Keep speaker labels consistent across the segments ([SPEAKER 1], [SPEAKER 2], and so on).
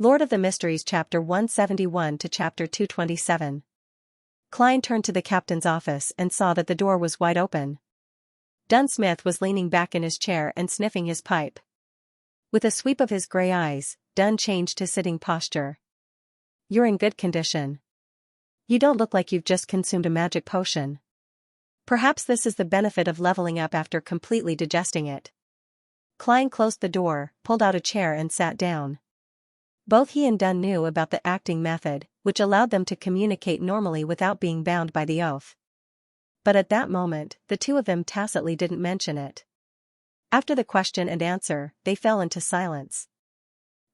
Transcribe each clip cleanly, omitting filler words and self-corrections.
[SPEAKER 1] Lord of the Mysteries Chapter 171 to Chapter 227. Klein turned to the captain's office and saw that the door was wide open. Dunsmith was leaning back in his chair and sniffing his pipe. With a sweep of his gray eyes, Dunn changed his sitting posture. "You're in good condition. You don't look like you've just consumed a magic potion. Perhaps this is the benefit of leveling up after completely digesting it." Klein closed the door, pulled out a chair and sat down. Both he and Dunn knew about the acting method, which allowed them to communicate normally without being bound by the oath. But at that moment, the two of them tacitly didn't mention it. After the question and answer, they fell into silence.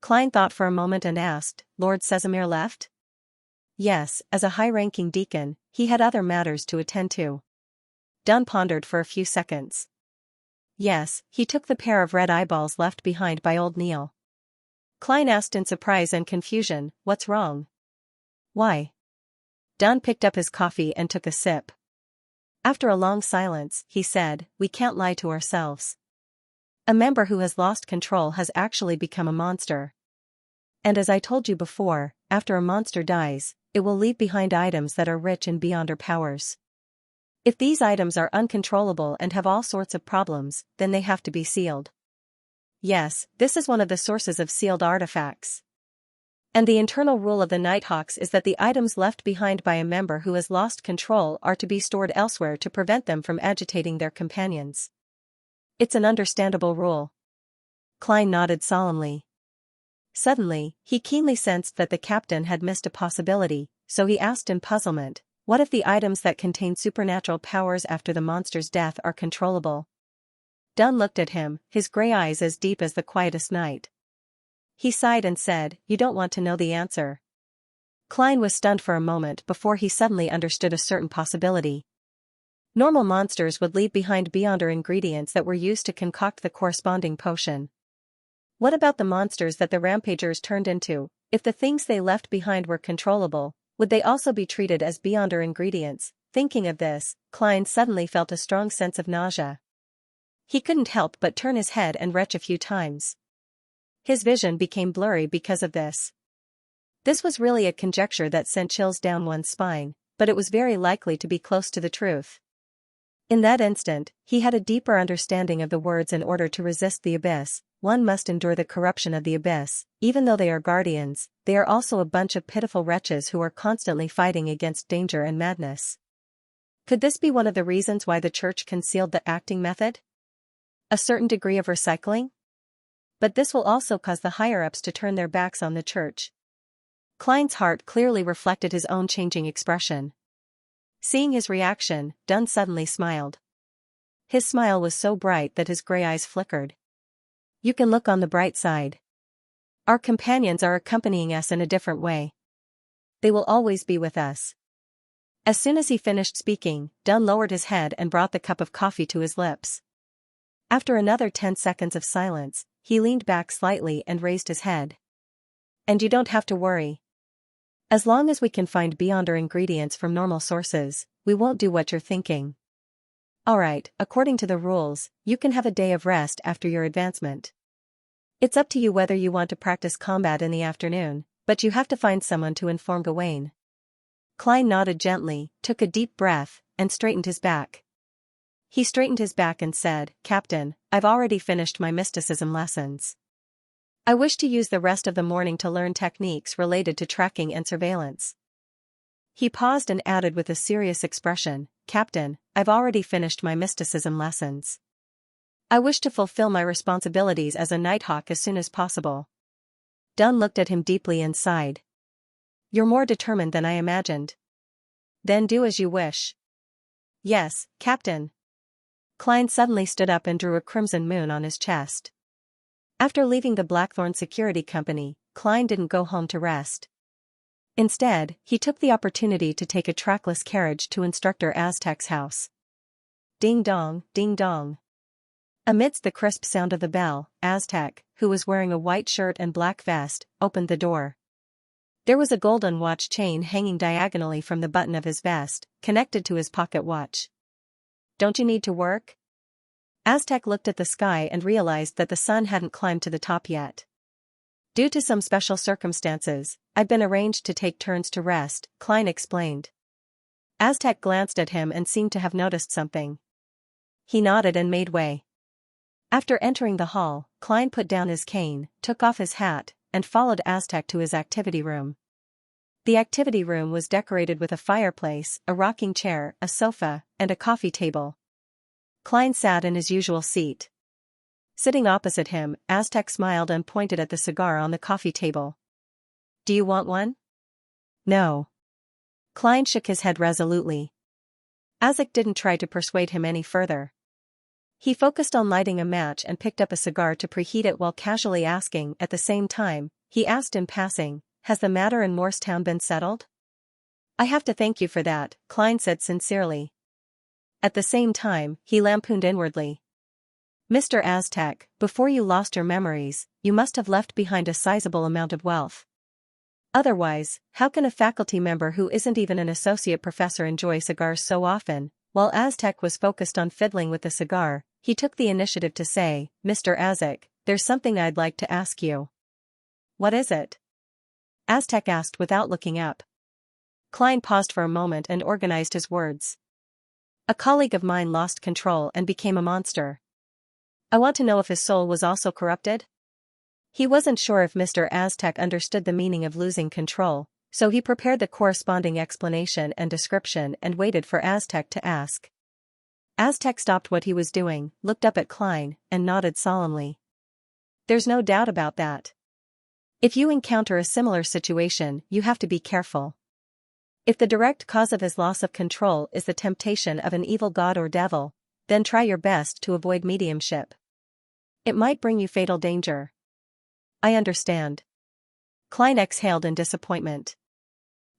[SPEAKER 1] Klein thought for a moment and asked, "Lord Sesamir left?" Yes, as a high-ranking deacon, he had other matters to attend to. Dunn pondered for a few seconds. Yes, he took the pair of red eyeballs left behind by old Neil. Klein asked in surprise and confusion, "What's wrong?" "Why?" Dunn picked up his coffee and took a sip. After a long silence, he said, "We can't lie to ourselves. A member who has lost control has actually become a monster. And as I told you before, after a monster dies, it will leave behind items that are rich in beyonder powers. If these items are uncontrollable and have all sorts of problems, then they have to be sealed. Yes, this is one of the sources of sealed artifacts. And the internal rule of the Nighthawks is that the items left behind by a member who has lost control are to be stored elsewhere to prevent them from agitating their companions. It's an understandable rule." Klein nodded solemnly. Suddenly, he keenly sensed that the captain had missed a possibility, so he asked in puzzlement, "What if the items that contain supernatural powers after the monster's death are controllable?" Dunn looked at him, his gray eyes as deep as the quietest night. He sighed and said, "You don't want to know the answer." Klein was stunned for a moment before he suddenly understood a certain possibility. Normal monsters would leave behind beyonder ingredients that were used to concoct the corresponding potion. What about the monsters that the rampagers turned into? If the things they left behind were controllable, would they also be treated as beyonder ingredients? Thinking of this, Klein suddenly felt a strong sense of nausea. He couldn't help but turn his head and retch a few times. His vision became blurry because of this. This was really a conjecture that sent chills down one's spine, but it was very likely to be close to the truth. In that instant, he had a deeper understanding of the words "in order to resist the abyss, one must endure the corruption of the abyss." Even though they are guardians, they are also a bunch of pitiful wretches who are constantly fighting against danger and madness. Could this be one of the reasons why the church concealed the acting method? A certain degree of recycling? But this will also cause the higher-ups to turn their backs on the church. Klein's heart clearly reflected his own changing expression. Seeing his reaction, Dunn suddenly smiled. His smile was so bright that his gray eyes flickered. "You can look on the bright side. Our companions are accompanying us in a different way. They will always be with us." As soon as he finished speaking, Dunn lowered his head and brought the cup of coffee to his lips. After another 10 seconds of silence, he leaned back slightly and raised his head. "And you don't have to worry. As long as we can find beyonder ingredients from normal sources, we won't do what you're thinking. Alright, according to the rules, you can have a day of rest after your advancement. It's up to you whether you want to practice combat in the afternoon, but you have to find someone to inform Gawain." Klein nodded gently, took a deep breath, and straightened his back. He straightened his back and said, "Captain, I've already finished my mysticism lessons. I wish to use the rest of the morning to learn techniques related to tracking and surveillance." He paused and added with a serious expression, "Captain, I've already finished my mysticism lessons. I wish to fulfill my responsibilities as a Nighthawk as soon as possible." Dunn looked at him deeply and sighed. "You're more determined than I imagined. Then do as you wish." "Yes, Captain." Klein suddenly stood up and drew a crimson moon on his chest. After leaving the Blackthorn Security Company, Klein didn't go home to rest. Instead, he took the opportunity to take a trackless carriage to Instructor Aztec's house. Ding dong, ding dong. Amidst the crisp sound of the bell, Aztec, who was wearing a white shirt and black vest, opened the door. There was a golden watch chain hanging diagonally from the button of his vest, connected to his pocket watch. "Don't you need to work?" Aztec looked at the sky and realized that the sun hadn't climbed to the top yet. Due to some special circumstances, I've been arranged to take turns to rest, Klein explained. Aztec glanced at him and seemed to have noticed something. He nodded and made way. After entering the hall, Klein put down his cane, took off his hat, and followed Aztec to his activity room. The activity room was decorated with a fireplace, a rocking chair, a sofa, and a coffee table. Klein sat in his usual seat. Sitting opposite him, Aztec smiled and pointed at the cigar on the coffee table. Do you want one? No. Klein shook his head resolutely. Aztec didn't try to persuade him any further. He focused on lighting a match and picked up a cigar to preheat it while casually asking, at the same time, he asked in passing, has the matter in Morristown been settled? I have to thank you for that, Klein said sincerely. At the same time, he lampooned inwardly. Mr. Aztec, before you lost your memories, you must have left behind a sizable amount of wealth. Otherwise, how can a faculty member who isn't even an associate professor enjoy cigars so often? While Aztec was focused on fiddling with the cigar, he took the initiative to say, Mr. Aztec, there's something I'd like to ask you. What is it? Aztec asked without looking up. Klein paused for a moment and organized his words. A colleague of mine lost control and became a monster. I want to know if his soul was also corrupted? He wasn't sure if Mr. Aztec understood the meaning of losing control, so he prepared the corresponding explanation and description and waited for Aztec to ask. Aztec stopped what he was doing, looked up at Klein, and nodded solemnly. There's no doubt about that. If you encounter a similar situation, you have to be careful. If the direct cause of his loss of control is the temptation of an evil god or devil, then try your best to avoid mediumship. It might bring you fatal danger. I understand. Klein exhaled in disappointment.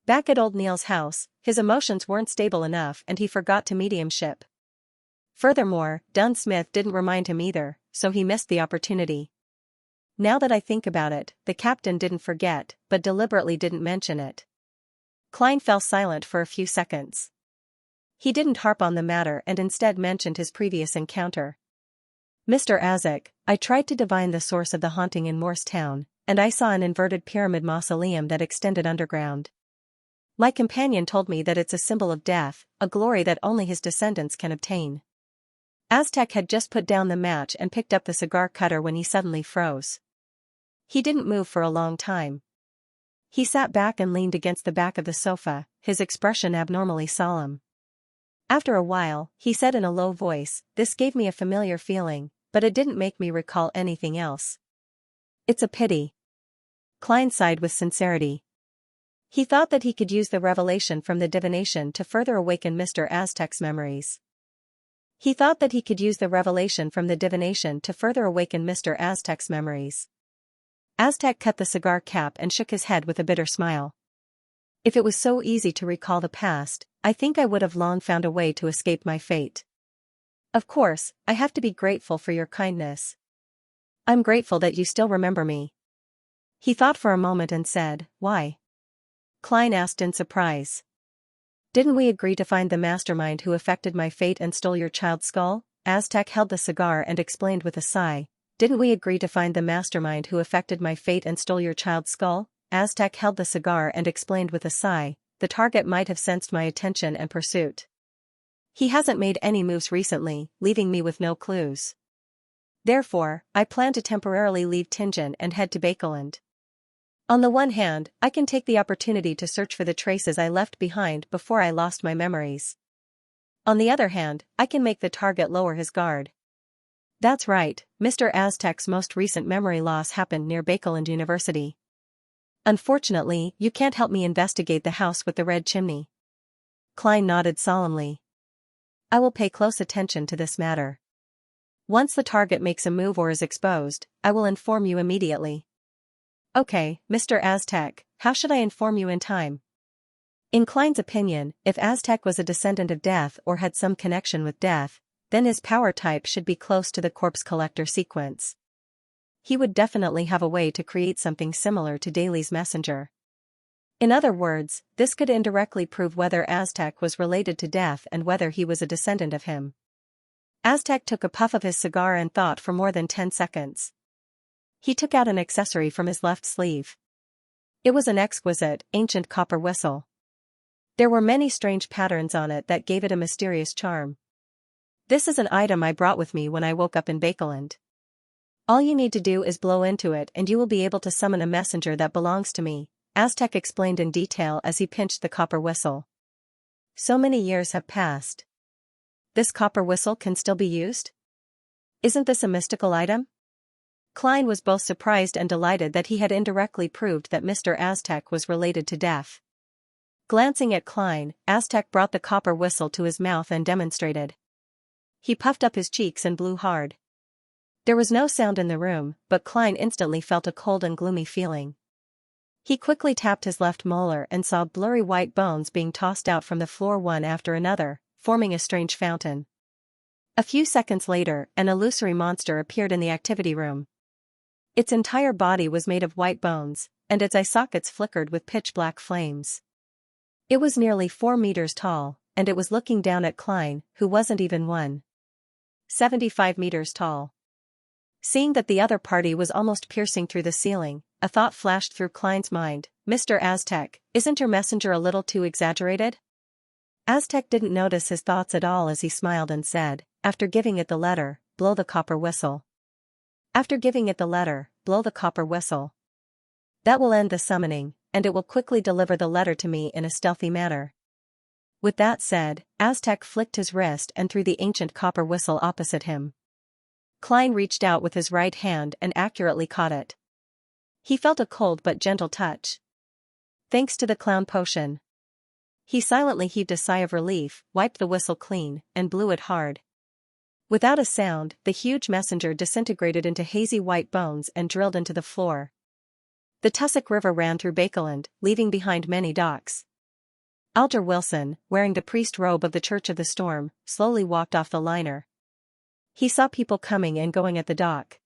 [SPEAKER 1] Back at old Neil's house, his emotions weren't stable enough and he forgot to mediumship. Furthermore, Dunn Smith didn't remind him either, so he missed the opportunity. Now that I think about it, the captain didn't forget, but deliberately didn't mention it. Klein fell silent for a few seconds. He didn't harp on the matter and instead mentioned his previous encounter. Mr. Aztec, I tried to divine the source of the haunting in Morristown, and I saw an inverted pyramid mausoleum that extended underground. My companion told me that it's a symbol of death, a glory that only his descendants can obtain. Aztec had just put down the match and picked up the cigar cutter when he suddenly froze. He didn't move for a long time. He sat back and leaned against the back of the sofa, his expression abnormally solemn. After a while, he said in a low voice, this gave me a familiar feeling, but it didn't make me recall anything else. It's a pity. Klein sighed with sincerity. He thought that he could use the revelation from the divination to further awaken Mr. Aztec's memories. Aztec cut the cigar cap and shook his head with a bitter smile. If it was so easy to recall the past, I think I would have long found a way to escape my fate. Of course, I have to be grateful for your kindness. I'm grateful that you still remember me. He thought for a moment and said, why? Klein asked in surprise. Didn't we agree to find the mastermind who affected my fate and stole your child's skull? Aztec held the cigar and explained with a sigh. Didn't we agree to find the mastermind who affected my fate and stole your child's skull? Aztec held the cigar and explained with a sigh. The target might have sensed my attention and pursuit. He hasn't made any moves recently, leaving me with no clues. Therefore, I plan to temporarily leave Tingen and head to Bakeland. On the one hand, I can take the opportunity to search for the traces I left behind before I lost my memories. On the other hand, I can make the target lower his guard. That's right, Mr. Aztec's most recent memory loss happened near Bakeland University. Unfortunately, you can't help me investigate the house with the red chimney. Klein nodded solemnly. I will pay close attention to this matter. Once the target makes a move or is exposed, I will inform you immediately. Okay, Mr. Aztec, how should I inform you in time? In Klein's opinion, if Aztec was a descendant of death or had some connection with death, then his power type should be close to the corpse collector sequence. He would definitely have a way to create something similar to Daly's messenger. In other words, this could indirectly prove whether Aztec was related to death and whether he was a descendant of him. Aztec took a puff of his cigar and thought for more than 10 seconds. He took out an accessory from his left sleeve. It was an exquisite, ancient copper whistle. There were many strange patterns on it that gave it a mysterious charm. This is an item I brought with me when I woke up in Bakeland. All you need to do is blow into it and you will be able to summon a messenger that belongs to me, Aztec explained in detail as he pinched the copper whistle. So many years have passed. This copper whistle can still be used? Isn't this a mystical item? Klein was both surprised and delighted that he had indirectly proved that Mr. Aztec was related to death. Glancing at Klein, Aztec brought the copper whistle to his mouth and demonstrated. He puffed up his cheeks and blew hard. There was no sound in the room, but Klein instantly felt a cold and gloomy feeling. He quickly tapped his left molar and saw blurry white bones being tossed out from the floor one after another, forming a strange fountain. A few seconds later, an illusory monster appeared in the activity room. Its entire body was made of white bones, and its eye sockets flickered with pitch-black flames. It was nearly 4 meters tall, and it was looking down at Klein, who wasn't even 1.75 meters tall. Seeing that the other party was almost piercing through the ceiling, a thought flashed through Klein's mind. Mr. Aztec, isn't your messenger a little too exaggerated? Aztec didn't notice his thoughts at all as he smiled and said, after giving it the letter, blow the copper whistle. After giving it the letter, blow the copper whistle. That will end the summoning, and it will quickly deliver the letter to me in a stealthy manner. With that said, Aztec flicked his wrist and threw the ancient copper whistle opposite him. Klein reached out with his right hand and accurately caught it. He felt a cold but gentle touch. Thanks to the clown potion. He silently heaved a sigh of relief, wiped the whistle clean, and blew it hard. Without a sound, the huge messenger disintegrated into hazy white bones and drilled into the floor. The Tussock River ran through Bakeland, leaving behind many docks. Alger Wilson, wearing the priest robe of the Church of the Storm, slowly walked off the liner. He saw people coming and going at the dock.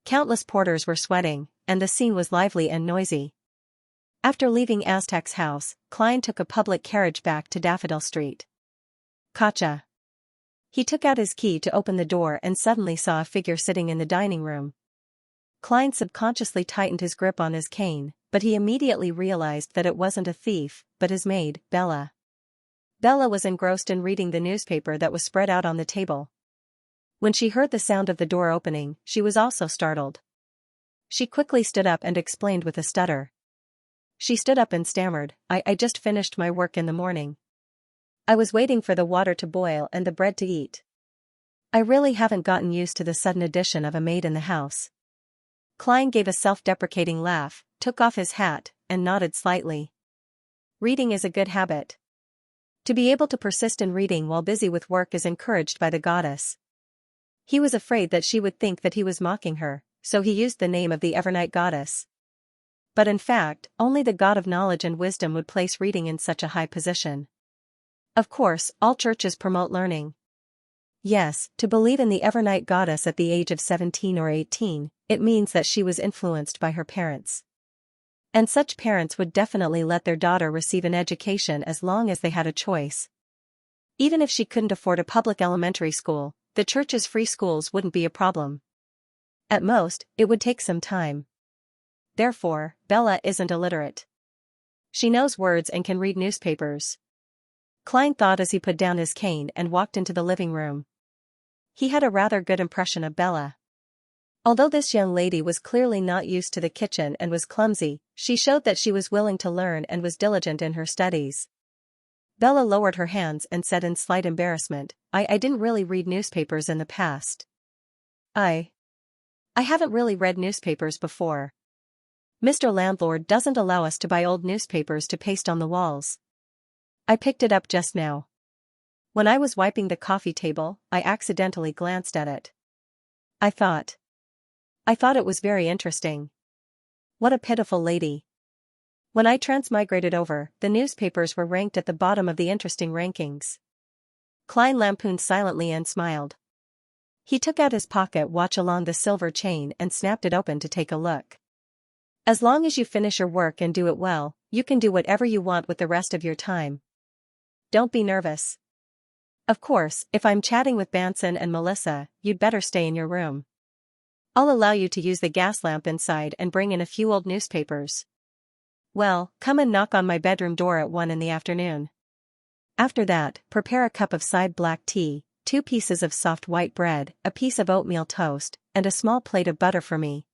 [SPEAKER 1] Countless porters were sweating, and the scene was lively and noisy. After leaving Aztec's house, Klein took a public carriage back to Daffodil Street. Gotcha. He took out his key to open the door and suddenly saw a figure sitting in the dining room. Klein subconsciously tightened his grip on his cane, but he immediately realized that it wasn't a thief, but his maid, Bella. Bella was engrossed in reading the newspaper that was spread out on the table. When she heard the sound of the door opening, she was also startled. She quickly stood up and explained with a stutter. She stood up and stammered, I just finished my work in the morning. I was waiting for the water to boil and the bread to eat. I really haven't gotten used to the sudden addition of a maid in the house. Klein gave a self-deprecating laugh, took off his hat, and nodded slightly. Reading is a good habit. To be able to persist in reading while busy with work is encouraged by the goddess. He was afraid that she would think that he was mocking her, so he used the name of the Evernight goddess. But in fact, only the god of knowledge and wisdom would place reading in such a high position. Of course, all churches promote learning. Yes, to believe in the Evernight goddess at the age of 17 or 18, it means that she was influenced by her parents. And such parents would definitely let their daughter receive an education as long as they had a choice. Even if she couldn't afford a public elementary school, the church's free schools wouldn't be a problem. At most, it would take some time. Therefore, Bella isn't illiterate. She knows words and can read newspapers. Klein thought as he put down his cane and walked into the living room. He had a rather good impression of Bella. Although this young lady was clearly not used to the kitchen and was clumsy, she showed that she was willing to learn and was diligent in her studies. Bella lowered her hands and said in slight embarrassment, I didn't really read newspapers in the past. I haven't really read newspapers before. Mr. Landlord doesn't allow us to buy old newspapers to paste on the walls. I picked it up just now. When I was wiping the coffee table, I accidentally glanced at it. I thought it was very interesting. What a pitiful lady. When I transmigrated over, the newspapers were ranked at the bottom of the interesting rankings. Klein lampooned silently and smiled. He took out his pocket watch along the silver chain and snapped it open to take a look. As long as you finish your work and do it well, you can do whatever you want with the rest of your time. Don't be nervous. Of course, if I'm chatting with Banson and Melissa, you'd better stay in your room. I'll allow you to use the gas lamp inside and bring in a few old newspapers. Well, come and knock on my bedroom door at 1 in the afternoon. After that, prepare a cup of side black tea, 2 pieces of soft white bread, a piece of oatmeal toast, and a small plate of butter for me.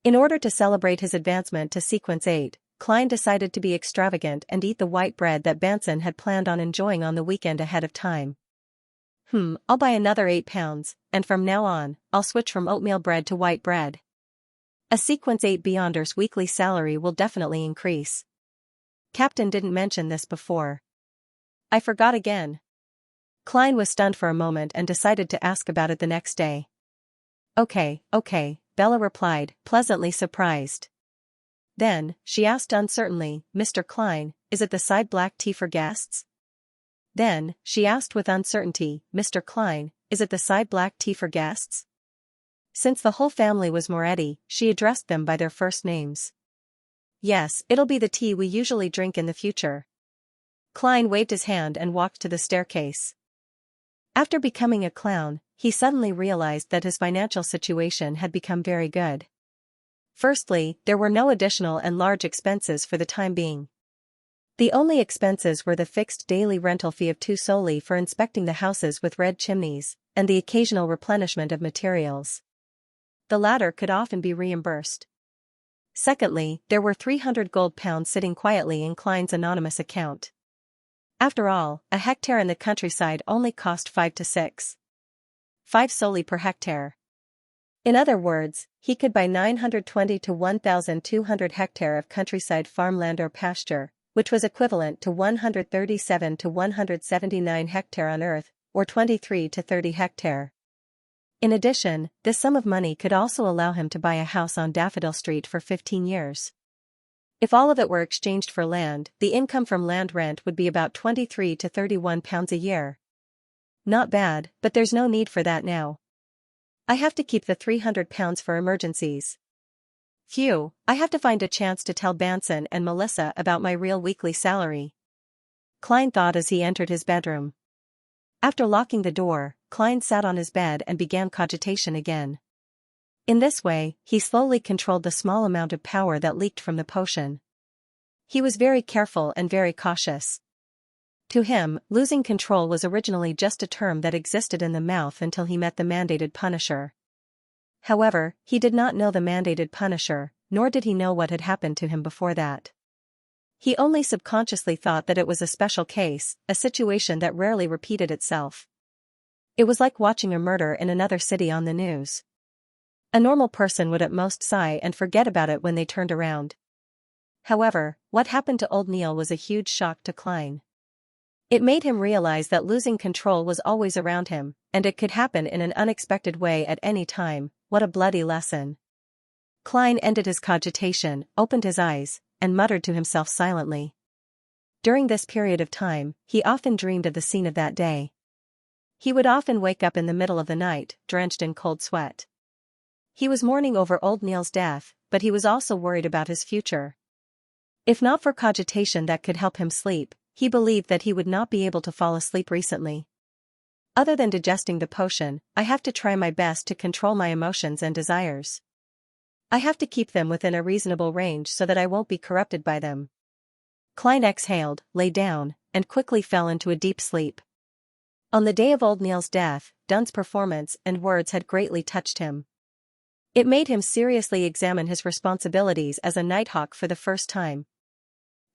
[SPEAKER 1] In order to celebrate his advancement to Sequence 8, Klein decided to be extravagant and eat the white bread that Benson had planned on enjoying on the weekend ahead of time. I'll buy another 8 pounds, and from now on, I'll switch from oatmeal bread to white bread. A Sequence 8 Beyonder's weekly salary will definitely increase. Captain didn't mention this before. I forgot again. Klein was stunned for a moment and decided to ask about it the next day. Okay, Bella replied, pleasantly surprised. Then, she asked uncertainly, Mr. Klein, is it the side black tea for guests? Then, she asked with uncertainty, Mr. Klein, is it the side black tea for guests? Since the whole family was Moretti, she addressed them by their first names. Yes, it'll be the tea we usually drink in the future. Klein waved his hand and walked to the staircase. After becoming a clown, he suddenly realized that his financial situation had become very good. Firstly, there were no additional and large expenses for the time being. The only expenses were the fixed daily rental fee of 2 soldi for inspecting the houses with red chimneys, and the occasional replenishment of materials. The latter could often be reimbursed. Secondly, there were 300 gold pounds sitting quietly in Klein's anonymous account. After all, a hectare in the countryside only cost 5 to 6. 5 soldi per hectare. In other words, he could buy 920 to 1,200 hectare of countryside farmland or pasture, which was equivalent to 137 to 179 hectare on earth, or 23 to 30 hectare. In addition, this sum of money could also allow him to buy a house on Daffodil Street for 15 years. If all of it were exchanged for land, the income from land rent would be about 23 to 31 pounds a year. Not bad, but there's no need for that now. I have to keep the 300 pounds for emergencies. Phew, I have to find a chance to tell Benson and Melissa about my real weekly salary. Klein thought as he entered his bedroom. After locking the door, Klein sat on his bed and began cogitation again. In this way, he slowly controlled the small amount of power that leaked from the potion. He was very careful and very cautious. To him, losing control was originally just a term that existed in the mouth until he met the mandated Punisher. However, he did not know the mandated Punisher, nor did he know what had happened to him before that. He only subconsciously thought that it was a special case, a situation that rarely repeated itself. It was like watching a murder in another city on the news. A normal person would at most sigh and forget about it when they turned around. However, what happened to old Neil was a huge shock to Klein. It made him realize that losing control was always around him, and it could happen in an unexpected way at any time. What a bloody lesson. Klein ended his cogitation, opened his eyes, and muttered to himself silently. During this period of time, he often dreamed of the scene of that day. He would often wake up in the middle of the night, drenched in cold sweat. He was mourning over old Neil's death, but he was also worried about his future. If not for cogitation that could help him sleep, he believed that he would not be able to fall asleep recently. Other than digesting the potion, I have to try my best to control my emotions and desires. I have to keep them within a reasonable range so that I won't be corrupted by them. Klein exhaled, lay down, and quickly fell into a deep sleep. On the day of old Neil's death, Dunn's performance and words had greatly touched him. It made him seriously examine his responsibilities as a Nighthawk for the first time.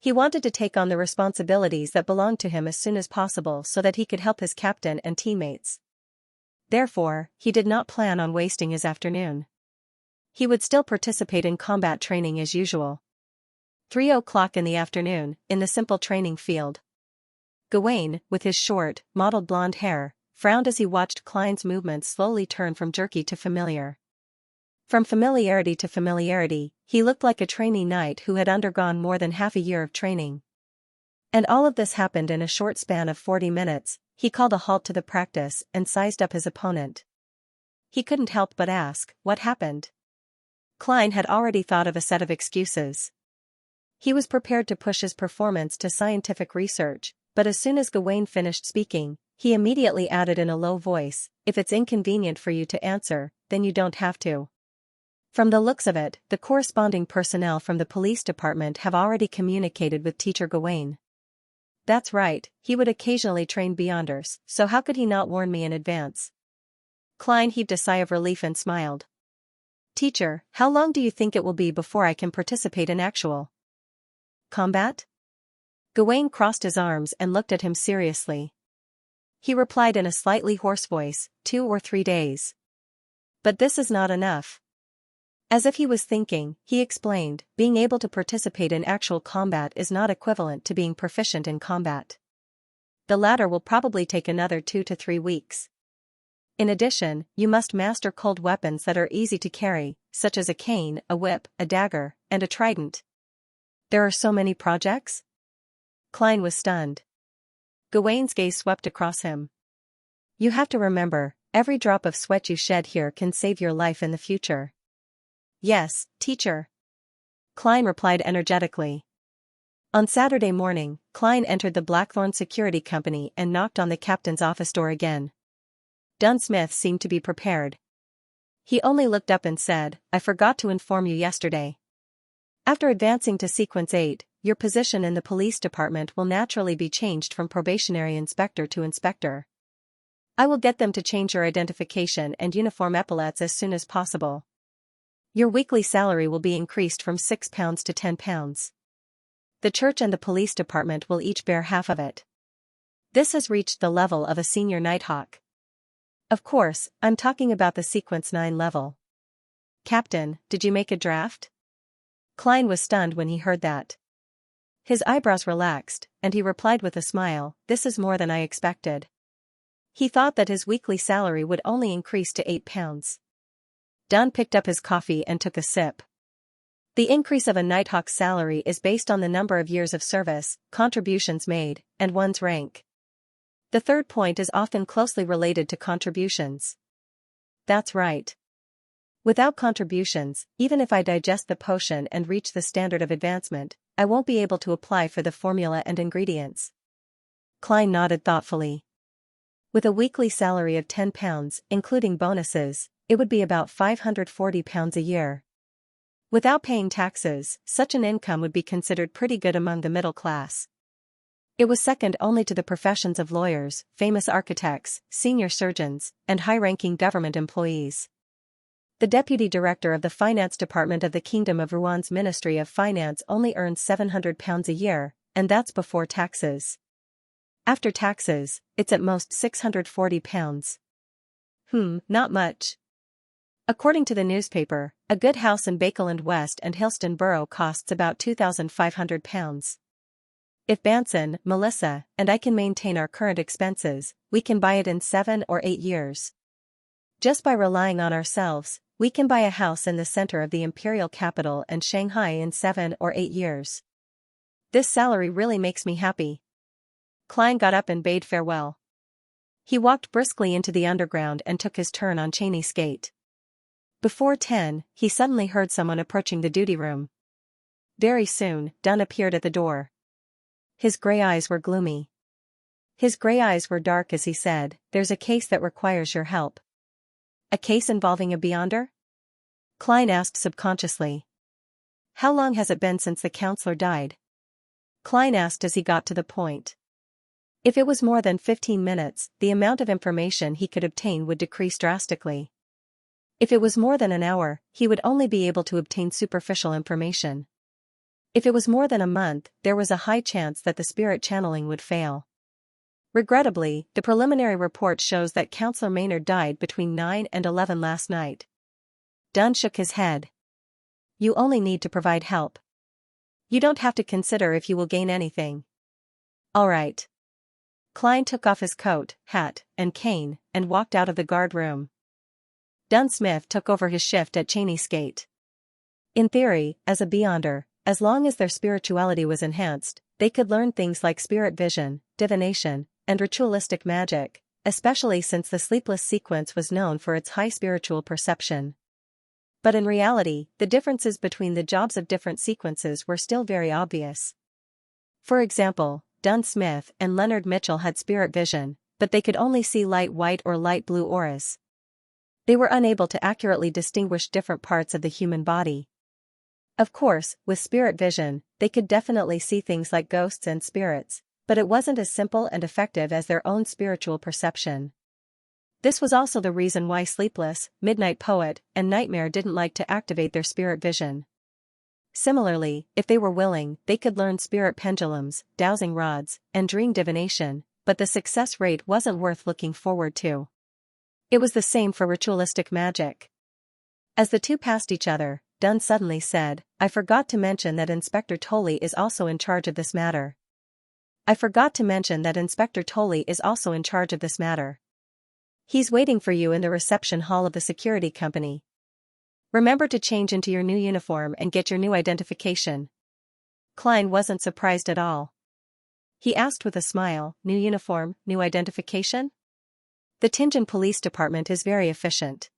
[SPEAKER 1] He wanted to take on the responsibilities that belonged to him as soon as possible so that he could help his captain and teammates. Therefore, he did not plan on wasting his afternoon. He would still participate in combat training as usual. 3:00 in the afternoon, in the simple training field. Gawain, with his short, mottled blonde hair, frowned as he watched Klein's movements slowly turn from jerky to familiar. From familiarity to familiarity, he looked like a trainee knight who had undergone more than half a year of training. And all of this happened in a short span of 40 minutes. He called a halt to the practice and sized up his opponent. He couldn't help but ask, what happened? Klein had already thought of a set of excuses. He was prepared to push his performance to scientific research, but as soon as Gawain finished speaking, he immediately added in a low voice, if it's inconvenient for you to answer, then you don't have to. From the looks of it, the corresponding personnel from the police department have already communicated with Teacher Gawain. That's right, he would occasionally train Beyonders, so how could he not warn me in advance? Klein heaved a sigh of relief and smiled. Teacher, how long do you think it will be before I can participate in actual combat? Gawain crossed his arms and looked at him seriously. He replied in a slightly hoarse voice, 2 or 3 days. But this is not enough. As if he was thinking, he explained, being able to participate in actual combat is not equivalent to being proficient in combat. The latter will probably take another 2 to 3 weeks. In addition, you must master cold weapons that are easy to carry, such as a cane, a whip, a dagger, and a trident. There are so many projects? Klein was stunned. Gawain's gaze swept across him. You have to remember, every drop of sweat you shed here can save your life in the future. Yes, teacher. Klein replied energetically. On Saturday morning, Klein entered the Blackthorn Security Company and knocked on the captain's office door again. Dunsmith seemed to be prepared. He only looked up and said, I forgot to inform you yesterday. After advancing to Sequence 8, your position in the police department will naturally be changed from probationary inspector to inspector. I will get them to change your identification and uniform epaulets as soon as possible. Your weekly salary will be increased from £6 to £10. The church and the police department will each bear half of it. This has reached the level of a senior Nighthawk. Of course, I'm talking about the Sequence 9 level. Captain, did you make a draft? Klein was stunned when he heard that. His eyebrows relaxed, and he replied with a smile, this is more than I expected. He thought that his weekly salary would only increase to £8. Dunn picked up his coffee and took a sip. The increase of a Nighthawk's salary is based on the number of years of service, contributions made, and one's rank. The third point is often closely related to contributions. That's right. Without contributions, even if I digest the potion and reach the standard of advancement, I won't be able to apply for the formula and ingredients. Klein nodded thoughtfully. With a weekly salary of £10, including bonuses, it would be about £540 a year. Without paying taxes, such an income would be considered pretty good among the middle class. It was second only to the professions of lawyers, famous architects, senior surgeons, and high-ranking government employees. The deputy director of the finance department of the Kingdom of Ruan's Ministry of Finance only earns £700 a year, and that's before taxes. After taxes, it's at most £640. Not much. According to the newspaper, a good house in Bakeland West and Hillston Borough costs about £2,500. If Banson, Melissa, and I can maintain our current expenses, we can buy it in 7 or 8 years. Just by relying on ourselves, we can buy a house in the center of the imperial capital and Shanghai in 7 or 8 years. This salary really makes me happy. Klein got up and bade farewell. He walked briskly into the underground and took his turn on Cheney's gate. Before 10, he suddenly heard someone approaching the duty room. Very soon, Dunn appeared at the door. His gray eyes were gloomy. His gray eyes were dark as he said, there's a case that requires your help. A case involving a Beyonder? Klein asked subconsciously. How long has it been since the counselor died? Klein asked as he got to the point. If it was more than 15 minutes, the amount of information he could obtain would decrease drastically. If it was more than an hour, he would only be able to obtain superficial information. If it was more than a month, there was a high chance that the spirit channeling would fail. Regrettably, the preliminary report shows that Counselor Maynard died between 9 and 11 last night. Dunn shook his head. You only need to provide help. You don't have to consider if you will gain anything. All right. Klein took off his coat, hat, and cane, and walked out of the guard room. Dunsmith took over his shift at Cheney's gate. In theory, as a Beyonder, as long as their spirituality was enhanced, they could learn things like spirit vision, divination, and ritualistic magic, especially since the sleepless sequence was known for its high spiritual perception. But in reality, the differences between the jobs of different sequences were still very obvious. For example, Dunsmith and Leonard Mitchell had spirit vision, but they could only see light white or light blue auras. They were unable to accurately distinguish different parts of the human body. Of course, with spirit vision, they could definitely see things like ghosts and spirits, but it wasn't as simple and effective as their own spiritual perception. This was also the reason why Sleepless, Midnight Poet, and Nightmare didn't like to activate their spirit vision. Similarly, if they were willing, they could learn spirit pendulums, dowsing rods, and dream divination, but the success rate wasn't worth looking forward to. It was the same for ritualistic magic. As the two passed each other, Dunn suddenly said, "I forgot to mention that Inspector Tolley is also in charge of this matter. I forgot to mention that Inspector Tolley is also in charge of this matter. He's waiting for you in the reception hall of the security company. Remember to change into your new uniform and get your new identification." Klein wasn't surprised at all. He asked with a smile, "New uniform, new identification?" The Tianjin Police Department is very efficient.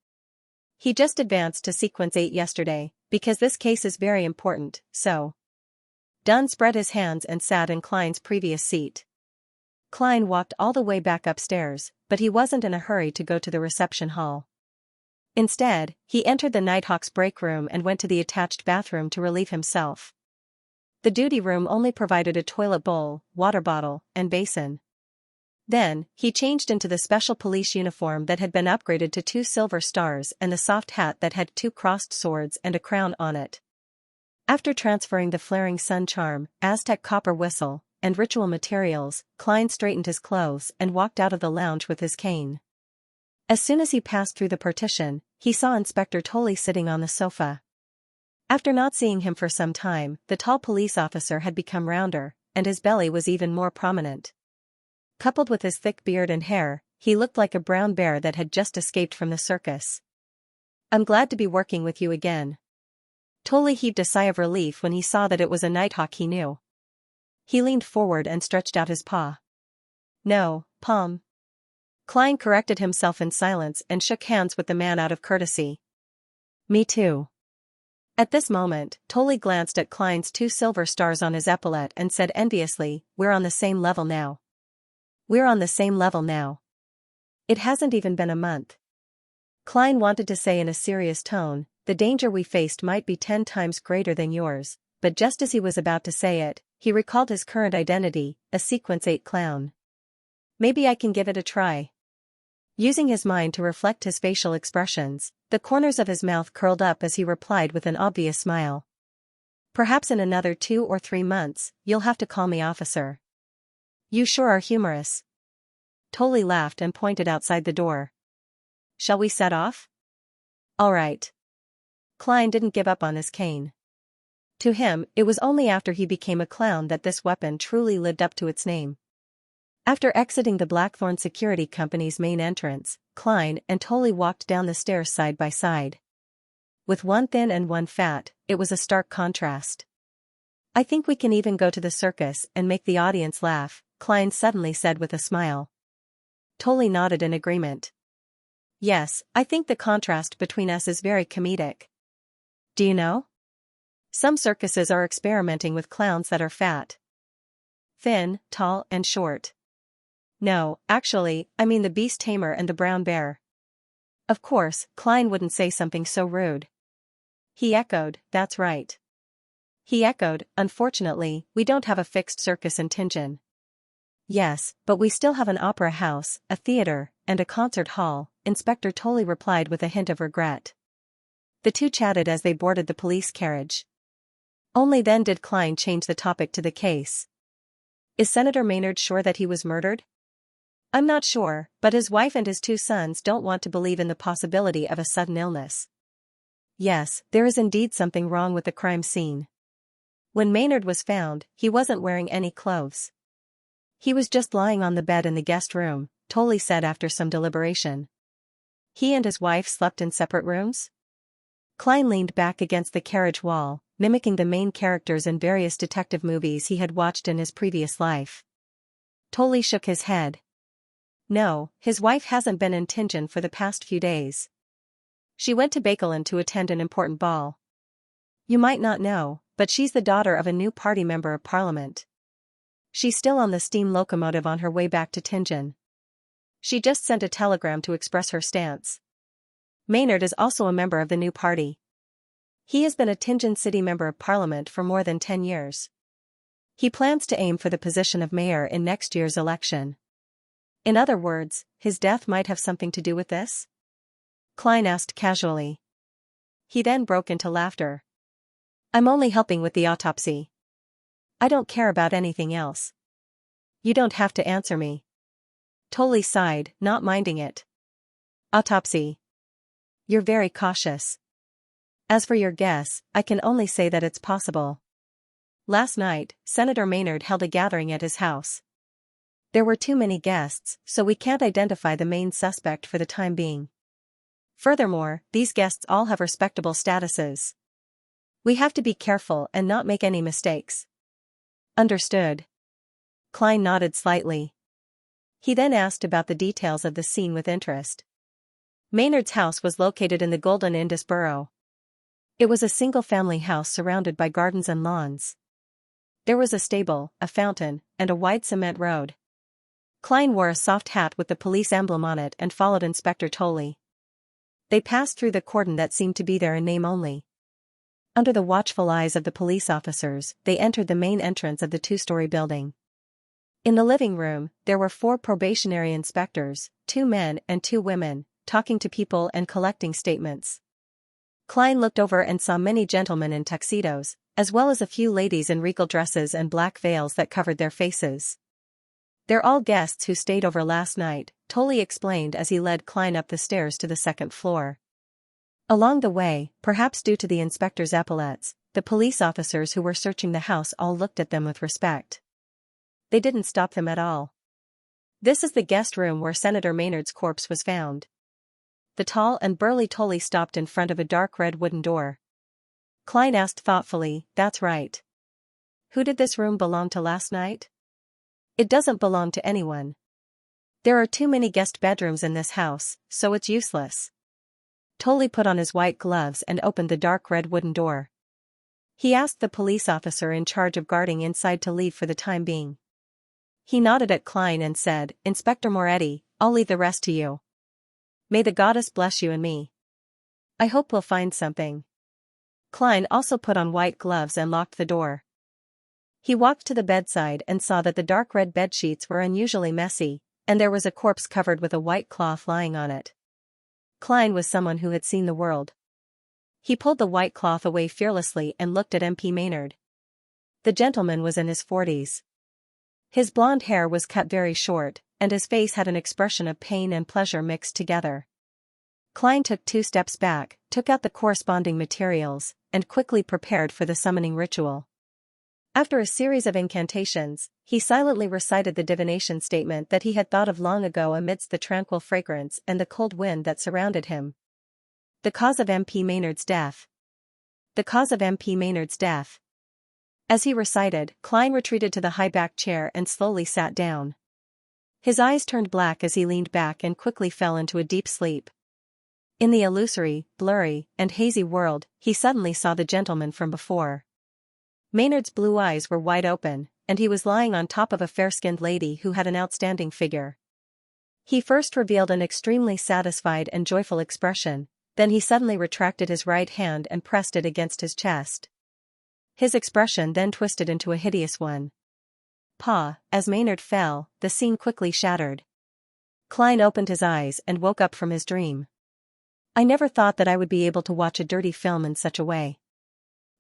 [SPEAKER 1] He just advanced to Sequence 8 yesterday, because this case is very important, so. Dunn spread his hands and sat in Klein's previous seat. Klein walked all the way back upstairs, but he wasn't in a hurry to go to the reception hall. Instead, he entered the Nighthawk's break room and went to the attached bathroom to relieve himself. The duty room only provided a toilet bowl, water bottle, and basin. Then, he changed into the special police uniform that had been upgraded to 2 silver stars and the soft hat that had 2 crossed swords and a crown on it. After transferring the flaring sun charm, Aztec copper whistle, and ritual materials, Klein straightened his clothes and walked out of the lounge with his cane. As soon as he passed through the partition, he saw Inspector Tolley sitting on the sofa. After not seeing him for some time, the tall police officer had become rounder, and his belly was even more prominent. Coupled with his thick beard and hair, he looked like a brown bear that had just escaped from the circus. "I'm glad to be working with you again." Tolley heaved a sigh of relief when he saw that it was a Nighthawk he knew. He leaned forward and stretched out his paw. "No, palm." Klein corrected himself in silence and shook hands with the man out of courtesy. "Me too." At this moment, Tolley glanced at Klein's 2 silver stars on his epaulette and said enviously, "We're on the same level now. We're on the same level now. It hasn't even been a month." Klein wanted to say in a serious tone, "The danger we faced might be 10 times greater than yours," but just as he was about to say it, he recalled his current identity, a Sequence 8 clown. "Maybe I can give it a try." Using his mind to reflect his facial expressions, the corners of his mouth curled up as he replied with an obvious smile. "Perhaps in another 2 or 3 months, you'll have to call me officer." "You sure are humorous." Tolley laughed and pointed outside the door. "Shall we set off?" "All right." Klein didn't give up on his cane. To him, it was only after he became a clown that this weapon truly lived up to its name. After exiting the Blackthorn Security Company's main entrance, Klein and Tolley walked down the stairs side by side. With one thin and one fat, it was a stark contrast. "I think we can even go to the circus and make the audience laugh," Klein suddenly said with a smile. Tolley nodded in agreement. "Yes, I think the contrast between us is very comedic. Do you know? Some circuses are experimenting with clowns that are fat. Thin, tall, and short. No, actually, I mean the Beast Tamer and the Brown Bear." Of course, Klein wouldn't say something so rude. He echoed, "That's right." He echoed, "Unfortunately, we don't have a fixed circus in Tianjin." "Yes, but we still have an opera house, a theater, and a concert hall," Inspector Tolley replied with a hint of regret. The two chatted as they boarded the police carriage. Only then did Klein change the topic to the case. "Is Senator Maynard sure that he was murdered?" "I'm not sure, but his wife and his 2 sons don't want to believe in the possibility of a sudden illness." "Yes, there is indeed something wrong with the crime scene. When Maynard was found, he wasn't wearing any clothes. He was just lying on the bed in the guest room," Tolley said after some deliberation. "He and his wife slept in separate rooms?" Klein leaned back against the carriage wall, mimicking the main characters in various detective movies he had watched in his previous life. Tolley shook his head. "No, his wife hasn't been in Tianjin for the past few days. She went to Bakelin to attend an important ball. You might not know, but she's the daughter of a new party member of parliament. She's still on the steam locomotive on her way back to Tianjin. She just sent a telegram to express her stance." Maynard is also a member of the new party. He has been a Tianjin City Member of Parliament for more than 10 years. He plans to aim for the position of mayor in next year's election. In other words, his death might have something to do with this? Klein asked casually. He then broke into laughter. I'm only helping with the autopsy. I don't care about anything else. You don't have to answer me. Tolly sighed, not minding it. Autopsy. You're very cautious. As for your guess, I can only say that it's possible. Last night, Senator Maynard held a gathering at his house. There were too many guests, so we can't identify the main suspect for the time being. Furthermore, these guests all have respectable statuses. We have to be careful and not make any mistakes. Understood. Klein nodded slightly. He then asked about the details of the scene with interest. Maynard's house was located in the Golden Indus borough. It was a single-family house surrounded by gardens and lawns. There was a stable, a fountain, and a wide cement road. Klein wore a soft hat with the police emblem on it and followed Inspector Tolley. They passed through the cordon that seemed to be there in name only. Under the watchful eyes of the police officers, they entered the main entrance of the two-story building. In the living room, there were 4 probationary inspectors, 2 men and 2 women, talking to people and collecting statements. Klein looked over and saw many gentlemen in tuxedos, as well as a few ladies in regal dresses and black veils that covered their faces. They're all guests who stayed over last night, Tolley explained as he led Klein up the stairs to the 2nd floor. Along the way, perhaps due to the inspector's epaulets, the police officers who were searching the house all looked at them with respect. They didn't stop them at all. This is the guest room where Senator Maynard's corpse was found. The tall and burly Tolley stopped in front of a dark red wooden door. Klein asked thoughtfully, that's right. Who did this room belong to last night? It doesn't belong to anyone. There are too many guest bedrooms in this house, so it's useless. Tolley put on his white gloves and opened the dark red wooden door. He asked the police officer in charge of guarding inside to leave for the time being. He nodded at Klein and said, Inspector Moretti, I'll leave the rest to you. May the goddess bless you and me. I hope we'll find something. Klein also put on white gloves and locked the door. He walked to the bedside and saw that the dark red bedsheets were unusually messy, and there was a corpse covered with a white cloth lying on it. Klein was someone who had seen the world. He pulled the white cloth away fearlessly and looked at MP Maynard. The gentleman was in his 40s. His blonde hair was cut very short, and his face had an expression of pain and pleasure mixed together. Klein took 2 steps back, took out the corresponding materials, and quickly prepared for the summoning ritual. After a series of incantations, he silently recited the divination statement that he had thought of long ago amidst the tranquil fragrance and the cold wind that surrounded him. The cause of MP Maynard's death. The cause of MP Maynard's death. As he recited, Klein retreated to the high-backed chair and slowly sat down. His eyes turned black as he leaned back and quickly fell into a deep sleep. In the illusory, blurry, and hazy world, he suddenly saw the gentleman from before. Maynard's blue eyes were wide open, and he was lying on top of a fair-skinned lady who had an outstanding figure. He first revealed an extremely satisfied and joyful expression, then he suddenly retracted his right hand and pressed it against his chest. His expression then twisted into a hideous one. As Maynard fell, the scene quickly shattered. Klein opened his eyes and woke up from his dream. I never thought that I would be able to watch a dirty film in such a way.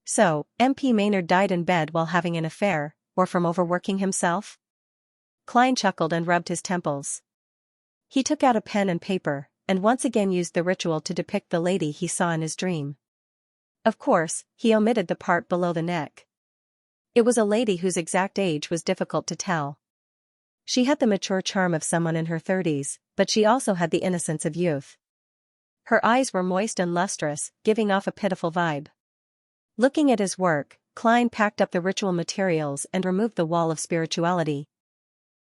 [SPEAKER 1] So, MP Maynard died in bed while having an affair, or from overworking himself? Klein chuckled and rubbed his temples. He took out a pen and paper, and once again used the ritual to depict the lady he saw in his dream. Of course, he omitted the part below the neck. It was a lady whose exact age was difficult to tell. She had the mature charm of someone in her 30s, but she also had the innocence of youth. Her eyes were moist and lustrous, giving off a pitiful vibe. Looking at his work, Klein packed up the ritual materials and removed the wall of spirituality.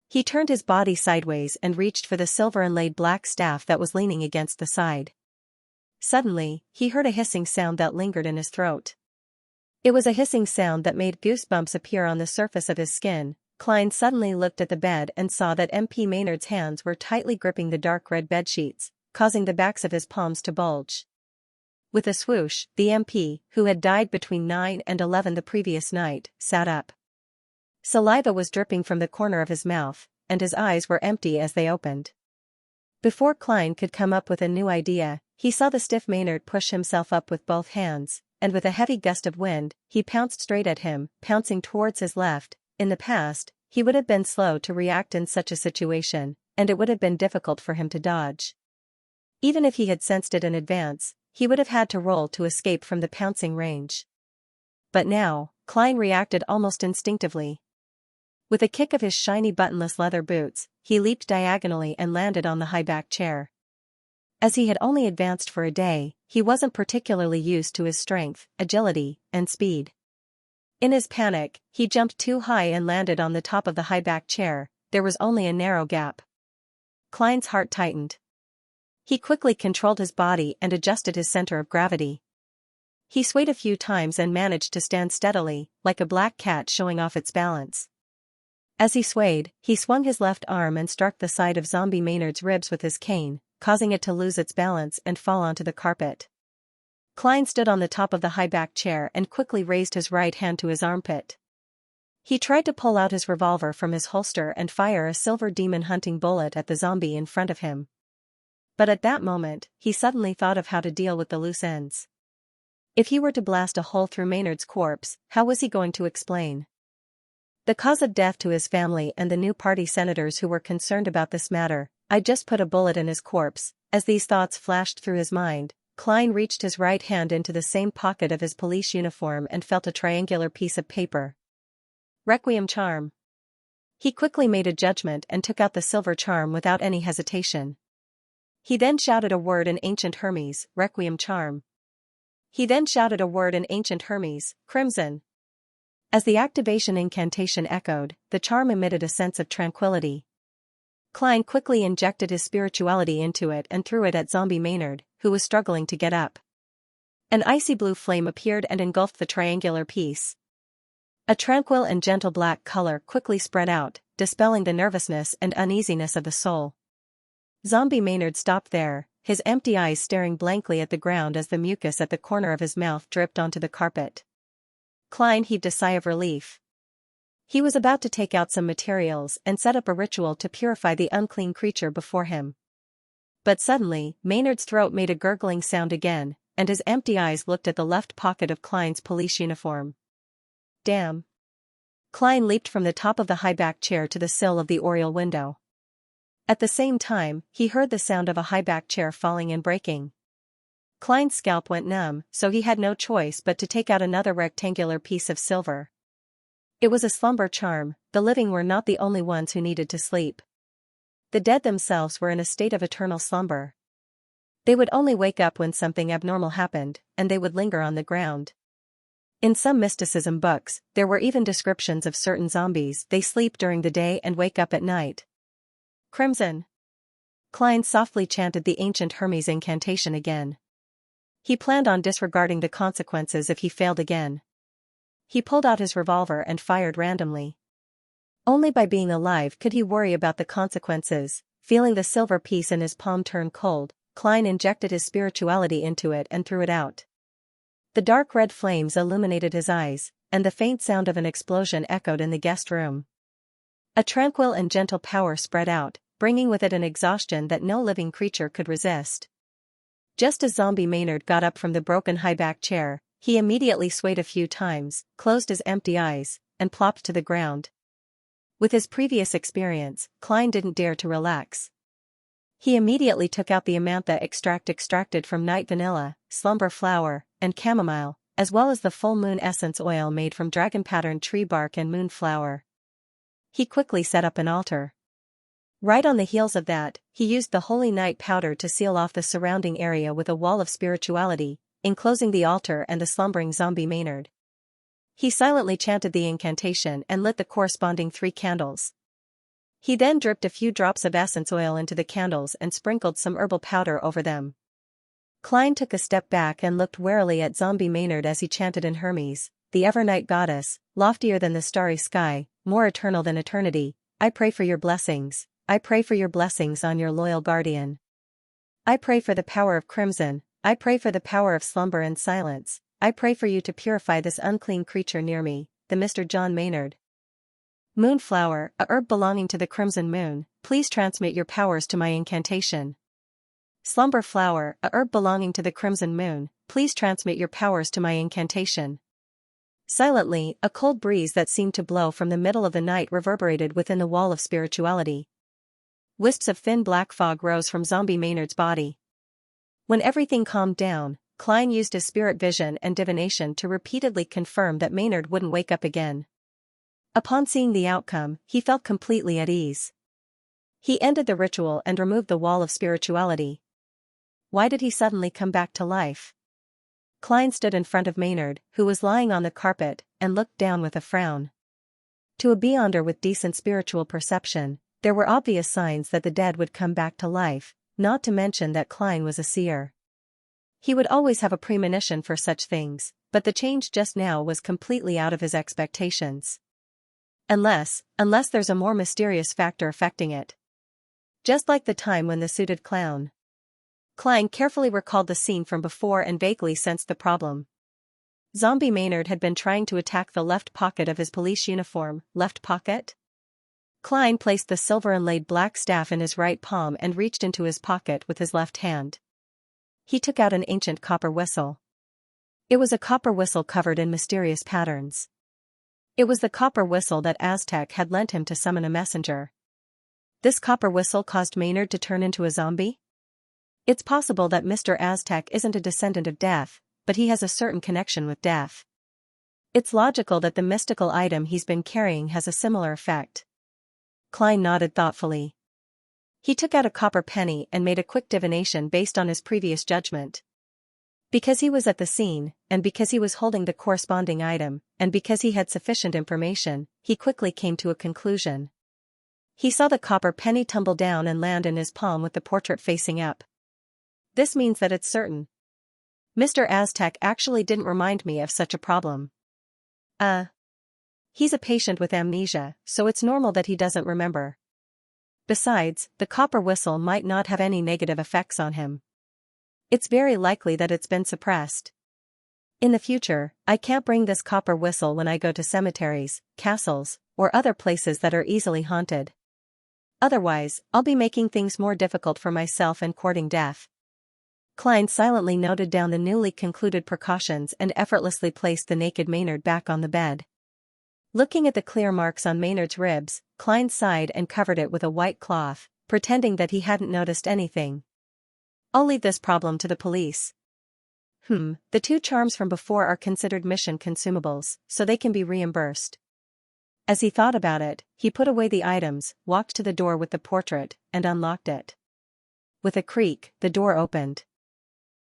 [SPEAKER 1] He turned his body sideways and reached for the silver-inlaid black staff that was leaning against the side. Suddenly, he heard a hissing sound that lingered in his throat. It was a hissing sound that made goosebumps appear on the surface of his skin. Klein suddenly looked at the bed and saw that MP Maynard's hands were tightly gripping the dark red bedsheets, causing the backs of his palms to bulge. With a swoosh, the MP, who had died between 9 and 11 the previous night, sat up. Saliva was dripping from the corner of his mouth, and his eyes were empty as they opened. Before Klein could come up with a new idea, he saw the stiff Maynard push himself up with both hands, and with a heavy gust of wind, he pounced straight at him, pouncing towards his left. In the past, he would have been slow to react in such a situation, and it would have been difficult for him to dodge. Even if he had sensed it in advance, he would have had to roll to escape from the pouncing range. But now, Klein reacted almost instinctively. With a kick of his shiny buttonless leather boots, he leaped diagonally and landed on the high-back chair. As he had only advanced for a day, he wasn't particularly used to his strength, agility, and speed. In his panic, he jumped too high and landed on the top of the high-back chair. There was only a narrow gap. Klein's heart tightened. He quickly controlled his body and adjusted his center of gravity. He swayed a few times and managed to stand steadily, like a black cat showing off its balance. As he swayed, he swung his left arm and struck the side of Zombie Maynard's ribs with his cane, causing it to lose its balance and fall onto the carpet. Klein stood on the top of the high-back chair and quickly raised his right hand to his armpit. He tried to pull out his revolver from his holster and fire a silver demon hunting bullet at the zombie in front of him. But at that moment, he suddenly thought of how to deal with the loose ends. If he were to blast a hole through Maynard's corpse, how was he going to explain the cause of death to his family and the new party senators who were concerned about this matter? "I just put a bullet in his corpse." As these thoughts flashed through his mind, Klein reached his right hand into the same pocket of his police uniform and felt a triangular piece of paper. Requiem charm. He quickly made a judgment and took out the silver charm without any hesitation. He then shouted a word in ancient Hermes, Requiem charm. He then shouted a word in ancient Hermes, Crimson. As the activation incantation echoed, the charm emitted a sense of tranquility. Klein quickly injected his spirituality into it and threw it at Zombie Maynard, who was struggling to get up. An icy blue flame appeared and engulfed the triangular piece. A tranquil and gentle black color quickly spread out, dispelling the nervousness and uneasiness of the soul. Zombie Maynard stopped there, his empty eyes staring blankly at the ground as the mucus at the corner of his mouth dripped onto the carpet. Klein heaved a sigh of relief. He was about to take out some materials and set up a ritual to purify the unclean creature before him. But suddenly, Maynard's throat made a gurgling sound again, and his empty eyes looked at the left pocket of Klein's police uniform. Damn. Klein leaped from the top of the high-back chair to the sill of the oriel window. At the same time, he heard the sound of a high-back chair falling and breaking. Klein's scalp went numb, so he had no choice but to take out another rectangular piece of silver. It was a slumber charm. The living were not the only ones who needed to sleep. The dead themselves were in a state of eternal slumber. They would only wake up when something abnormal happened, and they would linger on the ground. In some mysticism books, there were even descriptions of certain zombies. They sleep during the day and wake up at night. Crimson. Klein softly chanted the ancient Hermes incantation again. He planned on disregarding the consequences if he failed again. He pulled out his revolver and fired randomly. Only by being alive could he worry about the consequences. Feeling the silver piece in his palm turn cold, Klein injected his spirituality into it and threw it out. The dark red flames illuminated his eyes, and the faint sound of an explosion echoed in the guest room. A tranquil and gentle power spread out, bringing with it an exhaustion that no living creature could resist. Just as Zombie Maynard got up from the broken high-back chair, he immediately swayed a few times, closed his empty eyes, and plopped to the ground. With his previous experience, Klein didn't dare to relax. He immediately took out the Amantha extract extracted from night vanilla, slumber flower, and chamomile, as well as the full moon essence oil made from dragon-patterned tree bark and moonflower. He quickly set up an altar. Right on the heels of that, he used the holy night powder to seal off the surrounding area with a wall of spirituality, enclosing the altar and the slumbering Zombie Maynard. He silently chanted the incantation and lit the corresponding 3 candles. He then dripped a few drops of essence oil into the candles and sprinkled some herbal powder over them. Klein took a step back and looked warily at Zombie Maynard as he chanted in Hermes, the ever-night goddess, loftier than the starry sky, more eternal than eternity, I pray for your blessings. I pray for your blessings on your loyal guardian. I pray for the power of crimson, I pray for the power of slumber and silence, I pray for you to purify this unclean creature near me, the Mr. John Maynard. Moonflower, a herb belonging to the crimson moon, please transmit your powers to my incantation. Slumber flower, a herb belonging to the crimson moon, please transmit your powers to my incantation. Silently, a cold breeze that seemed to blow from the middle of the night reverberated within the wall of spirituality. Wisps of thin black fog rose from Zombie Maynard's body. When everything calmed down, Klein used his spirit vision and divination to repeatedly confirm that Maynard wouldn't wake up again. Upon seeing the outcome, he felt completely at ease. He ended the ritual and removed the wall of spirituality. Why did he suddenly come back to life? Klein stood in front of Maynard, who was lying on the carpet, and looked down with a frown. To a beyonder with decent spiritual perception, there were obvious signs that the dead would come back to life, not to mention that Klein was a seer. He would always have a premonition for such things, but the change just now was completely out of his expectations. Unless there's a more mysterious factor affecting it. Just like the time when the suited clown. Klein carefully recalled the scene from before and vaguely sensed the problem. Zombie Maynard had been trying to attack the left pocket of his police uniform. Left pocket? Klein placed the silver-inlaid black staff in his right palm and reached into his pocket with his left hand. He took out an ancient copper whistle. It was a copper whistle covered in mysterious patterns. It was the copper whistle that Aztec had lent him to summon a messenger. This copper whistle caused Maynard to turn into a zombie? It's possible that Mr. Aztec isn't a descendant of death, but he has a certain connection with death. It's logical that the mystical item he's been carrying has a similar effect. Klein nodded thoughtfully. He took out a copper penny and made a quick divination based on his previous judgment. Because he was at the scene, and because he was holding the corresponding item, and because he had sufficient information, he quickly came to a conclusion. He saw the copper penny tumble down and land in his palm with the portrait facing up. This means that it's certain. Mr. Aztec actually didn't remind me of such a problem. He's a patient with amnesia, so it's normal that he doesn't remember. Besides, the copper whistle might not have any negative effects on him. It's very likely that it's been suppressed. In the future, I can't bring this copper whistle when I go to cemeteries, castles, or other places that are easily haunted. Otherwise, I'll be making things more difficult for myself and courting death. Klein silently noted down the newly concluded precautions and effortlessly placed the naked Maynard back on the bed. Looking at the clear marks on Maynard's ribs, Klein sighed and covered it with a white cloth, pretending that he hadn't noticed anything. I'll leave this problem to the police. The 2 charms from before are considered mission consumables, so they can be reimbursed. As he thought about it, he put away the items, walked to the door with the portrait, and unlocked it. With a creak, the door opened.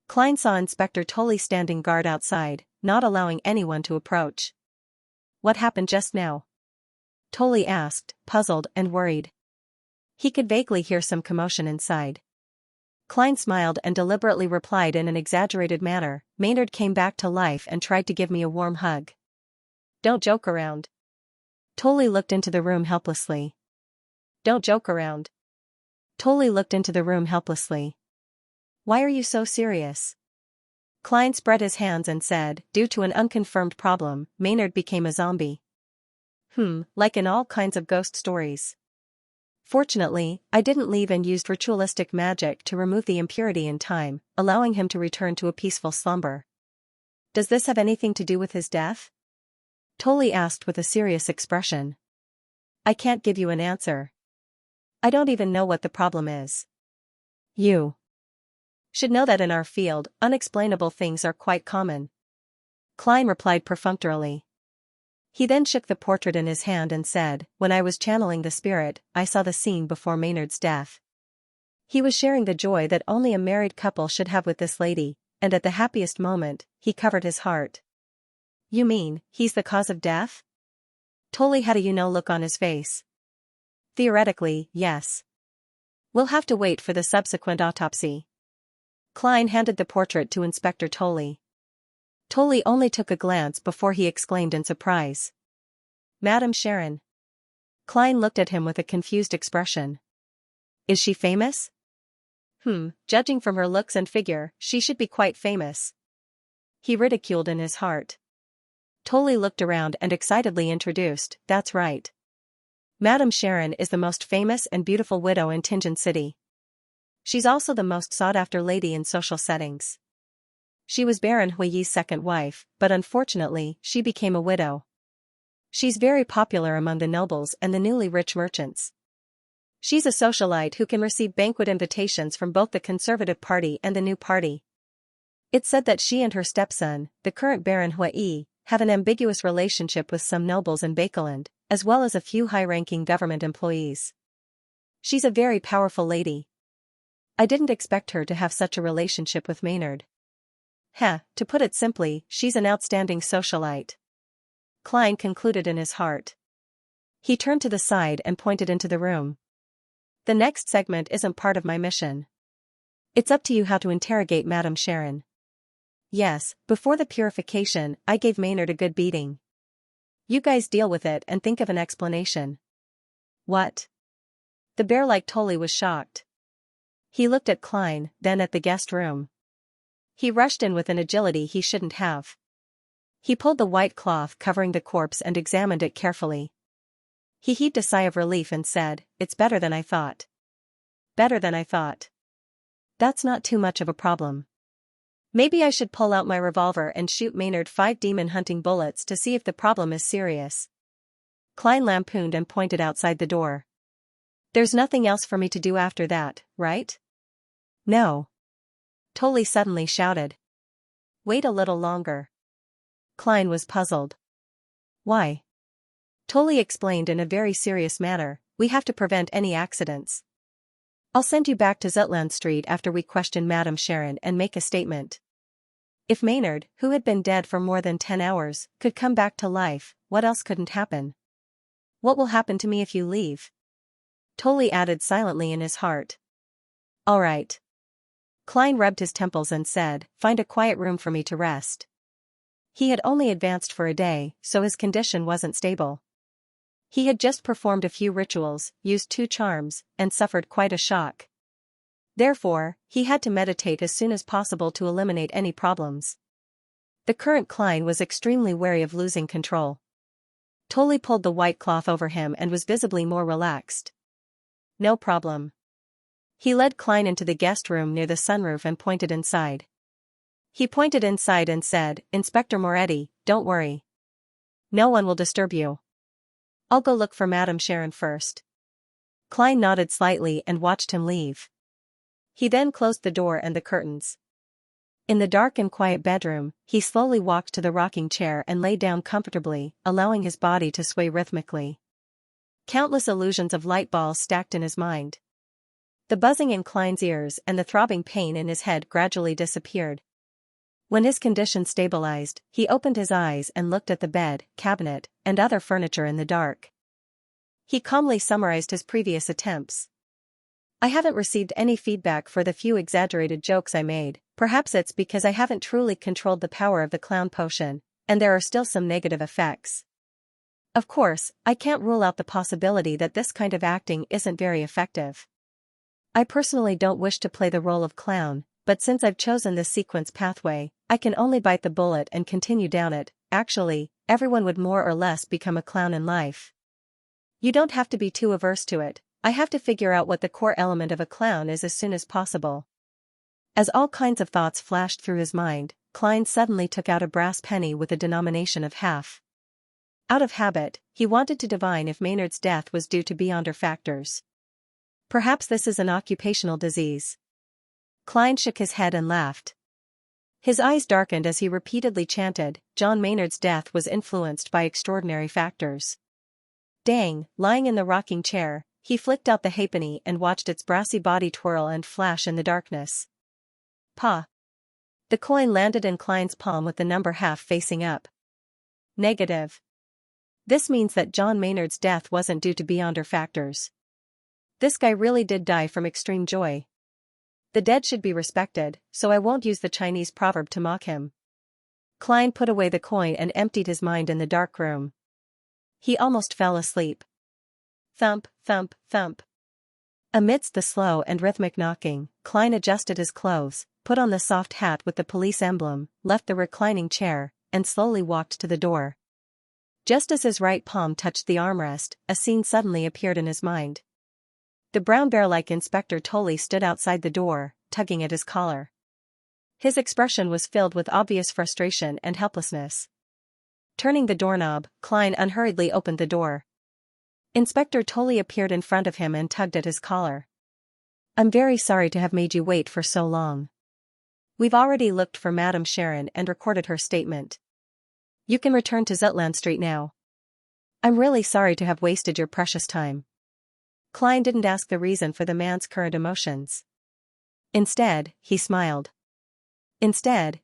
[SPEAKER 1] Klein saw Inspector Tully standing guard outside, not allowing anyone to approach. What happened just now? Tully asked, puzzled and worried. He could vaguely hear some commotion inside. Klein smiled and deliberately replied in an exaggerated manner, Maynard came back to life and tried to give me a warm hug. Don't joke around. Tully looked into the room helplessly. Don't joke around. Tully looked into the room helplessly. Why are you so serious? Klein spread his hands and said, due to an unconfirmed problem, Maynard became a zombie. Like in all kinds of ghost stories. Fortunately, I didn't leave and used ritualistic magic to remove the impurity in time, allowing him to return to a peaceful slumber. Does this have anything to do with his death? Tully asked with a serious expression. I can't give you an answer. I don't even know what the problem is. You should know that in our field, unexplainable things are quite common. Klein replied perfunctorily. He then shook the portrait in his hand and said, when I was channeling the spirit, I saw the scene before Maynard's death. He was sharing the joy that only a married couple should have with this lady, and at the happiest moment, he covered his heart. You mean, he's the cause of death? Tully had a look on his face. Theoretically, yes. We'll have to wait for the subsequent autopsy. Klein handed the portrait to Inspector Tully. Tully only took a glance before he exclaimed in surprise. Madame Sharon. Klein looked at him with a confused expression. Is she famous? Judging from her looks and figure, she should be quite famous. He ridiculed in his heart. Tully looked around and excitedly introduced, "That's right. Madame Sharon is the most famous and beautiful widow in Tianjin City. She's also the most sought-after lady in social settings. She was Baron Huiyi's second wife, but unfortunately, she became a widow. She's very popular among the nobles and the newly rich merchants. She's a socialite who can receive banquet invitations from both the Conservative Party and the New Party. It's said that she and her stepson, the current Baron Huiyi, have an ambiguous relationship with some nobles in Bakeland, as well as a few high-ranking government employees. She's a very powerful lady. I didn't expect her to have such a relationship with Maynard. To put it simply, she's an outstanding socialite," Klein concluded in his heart. He turned to the side and pointed into the room. "The next segment isn't part of my mission. It's up to you how to interrogate Madame Sharon. Yes, before the purification, I gave Maynard a good beating. You guys deal with it and think of an explanation." "What?" The bear-like Tully was shocked. He looked at Klein, then at the guest room. He rushed in with an agility he shouldn't have. He pulled the white cloth covering the corpse and examined it carefully. He heaved a sigh of relief and said, "It's better than I thought." "Better than I thought. That's not too much of a problem. Maybe I should pull out my revolver and shoot Maynard 5 demon-hunting bullets to see if the problem is serious." Klein lampooned and pointed outside the door. "There's nothing else for me to do after that, right?" "No." Tully suddenly shouted. "Wait a little longer." Klein was puzzled. "Why?" Tully explained in a very serious manner, "We have to prevent any accidents. I'll send you back to Zutland Street after we question Madame Sharon and make a statement. If Maynard, who had been dead for more than 10 hours, could come back to life, what else couldn't happen? What will happen to me if you leave?" Tully added silently in his heart. "All right." Klein rubbed his temples and said, "Find a quiet room for me to rest." He had only advanced for a day, so his condition wasn't stable. He had just performed a few rituals, used 2 charms, and suffered quite a shock. Therefore, he had to meditate as soon as possible to eliminate any problems. The current Klein was extremely wary of losing control. Tully pulled the white cloth over him and was visibly more relaxed. "No problem." He led Klein into the guest room near the sunroof and pointed inside. He pointed inside and said, "Inspector Moretti, don't worry. No one will disturb you. I'll go look for Madame Sharon first." Klein nodded slightly and watched him leave. He then closed the door and the curtains. In the dark and quiet bedroom, he slowly walked to the rocking chair and lay down comfortably, allowing his body to sway rhythmically. Countless illusions of light balls stacked in his mind. The buzzing in Klein's ears and the throbbing pain in his head gradually disappeared. When his condition stabilized, he opened his eyes and looked at the bed, cabinet, and other furniture in the dark. He calmly summarized his previous attempts. "I haven't received any feedback for the few exaggerated jokes I made. Perhaps it's because I haven't truly controlled the power of the clown potion, and there are still some negative effects. Of course, I can't rule out the possibility that this kind of acting isn't very effective. I personally don't wish to play the role of clown, but since I've chosen this sequence pathway, I can only bite the bullet and continue down it. Actually, everyone would more or less become a clown in life. You don't have to be too averse to it. I have to figure out what the core element of a clown is as soon as possible." As all kinds of thoughts flashed through his mind, Klein suddenly took out a brass penny with a denomination of half. Out of habit, he wanted to divine if Maynard's death was due to beyonder factors. Perhaps this is an occupational disease. Klein shook his head and laughed. His eyes darkened as he repeatedly chanted, John Maynard's death was influenced by extraordinary factors. Dang, lying in the rocking chair, he flicked out the halfpenny and watched its brassy body twirl and flash in the darkness. Pa! The coin landed in Klein's palm with the number half facing up. Negative. This means that John Maynard's death wasn't due to beyonder factors. This guy really did die from extreme joy. The dead should be respected, so I won't use the Chinese proverb to mock him. Klein put away the coin and emptied his mind in the dark room. He almost fell asleep. Thump, thump, thump. Amidst the slow and rhythmic knocking, Klein adjusted his clothes, put on the soft hat with the police emblem, left the reclining chair, and slowly walked to the door. Just as his right palm touched the armrest, a scene suddenly appeared in his mind. The brown bear-like Inspector Tully stood outside the door, tugging at his collar. His expression was filled with obvious frustration and helplessness. Turning the doorknob, Klein unhurriedly opened the door. Inspector Tully appeared in front of him and tugged at his collar. "I'm very sorry to have made you wait for so long. We've already looked for Madame Sharon and recorded her statement. You can return to Zutland Street now." "I'm really sorry to have wasted your precious time." Klein didn't ask the reason for the man's current emotions. Instead, he smiled and said,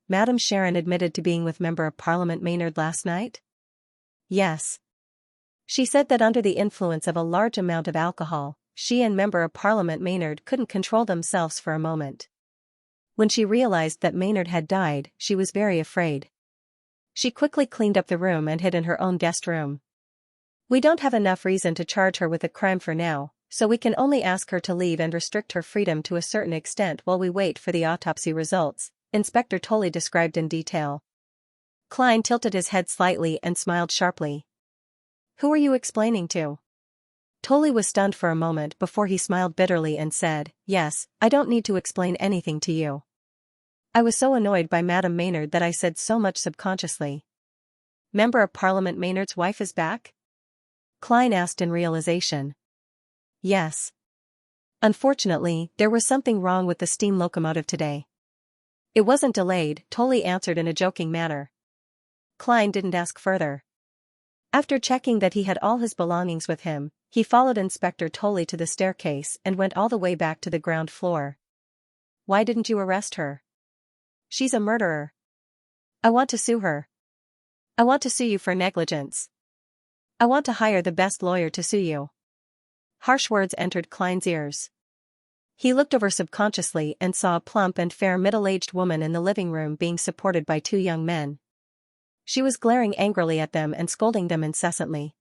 [SPEAKER 1] "Madame Sharon admitted to being with Member of Parliament Maynard last night?" "Yes. She said that under the influence of a large amount of alcohol, she and Member of Parliament Maynard couldn't control themselves for a moment. When she realized that Maynard had died, she was very afraid. She quickly cleaned up the room and hid in her own guest room. We don't have enough reason to charge her with a crime for now, so we can only ask her to leave and restrict her freedom to a certain extent while we wait for the autopsy results," Inspector Tully described in detail. Klein tilted his head slightly and smiled sharply. "Who are you explaining to?" Tully was stunned for a moment before he smiled bitterly and said, "Yes, I don't need to explain anything to you. I was so annoyed by Madame Maynard that I said so much subconsciously." "Member of Parliament Maynard's wife is back?" Klein asked in realization. "Yes. Unfortunately, there was something wrong with the steam locomotive today. It wasn't delayed," Tully answered in a joking manner. Klein didn't ask further. After checking that he had all his belongings with him, he followed Inspector Tully to the staircase and went all the way back to the ground floor. "Why didn't you arrest her?" "She's a murderer. I want to sue her. I want to sue you for negligence. I want to hire the best lawyer to sue you." Harsh words entered Klein's ears. He looked over subconsciously and saw a plump and fair middle-aged woman in the living room being supported by two young men. She was glaring angrily at them and scolding them incessantly.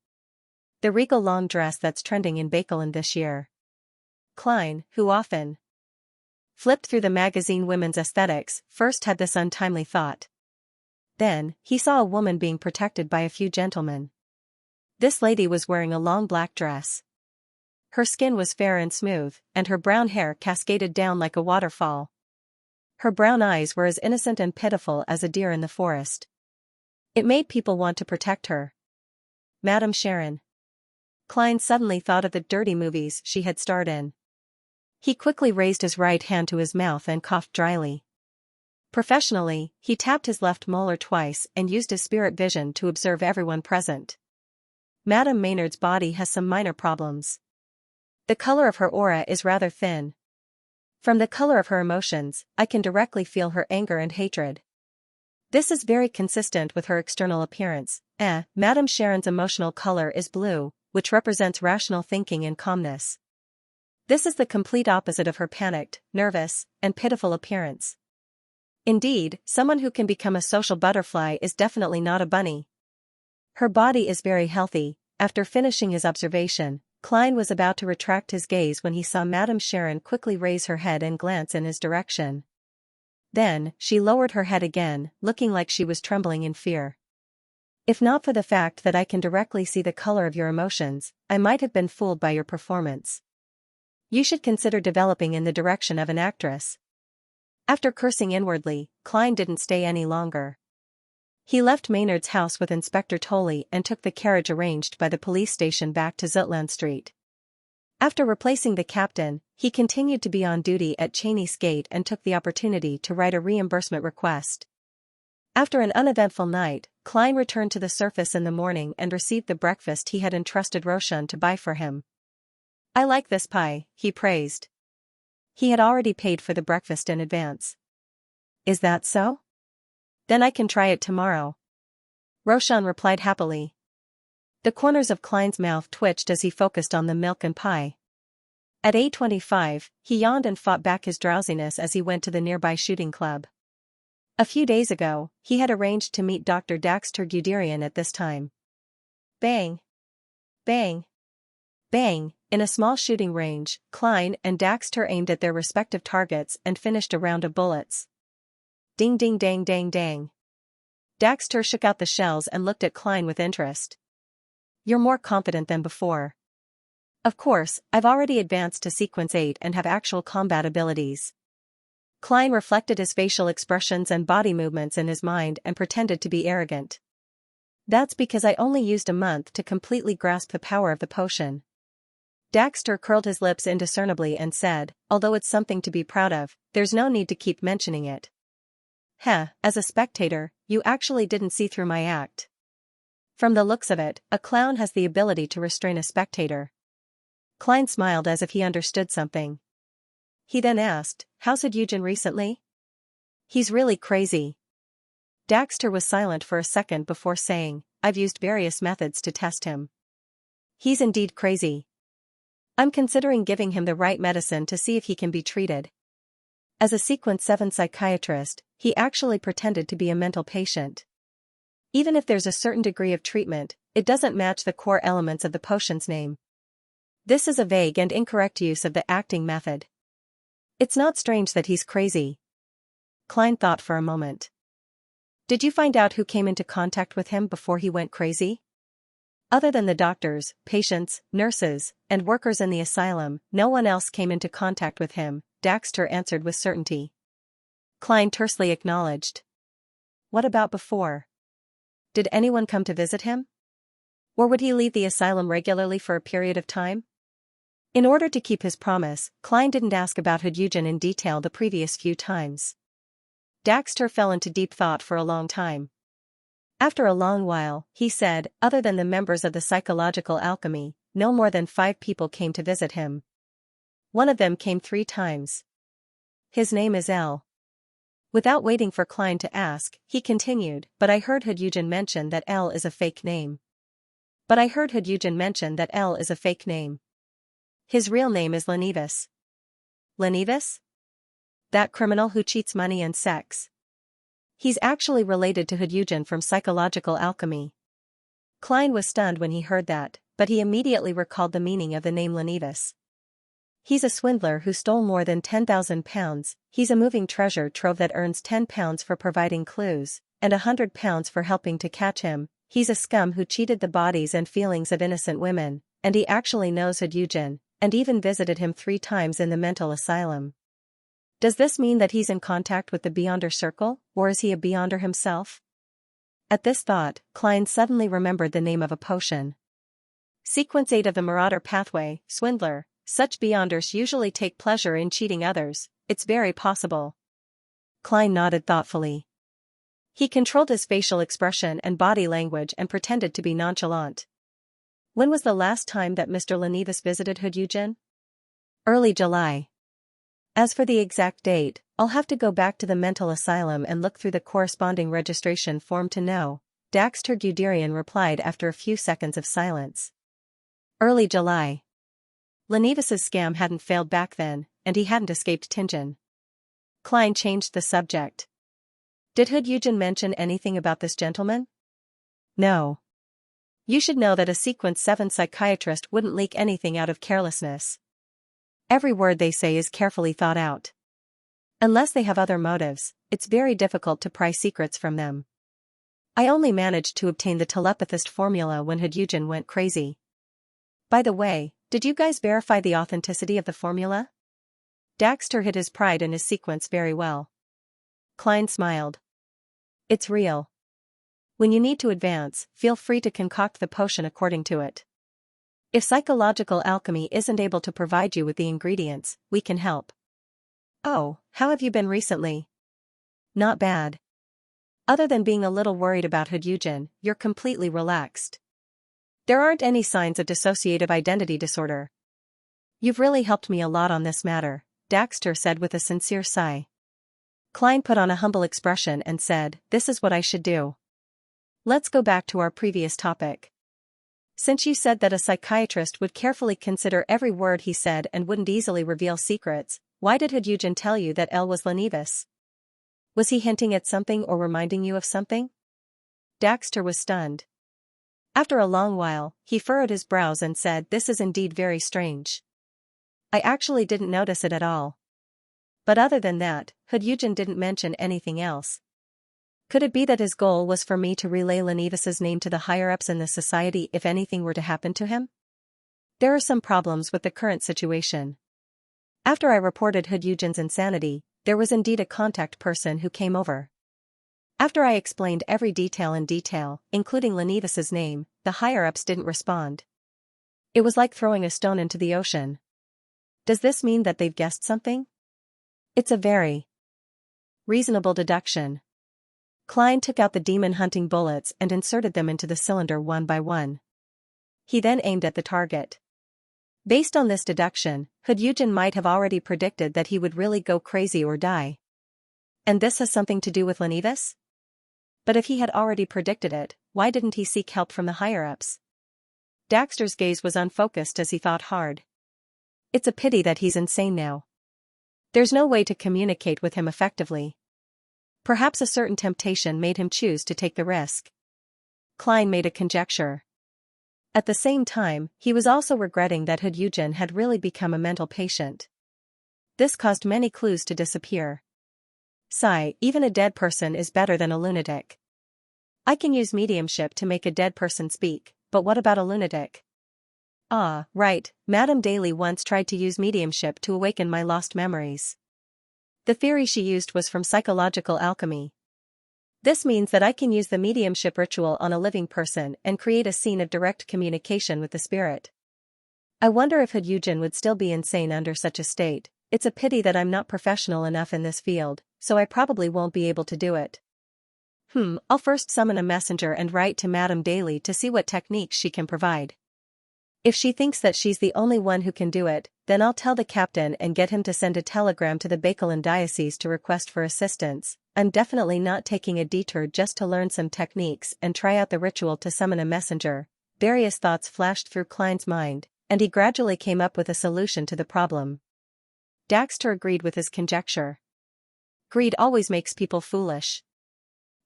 [SPEAKER 1] "The regal long dress that's trending in Bakelin this year." Klein, who often flipped through the magazine Women's Aesthetics, first had this untimely thought. Then, he saw a woman being protected by a few gentlemen. This lady was wearing a long black dress. Her skin was fair and smooth, and her brown hair cascaded down like a waterfall. Her brown eyes were as innocent and pitiful as a deer in the forest. It made people want to protect her. Madame Sharon. Klein suddenly thought of the dirty movies she had starred in. He quickly raised his right hand to his mouth and coughed dryly. Professionally, he tapped his left molar twice and used his spirit vision to observe everyone present. Madame Maynard's body has some minor problems. The color of her aura is rather thin. From the color of her emotions, I can directly feel her anger and hatred. This is very consistent with her external appearance. Madame Sharon's emotional color is blue, which represents rational thinking and calmness. This is the complete opposite of her panicked, nervous, and pitiful appearance. Indeed, someone who can become a social butterfly is definitely not a bunny. Her body is very healthy. After finishing his observation, Klein was about to retract his gaze when he saw Madame Sharon quickly raise her head and glance in his direction. Then, she lowered her head again, looking like she was trembling in fear. "If not for the fact that I can directly see the color of your emotions, I might have been fooled by your performance. You should consider developing in the direction of an actress." After cursing inwardly, Klein didn't stay any longer. He left Maynard's house with Inspector Tully and took the carriage arranged by the police station back to Zutland Street. After replacing the captain, he continued to be on duty at Cheney's Gate and took the opportunity to write a reimbursement request. After an uneventful night, Klein returned to the surface in the morning and received the breakfast he had entrusted Roshan to buy for him. "I like this pie," he praised. He had already paid for the breakfast in advance. "Is that so? Then I can try it tomorrow," Roshan replied happily. The corners of Klein's mouth twitched as he focused on the milk and pie. At 8:25, he yawned and fought back his drowsiness as he went to the nearby shooting club. A few days ago, he had arranged to meet Dr. Daxter Guderian at this time. Bang! Bang! Bang! In a small shooting range, Klein and Daxter aimed at their respective targets and finished a round of bullets. Ding ding dang dang dang. Daxter shook out the shells and looked at Klein with interest. You're more confident than before. Of course, I've already advanced to Sequence 8 and have actual combat abilities. Klein reflected his facial expressions and body movements in his mind and pretended to be arrogant. That's because I only used a month to completely grasp the power of the potion. Daxter curled his lips indiscernibly and said, although it's something to be proud of, there's no need to keep mentioning it. Heh, as a spectator, you actually didn't see through my act. From the looks of it, a clown has the ability to restrain a spectator. Klein smiled as if he understood something. He then asked, how's Hyujin recently? He's really crazy. Daxter was silent for a second before saying, I've used various methods to test him. He's indeed crazy. I'm considering giving him the right medicine to see if he can be treated. As a Sequence 7 psychiatrist, he actually pretended to be a mental patient. Even if there's a certain degree of treatment, it doesn't match the core elements of the potion's name. This is a vague and incorrect use of the acting method. It's not strange that he's crazy. Klein thought for a moment. Did you find out who came into contact with him before he went crazy? Other than the doctors, patients, nurses, and workers in the asylum, no one else came into contact with him, Daxter answered with certainty. Klein tersely acknowledged. What about before? Did anyone come to visit him? Or would he leave the asylum regularly for a period of time? In order to keep his promise, Klein didn't ask about Hyujin in detail the previous few times. Daxter fell into deep thought for a long time. After a long while, he said, other than the members of the psychological alchemy, no more than 5 people came to visit him. One of them came 3 times. His name is L. Without waiting for Klein to ask, he continued, but I heard Hyujin mention that L is a fake name. His real name is Lenivis. Lenivis? That criminal who cheats money and sex. He's actually related to Hyujin from psychological alchemy. Klein was stunned when he heard that, but he immediately recalled the meaning of the name Lenivis. He's a swindler who stole more than 10,000 pounds, he's a moving treasure trove that earns 10 pounds for providing clues, and 100 pounds for helping to catch him, he's a scum who cheated the bodies and feelings of innocent women, and he actually knows Hyujin, and even visited him 3 times in the mental asylum. Does this mean that he's in contact with the Beyonder Circle, or is he a Beyonder himself? At this thought, Klein suddenly remembered the name of a potion. Sequence 8 of the Marauder Pathway, Swindler. Such Beyonders usually take pleasure in cheating others, it's very possible. Klein nodded thoughtfully. He controlled his facial expression and body language and pretended to be nonchalant. When was the last time that Mr. Lenivis visited Hyujin? Early July. As for the exact date, I'll have to go back to the mental asylum and look through the corresponding registration form to know, Daxter Guderian replied after a few seconds of silence. Early July. Lenivis's scam hadn't failed back then, and he hadn't escaped Tingen. Klein changed the subject. Did Hyujin mention anything about this gentleman? No. You should know that a Sequence 7 psychiatrist wouldn't leak anything out of carelessness. Every word they say is carefully thought out. Unless they have other motives, it's very difficult to pry secrets from them. I only managed to obtain the telepathist formula when Hyujin went crazy. By the way, did you guys verify the authenticity of the formula? Daxter hid his pride in his sequence very well. Klein smiled. It's real. When you need to advance, feel free to concoct the potion according to it. If psychological alchemy isn't able to provide you with the ingredients, we can help. Oh, how have you been recently? Not bad. Other than being a little worried about Hyujin, you're completely relaxed. There aren't any signs of dissociative identity disorder. You've really helped me a lot on this matter, Daxter said with a sincere sigh. Klein put on a humble expression and said, this is what I should do. Let's go back to our previous topic. Since you said that a psychiatrist would carefully consider every word he said and wouldn't easily reveal secrets, why did Hyujin tell you that L was Lenivis? Was he hinting at something or reminding you of something? Daxter was stunned. After a long while, he furrowed his brows and said, "This is indeed very strange. I actually didn't notice it at all. But other than that, Hood Eugen didn't mention anything else. Could it be that his goal was for me to relay Lenivas's name to the higher-ups in the society if anything were to happen to him? There are some problems with the current situation. After I reported Hood Eugen's insanity, there was indeed a contact person who came over. After I explained every detail in detail, including Lenivas's name, the higher-ups didn't respond. It was like throwing a stone into the ocean. Does this mean that they've guessed something? It's a very reasonable deduction." Klein took out the demon-hunting bullets and inserted them into the cylinder one by one. He then aimed at the target. Based on this deduction, Hood Eugen might have already predicted that he would really go crazy or die. And this has something to do with Lenivas? But if he had already predicted it, why didn't he seek help from the higher-ups? Daxter's gaze was unfocused as he thought hard. It's a pity that he's insane now. There's no way to communicate with him effectively. Perhaps a certain temptation made him choose to take the risk. Klein made a conjecture. At the same time, he was also regretting that Hood Eugen had really become a mental patient. This caused many clues to disappear. Sigh, even a dead person is better than a lunatic. I can use mediumship to make a dead person speak, but what about a lunatic? Ah, right, Madame Daly once tried to use mediumship to awaken my lost memories. The theory she used was from psychological alchemy. This means that I can use the mediumship ritual on a living person and create a scene of direct communication with the spirit. I wonder if Hood Eugen would still be insane under such a state. It's a pity that I'm not professional enough in this field, so I probably won't be able to do it. I'll first summon a messenger and write to Madame Daly to see what techniques she can provide. If she thinks that she's the only one who can do it, then I'll tell the captain and get him to send a telegram to the Bacolin diocese to request for assistance. I'm definitely not taking a detour just to learn some techniques and try out the ritual to summon a messenger. Various thoughts flashed through Klein's mind, and he gradually came up with a solution to the problem. Daxter agreed with his conjecture. Greed always makes people foolish.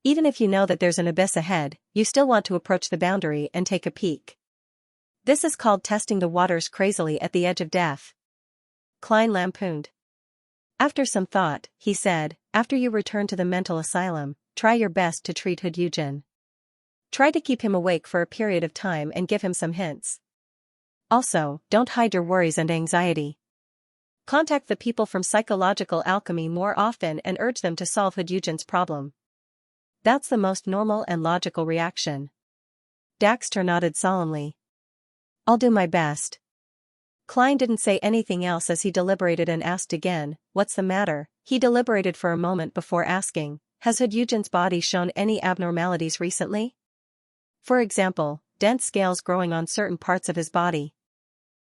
[SPEAKER 1] Even if you know that there's an abyss ahead, you still want to approach the boundary and take a peek. This is called testing the waters crazily at the edge of death. Klein lampooned. After some thought, he said, after you return to the mental asylum, try your best to treat Hood Eugen. Try to keep him awake for a period of time and give him some hints. Also, don't hide your worries and anxiety. Contact the people from psychological alchemy more often and urge them to solve Hood Eugen's problem. That's the most normal and logical reaction. Daxter nodded solemnly. I'll do my best. Klein didn't say anything else as he deliberated and asked again, what's the matter? He deliberated for a moment before asking, has Hood Eugen's body shown any abnormalities recently? For example, dense scales growing on certain parts of his body.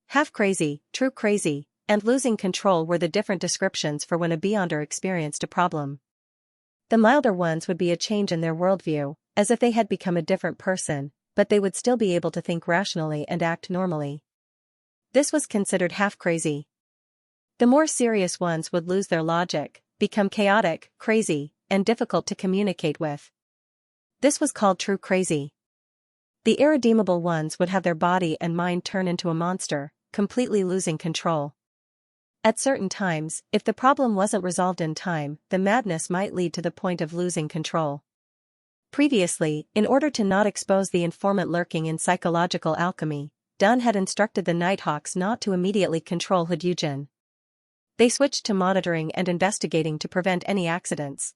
[SPEAKER 1] Half crazy, true crazy, and losing control were the different descriptions for when a beyonder experienced a problem. The milder ones would be a change in their worldview, as if they had become a different person, but they would still be able to think rationally and act normally. This was considered half crazy. The more serious ones would lose their logic, become chaotic, crazy, and difficult to communicate with. This was called true crazy. The irredeemable ones would have their body and mind turn into a monster, completely losing control. At certain times, if the problem wasn't resolved in time, the madness might lead to the point of losing control. Previously, in order to not expose the informant lurking in psychological alchemy, Dunn had instructed the Nighthawks not to immediately control Hood Eugen. They switched to monitoring and investigating to prevent any accidents.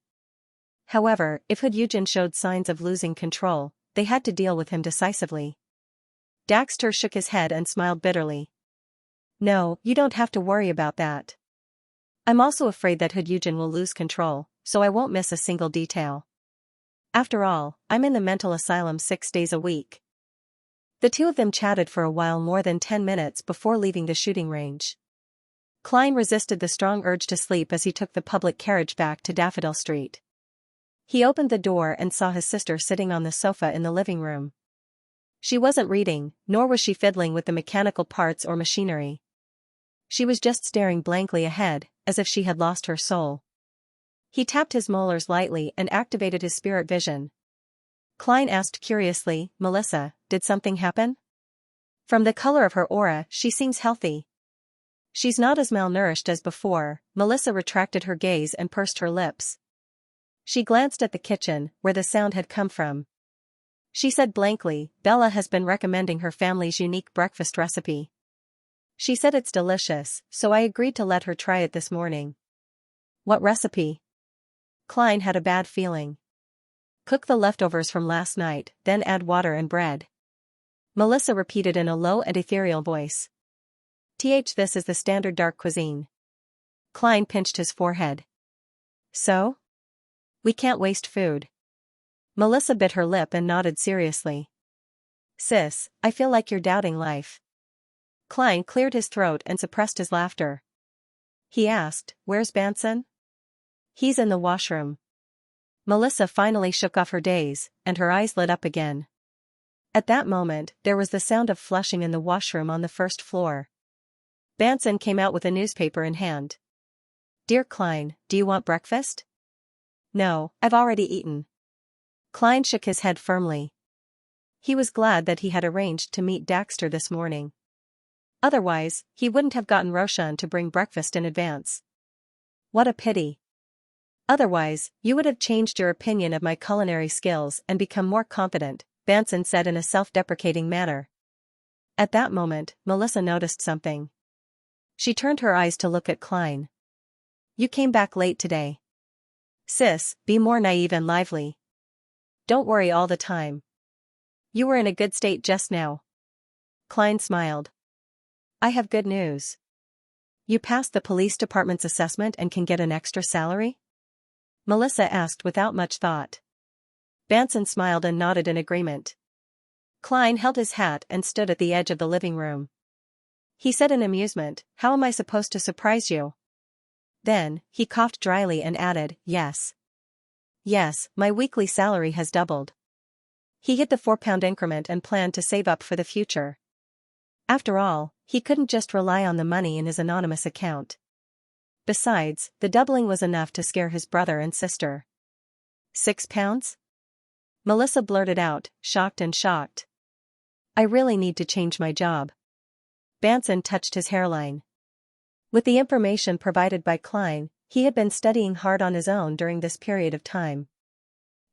[SPEAKER 1] However, if Hood Eugen showed signs of losing control, they had to deal with him decisively. Daxter shook his head and smiled bitterly. No, you don't have to worry about that. I'm also afraid that Hood Eugen will lose control, so I won't miss a single detail. After all, I'm in the mental asylum 6 days a week. The two of them chatted for a while, more than 10 minutes before leaving the shooting range. Klein resisted the strong urge to sleep as he took the public carriage back to Daffodil Street. He opened the door and saw his sister sitting on the sofa in the living room. She wasn't reading, nor was she fiddling with the mechanical parts or machinery. She was just staring blankly ahead, as if she had lost her soul. He tapped his molars lightly and activated his spirit vision. Klein asked curiously. Melissa, did something happen? From the color of her aura, she seems healthy. She's not as malnourished as before. Melissa retracted her gaze and pursed her lips. She glanced at the kitchen, where the sound had come from. She said blankly, Bella has been recommending her family's unique breakfast recipe. She said it's delicious, so I agreed to let her try it this morning. What recipe? Klein had a bad feeling. Cook the leftovers from last night, then add water and bread. Melissa repeated in a low and ethereal voice. This is the standard dark cuisine. Klein pinched his forehead. So? We can't waste food. Melissa bit her lip and nodded seriously. Sis, I feel like you're doubting life. Klein cleared his throat and suppressed his laughter. He asked, Where's Banson? He's in the washroom. Melissa finally shook off her daze, and her eyes lit up again. At that moment, there was the sound of flushing in the washroom on the first floor. Banson came out with a newspaper in hand. Dear Klein, do you want breakfast? No, I've already eaten. Klein shook his head firmly. He was glad that he had arranged to meet Daxter this morning. Otherwise, he wouldn't have gotten Roshan to bring breakfast in advance. What a pity. Otherwise, you would have changed your opinion of my culinary skills and become more confident, Banson said in a self-deprecating manner. At that moment, Melissa noticed something. She turned her eyes to look at Klein. You came back late today. Sis, be more naive and lively. Don't worry all the time. You were in a good state just now. Klein smiled. I have good news. You passed the police department's assessment and can get an extra salary? Melissa asked without much thought. Banson smiled and nodded in agreement. Klein held his hat and stood at the edge of the living room. He said in amusement, How am I supposed to surprise you? Then, he coughed dryly and added, Yes. Yes, my weekly salary has doubled. He hit the 4-pound increment and planned to save up for the future. After all, he couldn't just rely on the money in his anonymous account. Besides, the doubling was enough to scare his brother and sister. 6 pounds? Melissa blurted out, shocked. I really need to change my job. Banson touched his hairline. With the information provided by Klein, he had been studying hard on his own during this period of time.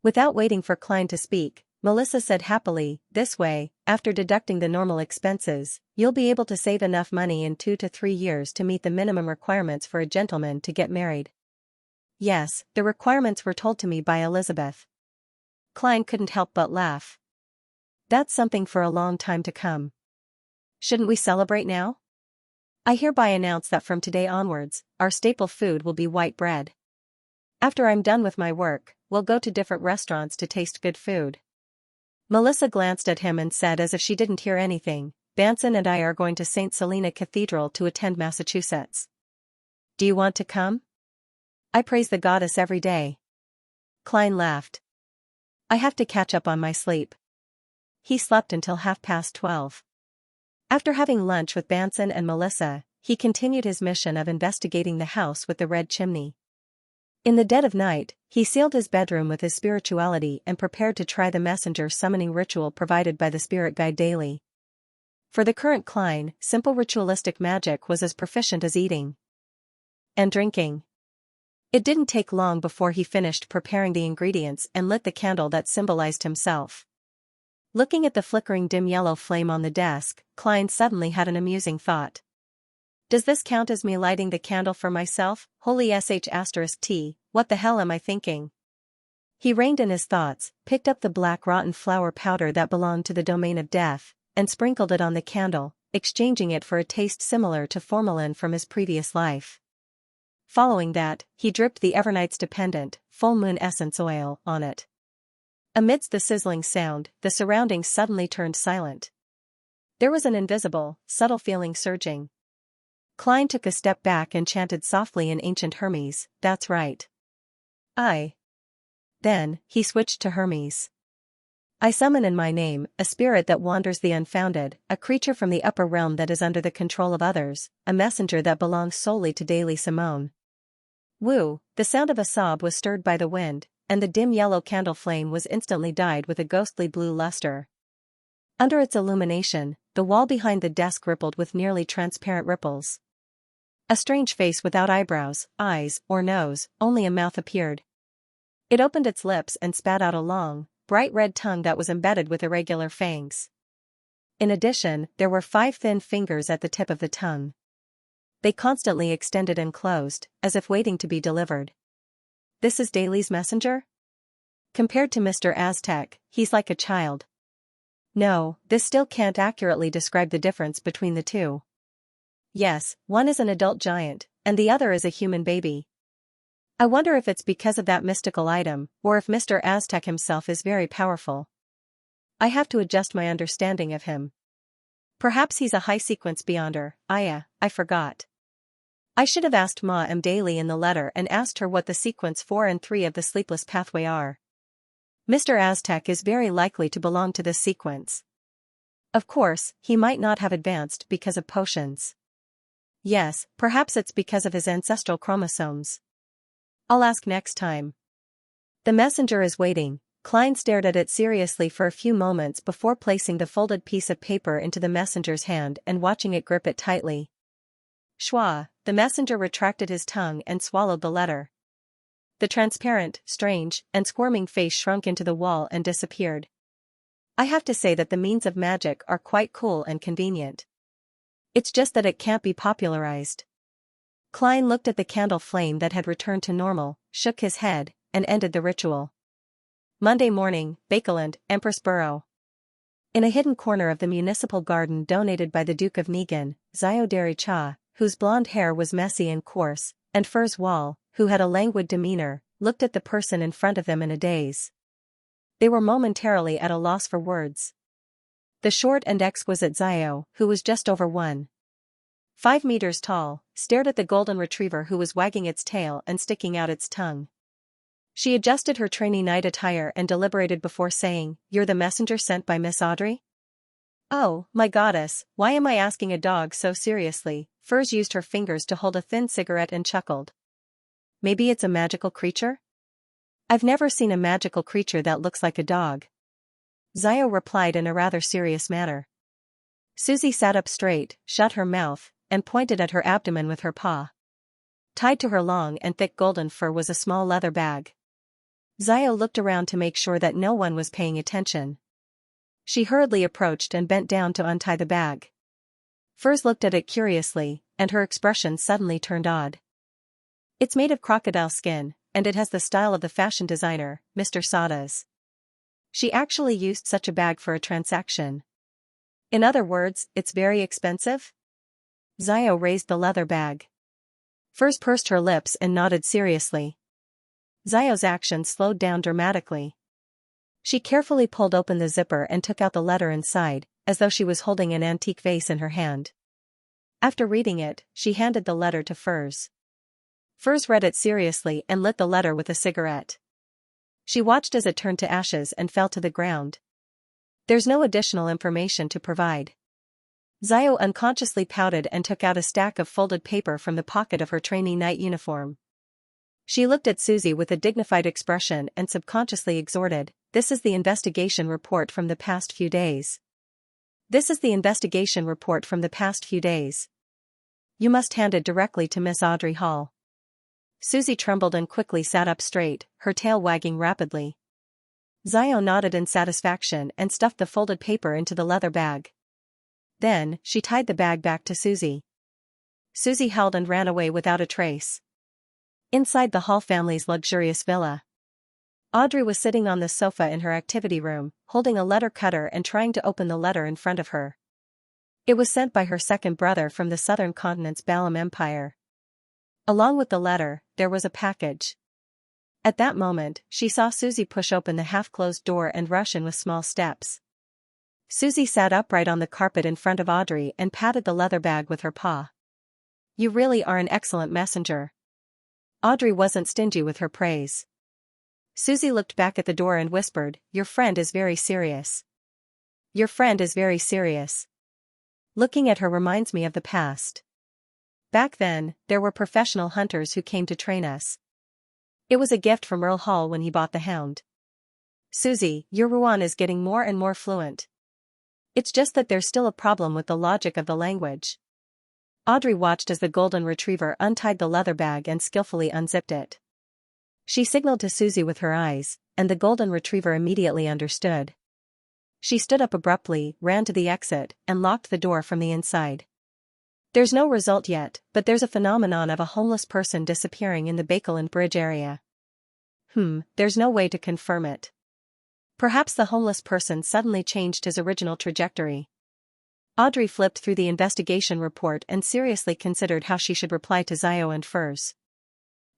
[SPEAKER 1] Without waiting for Klein to speak, Melissa said happily, This way, after deducting the normal expenses, you'll be able to save enough money in 2 to 3 years to meet the minimum requirements for a gentleman to get married. Yes, the requirements were told to me by Elizabeth. Klein couldn't help but laugh. That's something for a long time to come. Shouldn't we celebrate now? I hereby announce that from today onwards, our staple food will be white bread. After I'm done with my work, we'll go to different restaurants to taste good food. Melissa glanced at him and said as if she didn't hear anything, Banson and I are going to St. Selena Cathedral to attend Massachusetts. Do you want to come? I praise the goddess every day. Klein laughed. I have to catch up on my sleep. He slept until 12:30. After having lunch with Banson and Melissa, he continued his mission of investigating the house with the red chimney. In the dead of night, he sealed his bedroom with his spirituality and prepared to try the messenger summoning ritual provided by the spirit guide daily. For the current Klein, simple ritualistic magic was as proficient as eating and drinking. It didn't take long before he finished preparing the ingredients and lit the candle that symbolized himself. Looking at the flickering dim yellow flame on the desk, Klein suddenly had an amusing thought. Does this count as me lighting the candle for myself? Holy sh*t, what the hell am I thinking? He reined in his thoughts, picked up the black rotten flour powder that belonged to the domain of death, and sprinkled it on the candle, exchanging it for a taste similar to formalin from his previous life. Following that, he dripped the Evernights dependent, full moon essence oil on it. Amidst the sizzling sound, the surroundings suddenly turned silent. There was an invisible, subtle feeling surging. Klein took a step back and chanted softly in ancient Hermes, That's right. Then, he switched to Hermes. I summon in my name, a spirit that wanders the unfounded, a creature from the upper realm that is under the control of others, a messenger that belongs solely to Daily Simone. Woo, the sound of a sob was stirred by the wind, and the dim yellow candle flame was instantly dyed with a ghostly blue luster. Under its illumination, the wall behind the desk rippled with nearly transparent ripples. A strange face without eyebrows, eyes, or nose, only a mouth appeared. It opened its lips and spat out a long, bright red tongue that was embedded with irregular fangs. In addition, there were 5 thin fingers at the tip of the tongue. They constantly extended and closed, as if waiting to be delivered. This is Daly's messenger? Compared to Mr. Aztec, he's like a child. No, this still can't accurately describe the difference between the two. Yes, one is an adult giant, and the other is a human baby. I wonder if it's because of that mystical item, or if Mr. Aztec himself is very powerful. I have to adjust my understanding of him. Perhaps he's a high-sequence beyonder. I forgot. I should have asked Ma M. Daly in the letter and asked her what the sequence 4 and 3 of the sleepless pathway are. Mr. Aztec is very likely to belong to this sequence. Of course, he might not have advanced because of potions. Yes, perhaps it's because of his ancestral chromosomes. I'll ask next time. The messenger is waiting. Klein stared at it seriously for a few moments before placing the folded piece of paper into the messenger's hand and watching it grip it tightly. Schwa, the messenger retracted his tongue and swallowed the letter. The transparent, strange, and squirming face shrunk into the wall and disappeared. I have to say that the means of magic are quite cool and convenient. It's just that it can't be popularized. Klein looked at the candle flame that had returned to normal, shook his head, and ended the ritual. Monday morning, Bakeland, Empress Borough. In a hidden corner of the municipal garden donated by the Duke of Negan, Xiao Cha, whose blonde hair was messy and coarse, and Furs Wall, who had a languid demeanor, looked at the person in front of them in a daze. They were momentarily at a loss for words. The short and exquisite Xiao, who was just over 1.5 meters tall, stared at the golden retriever who was wagging its tail and sticking out its tongue. She adjusted her trainee night attire and deliberated before saying, "You're the messenger sent by Miss Audrey?" "Oh, my goddess, why am I asking a dog so seriously?" Furs used her fingers to hold a thin cigarette and chuckled. "Maybe it's a magical creature?" "I've never seen a magical creature that looks like a dog," Xiao replied in a rather serious manner. Susie sat up straight, shut her mouth, and pointed at her abdomen with her paw. Tied to her long and thick golden fur was a small leather bag. Xiao looked around to make sure that no one was paying attention. She hurriedly approached and bent down to untie the bag. Furs looked at it curiously, and her expression suddenly turned odd. "It's made of crocodile skin, and it has the style of the fashion designer, Mr. Sada's." She actually used such a bag for a transaction. "In other words, it's very expensive?" Xiao raised the leather bag. Furs pursed her lips and nodded seriously. Xiao's action slowed down dramatically. She carefully pulled open the zipper and took out the letter inside, as though she was holding an antique vase in her hand. After reading it, she handed the letter to Furs. Furs read it seriously and lit the letter with a cigarette. She watched as it turned to ashes and fell to the ground. "There's no additional information to provide." Xiao unconsciously pouted and took out a stack of folded paper from the pocket of her trainee night uniform. She looked at Susie with a dignified expression and subconsciously exhorted, "This is the investigation report from the past few days. This is the investigation report from the past few days. You must hand it directly to Miss Audrey Hall." Susie trembled and quickly sat up straight, her tail wagging rapidly. Xiao nodded in satisfaction and stuffed the folded paper into the leather bag. Then, she tied the bag back to Susie. Susie held and ran away without a trace. Inside the Hall family's luxurious villa, Audrey was sitting on the sofa in her activity room, holding a letter cutter and trying to open the letter in front of her. It was sent by her second brother from the southern continent's Balam Empire. Along with the letter, there was a package. At that moment, she saw Susie push open the half-closed door and rush in with small steps. Susie sat upright on the carpet in front of Audrey and patted the leather bag with her paw. "You really are an excellent messenger." Audrey wasn't stingy with her praise. Susie looked back at the door and whispered, "Your friend is very serious. Your friend is very serious. Looking at her reminds me of the past. Back then, there were professional hunters who came to train us. It was a gift from Earl Hall when he bought the hound. Susie, your Ruan is getting more and more fluent. It's just that there's still a problem with the logic of the language. Audrey watched as the golden retriever untied the leather bag and skillfully unzipped it. She signaled to Susie with her eyes, and the golden retriever immediately understood. She stood up abruptly, ran to the exit, and locked the door from the inside. There's no result yet, but there's a phenomenon of a homeless person disappearing in the Bakeland Bridge area. There's no way to confirm it. Perhaps the homeless person suddenly changed his original trajectory. Audrey flipped through the investigation report and seriously considered how she should reply to Zio and Furs.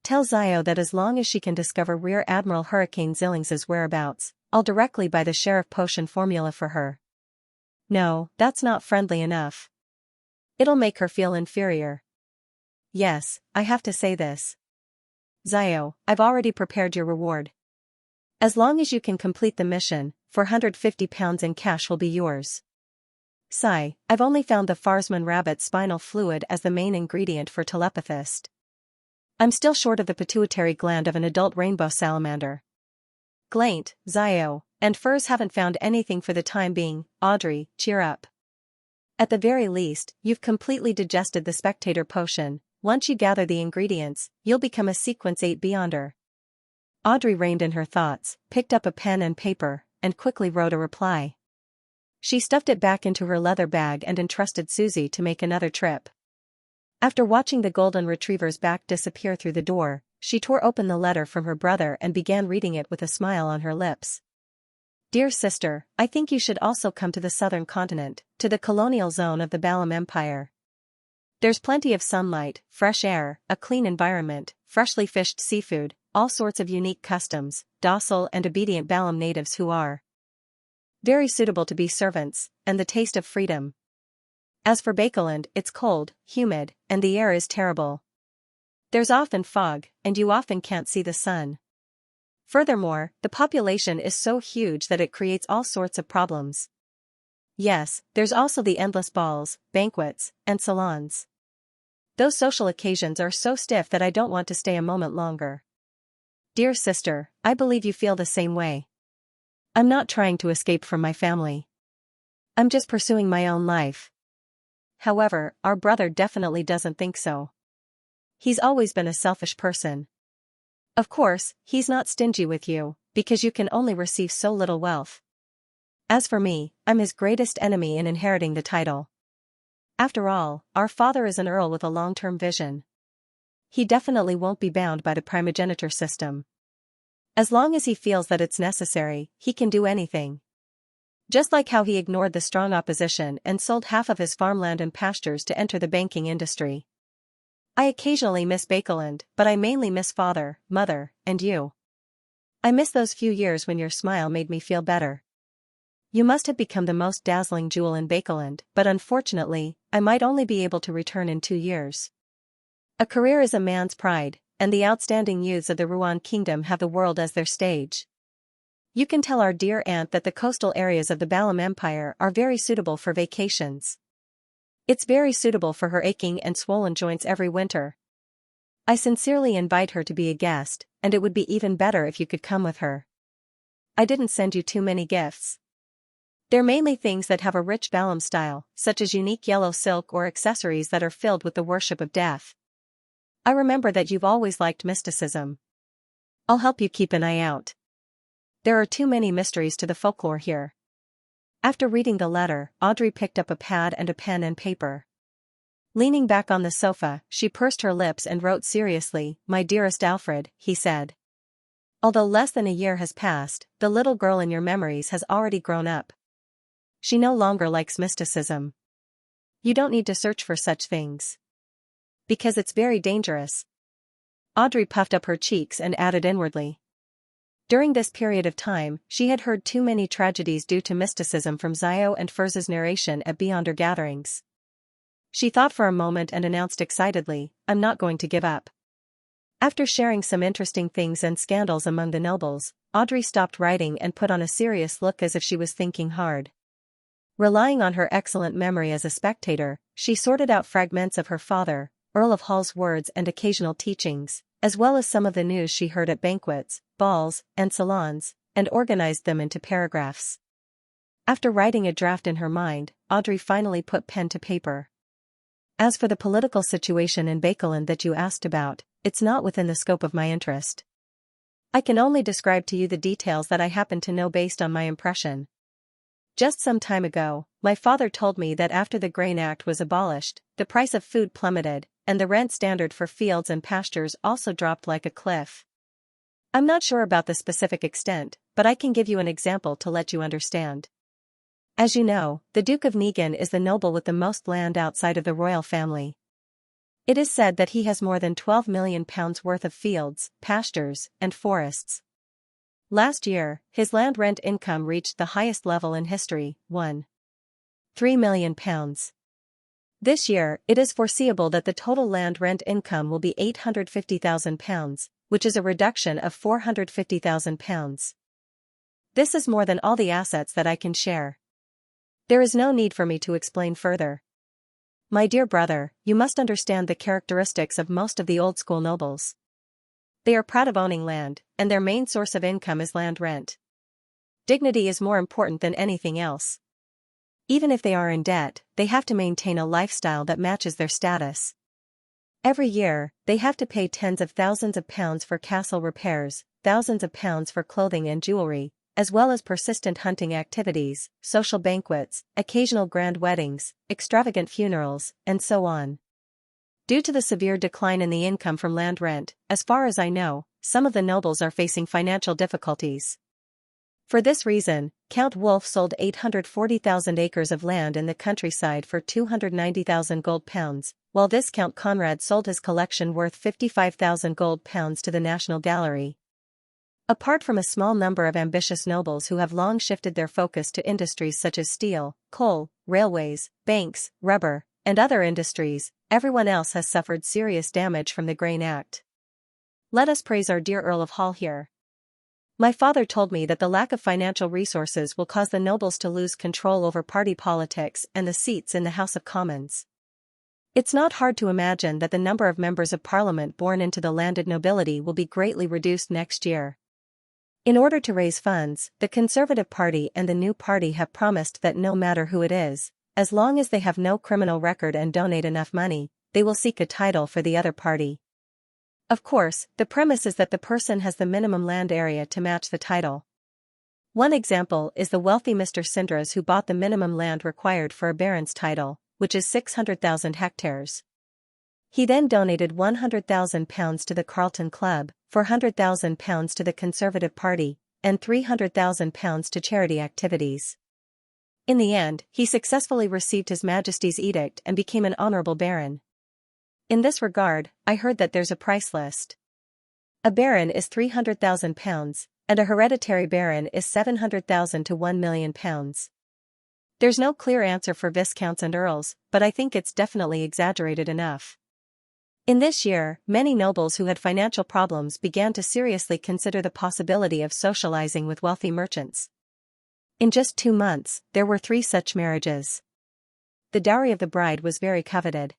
[SPEAKER 1] Tell Zio that as long as she can discover Rear Admiral Hurricane Zillings's whereabouts, I'll directly buy the Sheriff Potion formula for her. No, that's not friendly enough. It'll make her feel inferior. Yes, I have to say this. Zio, I've already prepared your reward. As long as you can complete the mission, £450 in cash will be yours. Sigh, I've only found the Farsman rabbit spinal fluid as the main ingredient for telepathist. I'm still short of the pituitary gland of an adult rainbow salamander. Glaint, Zio, and Furs haven't found anything for the time being. Audrey, cheer up. At the very least, you've completely digested the spectator potion. Once you gather the ingredients, you'll become a Sequence 8 Beyonder. Audrey reined in her thoughts, picked up a pen and paper, and quickly wrote a reply. She stuffed it back into her leather bag and entrusted Susie to make another trip. After watching the golden retriever's back disappear through the door, she tore open the letter from her brother and began reading it with a smile on her lips. Dear sister, I think you should also come to the southern continent, to the colonial zone of the Balam Empire. There's plenty of sunlight, fresh air, a clean environment, freshly fished seafood, all sorts of unique customs, docile and obedient Balam natives who are very suitable to be servants, and the taste of freedom. As for Bakeland, it's cold, humid, and the air is terrible. There's often fog, and you often can't see the sun. Furthermore, the population is so huge that it creates all sorts of problems. Yes, there's also the endless balls, banquets, and salons. Those social occasions are so stiff that I don't want to stay a moment longer. Dear sister, I believe you feel the same way. I'm not trying to escape from my family. I'm just pursuing my own life. However, our brother definitely doesn't think so. He's always been a selfish person. Of course, he's not stingy with you, because you can only receive so little wealth. As for me, I'm his greatest enemy in inheriting the title. After all, our father is an earl with a long-term vision. He definitely won't be bound by the primogeniture system. As long as he feels that it's necessary, he can do anything. Just like how he ignored the strong opposition and sold half of his farmland and pastures to enter the banking industry. I occasionally miss Bakeland, but I mainly miss father, mother, and you. I miss those few years when your smile made me feel better. You must have become the most dazzling jewel in Bakeland, but unfortunately, I might only be able to return in 2 years. A career is a man's pride, and the outstanding youths of the Ruan Kingdom have the world as their stage. You can tell our dear aunt that the coastal areas of the Balam Empire are very suitable for vacations. It's very suitable for her aching and swollen joints every winter. I sincerely invite her to be a guest, and it would be even better if you could come with her. I didn't send you too many gifts. They're mainly things that have a rich Balam style, such as unique yellow silk or accessories that are filled with the worship of death. I remember that you've always liked mysticism. I'll help you keep an eye out. There are too many mysteries to the folklore here. After reading the letter, Audrey picked up a pad and a pen and paper. Leaning back on the sofa, she pursed her lips and wrote seriously, "My dearest Alfred," he said. "Although less than a year has passed, the little girl in your memories has already grown up. She no longer likes mysticism. You don't need to search for such things. Because it's very dangerous." Audrey puffed up her cheeks and added inwardly. During this period of time, she had heard too many tragedies due to mysticism from Zio and Furz's narration at Beyonder gatherings. She thought for a moment and announced excitedly, "I'm not going to give up." After sharing some interesting things and scandals among the nobles, Audrey stopped writing and put on a serious look as if she was thinking hard. Relying on her excellent memory as a spectator, she sorted out fragments of her father, Earl of Hall's words and occasional teachings, as well as some of the news she heard at banquets, balls, and salons, and organized them into paragraphs. After writing a draft in her mind, Audrey finally put pen to paper. As for the political situation in Bakeland that you asked about, it's not within the scope of my interest. I can only describe to you the details that I happen to know based on my impression. Just some time ago, my father told me that after the Grain Act was abolished, the price of food plummeted, and the rent standard for fields and pastures also dropped like a cliff. I'm not sure about the specific extent, but I can give you an example to let you understand. As you know, the Duke of Negan is the noble with the most land outside of the royal family. It is said that he has more than £12 million worth of fields, pastures, and forests. Last year, his land rent income reached the highest level in history, £1.3 million. This year, it is foreseeable that the total land rent income will be £850,000, which is a reduction of £450,000. This is more than all the assets that I can share. There is no need for me to explain further. My dear brother, you must understand the characteristics of most of the old-school nobles. They are proud of owning land, and their main source of income is land rent. Dignity is more important than anything else. Even if they are in debt, they have to maintain a lifestyle that matches their status. Every year, they have to pay tens of thousands of pounds for castle repairs, thousands of pounds for clothing and jewelry, as well as persistent hunting activities, social banquets, occasional grand weddings, extravagant funerals, and so on. Due to the severe decline in the income from land rent, as far as I know, some of the nobles are facing financial difficulties. For this reason, Count Wolf sold 840,000 acres of land in the countryside for 290,000 gold pounds, while Viscount Conrad sold his collection worth 55,000 gold pounds to the National Gallery. Apart from a small number of ambitious nobles who have long shifted their focus to industries such as steel, coal, railways, banks, rubber, and other industries, everyone else has suffered serious damage from the Grain Act. Let us praise our dear Earl of Hall here. My father told me that the lack of financial resources will cause the nobles to lose control over party politics and the seats in the House of Commons. It's not hard to imagine that the number of members of Parliament born into the landed nobility will be greatly reduced next year. In order to raise funds, the Conservative Party and the New Party have promised that no matter who it is, as long as they have no criminal record and donate enough money, they will seek a title for the other party. Of course, the premise is that the person has the minimum land area to match the title. One example is the wealthy Mr. Sindras who bought the minimum land required for a baron's title, which is 600,000 hectares. He then donated £100,000 to the Carlton Club, £400,000 to the Conservative Party, and £300,000 to charity activities. In the end, he successfully received His Majesty's edict and became an honourable baron. In this regard, I heard that there's a price list. A baron is £300,000, and a hereditary baron is £700,000 to £1 million. There's no clear answer for viscounts and earls, but I think it's definitely exaggerated enough. In this year, many nobles who had financial problems began to seriously consider the possibility of socializing with wealthy merchants. In just 2 months, there were 3 such marriages. The dowry of the bride was very coveted.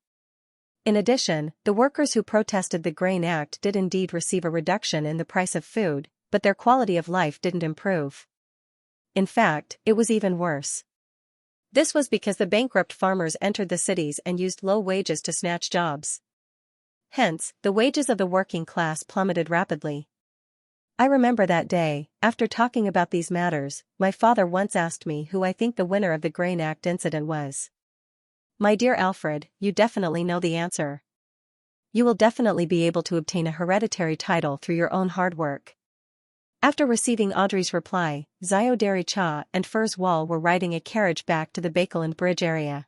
[SPEAKER 1] In addition, the workers who protested the Grain Act did indeed receive a reduction in the price of food, but their quality of life didn't improve. In fact, it was even worse. This was because the bankrupt farmers entered the cities and used low wages to snatch jobs. Hence, the wages of the working class plummeted rapidly. I remember that day, after talking about these matters, my father once asked me who I think the winner of the Grain Act incident was. My dear Alfred, you definitely know the answer. You will definitely be able to obtain a hereditary title through your own hard work. After receiving Audrey's reply, Xiao Cha and Furs Wall were riding a carriage back to the Bakeland Bridge area.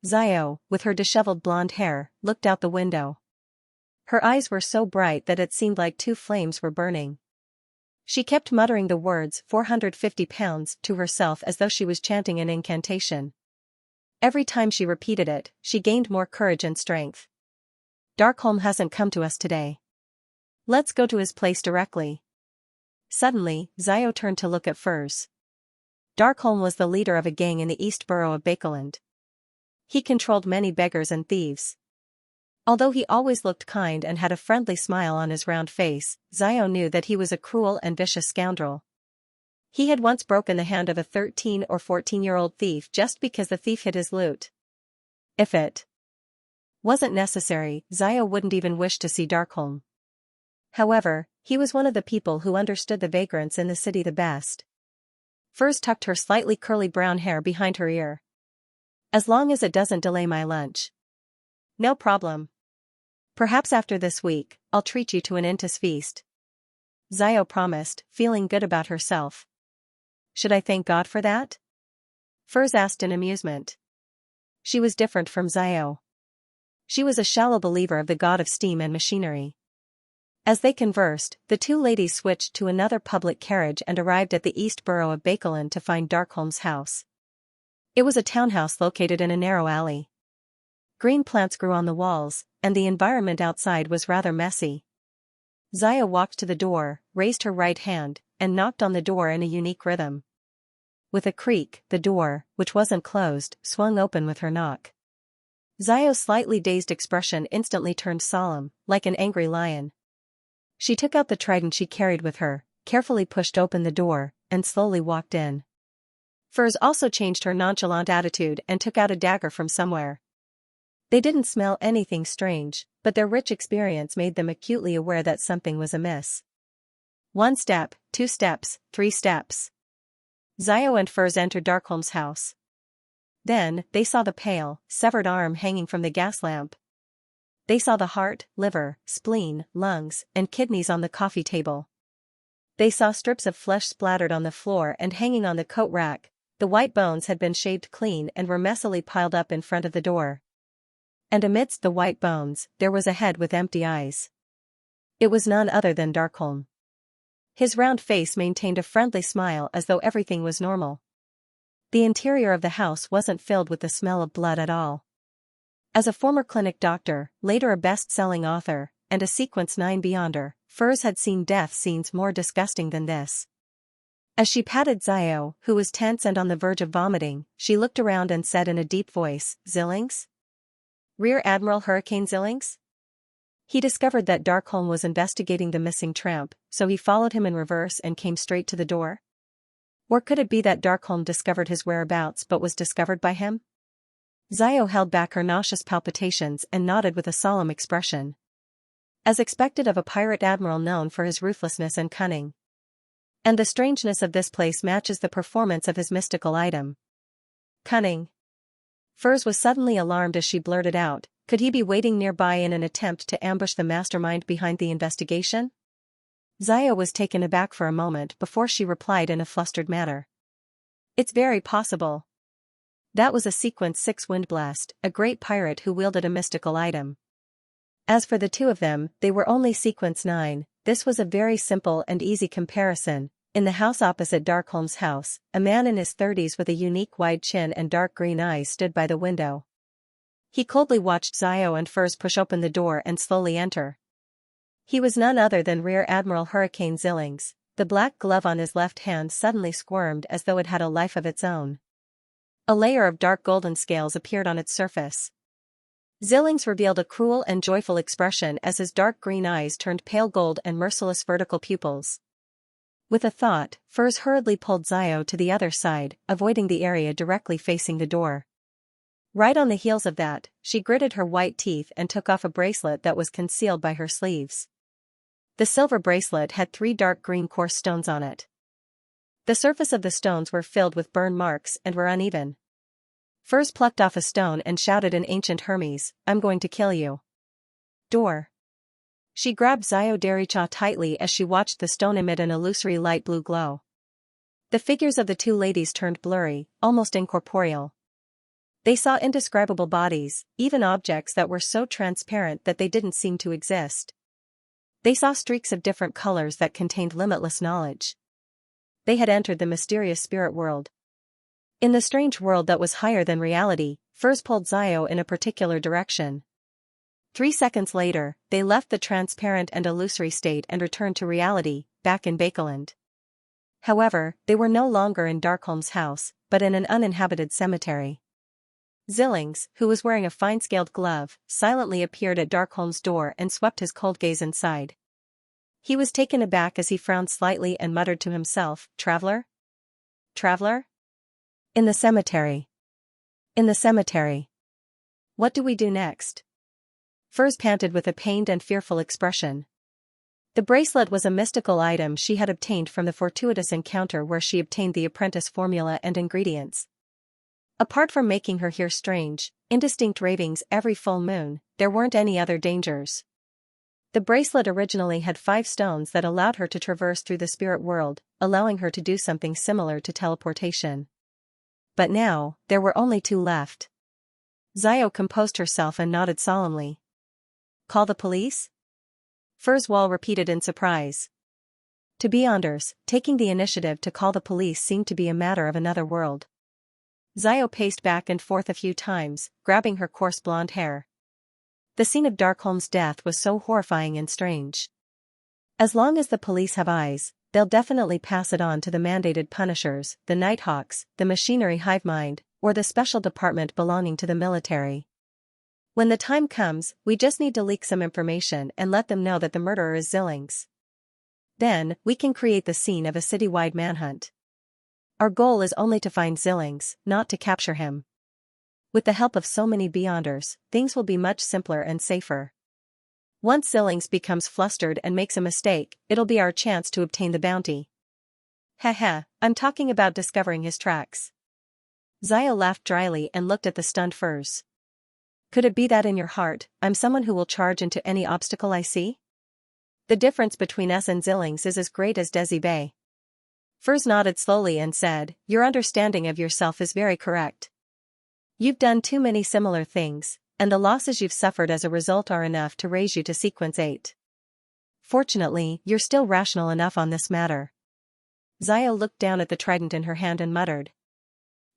[SPEAKER 1] Xiao, with her disheveled blonde hair, looked out the window. Her eyes were so bright that it seemed like 2 flames were burning. She kept muttering the words £450 to herself as though she was chanting an incantation. Every time she repeated it, she gained more courage and strength. Darkholm hasn't come to us today. Let's go to his place directly. Suddenly, Xiao turned to look at Furs. Darkholm was the leader of a gang in the East Borough of Bakeland. He controlled many beggars and thieves. Although he always looked kind and had a friendly smile on his round face, Xiao knew that he was a cruel and vicious scoundrel. He had once broken the hand of a 13 or 14-year-old thief just because the thief hid his loot. If it wasn't necessary, Xiao wouldn't even wish to see Darkholm. However, he was one of the people who understood the vagrants in the city the best. Furs tucked her slightly curly brown hair behind her ear. As long as it doesn't delay my lunch. No problem. Perhaps after this week, I'll treat you to an Intis feast. Xiao promised, feeling good about herself. Should I thank God for that? Furs asked in amusement. She was different from Xiao. She was a shallow believer of the god of steam and machinery. As they conversed, the two ladies switched to another public carriage and arrived at the east borough of Bakelin to find Darkholm's house. It was a townhouse located in a narrow alley. Green plants grew on the walls, and the environment outside was rather messy. Xiao walked to the door, raised her right hand, and knocked on the door in a unique rhythm. With a creak, the door, which wasn't closed, swung open with her knock. Xiao's slightly dazed expression instantly turned solemn, like an angry lion. She took out the trident she carried with her, carefully pushed open the door, and slowly walked in. Furs also changed her nonchalant attitude and took out a dagger from somewhere. They didn't smell anything strange, but their rich experience made them acutely aware that something was amiss. 1 step, 2 steps, 3 steps. Xiao and Furs entered Darkholm's house. Then, they saw the pale, severed arm hanging from the gas lamp. They saw the heart, liver, spleen, lungs, and kidneys on the coffee table. They saw strips of flesh splattered on the floor and hanging on the coat rack. The white bones had been shaved clean and were messily piled up in front of the door. And amidst the white bones, there was a head with empty eyes. It was none other than Darkholm. His round face maintained a friendly smile as though everything was normal. The interior of the house wasn't filled with the smell of blood at all. As a former clinic doctor, later a best-selling author, and a Sequence 9 Beyonder, Furs had seen death scenes more disgusting than this. As she patted Xiao, who was tense and on the verge of vomiting, she looked around and said in a deep voice, "Xianxia? Rear Admiral Hurricane Xianxia?" He discovered that Darkholm was investigating the missing tramp, so he followed him in reverse and came straight to the door. Or could it be that Darkholm discovered his whereabouts but was discovered by him? Xiao held back her nauseous palpitations and nodded with a solemn expression. As expected of a pirate admiral known for his ruthlessness and cunning. And the strangeness of this place matches the performance of his mystical item. Cunning. Furs was suddenly alarmed as she blurted out, could he be waiting nearby in an attempt to ambush the mastermind behind the investigation? Xiao was taken aback for a moment before she replied in a flustered manner. It's very possible. That was a Sequence 6 Windblast, a great pirate who wielded a mystical item. As for the two of them, they were only Sequence 9, this was a very simple and easy comparison. In the house opposite Darkholm's house, a man in his 30s with a unique wide chin and dark green eyes stood by the window. He coldly watched Xiao and Furs push open the door and slowly enter. He was none other than Rear Admiral Hurricane Xianxia. The black glove on his left hand suddenly squirmed as though it had a life of its own. A layer of dark golden scales appeared on its surface. Xianxia revealed a cruel and joyful expression as his dark green eyes turned pale gold and merciless vertical pupils. With a thought, Furs hurriedly pulled Xiao to the other side, avoiding the area directly facing the door. Right on the heels of that, she gritted her white teeth and took off a bracelet that was concealed by her sleeves. The silver bracelet had 3 dark green coarse stones on it. The surface of the stones were filled with burn marks and were uneven. Furs plucked off a stone and shouted in ancient Hermes, "I'm going to kill you." Door. She grabbed Xiao Dericha tightly as she watched the stone emit an illusory light blue glow. The figures of the two ladies turned blurry, almost incorporeal. They saw indescribable bodies, even objects that were so transparent that they didn't seem to exist. They saw streaks of different colors that contained limitless knowledge. They had entered the mysterious spirit world. In the strange world that was higher than reality, Furs pulled Xiao in a particular direction. 3 seconds later, they left the transparent and illusory state and returned to reality, back in Bakeland. However, they were no longer in Darkholm's house, but in an uninhabited cemetery. Zillings, who was wearing a fine-scaled glove, silently appeared at Darkholm's door and swept his cold gaze inside. He was taken aback as he frowned slightly and muttered to himself, "Traveler? Traveler? In the cemetery. In the cemetery. What do we do next?" Furs panted with a pained and fearful expression. The bracelet was a mystical item she had obtained from the fortuitous encounter where she obtained the apprentice formula and ingredients. Apart from making her hear strange, indistinct ravings every full moon, there weren't any other dangers. The bracelet originally had 5 stones that allowed her to traverse through the spirit world, allowing her to do something similar to teleportation. But now, there were only 2 left. Xiao composed herself and nodded solemnly. "Call the police?" Furzwal repeated in surprise. To be honest, taking the initiative to call the police seemed to be a matter of another world. Xiao paced back and forth a few times, grabbing her coarse blonde hair. The scene of Darkholm's death was so horrifying and strange. As long as the police have eyes, they'll definitely pass it on to the mandated punishers, the Nighthawks, the machinery hive mind, or the special department belonging to the military. When the time comes, we just need to leak some information and let them know that the murderer is Zillings. Then, we can create the scene of a citywide manhunt. Our goal is only to find Zillings, not to capture him. With the help of so many Beyonders, things will be much simpler and safer. Once Zillings becomes flustered and makes a mistake, it'll be our chance to obtain the bounty. Haha, I'm talking about discovering his tracks. Xiao laughed dryly and looked at the stunned Furs. Could it be that in your heart, I'm someone who will charge into any obstacle I see? The difference between us and Zillings is as great as Desi Bay. Furs nodded slowly and said, "Your understanding of yourself is very correct. You've done too many similar things, and the losses you've suffered as a result are enough to raise you to Sequence 8. Fortunately, you're still rational enough on this matter." Xiao looked down at the trident in her hand and muttered.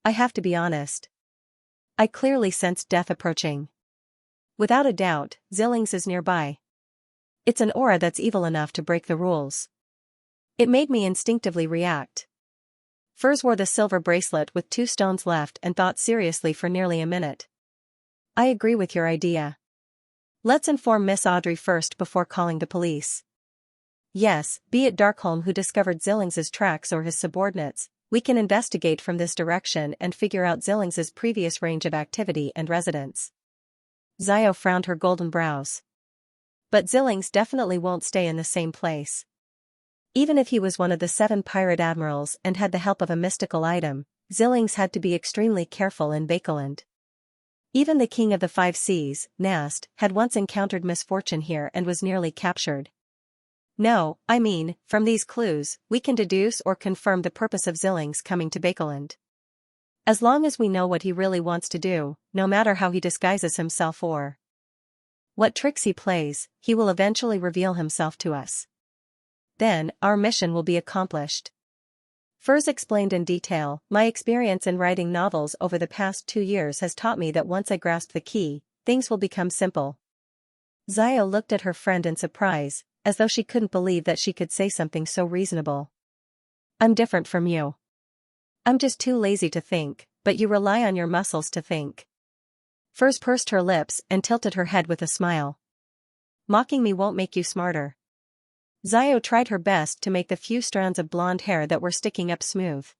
[SPEAKER 1] "I have to be honest. I clearly sensed death approaching. Without a doubt, Zillings is nearby. It's an aura that's evil enough to break the rules. It made me instinctively react." Furs wore the silver bracelet with 2 stones left and thought seriously for nearly a minute. "I agree with your idea. Let's inform Miss Audrey first before calling the police. Yes, be it Darkholm who discovered Zillings's tracks or his subordinates, we can investigate from this direction and figure out Zillings's previous range of activity and residence." Xiao frowned her golden brows. But Zillings definitely won't stay in the same place. Even if he was one of the 7 pirate admirals and had the help of a mystical item, Zillings had to be extremely careful in Bakeland. Even the king of the 5 seas, Nast, had once encountered misfortune here and was nearly captured. No, I mean, from these clues, we can deduce or confirm the purpose of Zillings coming to Bakeland. As long as we know what he really wants to do, no matter how he disguises himself or what tricks he plays, he will eventually reveal himself to us. Then, our mission will be accomplished. Furs explained in detail, "My experience in writing novels over the past 2 years has taught me that once I grasp the key, things will become simple." Xiao looked at her friend in surprise, as though she couldn't believe that she could say something so reasonable. "I'm different from you. I'm just too lazy to think, but you rely on your muscles to think." Furs pursed her lips and tilted her head with a smile. "Mocking me won't make you smarter." Xiao tried her best to make the few strands of blonde hair that were sticking up smooth.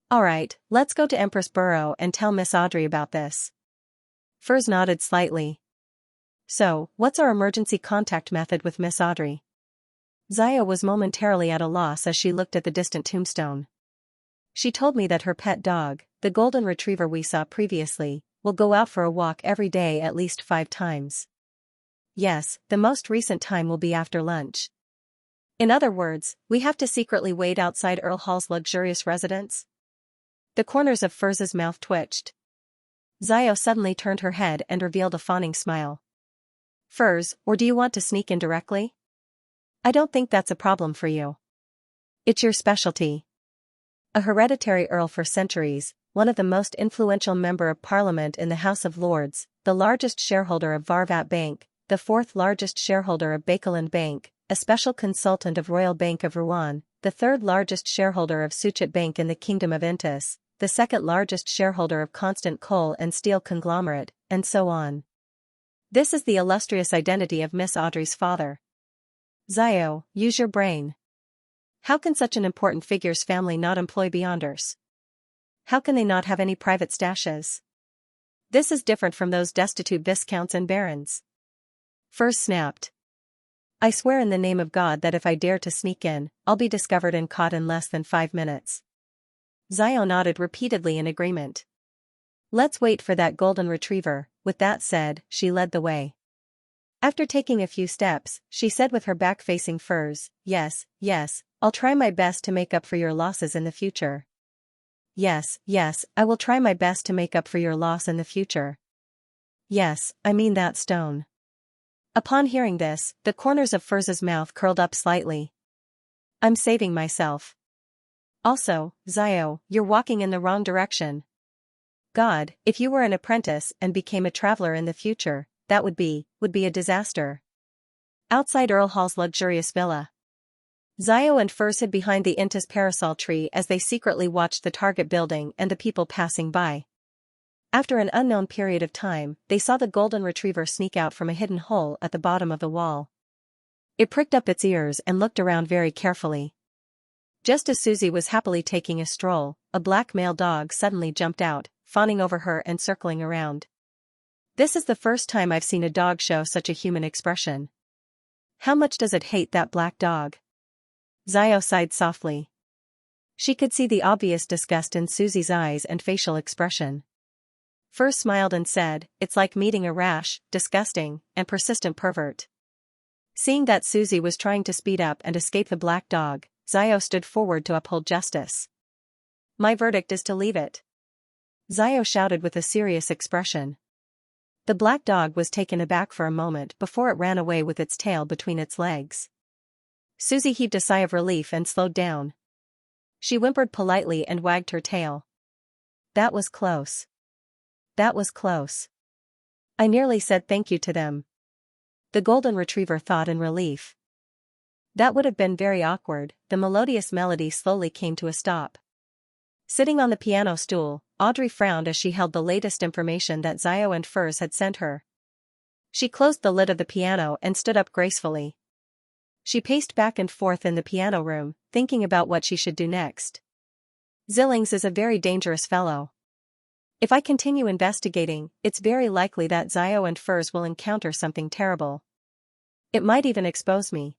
[SPEAKER 1] "Alright, let's go to Empress Burrow and tell Miss Audrey about this." Furs nodded slightly. "So, what's our emergency contact method with Miss Audrey?" Xiao was momentarily at a loss as she looked at the distant tombstone. "She told me that her pet dog, the golden retriever we saw previously, will go out for a walk every day at least 5 times. Yes, the most recent time will be after lunch. In other words, we have to secretly wait outside Earl Hall's luxurious residence?" The corners of Furz's mouth twitched. Xiao suddenly turned her head and revealed a fawning smile. "Furs, or do you want to sneak in directly? I don't think that's a problem for you. It's your specialty." A hereditary earl for centuries, one of the most influential member of parliament in the House of Lords, the largest shareholder of Varvat Bank, the 4th largest shareholder of Bakeland Bank, a special consultant of Royal Bank of Rouen, the 3rd largest shareholder of Suchet Bank in the Kingdom of Intis, the second largest shareholder of Constant Coal and Steel conglomerate, and so on. This is the illustrious identity of Miss Audrey's father. Xiao, use your brain. How can such an important figure's family not employ beyonders? How can they not have any private stashes? This is different from those destitute viscounts and barons. Furs snapped. I swear in the name of God that if I dare to sneak in, I'll be discovered and caught in less than 5 minutes. Xiao nodded repeatedly in agreement. Let's wait for that golden retriever. With that said, she led the way. After taking a few steps, she said with her back facing Furs, yes, I'll try my best to make up for your losses in the future. Yes, I will try my best to make up for your loss in the future. Yes, I mean that stone. Upon hearing this, the corners of Furs's mouth curled up slightly. I'm saving myself. Also, Xiao, you're walking in the wrong direction. God, if you were an apprentice and became a traveler in the future, that would be a disaster. Outside Earl Hall's luxurious villa. Xiao and Furs hid behind the Intis parasol tree as they secretly watched the target building and the people passing by. After an unknown period of time, they saw the golden retriever sneak out from a hidden hole at the bottom of the wall. It pricked up its ears and looked around very carefully. Just as Susie was happily taking a stroll, a black male dog suddenly jumped out, fawning over her and circling around. This is the first time I've seen a dog show such a human expression. How much does it hate that black dog? Xiao sighed softly. She could see the obvious disgust in Susie's eyes and facial expression. Furs smiled and said, it's like meeting a rash, disgusting, and persistent pervert. Seeing that Susie was trying to speed up and escape the black dog, Xiao stood forward to uphold justice. My verdict is to leave it. Xiao shouted with a serious expression. The black dog was taken aback for a moment before it ran away with its tail between its legs. Susie heaved a sigh of relief and slowed down. She whimpered politely and wagged her tail. That was close. That was close. I nearly said thank you to them. The golden retriever thought in relief. That would have been very awkward. The melodious melody slowly came to a stop. Sitting on the piano stool, Audrey frowned as she held the latest information that Xiao and Furs had sent her. She closed the lid of the piano and stood up gracefully. She paced back and forth in the piano room, thinking about what she should do next. Xianxia is a very dangerous fellow. If I continue investigating, it's very likely that Xiao and Furs will encounter something terrible. It might even expose me.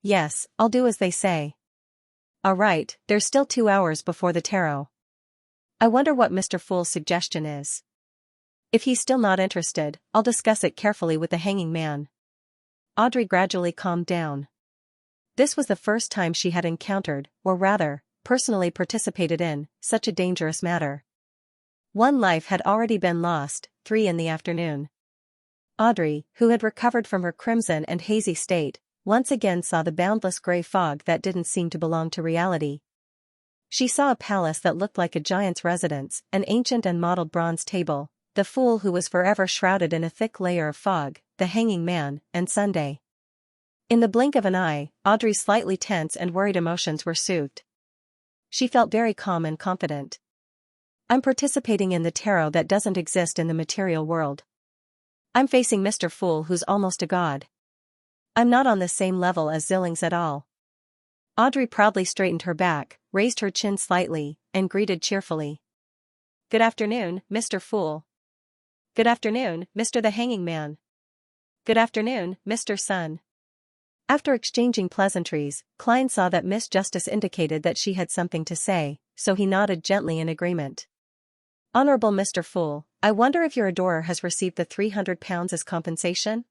[SPEAKER 1] Yes, I'll do as they say. Alright, there's still 2 hours before the tarot. I wonder what Mr. Fool's suggestion is. If he's still not interested, I'll discuss it carefully with the hanging man. Audrey gradually calmed down. This was the first time she had encountered, or rather, personally participated in, such a dangerous matter. 1 life had already been lost, 3 in the afternoon. Audrey, who had recovered from her crimson and hazy state, once again saw the boundless gray fog that didn't seem to belong to reality. She saw a palace that looked like a giant's residence, an ancient and mottled bronze table, the fool who was forever shrouded in a thick layer of fog, the hanging man, and Sunday. In the blink of an eye, Audrey's slightly tense and worried emotions were soothed. She felt very calm and confident. I'm participating in the tarot that doesn't exist in the material world. I'm facing Mr. Fool who's almost a god. I'm not on the same level as Xianxia at all. Audrey proudly straightened her back, raised her chin slightly, and greeted cheerfully. Good afternoon, Mr. Fool. Good afternoon, Mr. the Hanging Man. Good afternoon, Mr. Sun. After exchanging pleasantries, Klein saw that Miss Justice indicated that she had something to say, so he nodded gently in agreement. Honorable Mr. Fool, I wonder if your adorer has received the 300 pounds as compensation?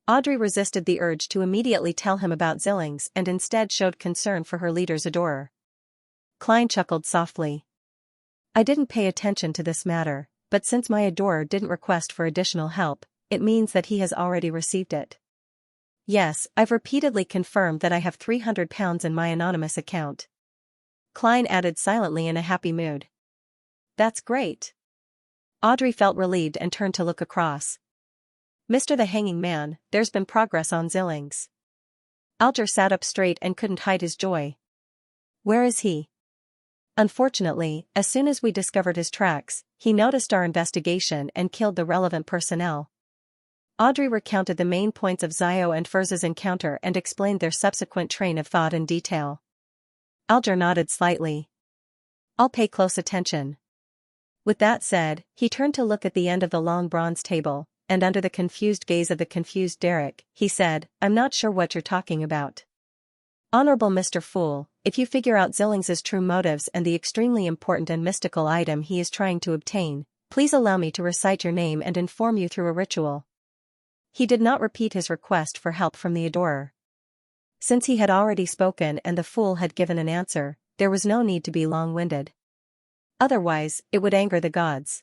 [SPEAKER 1] Audrey resisted the urge to immediately tell him about Xianxia and instead showed concern for her leader's adorer. Klein chuckled softly. I didn't pay attention to this matter, but since my adorer didn't request for additional help, it means that he has already received it. Yes, I've repeatedly confirmed that I have 300 pounds in my anonymous account. Klein added silently in a happy mood. That's great. Audrey felt relieved and turned to look across. Mr. the Hanging Man, there's been progress on Xianxia. Alger sat up straight and couldn't hide his joy. Where is he? Unfortunately, as soon as we discovered his tracks, he noticed our investigation and killed the relevant personnel. Audrey recounted the main points of Zio and Furz's encounter and explained their subsequent train of thought in detail. Alger nodded slightly. I'll pay close attention. With that said, he turned to look at the end of the long bronze table, and under the confused gaze of the confused Derek, he said, I'm not sure what you're talking about. Honorable Mr. Fool, if you figure out Zillings's true motives and the extremely important and mystical item he is trying to obtain, please allow me to recite your name and inform you through a ritual. He did not repeat his request for help from the adorer. Since he had already spoken and the fool had given an answer, there was no need to be long-winded. Otherwise, it would anger the gods.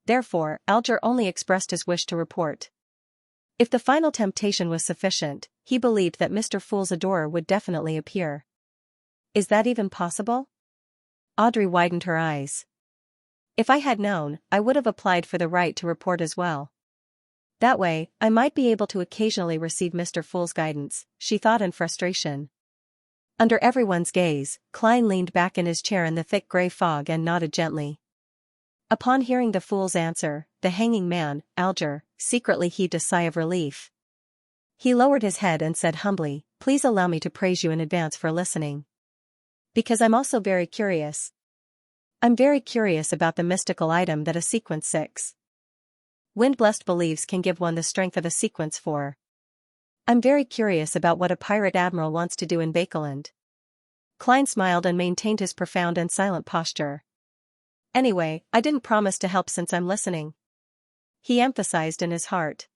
[SPEAKER 1] Therefore, Alger only expressed his wish to report. If the final temptation was sufficient, he believed that Mr. Fool's adorer would definitely appear. Is that even possible? Audrey widened her eyes. If I had known, I would have applied for the right to report as well. That way, I might be able to occasionally receive Mr. Fool's guidance, she thought in frustration. Under everyone's gaze, Klein leaned back in his chair in the thick gray fog and nodded gently. Upon hearing the fool's answer, the hanging man, Alger, secretly heaved a sigh of relief. He lowered his head and said humbly, please allow me to praise you in advance for listening. Because I'm also very curious. I'm very curious about the mystical item that a sequence 6. Windblessed believes can give one the strength of a sequence 4. I'm very curious about what a pirate admiral wants to do in Bakeland. Klein smiled and maintained his profound and silent posture. Anyway, I didn't promise to help since I'm listening. He emphasized in his heart.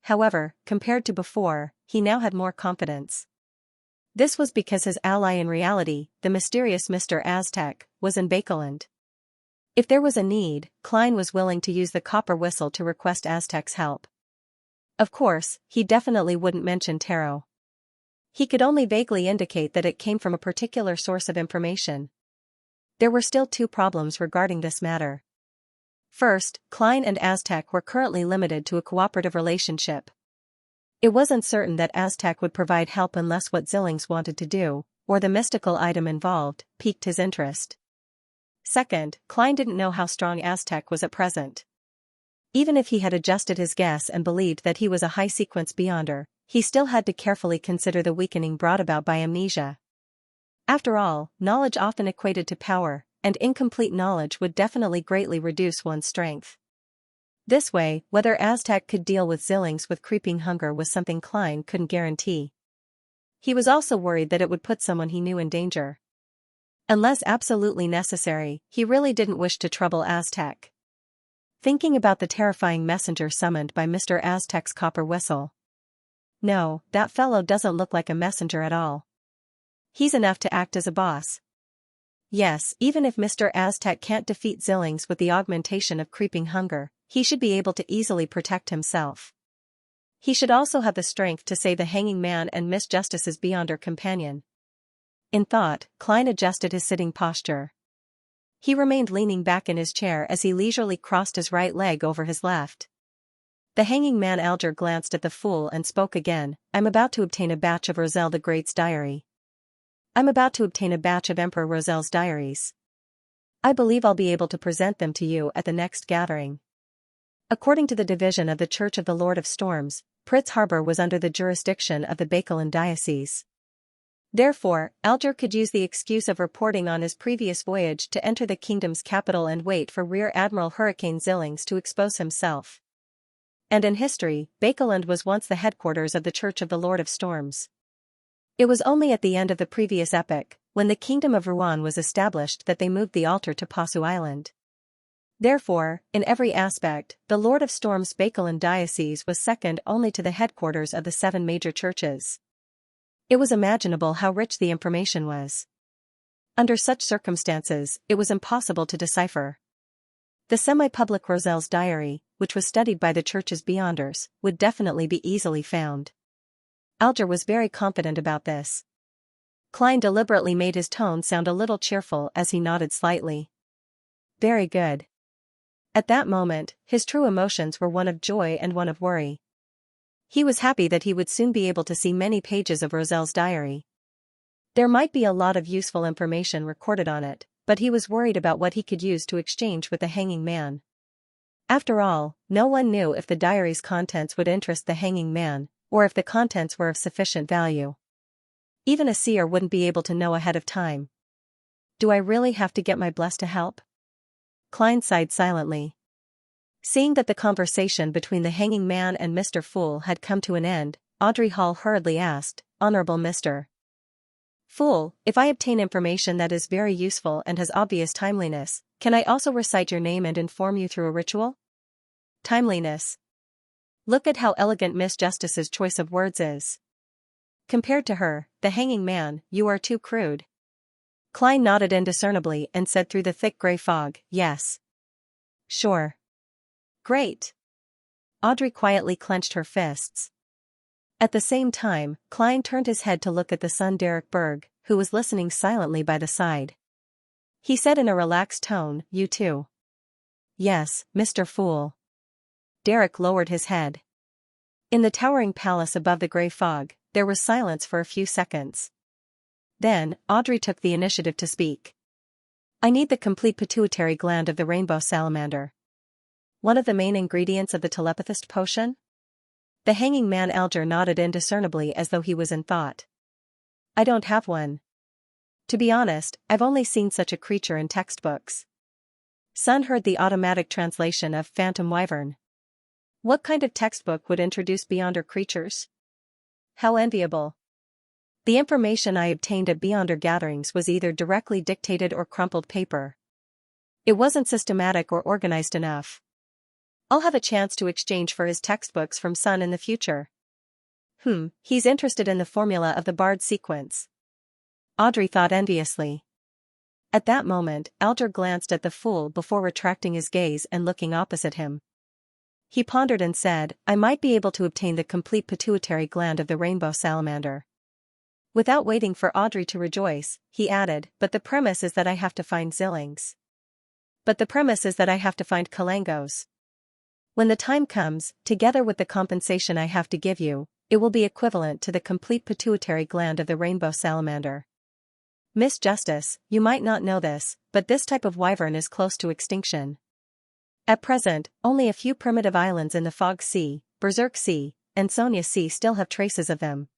[SPEAKER 1] However, compared to before, he now had more confidence. This was because his ally in reality, the mysterious Mr. Aztec, was in Bakeland. If there was a need, Klein was willing to use the copper whistle to request Aztec's help. Of course, he definitely wouldn't mention tarot. He could only vaguely indicate that it came from a particular source of information. There were still two problems regarding this matter. First, Klein and Aztec were currently limited to a cooperative relationship. It wasn't certain that Aztec would provide help unless what Zillings wanted to do, or the mystical item involved, piqued his interest. Second, Klein didn't know how strong Aztec was at present. Even if he had adjusted his guess and believed that he was a high-sequence beyonder, he still had to carefully consider the weakening brought about by amnesia. After all, knowledge often equated to power, and incomplete knowledge would definitely greatly reduce one's strength. This way, whether Aztec could deal with Zillings with creeping hunger was something Klein couldn't guarantee. He was also worried that it would put someone he knew in danger. Unless absolutely necessary, he really didn't wish to trouble Aztec. Thinking about the terrifying messenger summoned by Mr. Aztec's copper whistle. No, that fellow doesn't look like a messenger at all. He's enough to act as a boss. Yes, even if Mr. Aztec can't defeat Zillings with the augmentation of creeping hunger, he should be able to easily protect himself. He should also have the strength to save the hanging man and Miss Justice's beyonder companion. In thought, Klein adjusted his sitting posture. He remained leaning back in his chair as he leisurely crossed his right leg over his left. The hanging man Alger glanced at the fool and spoke again, I'm about to obtain a batch of Roselle the Great's diary. I'm about to obtain a batch of Emperor Roselle's diaries. I believe I'll be able to present them to you at the next gathering. According to the division of the Church of the Lord of Storms, Pritz Harbor was under the jurisdiction of the Bakeland Diocese. Therefore, Alger could use the excuse of reporting on his previous voyage to enter the kingdom's capital and wait for Rear Admiral Hurricane Zillings to expose himself. And in history, Bakeland was once the headquarters of the Church of the Lord of Storms. It was only at the end of the previous epoch, when the Kingdom of Rouen was established, that they moved the altar to Possou Island. Therefore, in every aspect, the Lord of Storms' Bakeland Diocese was second only to the headquarters of the 7 major churches. It was imaginable how rich the information was. Under such circumstances, it was impossible to decipher. The semi-public Roselle's diary, which was studied by the church's beyonders, would definitely be easily found. Alger was very confident about this. Klein deliberately made his tone sound a little cheerful as he nodded slightly. Very good. At that moment, his true emotions were one of joy and one of worry. He was happy that he would soon be able to see many pages of Roselle's diary. There might be a lot of useful information recorded on it, but he was worried about what he could use to exchange with the hanging man. After all, no one knew if the diary's contents would interest the hanging man, or if the contents were of sufficient value. Even a seer wouldn't be able to know ahead of time. Do I really have to get my bless to help? Klein sighed silently. Seeing that the conversation between the hanging man and Mr. Fool had come to an end, Audrey Hall hurriedly asked, "Honorable Mr. Fool, if I obtain information that is very useful and has obvious timeliness, can I also recite your name and inform you through a ritual?" Timeliness. Look at how elegant Miss Justice's choice of words is. Compared to her, the hanging man, you are too crude. Klein nodded indiscernibly and said through the thick gray fog, "Yes. Sure. Great." Audrey quietly clenched her fists. At the same time, Klein turned his head to look at the son Derek Berg, who was listening silently by the side. He said in a relaxed tone, "You too?" "Yes, Mr. Fool." Derek lowered his head. In the towering palace above the gray fog, there was silence for a few seconds. Then, Audrey took the initiative to speak. "I need the complete pituitary gland of the rainbow salamander. One of the main ingredients of the telepathist potion?" The hanging man Alger nodded indiscernibly as though he was in thought. "I don't have one. To be honest, I've only seen such a creature in textbooks." Sun heard the automatic translation of Phantom Wyvern. What kind of textbook would introduce Beyonder creatures? How enviable. The information I obtained at Beyonder gatherings was either directly dictated or crumpled paper. It wasn't systematic or organized enough. I'll have a chance to exchange for his textbooks from Sun in the future. He's interested in the formula of the Bard sequence. Audrey thought enviously. At that moment, Alger glanced at the fool before retracting his gaze and looking opposite him. He pondered and said, "I might be able to obtain the complete pituitary gland of the rainbow salamander." Without waiting for Audrey to rejoice, he added, "But the premise is that I have to find Zillings. But the premise is that I have to find Kalangos. When the time comes, together with the compensation I have to give you, it will be equivalent to the complete pituitary gland of the rainbow salamander. Miss Justice, you might not know this, but this type of wyvern is close to extinction. At present, only a few primitive islands in the Fog Sea, Berserk Sea, and Xianxia Sea still have traces of them.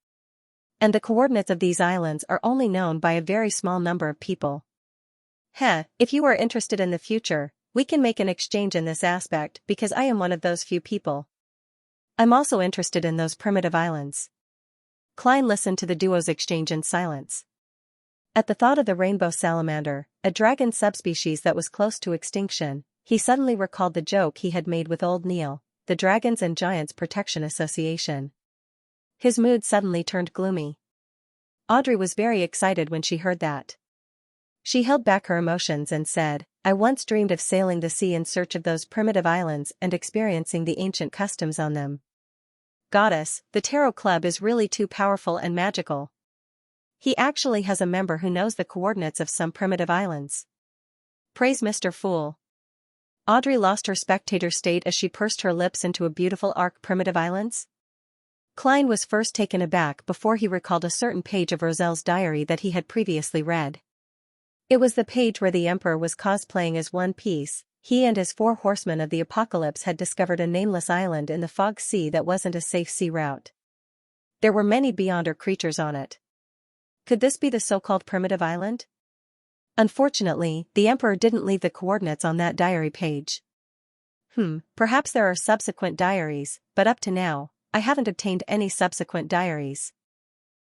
[SPEAKER 1] And the coordinates of these islands are only known by a very small number of people. If you are interested in the future, we can make an exchange in this aspect because I am one of those few people. I'm also interested in those primitive islands." Klein listened to the duo's exchange in silence. At the thought of the rainbow salamander, a dragon subspecies that was close to extinction, he suddenly recalled the joke he had made with old Neil, the Dragons and Giants Protection Association. His mood suddenly turned gloomy. Audrey was very excited when she heard that. She held back her emotions and said, "I once dreamed of sailing the sea in search of those primitive islands and experiencing the ancient customs on them. Goddess, the Tarot Club is really too powerful and magical. He actually has a member who knows the coordinates of some primitive islands. Praise Mr. Fool." Audrey lost her spectator state as she pursed her lips into a beautiful arc primitive islands. Klein was first taken aback before he recalled a certain page of Roselle's diary that he had previously read. It was the page where the Emperor was cosplaying as One Piece. He and his 4 horsemen of the apocalypse had discovered a nameless island in the Fog Sea that wasn't a safe sea route. There were many Beyonder creatures on it. Could this be the so-called primitive island? Unfortunately, the Emperor didn't leave the coordinates on that diary page. Perhaps there are subsequent diaries, but up to now, I haven't obtained any subsequent diaries.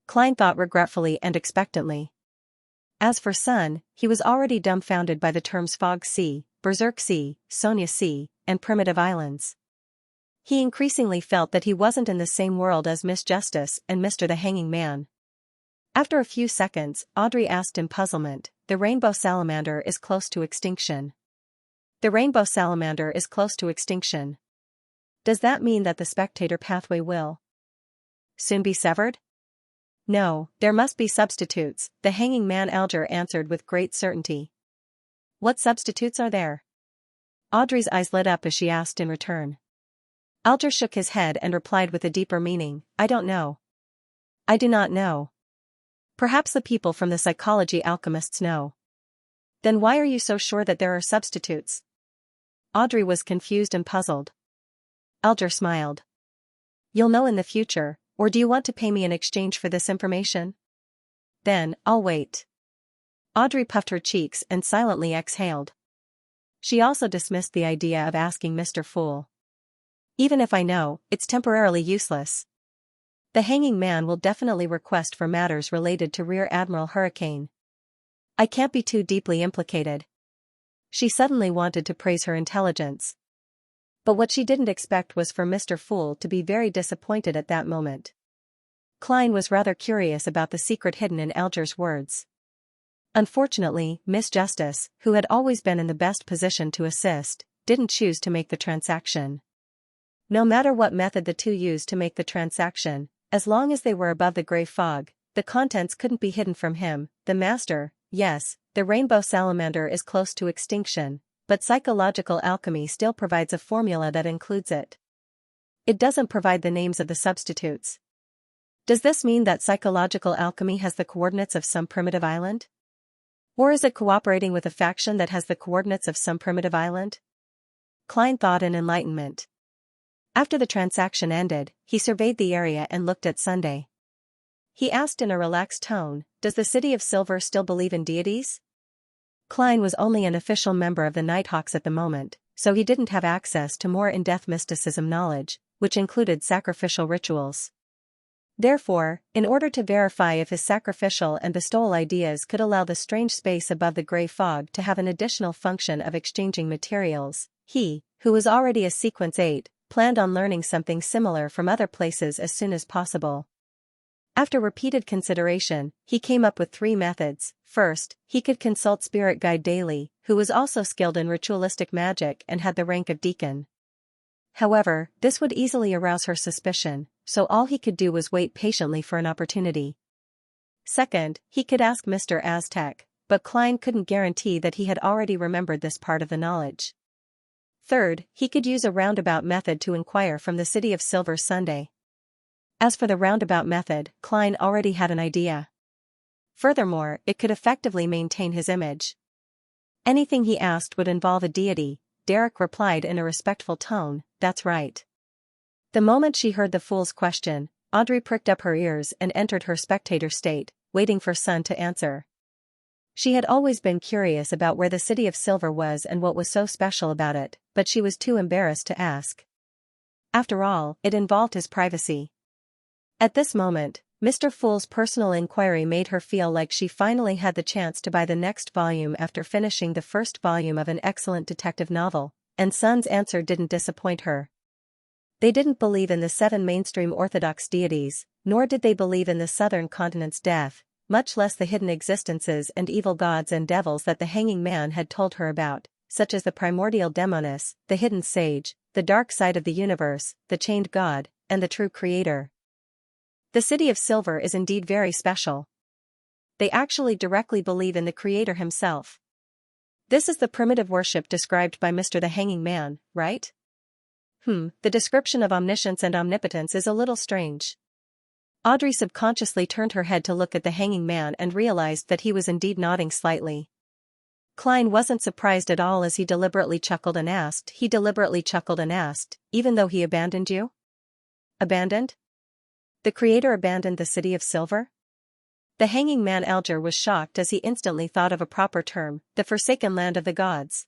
[SPEAKER 1] Klein thought regretfully and expectantly. As for Sun, he was already dumbfounded by the terms Fog Sea, Berserk Sea, Xianxia Sea, and primitive islands. He increasingly felt that he wasn't in the same world as Miss Justice and Mr. the Hanging Man. After a few seconds, Audrey asked in puzzlement, "The rainbow salamander is close to extinction. The rainbow salamander is close to extinction. Does that mean that the spectator pathway will soon be severed?" "No, there must be substitutes," the hanging man Alger answered with great certainty. "What substitutes are there?" Audrey's eyes lit up as she asked in return. Alger shook his head and replied with a deeper meaning, "I don't know. I do not know. Perhaps the people from the psychology alchemists know." Then why are you so sure that there are substitutes? Audrey was confused and puzzled. Alger smiled. You'll know in the future, or do you want to pay me in exchange for this information? Then, I'll wait. Audrey puffed her cheeks and silently exhaled. She also dismissed the idea of asking Mr. Fool. Even if I know, it's temporarily useless. The hanging man will definitely request for matters related to Rear Admiral Hurricane. I can't be too deeply implicated. She suddenly wanted to praise her intelligence. But what she didn't expect was for Mr. Fool to be very disappointed at that moment. Klein was rather curious about the secret hidden in Alger's words. Unfortunately, Miss Justice, who had always been in the best position to assist, didn't choose to make the transaction. No matter what method the two used to make the transaction, as long as they were above the gray fog, the contents couldn't be hidden from him, the master. Yes, the rainbow salamander is close to extinction, but psychological alchemy still provides a formula that includes it. It doesn't provide the names of the substitutes. Does this mean that psychological alchemy has the coordinates of some primitive island? Or is it cooperating with a faction that has the coordinates of some primitive island? Klein thought in enlightenment. After the transaction ended, he surveyed the area and looked at Sunday. He asked in a relaxed tone, does the City of Silver still believe in deities? Klein was only an official member of the Nighthawks at the moment, so he didn't have access to more in-depth mysticism knowledge, which included sacrificial rituals. Therefore, in order to verify if his sacrificial and bestowal ideas could allow the strange space above the gray fog to have an additional function of exchanging materials, he, who was already a Sequence 8, planned on learning something similar from other places as soon as possible. After repeated consideration, he came up with 3 methods. First, he could consult Spirit Guide Daly, who was also skilled in ritualistic magic and had the rank of deacon. However, this would easily arouse her suspicion, so all he could do was wait patiently for an opportunity. Second, he could ask Mr. Aztec, but Klein couldn't guarantee that he had already remembered this part of the knowledge. Third, he could use a roundabout method to inquire from the City of Silver Sunday. As for the roundabout method, Klein already had an idea. Furthermore, it could effectively maintain his image. Anything he asked would involve a deity, Derek replied in a respectful tone, that's right. The moment she heard the fool's question, Audrey pricked up her ears and entered her spectator state, waiting for Sun to answer. She had always been curious about where the City of Silver was and what was so special about it, but she was too embarrassed to ask. After all, it involved his privacy. At this moment, Mr. Fool's personal inquiry made her feel like she finally had the chance to buy the next volume after finishing the first volume of an excellent detective novel, and Sun's answer didn't disappoint her. They didn't believe in the 7 mainstream Orthodox deities, nor did they believe in the southern continent's death, much less the hidden existences and evil gods and devils that the hanging man had told her about, such as the primordial demoness, the hidden sage, the dark side of the universe, the chained god, and the true creator. The City of Silver is indeed very special. They actually directly believe in the creator himself. This is the primitive worship described by Mr. the Hanging Man, right? The description of omniscience and omnipotence is a little strange. Audrey subconsciously turned her head to look at the hanging man and realized that he was indeed nodding slightly. Klein wasn't surprised at all as he deliberately chuckled and asked, even though he abandoned you? Abandoned? The creator abandoned the City of Silver? The hanging man Alger was shocked as he instantly thought of a proper term, the Forsaken Land of the Gods.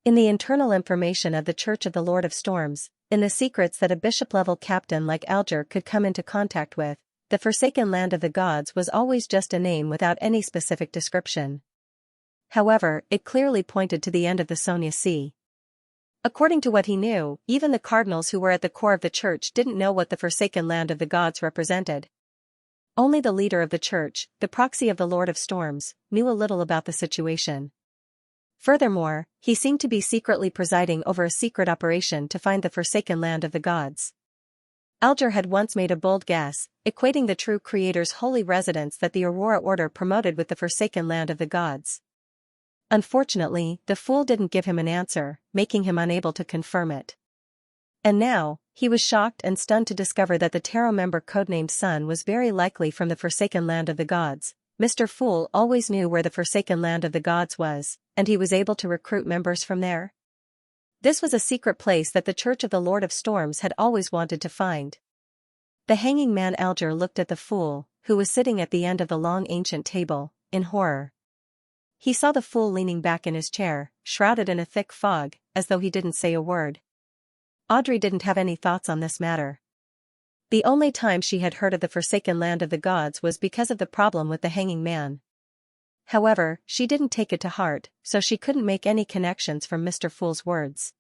[SPEAKER 1] In the internal information of the Church of the Lord of Storms, in the secrets that a bishop-level captain like Alger could come into contact with, the Forsaken Land of the Gods was always just a name without any specific description. However, it clearly pointed to the end of the Sonia Sea. According to what he knew, even the cardinals who were at the core of the church didn't know what the Forsaken Land of the Gods represented. Only the leader of the church, the proxy of the Lord of Storms, knew a little about the situation. Furthermore, he seemed to be secretly presiding over a secret operation to find the Forsaken Land of the Gods. Alger had once made a bold guess, equating the true creator's holy residence that the Aurora Order promoted with the Forsaken Land of the Gods. Unfortunately, the fool didn't give him an answer, making him unable to confirm it. And now, he was shocked and stunned to discover that the tarot member codenamed Sun was very likely from the Forsaken Land of the Gods, Mr. Fool always knew where the forsaken land of the gods was, and he was able to recruit members from there. This was a secret place that the Church of the Lord of Storms had always wanted to find. The hanging man Alger looked at the fool, who was sitting at the end of the long ancient table, in horror. He saw the fool leaning back in his chair, shrouded in a thick fog, as though he didn't say a word. Audrey didn't have any thoughts on this matter. The only time she had heard of the forsaken land of the gods was because of the problem with the hanging man. However, she didn't take it to heart, so she couldn't make any connections from Mr. Fool's words.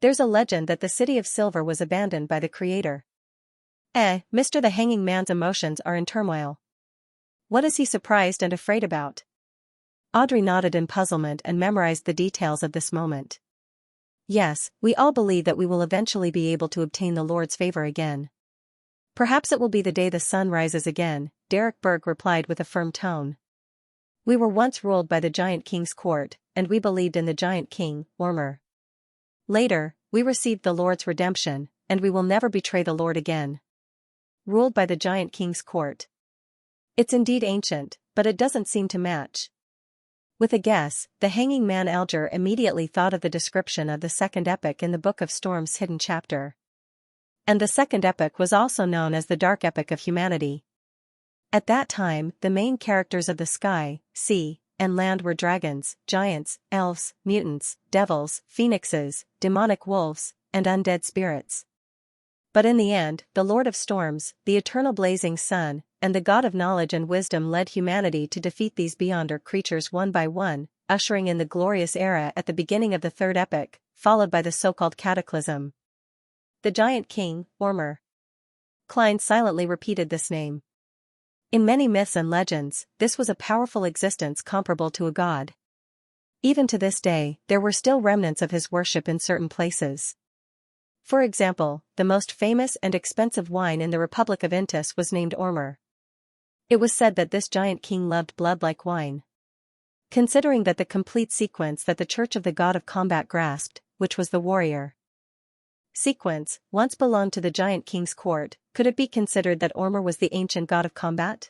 [SPEAKER 1] There's a legend that the city of Silver was abandoned by the Creator. Mr. the Hanging Man's emotions are in turmoil. What is he surprised and afraid about? Audrey nodded in puzzlement and memorized the details of this moment. Yes, we all believe that we will eventually be able to obtain the Lord's favor again. Perhaps it will be the day the sun rises again, Derek Berg replied with a firm tone. We were once ruled by the giant king's court, and we believed in the giant king, Ormer. Later, we received the Lord's redemption, and we will never betray the Lord again. Ruled by the giant king's court. It's indeed ancient, but it doesn't seem to match. With a guess, the hanging man Alger immediately thought of the description of the second epic in the Book of Storms' hidden chapter. And the second epic was also known as the Dark Epic of Humanity. At that time, the main characters of the sky, sea, and land were dragons, giants, elves, mutants, devils, phoenixes, demonic wolves, and undead spirits. But in the end, the Lord of Storms, the eternal blazing sun, and the God of knowledge and wisdom led humanity to defeat these beyonder creatures one by one, ushering in the glorious era at the beginning of the third epic, followed by the so-called cataclysm. The giant king, Ormer. Klein silently repeated this name. In many myths and legends, this was a powerful existence comparable to a god. Even to this day, there were still remnants of his worship in certain places. For example, the most famous and expensive wine in the Republic of Intis was named Ormer. It was said that this giant king loved blood like wine. Considering that the complete sequence that the Church of the God of Combat grasped, which was the warrior sequence, once belonged to the giant king's court, could it be considered that Ormer was the ancient god of combat?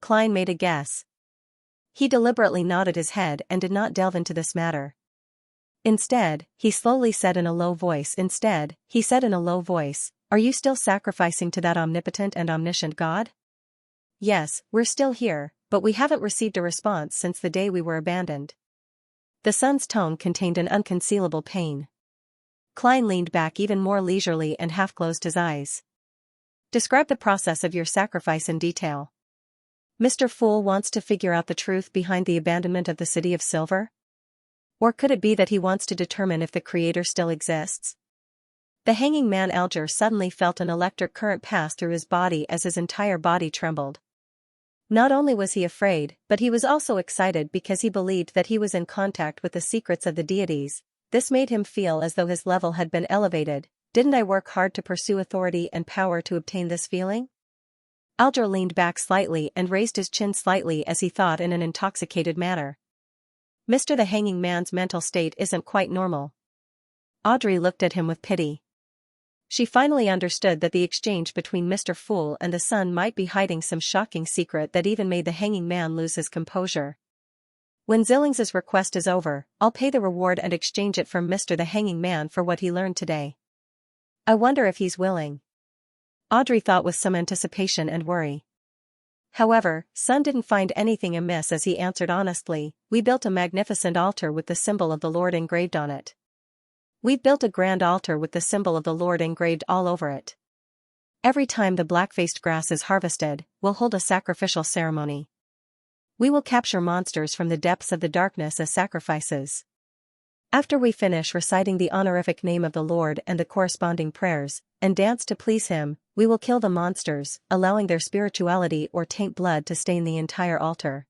[SPEAKER 1] Klein made a guess. He deliberately nodded his head and did not delve into this matter. Instead, he said in a low voice, "Are you still sacrificing to that omnipotent and omniscient God?" "Yes, we're still here, but we haven't received a response since the day we were abandoned." The son's tone contained an unconcealable pain. Klein leaned back even more leisurely and half-closed his eyes. "Describe the process of your sacrifice in detail." Mr. Fool wants to figure out the truth behind the abandonment of the City of Silver? Or could it be that he wants to determine if the Creator still exists? The hanging man Alger suddenly felt an electric current pass through his body as his entire body trembled. Not only was he afraid, but he was also excited because he believed that he was in contact with the secrets of the deities. This made him feel as though his level had been elevated. Didn't I work hard to pursue authority and power to obtain this feeling? Alger leaned back slightly and raised his chin slightly as he thought in an intoxicated manner. Mr. the hanging man's mental state isn't quite normal. Audrey looked at him with pity. She finally understood that the exchange between Mr. Fool and the son might be hiding some shocking secret that even made the hanging man lose his composure. "When Zillings's request is over, I'll pay the reward and exchange it from Mr. the hanging man for what he learned today. I wonder if he's willing." Audrey thought with some anticipation and worry. However, Sun didn't find anything amiss as he answered honestly, "We built a magnificent altar with the symbol of the Lord engraved on it. We've built a grand altar with the symbol of the Lord engraved all over it. Every time the black-faced grass is harvested, we'll hold a sacrificial ceremony. We will capture monsters from the depths of the darkness as sacrifices. After we finish reciting the honorific name of the Lord and the corresponding prayers, and dance to please him, we will kill the monsters, allowing their spirituality or taint blood to stain the entire altar.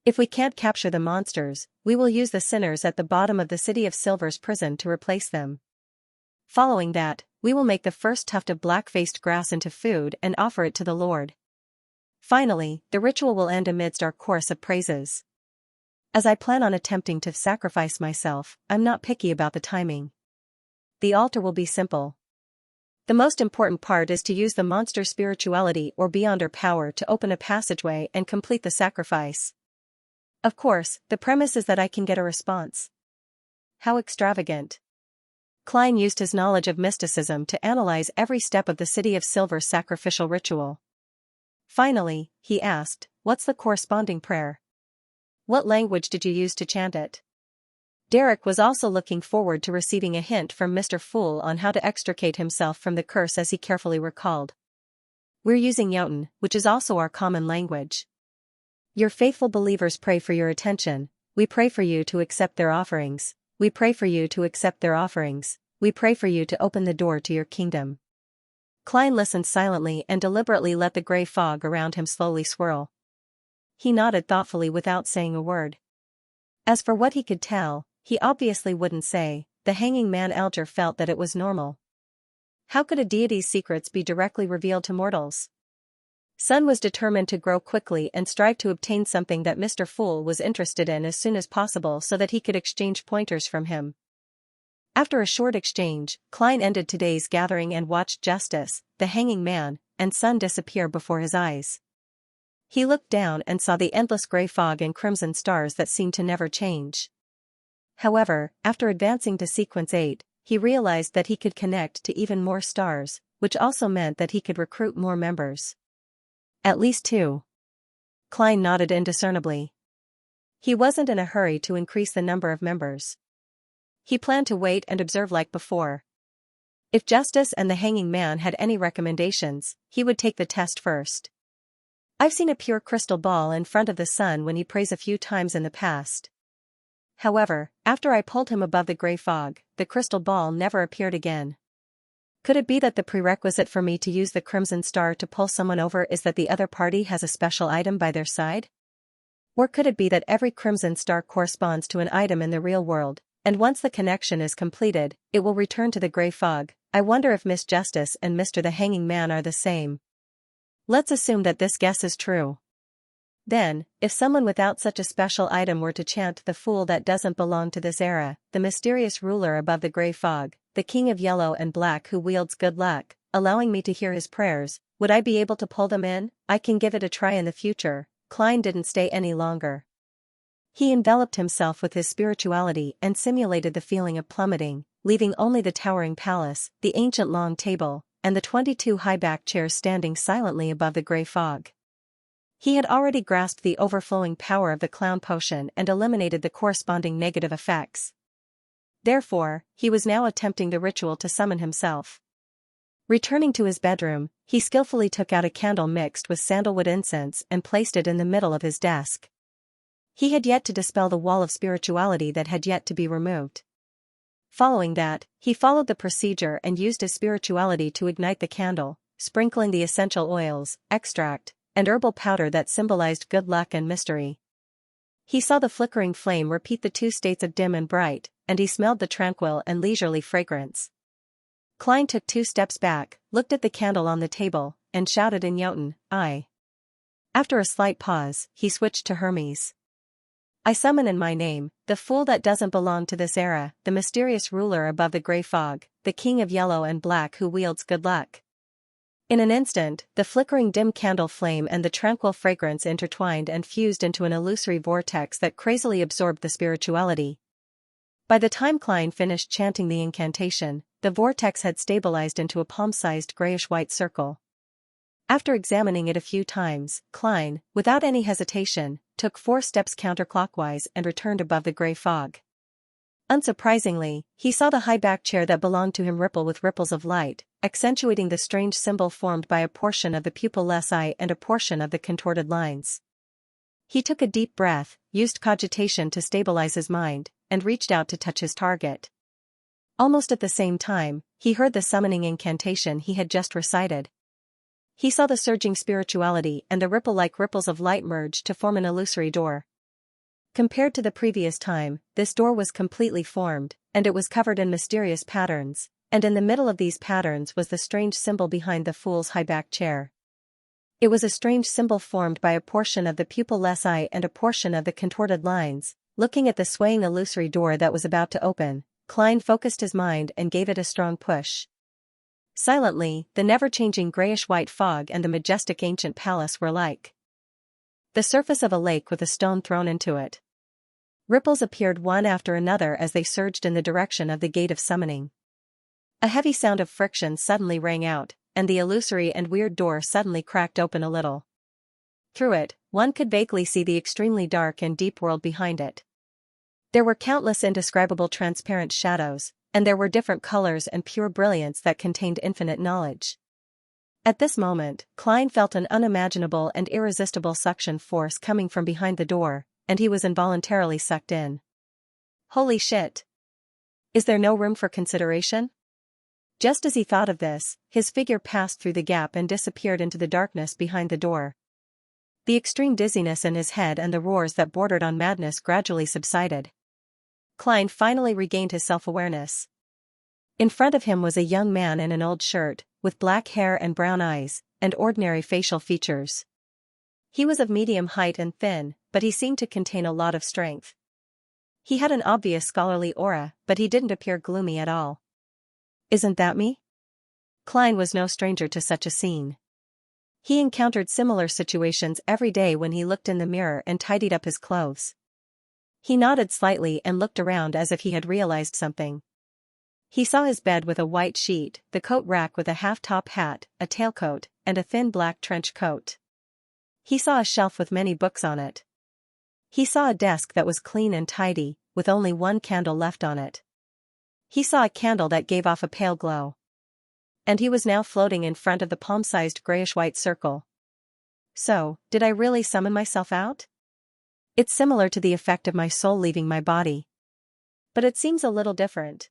[SPEAKER 1] If we can't capture the monsters, we will use the sinners at the bottom of the City of Silver's prison to replace them. Following that, we will make the first tuft of black-faced grass into food and offer it to the Lord. Finally, the ritual will end amidst our chorus of praises. As I plan on attempting to sacrifice myself, I'm not picky about the timing. The altar will be simple. The most important part is to use the monster's spirituality or beyonder power to open a passageway and complete the sacrifice. Of course, the premise is that I can get a response. How extravagant. Klein used his knowledge of mysticism to analyze every step of the City of Silver's sacrificial ritual. Finally, he asked, "What's the corresponding prayer? What language did you use to chant it?" Derek was also looking forward to receiving a hint from Mr. Fool on how to extricate himself from the curse, as he carefully recalled. "We're using Jotun, which is also our common language. Your faithful believers pray for your attention. We pray for you to accept their offerings. We pray for you to accept their offerings. We pray for you to open the door to your kingdom." Klein listened silently and deliberately let the gray fog around him slowly swirl. He nodded thoughtfully without saying a word. As for what he could tell, he obviously wouldn't say. The hanging man Alger felt that it was normal. How could a deity's secrets be directly revealed to mortals? Sun was determined to grow quickly and strive to obtain something that Mr. Fool was interested in as soon as possible so that he could exchange pointers from him. After a short exchange, Klein ended today's gathering and watched Justice, the hanging man, and Sun disappear before his eyes. He looked down and saw the endless gray fog and crimson stars that seemed to never change. However, after advancing to sequence 8, he realized that he could connect to even more stars, which also meant that he could recruit more members. At least 2. Klein nodded indiscernibly. He wasn't in a hurry to increase the number of members. He planned to wait and observe like before. If Justice and the hanging man had any recommendations, he would take the test first. I've seen a pure crystal ball in front of the sun when he prays a few times in the past. However, after I pulled him above the gray fog, the crystal ball never appeared again. Could it be that the prerequisite for me to use the crimson star to pull someone over is that the other party has a special item by their side? Or could it be that every crimson star corresponds to an item in the real world, and once the connection is completed, it will return to the gray fog? I wonder if Miss Justice and Mr. the Hanging Man are the same. Let's assume that this guess is true. Then, if someone without such a special item were to chant "The fool that doesn't belong to this era, the mysterious ruler above the gray fog, the king of yellow and black who wields good luck, allowing me to hear his prayers," would I be able to pull them in? I can give it a try in the future. Klein didn't stay any longer. He enveloped himself with his spirituality and simulated the feeling of plummeting, leaving only the towering palace, the ancient long table, and the 22 high-backed chairs standing silently above the gray fog. He had already grasped the overflowing power of the clown potion and eliminated the corresponding negative effects. Therefore, he was now attempting the ritual to summon himself. Returning to his bedroom, he skillfully took out a candle mixed with sandalwood incense and placed it in the middle of his desk. He had yet to dispel the wall of spirituality that had yet to be removed. Following that, he followed the procedure and used his spirituality to ignite the candle, sprinkling the essential oils, extract, and herbal powder that symbolized good luck and mystery. He saw the flickering flame repeat the 2 states of dim and bright, and he smelled the tranquil and leisurely fragrance. Klein took 2 steps back, looked at the candle on the table, and shouted in Jotun, "I." After a slight pause, he switched to Hermes. "I summon in my name, the fool that doesn't belong to this era, the mysterious ruler above the gray fog, the king of yellow and black who wields good luck." In an instant, the flickering dim candle flame and the tranquil fragrance intertwined and fused into an illusory vortex that crazily absorbed the spirituality. By the time Klein finished chanting the incantation, the vortex had stabilized into a palm-sized grayish-white circle. After examining it a few times, Klein, without any hesitation, took 4 steps counterclockwise and returned above the gray fog. Unsurprisingly, he saw the high-backed chair that belonged to him ripple with ripples of light, accentuating the strange symbol formed by a portion of the pupilless eye and a portion of the contorted lines. He took a deep breath, used cogitation to stabilize his mind, and reached out to touch his target. Almost at the same time, he heard the summoning incantation he had just recited. He saw the surging spirituality and the ripple-like ripples of light merge to form an illusory door. Compared to the previous time, this door was completely formed, and it was covered in mysterious patterns, and in the middle of these patterns was the strange symbol behind the fool's high-backed chair. It was a strange symbol formed by a portion of the pupilless eye and a portion of the contorted lines. Looking at the swaying illusory door that was about to open, Klein focused his mind and gave it a strong push. Silently, the never-changing grayish-white fog and the majestic ancient palace were like the surface of a lake with a stone thrown into it. Ripples appeared one after another as they surged in the direction of the gate of summoning. A heavy sound of friction suddenly rang out, and the illusory and weird door suddenly cracked open a little. Through it, one could vaguely see the extremely dark and deep world behind it. There were countless indescribable transparent shadows, and there were different colors and pure brilliance that contained infinite knowledge. At this moment, Klein felt an unimaginable and irresistible suction force coming from behind the door, and he was involuntarily sucked in. Holy shit! Is there no room for consideration? Just as he thought of this, his figure passed through the gap and disappeared into the darkness behind the door. The extreme dizziness in his head and the roars that bordered on madness gradually subsided. Klein finally regained his self-awareness. In front of him was a young man in an old shirt, with black hair and brown eyes, and ordinary facial features. He was of medium height and thin, but he seemed to contain a lot of strength. He had an obvious scholarly aura, but he didn't appear gloomy at all. Isn't that me? Klein was no stranger to such a scene. He encountered similar situations every day when he looked in the mirror and tidied up his clothes. He nodded slightly and looked around as if he had realized something. He saw his bed with a white sheet, the coat rack with a half-top hat, a tailcoat, and a thin black trench coat. He saw a shelf with many books on it. He saw a desk that was clean and tidy, with only one candle left on it. He saw a candle that gave off a pale glow. And he was now floating in front of the palm-sized grayish-white circle. So, did I really summon myself out? It's similar to the effect of my soul leaving my body. But it seems a little different.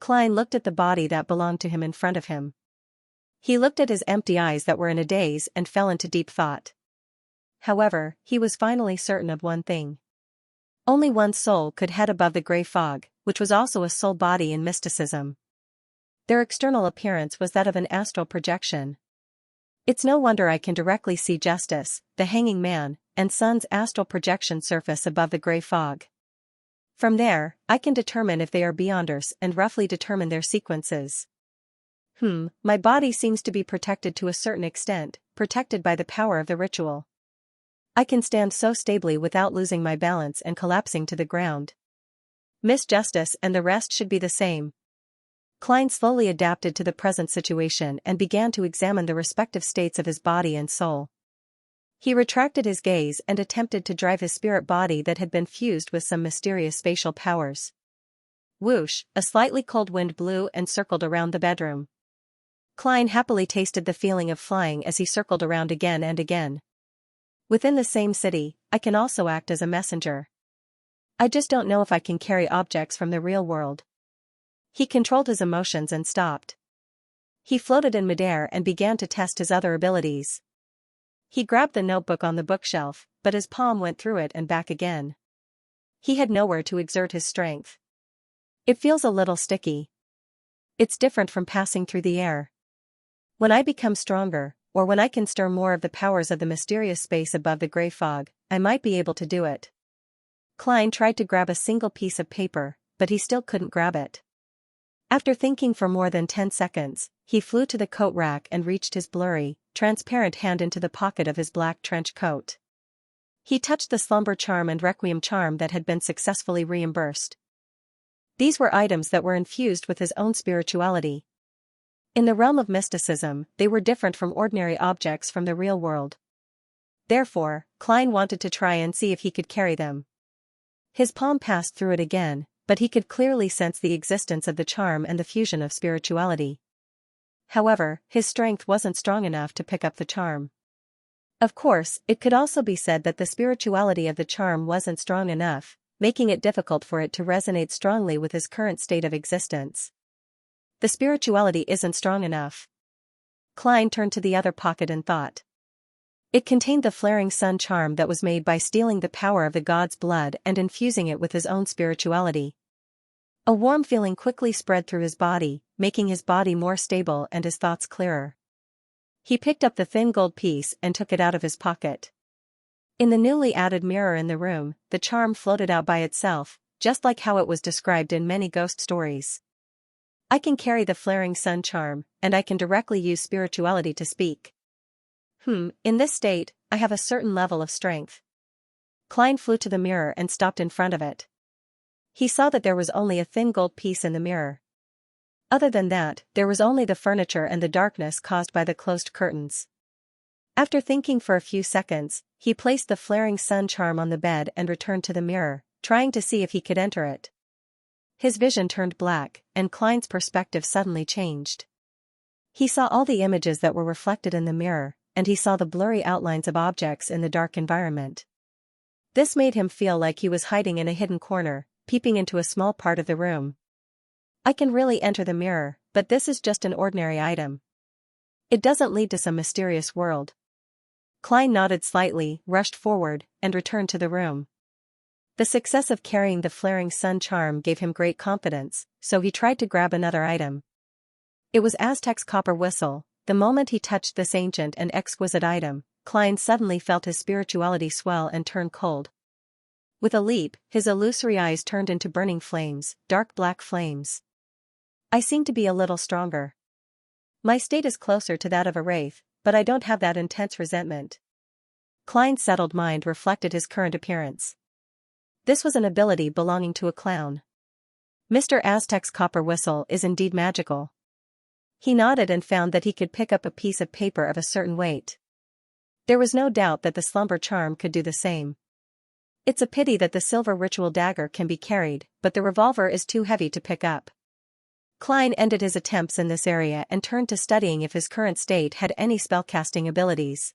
[SPEAKER 1] Klein looked at the body that belonged to him in front of him. He looked at his empty eyes that were in a daze and fell into deep thought. However, he was finally certain of one thing. Only one soul could head above the gray fog, which was also a soul body in mysticism. Their external appearance was that of an astral projection. It's no wonder I can directly see Justice, the hanging man, and Sun's astral projection surface above the gray fog. From there, I can determine if they are beyonders and roughly determine their sequences. My body seems to be protected to a certain extent, protected by the power of the ritual. I can stand so stably without losing my balance and collapsing to the ground. Miss Justice and the rest should be the same. Klein slowly adapted to the present situation and began to examine the respective states of his body and soul. He retracted his gaze and attempted to drive his spirit body that had been fused with some mysterious spatial powers. Whoosh, a slightly cold wind blew and circled around the bedroom. Klein happily tasted the feeling of flying as he circled around again and again. Within the same city, I can also act as a messenger. I just don't know if I can carry objects from the real world. He controlled his emotions and stopped. He floated in midair and began to test his other abilities. He grabbed the notebook on the bookshelf, but his palm went through it and back again. He had nowhere to exert his strength. It feels a little sticky. It's different from passing through the air. When I become stronger, or when I can stir more of the powers of the mysterious space above the gray fog, I might be able to do it. Klein tried to grab a single piece of paper, but he still couldn't grab it. After thinking for more than 10 seconds, he flew to the coat rack and reached his blurry, transparent hand into the pocket of his black trench coat. He touched the slumber charm and requiem charm that had been successfully reimbursed. These were items that were infused with his own spirituality. In the realm of mysticism, they were different from ordinary objects from the real world. Therefore, Klein wanted to try and see if he could carry them. His palm passed through it again, but he could clearly sense the existence of the charm and the fusion of spirituality. However, his strength wasn't strong enough to pick up the charm. Of course, it could also be said that the spirituality of the charm wasn't strong enough, making it difficult for it to resonate strongly with his current state of existence. The spirituality isn't strong enough. Klein turned to the other pocket and thought. It contained the flaring sun charm that was made by stealing the power of the god's blood and infusing it with his own spirituality. A warm feeling quickly spread through his body, making his body more stable and his thoughts clearer. He picked up the thin gold piece and took it out of his pocket. In the newly added mirror in the room, the charm floated out by itself, just like how it was described in many ghost stories. I can carry the flaring sun charm, and I can directly use spirituality to speak. In this state, I have a certain level of strength. Klein flew to the mirror and stopped in front of it. He saw that there was only a thin gold piece in the mirror. Other than that, there was only the furniture and the darkness caused by the closed curtains. After thinking for a few seconds, he placed the flaring sun charm on the bed and returned to the mirror, trying to see if he could enter it. His vision turned black, and Klein's perspective suddenly changed. He saw all the images that were reflected in the mirror, and he saw the blurry outlines of objects in the dark environment. This made him feel like he was hiding in a hidden corner, peeping into a small part of the room. I can really enter the mirror, but this is just an ordinary item. It doesn't lead to some mysterious world. Klein nodded slightly, rushed forward, and returned to the room. The success of carrying the flaring sun charm gave him great confidence, so he tried to grab another item. It was Aztec's copper whistle. The moment he touched this ancient and exquisite item, Klein suddenly felt his spirituality swell and turn cold. With a leap, his illusory eyes turned into burning flames, dark black flames. I seem to be a little stronger. My state is closer to that of a wraith, but I don't have that intense resentment. Klein's settled mind reflected his current appearance. This was an ability belonging to a clown. Mr. Aztec's copper whistle is indeed magical. He nodded and found that he could pick up a piece of paper of a certain weight. There was no doubt that the slumber charm could do the same. It's a pity that the silver ritual dagger can be carried, but the revolver is too heavy to pick up. Klein ended his attempts in this area and turned to studying if his current state had any spellcasting abilities.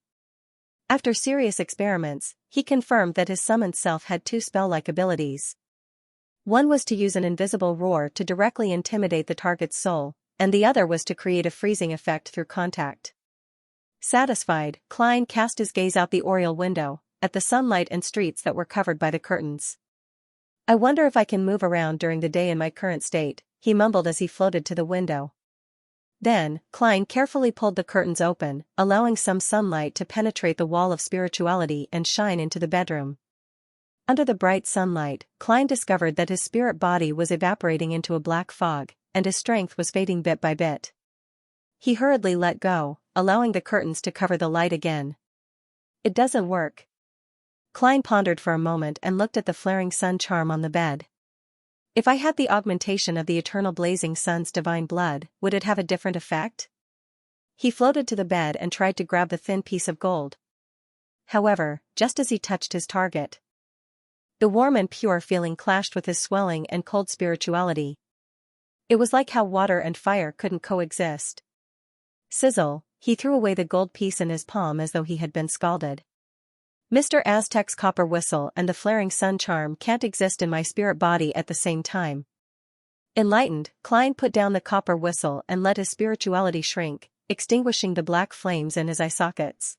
[SPEAKER 1] After serious experiments, he confirmed that his summoned self had two spell-like abilities. One was to use an invisible roar to directly intimidate the target's soul, and the other was to create a freezing effect through contact. Satisfied, Klein cast his gaze out the oriel window, at the sunlight and streets that were covered by the curtains. I wonder if I can move around during the day in my current state, he mumbled as he floated to the window. Then, Klein carefully pulled the curtains open, allowing some sunlight to penetrate the wall of spirituality and shine into the bedroom. Under the bright sunlight, Klein discovered that his spirit body was evaporating into a black fog, and his strength was fading bit by bit. He hurriedly let go, allowing the curtains to cover the light again. It doesn't work. Klein pondered for a moment and looked at the flaring sun charm on the bed. If I had the augmentation of the eternal blazing sun's divine blood, would it have a different effect? He floated to the bed and tried to grab the thin piece of gold. However, just as he touched his target, the warm and pure feeling clashed with his swelling and cold spirituality. It was like how water and fire couldn't coexist. Sizzle, he threw away the gold piece in his palm as though he had been scalded. Mr. Aztec's copper whistle and the flaring sun charm can't exist in my spirit body at the same time. Enlightened, Klein put down the copper whistle and let his spirituality shrink, extinguishing the black flames in his eye sockets.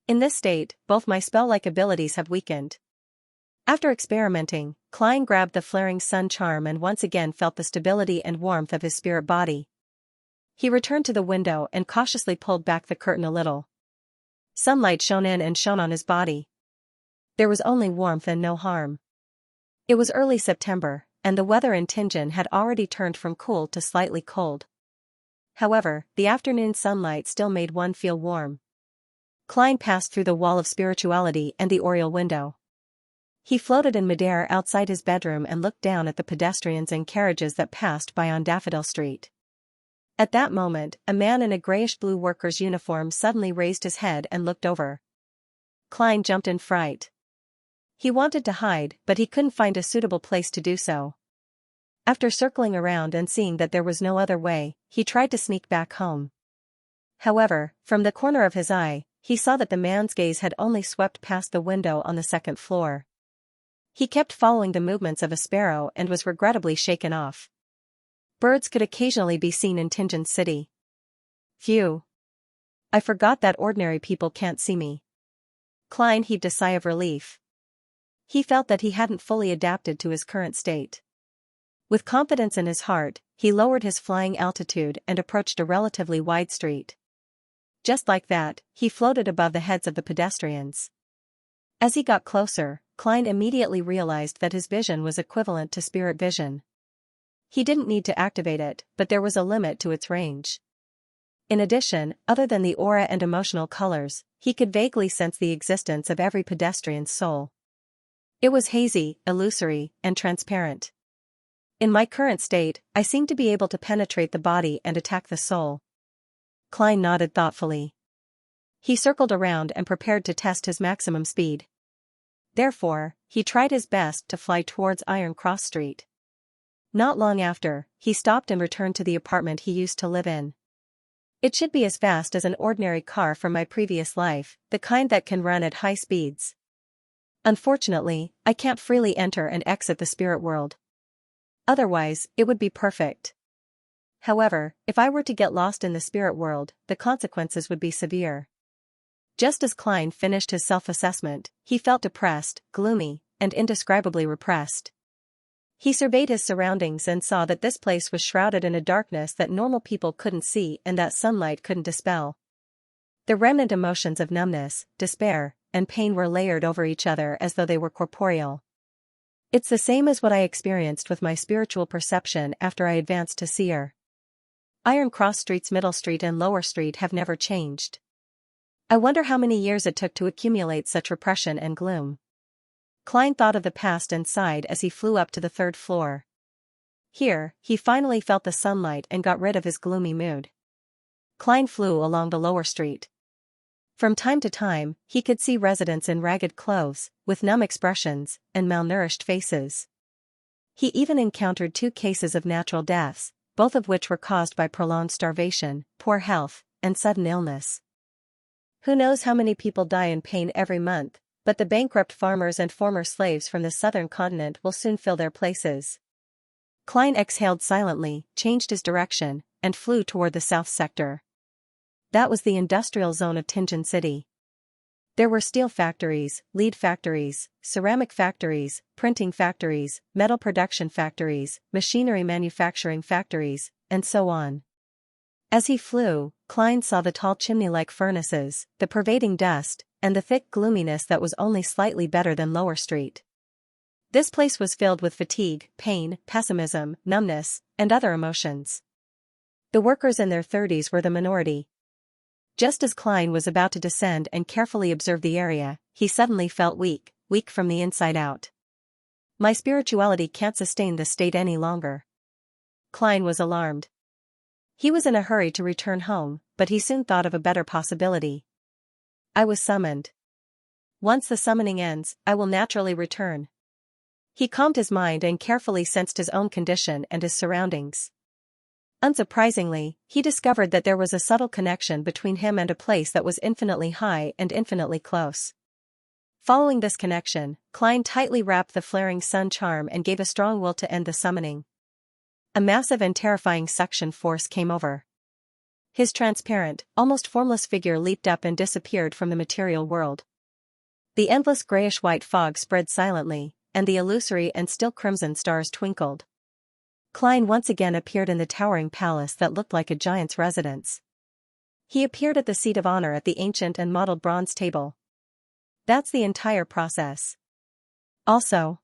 [SPEAKER 1] In this state, both my spell-like abilities have weakened. After experimenting, Klein grabbed the flaring sun charm and once again felt the stability and warmth of his spirit body. He returned to the window and cautiously pulled back the curtain a little. Sunlight shone in and shone on his body. There was only warmth and no harm. It was early September, and the weather in Tianjin had already turned from cool to slightly cold. However, the afternoon sunlight still made one feel warm. Klein passed through the wall of spirituality and the oriel window. He floated in midair outside his bedroom and looked down at the pedestrians and carriages that passed by on Daffodil Street. At that moment, a man in a grayish-blue worker's uniform suddenly raised his head and looked over. Klein jumped in fright. He wanted to hide, but he couldn't find a suitable place to do so. After circling around and seeing that there was no other way, he tried to sneak back home. However, from the corner of his eye, he saw that the man's gaze had only swept past the window on the second floor. He kept following the movements of a sparrow and was regrettably shaken off. Birds could occasionally be seen in Tianjin City. Phew. I forgot that ordinary people can't see me. Klein heaved a sigh of relief. He felt that he hadn't fully adapted to his current state. With confidence in his heart, he lowered his flying altitude and approached a relatively wide street. Just like that, he floated above the heads of the pedestrians. As he got closer, Klein immediately realized that his vision was equivalent to spirit vision. He didn't need to activate it, but there was a limit to its range. In addition, other than the aura and emotional colors, he could vaguely sense the existence of every pedestrian's soul. It was hazy, illusory, and transparent. In my current state, I seemed to be able to penetrate the body and attack the soul. Klein nodded thoughtfully. He circled around and prepared to test his maximum speed. Therefore, he tried his best to fly towards Iron Cross Street. Not long after, he stopped and returned to the apartment he used to live in. It should be as fast as an ordinary car from my previous life, the kind that can run at high speeds. Unfortunately, I can't freely enter and exit the spirit world. Otherwise, it would be perfect. However, if I were to get lost in the spirit world, the consequences would be severe. Just as Klein finished his self-assessment, he felt depressed, gloomy, and indescribably repressed. He surveyed his surroundings and saw that this place was shrouded in a darkness that normal people couldn't see and that sunlight couldn't dispel. The remnant emotions of numbness, despair, and pain were layered over each other as though they were corporeal. It's the same as what I experienced with my spiritual perception after I advanced to seer. Iron Cross Street's Middle Street and Lower Street have never changed. I wonder how many years it took to accumulate such repression and gloom. Klein thought of the past and sighed as he flew up to the 3rd floor. Here, he finally felt the sunlight and got rid of his gloomy mood. Klein flew along the lower street. From time to time, he could see residents in ragged clothes, with numb expressions, and malnourished faces. He even encountered 2 cases of natural deaths, both of which were caused by prolonged starvation, poor health, and sudden illness. Who knows how many people die in pain every month, but the bankrupt farmers and former slaves from the southern continent will soon fill their places. Klein exhaled silently, changed his direction, and flew toward the south sector. That was the industrial zone of Tianjin City. There were steel factories, lead factories, ceramic factories, printing factories, metal production factories, machinery manufacturing factories, and so on. As he flew, Klein saw the tall chimney-like furnaces, the pervading dust, and the thick gloominess that was only slightly better than Lower Street. This place was filled with fatigue, pain, pessimism, numbness, and other emotions. The workers in their 30s were the minority. Just as Klein was about to descend and carefully observe the area, he suddenly felt weak from the inside out. My spirituality can't sustain this state any longer. Klein was alarmed. He was in a hurry to return home, but he soon thought of a better possibility. I was summoned. Once the summoning ends, I will naturally return. He calmed his mind and carefully sensed his own condition and his surroundings. Unsurprisingly, he discovered that there was a subtle connection between him and a place that was infinitely high and infinitely close. Following this connection, Klein tightly wrapped the flaring sun charm and gave a strong will to end the summoning. A massive and terrifying suction force came over. His transparent, almost formless figure leaped up and disappeared from the material world. The endless grayish-white fog spread silently, and the illusory and still crimson stars twinkled. Klein once again appeared in the towering palace that looked like a giant's residence. He appeared at the seat of honor at the ancient and modeled bronze table. That's the entire process. Also,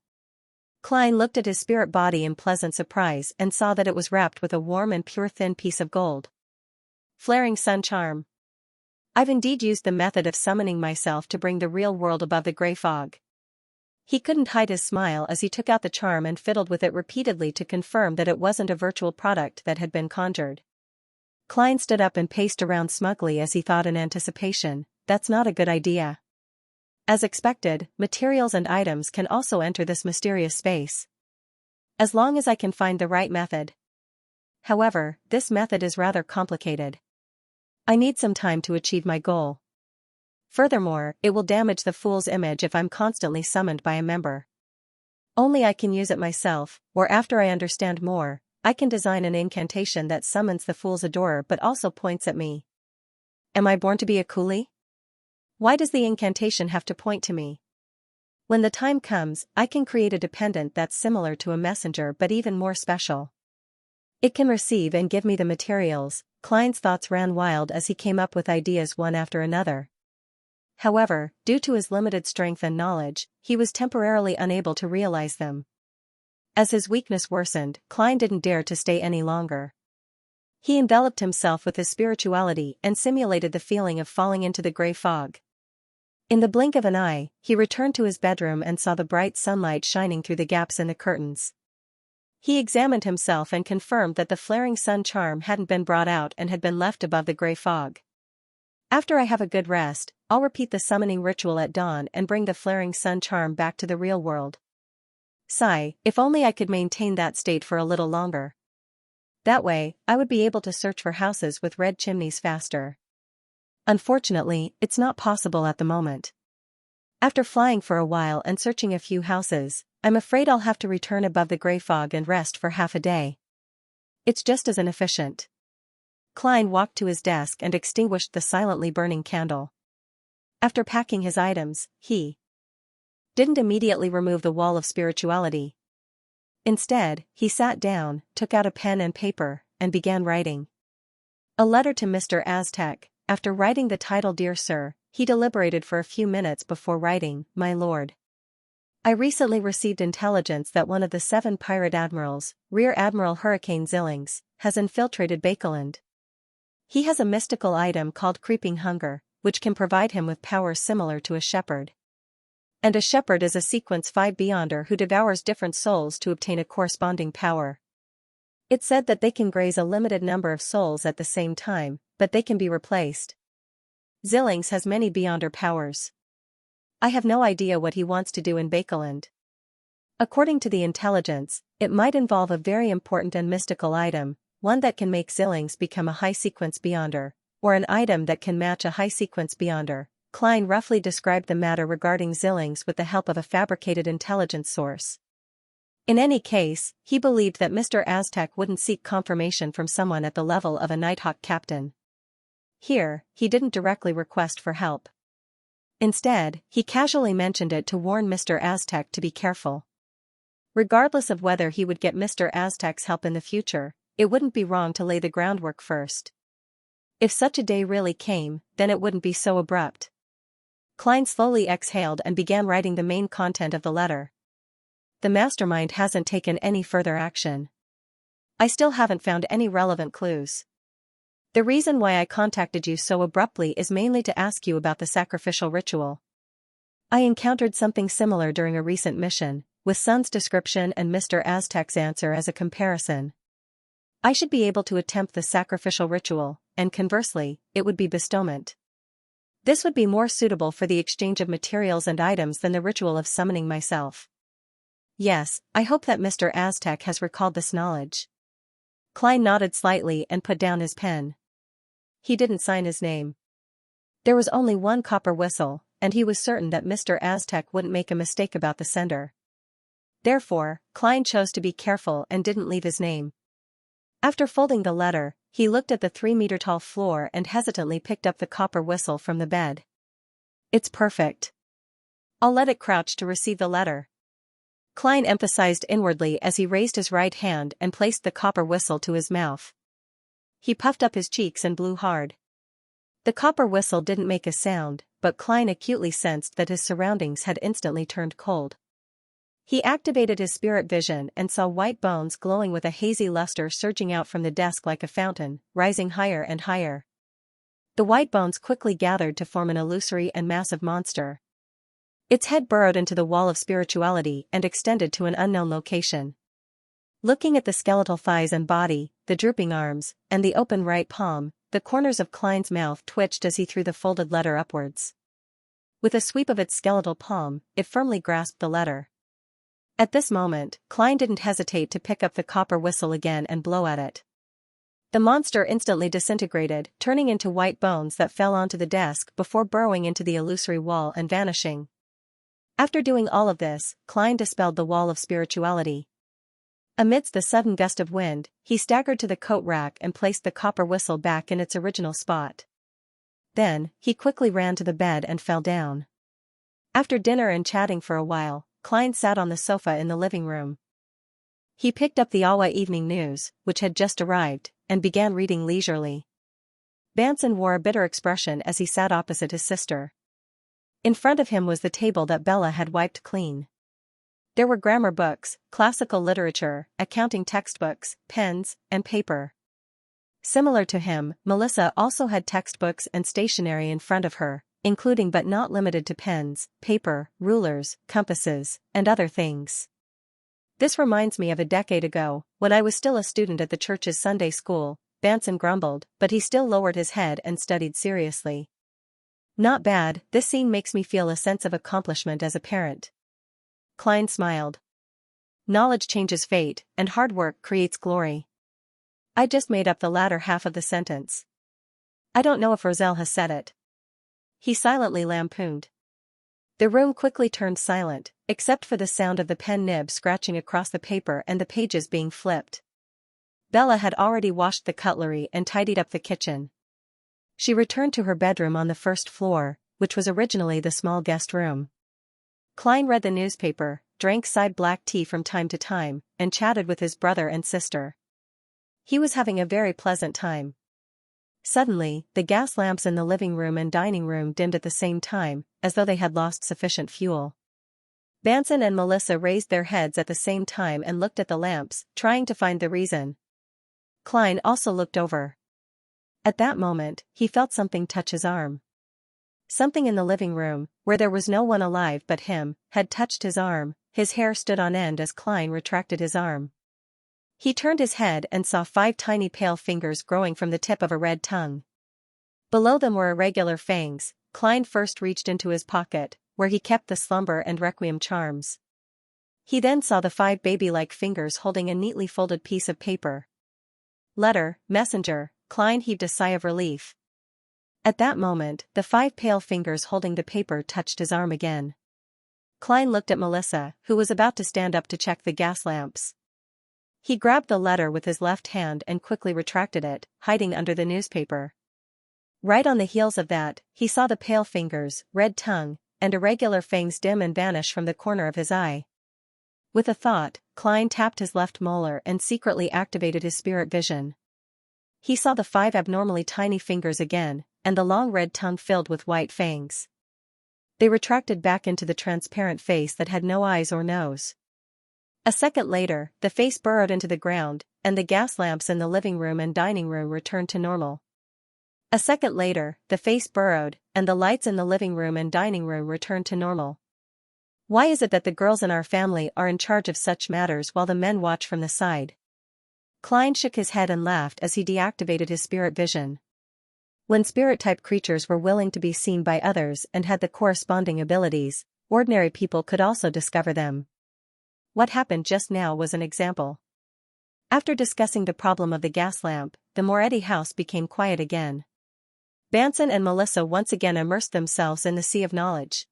[SPEAKER 1] Klein looked at his spirit body in pleasant surprise and saw that it was wrapped with a warm and pure thin piece of gold. Flaring sun charm. I've indeed used the method of summoning myself to bring the real world above the gray fog. He couldn't hide his smile as he took out the charm and fiddled with it repeatedly to confirm that it wasn't a virtual product that had been conjured. Klein stood up and paced around smugly as he thought in anticipation, that's not a good idea. As expected, materials and items can also enter this mysterious space. As long as I can find the right method. However, this method is rather complicated. I need some time to achieve my goal. Furthermore, it will damage the fool's image if I'm constantly summoned by a member. Only I can use it myself, or after I understand more, I can design an incantation that summons the fool's adorer but also points at me. Am I born to be a coolie? Why does the incantation have to point to me? When the time comes, I can create a dependent that's similar to a messenger but even more special. It can receive and give me the materials. Klein's thoughts ran wild as he came up with ideas one after another. However, due to his limited strength and knowledge, he was temporarily unable to realize them. As his weakness worsened, Klein didn't dare to stay any longer. He enveloped himself with his spirituality and simulated the feeling of falling into the gray fog. In the blink of an eye, he returned to his bedroom and saw the bright sunlight shining through the gaps in the curtains. He examined himself and confirmed that the flaring sun charm hadn't been brought out and had been left above the gray fog. After I have a good rest, I'll repeat the summoning ritual at dawn and bring the flaring sun charm back to the real world. Sigh, if only I could maintain that state for a little longer. That way, I would be able to search for houses with red chimneys faster. Unfortunately, it's not possible at the moment. After flying for a while and searching a few houses, I'm afraid I'll have to return above the gray fog and rest for half a day. It's just as inefficient. Klein walked to his desk and extinguished the silently burning candle. After packing his items, he didn't immediately remove the wall of spirituality. Instead, he sat down, took out a pen and paper, and began writing. A letter to Mr. Aztec. After writing the title Dear Sir, he deliberated for a few minutes before writing, My Lord. I recently received intelligence that one of the 7 pirate admirals, Rear Admiral Hurricane Xianxia, has infiltrated Bakeland. He has a mystical item called Creeping Hunger, which can provide him with powers similar to a shepherd. And a shepherd is a sequence 5 beyonder who devours different souls to obtain a corresponding power. It's said that they can graze a limited number of souls at the same time, but they can be replaced. Xianxia has many beyonder powers. I have no idea what he wants to do in Bakeland. According to the intelligence, it might involve a very important and mystical item, one that can make Xianxia become a high sequence beyonder, or an item that can match a high sequence beyonder. Klein roughly described the matter regarding Xianxia with the help of a fabricated intelligence source. In any case, he believed that Mr. Aztec wouldn't seek confirmation from someone at the level of a Nighthawk captain. Here, he didn't directly request for help. Instead, he casually mentioned it to warn Mr. Aztec to be careful. Regardless of whether he would get Mr. Aztec's help in the future, it wouldn't be wrong to lay the groundwork first. If such a day really came, then it wouldn't be so abrupt. Klein slowly exhaled and began writing the main content of the letter. The mastermind hasn't taken any further action. I still haven't found any relevant clues. The reason why I contacted you so abruptly is mainly to ask you about the sacrificial ritual. I encountered something similar during a recent mission, with Sun's description and Mr. Aztec's answer as a comparison. I should be able to attempt the sacrificial ritual, and conversely, it would be bestowment. This would be more suitable for the exchange of materials and items than the ritual of summoning myself. Yes, I hope that Mr. Aztec has recalled this knowledge. Klein nodded slightly and put down his pen. He didn't sign his name. There was only one copper whistle, and he was certain that Mr. Aztec wouldn't make a mistake about the sender. Therefore, Klein chose to be careful and didn't leave his name. After folding the letter, he looked at the 3-meter-tall floor and hesitantly picked up the copper whistle from the bed. It's perfect. I'll let it crouch to receive the letter. Klein emphasized inwardly as he raised his right hand and placed the copper whistle to his mouth. He puffed up his cheeks and blew hard. The copper whistle didn't make a sound, but Klein acutely sensed that his surroundings had instantly turned cold. He activated his spirit vision and saw white bones glowing with a hazy luster surging out from the desk like a fountain, rising higher and higher. The white bones quickly gathered to form an illusory and massive monster. Its head burrowed into the wall of spirituality and extended to an unknown location. Looking at the skeletal thighs and body, the drooping arms, and the open right palm, the corners of Klein's mouth twitched as he threw the folded letter upwards. With a sweep of its skeletal palm, it firmly grasped the letter. At this moment, Klein didn't hesitate to pick up the copper whistle again and blow at it. The monster instantly disintegrated, turning into white bones that fell onto the desk before burrowing into the illusory wall and vanishing. After doing all of this, Klein dispelled the wall of spirituality. Amidst the sudden gust of wind, he staggered to the coat rack and placed the copper whistle back in its original spot. Then, he quickly ran to the bed and fell down. After dinner and chatting for a while, Klein sat on the sofa in the living room. He picked up the Awa Evening News, which had just arrived, and began reading leisurely. Banson wore a bitter expression as he sat opposite his sister. In front of him was the table that Bella had wiped clean. There were grammar books, classical literature, accounting textbooks, pens, and paper. Similar to him, Melissa also had textbooks and stationery in front of her, including but not limited to pens, paper, rulers, compasses, and other things. This reminds me of a decade ago, when I was still a student at the church's Sunday school. Banson grumbled, but he still lowered his head and studied seriously. Not bad, this scene makes me feel a sense of accomplishment as a parent. Klein smiled. Knowledge changes fate, and hard work creates glory. I just made up the latter half of the sentence. I don't know if Roselle has said it. He silently lampooned. The room quickly turned silent, except for the sound of the pen nib scratching across the paper and the pages being flipped. Bella had already washed the cutlery and tidied up the kitchen. She returned to her bedroom on the first floor, which was originally the small guest room. Klein read the newspaper, drank side black tea from time to time, and chatted with his brother and sister. He was having a very pleasant time. Suddenly, the gas lamps in the living room and dining room dimmed at the same time, as though they had lost sufficient fuel. Banson and Melissa raised their heads at the same time and looked at the lamps, trying to find the reason. Klein also looked over. At that moment, he felt something touch his arm. Something in the living room, where there was no one alive but him, had touched his arm. His hair stood on end as Klein retracted his arm. He turned his head and saw 5 tiny pale fingers growing from the tip of a red tongue. Below them were irregular fangs. Klein first reached into his pocket, where he kept the slumber and requiem charms. He then saw the 5 baby-like fingers holding a neatly folded piece of paper. Letter, messenger. Klein heaved a sigh of relief. At that moment, the 5 pale fingers holding the paper touched his arm again. Klein looked at Melissa, who was about to stand up to check the gas lamps. He grabbed the letter with his left hand and quickly retracted it, hiding under the newspaper. Right on the heels of that, he saw the pale fingers, red tongue, and irregular fangs dim and vanish from the corner of his eye. With a thought, Klein tapped his left molar and secretly activated his spirit vision. He saw the 5 abnormally tiny fingers again, and the long red tongue filled with white fangs. They retracted back into the transparent face that had no eyes or nose. A second later, the face burrowed into the ground, and the gas lamps in the living room and dining room returned to normal. A second later, the face burrowed, and the lights in the living room and dining room returned to normal. Why is it that the girls in our family are in charge of such matters while the men watch from the side? Klein shook his head and laughed as he deactivated his spirit vision. When spirit-type creatures were willing to be seen by others and had the corresponding abilities, ordinary people could also discover them. What happened just now was an example. After discussing the problem of the gas lamp, the Moretti house became quiet again. Banson and Melissa once again immersed themselves in the sea of knowledge.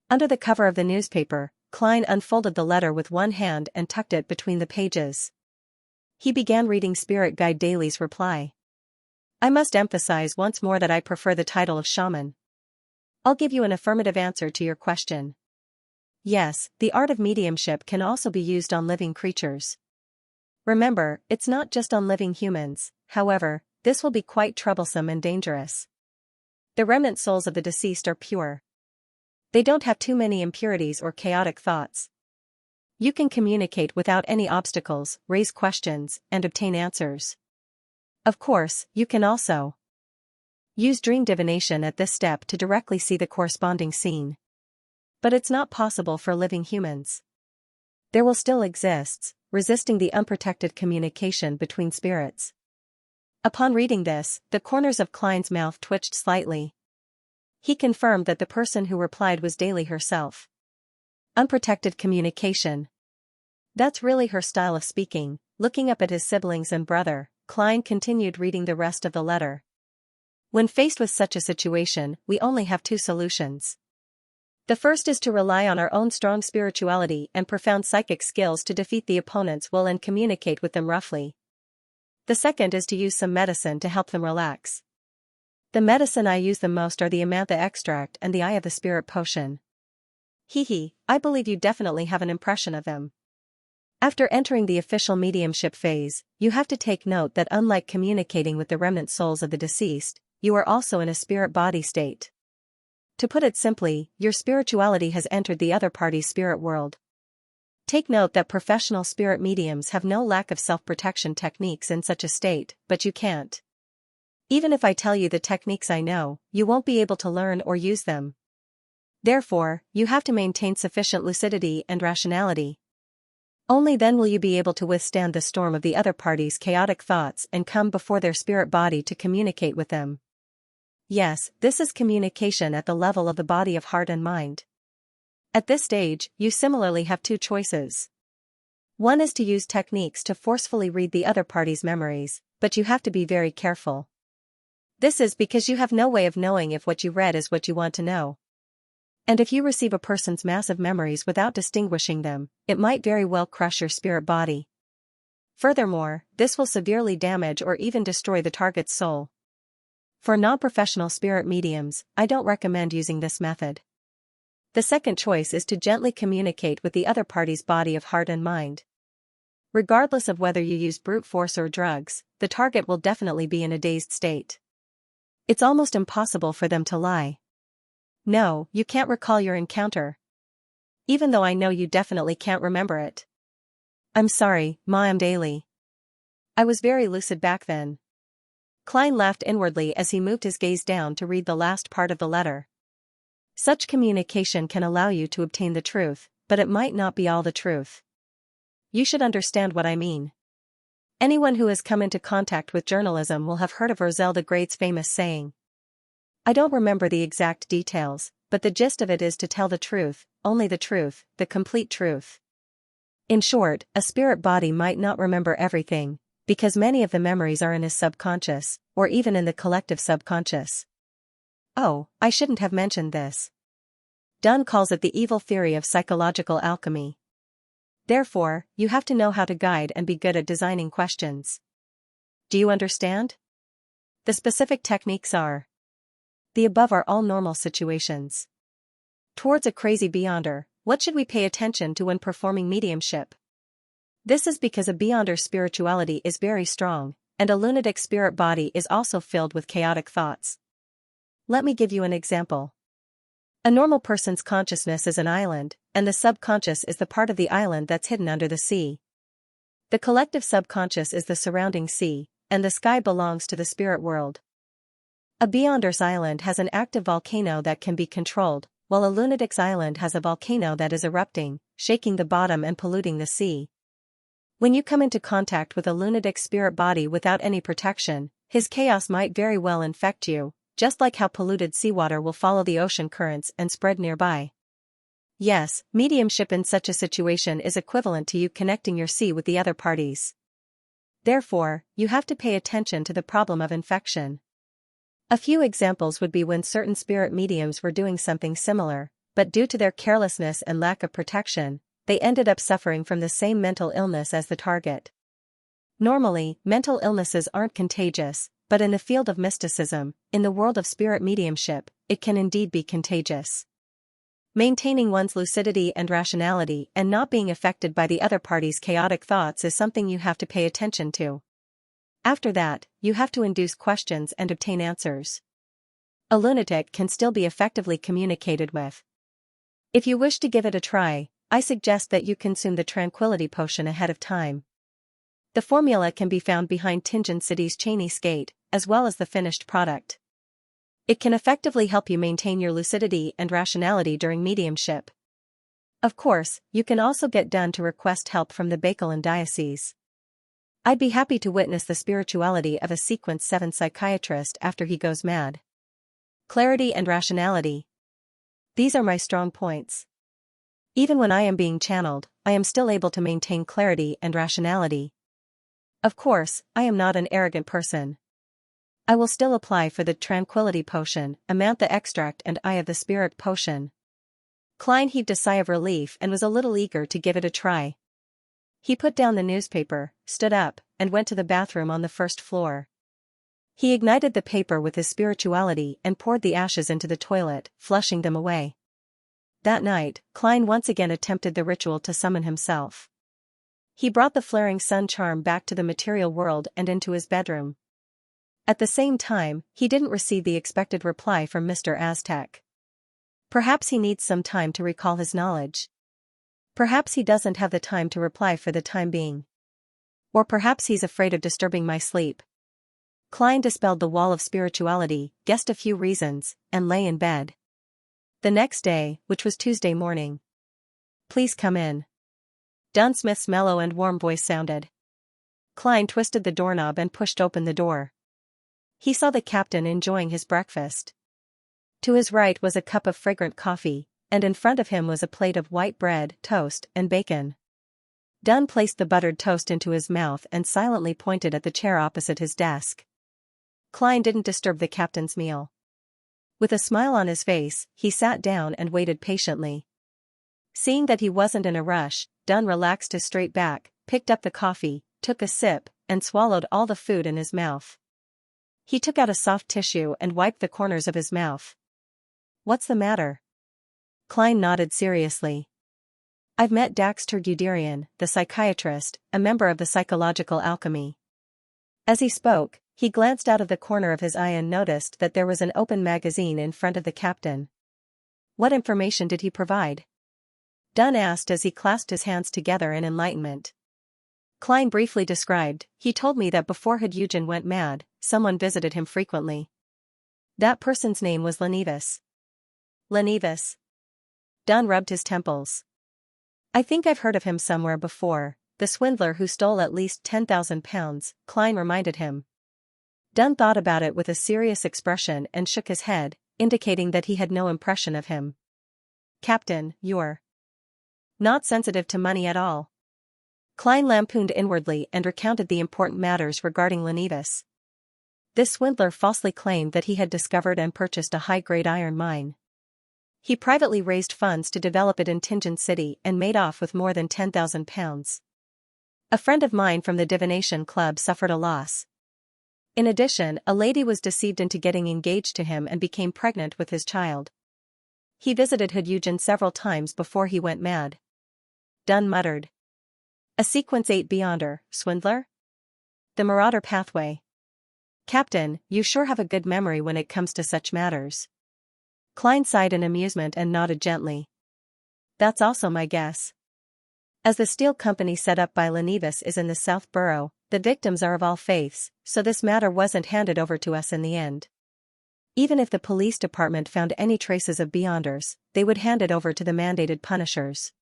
[SPEAKER 1] Under the cover of the newspaper, Klein unfolded the letter with one hand and tucked it between the pages. He began reading Spirit Guide Daily's reply. I must emphasize once more that I prefer the title of shaman. I'll give you an affirmative answer to your question. Yes, the art of mediumship can also be used on living creatures. Remember, it's not just on living humans. However, this will be quite troublesome and dangerous. The remnant souls of the deceased are pure. They don't have too many impurities or chaotic thoughts. You can communicate without any obstacles, raise questions, and obtain answers. Of course, you can also use dream divination at this step to directly see the corresponding scene. But it's not possible for living humans. There will still exist, resisting the unprotected communication between spirits. Upon reading this, the corners of Klein's mouth twitched slightly. He confirmed that the person who replied was Daly herself. Unprotected communication. That's really her style of speaking. Looking up at his siblings and brother, Klein continued reading the rest of the letter. When faced with such a situation, we only have 2 solutions. The first is to rely on our own strong spirituality and profound psychic skills to defeat the opponent's will and communicate with them roughly. The second is to use some medicine to help them relax. The medicine I use the most are the Amantha extract and the Eye of the Spirit potion. I believe you definitely have an impression of them. After entering the official mediumship phase, you have to take note that unlike communicating with the remnant souls of the deceased, you are also in a spirit body state. To put it simply, your spirituality has entered the other party's spirit world. Take note that professional spirit mediums have no lack of self-protection techniques in such a state, but you can't. Even if I tell you the techniques I know, you won't be able to learn or use them. Therefore, you have to maintain sufficient lucidity and rationality. Only then will you be able to withstand the storm of the other party's chaotic thoughts and come before their spirit body to communicate with them. Yes, this is communication at the level of the body of heart and mind. At this stage, you similarly have two choices. One is to use techniques to forcefully read the other party's memories, but you have to be very careful. This is because you have no way of knowing if what you read is what you want to know. And if you receive a person's massive memories without distinguishing them, it might very well crush your spirit body. Furthermore, this will severely damage or even destroy the target's soul. For non-professional spirit mediums, I don't recommend using this method. The second choice is to gently communicate with the other party's body of heart and mind. Regardless of whether you use brute force or drugs, the target will definitely be in a dazed state. It's almost impossible for them to lie. No, you can't recall your encounter. Even though I know you definitely can't remember it. I'm sorry, Ma'am Daly. I was very lucid back then. Klein laughed inwardly as he moved his gaze down to read the last part of the letter. Such communication can allow you to obtain the truth, but it might not be all the truth. You should understand what I mean. Anyone who has come into contact with journalism will have heard of Roselle the Great's famous saying. I don't remember the exact details, but the gist of it is to tell the truth, only the truth, the complete truth. In short, a spirit body might not remember everything, because many of the memories are in his subconscious, or even in the collective subconscious. Oh, I shouldn't have mentioned this. Dunn calls it the evil theory of psychological alchemy. Therefore, you have to know how to guide and be good at designing questions. Do you understand? The specific techniques are. The above are all normal situations. Towards a crazy beyonder, what should we pay attention to when performing mediumship? This is because a beyonder's spirituality is very strong, and a lunatic spirit body is also filled with chaotic thoughts. Let me give you an example. A normal person's consciousness is an island, and the subconscious is the part of the island that's hidden under the sea. The collective subconscious is the surrounding sea, and the sky belongs to the spirit world. A beyonder's island has an active volcano that can be controlled, while a lunatic's island has a volcano that is erupting, shaking the bottom and polluting the sea. When you come into contact with a lunatic spirit body without any protection, his chaos might very well infect you, just like how polluted seawater will follow the ocean currents and spread nearby. Yes, mediumship in such a situation is equivalent to you connecting your sea with the other parties. Therefore, you have to pay attention to the problem of infection. A few examples would be when certain spirit mediums were doing something similar, but due to their carelessness and lack of protection, they ended up suffering from the same mental illness as the target. Normally, mental illnesses aren't contagious, but in the field of mysticism, in the world of spirit mediumship, it can indeed be contagious. Maintaining one's lucidity and rationality and not being affected by the other party's chaotic thoughts is something you have to pay attention to. After that, you have to induce questions and obtain answers. A lunatic can still be effectively communicated with. If you wish to give it a try, I suggest that you consume the tranquility potion ahead of time. The formula can be found behind Tingen City's Cheney Skate, as well as the finished product. It can effectively help you maintain your lucidity and rationality during mediumship. Of course, you can also get done to request help from the Bakelin Diocese. I'd be happy to witness the spirituality of a Sequence 7 psychiatrist after he goes mad. Clarity and rationality. These are my strong points. Even when I am being channeled, I am still able to maintain clarity and rationality. Of course, I am not an arrogant person. I will still apply for the Tranquility Potion, Amantha Extract and Eye of the Spirit Potion. Klein heaved a sigh of relief and was a little eager to give it a try. He put down the newspaper, stood up, and went to the bathroom on the first floor. He ignited the paper with his spirituality and poured the ashes into the toilet, flushing them away. That night, Klein once again attempted the ritual to summon himself. He brought the flaring sun charm back to the material world and into his bedroom. At the same time, he didn't receive the expected reply from Mr. Aztec. Perhaps he needs some time to recall his knowledge. Perhaps he doesn't have the time to reply for the time being. Or perhaps he's afraid of disturbing my sleep. Klein dispelled the wall of spirituality, guessed a few reasons, and lay in bed. The next day, which was Tuesday morning. "Please come in." Dunsmith's mellow and warm voice sounded. Klein twisted the doorknob and pushed open the door. He saw the captain enjoying his breakfast. To his right was a cup of fragrant coffee, and in front of him was a plate of white bread, toast, and bacon. Dunn placed the buttered toast into his mouth and silently pointed at the chair opposite his desk. Klein didn't disturb the captain's meal. With a smile on his face, he sat down and waited patiently. Seeing that he wasn't in a rush, Dunn relaxed his straight back, picked up the coffee, took a sip, and swallowed all the food in his mouth. He took out a soft tissue and wiped the corners of his mouth. "What's the matter?" Klein nodded seriously. "I've met Daxter Guderian, the psychiatrist, a member of the psychological alchemy." As he spoke, he glanced out of the corner of his eye and noticed that there was an open magazine in front of the captain. "What information did he provide?" Dunn asked as he clasped his hands together in enlightenment. Klein briefly described, "He told me that before Hyugen went mad, someone visited him frequently. That person's name was Lenevis." "Lenevis?" Dunn rubbed his temples. "I think I've heard of him somewhere before, the swindler who stole at least 10,000 pounds, Klein reminded him. Dunn thought about it with a serious expression and shook his head, indicating that he had no impression of him. "Captain, you're not sensitive to money at all." Klein lampooned inwardly and recounted the important matters regarding Lenevis. This swindler falsely claimed that he had discovered and purchased a high-grade iron mine. He privately raised funds to develop it in Tingen City and made off with more than 10,000 pounds. A friend of mine from the divination club suffered a loss. In addition, a lady was deceived into getting engaged to him and became pregnant with his child. He visited Hyugen several times before he went mad. Dunn muttered. "A Sequence 8 Beyonder, swindler? The Marauder pathway. Captain, you sure have a good memory when it comes to such matters." Klein sighed in amusement and nodded gently. "That's also my guess. As the steel company set up by Lenevis is in the South Borough, the victims are of all faiths, so this matter wasn't handed over to us in the end. Even if the police department found any traces of Beyonders, they would hand it over to the mandated punishers."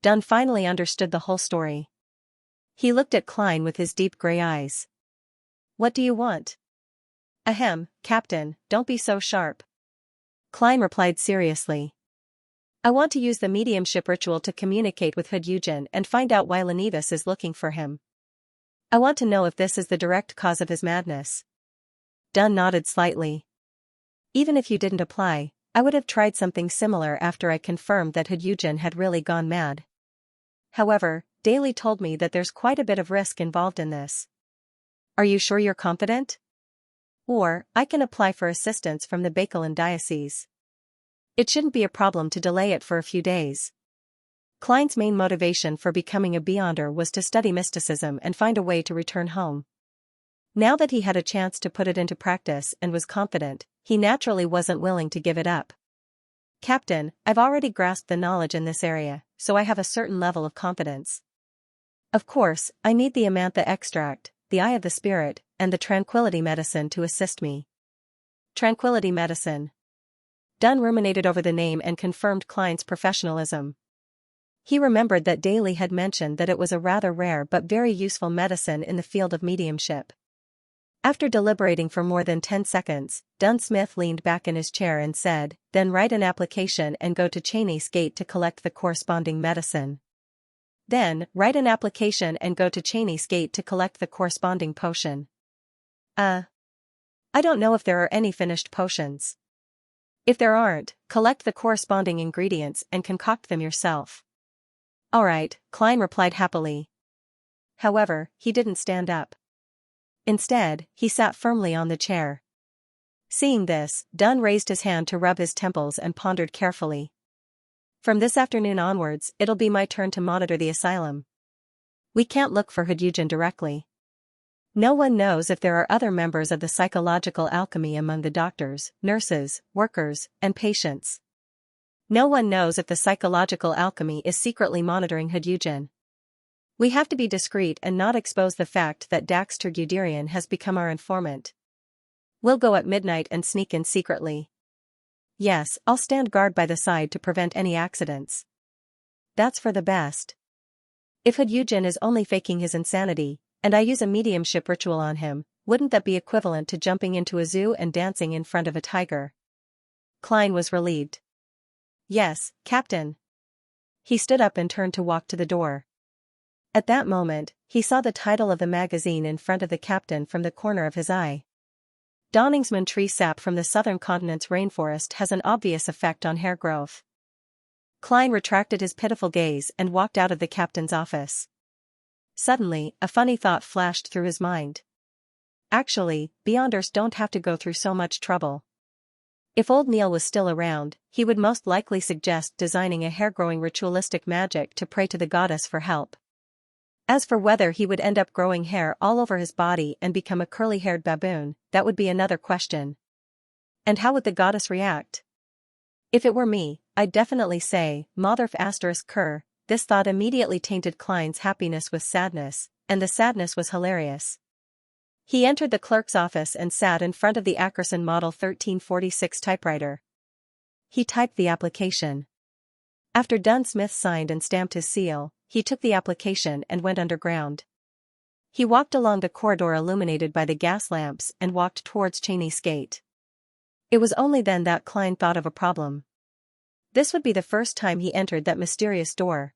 [SPEAKER 1] Dunn finally understood the whole story. He looked at Klein with his deep gray eyes. "What do you want?" "Ahem, Captain, don't be so sharp." Klein replied seriously. "I want to use the mediumship ritual to communicate with Hyugen and find out why Lenevis is looking for him. I want to know if this is the direct cause of his madness." Dunn nodded slightly. "Even if you didn't apply, I would have tried something similar after I confirmed that Hyugen had really gone mad. However, Daly told me that there's quite a bit of risk involved in this." "Are you sure you're confident? Or, I can apply for assistance from the Bakelin diocese. It shouldn't be a problem to delay it for a few days." Klein's main motivation for becoming a Beyonder was to study mysticism and find a way to return home. Now that he had a chance to put it into practice and was confident, he naturally wasn't willing to give it up. "Captain, I've already grasped the knowledge in this area, so I have a certain level of confidence. Of course, I need the Amantha extract, the Eye of the Spirit, and the Tranquility Medicine to assist me." Tranquility Medicine. Dunn ruminated over the name and confirmed Klein's professionalism. He remembered that Daly had mentioned that it was a rather rare but very useful medicine in the field of mediumship. After deliberating for more than 10 seconds, Dunsmith leaned back in his chair and said, "Then write an application and go to Cheney's Gate to collect the corresponding medicine." "Then, write an application and go to Cheney's Gate to collect the corresponding potion." I don't know if there are any finished potions." "If there aren't, collect the corresponding ingredients and concoct them yourself." "All right," Klein replied happily. However, he didn't stand up. Instead, he sat firmly on the chair. Seeing this, Dunn raised his hand to rub his temples and pondered carefully. "From this afternoon onwards, it'll be my turn to monitor the asylum. We can't look for Hyugen directly. No one knows if there are other members of the psychological alchemy among the doctors, nurses, workers, and patients. No one knows if the psychological alchemy is secretly monitoring Hyunjin. We have to be discreet and not expose the fact that Daxter Guderian has become our informant. We'll go at midnight and sneak in secretly. Yes, I'll stand guard by the side to prevent any accidents. That's for the best. If Hyunjin is only faking his insanity, and I use a mediumship ritual on him, wouldn't that be equivalent to jumping into a zoo and dancing in front of a tiger? Klein was relieved. Yes, Captain. He stood up and turned to walk to the door. At that moment, he saw the title of the magazine in front of the captain from the corner of his eye. Donningsman tree sap from the southern continent's rainforest has an obvious effect on hair growth. Klein retracted his pitiful gaze and walked out of the captain's office. Suddenly, a funny thought flashed through his mind. Actually, Beyonders don't have to go through so much trouble. If old Neil was still around, he would most likely suggest designing a hair-growing ritualistic magic to pray to the goddess for help. As for whether he would end up growing hair all over his body and become a curly-haired baboon, that would be another question. And how would the goddess react? If it were me, I'd definitely say, Motherf ****. This thought immediately tainted Klein's happiness with sadness, and the sadness was hilarious. He entered the clerk's office and sat in front of the Ackerson Model 1346 typewriter. He typed the application. After Dunn Smith signed and stamped his seal, he took the application and went underground. He walked along the corridor illuminated by the gas lamps and walked towards Cheney's gate. It was only then that Klein thought of a problem. This would be the first time he entered that mysterious door.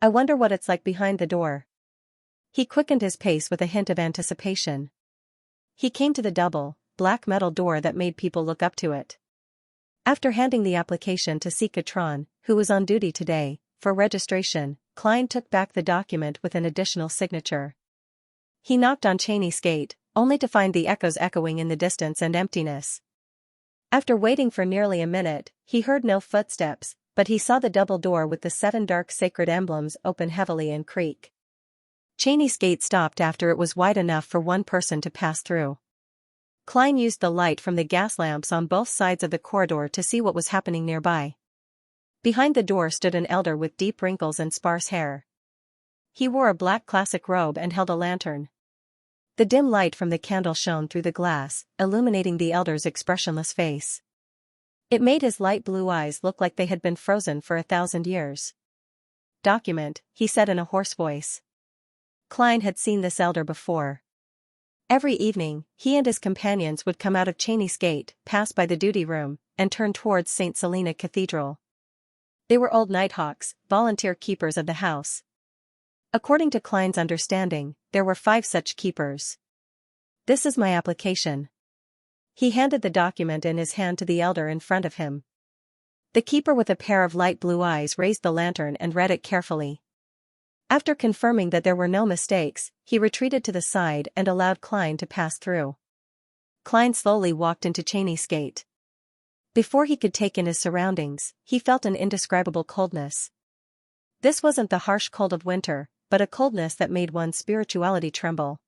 [SPEAKER 1] I wonder what it's like behind the door. He quickened his pace with a hint of anticipation. He came to the double, black metal door that made people look up to it. After handing the application to Sikatron, who was on duty today, for registration, Klein took back the document with an additional signature. He knocked on Cheney's gate, only to find the echoes echoing in the distance and emptiness. After waiting for nearly a minute, he heard no footsteps, but he saw the double door with the 7 dark sacred emblems open heavily and creak. Cheney's gate stopped after it was wide enough for one person to pass through. Klein used the light from the gas lamps on both sides of the corridor to see what was happening nearby. Behind the door stood an elder with deep wrinkles and sparse hair. He wore a black classic robe and held a lantern. The dim light from the candle shone through the glass, illuminating the elder's expressionless face. It made his light blue eyes look like they had been frozen for 1,000 years. "Document," he said in a hoarse voice. Klein had seen this elder before. Every evening, he and his companions would come out of Cheney's gate, pass by the duty room, and turn towards St. Selena Cathedral. They were old nighthawks, volunteer keepers of the house. According to Klein's understanding, there were 5 such keepers. "This is my application." He handed the document in his hand to the elder in front of him. The keeper with a pair of light blue eyes raised the lantern and read it carefully. After confirming that there were no mistakes, he retreated to the side and allowed Klein to pass through. Klein slowly walked into Cheney's gate. Before he could take in his surroundings, he felt an indescribable coldness. This wasn't the harsh cold of winter, but a coldness that made one's spirituality tremble.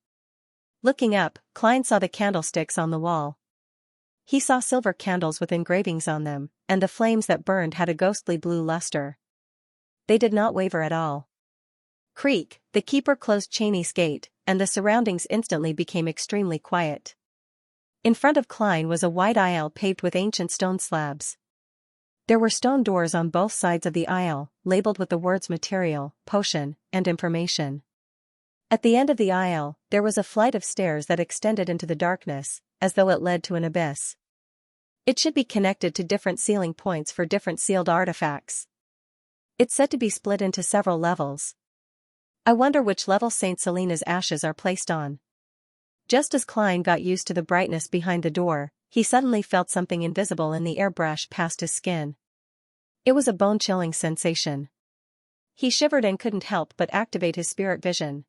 [SPEAKER 1] Looking up, Klein saw the candlesticks on the wall. He saw silver candles with engravings on them, and the flames that burned had a ghostly blue luster. They did not waver at all. Creak, the keeper closed Cheney's gate, and the surroundings instantly became extremely quiet. In front of Klein was a wide aisle paved with ancient stone slabs. There were stone doors on both sides of the aisle, labeled with the words material, potion, and information. At the end of the aisle, there was a flight of stairs that extended into the darkness, as though it led to an abyss. It should be connected to different ceiling points for different sealed artifacts. It's said to be split into several levels. I wonder which level St. Selena's ashes are placed on. Just as Klein got used to the brightness behind the door, he suddenly felt something invisible in the air brush past his skin. It was a bone-chilling sensation. He shivered and couldn't help but activate his spirit vision.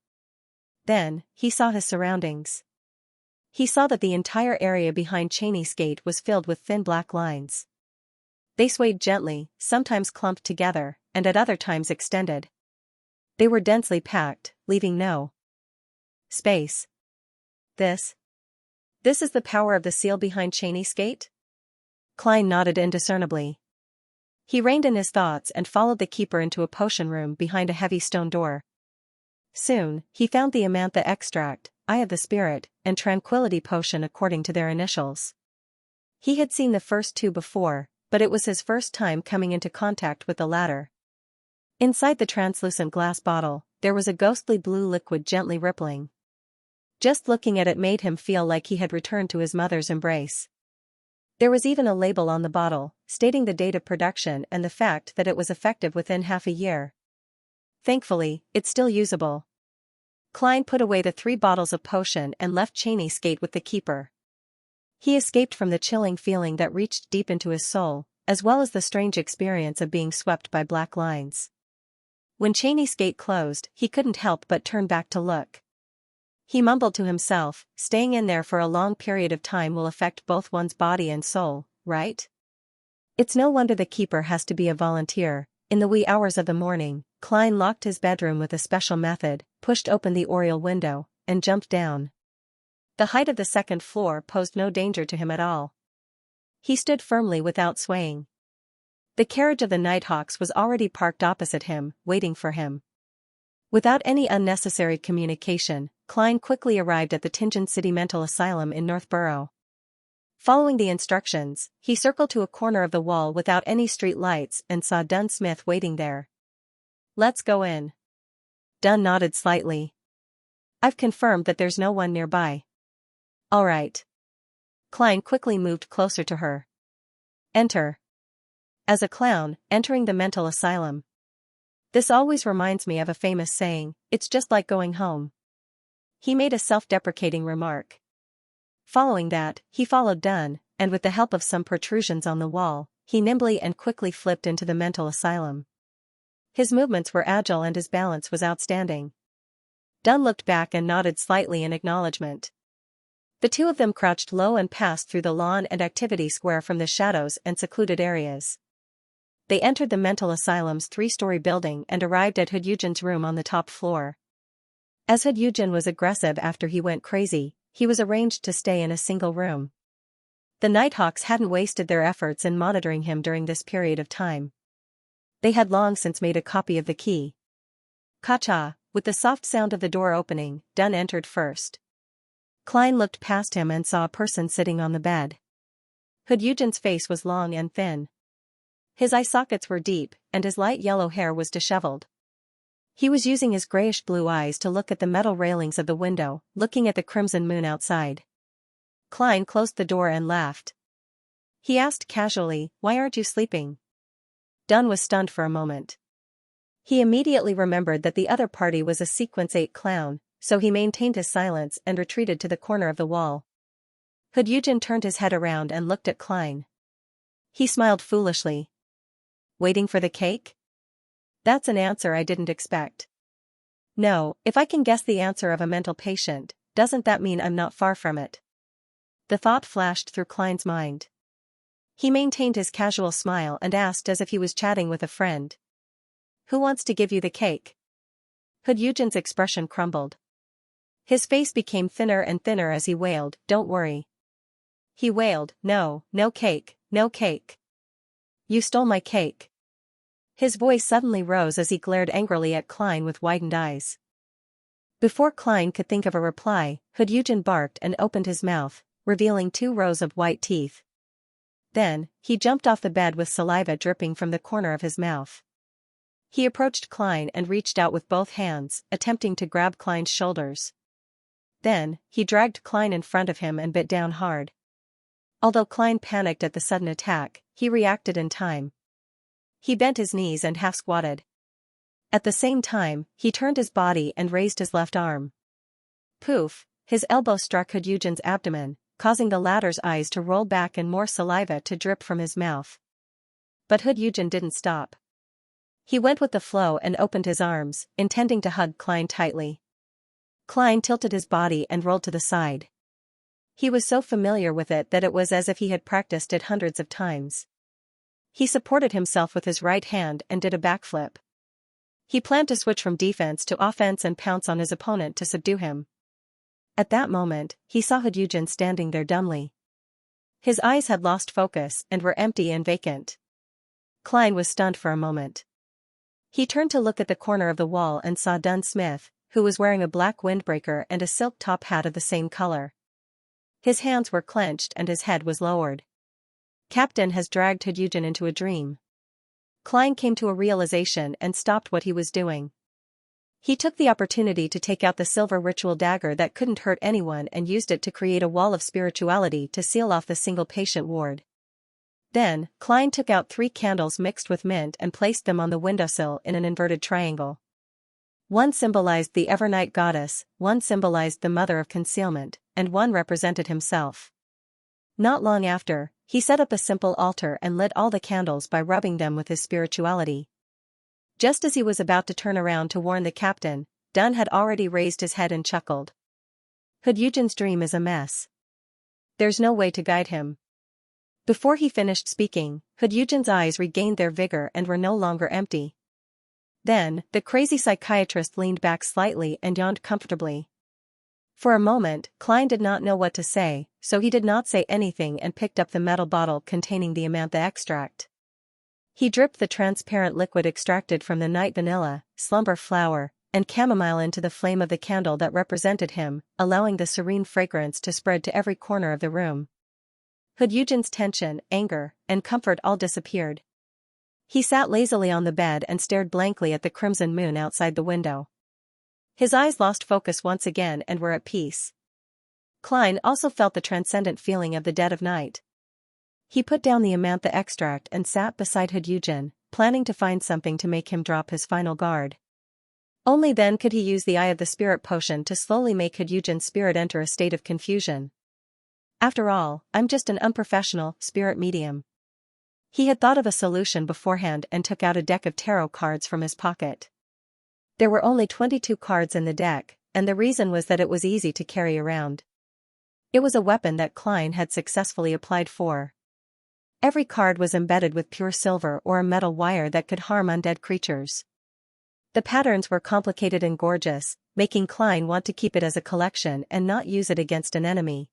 [SPEAKER 1] Then, he saw his surroundings. He saw that the entire area behind Cheney's gate was filled with thin black lines. They swayed gently, sometimes clumped together, and at other times extended. They were densely packed, leaving no space. This is the power of the seal behind Cheney's gate? Klein nodded indiscernibly. He reined in his thoughts and followed the keeper into a potion room behind a heavy stone door. Soon, he found the Amantha extract, Eye of the Spirit, and Tranquility Potion according to their initials. He had seen the first two before, but it was his first time coming into contact with the latter. Inside the translucent glass bottle, there was a ghostly blue liquid gently rippling. Just looking at it made him feel like he had returned to his mother's embrace. There was even a label on the bottle, stating the date of production and the fact that it was effective within half a year. Thankfully, it's still usable. Klein put away the 3 bottles of potion and left Xianxia with the keeper. He escaped from the chilling feeling that reached deep into his soul, as well as the strange experience of being swept by black lines. When Xianxia closed, he couldn't help but turn back to look. He mumbled to himself, staying in there for a long period of time will affect both one's body and soul, right? It's no wonder the keeper has to be a volunteer. In the wee hours of the morning, Klein locked his bedroom with a special method, pushed open the oriel window, and jumped down. The height of the second floor posed no danger to him at all. He stood firmly without swaying. The carriage of the Nighthawks was already parked opposite him, waiting for him. Without any unnecessary communication, Klein quickly arrived at the Tingen City Mental Asylum in Northborough. Following the instructions, he circled to a corner of the wall without any street lights and saw Dunn Smith waiting there. "Let's go in." Dunn nodded slightly. "I've confirmed that there's no one nearby." "All right." Klein quickly moved closer to her. "Enter." As a clown, entering the mental asylum. This always reminds me of a famous saying, "It's just like going home." He made a self-deprecating remark. Following that, he followed Dunn, and with the help of some protrusions on the wall, he nimbly and quickly flipped into the mental asylum. His movements were agile and his balance was outstanding. Dunn looked back and nodded slightly in acknowledgement. The two of them crouched low and passed through the lawn and activity square from the shadows and secluded areas. They entered the mental asylum's 3-story building and arrived at Hood Eugen's room on the top floor. As Hood Eugen was aggressive after he went crazy, he was arranged to stay in a single room. The Nighthawks hadn't wasted their efforts in monitoring him during this period of time. They had long since made a copy of the key. Ka-cha, with the soft sound of the door opening, Dunn entered first. Klein looked past him and saw a person sitting on the bed. Hood Eugen's face was long and thin. His eye sockets were deep, and his light yellow hair was disheveled. He was using his grayish-blue eyes to look at the metal railings of the window, looking at the crimson moon outside. Klein closed the door and laughed. He asked casually, "Why aren't you sleeping?" Dunn was stunned for a moment. He immediately remembered that the other party was a Sequence 8 clown, so he maintained his silence and retreated to the corner of the wall. Hood Eugen turned his head around and looked at Klein. He smiled foolishly. "Waiting for the cake?" "That's an answer I didn't expect." "No, if I can guess the answer of a mental patient, doesn't that mean I'm not far from it?" The thought flashed through Klein's mind. He maintained his casual smile and asked as if he was chatting with a friend. "Who wants to give you the cake?" Hood Eugen's expression crumbled. His face became thinner and thinner as he wailed, "Don't worry." He wailed, "No, no cake, no cake. You stole my cake." His voice suddenly rose as he glared angrily at Klein with widened eyes. Before Klein could think of a reply, Hood Eugen barked and opened his mouth, revealing 2 rows of white teeth. Then, he jumped off the bed with saliva dripping from the corner of his mouth. He approached Klein and reached out with both hands, attempting to grab Klein's shoulders. Then, he dragged Klein in front of him and bit down hard. Although Klein panicked at the sudden attack, he reacted in time. He bent his knees and half-squatted. At the same time, he turned his body and raised his left arm. Poof, his elbow struck Hood Eugen's abdomen, causing the latter's eyes to roll back and more saliva to drip from his mouth. But Hood Eugen didn't stop. He went with the flow and opened his arms, intending to hug Klein tightly. Klein tilted his body and rolled to the side. He was so familiar with it that it was as if he had practiced it hundreds of times. He supported himself with his right hand and did a backflip. He planned to switch from defense to offense and pounce on his opponent to subdue him. At that moment, he saw Hood Eugen standing there dumbly. His eyes had lost focus and were empty and vacant. Klein was stunned for a moment. He turned to look at the corner of the wall and saw Dunn Smith, who was wearing a black windbreaker and a silk top hat of the same color. His hands were clenched and his head was lowered. Captain has dragged Hyun into a dream. Klein came to a realization and stopped what he was doing. He took the opportunity to take out the silver ritual dagger that couldn't hurt anyone and used it to create a wall of spirituality to seal off the single patient ward. Then, Klein took out 3 candles mixed with mint and placed them on the windowsill in an inverted triangle. One symbolized the Evernight goddess, one symbolized the Mother of Concealment, and one represented himself. Not long after, he set up a simple altar and lit all the candles by rubbing them with his spirituality. Just as he was about to turn around to warn the captain, Dunn had already raised his head and chuckled. Hyun's dream is a mess. There's no way to guide him. Before he finished speaking, Hyun's eyes regained their vigor and were no longer empty. Then, the crazy psychiatrist leaned back slightly and yawned comfortably. For a moment, Klein did not know what to say, so he did not say anything and picked up the metal bottle containing the amantha extract. He dripped the transparent liquid extracted from the night vanilla, slumber flower, and chamomile into the flame of the candle that represented him, allowing the serene fragrance to spread to every corner of the room. Hyun's tension, anger, and comfort all disappeared. He sat lazily on the bed and stared blankly at the crimson moon outside the window. His eyes lost focus once again and were at peace. Klein also felt the transcendent feeling of the dead of night. He put down the amantha extract and sat beside Hyun, planning to find something to make him drop his final guard. Only then could he use the Eye of the Spirit potion to slowly make Hyun's spirit enter a state of confusion. After all, I'm just an unprofessional spirit medium. He had thought of a solution beforehand and took out a deck of tarot cards from his pocket. There were only 22 cards in the deck, and the reason was that it was easy to carry around. It was a weapon that Klein had successfully applied for. Every card was embedded with pure silver or a metal wire that could harm undead creatures. The patterns were complicated and gorgeous, making Klein want to keep it as a collection and not use it against an enemy.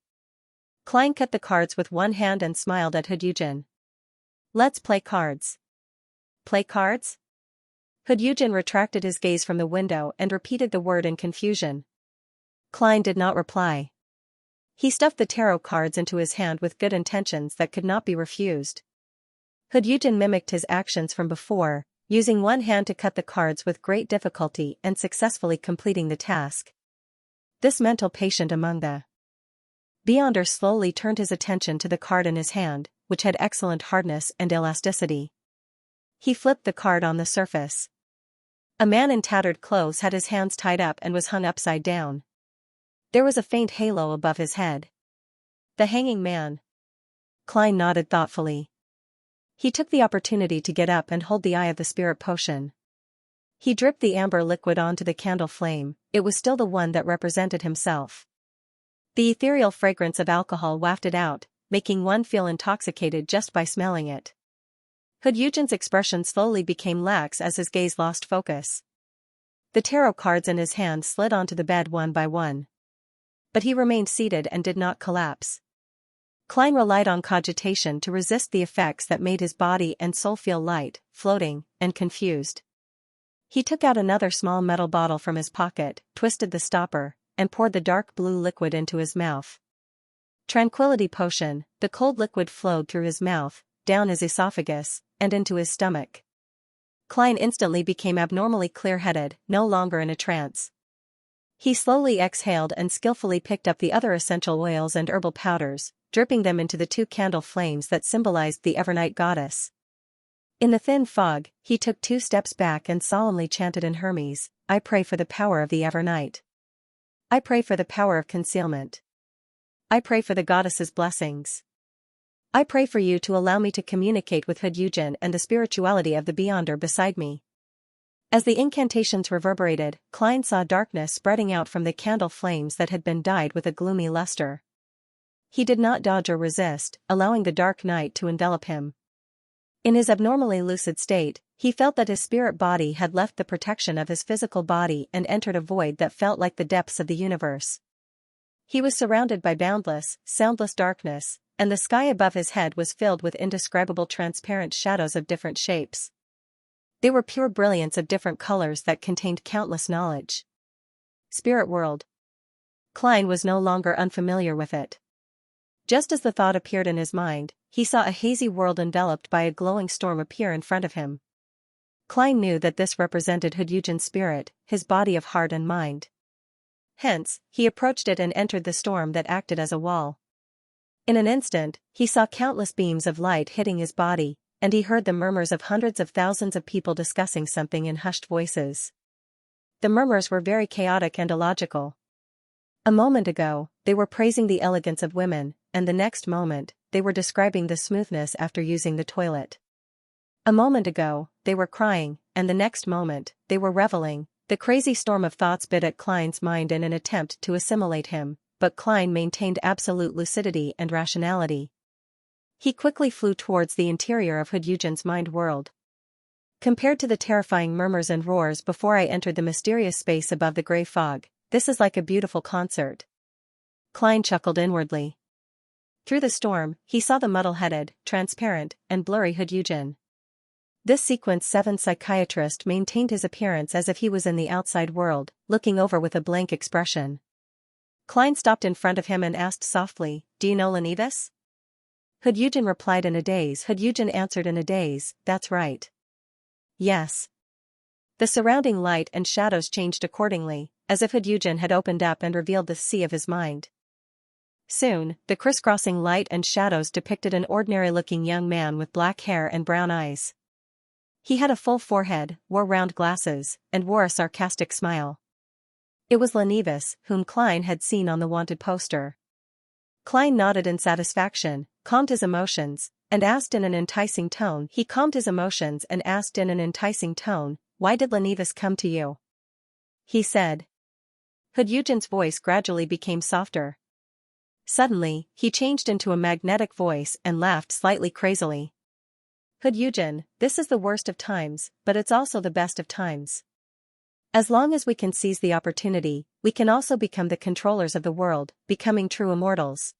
[SPEAKER 1] Klein cut the cards with one hand and smiled at Hyun. Let's play cards. Play cards? Hyun retracted his gaze from the window and repeated the word in confusion. Klein did not reply. He stuffed the tarot cards into his hand with good intentions that could not be refused. Hyun mimicked his actions from before, using one hand to cut the cards with great difficulty and successfully completing the task. This mental patient among the Beyonder slowly turned his attention to the card in his hand, which had excellent hardness and elasticity. He flipped the card on the surface. A man in tattered clothes had his hands tied up and was hung upside down. There was a faint halo above his head. The hanging man. Klein nodded thoughtfully. He took the opportunity to get up and hold the Eye of the Spirit potion. He dripped the amber liquid onto the candle flame. It was still the one that represented himself. The ethereal fragrance of alcohol wafted out, making one feel intoxicated just by smelling it. Hyun's expression slowly became lax as his gaze lost focus. The tarot cards in his hand slid onto the bed one by one. But he remained seated and did not collapse. Klein relied on cogitation to resist the effects that made his body and soul feel light, floating, and confused. He took out another small metal bottle from his pocket, twisted the stopper, and poured the dark blue liquid into his mouth. Tranquility potion, the cold liquid flowed through his mouth, down his esophagus, and into his stomach. Klein instantly became abnormally clear-headed, no longer in a trance. He slowly exhaled and skillfully picked up the other essential oils and herbal powders, dripping them into the 2 candle flames that symbolized the Evernight goddess. In the thin fog, he took 2 steps back and solemnly chanted in Hermes, I pray for the power of the Evernight. I pray for the power of concealment. I pray for the goddess's blessings. I pray for you to allow me to communicate with Hyun and the spirituality of the Beyonder beside me. As the incantations reverberated, Klein saw darkness spreading out from the candle flames that had been dyed with a gloomy luster. He did not dodge or resist, allowing the dark night to envelop him. In his abnormally lucid state, he felt that his spirit body had left the protection of his physical body and entered a void that felt like the depths of the universe. He was surrounded by boundless, soundless darkness, and the sky above his head was filled with indescribable transparent shadows of different shapes. They were pure brilliance of different colors that contained countless knowledge. Spirit world. Klein was no longer unfamiliar with it. Just as the thought appeared in his mind, he saw a hazy world enveloped by a glowing storm appear in front of him. Klein knew that this represented Hudyugen's spirit, his body of heart and mind. Hence, he approached it and entered the storm that acted as a wall. In an instant, he saw countless beams of light hitting his body, and he heard the murmurs of hundreds of thousands of people discussing something in hushed voices. The murmurs were very chaotic and illogical. A moment ago, they were praising the elegance of women, and the next moment, they were describing the smoothness after using the toilet. A moment ago, they were crying, and the next moment, they were reveling. The crazy storm of thoughts bit at Klein's mind in an attempt to assimilate him, but Klein maintained absolute lucidity and rationality. He quickly flew towards the interior of Hudyugen's mind world. Compared to the terrifying murmurs and roars before I entered the mysterious space above the gray fog, this is like a beautiful concert. Klein chuckled inwardly. Through the storm, he saw the muddle-headed, transparent, and blurry Hudyugen. This sequence 7 psychiatrist maintained his appearance as if he was in the outside world, looking over with a blank expression. Klein stopped in front of him and asked softly, "Do you know Leonidas?" Hudyugen replied in a daze. Hudyugen answered in a daze, "That's right." "Yes." The surrounding light and shadows changed accordingly, as if Hudyugen had opened up and revealed the sea of his mind. Soon, the crisscrossing light and shadows depicted an ordinary-looking young man with black hair and brown eyes. He had a full forehead, wore round glasses, and wore a sarcastic smile. It was Leonidas, whom Klein had seen on the wanted poster. Klein nodded in satisfaction, calmed his emotions, and asked in an enticing tone, "Why did Leonidas come to you?" He said. Hudyugen's voice gradually became softer. Suddenly, he changed into a magnetic voice and laughed slightly crazily. "Hudyugen, this is the worst of times, but it's also the best of times. As long as we can seize the opportunity, we can also become the controllers of the world, becoming true immortals.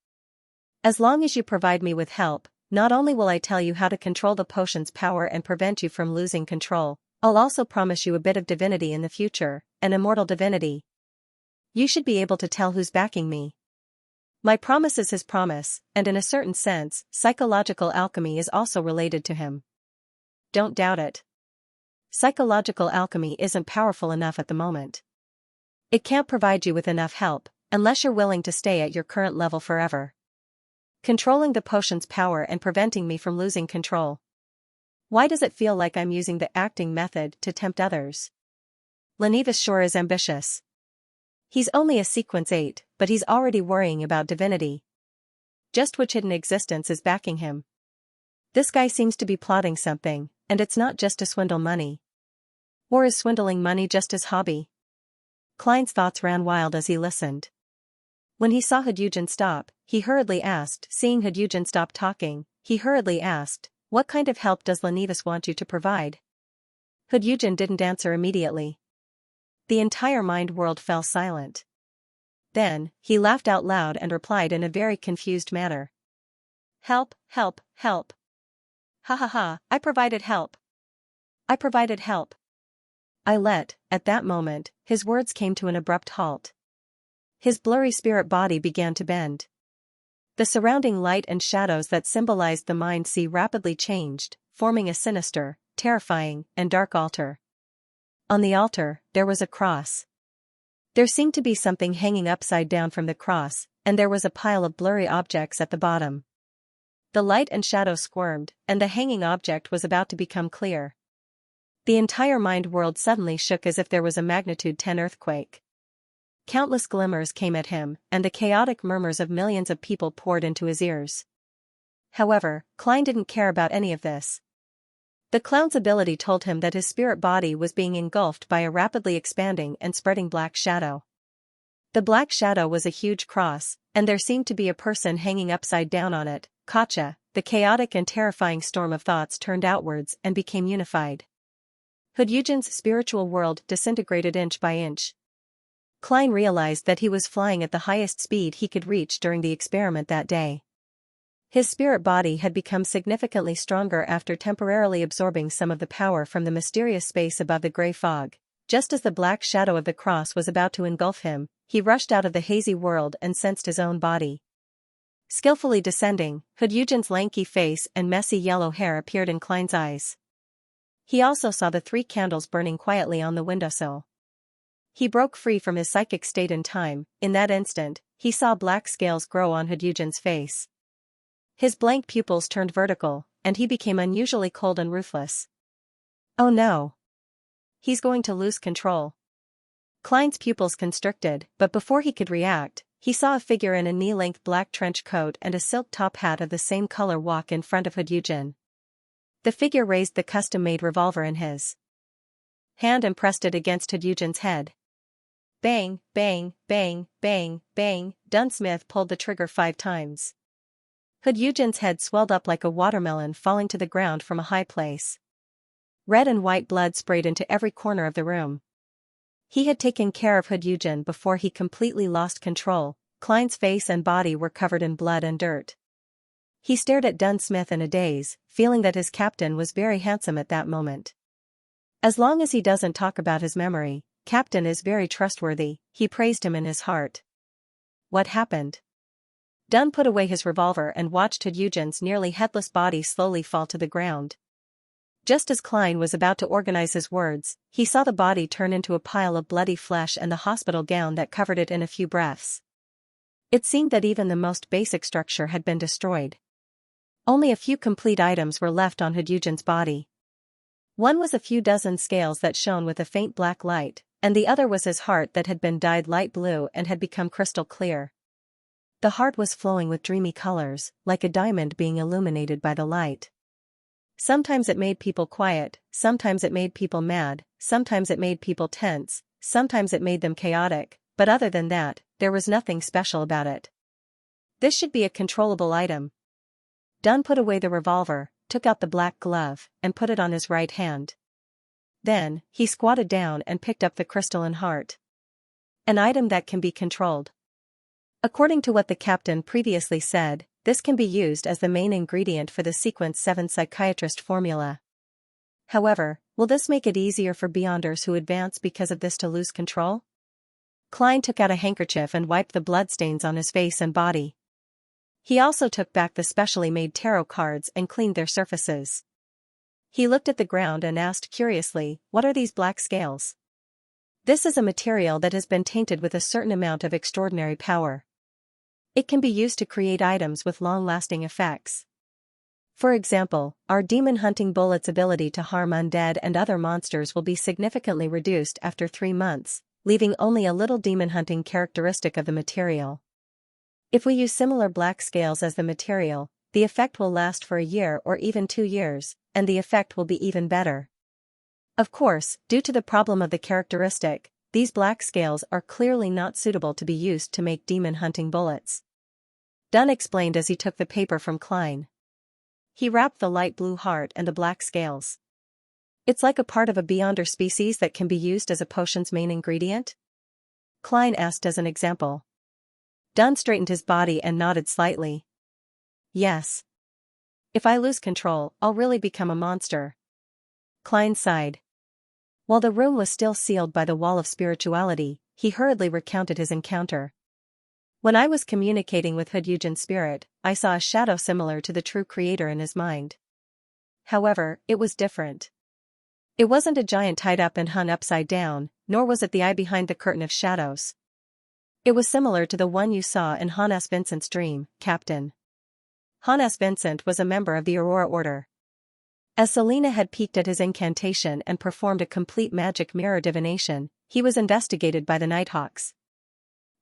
[SPEAKER 1] As long as you provide me with help, not only will I tell you how to control the potion's power and prevent you from losing control, I'll also promise you a bit of divinity in the future, an immortal divinity. You should be able to tell who's backing me. My promise is his promise, and in a certain sense, psychological alchemy is also related to him. Don't doubt it. Psychological alchemy isn't powerful enough at the moment. It can't provide you with enough help, unless you're willing to stay at your current level forever. Controlling the potion's power and preventing me from losing control. Why does it feel like I'm using the acting method to tempt others? Leonidas sure is ambitious. He's only a sequence 8, but he's already worrying about divinity. Just which hidden existence is backing him? This guy seems to be plotting something, and it's not just to swindle money. Or is swindling money just his hobby? Klein's thoughts ran wild as he listened. When he saw Hudyugen stop, he hurriedly asked, seeing Hudyugen stop talking, "What kind of help does Leonidas want you to provide?" Hudyugen didn't answer immediately. The entire mind world fell silent. Then, he laughed out loud and replied in a very confused manner. "Help, help, help. Ha ha ha, I provided help. I provided help." At that moment, his words came to an abrupt halt. His blurry spirit body began to bend. The surrounding light and shadows that symbolized the mind sea rapidly changed, forming a sinister, terrifying, and dark altar. On the altar, there was a cross. There seemed to be something hanging upside down from the cross, and there was a pile of blurry objects at the bottom. The light and shadow squirmed, and the hanging object was about to become clear. The entire mind world suddenly shook as if there was a magnitude 10 earthquake. Countless glimmers came at him, and the chaotic murmurs of millions of people poured into his ears. However, Klein didn't care about any of this. The clown's ability told him that his spirit body was being engulfed by a rapidly expanding and spreading black shadow. The black shadow was a huge cross, and there seemed to be a person hanging upside down on it. Katja, the chaotic and terrifying storm of thoughts turned outwards and became unified. Hudyugen's spiritual world disintegrated inch by inch. Klein realized that he was flying at the highest speed he could reach during the experiment that day. His spirit body had become significantly stronger after temporarily absorbing some of the power from the mysterious space above the gray fog. Just as the black shadow of the cross was about to engulf him, he rushed out of the hazy world and sensed his own body. Skillfully descending, Hudyugen's lanky face and messy yellow hair appeared in Klein's eyes. He also saw the 3 candles burning quietly on the windowsill. He broke free from his psychic state in time. In that instant, he saw black scales grow on Hudyugen's face. His blank pupils turned vertical, and he became unusually cold and ruthless. Oh no! He's going to lose control. Klein's pupils constricted, but before he could react, he saw a figure in a knee-length black trench coat and a silk top hat of the same color walk in front of Hudyugen. The figure raised the custom-made revolver in his hand and pressed it against Hudyugen's head. Bang, bang, bang, bang, bang. Dunsmith pulled the trigger 5 times. Hudyugen's head swelled up like a watermelon falling to the ground from a high place. Red and white blood sprayed into every corner of the room. He had taken care of Hudyugen before he completely lost control. Klein's face and body were covered in blood and dirt. He stared at Dunsmith in a daze, feeling that his captain was very handsome at that moment. As long as he doesn't talk about his memory, Captain is very trustworthy, he praised him in his heart. What happened? Dun put away his revolver and watched Hudyugen's nearly headless body slowly fall to the ground. Just as Klein was about to organize his words, he saw the body turn into a pile of bloody flesh and the hospital gown that covered it in a few breaths. It seemed that even the most basic structure had been destroyed. Only a few complete items were left on Hudyugen's body. One was a few dozen scales that shone with a faint black light, and the other was his heart that had been dyed light blue and had become crystal clear. The heart was flowing with dreamy colors, like a diamond being illuminated by the light. Sometimes it made people quiet, sometimes it made people mad, sometimes it made people tense, sometimes it made them chaotic, but other than that, there was nothing special about it. This should be a controllable item. Dun put away the revolver, took out the black glove, and put it on his right hand. Then, he squatted down and picked up the crystalline heart. An item that can be controlled. According to what the captain previously said, this can be used as the main ingredient for the Sequence 7 psychiatrist formula. However, will this make it easier for Beyonders who advance because of this to lose control? Klein took out a handkerchief and wiped the bloodstains on his face and body. He also took back the specially made tarot cards and cleaned their surfaces. He looked at the ground and asked curiously, "What are these black scales?" This is a material that has been tainted with a certain amount of extraordinary power. It can be used to create items with long-lasting effects. For example, our demon-hunting bullet's ability to harm undead and other monsters will be significantly reduced after 3 months, leaving only a little demon-hunting characteristic of the material. If we use similar black scales as the material, the effect will last for a year or even 2 years, and the effect will be even better. Of course, due to the problem of the characteristic, these black scales are clearly not suitable to be used to make demon-hunting bullets. Dun explained as he took the paper from Klein. He wrapped the light blue heart and the black scales. It's like a part of a Beyonder species that can be used as a potion's main ingredient? Klein asked as an example. Dun straightened his body and nodded slightly. Yes. If I lose control, I'll really become a monster. Klein sighed. While the room was still sealed by the wall of spirituality, he hurriedly recounted his encounter. When I was communicating with Hudyugen's spirit, I saw a shadow similar to the true creator in his mind. However, it was different. It wasn't a giant tied up and hung upside down, nor was it the eye behind the curtain of shadows. It was similar to the one you saw in Hannes Vincent's dream, Captain. Hannes Vincent was a member of the Aurora Order. As Selena had peeked at his incantation and performed a complete magic mirror divination, he was investigated by the Nighthawks.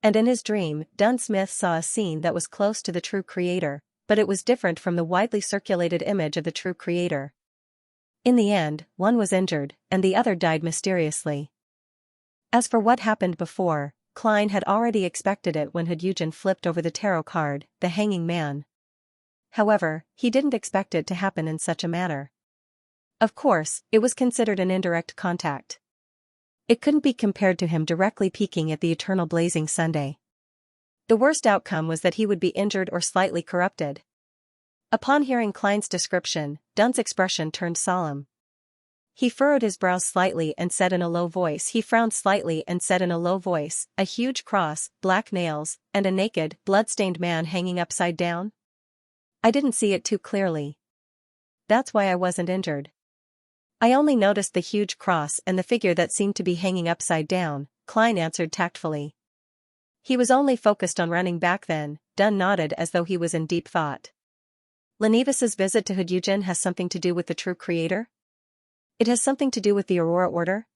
[SPEAKER 1] And in his dream, Dunsmith saw a scene that was close to the true creator, but it was different from the widely circulated image of the true creator. In the end, one was injured, and the other died mysteriously. As for what happened before, Klein had already expected it when Hudyugen flipped over the tarot card, the Hanging Man. However, he didn't expect it to happen in such a manner. Of course, it was considered an indirect contact. It couldn't be compared to him directly peeking at the eternal blazing Sunday. The worst outcome was that he would be injured or slightly corrupted. Upon hearing Klein's description, Dunn's expression turned solemn. He furrowed his brows slightly and said in a low voice. He frowned slightly and said in a low voice, "A huge cross, black nails, and a naked, blood-stained man hanging upside down? I didn't see it too clearly. That's why I wasn't injured. I only noticed the huge cross and the figure that seemed to be hanging upside down," Klein answered tactfully. "He was only focused on running back then," Dunn nodded as though he was in deep thought. "Lenivas's visit to Hudyugen has something to do with the true creator? It has something to do with the Aurora Order?"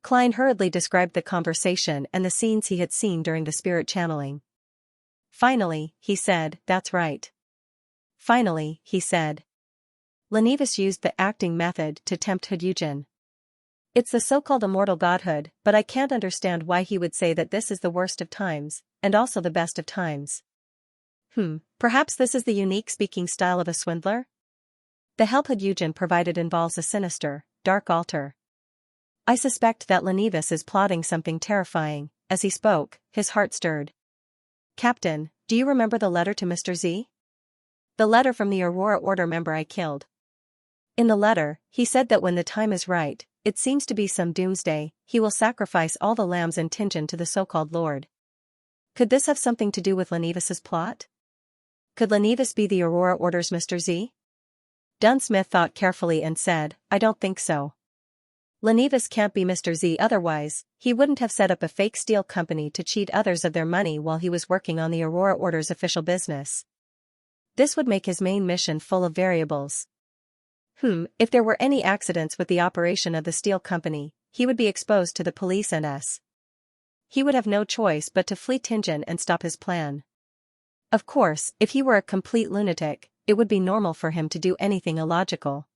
[SPEAKER 1] Klein hurriedly described the conversation and the scenes he had seen during the spirit channeling. "Finally," he said, "that's right. Finally," he said. "Lenivas used the acting method to tempt Hudyugen. It's the so-called immortal godhood, but I can't understand why he would say that this is the worst of times, and also the best of times. Perhaps this is the unique speaking style of a swindler? The help Hudyugen provided involves a sinister, dark altar. I suspect that Lenivas is plotting something terrifying." As he spoke, his heart stirred. "Captain, do you remember the letter to Mr. Z? The letter from the Aurora Order member I killed? In the letter, he said that when the time is right, it seems to be some doomsday, he will sacrifice all the lambs in Tingen to the so-called Lord. Could this have something to do with Lenivas's plot? Could Lenivas be the Aurora Order's Mr. Z?" Dunn Smith thought carefully and said, "I don't think so. Lenivas can't be Mr. Z, otherwise, he wouldn't have set up a fake steel company to cheat others of their money while he was working on the Aurora Order's official business. This would make his main mission full of variables. If there were any accidents with the operation of the steel company, he would be exposed to the police and us. He would have no choice but to flee Tingen and stop his plan. Of course, if he were a complete lunatic, it would be normal for him to do anything illogical.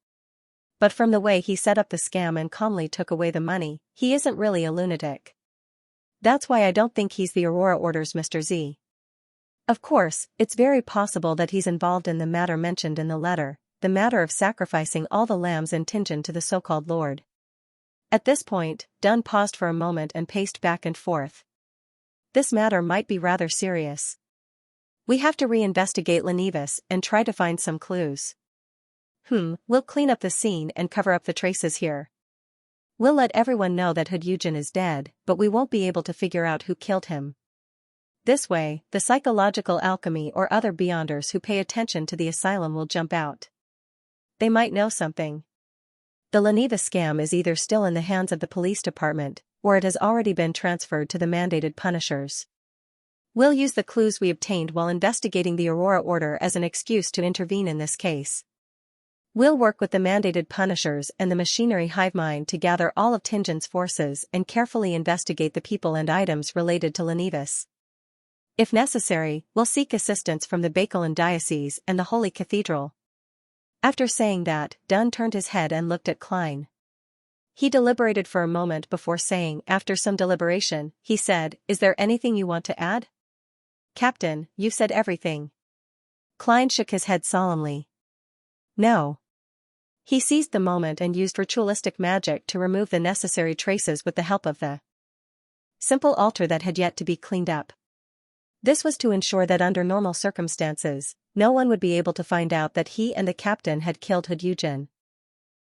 [SPEAKER 1] But from the way he set up the scam and calmly took away the money, he isn't really a lunatic. That's why I don't think he's the Aurora Order's Mr. Z. Of course, it's very possible that he's involved in the matter mentioned in the letter, the matter of sacrificing all the lambs in Tingen to the so-called Lord." At this point, Dunn paused for a moment and paced back and forth. "This matter might be rather serious. We have to reinvestigate Lenivas and try to find some clues. We'll clean up the scene and cover up the traces here. We'll let everyone know that Hudyugen is dead, but we won't be able to figure out who killed him. This way, the psychological alchemy or other beyonders who pay attention to the asylum will jump out. They might know something. The Lenivas scam is either still in the hands of the police department, or it has already been transferred to the mandated punishers. We'll use the clues we obtained while investigating the Aurora Order as an excuse to intervene in this case. We'll work with the mandated punishers and the machinery hive mind to gather all of Tingen's forces and carefully investigate the people and items related to Lenivas. If necessary, we'll seek assistance from the Bakelin Diocese and the Holy Cathedral." After saying that, Dunn turned his head and looked at Klein. He deliberated for a moment before saying, after some deliberation, he said, "Is there anything you want to add?" "Captain, you've said everything." Klein shook his head solemnly. "No." He seized the moment and used ritualistic magic to remove the necessary traces with the help of the simple altar that had yet to be cleaned up. This was to ensure that under normal circumstances, no one would be able to find out that he and the captain had killed Hudyugen.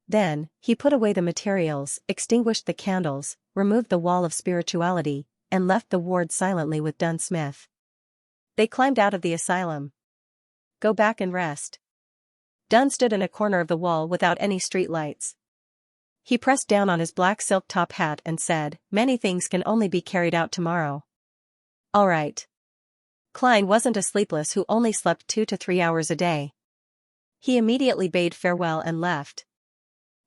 [SPEAKER 1] Then, he put away the materials, extinguished the candles, removed the wall of spirituality, and left the ward silently with Dunn Smith. They climbed out of the asylum. "Go back and rest." Dunn stood in a corner of the wall without any street lights. He pressed down on his black silk top hat and said, "Many things can only be carried out tomorrow." "All right." Klein wasn't a sleepless who only slept 2 to 3 hours a day. He immediately bade farewell and left.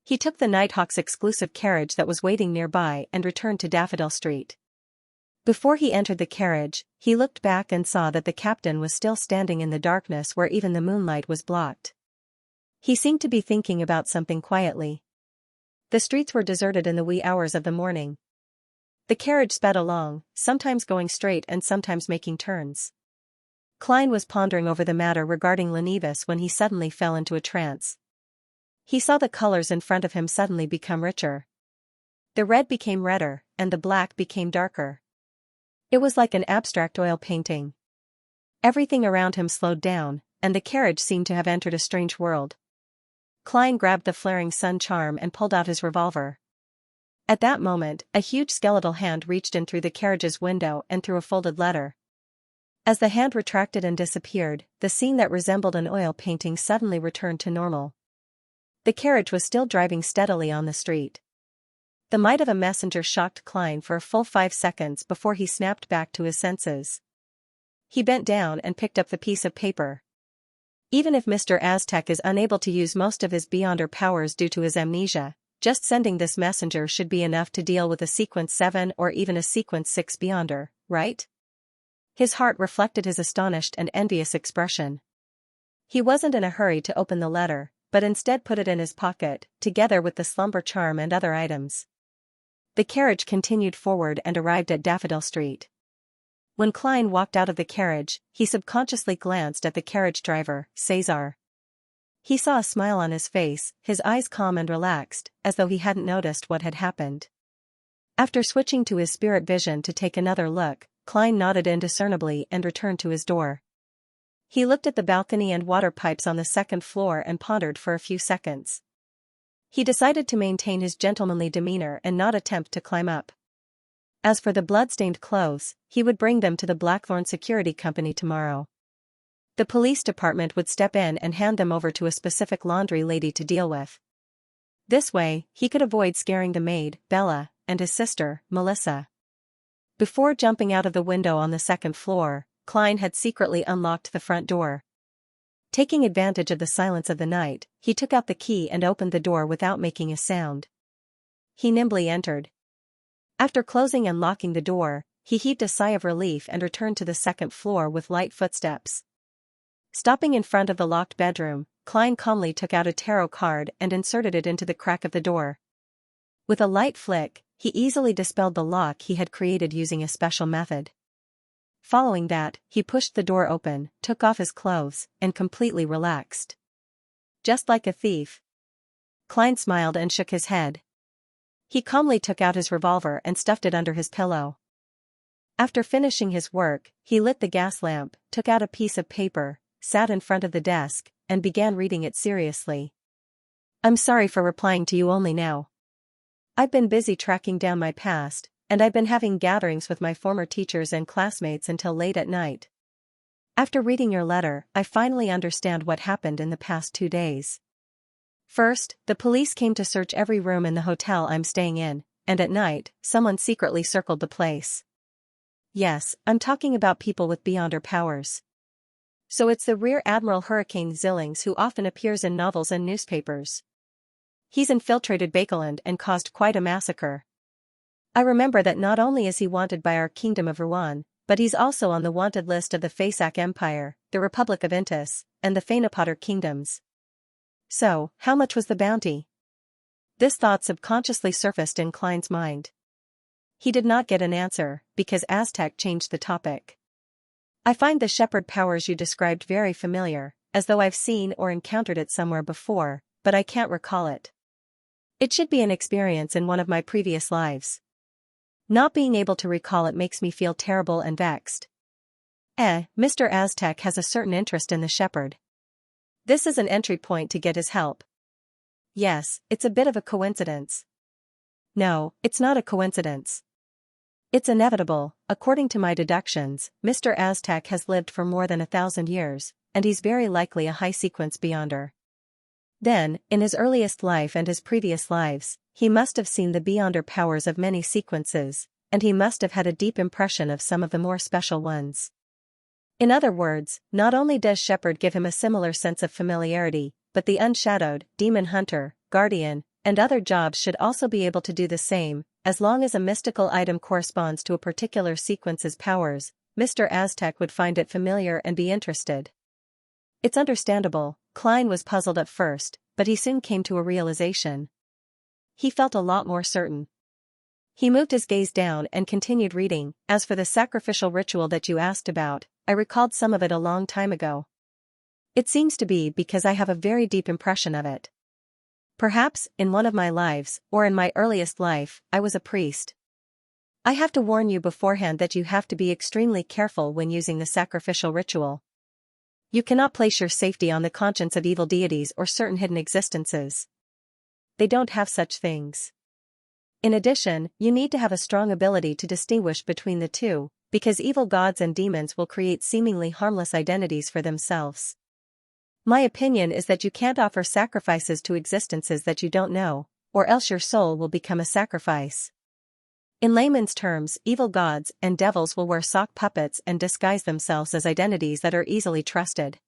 [SPEAKER 1] He took the Nighthawk's exclusive carriage that was waiting nearby and returned to Daffodil Street. Before he entered the carriage, he looked back and saw that the captain was still standing in the darkness where even the moonlight was blocked. He seemed to be thinking about something quietly. The streets were deserted in the wee hours of the morning. The carriage sped along, sometimes going straight and sometimes making turns. Klein was pondering over the matter regarding Lenivas when he suddenly fell into a trance. He saw the colors in front of him suddenly become richer. The red became redder, and the black became darker. It was like an abstract oil painting. Everything around him slowed down, and the carriage seemed to have entered a strange world. Klein grabbed the flaring sun charm and pulled out his revolver. At that moment, a huge skeletal hand reached in through the carriage's window and threw a folded letter. As the hand retracted and disappeared, the scene that resembled an oil painting suddenly returned to normal. The carriage was still driving steadily on the street. The might of a messenger shocked Klein for a full 5 seconds before he snapped back to his senses. He bent down and picked up the piece of paper. Even if Mr. Aztec is unable to use most of his Beyonder powers due to his amnesia, just sending this messenger should be enough to deal with a Sequence 7 or even a Sequence 6 Beyonder, right? His heart reflected his astonished and envious expression. He wasn't in a hurry to open the letter, but instead put it in his pocket, together with the slumber charm and other items. The carriage continued forward and arrived at Daffodil Street. When Klein walked out of the carriage, he subconsciously glanced at the carriage driver, Cesar. He saw a smile on his face, his eyes calm and relaxed, as though he hadn't noticed what had happened. After switching to his spirit vision to take another look, Klein nodded indiscernibly and returned to his door. He looked at the balcony and water pipes on the second floor and pondered for a few seconds. He decided to maintain his gentlemanly demeanor and not attempt to climb up. As for the blood-stained clothes, he would bring them to the Blackthorn Security Company tomorrow. The police department would step in and hand them over to a specific laundry lady to deal with. This way, he could avoid scaring the maid, Bella, and his sister, Melissa. Before jumping out of the window on the second floor, Klein had secretly unlocked the front door. Taking advantage of the silence of the night, he took out the key and opened the door without making a sound. He nimbly entered. After closing and locking the door, he heaved a sigh of relief and returned to the second floor with light footsteps. Stopping in front of the locked bedroom, Klein calmly took out a tarot card and inserted it into the crack of the door. With a light flick, he easily dispelled the lock he had created using a special method. Following that, he pushed the door open, took off his clothes, and completely relaxed. Just like a thief. Klein smiled and shook his head. He calmly took out his revolver and stuffed it under his pillow. After finishing his work, he lit the gas lamp, took out a piece of paper, sat in front of the desk, and began reading it seriously. "I'm sorry for replying to you only now. I've been busy tracking down my past, and I've been having gatherings with my former teachers and classmates until late at night. After reading your letter, I finally understand what happened in the past 2 days. First, the police came to search every room in the hotel I'm staying in, and at night, someone secretly circled the place. Yes, I'm talking about people with Beyonder powers. So it's the Rear Admiral Hurricane Zillings who often appears in novels and newspapers. He's infiltrated Bakeland and caused quite a massacre. I remember that not only is he wanted by our Kingdom of Ruan, but he's also on the wanted list of the Fasak Empire, the Republic of Intis, and the Fainapotter Kingdoms. So, how much was the bounty?" This thought subconsciously surfaced in Klein's mind. He did not get an answer, because Aztec changed the topic. "I find the shepherd powers you described very familiar, as though I've seen or encountered it somewhere before, but I can't recall it. It should be an experience in one of my previous lives. Not being able to recall it makes me feel terrible and vexed. Mr. Aztec has a certain interest in the shepherd. This is an entry point to get his help. Yes, it's a bit of a coincidence. No, it's not a coincidence. It's inevitable. According to my deductions, Mr. Aztec has lived for more than 1,000 years, and he's very likely a high-sequence Beyonder. Then, in his earliest life and his previous lives, he must have seen the Beyonder powers of many sequences, and he must have had a deep impression of some of the more special ones. In other words, not only does Shepherd give him a similar sense of familiarity, but the unshadowed, demon hunter, guardian, and other jobs should also be able to do the same, as long as a mystical item corresponds to a particular sequence's powers. Mr. Aztec would find it familiar and be interested. It's understandable. Klein was puzzled at first, but he soon came to a realization. He felt a lot more certain. He moved his gaze down and continued reading. "As for the sacrificial ritual that you asked about, I recalled some of it a long time ago. It seems to be because I have a very deep impression of it. Perhaps, in one of my lives, or in my earliest life, I was a priest. I have to warn you beforehand that you have to be extremely careful when using the sacrificial ritual. You cannot place your safety on the conscience of evil deities or certain hidden existences. They don't have such things. In addition, you need to have a strong ability to distinguish between the two, because evil gods and demons will create seemingly harmless identities for themselves. My opinion is that you can't offer sacrifices to existences that you don't know, or else your soul will become a sacrifice. In layman's terms, evil gods and devils will wear sock puppets and disguise themselves as identities that are easily trusted.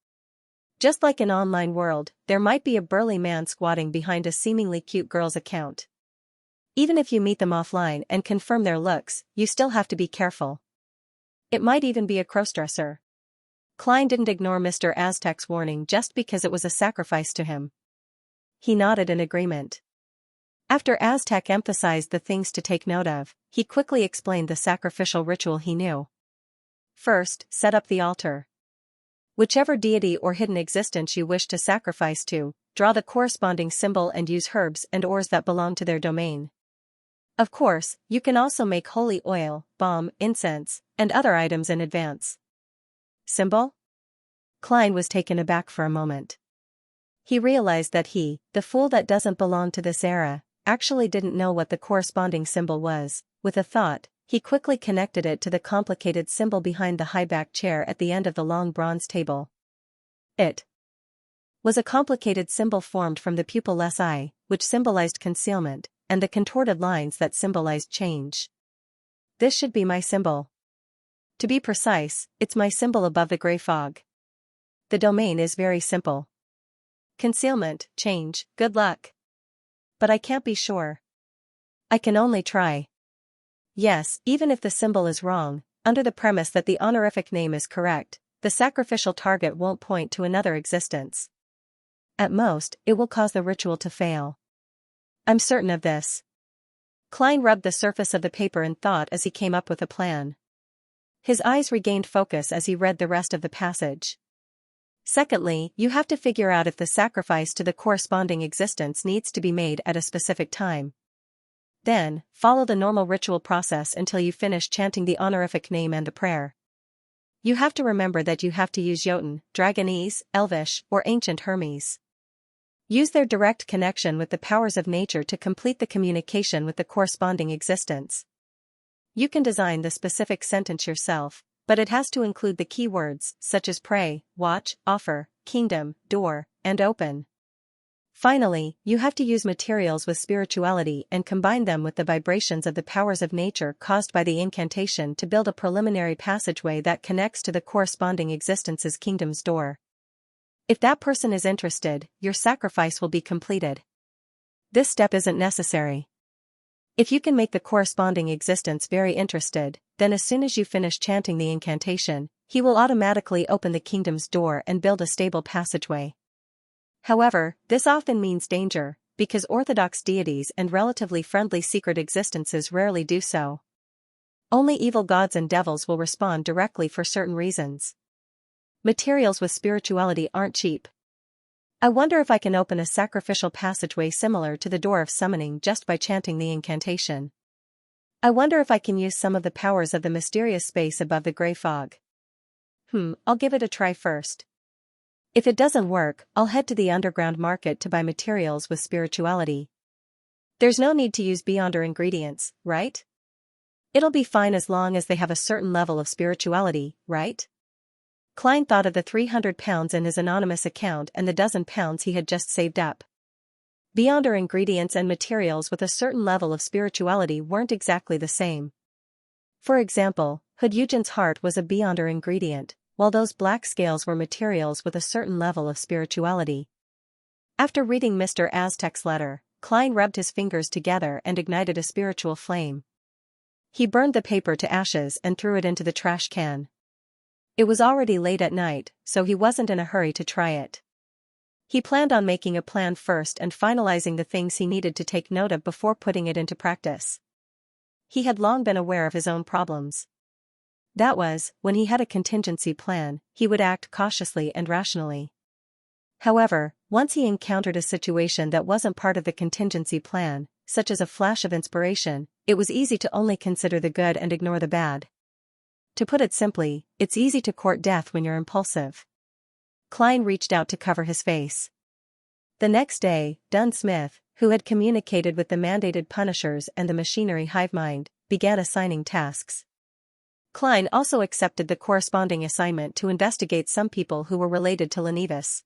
[SPEAKER 1] Just like in an online world, there might be a burly man squatting behind a seemingly cute girl's account. Even if you meet them offline and confirm their looks, you still have to be careful. It might even be a crossdresser. Klein didn't ignore Mr. Aztec's warning just because it was a sacrifice to him. He nodded in agreement. After Aztec emphasized the things to take note of, he quickly explained the sacrificial ritual he knew. First, set up the altar. Whichever deity or hidden existence you wish to sacrifice to, draw the corresponding symbol and use herbs and ores that belong to their domain. Of course, you can also make holy oil, balm, incense, and other items in advance. Symbol? Klein was taken aback for a moment. He realized that he, the fool that doesn't belong to this era, actually didn't know what the corresponding symbol was. With a thought, he quickly connected it to the complicated symbol behind the high-backed chair at the end of the long bronze table. It was a complicated symbol formed from the pupilless eye, which symbolized concealment, and the contorted lines that symbolized change. This should be my symbol. To be precise, it's my symbol above the gray fog. The domain is very simple. Concealment, change, good luck. But I can't be sure. I can only try. Yes, even if the symbol is wrong, under the premise that the honorific name is correct, the sacrificial target won't point to another existence. At most, it will cause the ritual to fail. I'm certain of this. Klein rubbed the surface of the paper in thought as he came up with a plan. His eyes regained focus as he read the rest of the passage. Secondly, you have to figure out if the sacrifice to the corresponding existence needs to be made at a specific time. Then, follow the normal ritual process until you finish chanting the honorific name and the prayer. You have to remember that you have to use Jotun, Dragonese, Elvish, or Ancient Hermes. Use their direct connection with the powers of nature to complete the communication with the corresponding existence. You can design the specific sentence yourself, but it has to include the key words, such as pray, watch, offer, kingdom, door, and open. Finally, you have to use materials with spirituality and combine them with the vibrations of the powers of nature caused by the incantation to build a preliminary passageway that connects to the corresponding existence's kingdom's door. If that person is interested, your sacrifice will be completed. This step isn't necessary. If you can make the corresponding existence very interested, then as soon as you finish chanting the incantation, he will automatically open the kingdom's door and build a stable passageway. However, this often means danger, because orthodox deities and relatively friendly secret existences rarely do so. Only evil gods and devils will respond directly for certain reasons. Materials with spirituality aren't cheap. I wonder if I can open a sacrificial passageway similar to the door of summoning just by chanting the incantation. I wonder if I can use some of the powers of the mysterious space above the gray fog. I'll give it a try first. If it doesn't work, I'll head to the underground market to buy materials with spirituality. There's no need to use Beyonder ingredients, right? It'll be fine as long as they have a certain level of spirituality, right? Klein thought of the £300 in his anonymous account and the dozen pounds he had just saved up. Beyonder ingredients and materials with a certain level of spirituality weren't exactly the same. For example, Hood Eugen's heart was a Beyonder ingredient, while those black scales were materials with a certain level of spirituality. After reading Mr. Aztec's letter, Klein rubbed his fingers together and ignited a spiritual flame. He burned the paper to ashes and threw it into the trash can. It was already late at night, so he wasn't in a hurry to try it. He planned on making a plan first and finalizing the things he needed to take note of before putting it into practice. He had long been aware of his own problems. That was, when he had a contingency plan, he would act cautiously and rationally. However, once he encountered a situation that wasn't part of the contingency plan, such as a flash of inspiration, it was easy to only consider the good and ignore the bad. To put it simply, it's easy to court death when you're impulsive. Klein reached out to cover his face. The next day, Dunsmith, who had communicated with the mandated punishers and the machinery hive mind, began assigning tasks. Klein also accepted the corresponding assignment to investigate some people who were related to Lenivus.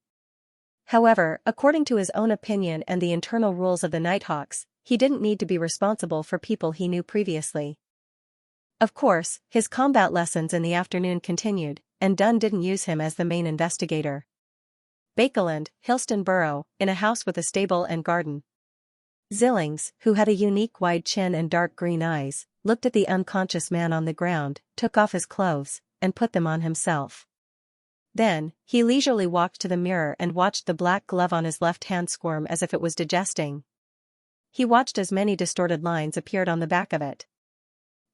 [SPEAKER 1] However, according to his own opinion and the internal rules of the Nighthawks, he didn't need to be responsible for people he knew previously. Of course, his combat lessons in the afternoon continued, and Dunn didn't use him as the main investigator. Bakeland, Hillston Borough, in a house with a stable and garden. Zillings, who had a unique wide chin and dark green eyes, looked at the unconscious man on the ground, took off his clothes, and put them on himself. Then, he leisurely walked to the mirror and watched the black glove on his left hand squirm as if it was digesting. He watched as many distorted lines appeared on the back of it.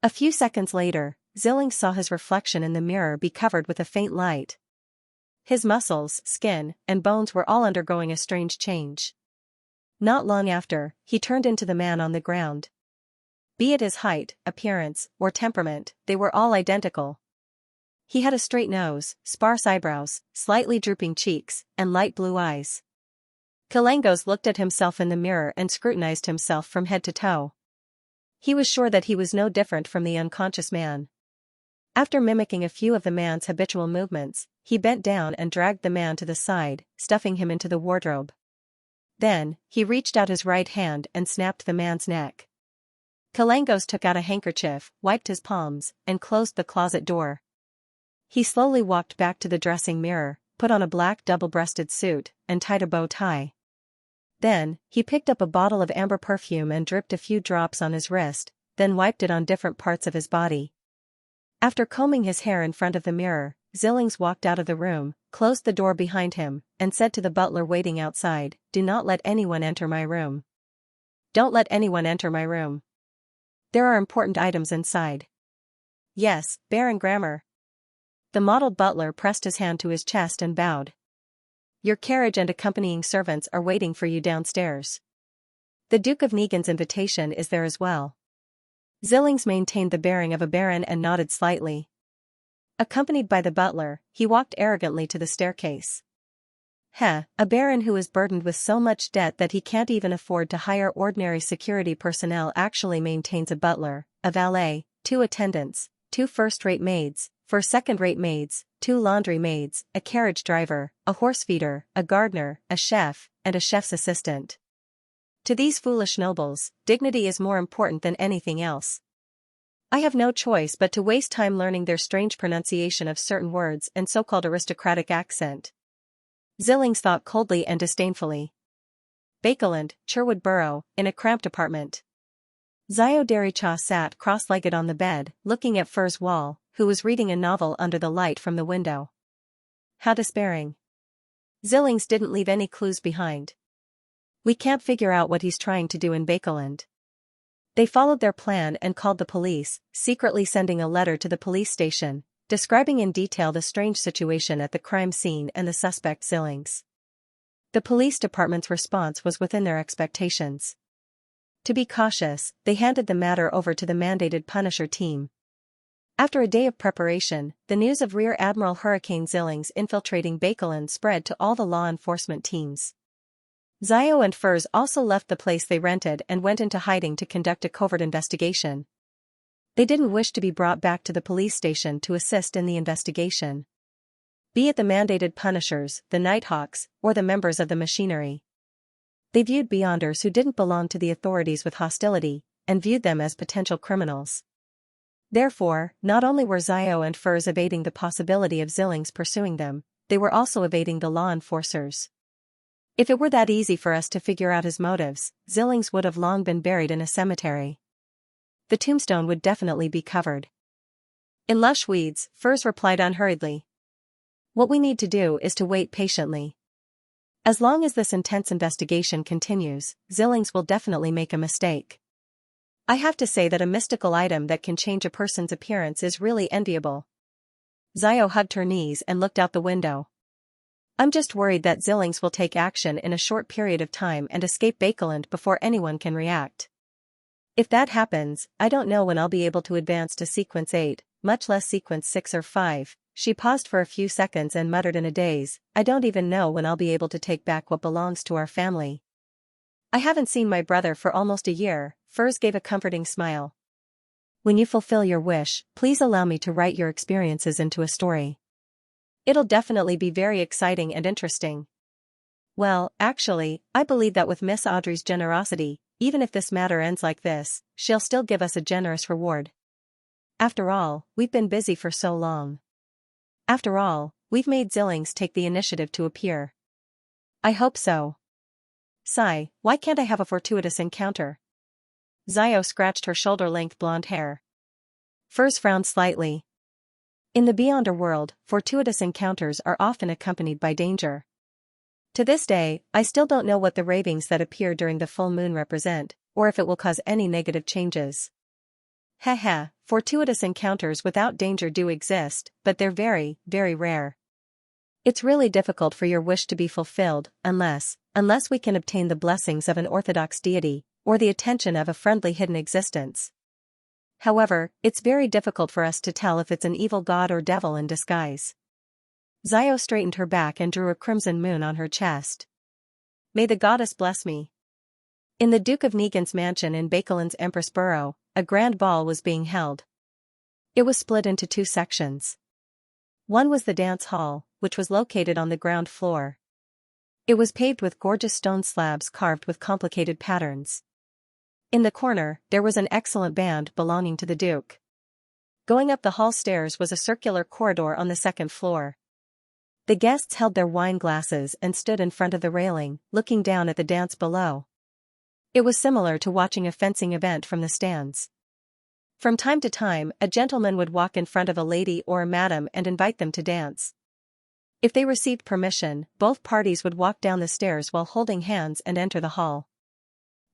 [SPEAKER 1] A few seconds later, Zillings saw his reflection in the mirror be covered with a faint light. His muscles, skin, and bones were all undergoing a strange change. Not long after, he turned into the man on the ground. Be it his height, appearance, or temperament, they were all identical. He had a straight nose, sparse eyebrows, slightly drooping cheeks, and light blue eyes. Kalangos looked at himself in the mirror and scrutinized himself from head to toe. He was sure that he was no different from the unconscious man. After mimicking a few of the man's habitual movements, he bent down and dragged the man to the side, stuffing him into the wardrobe. Then, he reached out his right hand and snapped the man's neck. Kalangos took out a handkerchief, wiped his palms, and closed the closet door. He slowly walked back to the dressing mirror, put on a black double-breasted suit, and tied a bow tie. Then, he picked up a bottle of amber perfume and dripped a few drops on his wrist, then wiped it on different parts of his body. After combing his hair in front of the mirror, Zillings walked out of the room, closed the door behind him, and said to the butler waiting outside, "Do not let anyone enter my room. Don't let anyone enter my room. There are important items inside." "Yes, Baron Grammer." The mottled butler pressed his hand to his chest and bowed. "Your carriage and accompanying servants are waiting for you downstairs. The Duke of Negan's invitation is there as well." Zillings maintained the bearing of a baron and nodded slightly. Accompanied by the butler, he walked arrogantly to the staircase. A baron who is burdened with so much debt that he can't even afford to hire ordinary security personnel actually maintains a butler, a valet, 2 attendants, 2 first-rate maids, 4 second-rate maids, 2 laundry maids, a carriage driver, a horse feeder, a gardener, a chef, and a chef's assistant. To these foolish nobles, dignity is more important than anything else. I have no choice but to waste time learning their strange pronunciation of certain words and so-called aristocratic accent. Zillings thought coldly and disdainfully. Bakeland, Sherwood Borough, in a cramped apartment. Zio Dericha sat cross-legged on the bed, looking at Fur's wall, who was reading a novel under the light from the window. How despairing. Zillings didn't leave any clues behind. "We can't figure out what he's trying to do in Bakeland." They followed their plan and called the police, secretly sending a letter to the police station, describing in detail the strange situation at the crime scene and the suspect Zillings. The police department's response was within their expectations. To be cautious, they handed the matter over to the mandated Punisher team. After a day of preparation, the news of Rear Admiral Hurricane Zillings infiltrating Bakeland spread to all the law enforcement teams. Zio and Furs also left the place they rented and went into hiding to conduct a covert investigation. They didn't wish to be brought back to the police station to assist in the investigation. Be it the mandated Punishers, the Nighthawks, or the members of the machinery. They viewed Beyonders who didn't belong to the authorities with hostility, and viewed them as potential criminals. Therefore, not only were Zio and Furs evading the possibility of Zillings pursuing them, they were also evading the law enforcers. If it were that easy for us to figure out his motives, Zillings would have long been buried in a cemetery. The tombstone would definitely be covered in lush weeds, Furs replied unhurriedly. "What we need to do is to wait patiently. As long as this intense investigation continues, Zillings will definitely make a mistake. I have to say that a mystical item that can change a person's appearance is really enviable." Zio hugged her knees and looked out the window. "I'm just worried that Zillings will take action in a short period of time and escape Bakeland before anyone can react. If that happens, I don't know when I'll be able to advance to Sequence 8, much less Sequence 6 or 5, She paused for a few seconds and muttered in a daze, "I don't even know when I'll be able to take back what belongs to our family." "I haven't seen my brother for almost a year," Furs gave a comforting smile. "When you fulfill your wish, please allow me to write your experiences into a story. It'll definitely be very exciting and interesting." "Well, actually, I believe that with Miss Audrey's generosity, even if this matter ends like this, she'll still give us a generous reward. After all, we've been busy for so long. After all, we've made Zillings take the initiative to appear." "I hope so. Sigh, why can't I have a fortuitous encounter?" Zio scratched her shoulder-length blonde hair. Furs frowned slightly. In the Beyonder world, fortuitous encounters are often accompanied by danger. To this day, I still don't know what the ravings that appear during the full moon represent, or if it will cause any negative changes. Haha, fortuitous encounters without danger do exist, but they're very, very rare. It's really difficult for your wish to be fulfilled, unless we can obtain the blessings of an orthodox deity, or the attention of a friendly hidden existence. However, it's very difficult for us to tell if it's an evil god or devil in disguise. Zio straightened her back and drew a crimson moon on her chest. "May the goddess bless me." In the Duke of Negan's mansion in Bakelin's Empress Borough, a grand ball was being held. It was split into two sections. One was the dance hall, which was located on the ground floor. It was paved with gorgeous stone slabs carved with complicated patterns. In the corner, there was an excellent band belonging to the Duke. Going up the hall stairs was a circular corridor on the second floor. The guests held their wine glasses and stood in front of the railing, looking down at the dance below. It was similar to watching a fencing event from the stands. From time to time, a gentleman would walk in front of a lady or a madam and invite them to dance. If they received permission, both parties would walk down the stairs while holding hands and enter the hall.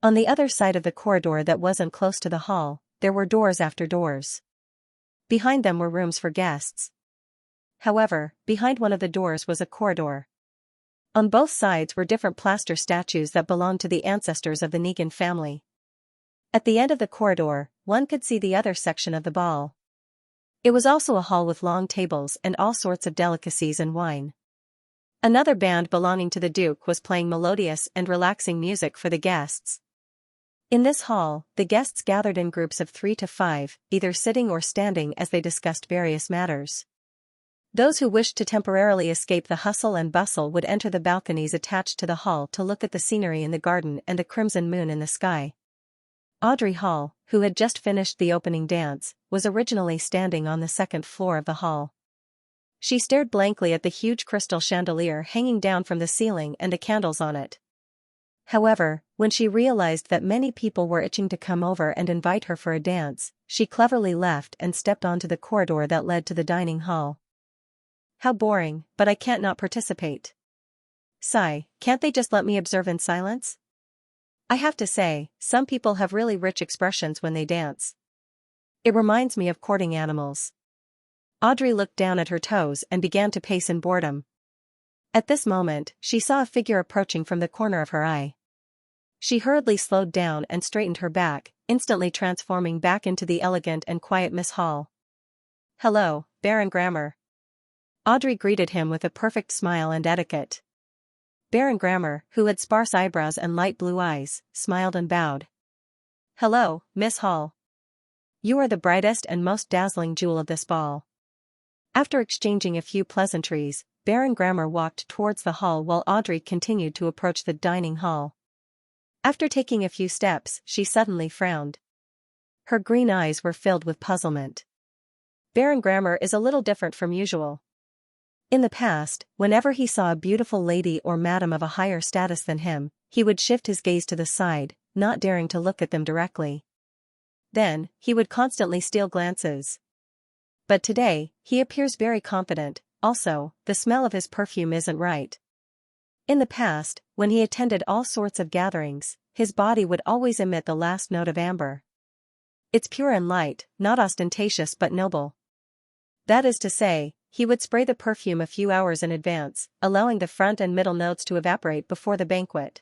[SPEAKER 1] On the other side of the corridor that wasn't close to the hall, there were doors after doors. Behind them were rooms for guests. However, behind one of the doors was a corridor. On both sides were different plaster statues that belonged to the ancestors of the Negan family. At the end of the corridor, one could see the other section of the ball. It was also a hall with long tables and all sorts of delicacies and wine. Another band belonging to the Duke was playing melodious and relaxing music for the guests. In this hall, the guests gathered in groups of 3 to 5, either sitting or standing as they discussed various matters. Those who wished to temporarily escape the hustle and bustle would enter the balconies attached to the hall to look at the scenery in the garden and the crimson moon in the sky. Audrey Hall, who had just finished the opening dance, was originally standing on the second floor of the hall. She stared blankly at the huge crystal chandelier hanging down from the ceiling and the candles on it. However, when she realized that many people were itching to come over and invite her for a dance, she cleverly left and stepped onto the corridor that led to the dining hall. How boring, but I can't not participate. Sigh, can't they just let me observe in silence? I have to say, some people have really rich expressions when they dance. It reminds me of courting animals. Audrey looked down at her toes and began to pace in boredom. At this moment, she saw a figure approaching from the corner of her eye. She hurriedly slowed down and straightened her back, instantly transforming back into the elegant and quiet Miss Hall. "Hello, Baron Grammer." Audrey greeted him with a perfect smile and etiquette. Baron Grammer, who had sparse eyebrows and light blue eyes, smiled and bowed. "Hello, Miss Hall. You are the brightest and most dazzling jewel of this ball." After exchanging a few pleasantries, Baron Grammer walked towards the hall while Audrey continued to approach the dining hall. After taking a few steps, she suddenly frowned. Her green eyes were filled with puzzlement. Baron Grammer is a little different from usual. In the past, whenever he saw a beautiful lady or madam of a higher status than him, he would shift his gaze to the side, not daring to look at them directly. Then, he would constantly steal glances. But today, he appears very confident. Also, the smell of his perfume isn't right. In the past, when he attended all sorts of gatherings, his body would always emit the last note of amber. It's pure and light, not ostentatious but noble. That is to say, he would spray the perfume a few hours in advance, allowing the front and middle notes to evaporate before the banquet.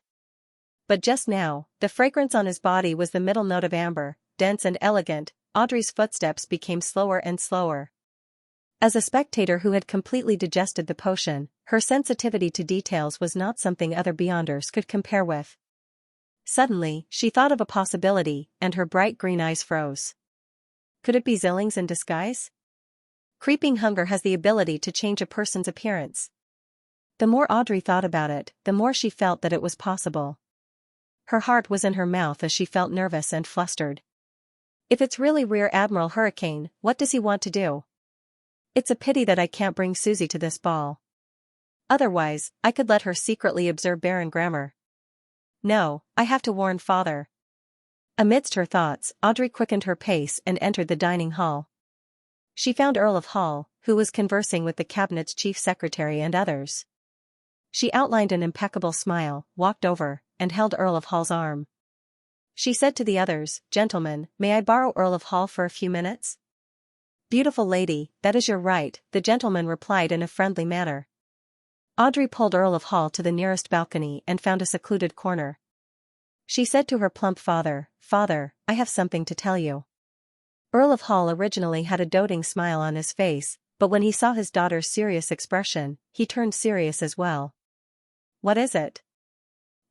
[SPEAKER 1] But just now, the fragrance on his body was the middle note of amber, dense and elegant. Audrey's footsteps became slower and slower. As a spectator who had completely digested the potion, her sensitivity to details was not something other Beyonders could compare with. Suddenly, she thought of a possibility, and her bright green eyes froze. Could it be Xianxia in disguise? Creeping hunger has the ability to change a person's appearance. The more Audrey thought about it, the more she felt that it was possible. Her heart was in her mouth as she felt nervous and flustered. If it's really Rear Admiral Hurricane, what does he want to do? It's a pity that I can't bring Susie to this ball. Otherwise, I could let her secretly observe Baron Grammar. No, I have to warn father. Amidst her thoughts, Audrey quickened her pace and entered the dining hall. She found Earl of Hall, who was conversing with the cabinet's chief secretary and others. She outlined an impeccable smile, walked over, and held Earl of Hall's arm. She said to the others, "Gentlemen, may I borrow Earl of Hall for a few minutes?" "Beautiful lady, that is your right," the gentleman replied in a friendly manner. Audrey pulled Earl of Hall to the nearest balcony and found a secluded corner. She said to her plump father, "Father, I have something to tell you." Earl of Hall originally had a doting smile on his face, but when he saw his daughter's serious expression, he turned serious as well. "What is it?"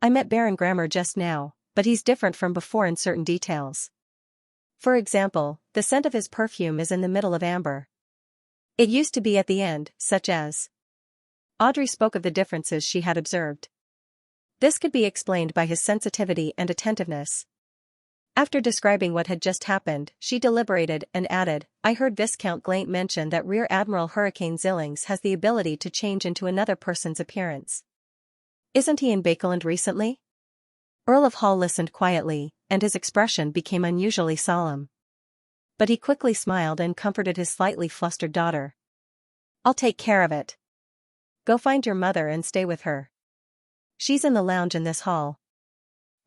[SPEAKER 1] "I met Baron Grammar just now, but he's different from before in certain details. For example, the scent of his perfume is in the middle of amber. It used to be at the end, such as..." Audrey spoke of the differences she had observed. This could be explained by his sensitivity and attentiveness. After describing what had just happened, she deliberated and added, "I heard Viscount Glaint mention that Rear Admiral Hurricane Xianxia has the ability to change into another person's appearance. Isn't he in Bakeland recently?" Earl of Hall listened quietly, and his expression became unusually solemn. But he quickly smiled and comforted his slightly flustered daughter. "I'll take care of it. Go find your mother and stay with her. She's in the lounge in this hall."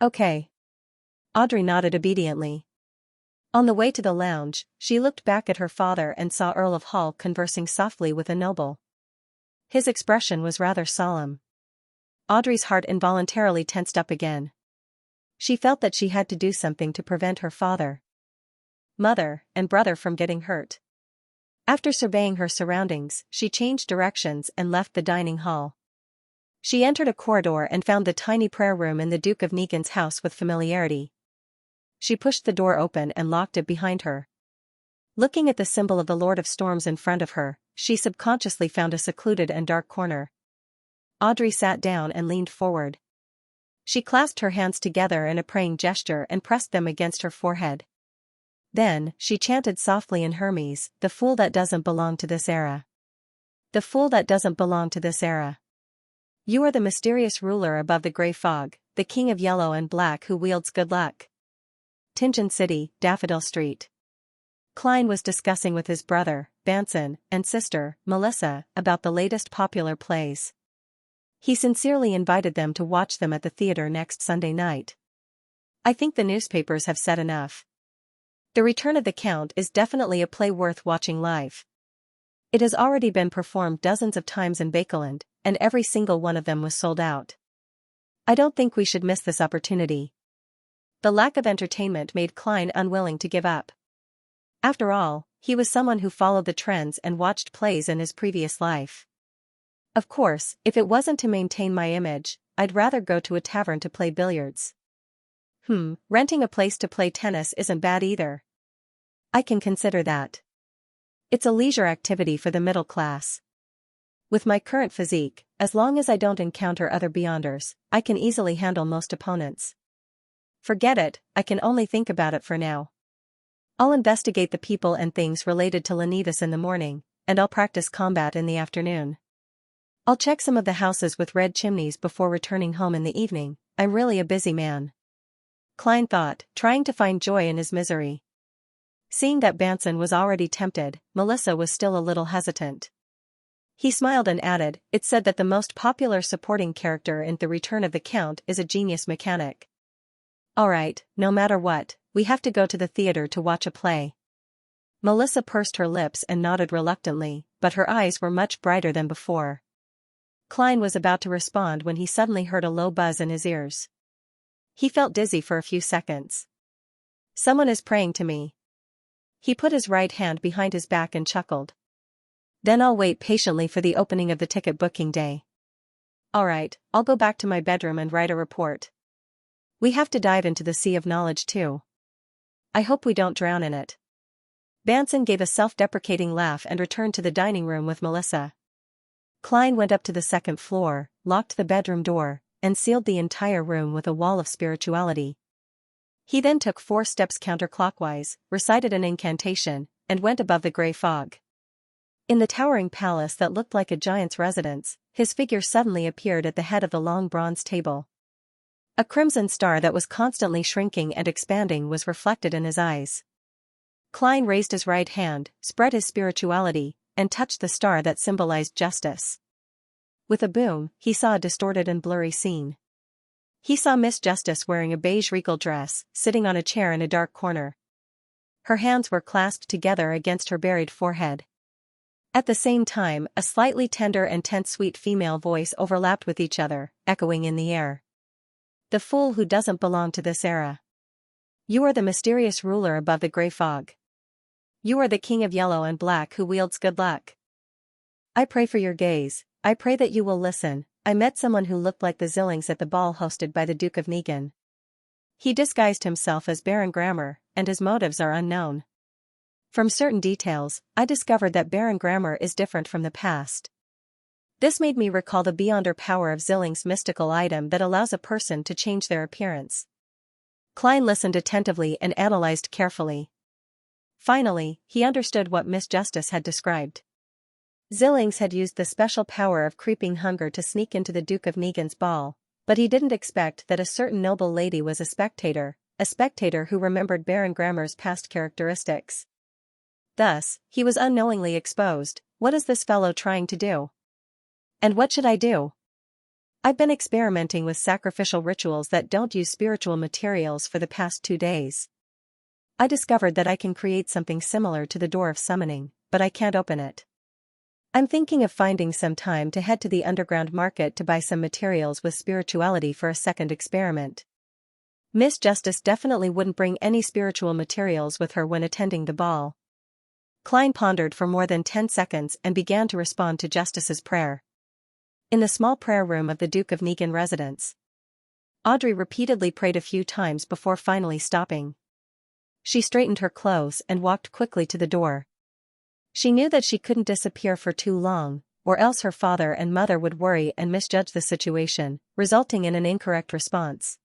[SPEAKER 1] "Okay." Audrey nodded obediently. On the way to the lounge, she looked back at her father and saw Earl of Hall conversing softly with a noble. His expression was rather solemn. Audrey's heart involuntarily tensed up again. She felt that she had to do something to prevent her father, mother, and brother from getting hurt. After surveying her surroundings, she changed directions and left the dining hall. She entered a corridor and found the tiny prayer room in the Duke of Negan's house with familiarity. She pushed the door open and locked it behind her. Looking at the symbol of the Lord of Storms in front of her, she subconsciously found a secluded and dark corner. Audrey sat down and leaned forward. She clasped her hands together in a praying gesture and pressed them against her forehead. Then, she chanted softly in Hermes, "The fool that doesn't belong to this era. The fool that doesn't belong to this era. You are the mysterious ruler above the gray fog, the king of yellow and black who wields good luck." Tingen City, Daffodil Street. Klein was discussing with his brother, Banson, and sister, Melissa, about the latest popular plays. He sincerely invited them to watch them at the theater next Sunday night. "I think the newspapers have said enough. The Return of the Count is definitely a play worth watching live. It has already been performed dozens of times in Bakeland, and every single one of them was sold out. I don't think we should miss this opportunity." The lack of entertainment made Klein unwilling to give up. After all, he was someone who followed the trends and watched plays in his previous life. "Of course, if it wasn't to maintain my image, I'd rather go to a tavern to play billiards. Renting a place to play tennis isn't bad either. I can consider that. It's a leisure activity for the middle class. With my current physique, as long as I don't encounter other Beyonders, I can easily handle most opponents. Forget it, I can only think about it for now. I'll investigate the people and things related to Lenivis in the morning, and I'll practice combat in the afternoon. I'll check some of the houses with red chimneys before returning home in the evening. I'm really a busy man." Klein thought, trying to find joy in his misery. Seeing that Banson was already tempted, Melissa was still a little hesitant. He smiled and added, "It's said that the most popular supporting character in The Return of the Count is a genius mechanic. All right, no matter what, we have to go to the theater to watch a play." Melissa pursed her lips and nodded reluctantly, but her eyes were much brighter than before. Klein was about to respond when he suddenly heard a low buzz in his ears. He felt dizzy for a few seconds. "Someone is praying to me." He put his right hand behind his back and chuckled. Then I'll wait patiently for the opening of the ticket booking day. Alright, I'll go back to my bedroom and write a report. We have to dive into the sea of knowledge too. I hope we don't drown in it. Banson gave a self-deprecating laugh and returned to the dining room with Melissa. Klein went up to the second floor, locked the bedroom door, and sealed the entire room with a wall of spirituality. He then took 4 steps counterclockwise, recited an incantation, and went above the gray fog. In the towering palace that looked like a giant's residence, his figure suddenly appeared at the head of the long bronze table. A crimson star that was constantly shrinking and expanding was reflected in his eyes. Klein raised his right hand, spread his spirituality, and touched the star that symbolized justice. With a boom, he saw a distorted and blurry scene. He saw Miss Justice wearing a beige regal dress, sitting on a chair in a dark corner. Her hands were clasped together against her buried forehead. At the same time, a slightly tender and tense sweet female voice overlapped with each other, echoing in the air. The fool who doesn't belong to this era. You are the mysterious ruler above the gray fog. You are the king of yellow and black who wields good luck. I pray for your gaze, I pray that you will listen. I met someone who looked like the Zillings at the ball hosted by the Duke of Negan. He disguised himself as Baron Grammar, and his motives are unknown. From certain details, I discovered that Baron Grammar is different from the past. This made me recall the beyonder power of Zilling's mystical item that allows a person to change their appearance. Klein listened attentively and analyzed carefully. Finally, he understood what Miss Justice had described. Zillings had used the special power of creeping hunger to sneak into the Duke of Negan's ball, but he didn't expect that a certain noble lady was a spectator who remembered Baron Grammar's past characteristics. Thus, he was unknowingly exposed. What is this fellow trying to do? And what should I do? I've been experimenting with sacrificial rituals that don't use spiritual materials for the past 2 days. I discovered that I can create something similar to the Door of Summoning, but I can't open it. I'm thinking of finding some time to head to the underground market to buy some materials with spirituality for a second experiment. Miss Justice definitely wouldn't bring any spiritual materials with her when attending the ball. Klein pondered for more than 10 seconds and began to respond to Justice's prayer. In the small prayer room of the Duke of Negan residence, Audrey repeatedly prayed a few times before finally stopping. She straightened her clothes and walked quickly to the door. She knew that she couldn't disappear for too long, or else her father and mother would worry and misjudge the situation, resulting in an incorrect response.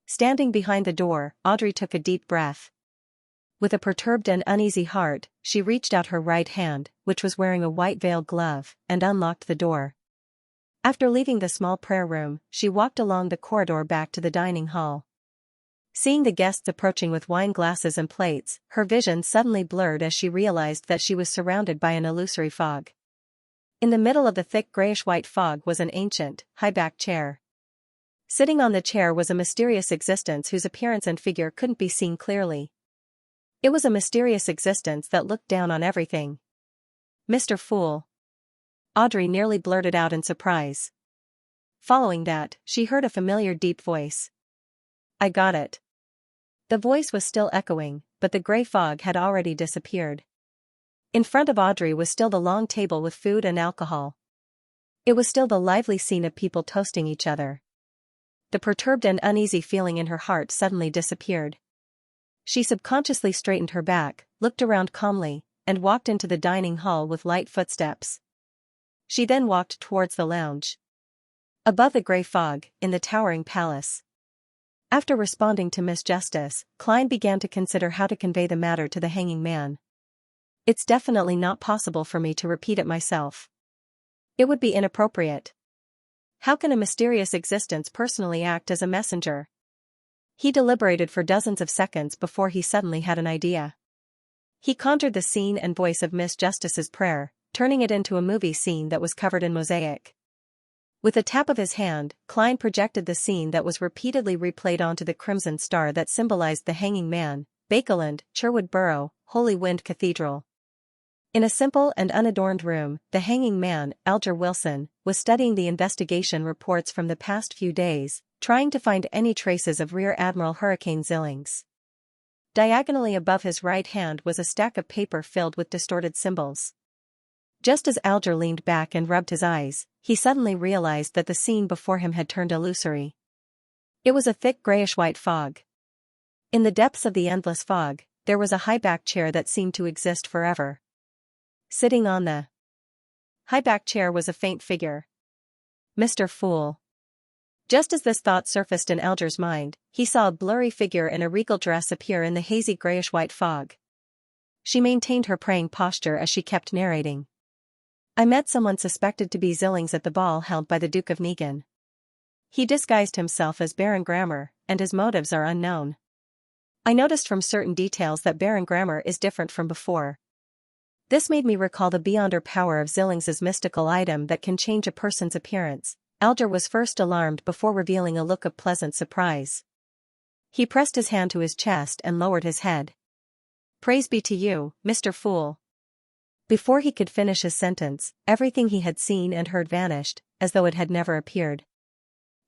[SPEAKER 1] Standing behind the door, Audrey took a deep breath. With a perturbed and uneasy heart, she reached out her right hand, which was wearing a white veiled glove, and unlocked the door. After leaving the small prayer room, she walked along the corridor back to the dining hall. Seeing the guests approaching with wine glasses and plates, her vision suddenly blurred as she realized that she was surrounded by an illusory fog. In the middle of the thick grayish-white fog was an ancient, high-backed chair. Sitting on the chair was a mysterious existence whose appearance and figure couldn't be seen clearly. It was a mysterious existence that looked down on everything. Mr. Fool. Audrey nearly blurted out in surprise. Following that, she heard a familiar deep voice. I got it. The voice was still echoing, but the gray fog had already disappeared. In front of Audrey was still the long table with food and alcohol. It was still the lively scene of people toasting each other. The perturbed and uneasy feeling in her heart suddenly disappeared. She subconsciously straightened her back, looked around calmly, and walked into the dining hall with light footsteps. She then walked towards the lounge. Above the gray fog, in the towering palace. After responding to Miss Justice, Klein began to consider how to convey the matter to the hanging man. It's definitely not possible for me to repeat it myself. It would be inappropriate. How can a mysterious existence personally act as a messenger? He deliberated for dozens of seconds before he suddenly had an idea. He conjured the scene and voice of Miss Justice's prayer, turning it into a movie scene that was covered in mosaic. With a tap of his hand, Klein projected the scene that was repeatedly replayed onto the crimson star that symbolized the hanging man, Bakeland, Sherwood Borough, Holy Wind Cathedral. In a simple and unadorned room, the hanging man, Alger Wilson, was studying the investigation reports from the past few days, trying to find any traces of Rear Admiral Hurricane Zillings. Diagonally above his right hand was a stack of paper filled with distorted symbols. Just as Alger leaned back and rubbed his eyes, he suddenly realized that the scene before him had turned illusory. It was a thick grayish-white fog. In the depths of the endless fog, there was a high-backed chair that seemed to exist forever. Sitting on the high-backed chair was a faint figure. Mr. Fool. Just as this thought surfaced in Alger's mind, he saw a blurry figure in a regal dress appear in the hazy grayish-white fog. She maintained her praying posture as she kept narrating. I met someone suspected to be Zillings at the ball held by the Duke of Negan. He disguised himself as Baron Grammar, and his motives are unknown. I noticed from certain details that Baron Grammar is different from before. This made me recall the beyonder power of Zillings's mystical item that can change a person's appearance. Alger was first alarmed before revealing a look of pleasant surprise. He pressed his hand to his chest and lowered his head. Praise be to you, Mr. Fool. Before he could finish his sentence, everything he had seen and heard vanished, as though it had never appeared.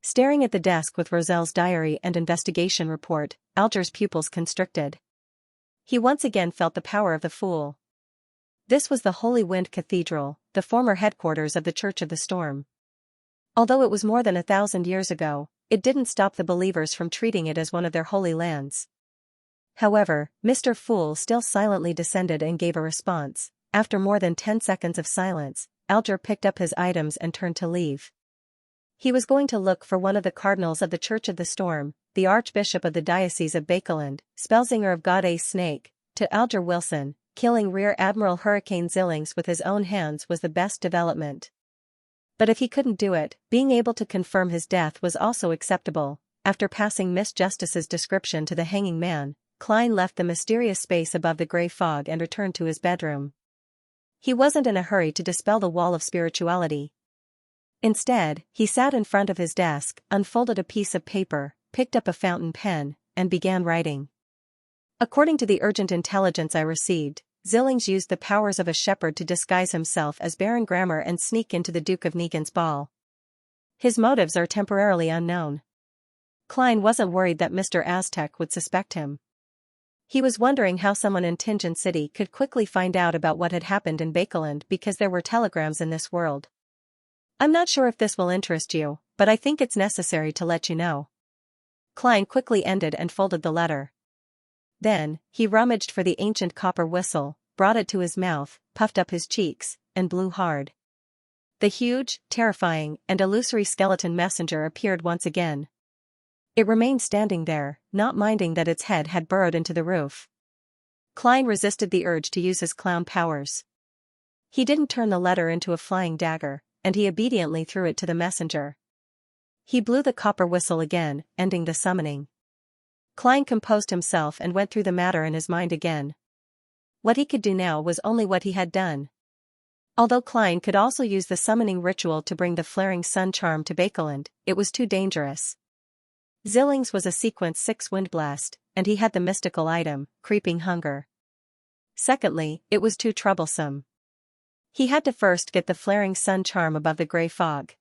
[SPEAKER 1] Staring at the desk with Roselle's diary and investigation report, Alger's pupils constricted. He once again felt the power of the Fool. This was the Holy Wind Cathedral, the former headquarters of the Church of the Storm. Although it was more than 1,000 years ago, it didn't stop the believers from treating it as one of their holy lands. However, Mr. Fool still silently descended and gave a response. After more than 10 seconds of silence, Alger picked up his items and turned to leave. He was going to look for one of the cardinals of the Church of the Storm, the Archbishop of the Diocese of Bakeland, Spellsinger of God Ace Snake, to Alger Wilson. Killing Rear Admiral Hurricane Zillings with his own hands was the best development. But if he couldn't do it, being able to confirm his death was also acceptable. After passing Miss Justice's description to the hanging man, Klein left the mysterious space above the gray fog and returned to his bedroom. He wasn't in a hurry to dispel the wall of spirituality. Instead, he sat in front of his desk, unfolded a piece of paper, picked up a fountain pen, and began writing. According to the urgent intelligence I received, Zillings used the powers of a shepherd to disguise himself as Baron Grammar and sneak into the Duke of Negan's ball. His motives are temporarily unknown. Klein wasn't worried that Mr. Aztec would suspect him. He was wondering how someone in Tingen City could quickly find out about what had happened in Bakeland because there were telegrams in this world. I'm not sure if this will interest you, but I think it's necessary to let you know. Klein quickly ended and folded the letter. Then, he rummaged for the ancient copper whistle, brought it to his mouth, puffed up his cheeks, and blew hard. The huge, terrifying, and illusory skeleton messenger appeared once again. It remained standing there, not minding that its head had burrowed into the roof. Klein resisted the urge to use his clown powers. He didn't turn the letter into a flying dagger, and he obediently threw it to the messenger. He blew the copper whistle again, ending the summoning. Klein composed himself and went through the matter in his mind again. What he could do now was only what he had done. Although Klein could also use the summoning ritual to bring the flaring sun charm to Bakeland, it was too dangerous. Zillings was a sequence 6 windblast, and he had the mystical item, Creeping Hunger. Secondly, it was too troublesome. He had to first get the flaring sun charm above the gray fog.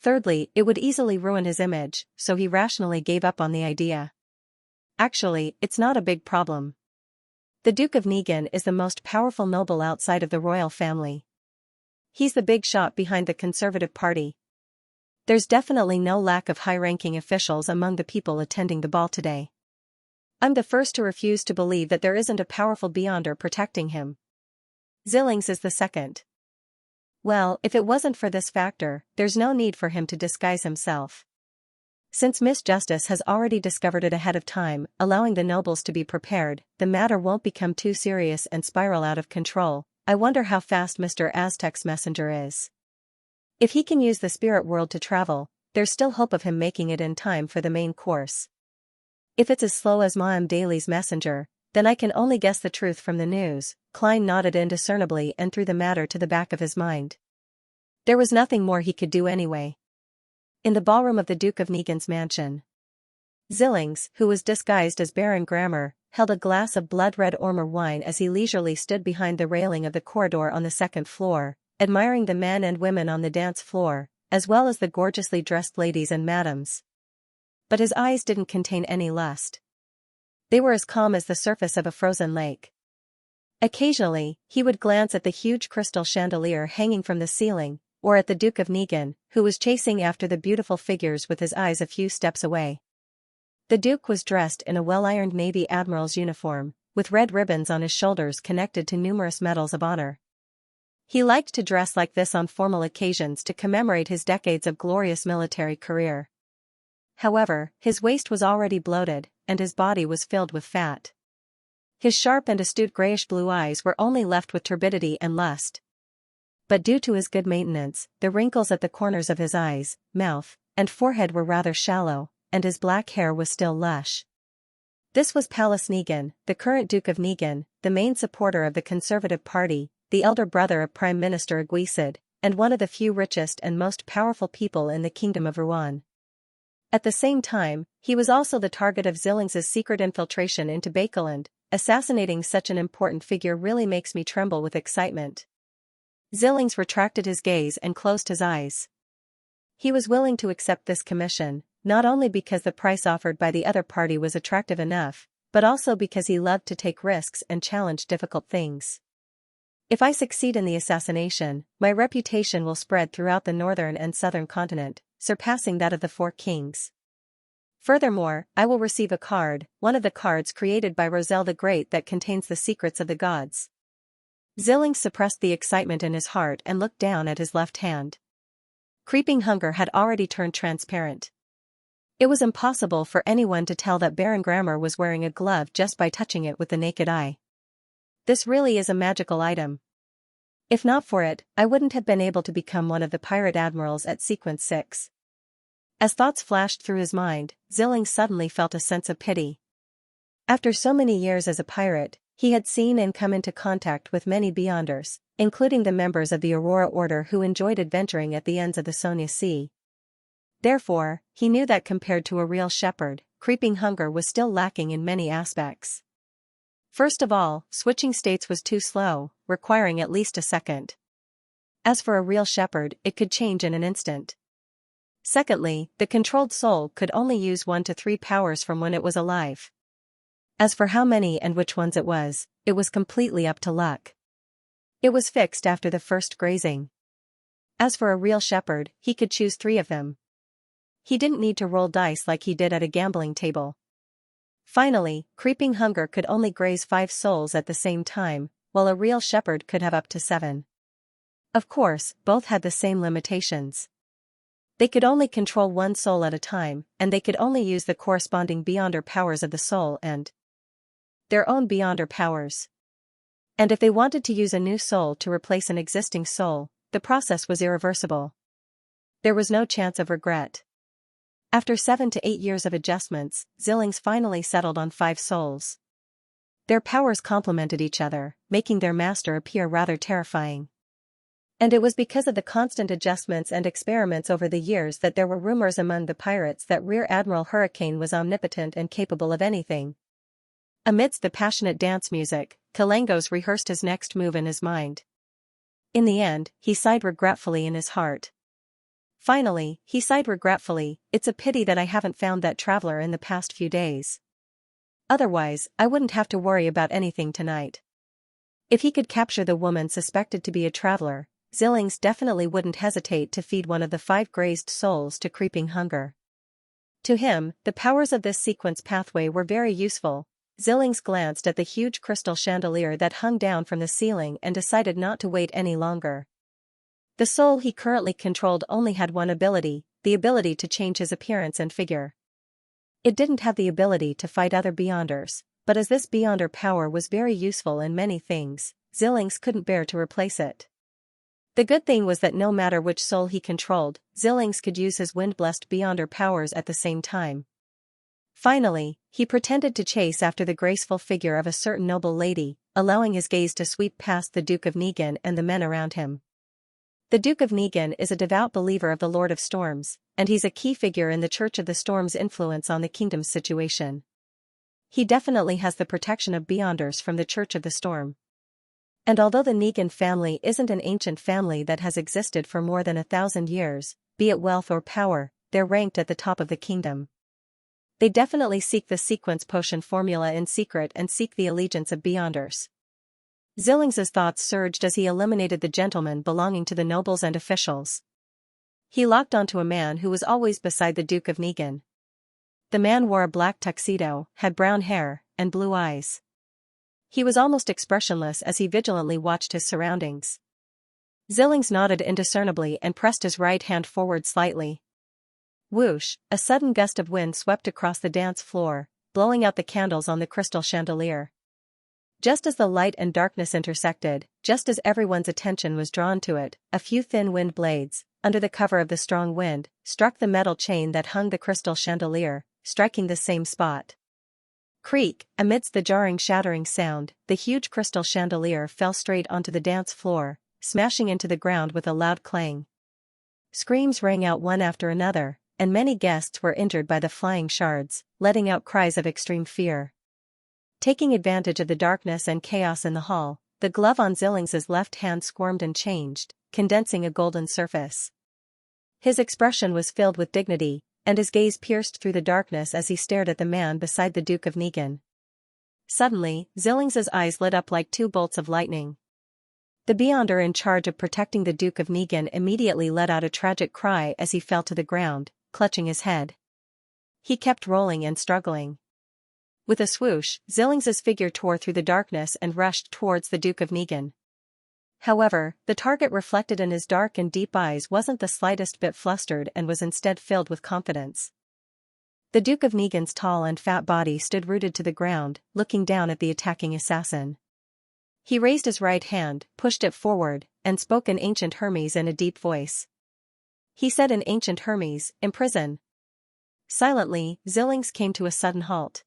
[SPEAKER 1] Thirdly, it would easily ruin his image, so he rationally gave up on the idea. Actually, it's not a big problem. The Duke of Negan is the most powerful noble outside of the royal family. He's the big shot behind the Conservative Party. There's definitely no lack of high-ranking officials among the people attending the ball today. I'm the first to refuse to believe that there isn't a powerful beyonder protecting him. Zillings is the second. Well, if it wasn't for this factor, there's no need for him to disguise himself. Since Miss Justice has already discovered it ahead of time, allowing the nobles to be prepared, the matter won't become too serious and spiral out of control. I wonder how fast Mr. Aztec's messenger is. If he can use the spirit world to travel, there's still hope of him making it in time for the main course. If it's as slow as Ma'am Daly's messenger, then I can only guess the truth from the news. Klein nodded indiscernibly and threw the matter to the back of his mind. There was nothing more he could do anyway. In the ballroom of the Duke of Negan's mansion, Zillings, who was disguised as Baron Grammar, held a glass of blood-red Ormer wine as he leisurely stood behind the railing of the corridor on the second floor, admiring the men and women on the dance floor, as well as the gorgeously dressed ladies and madams. But his eyes didn't contain any lust. They were as calm as the surface of a frozen lake. Occasionally, he would glance at the huge crystal chandelier hanging from the ceiling, or at the Duke of Negan, who was chasing after the beautiful figures with his eyes a few steps away. The Duke was dressed in a well-ironed Navy Admiral's uniform, with red ribbons on his shoulders connected to numerous medals of honor. He liked to dress like this on formal occasions to commemorate his decades of glorious military career. However, his waist was already bloated, and his body was filled with fat. His sharp and astute grayish-blue eyes were only left with turbidity and lust. But due to his good maintenance, the wrinkles at the corners of his eyes, mouth, and forehead were rather shallow, and his black hair was still lush. This was Pallas Negan, the current Duke of Negan, the main supporter of the Conservative Party, the elder brother of Prime Minister Aguisid, and one of the few richest and most powerful people in the Kingdom of Rouen. At the same time, he was also the target of Xianxia's secret infiltration into Bakeland. Assassinating such an important figure really makes me tremble with excitement. Xianxia retracted his gaze and closed his eyes. He was willing to accept this commission, not only because the price offered by the other party was attractive enough, but also because he loved to take risks and challenge difficult things. If I succeed in the assassination, my reputation will spread throughout the northern and southern continent, surpassing that of the Four Kings. Furthermore, I will receive a card, one of the cards created by Roselle the Great that contains the secrets of the gods. Xianxia suppressed the excitement in his heart and looked down at his left hand. Creeping hunger had already turned transparent. It was impossible for anyone to tell that Baron Grammar was wearing a glove just by touching it with the naked eye. This really is a magical item. If not for it, I wouldn't have been able to become one of the pirate admirals at Sequence 6. As thoughts flashed through his mind, Xianxia suddenly felt a sense of pity. After so many years as a pirate, he had seen and come into contact with many Beyonders, including the members of the Aurora Order who enjoyed adventuring at the ends of the Sonia Sea. Therefore, he knew that compared to a real shepherd, Creeping Hunger was still lacking in many aspects. First of all, switching states was too slow, requiring at least a second. As for a real shepherd, it could change in an instant. Secondly, the controlled soul could only use 1 to 3 powers from when it was alive. As for how many and which ones it was completely up to luck. It was fixed after the first grazing. As for a real shepherd, he could choose 3 of them. He didn't need to roll dice like he did at a gambling table. Finally, Creeping Hunger could only graze 5 souls at the same time, while a real shepherd could have up to 7. Of course, both had the same limitations. They could only control 1 soul at a time, and they could only use the corresponding Beyonder powers of the soul and their own Beyonder powers. And if they wanted to use a new soul to replace an existing soul, the process was irreversible. There was no chance of regret. After 7 to 8 years of adjustments, Xianxia finally settled on 5 souls. Their powers complemented each other, making their master appear rather terrifying. And it was because of the constant adjustments and experiments over the years that there were rumors among the pirates that Rear Admiral Hurricane was omnipotent and capable of anything. Amidst the passionate dance music, Kalangos rehearsed his next move in his mind. In the end, he sighed regretfully in his heart. Finally, he sighed regretfully, "It's a pity that I haven't found that traveler in the past few days. Otherwise, I wouldn't have to worry about anything tonight." If he could capture the woman suspected to be a traveler, Xianxia definitely wouldn't hesitate to feed one of the 5 grazed souls to Creeping Hunger. To him, the powers of this sequence pathway were very useful. Xianxia glanced at the huge crystal chandelier that hung down from the ceiling and decided not to wait any longer. The soul he currently controlled only had one ability, the ability to change his appearance and figure. It didn't have the ability to fight other Beyonders, but as this Beyonder power was very useful in many things, Xianxia couldn't bear to replace it. The good thing was that no matter which soul he controlled, Xianxia could use his wind-blessed Beyonder powers at the same time. Finally, he pretended to chase after the graceful figure of a certain noble lady, allowing his gaze to sweep past the Duke of Negan and the men around him. The Duke of Negan is a devout believer of the Lord of Storms, and he's a key figure in the Church of the Storm's influence on the kingdom's situation. He definitely has the protection of Beyonders from the Church of the Storm. And although the Negan family isn't an ancient family that has existed for more than 1,000 years, be it wealth or power, they're ranked at the top of the kingdom. They definitely seek the sequence potion formula in secret and seek the allegiance of Beyonders. Xianxia's thoughts surged as he eliminated the gentlemen belonging to the nobles and officials. He locked onto a man who was always beside the Duke of Negan. The man wore a black tuxedo, had brown hair, and blue eyes. He was almost expressionless as he vigilantly watched his surroundings. Xianxia nodded indiscernibly and pressed his right hand forward slightly. Whoosh, a sudden gust of wind swept across the dance floor, blowing out the candles on the crystal chandelier. Just as the light and darkness intersected, just as everyone's attention was drawn to it, a few thin wind blades, under the cover of the strong wind, struck the metal chain that hung the crystal chandelier, striking the same spot. Creak, amidst the jarring shattering sound, the huge crystal chandelier fell straight onto the dance floor, smashing into the ground with a loud clang. Screams rang out one after another, and many guests were injured by the flying shards, letting out cries of extreme fear. Taking advantage of the darkness and chaos in the hall, the glove on Xianxia's left hand squirmed and changed, condensing a golden surface. His expression was filled with dignity, and his gaze pierced through the darkness as he stared at the man beside the Duke of Negan. Suddenly, Xianxia's eyes lit up like two bolts of lightning. The Beyonder in charge of protecting the Duke of Negan immediately let out a tragic cry as he fell to the ground, clutching his head. He kept rolling and struggling. With a swoosh, Xianxia's figure tore through the darkness and rushed towards the Duke of Negan. However, the target reflected in his dark and deep eyes wasn't the slightest bit flustered and was instead filled with confidence. The Duke of Negan's tall and fat body stood rooted to the ground, looking down at the attacking assassin. He raised his right hand, pushed it forward, and spoke in ancient Hermes in a deep voice. He said in ancient Hermes, "Imprison." Silently, Xianxia came to a sudden halt.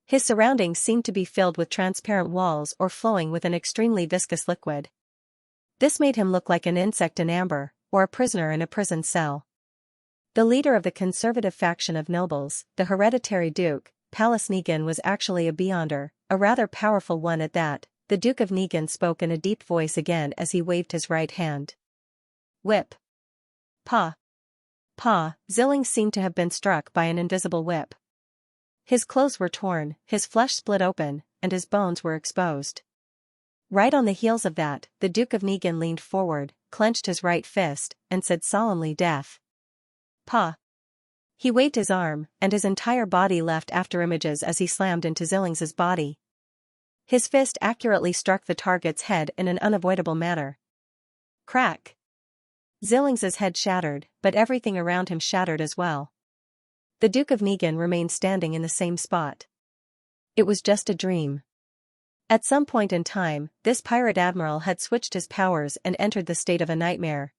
[SPEAKER 1] His surroundings seemed to be filled with transparent walls or flowing with an extremely viscous liquid. This made him look like an insect in amber, or a prisoner in a prison cell. The leader of the conservative faction of nobles, the hereditary Duke, Palace Negan, was actually a Beyonder, a rather powerful one at that. The Duke of Negan spoke in a deep voice again as he waved his right hand. Whip. Pa. Pa. Xianxia seemed to have been struck by an invisible whip. His clothes were torn, his flesh split open, and his bones were exposed. Right on the heels of that, the Duke of Negan leaned forward, clenched his right fist, and said solemnly, "Death. Pa." He waved his arm, and his entire body left after images as he slammed into Xianxia's body. His fist accurately struck the target's head in an unavoidable manner. Crack. Xianxia's head shattered, but everything around him shattered as well. The Duke of Negan remained standing in the same spot. It was just a dream. At some point in time, this pirate admiral had switched his powers and entered the state of a nightmare.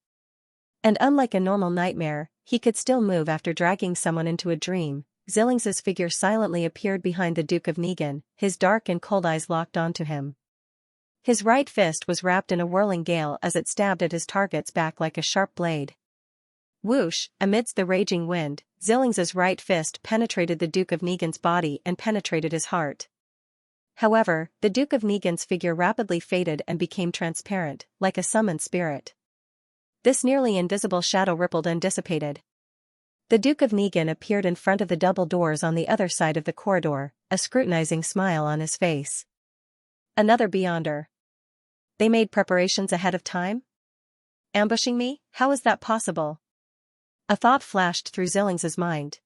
[SPEAKER 1] And unlike a normal nightmare, he could still move after dragging someone into a dream. Xianxia's figure silently appeared behind the Duke of Negan, his dark and cold eyes locked onto him. His right fist was wrapped in a whirling gale as it stabbed at his target's back like a sharp blade. Whoosh, amidst the raging wind, Xianxia's right fist penetrated the Duke of Negan's body and penetrated his heart. However, the Duke of Negan's figure rapidly faded and became transparent, like a summoned spirit. This nearly invisible shadow rippled and dissipated. The Duke of Negan appeared in front of the double doors on the other side of the corridor, a scrutinizing smile on his face. Another Beyonder. They made preparations ahead of time? Ambushing me? How is that possible? A thought flashed through Xianxia's mind.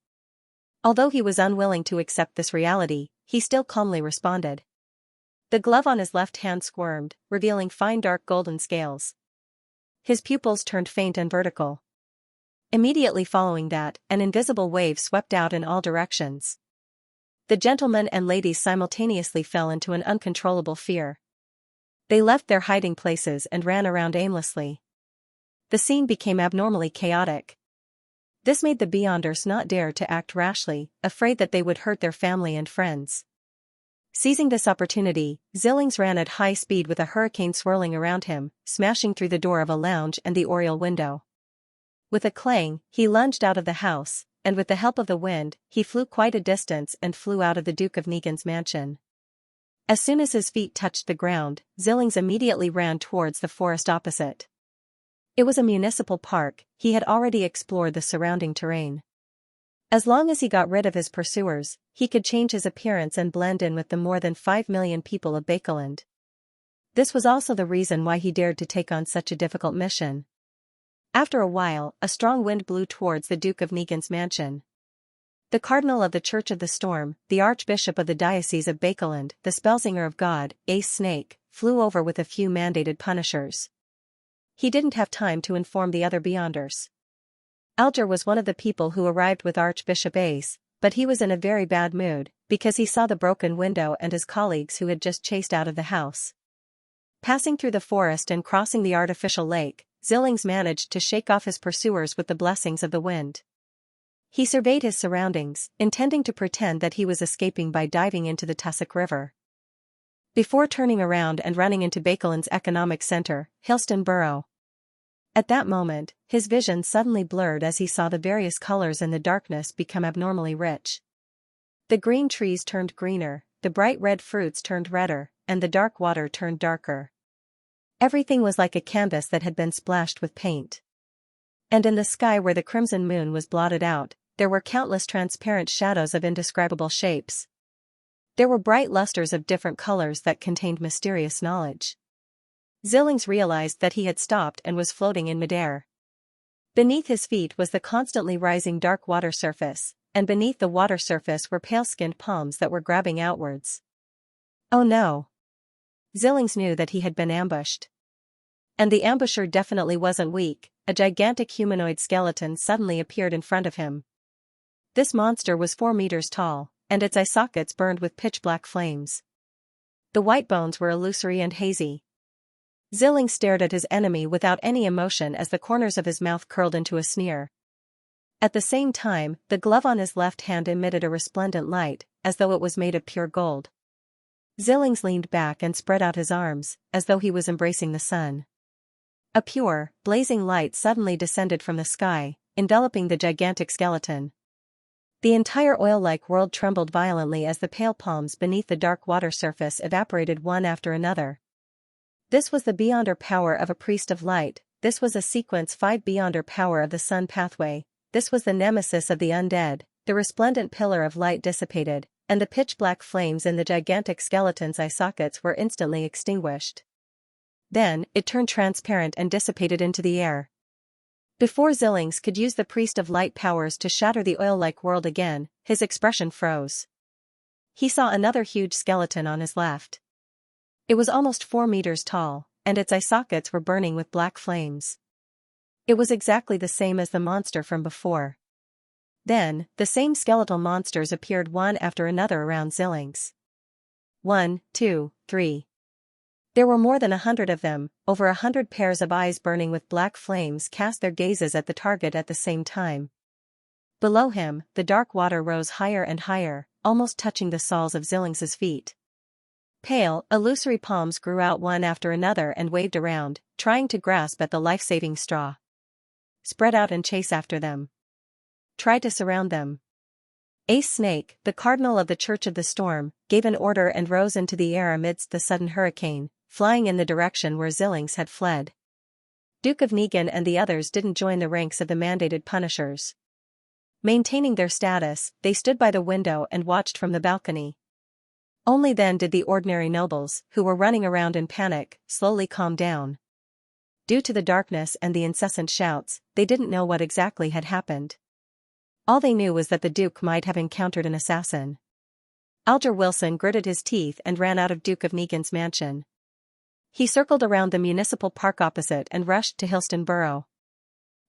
[SPEAKER 1] Although he was unwilling to accept this reality, he still calmly responded. The glove on his left hand squirmed, revealing fine dark golden scales. His pupils turned faint and vertical. Immediately following that, an invisible wave swept out in all directions. The gentlemen and ladies simultaneously fell into an uncontrollable fear. They left their hiding places and ran around aimlessly. The scene became abnormally chaotic. This made the Beyonders not dare to act rashly, afraid that they would hurt their family and friends. Seizing this opportunity, Xianxia ran at high speed with a hurricane swirling around him, smashing through the door of a lounge and the oriel window. With a clang, he lunged out of the house, and with the help of the wind, he flew quite a distance and flew out of the Duke of Negan's mansion. As soon as his feet touched the ground, Xianxia immediately ran towards the forest opposite. It was a municipal park. He had already explored the surrounding terrain. As long as he got rid of his pursuers, he could change his appearance and blend in with the more than 5 million people of Bakeland. This was also the reason why he dared to take on such a difficult mission. After a while, a strong wind blew towards the Duke of Negan's mansion. The Cardinal of the Church of the Storm, the Archbishop of the Diocese of Bakeland, the Spellsinger of God, Ace Snake, flew over with a few mandated punishers. He didn't have time to inform the other Beyonders. Alger was one of the people who arrived with Archbishop Ace, but he was in a very bad mood, because he saw the broken window and his colleagues who had just chased out of the house. Passing through the forest and crossing the artificial lake, Zillings managed to shake off his pursuers with the blessings of the wind. He surveyed his surroundings, intending to pretend that he was escaping by diving into the Tussock River. Before turning around and running into Bakeland's economic center, Hillston Borough. At that moment, his vision suddenly blurred as he saw the various colors in the darkness become abnormally rich. The green trees turned greener, the bright red fruits turned redder, and the dark water turned darker. Everything was like a canvas that had been splashed with paint. And in the sky where the crimson moon was blotted out, there were countless transparent shadows of indescribable shapes. There were bright lusters of different colors that contained mysterious knowledge. Zillings realized that he had stopped and was floating in midair. Beneath his feet was the constantly rising dark water surface, and beneath the water surface were pale-skinned palms that were grabbing outwards. Oh no! Zillings knew that he had been ambushed. And the ambusher definitely wasn't weak. A gigantic humanoid skeleton suddenly appeared in front of him. This monster was 4 meters tall, and its eye sockets burned with pitch-black flames. The white bones were illusory and hazy. Zillings stared at his enemy without any emotion as the corners of his mouth curled into a sneer. At the same time, the glove on his left hand emitted a resplendent light, as though it was made of pure gold. Zillings leaned back and spread out his arms, as though he was embracing the sun. A pure, blazing light suddenly descended from the sky, enveloping the gigantic skeleton. The entire oil-like world trembled violently as the pale palms beneath the dark water surface evaporated one after another. This was the Beyonder power of a priest of light, this was a sequence 5 Beyonder power of the sun pathway, this was the nemesis of the undead. The resplendent pillar of light dissipated, and the pitch-black flames in the gigantic skeleton's eye sockets were instantly extinguished. Then, it turned transparent and dissipated into the air. Before Zillings could use the Priest of Light powers to shatter the oil-like world again, his expression froze. He saw another huge skeleton on his left. It was almost 4 meters tall, and its eye sockets were burning with black flames. It was exactly the same as the monster from before. Then, the same skeletal monsters appeared one after another around Zillings. 1, 2, 3. There were more than 100 of them. Over 100 pairs of eyes burning with black flames cast their gazes at the target at the same time. Below him, the dark water rose higher and higher, almost touching the soles of Zillings's feet. Pale, illusory palms grew out one after another and waved around, trying to grasp at the life-saving straw. Spread out and chase after them. Try to surround them. Ace Snake, the Cardinal of the Church of the Storm, gave an order and rose into the air amidst the sudden hurricane, flying in the direction where Zillings had fled. Duke of Negan and the others didn't join the ranks of the mandated punishers. Maintaining their status, they stood by the window and watched from the balcony. Only then did the ordinary nobles, who were running around in panic, slowly calm down. Due to the darkness and the incessant shouts, they didn't know what exactly had happened. All they knew was that the Duke might have encountered an assassin. Alger Wilson gritted his teeth and ran out of Duke of Negan's mansion. He circled around the municipal park opposite and rushed to Hillston Borough.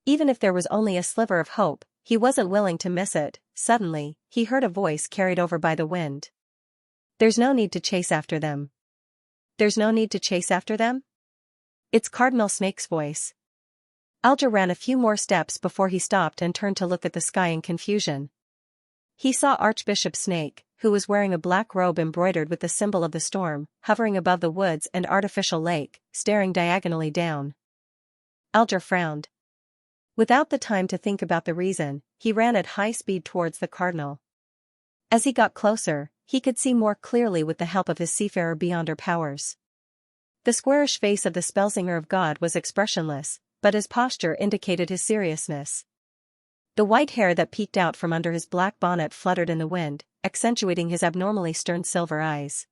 [SPEAKER 1] Even if there was only a sliver of hope, he wasn't willing to miss it. Suddenly, he heard a voice carried over by the wind. There's no need to chase after them. There's no need to chase after them? It's Cardinal Snake's voice. Alger ran a few more steps before he stopped and turned to look at the sky in confusion. He saw Archbishop Snake, who was wearing a black robe embroidered with the symbol of the storm, hovering above the woods and artificial lake, staring diagonally down. Alger frowned. Without the time to think about the reason, he ran at high speed towards the Cardinal. As he got closer, he could see more clearly with the help of his seafarer Beyonder powers. The squarish face of the Spellsinger of God was expressionless, but his posture indicated his seriousness. The white hair that peeked out from under his black bonnet fluttered in the wind, accentuating his abnormally stern silver eyes.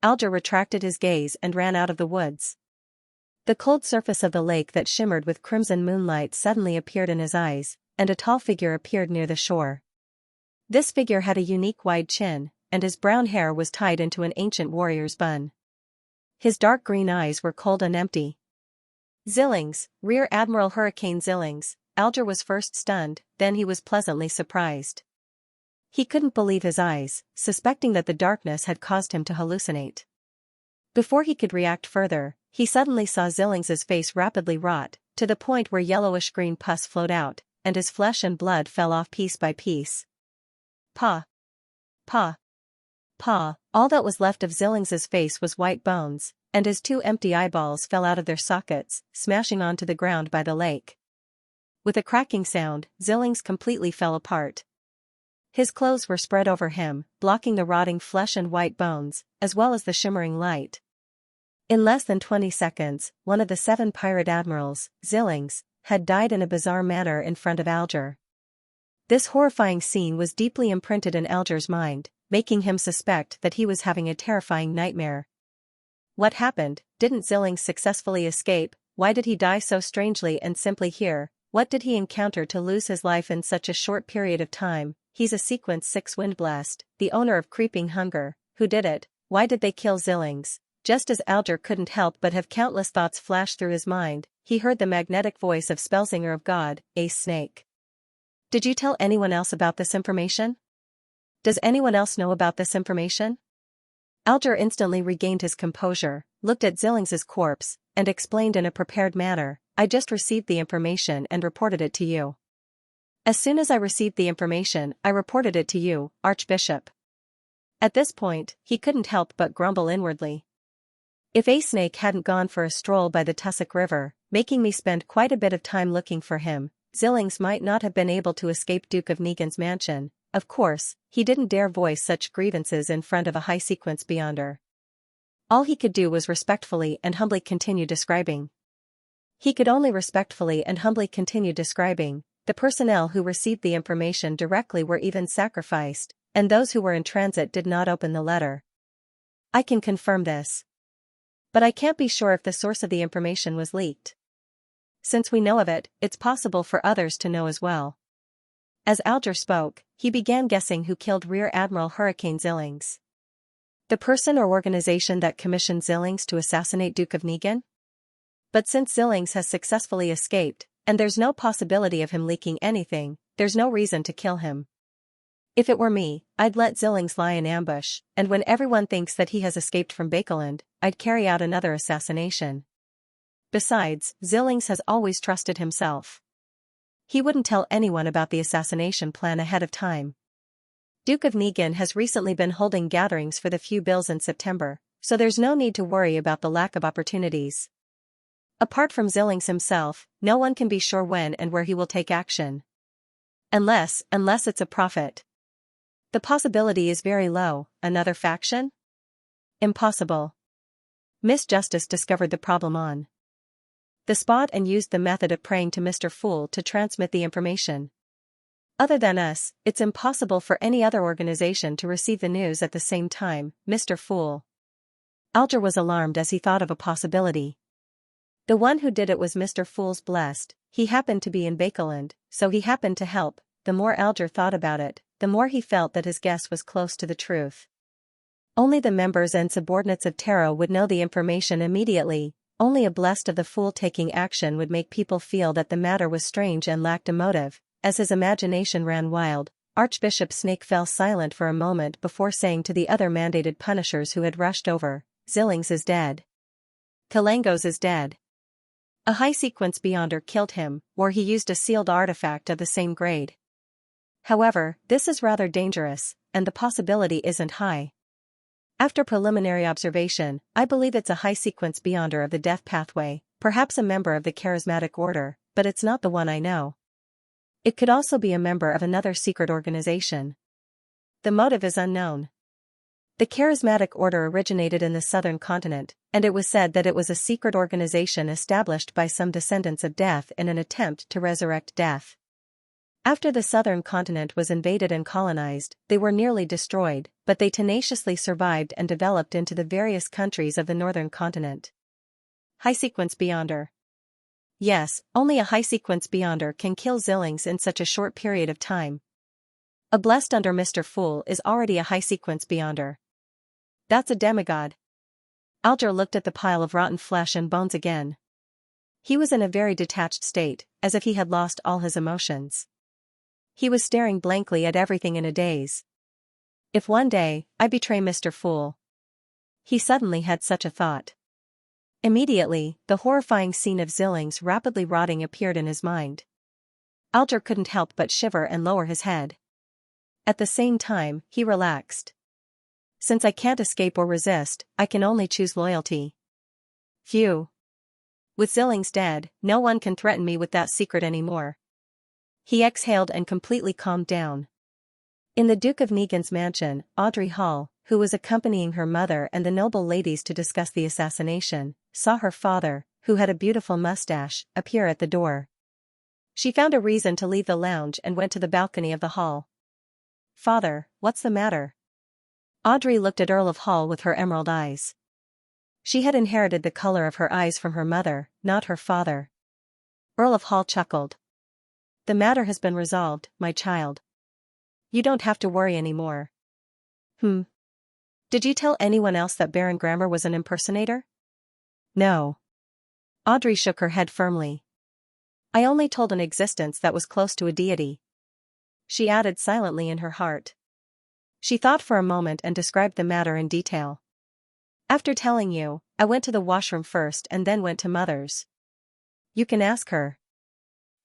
[SPEAKER 1] Alger retracted his gaze and ran out of the woods. The cold surface of the lake that shimmered with crimson moonlight suddenly appeared in his eyes, and a tall figure appeared near the shore. This figure had a unique wide chin, and his brown hair was tied into an ancient warrior's bun. His dark green eyes were cold and empty. Xianxia, Rear Admiral Hurricane Xianxia. Alger was first stunned, then he was pleasantly surprised. He couldn't believe his eyes, suspecting that the darkness had caused him to hallucinate. Before he could react further, he suddenly saw Xianxia's face rapidly rot, to the point where yellowish-green pus flowed out, and his flesh and blood fell off piece by piece. Pa! Pa! Pa! All that was left of Xianxia's face was white bones, and his two empty eyeballs fell out of their sockets, smashing onto the ground by the lake. With a cracking sound, Xianxia completely fell apart. His clothes were spread over him, blocking the rotting flesh and white bones, as well as the shimmering light. In less than 20 seconds, one of the 7 pirate admirals, Xianxia, had died in a bizarre manner in front of Alger. This horrifying scene was deeply imprinted in Alger's mind, making him suspect that he was having a terrifying nightmare. What happened? Didn't Xianxia successfully escape? Why did he die so strangely and simply here? What did he encounter to lose his life in such a short period of time? He's a Sequence 6 Windblast, the owner of Creeping Hunger. Who did it? Why did they kill Xianxia? Just as Alger couldn't help but have countless thoughts flash through his mind, he heard the magnetic voice of Spellsinger of God, Ace Snake. Did you tell anyone else about this information? Does anyone else know about this information? Alger instantly regained his composure, looked at Xianxia's corpse, and explained in a prepared manner, I just received the information and reported it to you. As soon as I received the information, I reported it to you, Archbishop. At this point, he couldn't help but grumble inwardly. If Ace Snake hadn't gone for a stroll by the Tussock River, making me spend quite a bit of time looking for him, Xianxia might not have been able to escape Duke of Negan's mansion. Of course, he didn't dare voice such grievances in front of a high-sequence beyonder. All he could do was respectfully and humbly continue describing. He could only respectfully and humbly continue describing. The personnel who received the information directly were even sacrificed, and those who were in transit did not open the letter. I can confirm this. But I can't be sure if the source of the information was leaked. Since we know of it, it's possible for others to know as well. As Alger spoke, he began guessing who killed Rear Admiral Hurricane Xianxia. The person or organization that commissioned Xianxia to assassinate Duke of Negan? But since Xianxia has successfully escaped, and there's no possibility of him leaking anything, there's no reason to kill him. If it were me, I'd let Xianxia lie in ambush, and when everyone thinks that he has escaped from Bakeland, I'd carry out another assassination. Besides, Xianxia has always trusted himself. He wouldn't tell anyone about the assassination plan ahead of time. Duke of Negan has recently been holding gatherings for the few bills in September, so there's no need to worry about the lack of opportunities. Apart from Xianxia himself, no one can be sure when and where he will take action. Unless it's a prophet. The possibility is very low. Another faction? Impossible. Miss Justice discovered the problem on the spot and used the method of praying to Mr. Fool to transmit the information. Other than us, it's impossible for any other organization to receive the news at the same time, Mr. Fool. Alger was alarmed as he thought of a possibility. The one who did it was Mr. Fool's blessed. He happened to be in Bakeland, so he happened to help. The more Alger thought about it, the more he felt that his guess was close to the truth. Only the members and subordinates of Tarot would know the information immediately. Only a blessed of the Fool taking action would make people feel that the matter was strange and lacked a motive. As his imagination ran wild, Archbishop Snake fell silent for a moment before saying to the other mandated punishers who had rushed over, Xianxia is dead. Kalangos is dead. A high-sequence beyonder killed him, or he used a sealed artifact of the same grade. However, this is rather dangerous, and the possibility isn't high. After preliminary observation, I believe it's a high-sequence beyonder of the death pathway, perhaps a member of the charismatic order, but it's not the one I know. It could also be a member of another secret organization. The motive is unknown. The charismatic order originated in the southern continent, and it was said that it was a secret organization established by some descendants of Death in an attempt to resurrect Death. After the southern continent was invaded and colonized, they were nearly destroyed, but they tenaciously survived and developed into the various countries of the northern continent. High-sequence Beyonder. Yes, only a high-sequence Beyonder can kill Zillings in such a short period of time. A blessed under Mr. Fool is already a high-sequence Beyonder. That's a demigod. Alger looked at the pile of rotten flesh and bones again. He was in a very detached state, as if he had lost all his emotions. He was staring blankly at everything in a daze. If one day I betray Mr. Fool. He suddenly had such a thought. Immediately, the horrifying scene of Zillings rapidly rotting appeared in his mind. Alger couldn't help but shiver and lower his head. At the same time, he relaxed. Since I can't escape or resist, I can only choose loyalty. Phew. With Zillings dead, no one can threaten me with that secret anymore. He exhaled and completely calmed down. In the Duke of Negan's mansion, Audrey Hall, who was accompanying her mother and the noble ladies to discuss the assassination, saw her father, who had a beautiful mustache, appear at the door. She found a reason to leave the lounge and went to the balcony of the hall. "Father, what's the matter?" Audrey looked at Earl of Hall with her emerald eyes. She had inherited the color of her eyes from her mother, not her father. Earl of Hall chuckled. "The matter has been resolved, my child. You don't have to worry anymore." Did you tell anyone else that Baron Grammar was an impersonator?" "No." Audrey shook her head firmly. "I only told an existence that was close to a deity," she added silently in her heart. She thought for a moment and described the matter in detail. "After telling you, I went to the washroom first and then went to Mother's. You can ask her."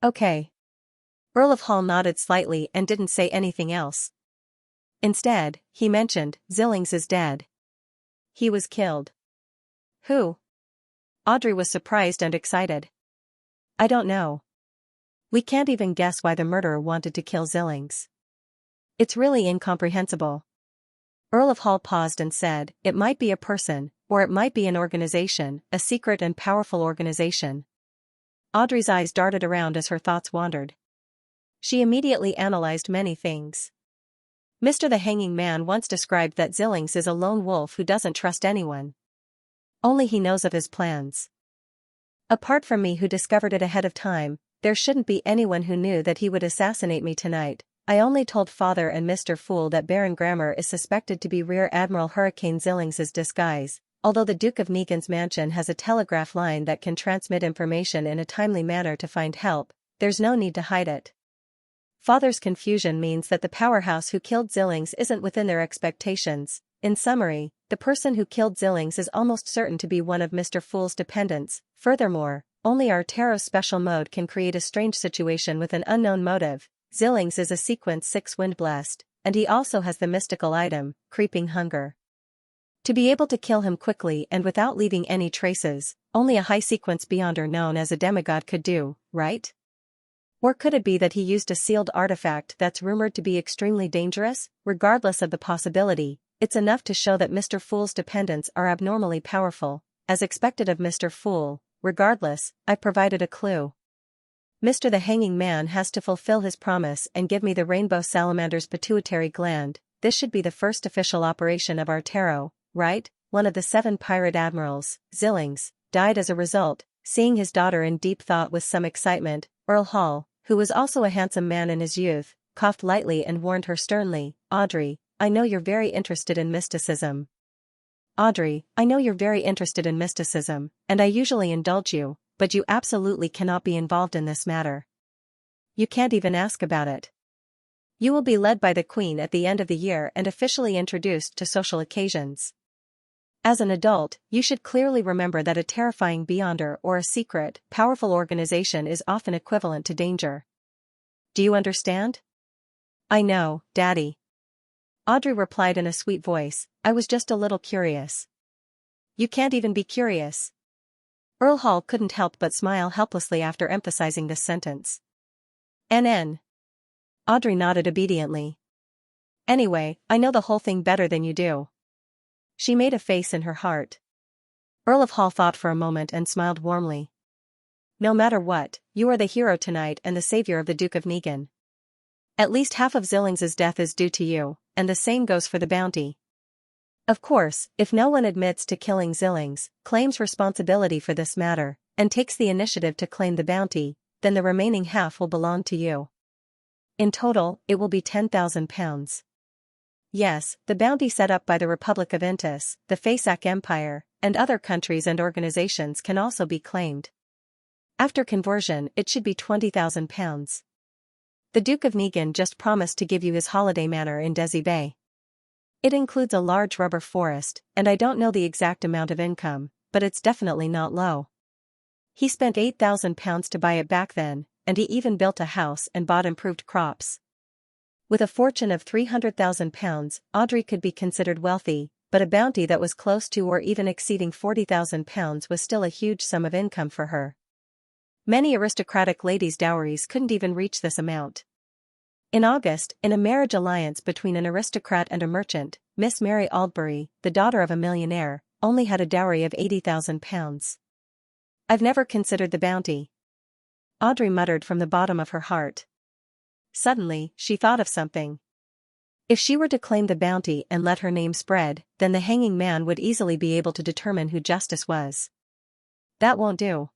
[SPEAKER 1] "Okay." Earl of Hall nodded slightly and didn't say anything else. Instead, he mentioned, "Zillings is dead. He was killed." "Who?" Audrey was surprised and excited. "I don't know. We can't even guess why the murderer wanted to kill Zillings. It's really incomprehensible." Earl of Hall paused and said, "It might be a person, or it might be an organization, a secret and powerful organization." Audrey's eyes darted around as her thoughts wandered. She immediately analyzed many things. Mr. the Hanging Man once described that Zillings is a lone wolf who doesn't trust anyone. Only he knows of his plans. Apart from me who discovered it ahead of time, there shouldn't be anyone who knew that he would assassinate me tonight. I only told Father and Mr. Fool that Baron Grammar is suspected to be Rear Admiral Hurricane Zillings' disguise, although the Duke of Negan's mansion has a telegraph line that can transmit information in a timely manner to find help, there's no need to hide it. Father's confusion means that the powerhouse who killed Zillings isn't within their expectations. In summary, the person who killed Zillings is almost certain to be one of Mr. Fool's dependents. Furthermore, only our Tarot's special mode can create a strange situation with an unknown motive. Zillings is a sequence 6 wind blessed, and he also has the mystical item, Creeping Hunger. To be able to kill him quickly and without leaving any traces, only a high sequence Beyonder known as a demigod could do, right? Or could it be that he used a sealed artifact that's rumored to be extremely dangerous? Regardless of the possibility, it's enough to show that Mr. Fool's dependents are abnormally powerful, as expected of Mr. Fool. Regardless, I provided a clue. Mr. the Hanging Man has to fulfill his promise and give me the Rainbow Salamander's pituitary gland. This should be the first official operation of our tarot, right? One of the 7 pirate admirals, Zillings, died as a result. Seeing his daughter in deep thought with some excitement, Earl Hall, who was also a handsome man in his youth, coughed lightly and warned her sternly, "Audrey, I know you're very interested in mysticism. Audrey, I know you're very interested in mysticism, and I usually indulge you, but you absolutely cannot be involved in this matter. You can't even ask about it. You will be led by the Queen at the end of the year and officially introduced to social occasions. As an adult, you should clearly remember that a terrifying Beyonder or a secret, powerful organization is often equivalent to danger. Do you understand?" "I know, Daddy." Audrey replied in a sweet voice, "I was just a little curious." "You can't even be curious." Earl Hall couldn't help but smile helplessly after emphasizing this sentence. "NN." Audrey nodded obediently. "Anyway, I know the whole thing better than you do." She made a face in her heart. Earl of Hall thought for a moment and smiled warmly. "No matter what, you are the hero tonight and the savior of the Duke of Negan. At least half of Zillings's death is due to you, and the same goes for the bounty. Of course, if no one admits to killing Zillings, claims responsibility for this matter, and takes the initiative to claim the bounty, then the remaining half will belong to you. In total, it will be £10,000. Yes, the bounty set up by the Republic of Intis, the Fasak Empire, and other countries and organizations can also be claimed. After conversion, it should be £20,000. The Duke of Negan just promised to give you his holiday manor in Desi Bay. It includes a large rubber forest, and I don't know the exact amount of income, but it's definitely not low. He spent £8,000 to buy it back then, and he even built a house and bought improved crops. With a fortune of £300,000, Audrey could be considered wealthy, but a bounty that was close to or even exceeding £40,000 was still a huge sum of income for her. Many aristocratic ladies' dowries couldn't even reach this amount. In August, in a marriage alliance between an aristocrat and a merchant, Miss Mary Aldbury, the daughter of a millionaire, only had a dowry of £80,000. I've never considered the bounty, Audrey muttered from the bottom of her heart. Suddenly, she thought of something. If she were to claim the bounty and let her name spread, then the hanging man would easily be able to determine who justice was. That won't do.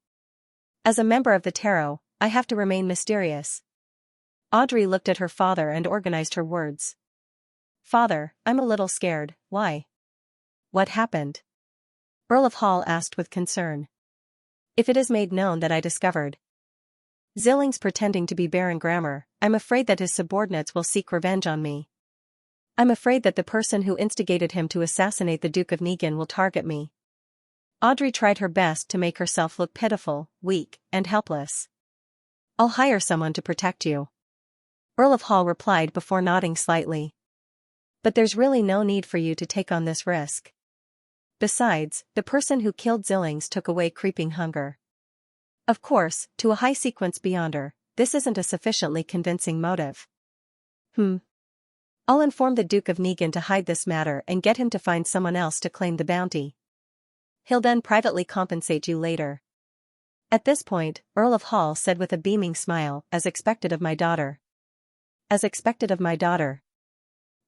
[SPEAKER 1] As a member of the Tarot, I have to remain mysterious. Audrey looked at her father and organized her words. Father, I'm a little scared. Why? What happened? Earl of Hall asked with concern. If it is made known that I discovered Zillings pretending to be Baron Grammer, I'm afraid that his subordinates will seek revenge on me. I'm afraid that the person who instigated him to assassinate the Duke of Negan will target me. Audrey tried her best to make herself look pitiful, weak, and helpless. I'll hire someone to protect you, Earl of Hall replied before nodding slightly. But there's really no need for you to take on this risk. Besides, the person who killed Zillings took away creeping hunger. Of course, to a high-sequence beyonder, this isn't a sufficiently convincing motive. I'll inform the Duke of Negan to hide this matter and get him to find someone else to claim the bounty. He'll then privately compensate you later. At this point, Earl of Hall said with a beaming smile, as expected of my daughter. As expected of my daughter.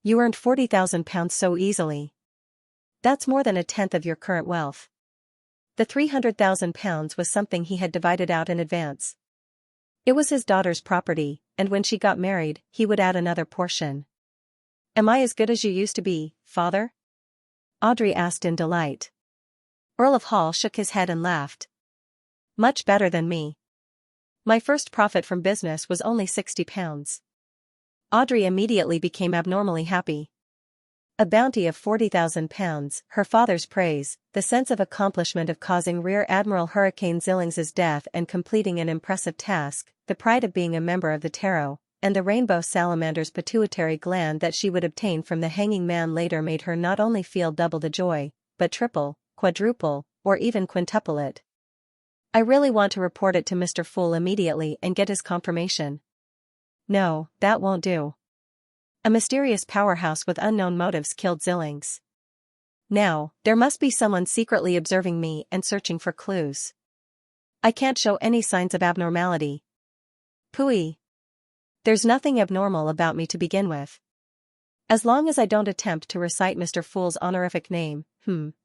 [SPEAKER 1] You earned £40,000 so easily. That's more than a tenth of your current wealth. The £300,000 was something he had divided out in advance. It was his daughter's property, and when she got married, he would add another portion. Am I as good as you used to be, father? Audrey asked in delight. Earl of Hall shook his head and laughed. Much better than me. My first profit from business was only £60. Audrey immediately became abnormally happy. A bounty of £40,000, her father's praise, the sense of accomplishment of causing Rear Admiral Hurricane Zillings's death and completing an impressive task, the pride of being a member of the Tarot, and the rainbow salamander's pituitary gland that she would obtain from the hanging man later made her not only feel double the joy, but triple, quadruple, or even quintuple it. I really want to report it to Mr. Fool immediately and get his confirmation. No, that won't do. A mysterious powerhouse with unknown motives killed Zillings. Now, there must be someone secretly observing me and searching for clues. I can't show any signs of abnormality. Pooey. There's nothing abnormal about me to begin with. As long as I don't attempt to recite Mr. Fool's honorific name,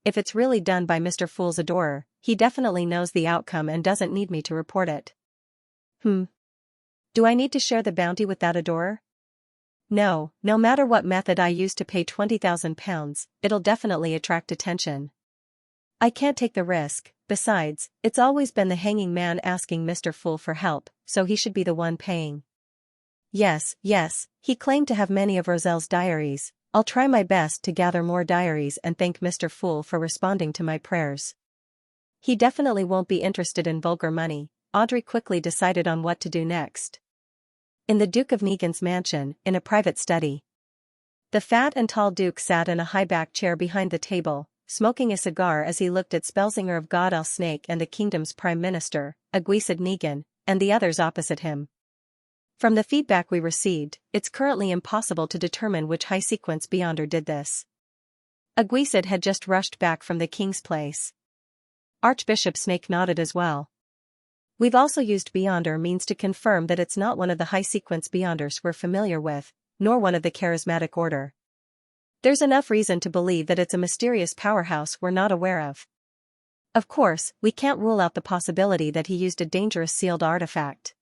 [SPEAKER 1] if it's really done by Mr. Fool's adorer, he definitely knows the outcome and doesn't need me to report it. Do I need to share the bounty with that adorer? No matter what method I use to pay £20,000, it'll definitely attract attention. I can't take the risk. Besides, it's always been the hanging man asking Mr. Fool for help, so he should be the one paying. Yes, he claimed to have many of Roselle's diaries. I'll try my best to gather more diaries and thank Mr. Fool for responding to my prayers. He definitely won't be interested in vulgar money. Audrey quickly decided on what to do next. In the Duke of Negan's mansion, in a private study. The fat and tall Duke sat in a high-backed chair behind the table, smoking a cigar as he looked at Spelsinger of Godal Snake and the kingdom's prime minister, Aguisid Negan, and the others opposite him. From the feedback we received, it's currently impossible to determine which high-sequence beyonder did this. Aguisid had just rushed back from the king's place. Archbishop Snake nodded as well. We've also used Beyonder means to confirm that it's not one of the high-sequence Beyonders we're familiar with, nor one of the charismatic order. There's enough reason to believe that it's a mysterious powerhouse we're not aware of. Of course, we can't rule out the possibility that he used a dangerous sealed artifact.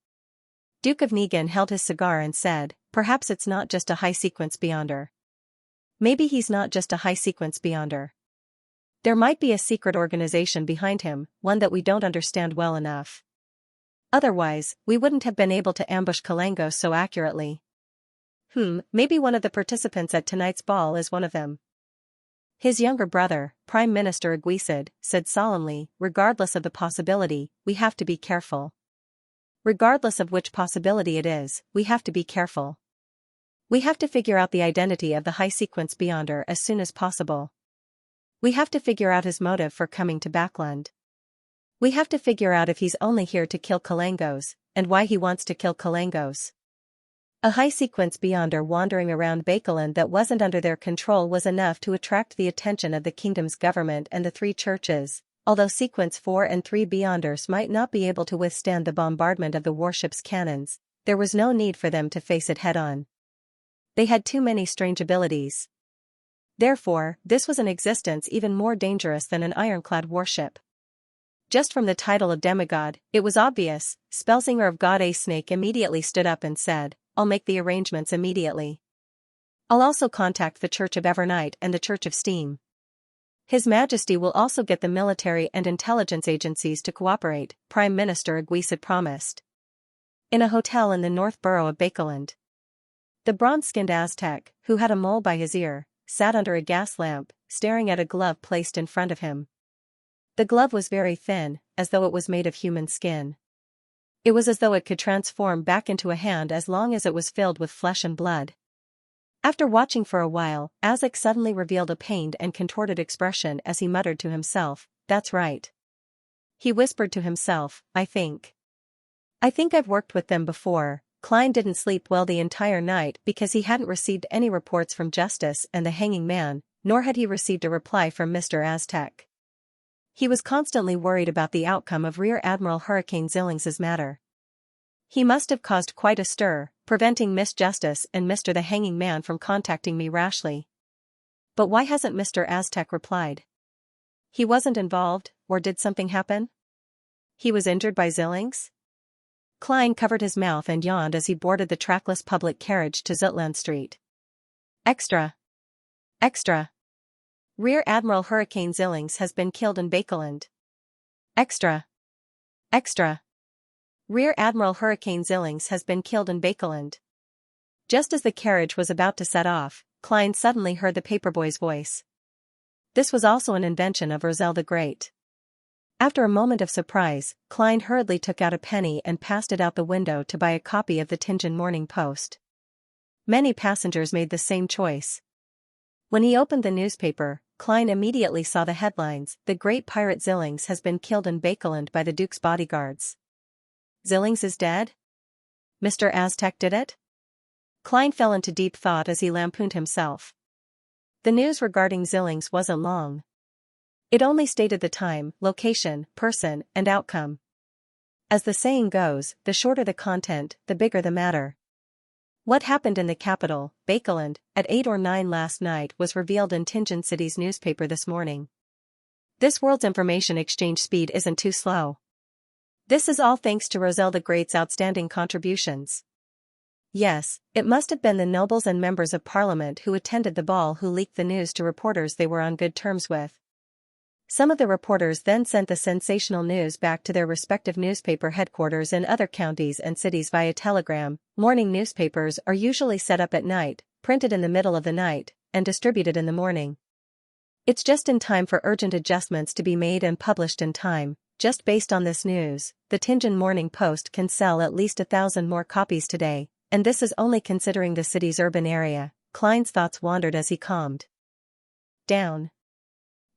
[SPEAKER 1] Duke of Negan held his cigar and said, perhaps it's not just a high-sequence Beyonder. Maybe he's not just a high-sequence Beyonder. There might be a secret organization behind him, one that we don't understand well enough. Otherwise, we wouldn't have been able to ambush Kalangos so accurately. Maybe one of the participants at tonight's ball is one of them. His younger brother, Prime Minister Aguisid, said solemnly, regardless of the possibility, we have to be careful. Regardless of which possibility it is, we have to be careful. We have to figure out the identity of the high-sequence Beyonder as soon as possible. We have to figure out his motive for coming to Backland. We have to figure out if he's only here to kill Kalangos, and why he wants to kill Kalangos. A high-sequence Beyonder wandering around Bakeland that wasn't under their control was enough to attract the attention of the kingdom's government and the three churches, although Sequence 4 and 3 Beyonders might not be able to withstand the bombardment of the warship's cannons, there was no need for them to face it head-on. They had too many strange abilities. Therefore, this was an existence even more dangerous than an ironclad warship. Just from the title of demigod, it was obvious. Spellsinger of God A Snake immediately stood up and said, I'll make the arrangements immediately. I'll also contact the Church of Evernight and the Church of Steam. His Majesty will also get the military and intelligence agencies to cooperate, Prime Minister Aguisid promised. In a hotel in the North Borough of Bakeland. The bronze-skinned Aztec, who had a mole by his ear, sat under a gas lamp, staring at a glove placed in front of him. The glove was very thin, as though it was made of human skin. It was as though it could transform back into a hand as long as it was filled with flesh and blood. After watching for a while, Aztec suddenly revealed a pained and contorted expression as he muttered to himself, that's right. He whispered to himself, I think I've worked with them before. Klein didn't sleep well the entire night because he hadn't received any reports from Justice and the Hanging Man, nor had he received a reply from Mr. Aztec. He was constantly worried about the outcome of Rear Admiral Hurricane Zillings's matter. He must have caused quite a stir, preventing Miss Justice and Mr. the Hanging Man from contacting me rashly. But why hasn't Mr. Aztec replied? He wasn't involved, or did something happen? He was injured by Zillings? Klein covered his mouth and yawned as he boarded the trackless public carriage to Zutland Street. Extra! Extra! Rear Admiral Hurricane Zillings has been killed in Bakeland. Extra! Extra! Rear Admiral Hurricane Zillings has been killed in Bakeland. Just as the carriage was about to set off, Klein suddenly heard the paperboy's voice. This was also an invention of Roselle the Great. After a moment of surprise, Klein hurriedly took out a penny and passed it out the window to buy a copy of the Tianjin Morning Post. Many passengers made the same choice. When he opened the newspaper, Klein immediately saw the headlines, The Great Pirate Zillings has been killed in Bakeland by the Duke's bodyguards. Zillings is dead? Mr. Aztec did it? Klein fell into deep thought as he lampooned himself. The news regarding Zillings wasn't long. It only stated the time, location, person, and outcome. As the saying goes, the shorter the content, the bigger the matter. What happened in the capital, Bakeland, at 8 or 9 last night was revealed in Tianjin City's newspaper this morning. This world's information exchange speed isn't too slow. This is all thanks to Roselle the Great's outstanding contributions. Yes, it must have been the nobles and members of parliament who attended the ball who leaked the news to reporters they were on good terms with. Some of the reporters then sent the sensational news back to their respective newspaper headquarters in other counties and cities via telegram. Morning newspapers are usually set up at night, printed in the middle of the night, and distributed in the morning. It's just in time for urgent adjustments to be made and published in time. Just based on this news, the Tianjin Morning Post can sell at least 1,000 more copies today, and this is only considering the city's urban area. Klein's thoughts wandered as he calmed down.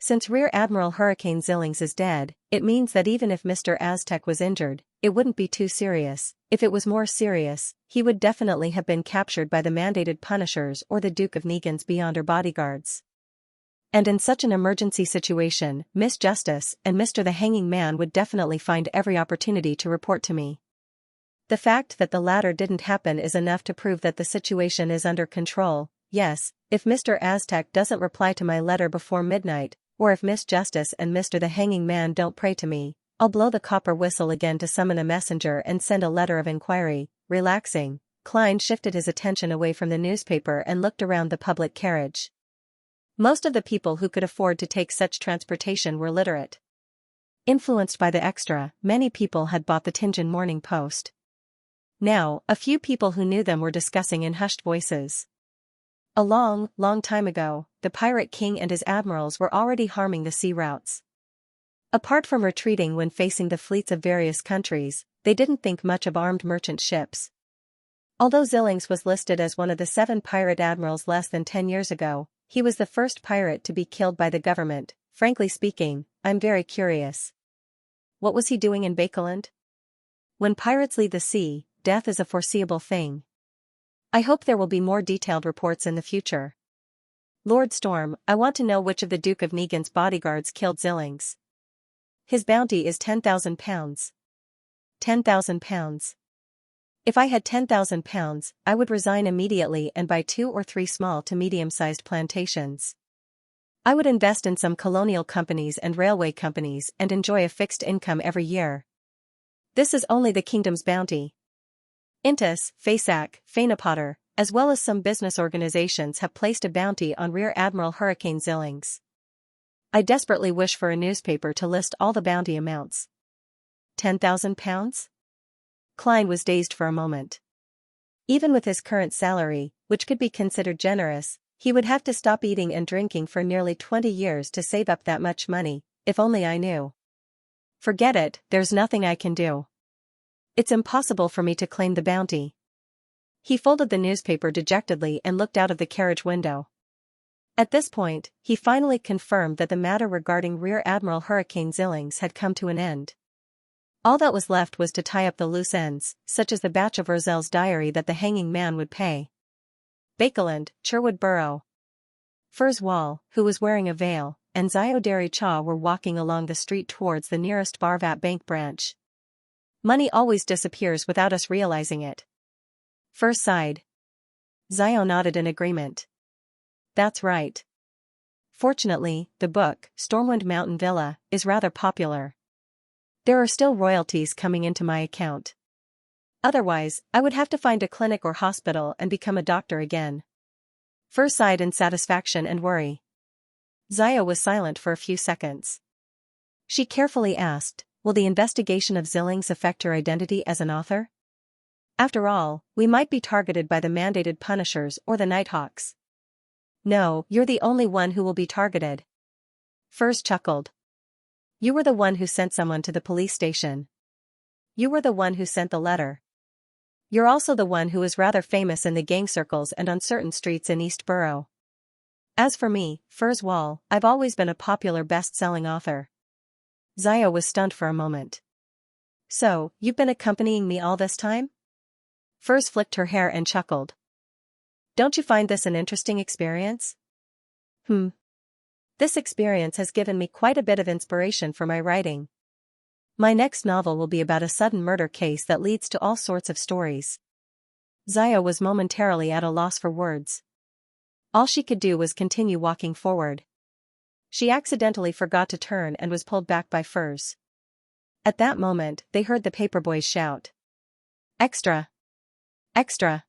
[SPEAKER 1] Since Rear Admiral Hurricane Zillings is dead, it means that even if Mr. Aztec was injured, it wouldn't be too serious. If it was more serious, he would definitely have been captured by the mandated Punishers or the Duke of Negan's Beyonder bodyguards. And in such an emergency situation, Miss Justice and Mr. the Hanging Man would definitely find every opportunity to report to me. The fact that the latter didn't happen is enough to prove that the situation is under control. Yes, if Mr. Aztec doesn't reply to my letter before midnight, or if Miss Justice and Mr. the Hanging Man don't pray to me, I'll blow the copper whistle again to summon a messenger and send a letter of inquiry. Relaxing, Klein shifted his attention away from the newspaper and looked around the public carriage. Most of the people who could afford to take such transportation were literate. Influenced by the extra, many people had bought the Tianjin Morning Post. Now, a few people who knew them were discussing in hushed voices. A long, long time ago, the pirate king and his admirals were already harming the sea routes. Apart from retreating when facing the fleets of various countries, they didn't think much of armed merchant ships. Although Xianxia was listed as one of the 7 pirate admirals less than 10 years ago, he was the first pirate to be killed by the government. Frankly speaking, I'm very curious. What was he doing in Bakeland? When pirates leave the sea, death is a foreseeable thing. I hope there will be more detailed reports in the future. Lord Storm, I want to know which of the Duke of Negan's bodyguards killed Xianxia. His bounty is 10,000 pounds. 10,000 pounds. If I had 10,000 pounds, I would resign immediately and buy 2 or 3 small to medium-sized plantations. I would invest in some colonial companies and railway companies and enjoy a fixed income every year. This is only the kingdom's bounty. Intis, Fasak, Fainapotter, as well as some business organizations have placed a bounty on Rear Admiral Hurricane Xianxia. I desperately wish for a newspaper to list all the bounty amounts. 10,000 pounds? Klein was dazed for a moment. Even with his current salary, which could be considered generous, he would have to stop eating and drinking for nearly 20 years to save up that much money. If only I knew. Forget it, there's nothing I can do. It's impossible for me to claim the bounty. He folded the newspaper dejectedly and looked out of the carriage window. At this point, he finally confirmed that the matter regarding Rear Admiral Hurricane Xianxia had come to an end. All that was left was to tie up the loose ends, such as the batch of Roselle's diary that the Hanging Man would pay. Bakeland, Sherwood Borough. Furs Wall, who was wearing a veil, and Xiao Derry Cha were walking along the street towards the nearest Barvat Bank branch. Money always disappears without us realizing it. Furs sighed. Xiao nodded in agreement. That's right. Fortunately, the book, Stormwind Mountain Villa, is rather popular. There are still royalties coming into my account. Otherwise, I would have to find a clinic or hospital and become a doctor again. Furs sighed in satisfaction and worry. Xiao was silent for a few seconds. She carefully asked, will the investigation of Xianxia affect her identity as an author? After all, we might be targeted by the mandated punishers or the Nighthawks. No, you're the only one who will be targeted. Furs chuckled. You were the one who sent someone to the police station. You were the one who sent the letter. You're also the one who is rather famous in the gang circles and on certain streets in East Borough. As for me, Furs Wall, I've always been a popular best-selling author. Xiao was stunned for a moment. So, you've been accompanying me all this time? Furs flicked her hair and chuckled. Don't you find this an interesting experience? This experience has given me quite a bit of inspiration for my writing. My next novel will be about a sudden murder case that leads to all sorts of stories. Xiao was momentarily at a loss for words. All she could do was continue walking forward. She accidentally forgot to turn and was pulled back by Furs. At that moment, they heard the paperboys shout. Extra! Extra!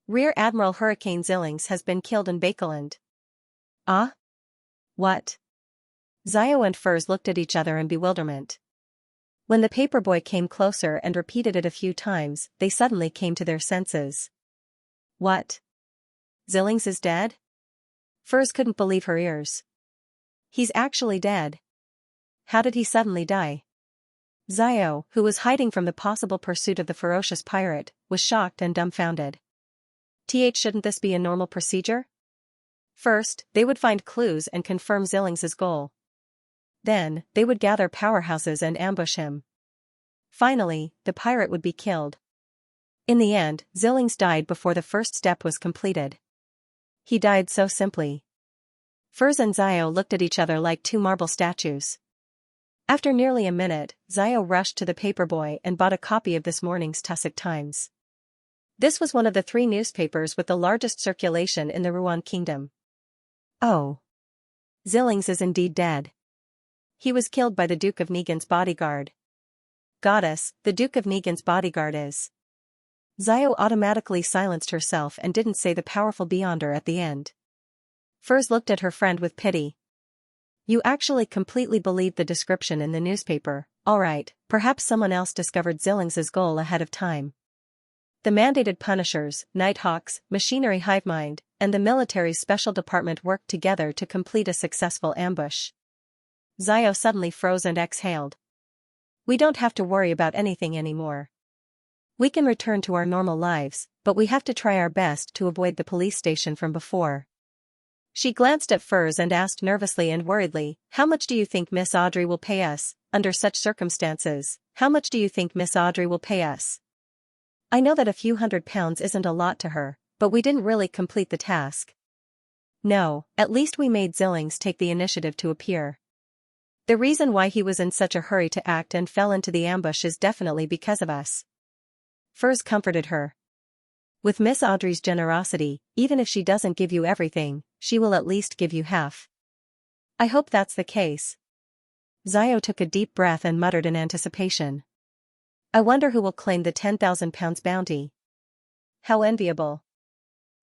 [SPEAKER 1] Rear Admiral Hurricane Xianxia has been killed in Bakeland. Ah? What? Xiao and Furs looked at each other in bewilderment. When the paperboy came closer and repeated it a few times, they suddenly came to their senses. What? Xianxia is dead? Furs couldn't believe her ears. He's actually dead. How did he suddenly die? Xiao, who was hiding from the possible pursuit of the ferocious pirate, was shocked and dumbfounded. Shouldn't this be a normal procedure? First, they would find clues and confirm Xianxia's goal. Then, they would gather powerhouses and ambush him. Finally, the pirate would be killed. In the end, Xianxia died before the first step was completed. He died so simply. Furs and Zio looked at each other like two marble statues. After nearly a minute, Zio rushed to the paperboy and bought a copy of this morning's Tussock Times. This was one of the 3 newspapers with the largest circulation in the Ruan Kingdom. Oh. Zillings is indeed dead. He was killed by the Duke of Negan's bodyguard. Goddess, the Duke of Negan's bodyguard is. Zio automatically silenced herself and didn't say the powerful Beyonder at the end. Furs looked at her friend with pity. You actually completely believed the description in the newspaper. Alright, perhaps someone else discovered Zillings's goal ahead of time. The mandated Punishers, Nighthawks, Machinery Hivemind, and the military's special department worked together to complete a successful ambush. Zio suddenly froze and exhaled. We don't have to worry about anything anymore. We can return to our normal lives, but we have to try our best to avoid the police station from before. She glanced at Furs and asked nervously and worriedly, how much do you think Miss Audrey will pay us, under such circumstances? How much do you think Miss Audrey will pay us? I know that a few £100 isn't a lot to her, but we didn't really complete the task. No, at least we made Zillings take the initiative to appear. The reason why he was in such a hurry to act and fell into the ambush is definitely because of us. Furs comforted her. With Miss Audrey's generosity, even if she doesn't give you everything, she will at least give you half. I hope that's the case. Zio took a deep breath and muttered in anticipation. I wonder who will claim the £10,000 bounty. How enviable.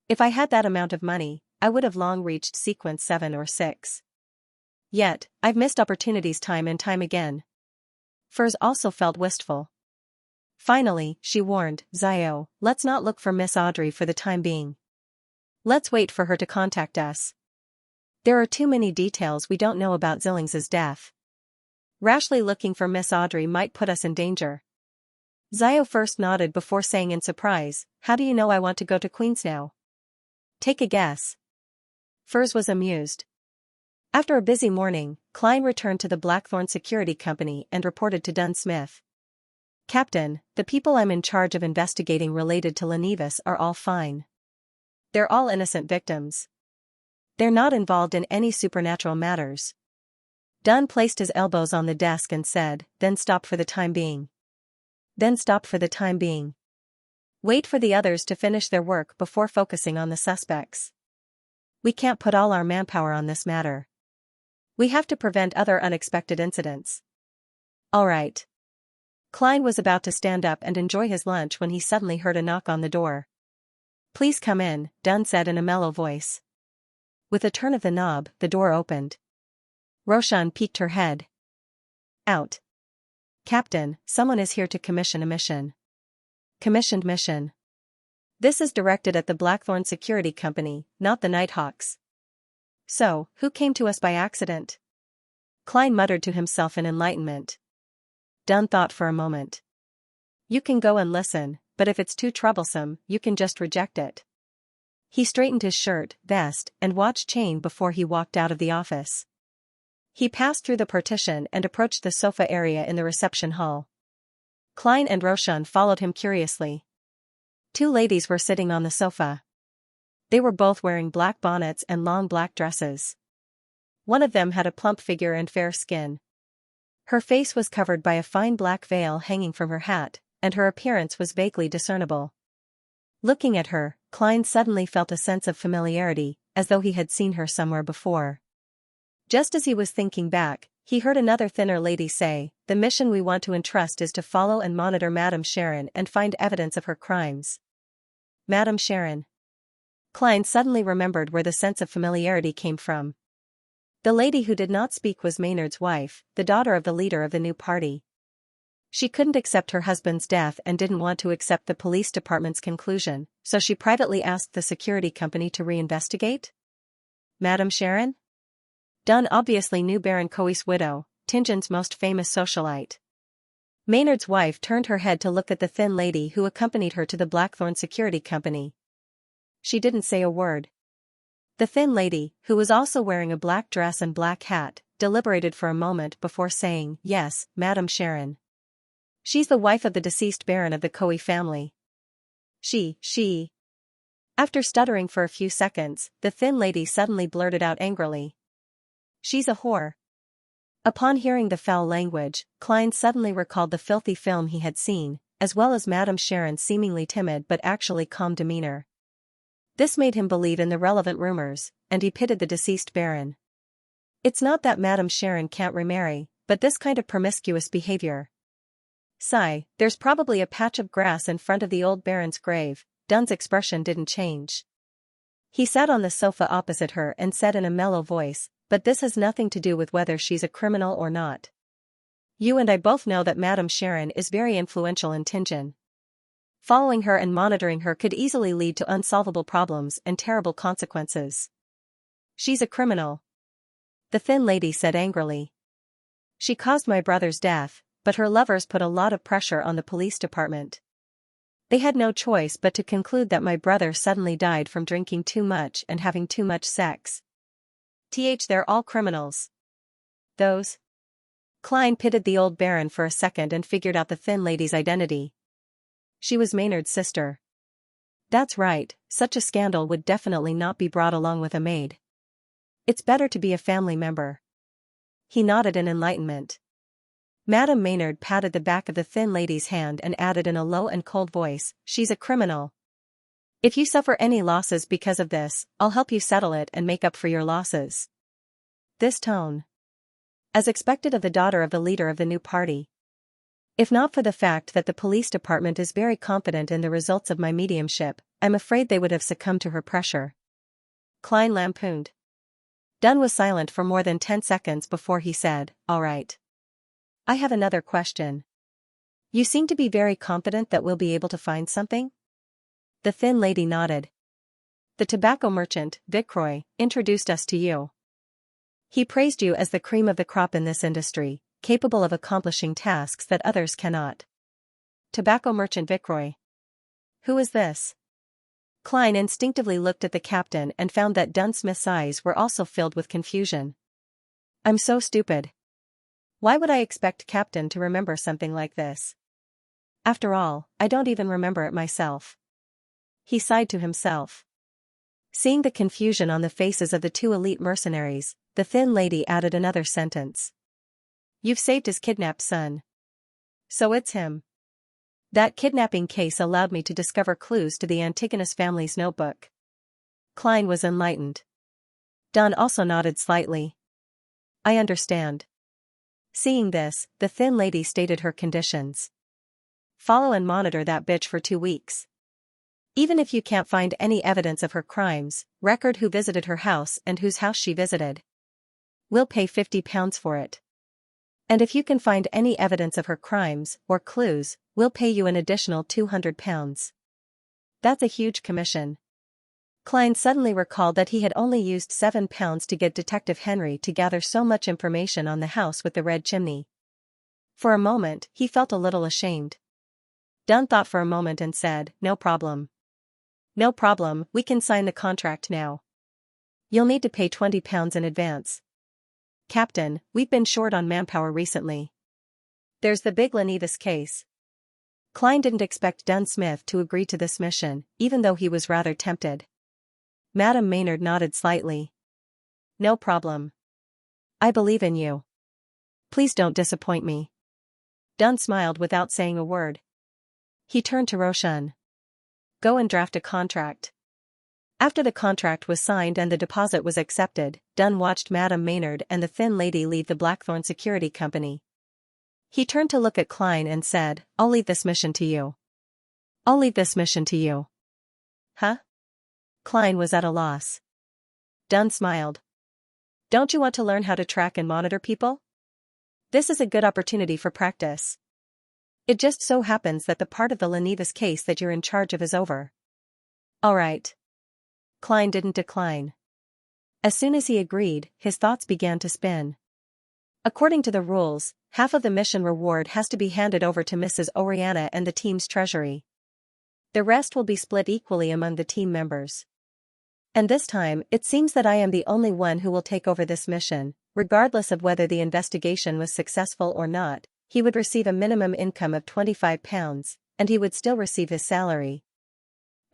[SPEAKER 1] If I had that amount of money, I would have long reached sequence 7 or 6. Yet, I've missed opportunities time and time again. Furs also felt wistful. Finally, she warned, Zio, let's not look for Miss Audrey for the time being. Let's wait for her to contact us. There are too many details we don't know about Zillings's death. Rashly looking for Miss Audrey might put us in danger. Zio first nodded before saying in surprise, how do you know I want to go to Queens now? Take a guess. Furs was amused. After a busy morning, Klein returned to the Blackthorn Security Company and reported to Dunn Smith. Captain, the people I'm in charge of investigating related to Lenivas are all fine. They're all innocent victims. They're not involved in any supernatural matters. Dunn placed his elbows on the desk and said, then stop for the time being. Wait for the others to finish their work before focusing on the suspects. We can't put all our manpower on this matter. We have to prevent other unexpected incidents. All right. Klein was about to stand up and enjoy his lunch when he suddenly heard a knock on the door. Please come in, Dunn said in a mellow voice. With a turn of the knob, the door opened. Roshan peeked her head out. Captain, someone is here to commission a mission. Commissioned mission. This is directed at the Blackthorn Security Company, not the Nighthawks. So, who came to us by accident? Klein muttered to himself in enlightenment. Dunn thought for a moment. You can go and listen, but if it's too troublesome, you can just reject it. He straightened his shirt, vest, and watch chain before he walked out of the office. He passed through the partition and approached the sofa area in the reception hall. Klein and Roshan followed him curiously. 2 ladies were sitting on the sofa. They were both wearing black bonnets and long black dresses. One of them had a plump figure and fair skin. Her face was covered by a fine black veil hanging from her hat, and her appearance was vaguely discernible. Looking at her, Klein suddenly felt a sense of familiarity, as though he had seen her somewhere before. Just as he was thinking back, he heard another thinner lady say, the mission we want to entrust is to follow and monitor Madame Sharon and find evidence of her crimes. Madame Sharon. Klein suddenly remembered where the sense of familiarity came from. The lady who did not speak was Maynard's wife, the daughter of the leader of the new party. She couldn't accept her husband's death and didn't want to accept the police department's conclusion, so she privately asked the security company to reinvestigate? Madame Sharon? Dunn obviously knew Baron Coe's widow, Tingen's most famous socialite. Maynard's wife turned her head to look at the thin lady who accompanied her to the Blackthorn Security Company. She didn't say a word. The thin lady, who was also wearing a black dress and black hat, deliberated for a moment before saying, yes, Madame Sharon. She's the wife of the deceased Baron of the Coe family. She. After stuttering for a few seconds, the thin lady suddenly blurted out angrily. She's a whore. Upon hearing the foul language, Klein suddenly recalled the filthy film he had seen, as well as Madame Sharon's seemingly timid but actually calm demeanor. This made him believe in the relevant rumors, and he pitied the deceased baron. It's not that Madame Sharon can't remarry, but this kind of promiscuous behavior. Sigh, there's probably a patch of grass in front of the old baron's grave. Dunn's expression didn't change. He sat on the sofa opposite her and said in a mellow voice, but this has nothing to do with whether she's a criminal or not. You and I both know that Madame Sharon is very influential in Tianjin. Following her and monitoring her could easily lead to unsolvable problems and terrible consequences. She's a criminal, the thin lady said angrily. She caused my brother's death, but her lovers put a lot of pressure on the police department. They had no choice but to conclude that my brother suddenly died from drinking too much and having too much sex. They're all criminals. Those. Klein pitied the old baron for a second and figured out the thin lady's identity. She was Maynard's sister. That's right, such a scandal would definitely not be brought along with a maid. It's better to be a family member. He nodded in enlightenment. Madame Maynard patted the back of the thin lady's hand and added in a low and cold voice, she's a criminal. If you suffer any losses because of this, I'll help you settle it and make up for your losses. This tone. As expected of the daughter of the leader of the new party. If not for the fact that the police department is very confident in the results of my mediumship, I'm afraid they would have succumbed to her pressure. Klein lampooned. Dunn was silent for more than 10 seconds before he said, all right. I have another question. You seem to be very confident that we'll be able to find something? The thin lady nodded. The tobacco merchant, Vicroy, introduced us to you. He praised you as the cream of the crop in this industry, capable of accomplishing tasks that others cannot. Tobacco merchant Vicroy. Who is this? Klein instinctively looked at the captain and found that Dunsmith's eyes were also filled with confusion. I'm so stupid. Why would I expect Captain to remember something like this? After all, I don't even remember it myself. He sighed to himself. Seeing the confusion on the faces of the two elite mercenaries, the thin lady added another sentence. You've saved his kidnapped son. So it's him. That kidnapping case allowed me to discover clues to the Antigonus family's notebook. Klein was enlightened. Dunn also nodded slightly. I understand. Seeing this, the thin lady stated her conditions. Follow and monitor that bitch for 2 weeks. Even if you can't find any evidence of her crimes, record who visited her house and whose house she visited. We'll pay £50 for it. And if you can find any evidence of her crimes, or clues, we'll pay you an additional £200. That's a huge commission. Klein suddenly recalled that he had only used £7 to get Detective Henry to gather so much information on the house with the red chimney. For a moment, he felt a little ashamed. Dunn thought for a moment and said, no problem. No problem, we can sign the contract now. You'll need to pay £20 in advance. Captain, we've been short on manpower recently. There's the big Lenevis case. Klein didn't expect Dunsmith to agree to this mission, even though he was rather tempted. Madame Maynard nodded slightly. No problem. I believe in you. Please don't disappoint me. Dunn smiled without saying a word. He turned to Roshan. Go and draft a contract. After the contract was signed and the deposit was accepted, Dunn watched Madame Maynard and the thin lady leave the Blackthorn Security Company. He turned to look at Klein and said, I'll leave this mission to you. I'll leave this mission to you. Huh? Klein was at a loss. Dunn smiled. Don't you want to learn how to track and monitor people? This is a good opportunity for practice. It just so happens that the part of the Lenevis case that you're in charge of is over. All right. Klein didn't decline. As soon as he agreed, his thoughts began to spin. According to the rules, half of the mission reward has to be handed over to Mrs. Oriana and the team's treasury. The rest will be split equally among the team members. And this time, it seems that I am the only one who will take over this mission, regardless of whether the investigation was successful or not. He would receive a minimum income of £25, and he would still receive his salary.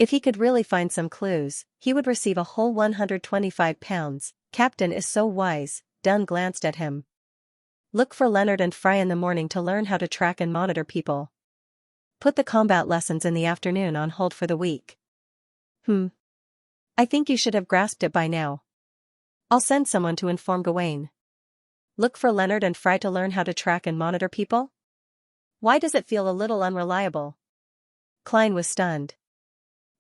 [SPEAKER 1] If he could really find some clues, he would receive a whole £125. Captain is so wise, Dunn glanced at him. Look for Leonard and Fry in the morning to learn how to track and monitor people. Put the combat lessons in the afternoon on hold for the week. I think you should have grasped it by now. I'll send someone to inform Gawain. Look for Leonard and Fry to learn how to track and monitor people? Why does it feel a little unreliable? Klein was stunned.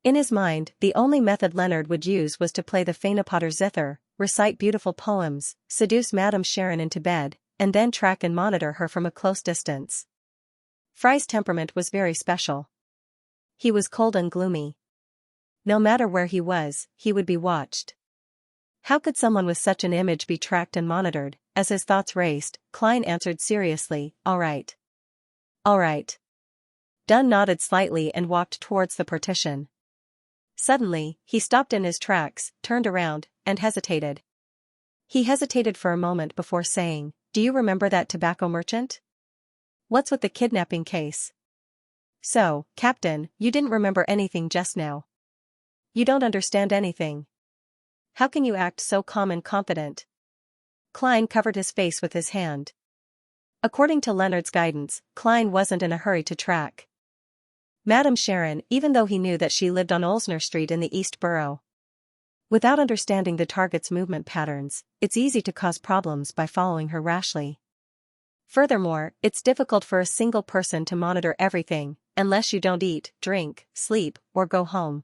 [SPEAKER 1] In his mind, the only method Leonard would use was to play the Fainapotter zither, recite beautiful poems, seduce Madame Sharon into bed, and then track and monitor her from a close distance. Fry's temperament was very special. He was cold and gloomy. No matter where he was, he would be watched. How could someone with such an image be tracked and monitored? As his thoughts raced, Klein answered seriously, All right. All right. Dunn nodded slightly and walked towards the partition. Suddenly, he stopped in his tracks, turned around, and hesitated. He hesitated for a moment before saying, Do you remember that tobacco merchant? What's with the kidnapping case? So, Captain, you didn't remember anything just now. You don't understand anything. How can you act so calm and confident? Klein covered his face with his hand. According to Leonard's guidance, Klein wasn't in a hurry to track Madame Sharon, even though he knew that she lived on Olsner Street in the East Borough. Without understanding the target's movement patterns, it's easy to cause problems by following her rashly. Furthermore, it's difficult for a single person to monitor everything, unless you don't eat, drink, sleep, or go home.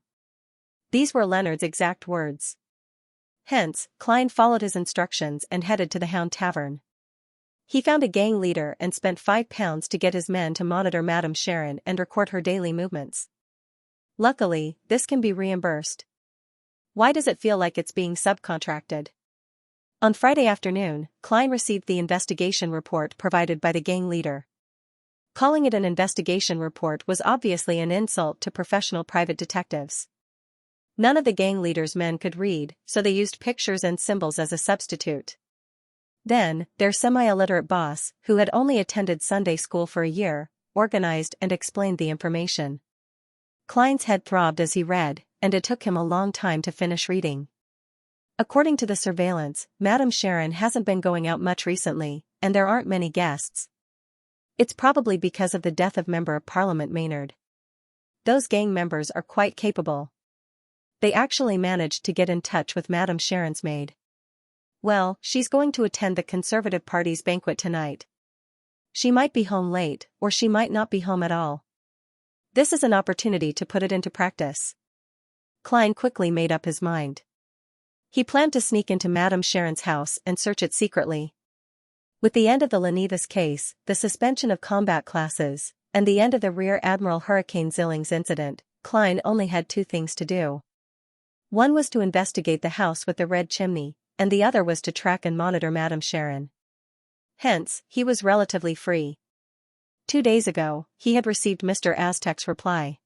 [SPEAKER 1] These were Leonard's exact words. Hence, Klein followed his instructions and headed to the Hound Tavern. He found a gang leader and spent £5 to get his men to monitor Madame Sharon and record her daily movements. Luckily, this can be reimbursed. Why does it feel like it's being subcontracted? On Friday afternoon, Klein received the investigation report provided by the gang leader. Calling it an investigation report was obviously an insult to professional private detectives. None of the gang leader's men could read, so they used pictures and symbols as a substitute. Then, their semi-illiterate boss, who had only attended Sunday school for a year, organized and explained the information. Klein's head throbbed as he read, and it took him a long time to finish reading. According to the surveillance, Madame Sharon hasn't been going out much recently, and there aren't many guests. It's probably because of the death of Member of Parliament Maynard. Those gang members are quite capable. They actually managed to get in touch with Madame Sharon's maid. Well, she's going to attend the Conservative Party's banquet tonight. She might be home late, or she might not be home at all. This is an opportunity to put it into practice. Klein quickly made up his mind. He planned to sneak into Madame Sharon's house and search it secretly. With the end of the Lenivas case, the suspension of combat classes, and the end of the Rear Admiral Hurricane Zillings incident, Klein only had two things to do. One was to investigate the house with the red chimney, and the other was to track and monitor Madame Sharon. Hence, he was relatively free. 2 days ago, he had received Mr. Aztec's reply.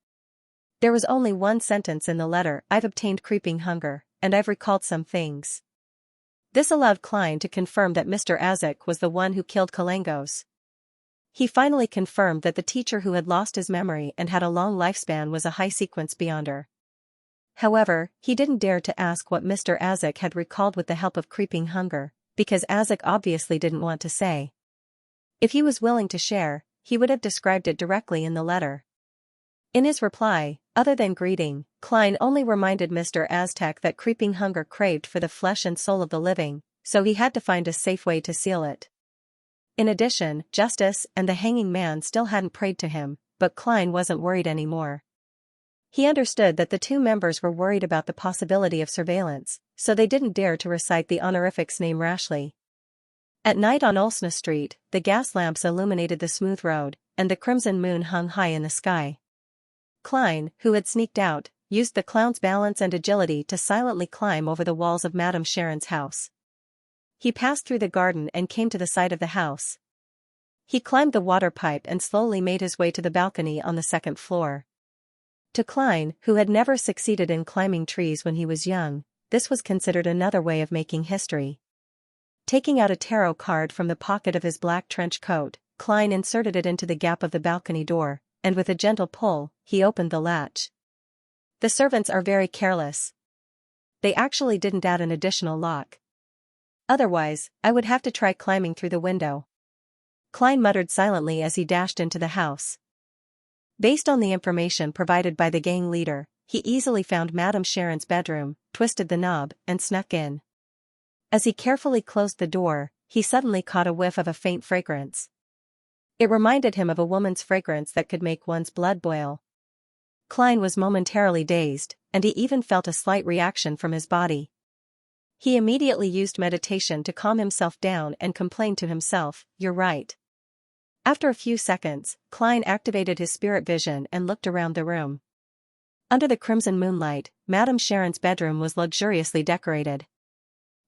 [SPEAKER 1] There was only one sentence in the letter: I've obtained creeping hunger, and I've recalled some things. This allowed Klein to confirm that Mr. Aztec was the one who killed Kalangos. He finally confirmed that the teacher who had lost his memory and had a long lifespan was a high-sequence beyonder. However, he didn't dare to ask what Mr. Aztec had recalled with the help of creeping hunger, because Aztec obviously didn't want to say. If he was willing to share, he would have described it directly in the letter. In his reply, other than greeting, Klein only reminded Mr. Aztec that creeping hunger craved for the flesh and soul of the living, so he had to find a safe way to seal it. In addition, Justice and the hanging man still hadn't prayed to him, but Klein wasn't worried anymore. He understood that the two members were worried about the possibility of surveillance, so they didn't dare to recite the honorific's name rashly. At night on Olsna Street, the gas lamps illuminated the smooth road, and the crimson moon hung high in the sky. Klein, who had sneaked out, used the clown's balance and agility to silently climb over the walls of Madame Sharon's house. He passed through the garden and came to the side of the house. He climbed the water pipe and slowly made his way to the balcony on the second floor. To Klein, who had never succeeded in climbing trees when he was young, this was considered another way of making history. Taking out a tarot card from the pocket of his black trench coat, Klein inserted it into the gap of the balcony door, and with a gentle pull, he opened the latch. The servants are very careless. They actually didn't add an additional lock. Otherwise, I would have to try climbing through the window. Klein muttered silently as he dashed into the house. Based on the information provided by the gang leader, he easily found Madame Sharon's bedroom, twisted the knob, and snuck in. As he carefully closed the door, he suddenly caught a whiff of a faint fragrance. It reminded him of a woman's fragrance that could make one's blood boil. Klein was momentarily dazed, and he even felt a slight reaction from his body. He immediately used meditation to calm himself down and complained to himself, "You're right." After a few seconds, Klein activated his spirit vision and looked around the room. Under the crimson moonlight, Madame Sharon's bedroom was luxuriously decorated.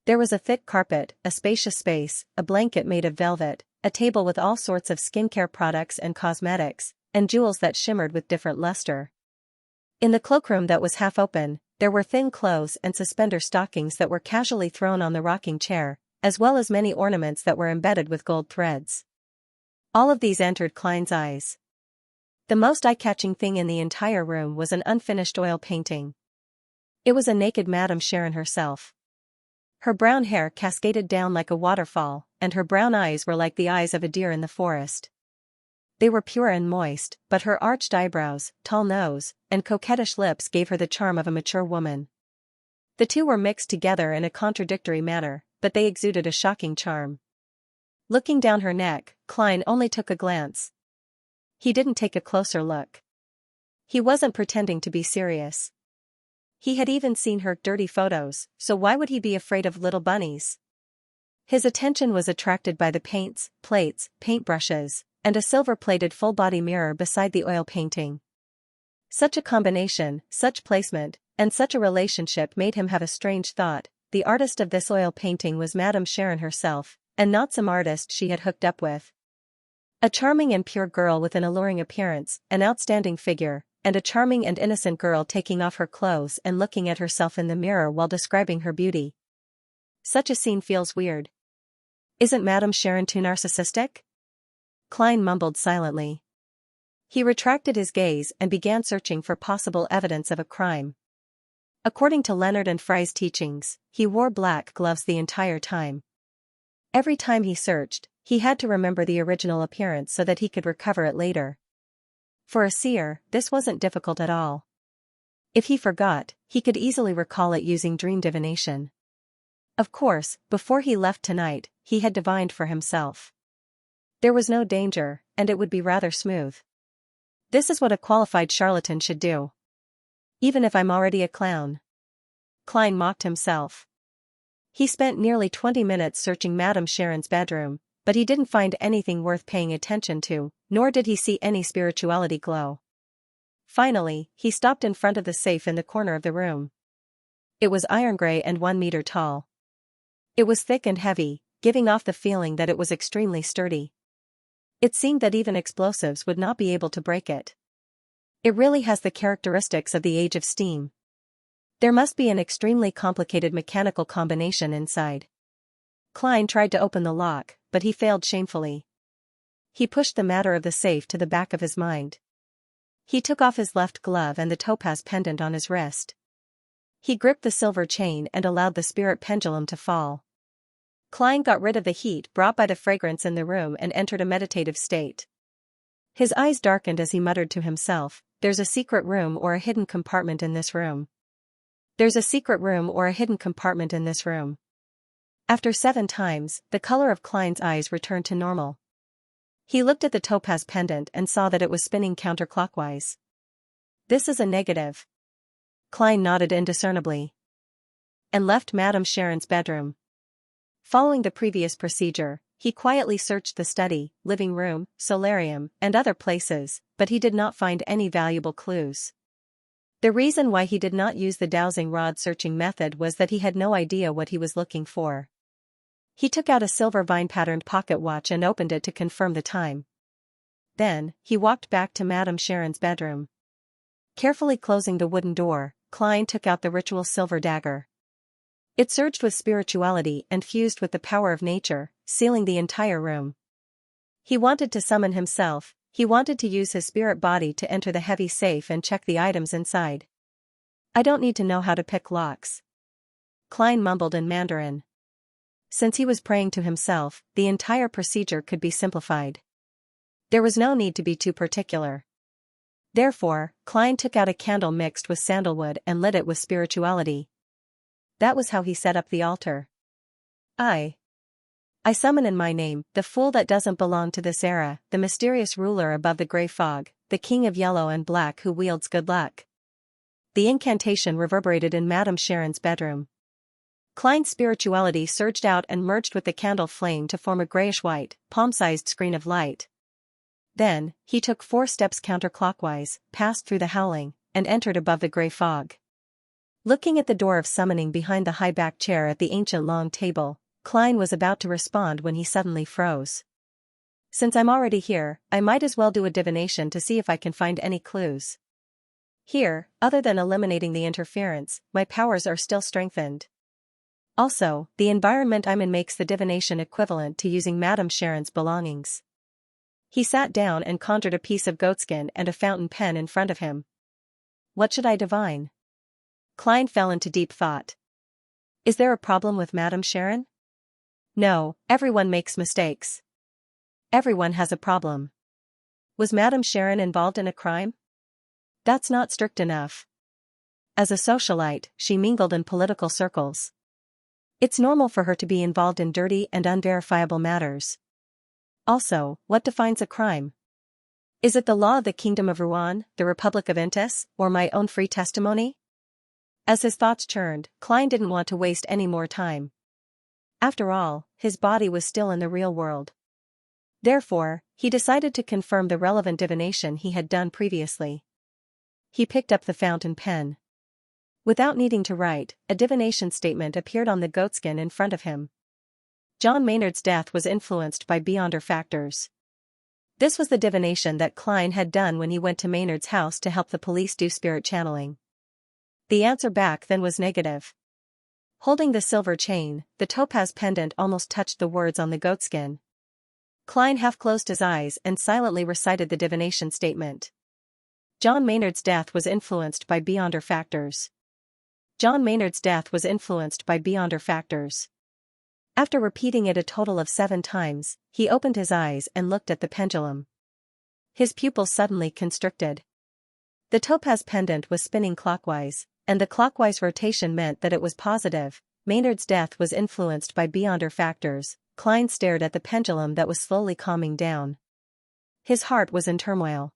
[SPEAKER 1] There was a thick carpet, a spacious space, a blanket made of velvet, a table with all sorts of skincare products and cosmetics, and jewels that shimmered with different luster. In the cloakroom that was half open, there were thin clothes and suspender stockings that were casually thrown on the rocking chair, as well as many ornaments that were embedded with gold threads. All of these entered Klein's eyes. The most eye-catching thing in the entire room was an unfinished oil painting. It was a naked Madame Sharon herself. Her brown hair cascaded down like a waterfall, and her brown eyes were like the eyes of a deer in the forest. They were pure and moist, but her arched eyebrows, tall nose, and coquettish lips gave her the charm of a mature woman. The two were mixed together in a contradictory manner, but they exuded a shocking charm. Looking down her neck, Klein only took a glance. He didn't take a closer look. He wasn't pretending to be serious. He had even seen her dirty photos, so why would he be afraid of little bunnies? His attention was attracted by the paints, plates, paintbrushes, and a silver-plated full-body mirror beside the oil painting. Such a combination, such placement, and such a relationship made him have a strange thought. The artist of this oil painting was Madame Sharon herself, and not some artist she had hooked up with. A charming and pure girl with an alluring appearance, an outstanding figure, and a charming and innocent girl taking off her clothes and looking at herself in the mirror while describing her beauty. Such a scene feels weird. Isn't Madame Sharon too narcissistic? Klein mumbled silently. He retracted his gaze and began searching for possible evidence of a crime. According to Leonard and Fry's teachings, he wore black gloves the entire time. Every time he searched, he had to remember the original appearance so that he could recover it later. For a seer, this wasn't difficult at all. If he forgot, he could easily recall it using dream divination. Of course, before he left tonight, he had divined for himself. There was no danger, and it would be rather smooth. This is what a qualified charlatan should do. Even if I'm already a clown. Klein mocked himself. He spent nearly 20 minutes searching Madame Sharon's bedroom, but he didn't find anything worth paying attention to, nor did he see any spirituality glow. Finally, he stopped in front of the safe in the corner of the room. It was iron gray and 1 meter tall. It was thick and heavy, giving off the feeling that it was extremely sturdy. It seemed that even explosives would not be able to break it. It really has the characteristics of the age of steam. There must be an extremely complicated mechanical combination inside. Klein tried to open the lock, but he failed shamefully. He pushed the matter of the safe to the back of his mind. He took off his left glove and the topaz pendant on his wrist. He gripped the silver chain and allowed the spirit pendulum to fall. Klein got rid of the heat brought by the fragrance in the room and entered a meditative state. His eyes darkened as he muttered to himself, "There's a secret room or a hidden compartment in this room. There's a secret room or a hidden compartment in this room." After 7 times, the color of Klein's eyes returned to normal. He looked at the topaz pendant and saw that it was spinning counterclockwise. "This is a negative." Klein nodded indiscernibly. And left Madame Sharon's bedroom. Following the previous procedure, he quietly searched the study, living room, solarium, and other places, but he did not find any valuable clues. The reason why he did not use the dowsing rod searching method was that he had no idea what he was looking for. He took out a silver vine-patterned pocket watch and opened it to confirm the time. Then, he walked back to Madame Sharon's bedroom. Carefully closing the wooden door, Klein took out the ritual silver dagger. It surged with spirituality and fused with the power of nature, sealing the entire room. He wanted to summon himself, he wanted to use his spirit body to enter the heavy safe and check the items inside. I don't need to know how to pick locks. Klein mumbled in Mandarin. Since he was praying to himself, the entire procedure could be simplified. There was no need to be too particular. Therefore, Klein took out a candle mixed with sandalwood and lit it with spirituality. That was how he set up the altar. I summon in my name, the fool that doesn't belong to this era, the mysterious ruler above the gray fog, the king of yellow and black who wields good luck. The incantation reverberated in Madame Sharon's bedroom. Klein's spirituality surged out and merged with the candle flame to form a grayish-white, palm-sized screen of light. Then, he took 4 steps counterclockwise, passed through the howling, and entered above the gray fog. Looking at the door of summoning behind the high-backed chair at the ancient long table, Klein was about to respond when he suddenly froze. Since I'm already here, I might as well do a divination to see if I can find any clues. Here, other than eliminating the interference, my powers are still strengthened. Also, the environment I'm in makes the divination equivalent to using Madame Sharon's belongings. He sat down and conjured a piece of goatskin and a fountain pen in front of him. What should I divine? Klein fell into deep thought. Is there a problem with Madame Sharon? No, everyone makes mistakes. Everyone has a problem. Was Madame Sharon involved in a crime? That's not strict enough. As a socialite, she mingled in political circles. It's normal for her to be involved in dirty and unverifiable matters. Also, what defines a crime? Is it the law of the Kingdom of Rouen, the Republic of Intis, or my own free testimony? As his thoughts churned, Klein didn't want to waste any more time. After all, his body was still in the real world. Therefore, he decided to confirm the relevant divination he had done previously. He picked up the fountain pen. Without needing to write, a divination statement appeared on the goatskin in front of him. John Maynard's death was influenced by beyonder factors. This was the divination that Klein had done when he went to Maynard's house to help the police do spirit channeling. The answer back then was negative. Holding the silver chain, the topaz pendant almost touched the words on the goatskin. Klein half closed his eyes and silently recited the divination statement. John Maynard's death was influenced by beyonder factors. John Maynard's death was influenced by beyonder factors. After repeating it a total of 7 times, he opened his eyes and looked at the pendulum. His pupils suddenly constricted. The topaz pendant was spinning clockwise, and the clockwise rotation meant that it was positive. Maynard's death was influenced by beyonder factors. Klein stared at the pendulum that was slowly calming down. His heart was in turmoil.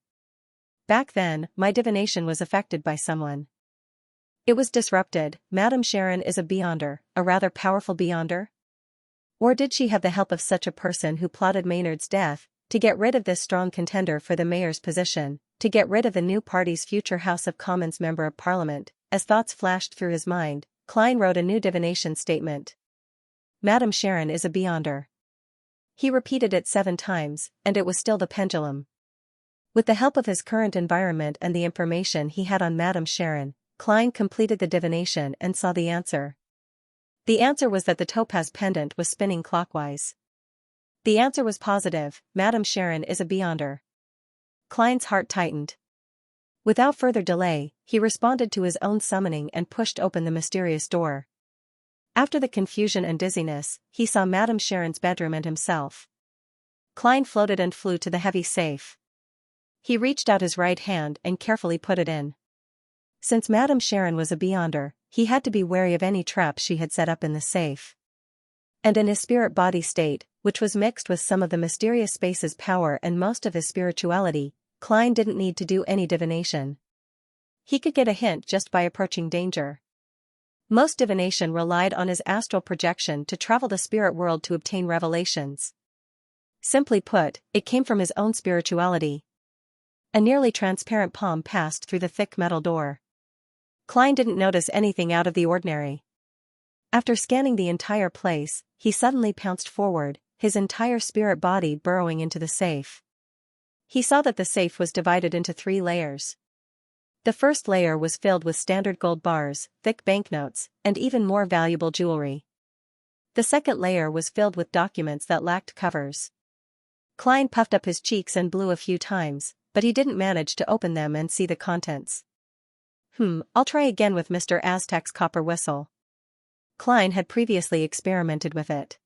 [SPEAKER 1] Back then, my divination was affected by someone. It was disrupted. Madame Sharon is a beyonder, a rather powerful beyonder? Or did she have the help of such a person who plotted Maynard's death, to get rid of this strong contender for the mayor's position, to get rid of the new party's future House of Commons Member of Parliament? As thoughts flashed through his mind, Klein wrote a new divination statement. Madame Sharon is a beyonder. He repeated it 7 times, and it was still the pendulum. With the help of his current environment and the information he had on Madame Sharon, Klein completed the divination and saw the answer. The answer was that the topaz pendant was spinning clockwise. The answer was positive. Madame Sharon is a beyonder. Klein's heart tightened. Without further delay, he responded to his own summoning and pushed open the mysterious door. After the confusion and dizziness, he saw Madame Sharon's bedroom and himself. Klein floated and flew to the heavy safe. He reached out his right hand and carefully put it in. Since Madame Sharon was a beyonder, he had to be wary of any traps she had set up in the safe. And in his spirit-body state, which was mixed with some of the mysterious space's power and most of his spirituality, Klein didn't need to do any divination. He could get a hint just by approaching danger. Most divination relied on his astral projection to travel the spirit world to obtain revelations. Simply put, it came from his own spirituality. A nearly transparent palm passed through the thick metal door. Klein didn't notice anything out of the ordinary. After scanning the entire place, he suddenly pounced forward, his entire spirit body burrowing into the safe. He saw that the safe was divided into 3 layers. The first layer was filled with standard gold bars, thick banknotes, and even more valuable jewelry. The second layer was filled with documents that lacked covers. Klein puffed up his cheeks and blew a few times, but he didn't manage to open them and see the contents. I'll try again with Mr. Aztec's copper whistle. Klein had previously experimented with it.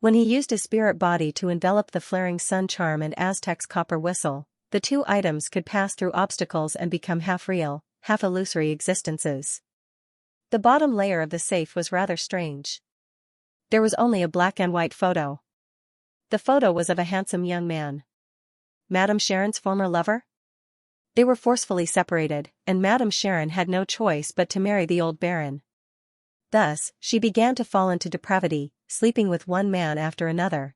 [SPEAKER 1] When he used his spirit body to envelop the flaring sun charm and Aztec's copper whistle, the two items could pass through obstacles and become half-real, half-illusory existences. The bottom layer of the safe was rather strange. There was only a black and white photo. The photo was of a handsome young man. Madame Sharon's former lover? They were forcefully separated, and Madame Sharon had no choice but to marry the old baron. Thus, she began to fall into depravity, sleeping with one man after another.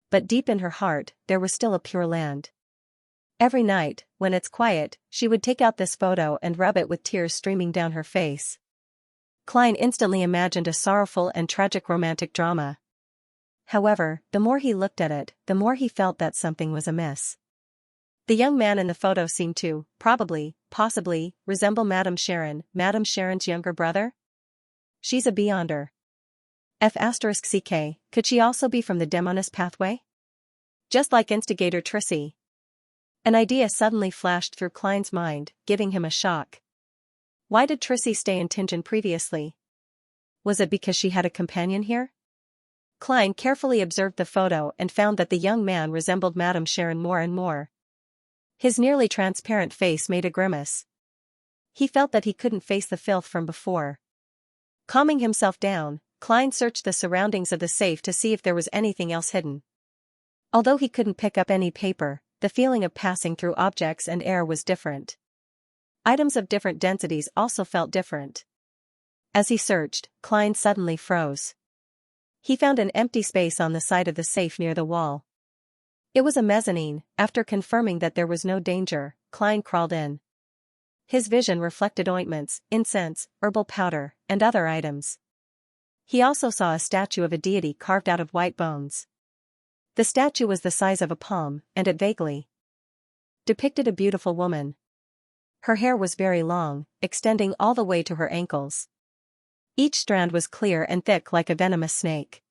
[SPEAKER 1] But deep in her heart, there was still a pure land. Every night, when it's quiet, she would take out this photo and rub it with tears streaming down her face. Klein instantly imagined a sorrowful and tragic romantic drama. However, the more he looked at it, the more he felt that something was amiss. The young man in the photo seemed to, possibly, resemble Madame Sharon's younger brother? She's a beyonder. F***ck, could she also be from the demoness pathway? Just like instigator Trissy. An idea suddenly flashed through Klein's mind, giving him a shock. Why did Trissy stay in Tingen previously? Was it because she had a companion here? Klein carefully observed the photo and found that the young man resembled Madame Sharon more and more. His nearly transparent face made a grimace. He felt that he couldn't face the filth from before. Calming himself down, Klein searched the surroundings of the safe to see if there was anything else hidden. Although he couldn't pick up any paper, the feeling of passing through objects and air was different. Items of different densities also felt different. As he searched, Klein suddenly froze. He found an empty space on the side of the safe near the wall. It was a mezzanine. After confirming that there was no danger, Klein crawled in. His vision reflected ointments, incense, herbal powder, and other items. He also saw a statue of a deity carved out of white bones. The statue was the size of a palm, and it vaguely depicted a beautiful woman. Her hair was very long, extending all the way to her ankles. Each strand was clear and thick like a venomous snake.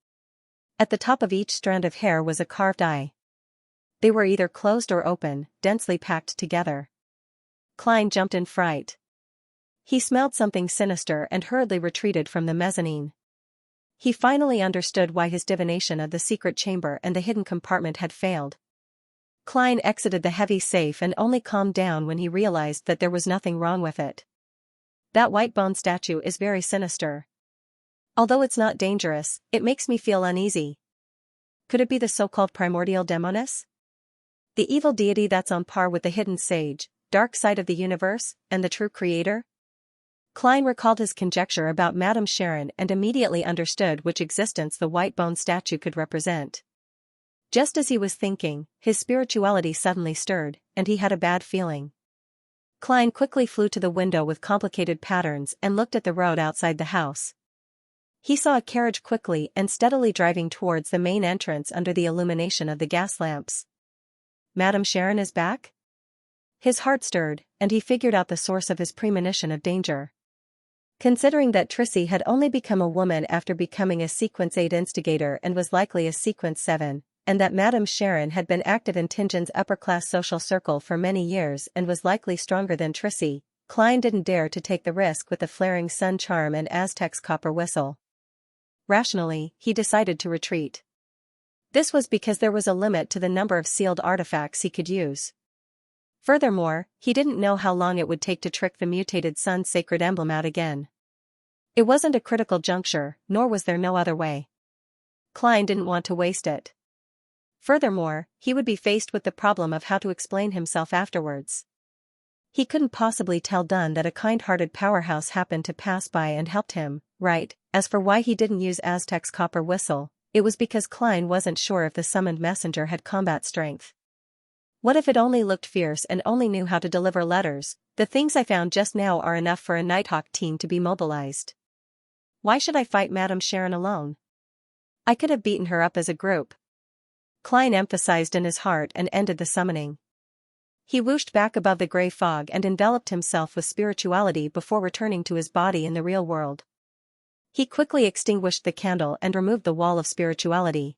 [SPEAKER 1] At the top of each strand of hair was a carved eye. They were either closed or open, densely packed together. Klein jumped in fright. He smelled something sinister and hurriedly retreated from the mezzanine. He finally understood why his divination of the secret chamber and the hidden compartment had failed. Klein exited the heavy safe and only calmed down when he realized that there was nothing wrong with it. That white bone statue is very sinister. Although it's not dangerous, it makes me feel uneasy. Could it be the so-called primordial demoness? The evil deity that's on par with the hidden sage, dark side of the universe, and the true creator? Klein recalled his conjecture about Madame Sharon and immediately understood which existence the white bone statue could represent. Just as he was thinking, his spirituality suddenly stirred, and he had a bad feeling. Klein quickly flew to the window with complicated patterns and looked at the road outside the house. He saw a carriage quickly and steadily driving towards the main entrance under the illumination of the gas lamps. Madame Sharon is back? His heart stirred, and he figured out the source of his premonition of danger. Considering that Trissy had only become a woman after becoming a Sequence 8 instigator and was likely a Sequence 7, and that Madame Sharon had been active in Tingen's upper-class social circle for many years and was likely stronger than Trissy, Klein didn't dare to take the risk with the flaring sun charm and Aztec's copper whistle. Rationally, he decided to retreat. This was because there was a limit to the number of sealed artifacts he could use. Furthermore, he didn't know how long it would take to trick the mutated sun's sacred emblem out again. It wasn't a critical juncture, nor was there no other way. Klein didn't want to waste it. Furthermore, he would be faced with the problem of how to explain himself afterwards. He couldn't possibly tell Dunn that a kind-hearted powerhouse happened to pass by and helped him, right? As for why he didn't use Aztec's copper whistle, it was because Klein wasn't sure if the summoned messenger had combat strength. What if it only looked fierce and only knew how to deliver letters? The things I found just now are enough for a Nighthawk team to be mobilized. Why should I fight Madame Sharon alone? I could have beaten her up as a group. Klein emphasized in his heart and ended the summoning. He whooshed back above the gray fog and enveloped himself with spirituality before returning to his body in the real world. He quickly extinguished the candle and removed the wall of spirituality.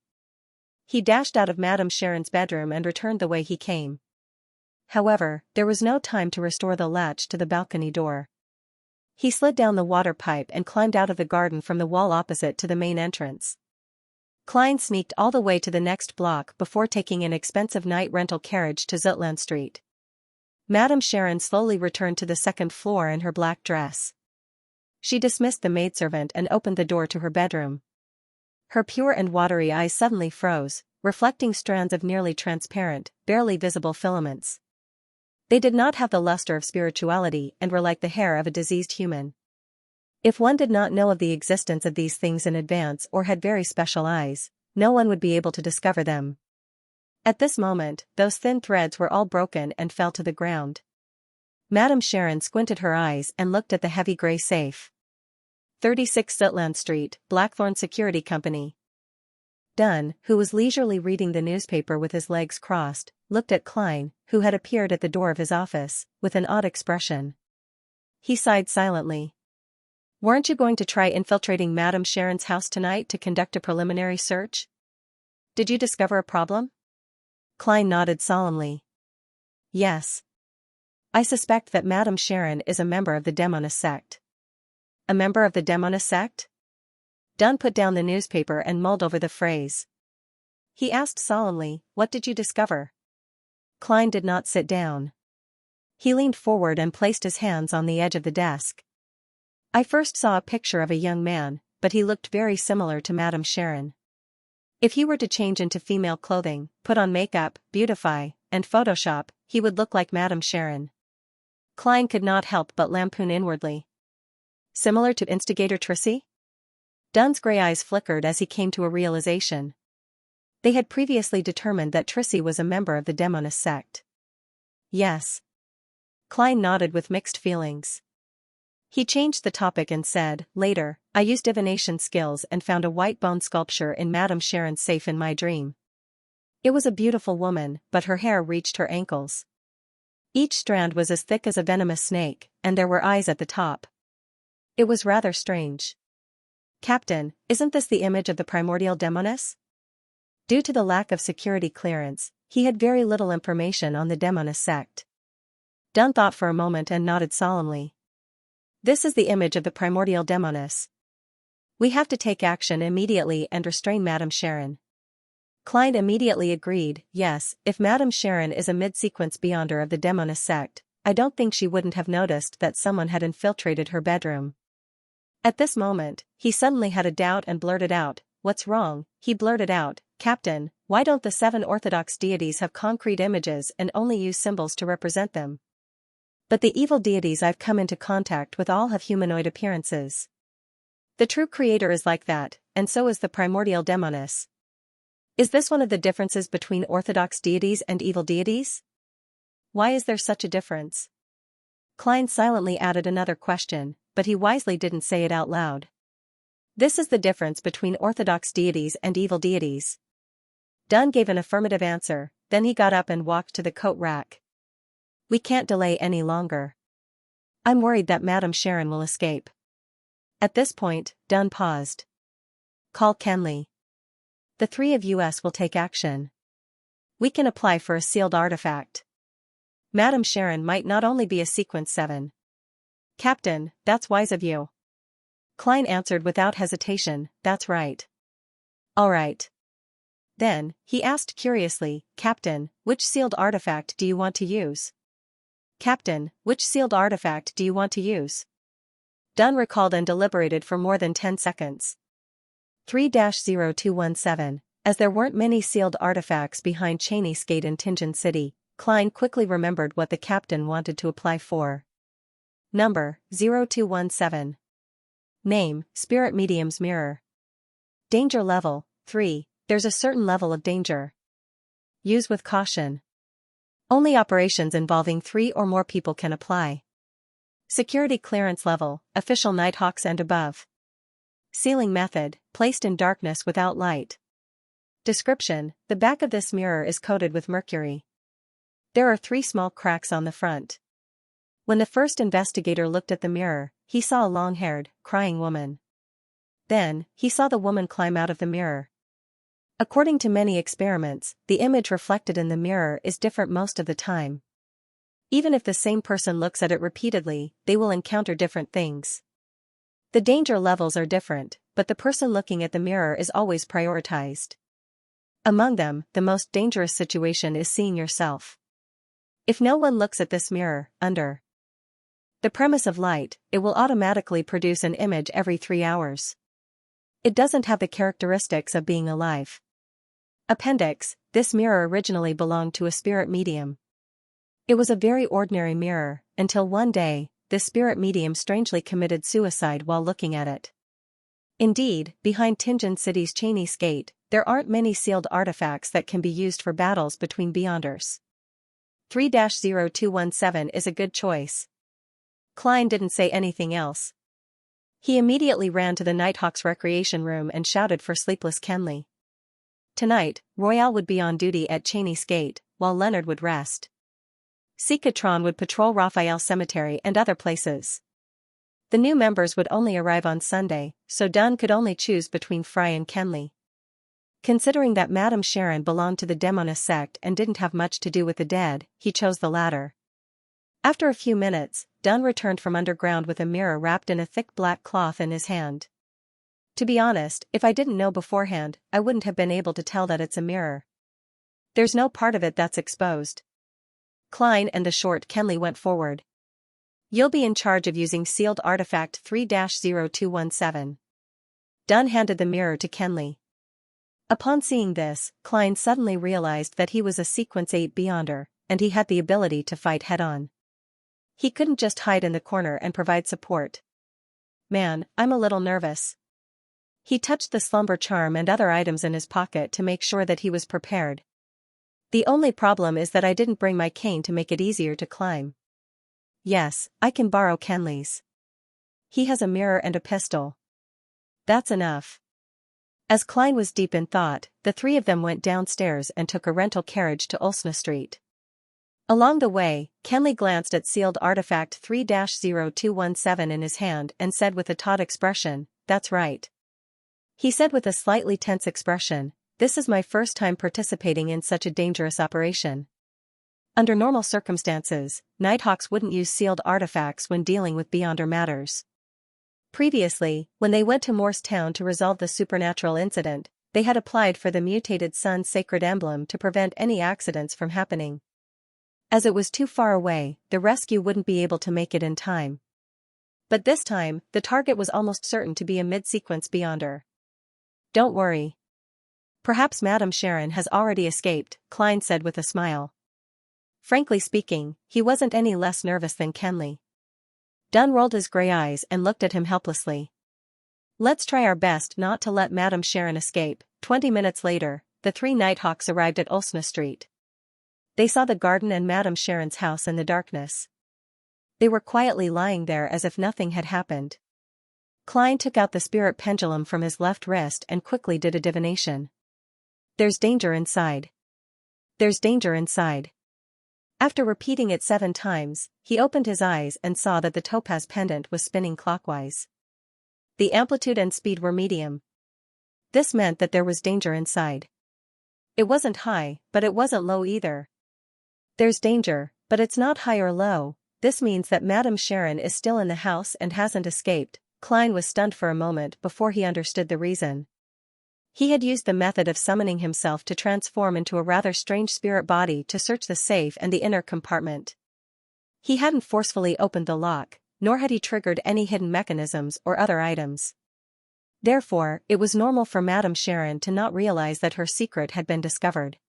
[SPEAKER 1] He dashed out of Madame Sharon's bedroom and returned the way he came. However, there was no time to restore the latch to the balcony door. He slid down the water pipe and climbed out of the garden from the wall opposite to the main entrance. Klein sneaked all the way to the next block before taking an expensive night rental carriage to Zutland Street. Madame Sharon slowly returned to the second floor in her black dress. She dismissed the maidservant and opened the door to her bedroom. Her pure and watery eyes suddenly froze, reflecting strands of nearly transparent, barely visible filaments. They did not have the luster of spirituality and were like the hair of a diseased human. If one did not know of the existence of these things in advance or had very special eyes, no one would be able to discover them. At this moment, those thin threads were all broken and fell to the ground. Madame Sharon squinted her eyes and looked at the heavy gray safe. 36 Zutland Street, Blackthorn Security Company. Dunn, who was leisurely reading the newspaper with his legs crossed, looked at Klein, who had appeared at the door of his office, with an odd expression. He sighed silently. "Weren't you going to try infiltrating Madame Sharon's house tonight to conduct a preliminary search? Did you discover a problem?" Klein nodded solemnly. "Yes. I suspect that Madame Sharon is a member of the Demonist sect." "A member of the Demonist sect?" Dunn put down the newspaper and mulled over the phrase. He asked solemnly, "What did you discover?" Klein did not sit down. He leaned forward and placed his hands on the edge of the desk. "I first saw a picture of a young man, but he looked very similar to Madame Sharon. If he were to change into female clothing, put on makeup, beautify, and Photoshop, he would look like Madame Sharon." Klein could not help but lampoon inwardly. "Similar to instigator Trissy?" Dunn's gray eyes flickered as he came to a realization. They had previously determined that Trissy was a member of the Demonist sect. "Yes." Klein nodded with mixed feelings. He changed the topic and said, "Later, I used divination skills and found a white bone sculpture in Madame Sharon's safe in my dream. It was a beautiful woman, but her hair reached her ankles. Each strand was as thick as a venomous snake, and there were eyes at the top. It was rather strange." "Captain, isn't this the image of the primordial demoness?" Due to the lack of security clearance, he had very little information on the Demonist sect. Dunn thought for a moment and nodded solemnly. "This is the image of the primordial demoness. We have to take action immediately and restrain Madame Sharon." Klein immediately agreed, "Yes, if Madame Sharon is a mid-sequence beyonder of the Demonist sect, I don't think she wouldn't have noticed that someone had infiltrated her bedroom." At this moment, he suddenly had a doubt and blurted out, "What's wrong?" He blurted out, "Captain, why don't the 7 Orthodox deities have concrete images and only use symbols to represent them? But the evil deities I've come into contact with all have humanoid appearances. The true creator is like that, and so is the primordial demoness. Is this one of the differences between Orthodox deities and evil deities? Why is there such a difference?" Klein silently added another question, but he wisely didn't say it out loud. "This is the difference between Orthodox deities and evil deities." Dunn gave an affirmative answer, then he got up and walked to the coat rack. "We can't delay any longer. I'm worried that Madame Sharon will escape." At this point, Dunn paused. "Call Kenley. The 3 of us will take action. We can apply for a sealed artifact. Madame Sharon might not only be a sequence 7. "Captain, that's wise of you." Klein answered without hesitation, "That's right." "All right. Then," he asked curiously, "Captain, which sealed artifact do you want to use?" "Captain, which sealed artifact do you want to use?" Dunn recalled and deliberated for more than 10 seconds. 3-0217, as there weren't many sealed artifacts behind Cheney's Gate in Tingen City, Klein quickly remembered what the captain wanted to apply for. Number, 0217. Name, Spirit Medium's Mirror. Danger level, 3, there's a certain level of danger. Use with caution. Only operations involving 3 or more people can apply. Security clearance level, official Nighthawks and above. Sealing method, placed in darkness without light. Description, the back of this mirror is coated with mercury. There are 3 small cracks on the front. When the first investigator looked at the mirror, he saw a long-haired, crying woman. Then, he saw the woman climb out of the mirror. According to many experiments, the image reflected in the mirror is different most of the time. Even if the same person looks at it repeatedly, they will encounter different things. The danger levels are different, but the person looking at the mirror is always prioritized. Among them, the most dangerous situation is seeing yourself. If no one looks at this mirror, under the premise of light, it will automatically produce an image every 3 hours. It doesn't have the characteristics of being alive. Appendix: this mirror originally belonged to a spirit medium. It was a very ordinary mirror, until one day, this spirit medium strangely committed suicide while looking at it. Indeed, behind Tianjin City's Chinese gate, there aren't many sealed artifacts that can be used for battles between Beyonders. 3-0217 is a good choice. Klein didn't say anything else. He immediately ran to the Nighthawk's recreation room and shouted for sleepless Kenley. Tonight, Royale would be on duty at Chinese gate, while Leonard would rest. Sikatron would patrol Raphael Cemetery and other places. The new members would only arrive on Sunday, so Dunn could only choose between Fry and Kenley. Considering that Madame Sharon belonged to the Demonist sect and didn't have much to do with the dead, he chose the latter. After a few minutes, Dunn returned from underground with a mirror wrapped in a thick black cloth in his hand. To be honest, if I didn't know beforehand, I wouldn't have been able to tell that it's a mirror. There's no part of it that's exposed. Klein and the short Kenley went forward. You'll be in charge of using sealed artifact 3-0217. Dunn handed the mirror to Kenley. Upon seeing this, Klein suddenly realized that he was a Sequence 8 Beyonder, and he had the ability to fight head-on. He couldn't just hide in the corner and provide support. Man, I'm a little nervous. He touched the slumber charm and other items in his pocket to make sure that he was prepared. The only problem is that I didn't bring my cane to make it easier to climb. Yes, I can borrow Kenley's. He has a mirror and a pistol. That's enough. As Klein was deep in thought, the three of them went downstairs and took a rental carriage to Ulsna Street. Along the way, Kenley glanced at sealed artifact 3-0217 in his hand and said with a taut expression, "That's right." He said with a slightly tense expression, "This is my first time participating in such a dangerous operation." Under normal circumstances, Nighthawks wouldn't use sealed artifacts when dealing with Beyonder matters. Previously, when they went to Morse Town to resolve the supernatural incident, they had applied for the mutated sun's sacred emblem to prevent any accidents from happening. As it was too far away, the rescue wouldn't be able to make it in time. But this time, the target was almost certain to be a mid-sequence Beyonder. Don't worry. Perhaps Madame Sharon has already escaped, Klein said with a smile. Frankly speaking, he wasn't any less nervous than Kenley. Dunn rolled his gray eyes and looked at him helplessly. Let's try our best not to let Madame Sharon escape. 20 minutes later, the three Nighthawks arrived at Ulsna Street. They saw the garden and Madame Sharon's house in the darkness. They were quietly lying there as if nothing had happened. Klein took out the spirit pendulum from his left wrist and quickly did a divination. There's danger inside. There's danger inside. After repeating it 7 times, he opened his eyes and saw that the topaz pendant was spinning clockwise. The amplitude and speed were medium. This meant that there was danger inside. It wasn't high, but it wasn't low either. There's danger, but it's not high or low. This means that Madame Sharon is still in the house and hasn't escaped. Klein was stunned for a moment before he understood the reason. He had used the method of summoning himself to transform into a rather strange spirit body to search the safe and the inner compartment. He hadn't forcefully opened the lock, nor had he triggered any hidden mechanisms or other items. Therefore, it was normal for Madame Sharon to not realize that her secret had been discovered.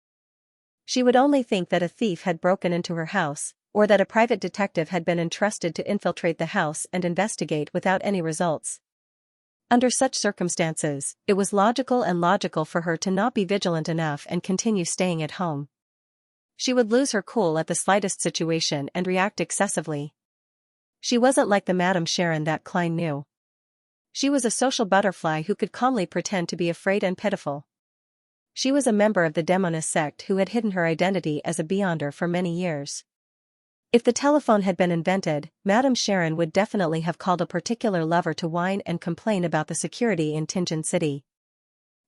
[SPEAKER 1] She would only think that a thief had broken into her house, or that a private detective had been entrusted to infiltrate the house and investigate without any results. Under such circumstances, it was logical for her to not be vigilant enough and continue staying at home. She would lose her cool at the slightest situation and react excessively. She wasn't like the Madame Sharon that Klein knew. She was a social butterfly who could calmly pretend to be afraid and pitiful. She was a member of the Demonist sect who had hidden her identity as a Beyonder for many years. If the telephone had been invented, Madame Sharon would definitely have called a particular lover to whine and complain about the security in Tianjin City.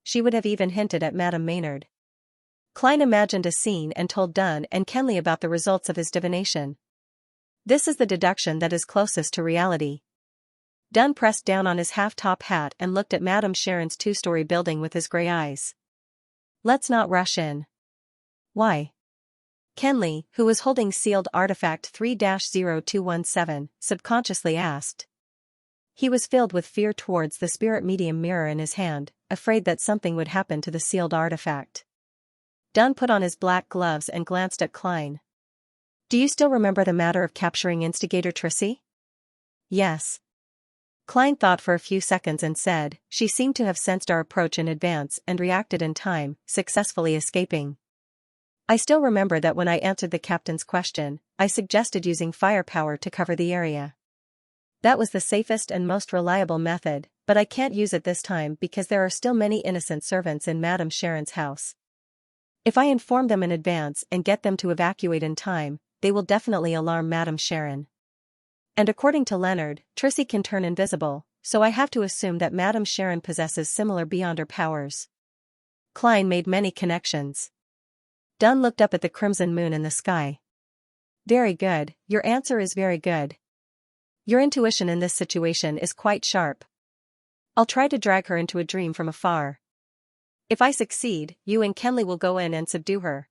[SPEAKER 1] She would have even hinted at Madame Maynard. Klein imagined a scene and told Dunn and Kenley about the results of his divination. This is the deduction that is closest to reality. Dunn pressed down on his half-top hat and looked at Madame Sharon's two-story building with his gray eyes. Let's not rush in. Why? Kenley, who was holding sealed artifact 3-0217, subconsciously asked. He was filled with fear towards the spirit medium mirror in his hand, afraid that something would happen to the sealed artifact. Dunn put on his black gloves and glanced at Klein. Do you still remember the matter of capturing instigator Trissy? Yes. Klein thought for a few seconds and said, she seemed to have sensed our approach in advance and reacted in time, successfully escaping. I still remember that when I answered the captain's question, I suggested using firepower to cover the area. That was the safest and most reliable method, but I can't use it this time because there are still many innocent servants in Madame Sharon's house. If I inform them in advance and get them to evacuate in time, they will definitely alarm Madame Sharon. And according to Leonard, Trissy can turn invisible, so I have to assume that Madame Sharon possesses similar beyonder powers. Klein made many connections. Dunn looked up at the crimson moon in the sky. Very good, your answer is very good. Your intuition in this situation is quite sharp. I'll try to drag her into a dream from afar. If I succeed, you and Kenley will go in and subdue her.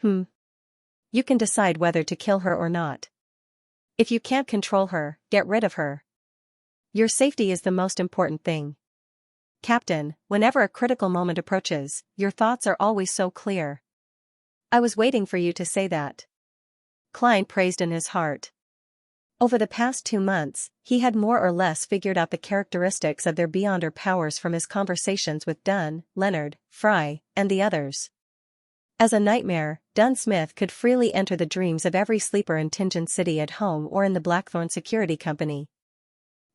[SPEAKER 1] You can decide whether to kill her or not. If you can't control her, get rid of her. Your safety is the most important thing. Captain, whenever a critical moment approaches, your thoughts are always so clear. I was waiting for you to say that. Klein praised in his heart. Over the past 2 months, he had more or less figured out the characteristics of their beyonder powers from his conversations with Dunn, Leonard, Fry, and the others. As a nightmare, Dunn Smith could freely enter the dreams of every sleeper in Tingen City at home or in the Blackthorn Security Company.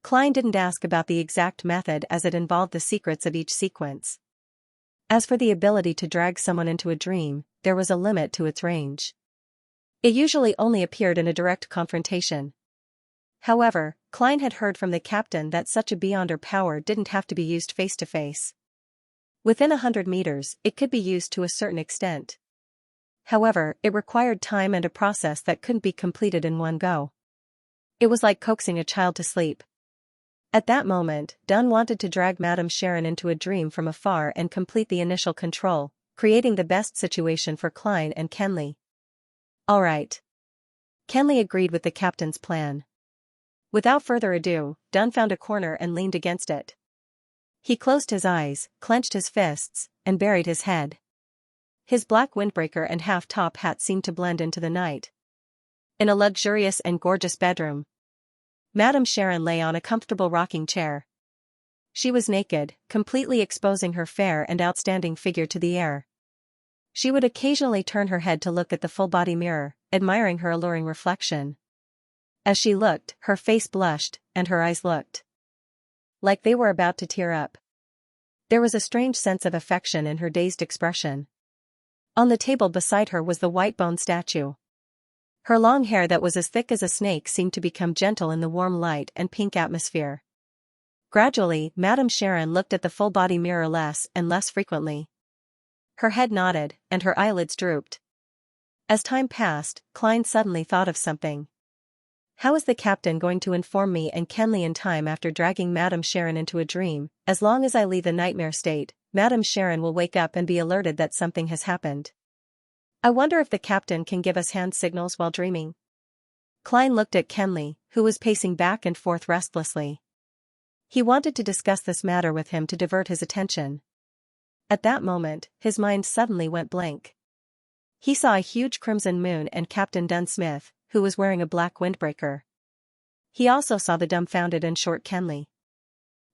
[SPEAKER 1] Klein didn't ask about the exact method as it involved the secrets of each sequence. As for the ability to drag someone into a dream, there was a limit to its range. It usually only appeared in a direct confrontation. However, Klein had heard from the captain that such a beyonder power didn't have to be used face-to-face. Within 100 meters, it could be used to a certain extent. However, it required time and a process that couldn't be completed in one go. It was like coaxing a child to sleep. At that moment, Dunn wanted to drag Madame Sharon into a dream from afar and complete the initial control, creating the best situation for Klein and Kenley. All right. Kenley agreed with the captain's plan. Without further ado, Dunn found a corner and leaned against it. He closed his eyes, clenched his fists, and buried his head. His black windbreaker and half-top hat seemed to blend into the night. In a luxurious and gorgeous bedroom, Madame Sharon lay on a comfortable rocking chair. She was naked, completely exposing her fair and outstanding figure to the air. She would occasionally turn her head to look at the full-body mirror, admiring her alluring reflection. As she looked, her face blushed, and her eyes looked like they were about to tear up. There was a strange sense of affection in her dazed expression. On the table beside her was the white bone statue. Her long hair that was as thick as a snake seemed to become gentle in the warm light and pink atmosphere. Gradually, Madame Sharon looked at the full-body mirror less and less frequently. Her head nodded, and her eyelids drooped. As time passed, Klein suddenly thought of something. How is the captain going to inform me and Kenley in time after dragging Madame Sharon into a dream? As long as I leave the nightmare state, Madame Sharon will wake up and be alerted that something has happened. I wonder if the captain can give us hand signals while dreaming. Klein looked at Kenley, who was pacing back and forth restlessly. He wanted to discuss this matter with him to divert his attention. At that moment, his mind suddenly went blank. He saw a huge crimson moon and Captain Dunn Smith, who was wearing a black windbreaker. He also saw the dumbfounded and short Kenley.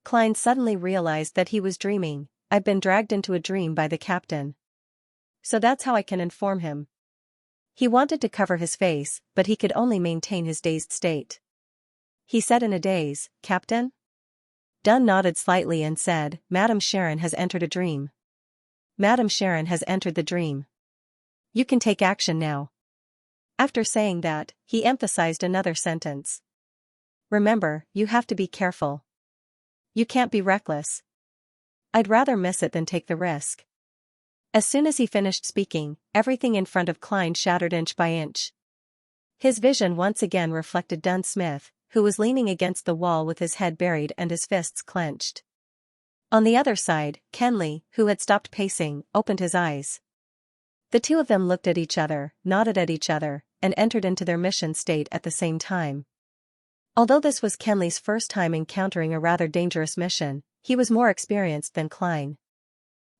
[SPEAKER 1] Klein suddenly realized that he was dreaming. I've been dragged into a dream by the captain. So that's how I can inform him. He wanted to cover his face, but he could only maintain his dazed state. He said in a daze, Captain? Dunn nodded slightly and said, Madame Sharon has entered a dream. Madame Sharon has entered the dream. You can take action now. After saying that, he emphasized another sentence. Remember, you have to be careful. You can't be reckless. I'd rather miss it than take the risk. As soon as he finished speaking, everything in front of Klein shattered inch by inch. His vision once again reflected Dunn Smith, who was leaning against the wall with his head buried and his fists clenched. On the other side, Kenley, who had stopped pacing, opened his eyes. The two of them looked at each other, nodded at each other, and entered into their mission state at the same time. Although this was Kenley's first time encountering a rather dangerous mission, he was more experienced than Klein.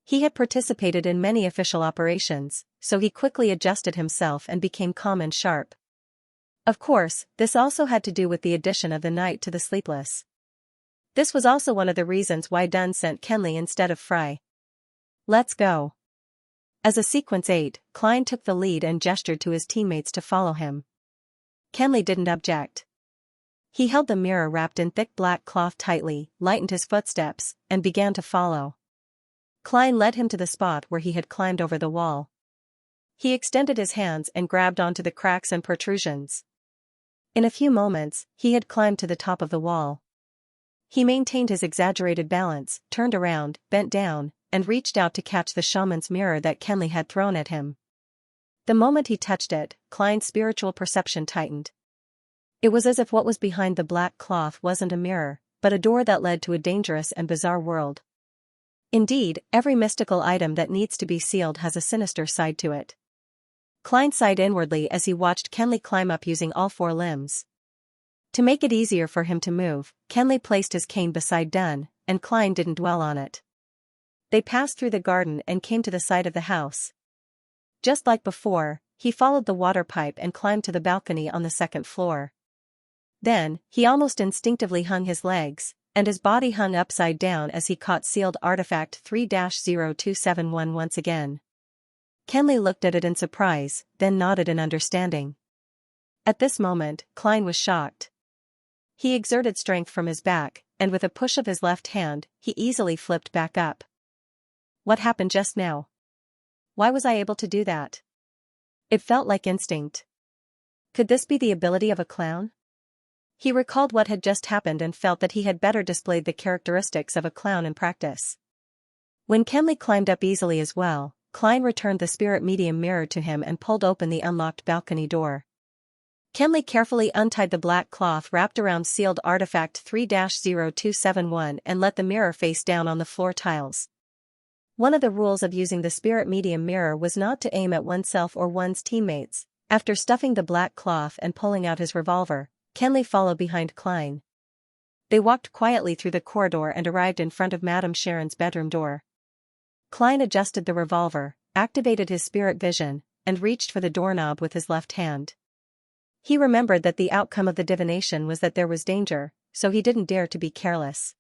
[SPEAKER 1] He had participated in many official operations, so he quickly adjusted himself and became calm and sharp. Of course, this also had to do with the addition of the night to the sleepless. This was also one of the reasons why Dunn sent Kenley instead of Fry. "Let's go." As a sequence 8, Klein took the lead and gestured to his teammates to follow him. Kenley didn't object. He held the mirror wrapped in thick black cloth tightly, lightened his footsteps, and began to follow. Klein led him to the spot where he had climbed over the wall. He extended his hands and grabbed onto the cracks and protrusions. In a few moments, he had climbed to the top of the wall. He maintained his exaggerated balance, turned around, bent down, and reached out to catch the shaman's mirror that Kenley had thrown at him. The moment he touched it, Klein's spiritual perception tightened. It was as if what was behind the black cloth wasn't a mirror, but a door that led to a dangerous and bizarre world. Indeed, every mystical item that needs to be sealed has a sinister side to it. Klein sighed inwardly as he watched Kenley climb up using all 4 limbs. To make it easier for him to move, Kenley placed his cane beside Dunn, and Klein didn't dwell on it. They passed through the garden and came to the side of the house. Just like before, he followed the water pipe and climbed to the balcony on the 2nd floor. Then, he almost instinctively hung his legs, and his body hung upside down as he caught sealed artifact 3-0271 once again. Kenley looked at it in surprise, then nodded in understanding. At this moment, Klein was shocked. He exerted strength from his back, and with a push of his left hand, he easily flipped back up. What happened just now? Why was I able to do that? It felt like instinct. Could this be the ability of a clown? He recalled what had just happened and felt that he had better displayed the characteristics of a clown in practice. When Kenley climbed up easily as well, Klein returned the spirit medium mirror to him and pulled open the unlocked balcony door. Kenley carefully untied the black cloth wrapped around sealed artifact 3-0271 and let the mirror face down on the floor tiles. One of the rules of using the spirit medium mirror was not to aim at oneself or one's teammates. After stuffing the black cloth and pulling out his revolver, Kenley followed behind Klein. They walked quietly through the corridor and arrived in front of Madame Sharon's bedroom door. Klein adjusted the revolver, activated his spirit vision, and reached for the doorknob with his left hand. He remembered that the outcome of the divination was that there was danger, so he didn't dare to be careless.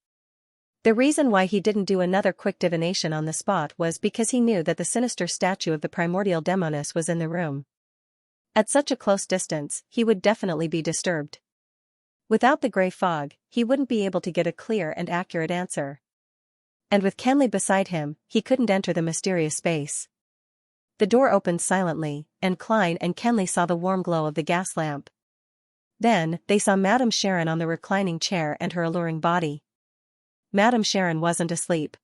[SPEAKER 1] The reason why he didn't do another quick divination on the spot was because he knew that the sinister statue of the primordial demoness was in the room. At such a close distance, he would definitely be disturbed. Without the gray fog, he wouldn't be able to get a clear and accurate answer. And with Kenley beside him, he couldn't enter the mysterious space. The door opened silently, and Klein and Kenley saw the warm glow of the gas lamp. Then, they saw Madame Sharon on the reclining chair and her alluring body. Madame Sharon wasn't asleep.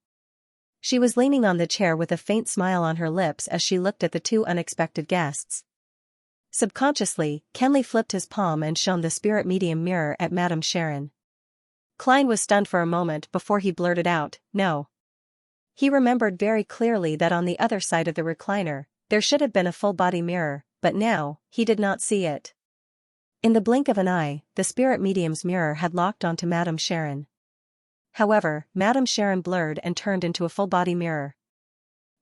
[SPEAKER 1] She was leaning on the chair with a faint smile on her lips as she looked at the 2 unexpected guests. Subconsciously, Kenley flipped his palm and shone the spirit medium mirror at Madame Sharon. Klein was stunned for a moment before he blurted out, "No." He remembered very clearly that on the other side of the recliner, there should have been a full-body mirror, but now, he did not see it. In the blink of an eye, the spirit medium's mirror had locked onto Madame Sharon. However, Madame Sharon blurred and turned into a full-body mirror.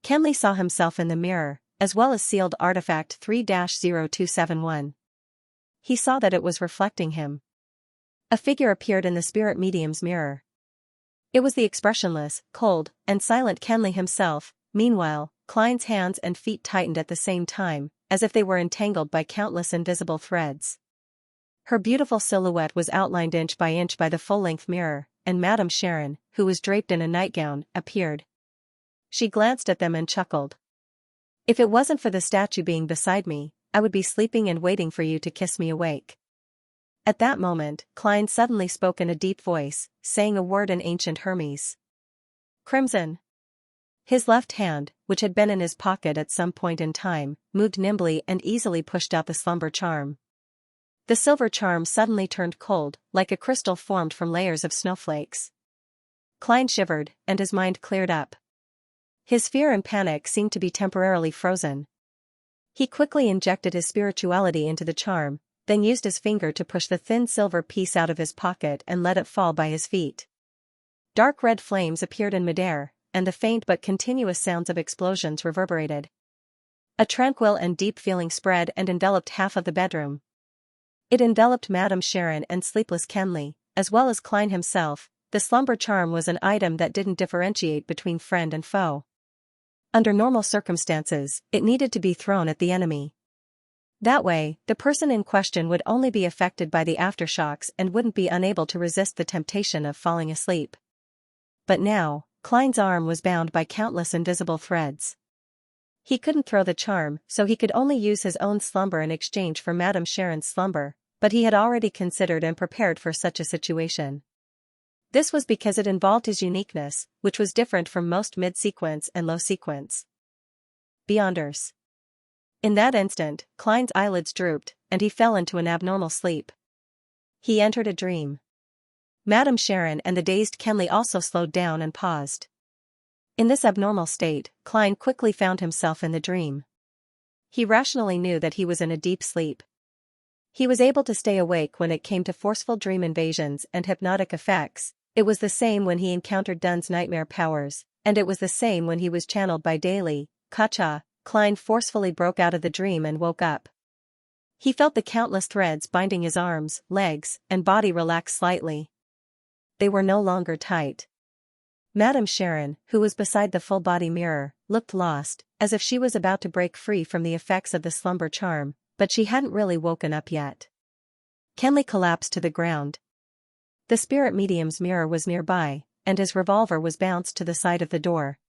[SPEAKER 1] Kenley saw himself in the mirror, as well as sealed artifact 3-0271. He saw that it was reflecting him. A figure appeared in the spirit medium's mirror. It was the expressionless, cold, and silent Kenley himself. Meanwhile, Klein's hands and feet tightened at the same time, as if they were entangled by countless invisible threads. Her beautiful silhouette was outlined inch by the full-length mirror, and Madame Sharon, who was draped in a nightgown, appeared. She glanced at them and chuckled. "If it wasn't for the statue being beside me, I would be sleeping and waiting for you to kiss me awake." At that moment, Klein suddenly spoke in a deep voice, saying a word in ancient Hermes. "Crimson." His left hand, which had been in his pocket at some point in time, moved nimbly and easily pushed out the slumber charm. The silver charm suddenly turned cold, like a crystal formed from layers of snowflakes. Klein shivered, and his mind cleared up. His fear and panic seemed to be temporarily frozen. He quickly injected his spirituality into the charm, then used his finger to push the thin silver piece out of his pocket and let it fall by his feet. Dark red flames appeared in midair, and the faint but continuous sounds of explosions reverberated. A tranquil and deep feeling spread and enveloped half of the bedroom. It enveloped Madame Sharon and sleepless Kenley, as well as Klein himself. The slumber charm was an item that didn't differentiate between friend and foe. Under normal circumstances, it needed to be thrown at the enemy. That way, the person in question would only be affected by the aftershocks and wouldn't be unable to resist the temptation of falling asleep. But now, Klein's arm was bound by countless invisible threads. He couldn't throw the charm, so he could only use his own slumber in exchange for Madame Sharon's slumber, but he had already considered and prepared for such a situation. This was because it involved his uniqueness, which was different from most mid-sequence and low-sequence Beyonders. In that instant, Klein's eyelids drooped, and he fell into an abnormal sleep. He entered a dream. Madame Sharon and the dazed Kenley also slowed down and paused. In this abnormal state, Klein quickly found himself in the dream. He rationally knew that he was in a deep sleep. He was able to stay awake when it came to forceful dream invasions and hypnotic effects. It was the same when he encountered Dun's nightmare powers, and it was the same when he was channeled by Daly. Kacha. Klein forcefully broke out of the dream and woke up. He felt the countless threads binding his arms, legs, and body relax slightly. They were no longer tight. Madame Sharon, who was beside the full-body mirror, looked lost, as if she was about to break free from the effects of the slumber charm, but she hadn't really woken up yet. Kenley collapsed to the ground. The spirit medium's mirror was nearby, and his revolver was bounced to the side of the door.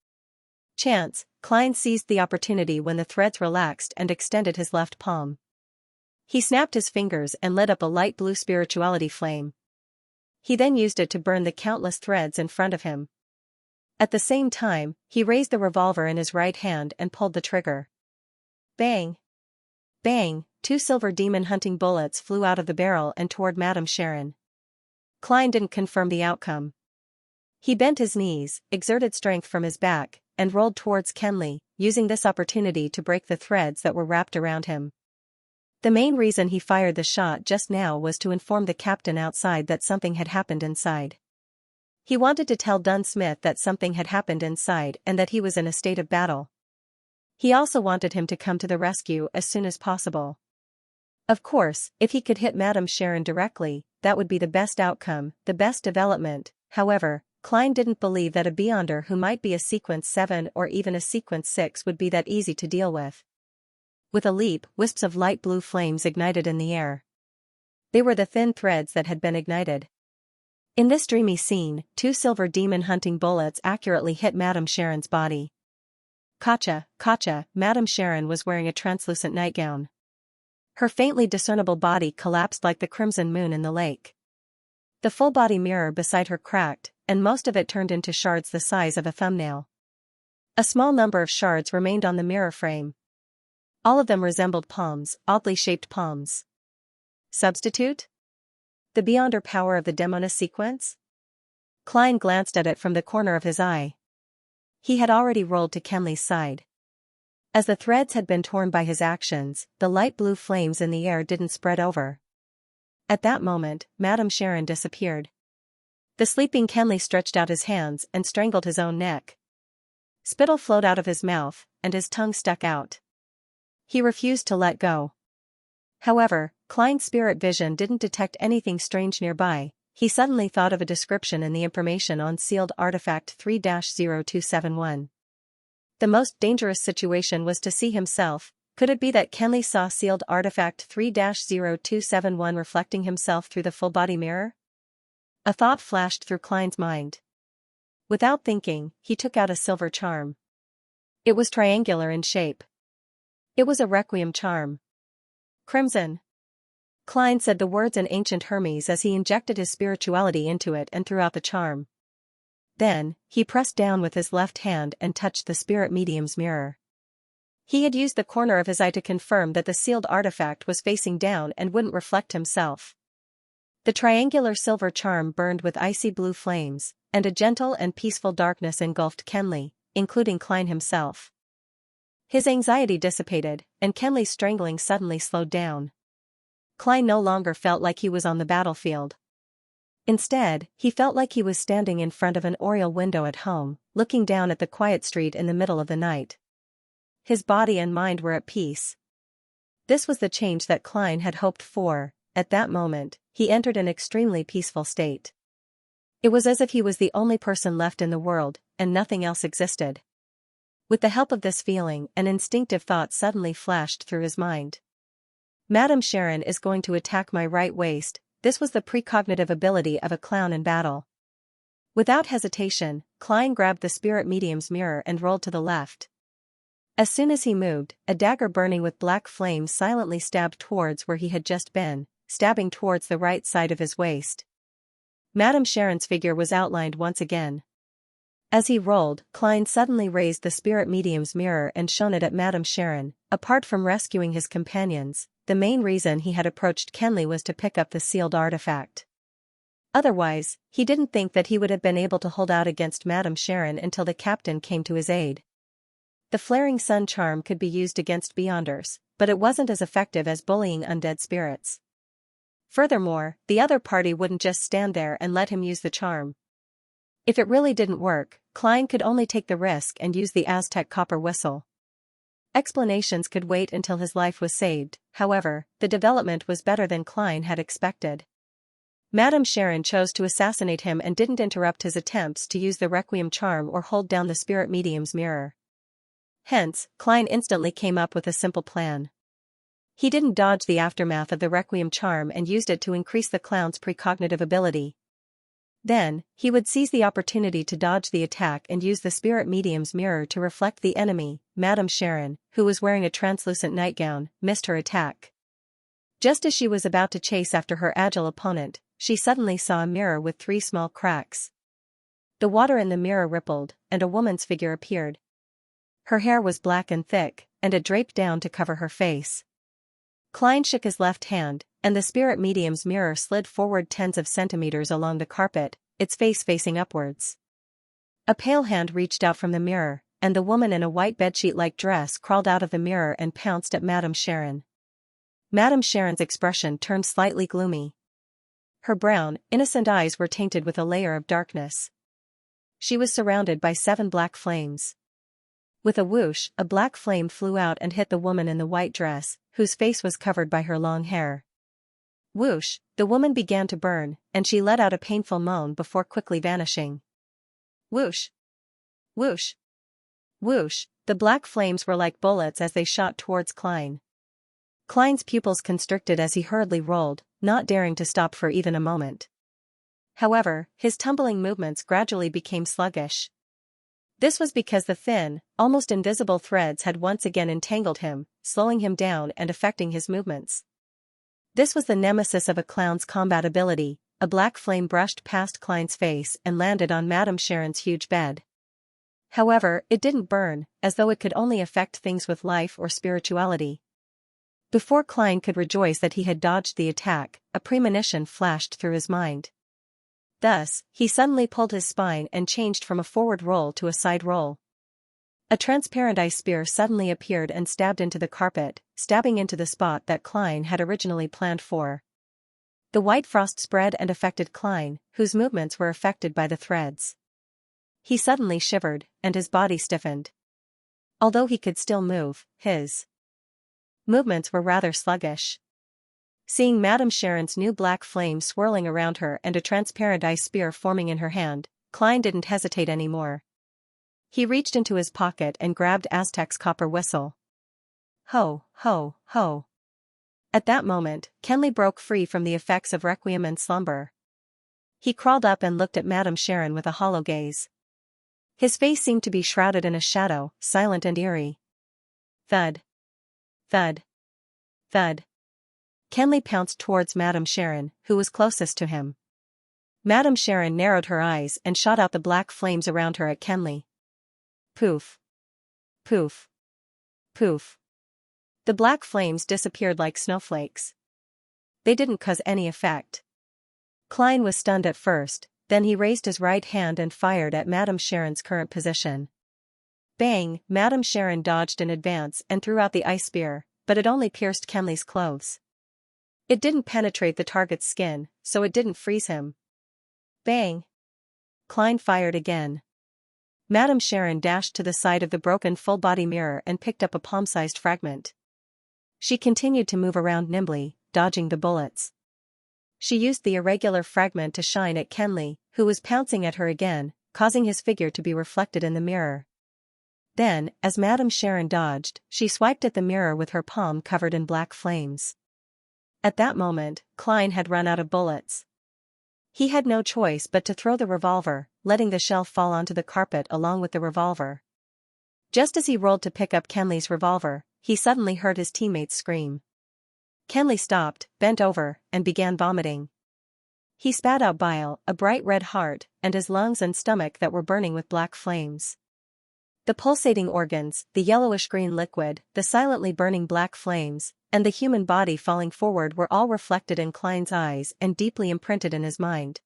[SPEAKER 1] Chance. Klein seized the opportunity when the threads relaxed and extended his left palm. He snapped his fingers and lit up a light blue spirituality flame. He then used it to burn the countless threads in front of him. At the same time, he raised the revolver in his right hand and pulled the trigger. Bang! Bang! 2 silver demon-hunting bullets flew out of the barrel and toward Madame Sharon. Klein didn't confirm the outcome. He bent his knees, exerted strength from his back, and rolled towards Kenley, using this opportunity to break the threads that were wrapped around him. The main reason he fired the shot just now was to inform the captain outside that something had happened inside. He wanted to tell Dun Smith that something had happened inside and that he was in a state of battle. He also wanted him to come to the rescue as soon as possible. Of course, if he could hit Madame Sharon directly, that would be the best outcome, the best development. However, Klein didn't believe that a Beyonder who might be a Sequence 7 or even a Sequence 6 would be that easy to deal with. With a leap, wisps of light blue flames ignited in the air. They were the thin threads that had been ignited. In this dreamy scene, 2 silver demon-hunting bullets accurately hit Madame Sharon's body. Kacha, Kacha. Madame Sharon was wearing a translucent nightgown. Her faintly discernible body collapsed like the crimson moon in the lake. The full-body mirror beside her cracked, and most of it turned into shards the size of a thumbnail. A small number of shards remained on the mirror frame. All of them resembled palms, oddly shaped palms. Substitute? The Beyonder power of the Demoness sequence? Klein glanced at it from the corner of his eye. He had already rolled to Kenley's side. As the threads had been torn by his actions, the light blue flames in the air didn't spread over. At that moment, Madame Sharon disappeared. The sleeping Kenley stretched out his hands and strangled his own neck. Spittle flowed out of his mouth, and his tongue stuck out. He refused to let go. However, Klein's spirit vision didn't detect anything strange nearby. He suddenly thought of a description in the information on sealed artifact 3-0271. The most dangerous situation was to see himself. Could it be that Kenley saw sealed artifact 3-0271 reflecting himself through the full-body mirror? A thought flashed through Klein's mind. Without thinking, he took out a silver charm. It was triangular in shape. It was a requiem charm. Crimson. Klein said the words in ancient Hermes as he injected his spirituality into it and threw out the charm. Then, he pressed down with his left hand and touched the spirit medium's mirror. He had used the corner of his eye to confirm that the sealed artifact was facing down and wouldn't reflect himself. The triangular silver charm burned with icy blue flames, and a gentle and peaceful darkness engulfed Kenley, including Klein himself. His anxiety dissipated, and Kenley's strangling suddenly slowed down. Klein no longer felt like he was on the battlefield. Instead, he felt like he was standing in front of an oriel window at home, looking down at the quiet street in the middle of the night. His body and mind were at peace. This was the change that Klein had hoped for. At that moment, he entered an extremely peaceful state. It was as if he was the only person left in the world, and nothing else existed. With the help of this feeling, an instinctive thought suddenly flashed through his mind. Madame Sharon is going to attack my right waist. This was the precognitive ability of a clown in battle. Without hesitation, Klein grabbed the spirit medium's mirror and rolled to the left. As soon as he moved, a dagger burning with black flames silently stabbed towards where he had just been, stabbing towards the right side of his waist. Madame Sharon's figure was outlined once again. As he rolled, Klein suddenly raised the spirit medium's mirror and shone it at Madame Sharon. Apart from rescuing his companions, the main reason he had approached Kenley was to pick up the sealed artifact. Otherwise, he didn't think that he would have been able to hold out against Madame Sharon until the captain came to his aid. The flaring sun charm could be used against Beyonders, but it wasn't as effective as bullying undead spirits. Furthermore, the other party wouldn't just stand there and let him use the charm. If it really didn't work, Klein could only take the risk and use the Aztec copper whistle. Explanations could wait until his life was saved. However, the development was better than Klein had expected. Madame Sharon chose to assassinate him and didn't interrupt his attempts to use the Requiem charm or hold down the spirit medium's mirror. Hence, Klein instantly came up with a simple plan. He didn't dodge the aftermath of the Requiem charm and used it to increase the clown's precognitive ability. Then, he would seize the opportunity to dodge the attack and use the spirit medium's mirror to reflect the enemy. Madame Sharon, who was wearing a translucent nightgown, missed her attack. Just as she was about to chase after her agile opponent, she suddenly saw a mirror with 3 small cracks. The water in the mirror rippled, and a woman's figure appeared. Her hair was black and thick, and it draped down to cover her face. Klein shook his left hand, and the spirit medium's mirror slid forward tens of centimeters along the carpet, its face facing upwards. A pale hand reached out from the mirror, and the woman in a white bedsheet-like dress crawled out of the mirror and pounced at Madame Sharon. Madame Sharon's expression turned slightly gloomy. Her brown, innocent eyes were tainted with a layer of darkness. She was surrounded by 7 black flames. With a whoosh, a black flame flew out and hit the woman in the white dress, whose face was covered by her long hair. Whoosh, the woman began to burn, and she let out a painful moan before quickly vanishing. Whoosh! Whoosh! Whoosh, the black flames were like bullets as they shot towards Klein. Klein's pupils constricted as he hurriedly rolled, not daring to stop for even a moment. However, his tumbling movements gradually became sluggish. This was because the thin, almost invisible threads had once again entangled him, slowing him down and affecting his movements. This was the nemesis of a clown's combat ability. A black flame brushed past Klein's face and landed on Madame Sharon's huge bed. However, it didn't burn, as though it could only affect things with life or spirituality. Before Klein could rejoice that he had dodged the attack, a premonition flashed through his mind. Thus, he suddenly pulled his spine and changed from a forward roll to a side roll. A transparent ice spear suddenly appeared and stabbed into the carpet, stabbing into the spot that Klein had originally planned for. The white frost spread and affected Klein, whose movements were affected by the threads. He suddenly shivered, and his body stiffened. Although he could still move, his movements were rather sluggish. Seeing Madame Sharon's new black flame swirling around her and a transparent ice spear forming in her hand, Klein didn't hesitate anymore. He reached into his pocket and grabbed Aztec's copper whistle. Ho, ho, ho. At that moment, Kenley broke free from the effects of requiem and slumber. He crawled up and looked at Madame Sharon with a hollow gaze. His face seemed to be shrouded in a shadow, silent and eerie. Thud. Thud. Thud. Kenley pounced towards Madame Sharon, who was closest to him. Madame Sharon narrowed her eyes and shot out the black flames around her at Kenley. Poof. Poof. Poof. The black flames disappeared like snowflakes. They didn't cause any effect. Klein was stunned at first, then he raised his right hand and fired at Madame Sharon's current position. Bang! Madame Sharon dodged in advance and threw out the ice spear, but it only pierced Kenley's clothes. It didn't penetrate the target's skin, so it didn't freeze him. Bang! Klein fired again. Madame Sharon dashed to the side of the broken full-body mirror and picked up a palm-sized fragment. She continued to move around nimbly, dodging the bullets. She used the irregular fragment to shine at Kenley, who was pouncing at her again, causing his figure to be reflected in the mirror. Then, as Madame Sharon dodged, she swiped at the mirror with her palm covered in black flames. At that moment, Klein had run out of bullets. He had no choice but to throw the revolver, letting the shell fall onto the carpet along with the revolver. Just as he rolled to pick up Kenley's revolver, he suddenly heard his teammates scream. Kenley stopped, bent over, and began vomiting. He spat out bile, a bright red heart, and his lungs and stomach that were burning with black flames. The pulsating organs, the yellowish-green liquid, the silently burning black flames, and the human body falling forward were all reflected in Klein's eyes and deeply imprinted in his mind.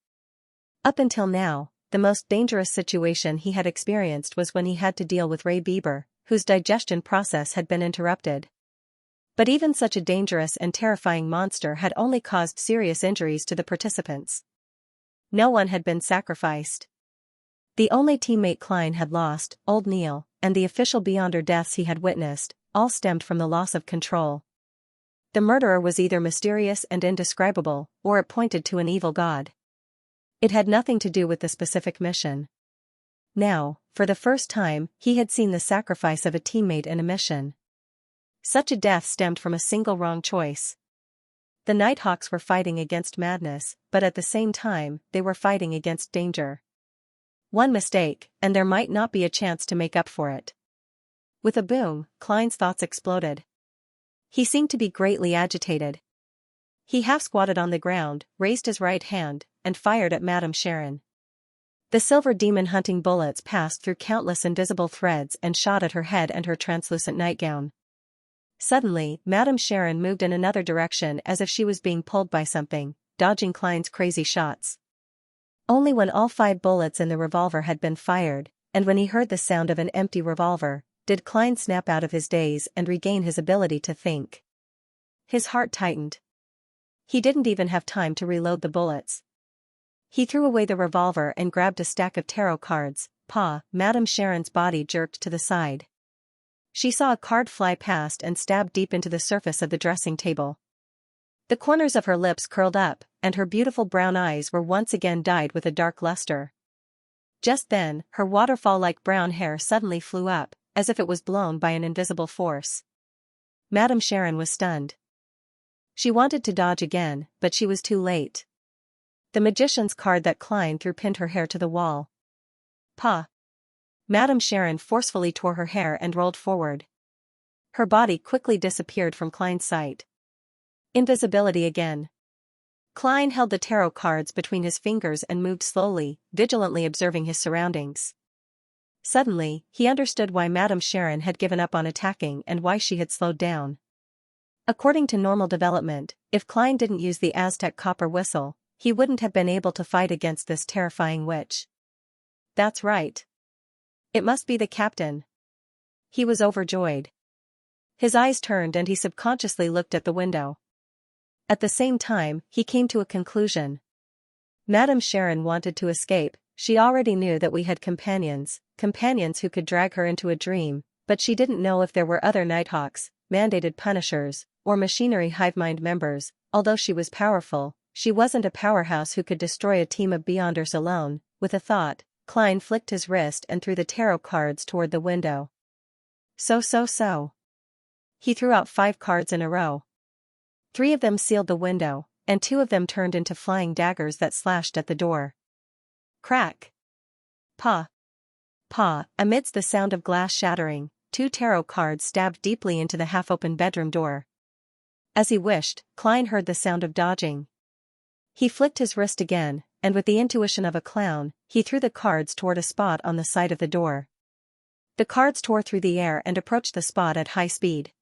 [SPEAKER 1] Up until now, the most dangerous situation he had experienced was when he had to deal with Ray Bieber, whose digestion process had been interrupted. But even such a dangerous and terrifying monster had only caused serious injuries to the participants. No one had been sacrificed. The only teammate Klein had lost, Old Neil, and the official Beyonder deaths he had witnessed, all stemmed from the loss of control. The murderer was either mysterious and indescribable, or it pointed to an evil god. It had nothing to do with the specific mission. Now, for the first time, he had seen the sacrifice of a teammate in a mission. Such a death stemmed from a single wrong choice. The Nighthawks were fighting against madness, but at the same time, they were fighting against danger. One mistake, and there might not be a chance to make up for it. With a boom, Klein's thoughts exploded. He seemed to be greatly agitated. He half-squatted on the ground, raised his right hand, and fired at Madame Sharon. The silver demon-hunting bullets passed through countless invisible threads and shot at her head and her translucent nightgown. Suddenly, Madame Sharon moved in another direction as if she was being pulled by something, dodging Klein's crazy shots. Only when all 5 bullets in the revolver had been fired, and when he heard the sound of an empty revolver, did Klein snap out of his daze and regain his ability to think. His heart tightened. He didn't even have time to reload the bullets. He threw away the revolver and grabbed a stack of tarot cards. Madame Sharon's body jerked to the side. She saw a card fly past and stab deep into the surface of the dressing table. The corners of her lips curled up, and her beautiful brown eyes were once again dyed with a dark luster. Just then, her waterfall-like brown hair suddenly flew up, as if it was blown by an invisible force. Madame Sharon was stunned. She wanted to dodge again, but she was too late. The magician's card that Klein threw pinned her hair to the wall. Madame Sharon forcefully tore her hair and rolled forward. Her body quickly disappeared from Klein's sight. Invisibility again. Klein held the tarot cards between his fingers and moved slowly, vigilantly observing his surroundings. Suddenly, he understood why Madame Sharon had given up on attacking and why she had slowed down. According to normal development, if Klein didn't use the Aztec copper whistle, he wouldn't have been able to fight against this terrifying witch. That's right. It must be the captain. He was overjoyed. His eyes turned and he subconsciously looked at the window. At the same time, he came to a conclusion. Madame Sharon wanted to escape. She already knew that we had companions who could drag her into a dream, but she didn't know if there were other Nighthawks, mandated punishers, or machinery hivemind members. Although she was powerful, she wasn't a powerhouse who could destroy a team of Beyonders alone. With a thought, Klein flicked his wrist and threw the tarot cards toward the window. So. He threw out 5 cards in a row. 3 of them sealed the window, and 2 of them turned into flying daggers that slashed at the door. Crack! Amidst the sound of glass shattering, 2 tarot cards stabbed deeply into the half-open bedroom door. As he wished, Klein heard the sound of dodging. He flicked his wrist again, and with the intuition of a clown, he threw the cards toward a spot on the side of the door. The cards tore through the air and approached the spot at high speed.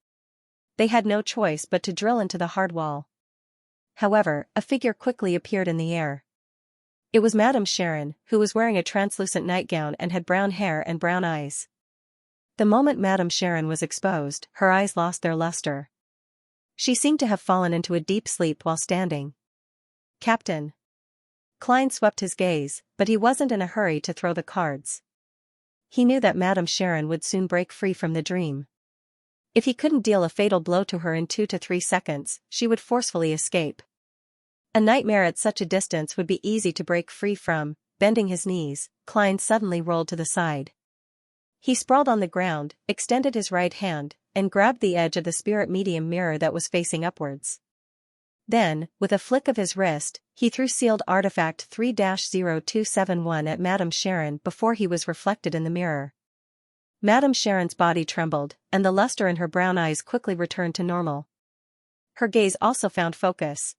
[SPEAKER 1] They had no choice but to drill into the hard wall. However, a figure quickly appeared in the air. It was Madame Sharon, who was wearing a translucent nightgown and had brown hair and brown eyes. The moment Madame Sharon was exposed, her eyes lost their luster. She seemed to have fallen into a deep sleep while standing. "Captain." Klein swept his gaze, but he wasn't in a hurry to throw the cards. He knew that Madame Sharon would soon break free from the dream. If he couldn't deal a fatal blow to her in 2 to 3 seconds, she would forcefully escape. A nightmare at such a distance would be easy to break free from. Bending his knees, Klein suddenly rolled to the side. He sprawled on the ground, extended his right hand, and grabbed the edge of the spirit medium mirror that was facing upwards. Then, with a flick of his wrist, he threw sealed artifact 3-0271 at Madame Sharon before he was reflected in the mirror. Madame Sharon's body trembled, and the luster in her brown eyes quickly returned to normal. Her gaze also found focus.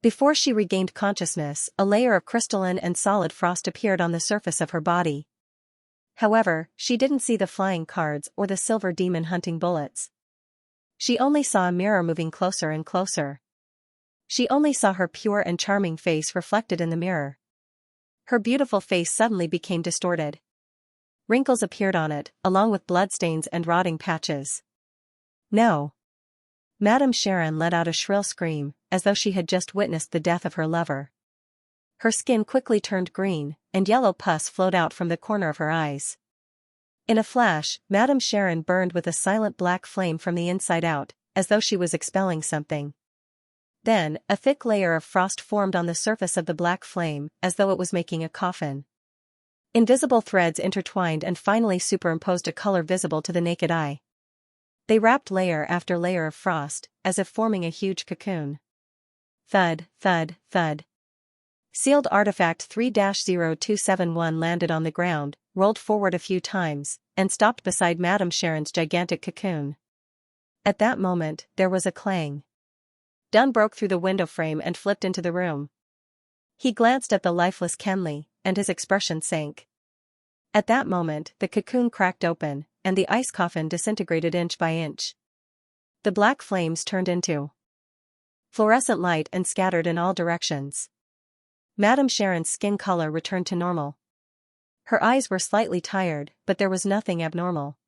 [SPEAKER 1] Before she regained consciousness, a layer of crystalline and solid frost appeared on the surface of her body. However, she didn't see the flying cards or the silver demon hunting bullets. She only saw a mirror moving closer and closer. She only saw her pure and charming face reflected in the mirror. Her beautiful face suddenly became distorted. Wrinkles appeared on it, along with bloodstains and rotting patches. "No!" Madame Sharon let out a shrill scream, as though she had just witnessed the death of her lover. Her skin quickly turned green, and yellow pus flowed out from the corner of her eyes. In a flash, Madame Sharon burned with a silent black flame from the inside out, as though she was expelling something. Then, a thick layer of frost formed on the surface of the black flame, as though it was making a coffin. Invisible threads intertwined and finally superimposed a color visible to the naked eye. They wrapped layer after layer of frost, as if forming a huge cocoon. Thud, thud, thud. Sealed artifact 3-0271 landed on the ground, rolled forward a few times, and stopped beside Madame Sharon's gigantic cocoon. At that moment, there was a clang. Dunn broke through the window frame and flipped into the room. He glanced at the lifeless Kenley, and his expression sank. At that moment, the cocoon cracked open, and the ice coffin disintegrated inch by inch. The black flames turned into fluorescent light and scattered in all directions. Madame Sharon's skin color returned to normal. Her eyes were slightly tired, but there was nothing abnormal.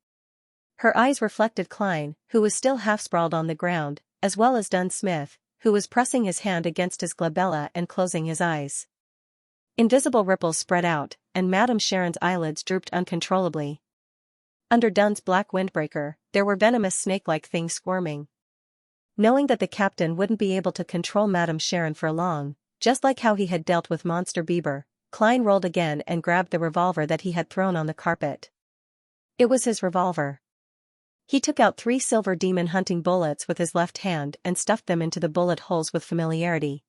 [SPEAKER 1] Her eyes reflected Klein, who was still half-sprawled on the ground, as well as Dunn Smith, who was pressing his hand against his glabella and closing his eyes. Invisible ripples spread out, and Madame Sharon's eyelids drooped uncontrollably. Under Dunn's black windbreaker, there were venomous snake-like things squirming. Knowing that the captain wouldn't be able to control Madame Sharon for long, just like how he had dealt with Monster Bieber, Klein rolled again and grabbed the revolver that he had thrown on the carpet. It was his revolver. He took out 3 silver demon hunting bullets with his left hand and stuffed them into the bullet holes with familiarity.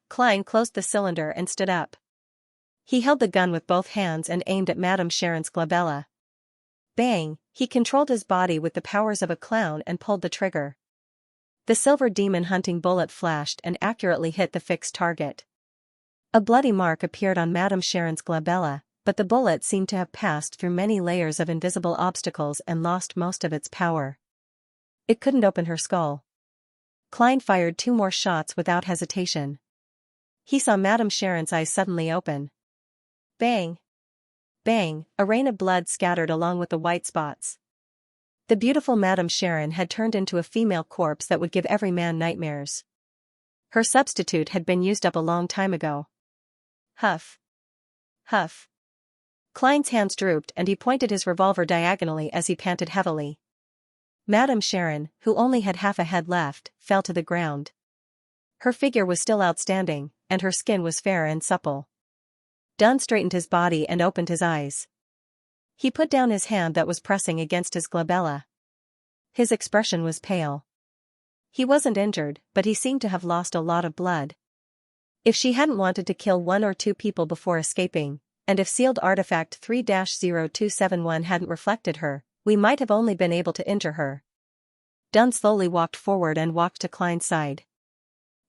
[SPEAKER 1] Klein closed the cylinder and stood up. He held the gun with both hands and aimed at Madame Sharon's glabella. Bang! He controlled his body with the powers of a clown and pulled the trigger. The silver demon hunting bullet flashed and accurately hit the fixed target. A bloody mark appeared on Madame Sharon's glabella, but the bullet seemed to have passed through many layers of invisible obstacles and lost most of its power. It couldn't open her skull. Klein fired 2 more shots without hesitation. He saw Madame Sharon's eyes suddenly open. Bang! Bang! A rain of blood scattered along with the white spots. The beautiful Madame Sharon had turned into a female corpse that would give every man nightmares. Her substitute had been used up a long time ago. Huff. Huff. Klein's hands drooped and he pointed his revolver diagonally as he panted heavily. Madame Sharon, who only had half a head left, fell to the ground. Her figure was still outstanding, and her skin was fair and supple. Dunn straightened his body and opened his eyes. He put down his hand that was pressing against his glabella. His expression was pale. He wasn't injured, but he seemed to have lost a lot of blood. If she hadn't wanted to kill 1 or 2 people before escaping, and if sealed artifact 3-0271 hadn't reflected her, we might have only been able to injure her. Dunn slowly walked forward and walked to Klein's side.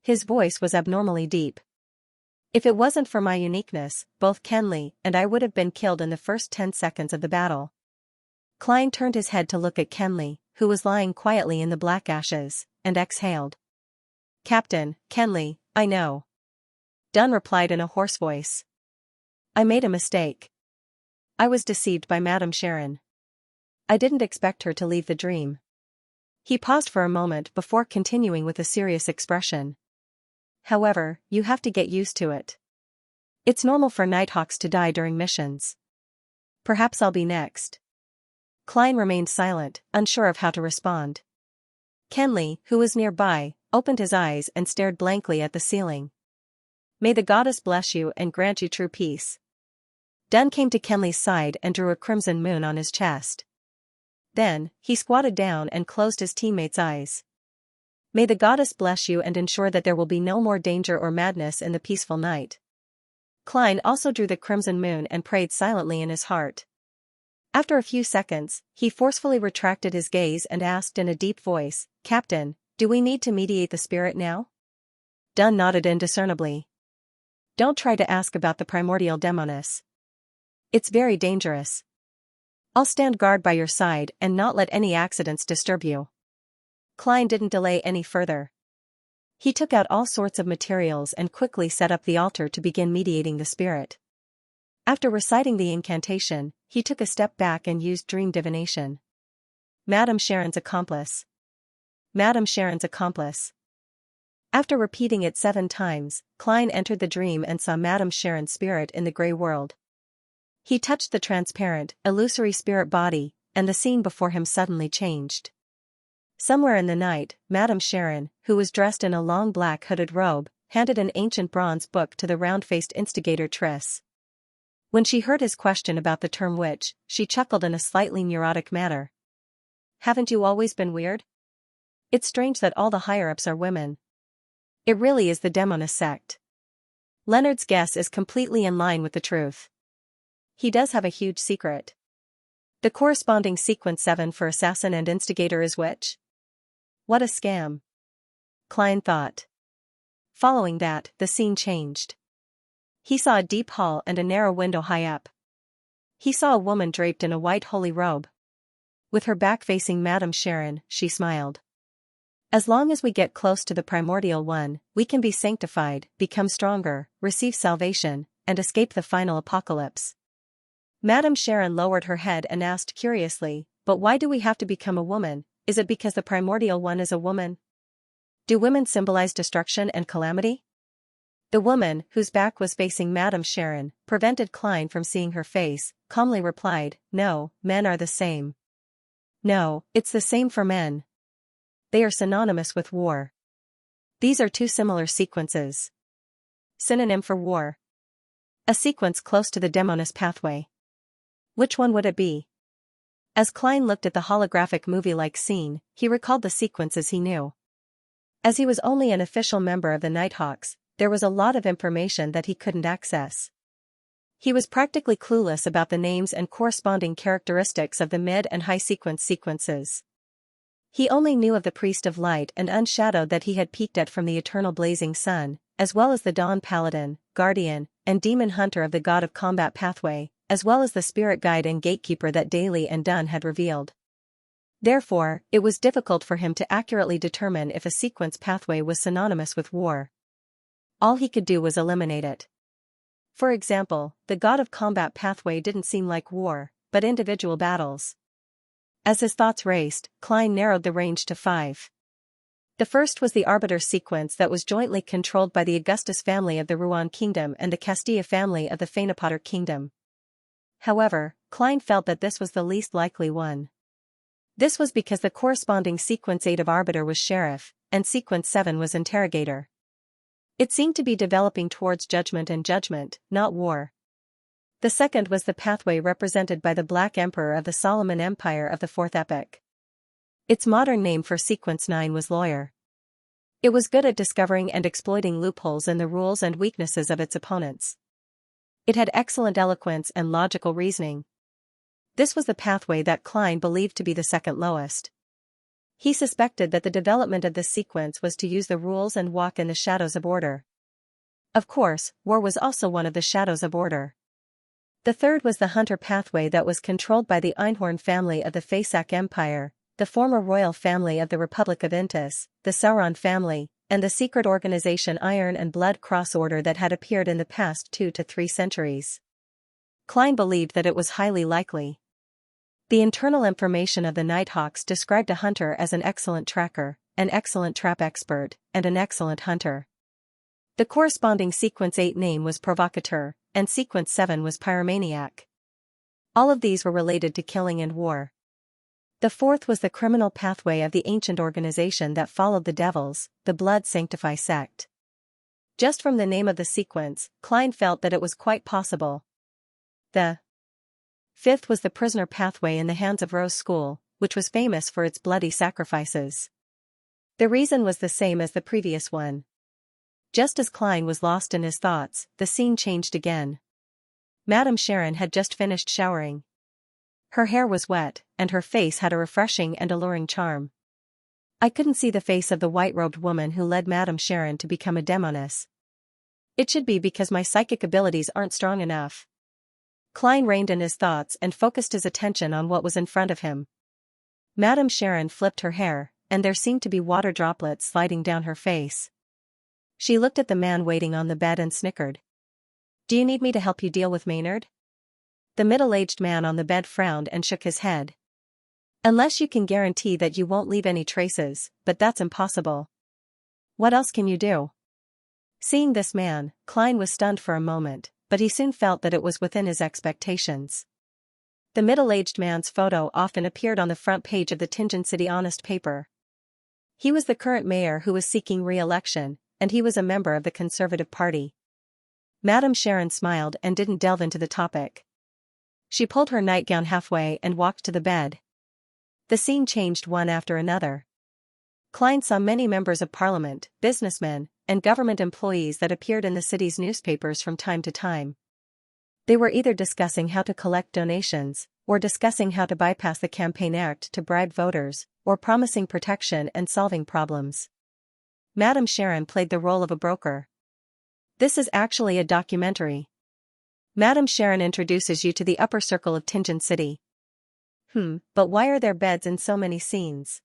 [SPEAKER 1] His voice was abnormally deep. If it wasn't for my uniqueness, both Kenley and I would have been killed in the first 10 seconds of the battle. Klein turned his head to look at Kenley, who was lying quietly in the black ashes, and exhaled. "Captain, Kenley, I know." Dunn replied in a hoarse voice. "I made a mistake. I was deceived by Madame Sharon. I didn't expect her to leave the dream." He paused for a moment before continuing with a serious expression. "However, you have to get used to it. It's normal for Nighthawks to die during missions. Perhaps I'll be next." Klein remained silent, unsure of how to respond. Kenley, who was nearby, opened his eyes and stared blankly at the ceiling. "May the goddess bless you and grant you true peace." Dunn came to Kenley's side and drew a crimson moon on his chest. Then, he squatted down and closed his teammate's eyes. "May the goddess bless you and ensure that there will be no more danger or madness in the peaceful night." Klein also drew the crimson moon and prayed silently in his heart. After a few seconds, he forcefully retracted his gaze and asked in a deep voice, "Captain, do we need to mediate the spirit now?" Dunn nodded indiscernibly. "Don't try to ask about the primordial demoness. It's very dangerous. I'll stand guard by your side and not let any accidents disturb you." Klein didn't delay any further. He took out all sorts of materials and quickly set up the altar to begin mediating the spirit. After reciting the incantation, he took a step back and used dream divination. "Madame Sharon's accomplice. Madame Sharon's accomplice." After repeating it 7 times, Klein entered the dream and saw Madame Sharon's spirit in the grey world. He touched the transparent, illusory spirit body, and the scene before him suddenly changed. Somewhere in the night, Madame Sharon, who was dressed in a long black hooded robe, handed an ancient bronze book to the round-faced instigator Triss. When she heard his question about the term witch, she chuckled in a slightly neurotic manner. "Haven't you always been weird? It's strange that all the higher-ups are women. It really is the Demoness sect." Leonard's guess is completely in line with the truth. He does have a huge secret. The corresponding sequence 7 for assassin and instigator is witch? What a scam. Klein thought. Following that, the scene changed. He saw a deep hall and a narrow window high up. He saw a woman draped in a white holy robe. With her back facing Madame Sharon, she smiled. "As long as we get close to the primordial one, we can be sanctified, become stronger, receive salvation, and escape the final apocalypse." Madame Sharon lowered her head and asked curiously, "But why do we have to become a woman? Is it because the primordial one is a woman? Do women symbolize destruction and calamity?" The woman, whose back was facing Madame Sharon, prevented Klein from seeing her face, calmly replied, "No, men are the same. No, it's the same for men. They are synonymous with war. These are 2 similar sequences." Synonym for war. A sequence close to the Demoness pathway. Which one would it be? As Klein looked at the holographic movie-like scene, he recalled the sequences he knew. As he was only an official member of the Nighthawks, there was a lot of information that he couldn't access. He was practically clueless about the names and corresponding characteristics of the mid and high sequences. He only knew of the Priest of Light and Unshadowed that he had peeked at from the eternal blazing sun, as well as the Dawn Paladin, Guardian, and Demon Hunter of the God of Combat pathway, as well as the Spirit Guide and Gatekeeper that Daly and Dunn had revealed. Therefore, it was difficult for him to accurately determine if a sequence pathway was synonymous with war. All he could do was eliminate it. For example, the God of Combat pathway didn't seem like war, but individual battles. As his thoughts raced, Klein narrowed the range to 5. The first was the Arbiter sequence that was jointly controlled by the Augustus family of the Rouen Kingdom and the Castilla family of the Feinapater Kingdom. However, Klein felt that this was the least likely one. This was because the corresponding sequence 8 of Arbiter was Sheriff, and sequence 7 was Interrogator. It seemed to be developing towards judgment and judgment, not war. The second was the pathway represented by the Black Emperor of the Solomon Empire of the 4th epoch. Its modern name for sequence 9 was Lawyer. It was good at discovering and exploiting loopholes in the rules and weaknesses of its opponents. It had excellent eloquence and logical reasoning. This was the pathway that Klein believed to be the second lowest. He suspected that the development of this sequence was to use the rules and walk in the shadows of order. Of course, war was also one of the shadows of order. The third was the Hunter pathway that was controlled by the Einhorn family of the Faesak Empire, the former royal family of the Republic of Intis, the Sauron family, and the secret organization Iron and Blood Cross Order that had appeared in the past 2 to 3 centuries. Klein believed that it was highly likely. The internal information of the Nighthawks described a hunter as an excellent tracker, an excellent trap expert, and an excellent hunter. The corresponding Sequence 8 name was Provocateur, and Sequence 7 was Pyromaniac. All of these were related to killing and war. The fourth was the criminal pathway of the ancient organization that followed the devils, the Blood Sanctify sect. Just from the name of the sequence, Klein felt that it was quite possible. The fifth was the prisoner pathway in the hands of Rose School, which was famous for its bloody sacrifices. The reason was the same as the previous one. Just as Klein was lost in his thoughts, the scene changed again. Madame Sharon had just finished showering. Her hair was wet, and her face had a refreshing and alluring charm. I couldn't see the face of the white-robed woman who led Madame Sharon to become a demoness. It should be because my psychic abilities aren't strong enough. Klein reined in his thoughts and focused his attention on what was in front of him. Madame Sharon flipped her hair, and there seemed to be water droplets sliding down her face. She looked at the man waiting on the bed and snickered. "Do you need me to help you deal with Maynard?" The middle-aged man on the bed frowned and shook his head. "Unless you can guarantee that you won't leave any traces, but that's impossible." "What else can you do?" Seeing this man, Klein was stunned for a moment, but he soon felt that it was within his expectations. The middle-aged man's photo often appeared on the front page of the Tianjin City Honest paper. He was the current mayor who was seeking re-election, and he was a member of the Conservative Party. Madame Sharon smiled and didn't delve into the topic. She pulled her nightgown halfway and walked to the bed. The scene changed one after another. Klein saw many members of parliament, businessmen, and government employees that appeared in the city's newspapers from time to time. They were either discussing how to collect donations, or discussing how to bypass the Campaign Act to bribe voters, or promising protection and solving problems. Madame Sharon played the role of a broker. This is actually a documentary. Madame Sharon introduces you to the upper circle of Tianjin City. But why are there beds in so many scenes?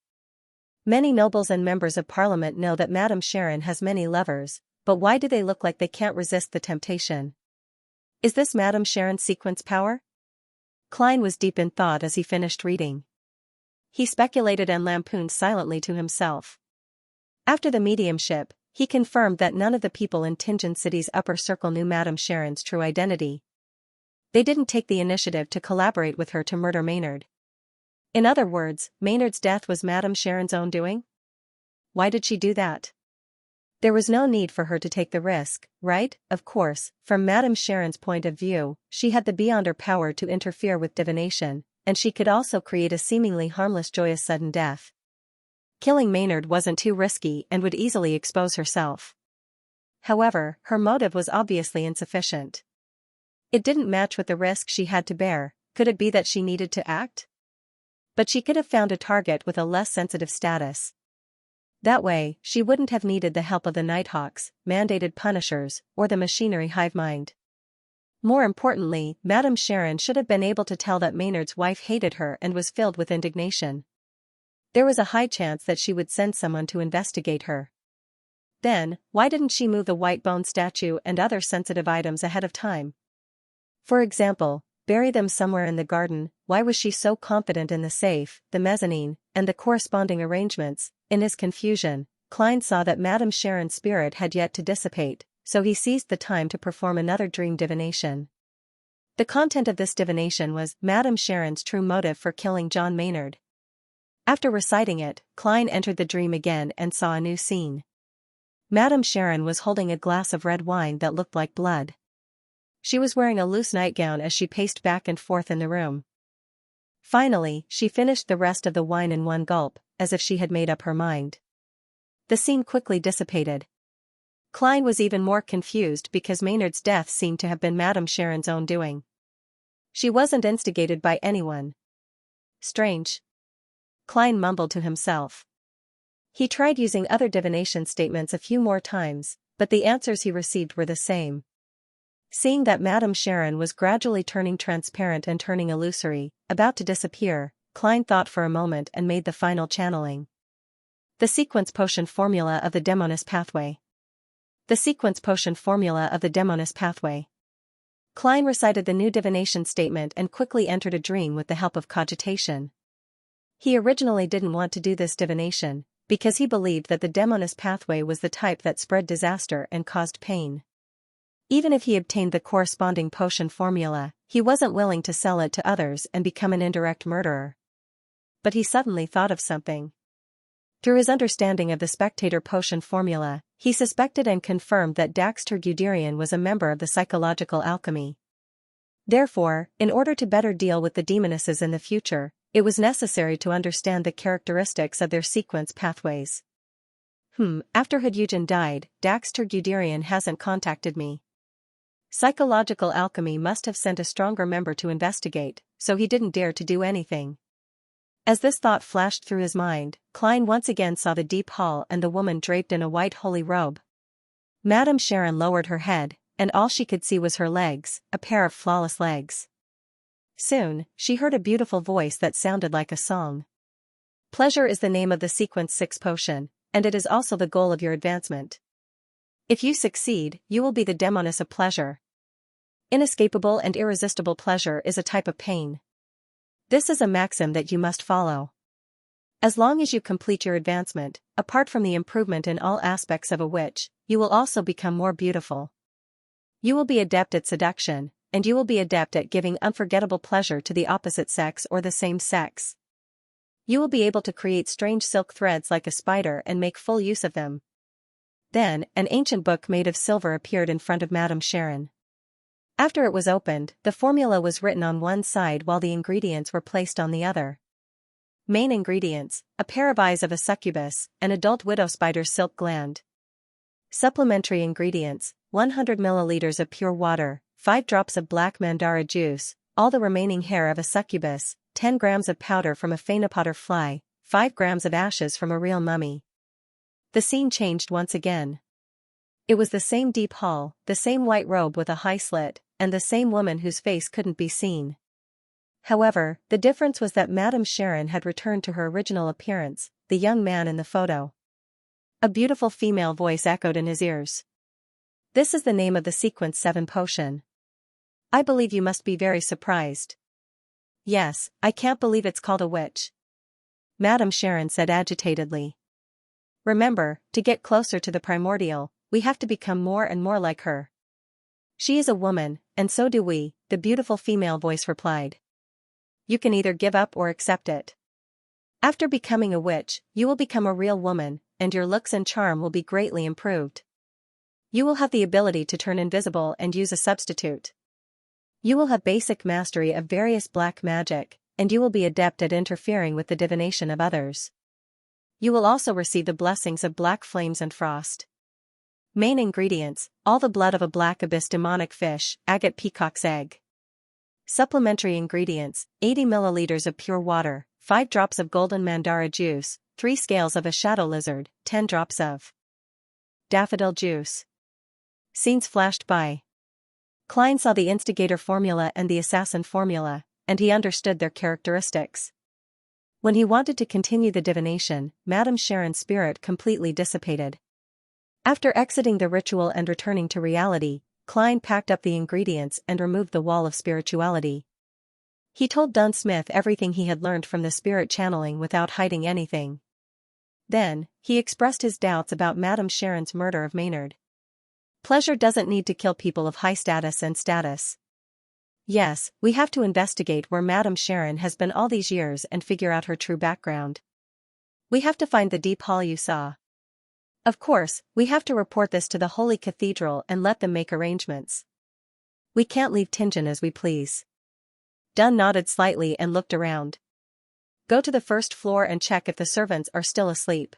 [SPEAKER 1] Many nobles and members of parliament know that Madame Sharon has many lovers, but why do they look like they can't resist the temptation? Is this Madame Sharon's sequence power? Klein was deep in thought as he finished reading. He speculated and lampooned silently to himself. After the mediumship, he confirmed that none of the people in Tianjin City's upper circle knew Madame Sharon's true identity. They didn't take the initiative to collaborate with her to murder Maynard. In other words, Maynard's death was Madame Sharon's own doing? Why did she do that? There was no need for her to take the risk, right? Of course, from Madame Sharon's point of view, she had the beyond her power to interfere with divination, and she could also create a seemingly harmless joyous sudden death. Killing Maynard wasn't too risky and would easily expose herself. However, her motive was obviously insufficient. It didn't match with the risk she had to bear. Could it be that she needed to act? But she could have found a target with a less sensitive status. That way, she wouldn't have needed the help of the Nighthawks, mandated punishers, or the machinery hive mind. More importantly, Madame Sharon should have been able to tell that Maynard's wife hated her and was filled with indignation. There was a high chance that she would send someone to investigate her. Then, why didn't she move the white bone statue and other sensitive items ahead of time? For example, bury them somewhere in the garden. Why was she so confident in the safe, the mezzanine, and the corresponding arrangements? In his confusion, Klein saw that Madame Sharon's spirit had yet to dissipate, so he seized the time to perform another dream divination. The content of this divination was Madame Sharon's true motive for killing John Maynard. After reciting it, Klein entered the dream again and saw a new scene. Madame Sharon was holding a glass of red wine that looked like blood. She was wearing a loose nightgown as she paced back and forth in the room. Finally, she finished the rest of the wine in one gulp, as if she had made up her mind. The scene quickly dissipated. Klein was even more confused because Maynard's death seemed to have been Madame Sharon's own doing. She wasn't instigated by anyone. Strange. Klein mumbled to himself. He tried using other divination statements a few more times, but the answers he received were the same. Seeing that Madame Sharon was gradually turning transparent and turning illusory, about to disappear, Klein thought for a moment and made the final channeling. The sequence potion formula of the Demoness pathway. The sequence potion formula of the Demoness pathway. Klein recited the new divination statement and quickly entered a dream with the help of cogitation. He originally didn't want to do this divination, because he believed that the Demoness pathway was the type that spread disaster and caused pain. Even if he obtained the corresponding potion formula, he wasn't willing to sell it to others and become an indirect murderer. But he suddenly thought of something. Through his understanding of the spectator potion formula, he suspected and confirmed that Daxter Guderian was a member of the psychological alchemy. Therefore, in order to better deal with the demonesses in the future, it was necessary to understand the characteristics of their sequence pathways. After Hudeugen died, Daxter Guderian hasn't contacted me. Psychological alchemy must have sent a stronger member to investigate, so he didn't dare to do anything. As this thought flashed through his mind, Klein once again saw the deep hall and the woman draped in a white holy robe. Madame Sharon lowered her head, and all she could see was her legs, a pair of flawless legs. Soon, she heard a beautiful voice that sounded like a song. Pleasure is the name of the Sequence 6 potion, and it is also the goal of your advancement. If you succeed, you will be the Demoness of pleasure. Inescapable and irresistible pleasure is a type of pain. This is a maxim that you must follow. As long as you complete your advancement, apart from the improvement in all aspects of a witch, you will also become more beautiful. You will be adept at seduction, and you will be adept at giving unforgettable pleasure to the opposite sex or the same sex. You will be able to create strange silk threads like a spider and make full use of them. Then, an ancient book made of silver appeared in front of Madame Sharon. After it was opened, the formula was written on one side while the ingredients were placed on the other. Main ingredients: a pair of eyes of a succubus, an adult widow spider silk gland. Supplementary ingredients: 100 milliliters of pure water, 5 drops of black mandara juice, all the remaining hair of a succubus, 10 grams of powder from a phaenopoder fly, 5 grams of ashes from a real mummy. The scene changed once again. It was the same deep hall, the same white robe with a high slit, and the same woman whose face couldn't be seen. However, the difference was that Madame Sharon had returned to her original appearance, the young man in the photo. A beautiful female voice echoed in his ears. This is the name of the Sequence 7 potion. I believe you must be very surprised. Yes, I can't believe it's called a witch. Madame Sharon said agitatedly. Remember, to get closer to the primordial, we have to become more and more like her. She is a woman, and so do we, the beautiful female voice replied. You can either give up or accept it. After becoming a witch, you will become a real woman, and your looks and charm will be greatly improved. You will have the ability to turn invisible and use a substitute. You will have basic mastery of various black magic, and you will be adept at interfering with the divination of others. You will also receive the blessings of black flames and frost. Main ingredients: all the blood of a black abyss demonic fish, agate peacock's egg. Supplementary ingredients: 80 milliliters of pure water, 5 drops of golden mandara juice, 3 scales of a shadow lizard, 10 drops of daffodil juice. Scenes flashed by. Klein saw the instigator formula and the assassin formula, and he understood their characteristics. When he wanted to continue the divination, Madame Sharon's spirit completely dissipated. After exiting the ritual and returning to reality, Klein packed up the ingredients and removed the wall of spirituality. He told Dunn Smith everything he had learned from the spirit channeling without hiding anything. Then, he expressed his doubts about Madame Sharon's murder of Maynard. Pleasure doesn't need to kill people of high status and status. Yes, we have to investigate where Madame Sharon has been all these years and figure out her true background. We have to find the deep hall you saw. Of course, we have to report this to the Holy Cathedral and let them make arrangements. We can't leave Tingen as we please. Dunn nodded slightly and looked around. Go to the first floor and check if the servants are still asleep.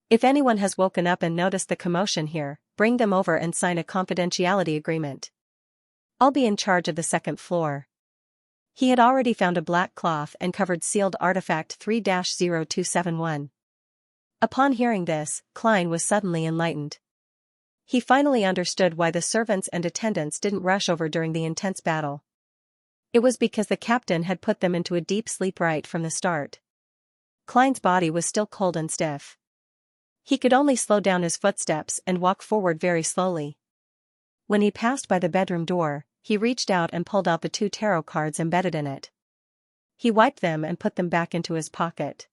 [SPEAKER 1] If anyone has woken up and noticed the commotion here, bring them over and sign a confidentiality agreement. I'll be in charge of the second floor. He had already found a black cloth and covered sealed artifact 3-0271. Upon hearing this, Klein was suddenly enlightened. He finally understood why the servants and attendants didn't rush over during the intense battle. It was because the captain had put them into a deep sleep right from the start. Klein's body was still cold and stiff. He could only slow down his footsteps and walk forward very slowly. When he passed by the bedroom door, he reached out and pulled out the 2 tarot cards embedded in it. He wiped them and put them back into his pocket.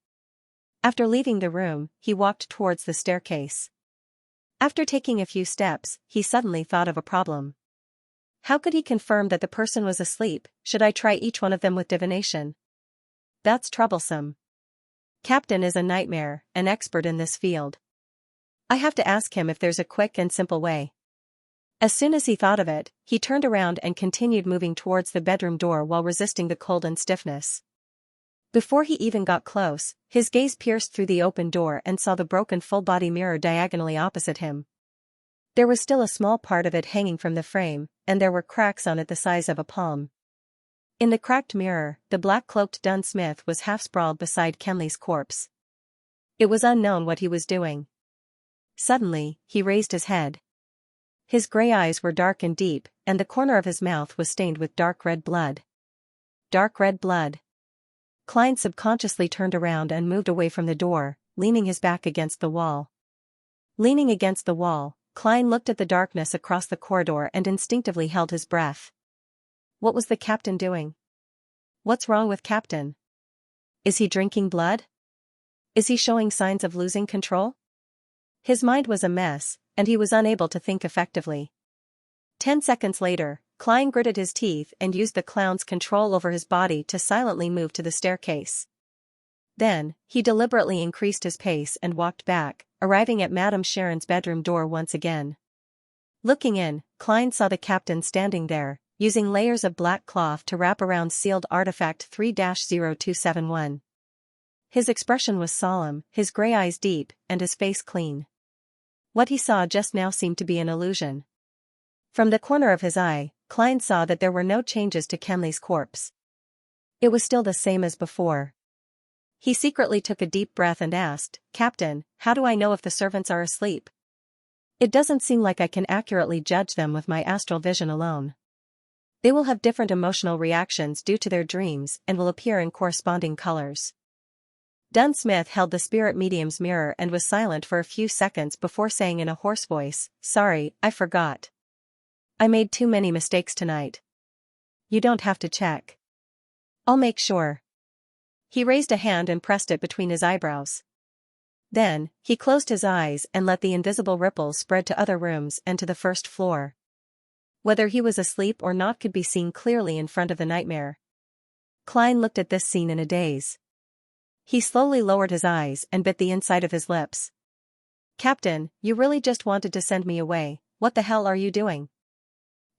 [SPEAKER 1] After leaving the room, he walked towards the staircase. After taking a few steps, he suddenly thought of a problem. How could he confirm that the person was asleep? Should I try each one of them with divination? That's troublesome. Captain is a nightmare, an expert in this field. I have to ask him if there's a quick and simple way. As soon as he thought of it, he turned around and continued moving towards the bedroom door while resisting the cold and stiffness. Before he even got close, his gaze pierced through the open door and saw the broken full-body mirror diagonally opposite him. There was still a small part of it hanging from the frame, and there were cracks on it the size of a palm. In the cracked mirror, the black-cloaked Dunn Smith was half-sprawled beside Kenley's corpse. It was unknown what he was doing. Suddenly, he raised his head. His gray eyes were dark and deep, and the corner of his mouth was stained with dark red blood. Dark red blood. Klein subconsciously turned around and moved away from the door, leaning his back against the wall. Leaning against the wall, Klein looked at the darkness across the corridor and instinctively held his breath. What was the captain doing? What's wrong with Captain? Is he drinking blood? Is he showing signs of losing control? His mind was a mess, and he was unable to think effectively. 10 seconds later, Klein gritted his teeth and used the clown's control over his body to silently move to the staircase. Then, he deliberately increased his pace and walked back, arriving at Madame Sharon's bedroom door once again. Looking in, Klein saw the captain standing there, using layers of black cloth to wrap around sealed artifact 3-0271. His expression was solemn, his gray eyes deep, and his face clean. What he saw just now seemed to be an illusion. From the corner of his eye, Klein saw that there were no changes to Kenley's corpse. It was still the same as before. He secretly took a deep breath and asked, "Captain, how do I know if the servants are asleep? It doesn't seem like I can accurately judge them with my astral vision alone. They will have different emotional reactions due to their dreams and will appear in corresponding colors." Dunn Smith held the spirit medium's mirror and was silent for a few seconds before saying in a hoarse voice, "Sorry, I forgot. I made too many mistakes tonight. You don't have to check. I'll make sure." He raised a hand and pressed it between his eyebrows. Then, he closed his eyes and let the invisible ripples spread to other rooms and to the first floor. Whether he was asleep or not could be seen clearly in front of the nightmare. Klein looked at this scene in a daze. He slowly lowered his eyes and bit the inside of his lips. "Captain, you really just wanted to send me away. What the hell are you doing?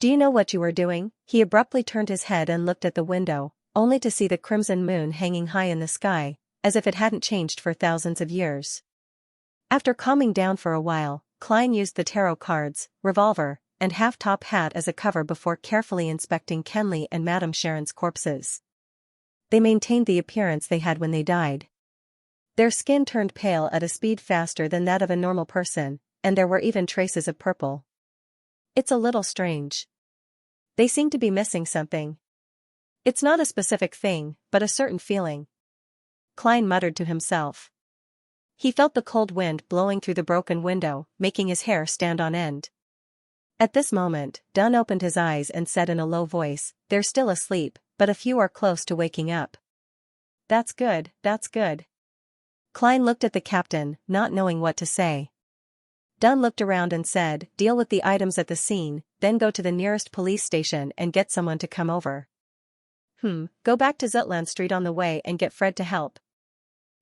[SPEAKER 1] Do you know what you are doing?" He abruptly turned his head and looked at the window, only to see the crimson moon hanging high in the sky, as if it hadn't changed for thousands of years. After calming down for a while, Klein used the tarot cards, revolver, and half-top hat as a cover before carefully inspecting Kenley and Madame Sharon's corpses. They maintained the appearance they had when they died. Their skin turned pale at a speed faster than that of a normal person, and there were even traces of purple. It's a little strange. They seem to be missing something. It's not a specific thing, but a certain feeling. Klein muttered to himself. He felt the cold wind blowing through the broken window, making his hair stand on end. At this moment, Dunn opened his eyes and said in a low voice, "They're still asleep, but a few are close to waking up." That's good, that's good." Klein looked at the captain, not knowing what to say. Dunn looked around and said, "Deal with the items at the scene, then go to the nearest police station and get someone to come over." Go back to Zutland Street on the way and get Fred to help."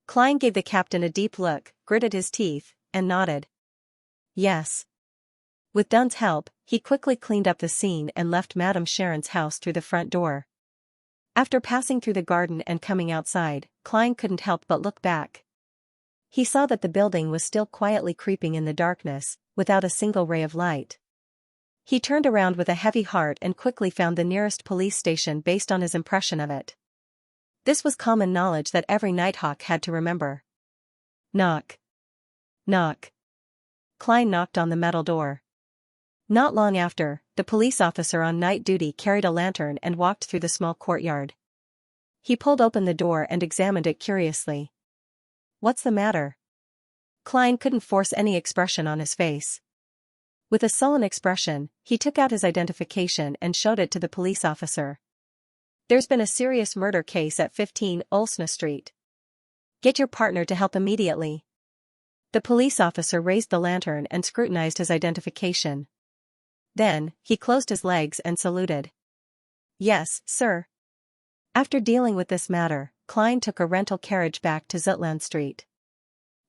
[SPEAKER 1] Klein gave the captain a deep look, gritted his teeth, and nodded. Yes. With Dunn's help, he quickly cleaned up the scene and left Madame Sharon's house through the front door. After passing through the garden and coming outside, Klein couldn't help but look back. He saw that the building was still quietly creeping in the darkness, without a single ray of light. He turned around with a heavy heart and quickly found the nearest police station based on his impression of it. This was common knowledge that every Nighthawk had to remember. Knock. Knock. Klein knocked on the metal door. Not long after, the police officer on night duty carried a lantern and walked through the small courtyard. He pulled open the door and examined it curiously. "What's the matter?" Klein couldn't force any expression on his face. With a sullen expression, he took out his identification and showed it to the police officer. "There's been a serious murder case at 15 Olsna Street. Get your partner to help immediately." The police officer raised the lantern and scrutinized his identification. Then, he closed his legs and saluted. "Yes, sir." After dealing with this matter, Klein took a rental carriage back to Zutland Street.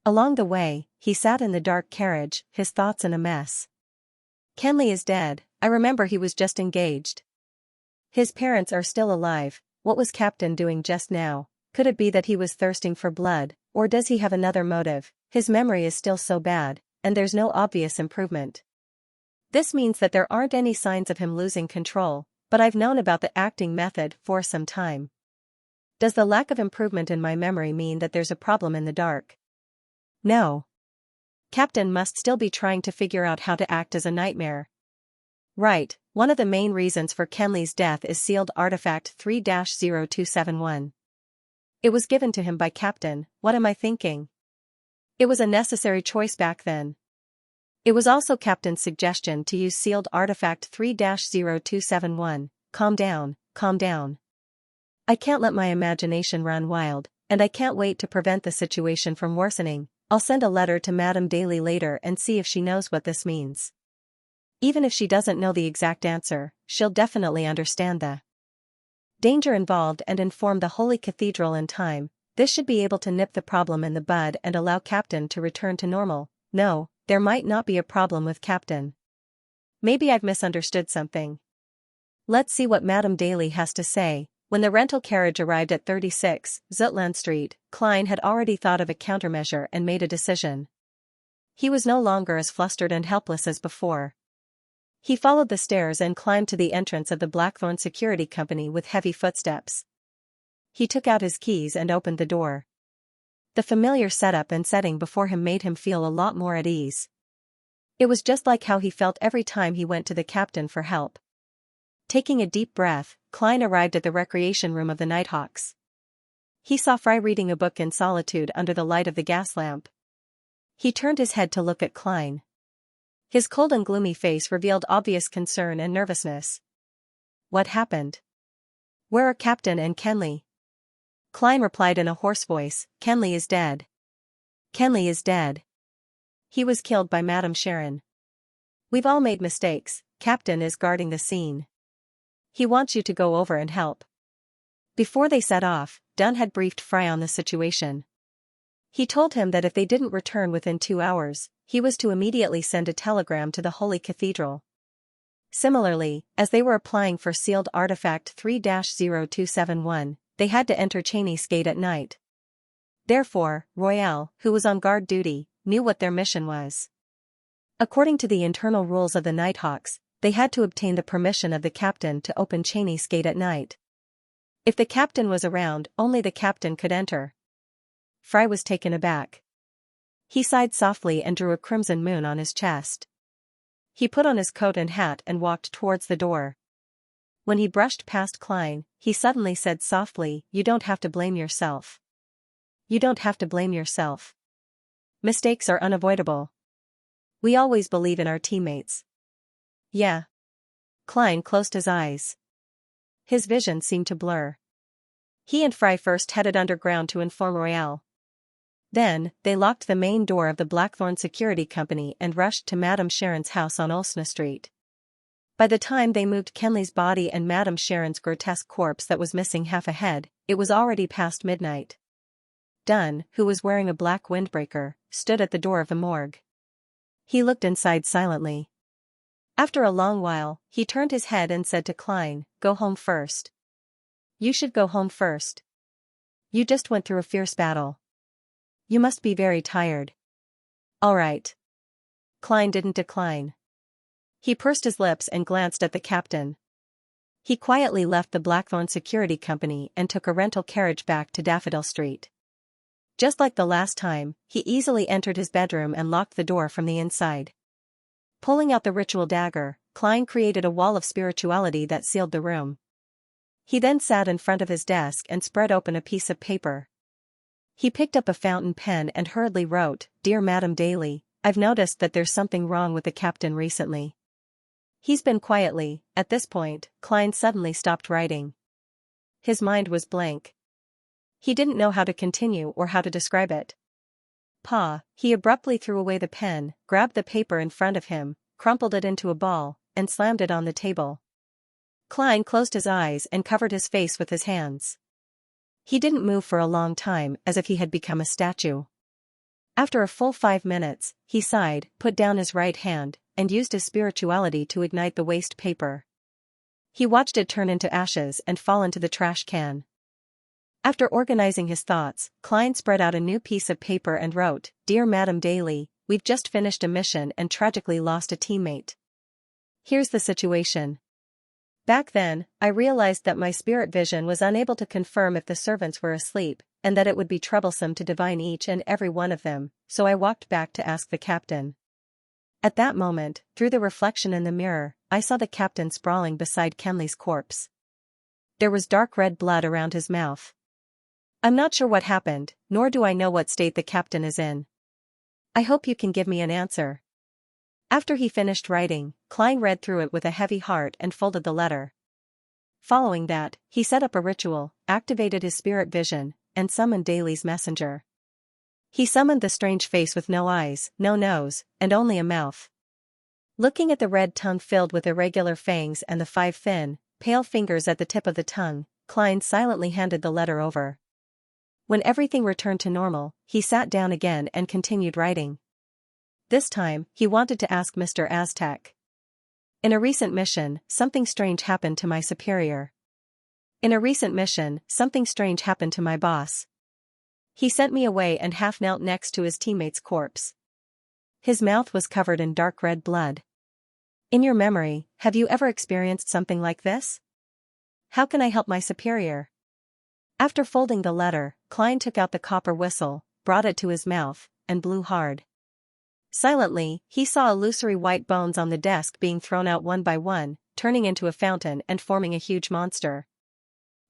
[SPEAKER 1] Along the way, he sat in the dark carriage, his thoughts in a mess. Kenley is dead. I remember he was just engaged. His parents are still alive. What was Captain doing just now? Could it be that he was thirsting for blood, or does he have another motive? His memory is still so bad, and there's no obvious improvement. This means that there aren't any signs of him losing control, but I've known about the acting method for some time. Does the lack of improvement in my memory mean that there's a problem in the dark? No. Captain must still be trying to figure out how to act as a nightmare. Right, one of the main reasons for Kenley's death is sealed artifact 3-0271. It was given to him by Captain. What am I thinking? It was a necessary choice back then. It was also Captain's suggestion to use sealed artifact 3-0271. Calm down, calm down. I can't let my imagination run wild, and I can't wait to prevent the situation from worsening. I'll send a letter to Madame Daly later and see if she knows what this means. Even if she doesn't know the exact answer, she'll definitely understand the danger involved and inform the Holy Cathedral in time. This should be able to nip the problem in the bud and allow Captain to return to normal. No, there might not be a problem with Captain. Maybe I've misunderstood something. Let's see what Madame Daly has to say. When the rental carriage arrived at 36 Zutland Street, Klein had already thought of a countermeasure and made a decision. He was no longer as flustered and helpless as before. He followed the stairs and climbed to the entrance of the Blackthorn Security Company with heavy footsteps. He took out his keys and opened the door. The familiar setup and setting before him made him feel a lot more at ease. It was just like how he felt every time he went to the Captain for help. Taking a deep breath, Klein arrived at the recreation room of the Nighthawks. He saw Fry reading a book in solitude under the light of the gas lamp. He turned his head to look at Klein. His cold and gloomy face revealed obvious concern and nervousness. What happened? Where are Captain and Kenley? Klein replied in a hoarse voice, Kenley is dead. Kenley is dead. He was killed by Madame Sharon. We've all made mistakes. Captain is guarding the scene. He wants you to go over and help. Before they set off, Dunn had briefed Fry on the situation. He told him that if they didn't return within 2 hours, he was to immediately send a telegram to the Holy Cathedral. Similarly, as they were applying for sealed artifact 3-0271, they had to enter Cheney's Gate at night. Therefore, Royale, who was on guard duty, knew what their mission was. According to the internal rules of the Nighthawks, they had to obtain the permission of the Captain to open Cheney's Gate at night. If the Captain was around, only the Captain could enter. Fry was taken aback. He sighed softly and drew a crimson moon on his chest. He put on his coat and hat and walked towards the door. When he brushed past Klein, he suddenly said softly, "You don't have to blame yourself. You don't have to blame yourself. Mistakes are unavoidable. We always believe in our teammates." Yeah. Klein closed his eyes. His vision seemed to blur. He and Fry first headed underground to inform Royale. Then, they locked the main door of the Blackthorn Security Company and rushed to Madame Sharon's house on Olsna Street. By the time they moved Kenley's body and Madame Sharon's grotesque corpse that was missing half a head, it was already past midnight. Dunn, who was wearing a black windbreaker, stood at the door of the morgue. He looked inside silently. After a long while, he turned his head and said to Klein, "Go home first. You should go home first. You just went through a fierce battle. You must be very tired." "All right." Klein didn't decline. He pursed his lips and glanced at the Captain. He quietly left the Blackthorn Security Company and took a rental carriage back to Daffodil Street. Just like the last time, he easily entered his bedroom and locked the door from the inside. Pulling out the ritual dagger, Klein created a wall of spirituality that sealed the room. He then sat in front of his desk and spread open a piece of paper. He picked up a fountain pen and hurriedly wrote, "Dear Madam Daly, I've noticed that there's something wrong with the captain recently. He's been quietly." At this point, Klein suddenly stopped writing. His mind was blank. He didn't know how to continue or how to describe it. He abruptly threw away the pen, grabbed the paper in front of him, crumpled it into a ball, and slammed it on the table. Klein closed his eyes and covered his face with his hands. He didn't move for a long time, as if he had become a statue. After a full 5 minutes, he sighed, put down his right hand, and used his spirituality to ignite the waste paper. He watched it turn into ashes and fall into the trash can. After organizing his thoughts, Klein spread out a new piece of paper and wrote, "Dear Madam Daly, we've just finished a mission and tragically lost a teammate. Here's the situation. Back then, I realized that my spirit vision was unable to confirm if the servants were asleep, and that it would be troublesome to divine each and every one of them, so I walked back to ask the captain. At that moment, through the reflection in the mirror, I saw the captain sprawling beside Kenley's corpse. There was dark red blood around his mouth. I'm not sure what happened, nor do I know what state the captain is in. I hope you can give me an answer." After he finished writing, Klein read through it with a heavy heart and folded the letter. Following that, he set up a ritual, activated his spirit vision, and summoned Daly's messenger. He summoned the strange face with no eyes, no nose, and only a mouth. Looking at the red tongue filled with irregular fangs and the 5 thin, pale fingers at the tip of the tongue, Klein silently handed the letter over. When everything returned to normal, he sat down again and continued writing. This time, he wanted to ask Mr. Aztec. In a recent mission, something strange happened to my superior. In a recent mission, something strange happened to my boss. He sent me away and half knelt next to his teammate's corpse. His mouth was covered in dark red blood. In your memory, have you ever experienced something like this? How can I help my superior?" After folding the letter, Klein took out the copper whistle, brought it to his mouth, and blew hard. Silently, he saw illusory white bones on the desk being thrown out one by one, turning into a fountain and forming a huge monster.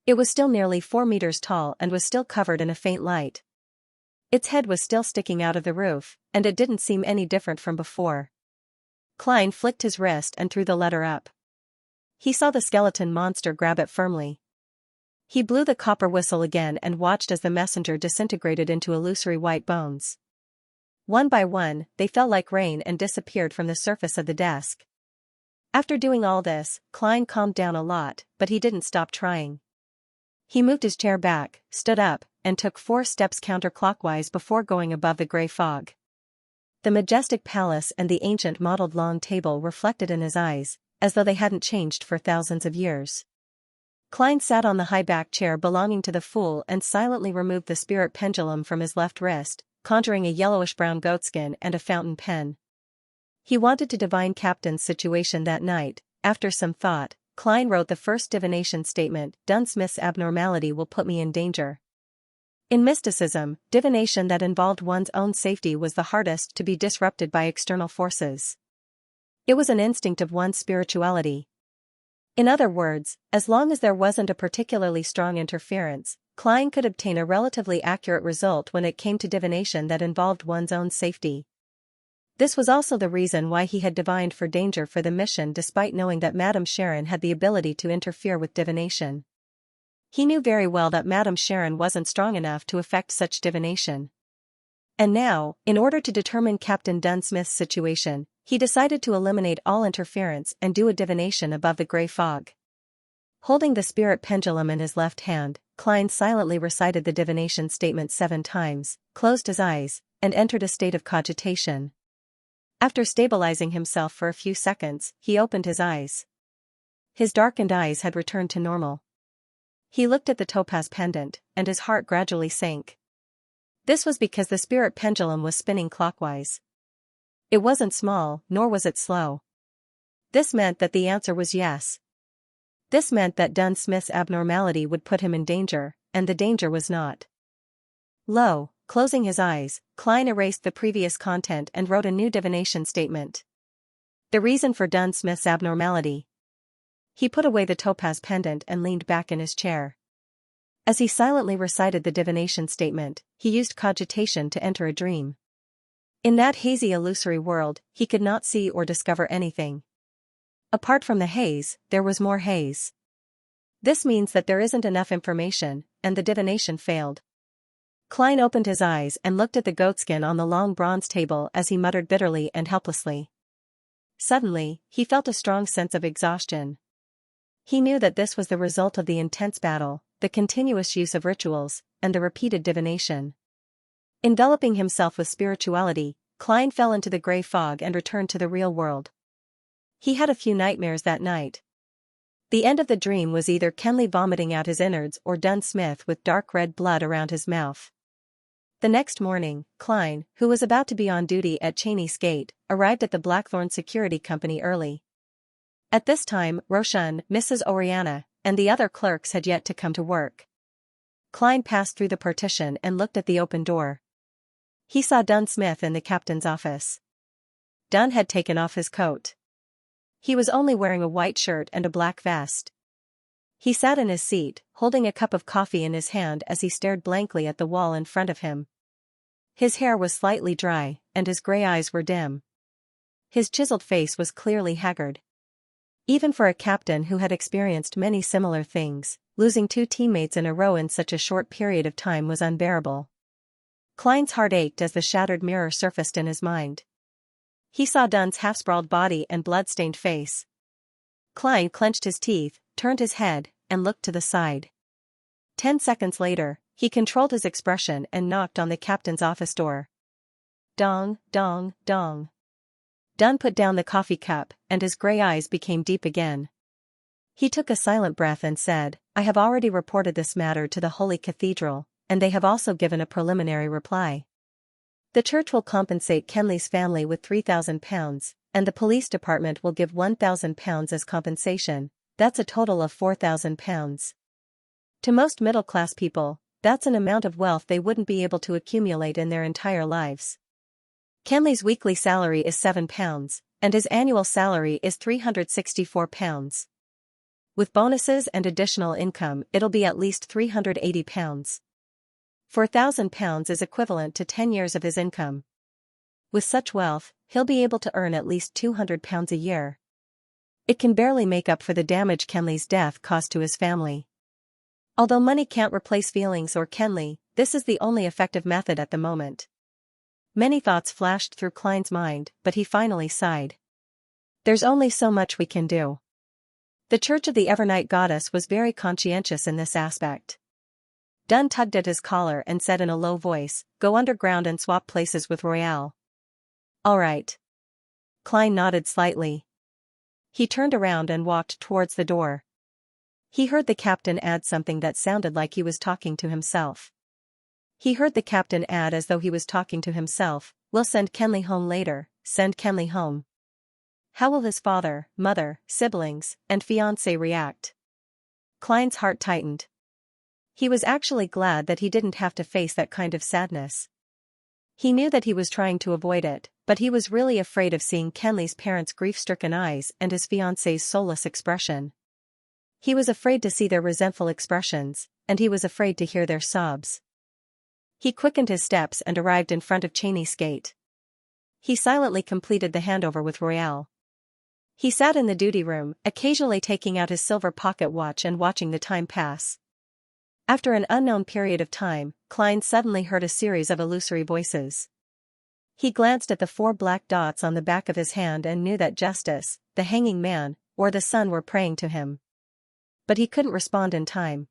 [SPEAKER 1] It was still nearly 4 meters tall and was still covered in a faint light. Its head was still sticking out of the roof, and it didn't seem any different from before. Klein flicked his wrist and threw the letter up. He saw the skeleton monster grab it firmly. He blew the copper whistle again and watched as the messenger disintegrated into illusory white bones. One by one, they fell like rain and disappeared from the surface of the desk. After doing all this, Klein calmed down a lot, but he didn't stop trying. He moved his chair back, stood up, and took 4 steps counterclockwise before going above the gray fog. The majestic palace and the ancient mottled long table reflected in his eyes, as though they hadn't changed for thousands of years. Klein sat on the high-backed chair belonging to the fool and silently removed the spirit pendulum from his left wrist, conjuring a yellowish-brown goatskin and a fountain pen. He wanted to divine Captain's situation that night. After some thought, Klein wrote the first divination statement, "Dunsmith's abnormality will put me in danger." In mysticism, divination that involved one's own safety was the hardest to be disrupted by external forces. It was an instinct of one's spirituality. In other words, as long as there wasn't a particularly strong interference, Klein could obtain a relatively accurate result when it came to divination that involved one's own safety. This was also the reason why he had divined for danger for the mission despite knowing that Madame Sharon had the ability to interfere with divination. He knew very well that Madame Sharon wasn't strong enough to effect such divination. And now, in order to determine Captain Dunsmith's situation, he decided to eliminate all interference and do a divination above the gray fog. Holding the spirit pendulum in his left hand, Klein silently recited the divination statement 7 times, closed his eyes, and entered a state of cogitation. After stabilizing himself for a few seconds, he opened his eyes. His darkened eyes had returned to normal. He looked at the topaz pendant, and his heart gradually sank. This was because the spirit pendulum was spinning clockwise. It wasn't small, nor was it slow. This meant that the answer was yes. This meant that Dunsmith's abnormality would put him in danger, and the danger was not. Closing his eyes, Klein erased the previous content and wrote a new divination statement. The reason for Dunsmith's abnormality. He put away the topaz pendant and leaned back in his chair. As he silently recited the divination statement, he used cogitation to enter a dream. In that hazy illusory world, he could not see or discover anything. Apart from the haze, there was more haze. This means that there isn't enough information, and the divination failed. Klein opened his eyes and looked at the goatskin on the long bronze table as he muttered bitterly and helplessly. Suddenly, he felt a strong sense of exhaustion. He knew that this was the result of the intense battle, the continuous use of rituals, and the repeated divination. Enveloping himself with spirituality, Klein fell into the gray fog and returned to the real world. He had a few nightmares that night. The end of the dream was either Kenley vomiting out his innards or Dunsmith with dark red blood around his mouth. The next morning, Klein, who was about to be on duty at Cheney's Gate, arrived at the Blackthorn Security Company early. At this time, Roshan, Mrs. Oriana, and the other clerks had yet to come to work. Klein passed through the partition and looked at the open door. He saw Dunsmith in the captain's office. Dunn had taken off his coat. He was only wearing a white shirt and a black vest. He sat in his seat, holding a cup of coffee in his hand as he stared blankly at the wall in front of him. His hair was slightly dry, and his gray eyes were dim. His chiseled face was clearly haggard. Even for a captain who had experienced many similar things, losing 2 teammates in a row in such a short period of time was unbearable. Klein's heart ached as the shattered mirror surfaced in his mind. He saw Dunn's half-sprawled body and blood-stained face. Klein clenched his teeth, turned his head, and looked to the side. 10 seconds later, he controlled his expression and knocked on the captain's office door. Dong, dong, dong. Dunn put down the coffee cup, and his gray eyes became deep again. He took a silent breath and said, "I have already reported this matter to the Holy Cathedral, and they have also given a preliminary reply. The church will compensate Kenley's family with £3,000, and the police department will give £1,000 as compensation. That's a total of £4,000. To most middle-class people, that's an amount of wealth they wouldn't be able to accumulate in their entire lives. Kenley's weekly salary is £7, and his annual salary is £364. With bonuses and additional income, it'll be at least £380. £4,000 is equivalent to 10 years of his income. With such wealth, he'll be able to earn at least £200 a year. It can barely make up for the damage Kenley's death caused to his family. Although money can't replace feelings or Kenley, this is the only effective method at the moment." Many thoughts flashed through Klein's mind, but he finally sighed. "There's only so much we can do." The Church of the Evernight Goddess was very conscientious in this aspect. Dunn tugged at his collar and said in a low voice, "Go underground and swap places with Royale." "All right." Klein nodded slightly. He turned around and walked towards the door. He heard the captain add something that sounded like he was talking to himself. He heard the captain add as though he was talking to himself, "We'll send Kenley home later, send Kenley home." How will his father, mother, siblings, and fiancé react? Klein's heart tightened. He was actually glad that he didn't have to face that kind of sadness. He knew that he was trying to avoid it, but he was really afraid of seeing Kenley's parents' grief-stricken eyes and his fiancée's soulless expression. He was afraid to see their resentful expressions, and he was afraid to hear their sobs. He quickened his steps and arrived in front of Cheney's Gate. He silently completed the handover with Royale. He sat in the duty room, occasionally taking out his silver pocket watch and watching the time pass. After an unknown period of time, Klein suddenly heard a series of illusory voices. He glanced at the 4 black dots on the back of his hand and knew that Justice, the hanging man, or the sun were praying to him. But he couldn't respond in time.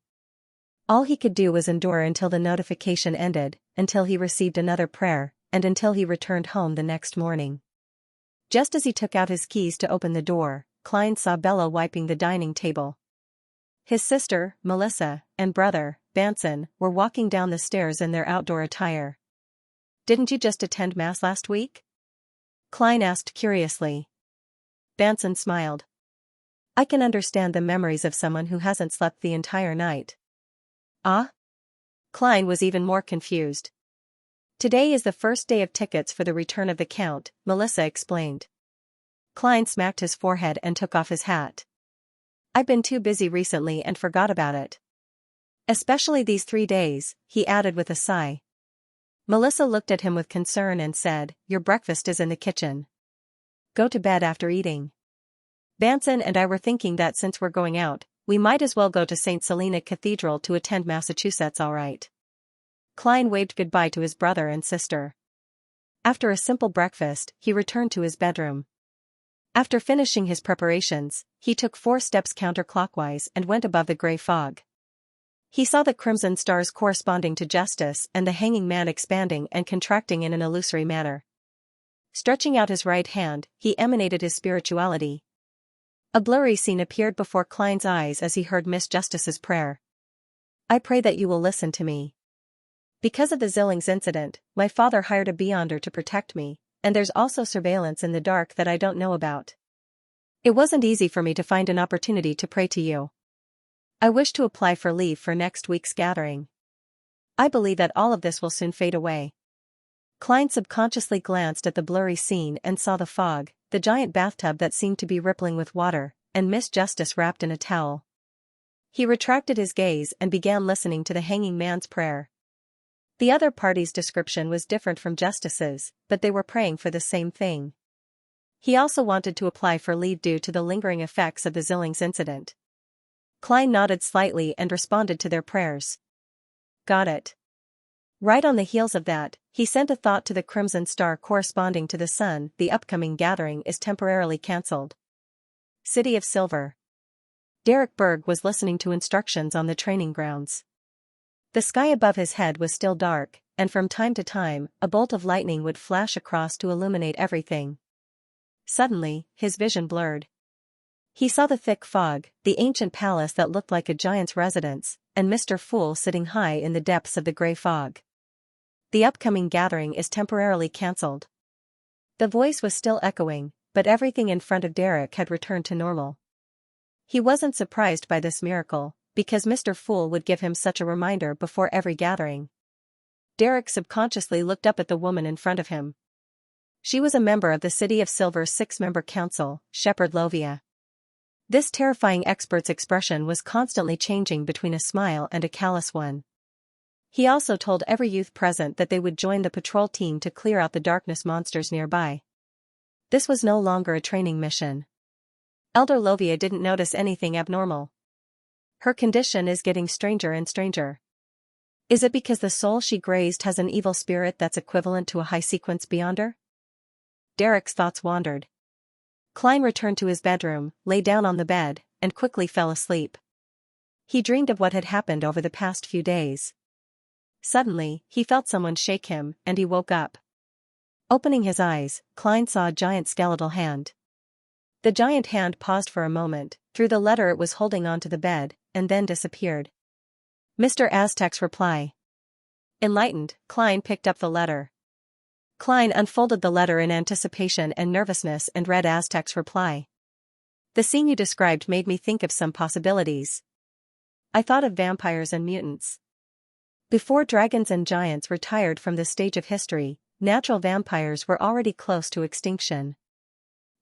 [SPEAKER 1] All he could do was endure until the notification ended, until he received another prayer, and until he returned home the next morning. Just as he took out his keys to open the door, Klein saw Bella wiping the dining table. His sister, Melissa, and brother, Banson, were walking down the stairs in their outdoor attire. "Didn't you just attend Mass last week?" Klein asked curiously. Banson smiled. "I can understand the memories of someone who hasn't slept the entire night." "Ah?" Klein was even more confused. "Today is the first day of tickets for the return of the Count," Melissa explained. Klein smacked his forehead and took off his hat. I've been too busy recently and forgot about it. Especially these 3 days, he added with a sigh. Melissa looked at him with concern and said, your breakfast is in the kitchen. Go to bed after eating. Banson and I were thinking that since we're going out, we might as well go to St. Selena Cathedral to attend Massachusetts, all right. Klein waved goodbye to his brother and sister. After a simple breakfast, he returned to his bedroom. After finishing his preparations, he took 4 steps counterclockwise and went above the gray fog. He saw the crimson stars corresponding to justice and the hanging man expanding and contracting in an illusory manner. Stretching out his right hand, he emanated his spirituality. A blurry scene appeared before Klein's eyes as he heard Miss Justice's prayer. I pray that you will listen to me. Because of the Zillings incident, my father hired a beyonder to protect me, and there's also surveillance in the dark that I don't know about. It wasn't easy for me to find an opportunity to pray to you. I wish to apply for leave for next week's gathering. I believe that all of this will soon fade away. Klein subconsciously glanced at the blurry scene and saw the fog, the giant bathtub that seemed to be rippling with water, and Miss Justice wrapped in a towel. He retracted his gaze and began listening to the hanging man's prayer. The other party's description was different from Justice's, but they were praying for the same thing. He also wanted to apply for leave due to the lingering effects of the Zillings incident. Klein nodded slightly and responded to their prayers. Got it. Right on the heels of that, he sent a thought to the crimson star corresponding to the sun. The upcoming gathering is temporarily cancelled. City of Silver. Derek Berg was listening to instructions on the training grounds. The sky above his head was still dark, and from time to time, a bolt of lightning would flash across to illuminate everything. Suddenly, his vision blurred. He saw the thick fog, the ancient palace that looked like a giant's residence, and Mr. Fool sitting high in the depths of the gray fog. The upcoming gathering is temporarily cancelled. The voice was still echoing, but everything in front of Derek had returned to normal. He wasn't surprised by this miracle, because Mr. Fool would give him such a reminder before every gathering. Derek subconsciously looked up at the woman in front of him. She was a member of the City of Silver's 6-member council, Shepherd Lovia. This terrifying expert's expression was constantly changing between a smile and a callous one. He also told every youth present that they would join the patrol team to clear out the darkness monsters nearby. This was no longer a training mission. Elder Lovia didn't notice anything abnormal. Her condition is getting stranger and stranger. Is it because the soul she grazed has an evil spirit that's equivalent to a high-sequence beyonder? Derek's thoughts wandered. Klein returned to his bedroom, lay down on the bed, and quickly fell asleep. He dreamed of what had happened over the past few days. Suddenly, he felt someone shake him, and he woke up. Opening his eyes, Klein saw a giant skeletal hand. The giant hand paused for a moment, threw the letter it was holding onto the bed, and then disappeared. Mr. Aztec's reply. Enlightened, Klein picked up the letter. Klein unfolded the letter in anticipation and nervousness and read Aztec's reply. The scene you described made me think of some possibilities. I thought of vampires and mutants. Before dragons and giants retired from this stage of history, natural vampires were already close to extinction.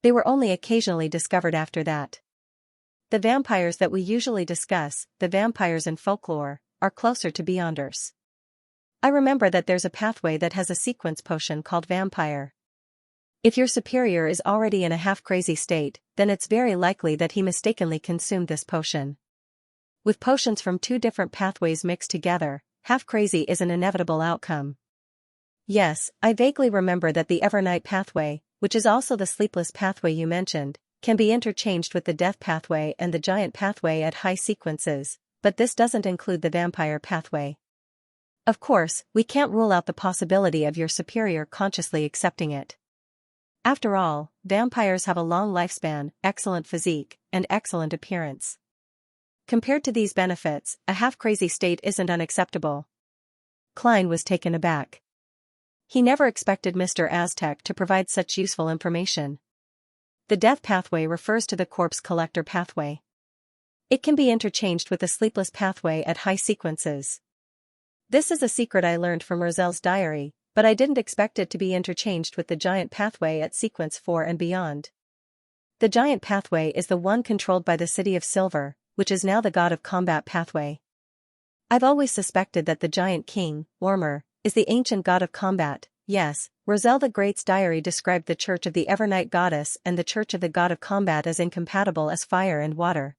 [SPEAKER 1] They were only occasionally discovered after that. The vampires that we usually discuss, the vampires in folklore, are closer to beyonders. I remember that there's a pathway that has a sequence potion called Vampire. If your superior is already in a half-crazy state, then it's very likely that he mistakenly consumed this potion. With potions from 2 different pathways mixed together, half-crazy is an inevitable outcome. Yes, I vaguely remember that the Evernight pathway, which is also the sleepless pathway you mentioned, can be interchanged with the death pathway and the giant pathway at high sequences, but this doesn't include the vampire pathway. Of course, we can't rule out the possibility of your superior consciously accepting it. After all, vampires have a long lifespan, excellent physique, and excellent appearance. Compared to these benefits, a half-crazy state isn't unacceptable. Klein was taken aback. He never expected Mr. Aztec to provide such useful information. The death pathway refers to the corpse collector pathway. It can be interchanged with the sleepless pathway at high sequences. This is a secret I learned from Roselle's diary, but I didn't expect it to be interchanged with the giant pathway at sequence 4 and beyond. The giant pathway is the one controlled by the City of Silver, which is now the god of combat pathway. I've always suspected that the giant king, Ormer, is the ancient god of combat. Yes, Roselle the Great's diary described the Church of the Evernight Goddess and the Church of the God of Combat as incompatible as fire and water.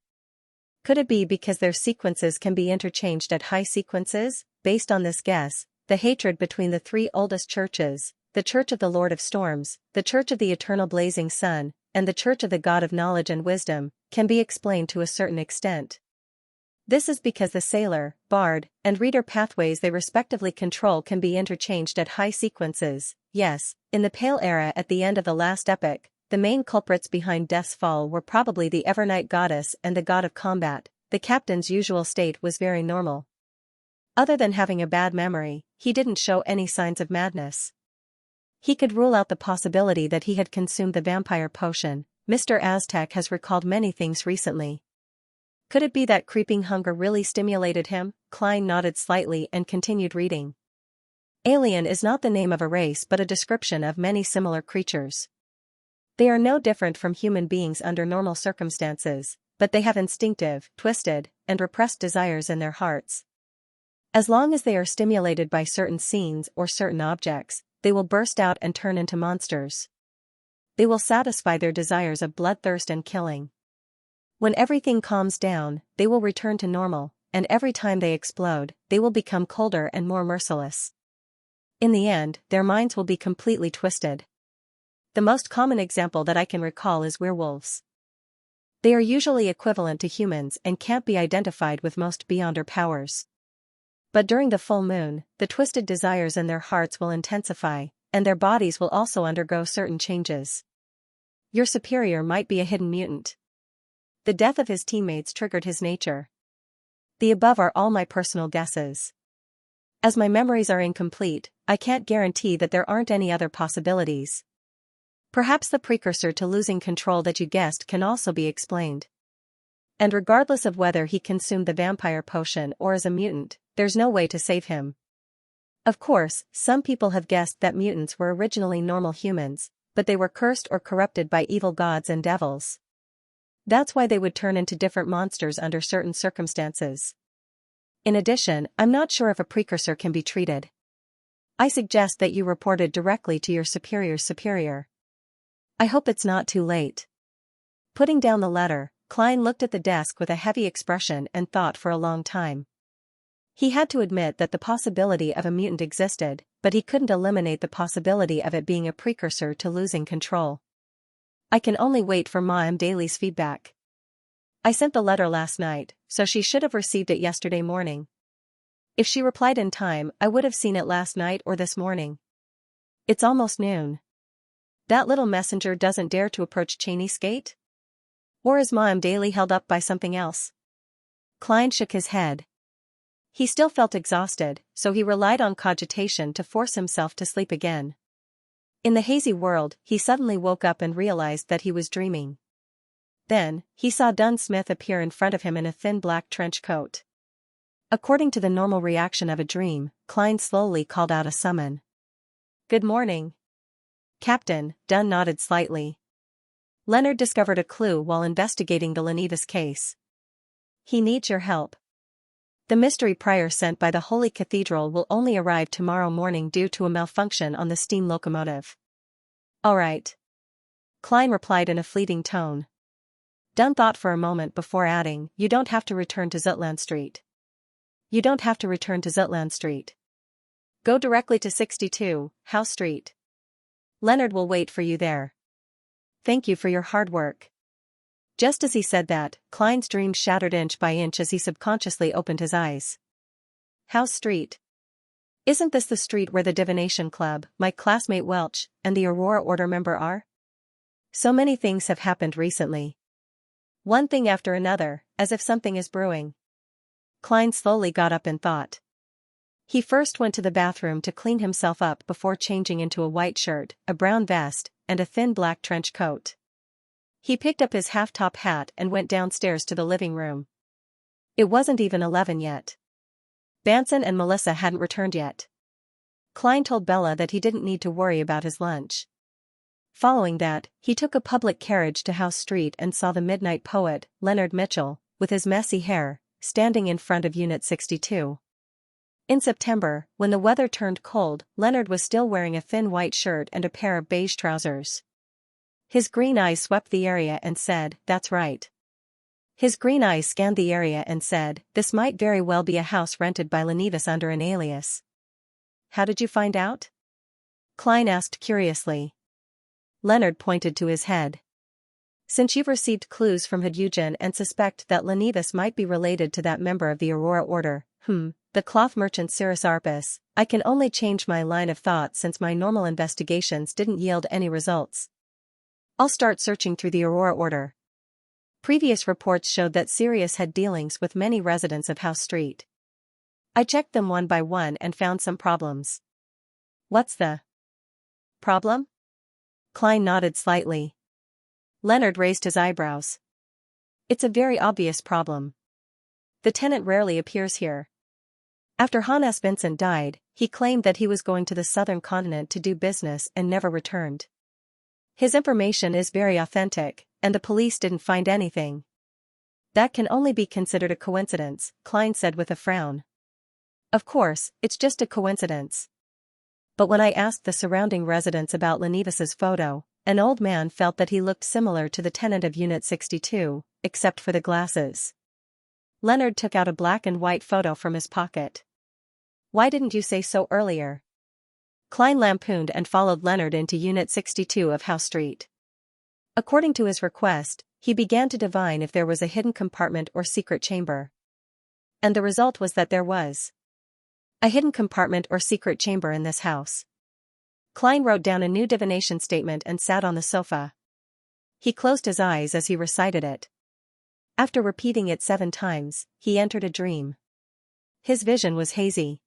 [SPEAKER 1] Could it be because their sequences can be interchanged at high sequences? Based on this guess, the hatred between the three oldest churches, the Church of the Lord of Storms, the Church of the Eternal Blazing Sun, and the Church of the God of Knowledge and Wisdom, can be explained to a certain extent. This is because the Sailor, Bard, and Reader pathways they respectively control can be interchanged at high sequences. Yes, in the Pale Era at the end of the last epoch, the main culprits behind Death's fall were probably the Evernight Goddess and the God of Combat. The captain's usual state was very normal. Other than having a bad memory, he didn't show any signs of madness. He could rule out the possibility that he had consumed the vampire potion. Mr. Aztec has recalled many things recently. Could it be that creeping hunger really stimulated him? Klein nodded slightly and continued reading. Alien is not the name of a race but a description of many similar creatures. They are no different from human beings under normal circumstances, but they have instinctive, twisted, and repressed desires in their hearts. As long as they are stimulated by certain scenes or certain objects, they will burst out and turn into monsters. They will satisfy their desires of bloodthirst and killing. When everything calms down, they will return to normal, and every time they explode, they will become colder and more merciless. In the end, their minds will be completely twisted. The most common example that I can recall is werewolves. They are usually equivalent to humans and can't be identified with most Beyonder powers. But during the full moon, the twisted desires in their hearts will intensify, and their bodies will also undergo certain changes. Your superior might be a hidden mutant. The death of his teammates triggered his nature. The above are all my personal guesses. As my memories are incomplete, I can't guarantee that there aren't any other possibilities. Perhaps the precursor to losing control that you guessed can also be explained. And regardless of whether he consumed the vampire potion or is a mutant, there's no way to save him. Of course, some people have guessed that mutants were originally normal humans, but they were cursed or corrupted by evil gods and devils. That's why they would turn into different monsters under certain circumstances. In addition, I'm not sure if a precursor can be treated. I suggest that you report it directly to your superior's superior. I hope it's not too late. Putting down the letter, Klein looked at the desk with a heavy expression and thought for a long time. He had to admit that the possibility of a mutant existed, but he couldn't eliminate the possibility of it being a precursor to losing control. I can only wait for Ma Daly's feedback. I sent the letter last night, so she should have received it yesterday morning. If she replied in time, I would have seen it last night or this morning. It's almost noon. That little messenger doesn't dare to approach Cheney's gate? Or is Ma Daly held up by something else? Klein shook his head. He still felt exhausted, so he relied on cogitation to force himself to sleep again. In the hazy world, he suddenly woke up and realized that he was dreaming. Then, he saw Dunn Smith appear in front of him in a thin black trench coat. According to the normal reaction of a dream, Klein slowly called out a summon. "Good morning, Captain." Dunn nodded slightly. Leonard discovered a clue while investigating the Lenivas case. He needs your help. The mystery prior sent by the Holy Cathedral will only arrive tomorrow morning due to a malfunction on the steam locomotive. All right, Klein replied in a fleeting tone. Dunn thought for a moment before adding, "You don't have to return to Zutland Street. You don't have to return to Zutland Street. Go directly to 62, House Street. Leonard will wait for you there. Thank you for your hard work." Just as he said that, Klein's dream shattered inch by inch as he subconsciously opened his eyes. House Street. Isn't this the street where the Divination Club, my classmate Welch, and the Aurora Order member are? So many things have happened recently. One thing after another, as if something is brewing. Klein slowly got up in thought. He first went to the bathroom to clean himself up before changing into a white shirt, a brown vest, and a thin black trench coat. He picked up his half-top hat and went downstairs to the living room. It wasn't even 11 yet. Banson and Melissa hadn't returned yet. Klein told Bella that he didn't need to worry about his lunch. Following that, he took a public carriage to House Street and saw the midnight poet, Leonard Mitchell, with his messy hair, standing in front of Unit 62. In September, when the weather turned cold, Leonard was still wearing a thin white shirt and a pair of beige trousers. His green eyes swept the area and said, "That's right." His green eyes scanned the area and said, "This might very well be a house rented by Leonidas under an alias." "How did you find out?" Klein asked curiously. Leonard pointed to his head. "Since you've received clues from Hadoujen and suspect that Leonidas might be related to that member of the Aurora Order, the cloth merchant Cyrus Arpus, I can only change my line of thought since my normal investigations didn't yield any results. I'll start searching through the Aurora Order." Previous reports showed that Sirius had dealings with many residents of House Street. I checked them one by one and found some problems. "What's the problem?" Klein nodded slightly. Leonard raised his eyebrows. "It's a very obvious problem. The tenant rarely appears here. After Hannes Vincent died, he claimed that he was going to the southern continent to do business and never returned. His information is very authentic, and the police didn't find anything." "That can only be considered a coincidence," Klein said with a frown. "Of course, it's just a coincidence. But when I asked the surrounding residents about Leonidas's photo, an old man felt that he looked similar to the tenant of Unit 62, except for the glasses." Leonard took out a black and white photo from his pocket. "Why didn't you say so earlier?" Klein lampooned and followed Leonard into Unit 62 of House Street. According to his request, he began to divine if there was a hidden compartment or secret chamber. And the result was that there was a hidden compartment or secret chamber in this house. Klein wrote down a new divination statement and sat on the sofa. He closed his eyes as he recited it. After repeating it 7 times, he entered a dream. His vision was hazy.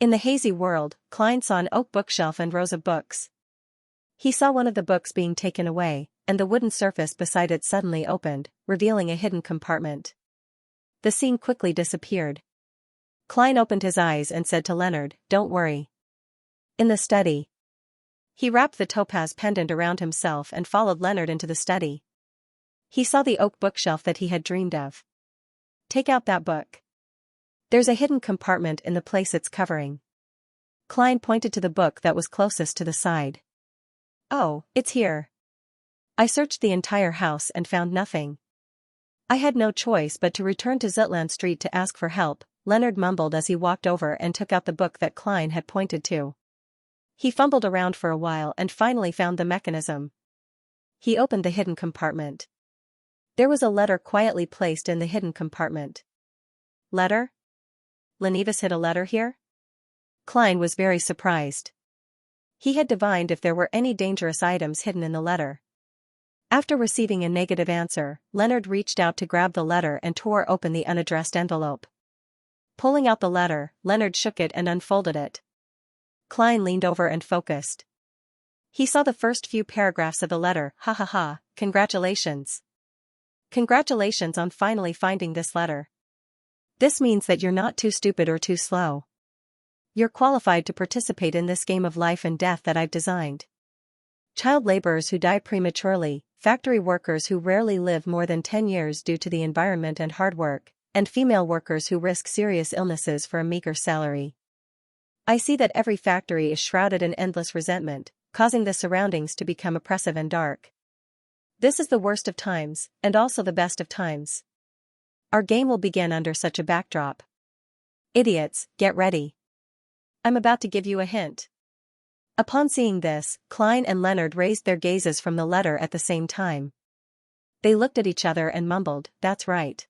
[SPEAKER 1] In the hazy world, Klein saw an oak bookshelf and rows of books. He saw one of the books being taken away, and the wooden surface beside it suddenly opened, revealing a hidden compartment. The scene quickly disappeared. Klein opened his eyes and said to Leonard, "Don't worry." In the study. He wrapped the topaz pendant around himself and followed Leonard into the study. He saw the oak bookshelf that he had dreamed of. "Take out that book. There's a hidden compartment in the place it's covering." Klein pointed to the book that was closest to the side. "Oh, it's here." "I searched the entire house and found nothing. I had no choice but to return to Zutland Street to ask for help," Leonard mumbled as he walked over and took out the book that Klein had pointed to. He fumbled around for a while and finally found the mechanism. He opened the hidden compartment. There was a letter quietly placed in the hidden compartment. "Letter? Leonidas hid a letter here?" Klein was very surprised. He had divined if there were any dangerous items hidden in the letter. After receiving a negative answer, Leonard reached out to grab the letter and tore open the unaddressed envelope. Pulling out the letter, Leonard shook it and unfolded it. Klein leaned over and focused. He saw the first few paragraphs of the letter. "Ha ha ha, congratulations. Congratulations on finally finding this letter. This means that you're not too stupid or too slow. You're qualified to participate in this game of life and death that I've designed. Child laborers who die prematurely, factory workers who rarely live more than 10 years due to the environment and hard work, and female workers who risk serious illnesses for a meager salary. I see that every factory is shrouded in endless resentment, causing the surroundings to become oppressive and dark. This is the worst of times, and also the best of times. Our game will begin under such a backdrop. Idiots, get ready. I'm about to give you a hint." Upon seeing this, Klein and Leonard raised their gazes from the letter at the same time. They looked at each other and mumbled, "That's right."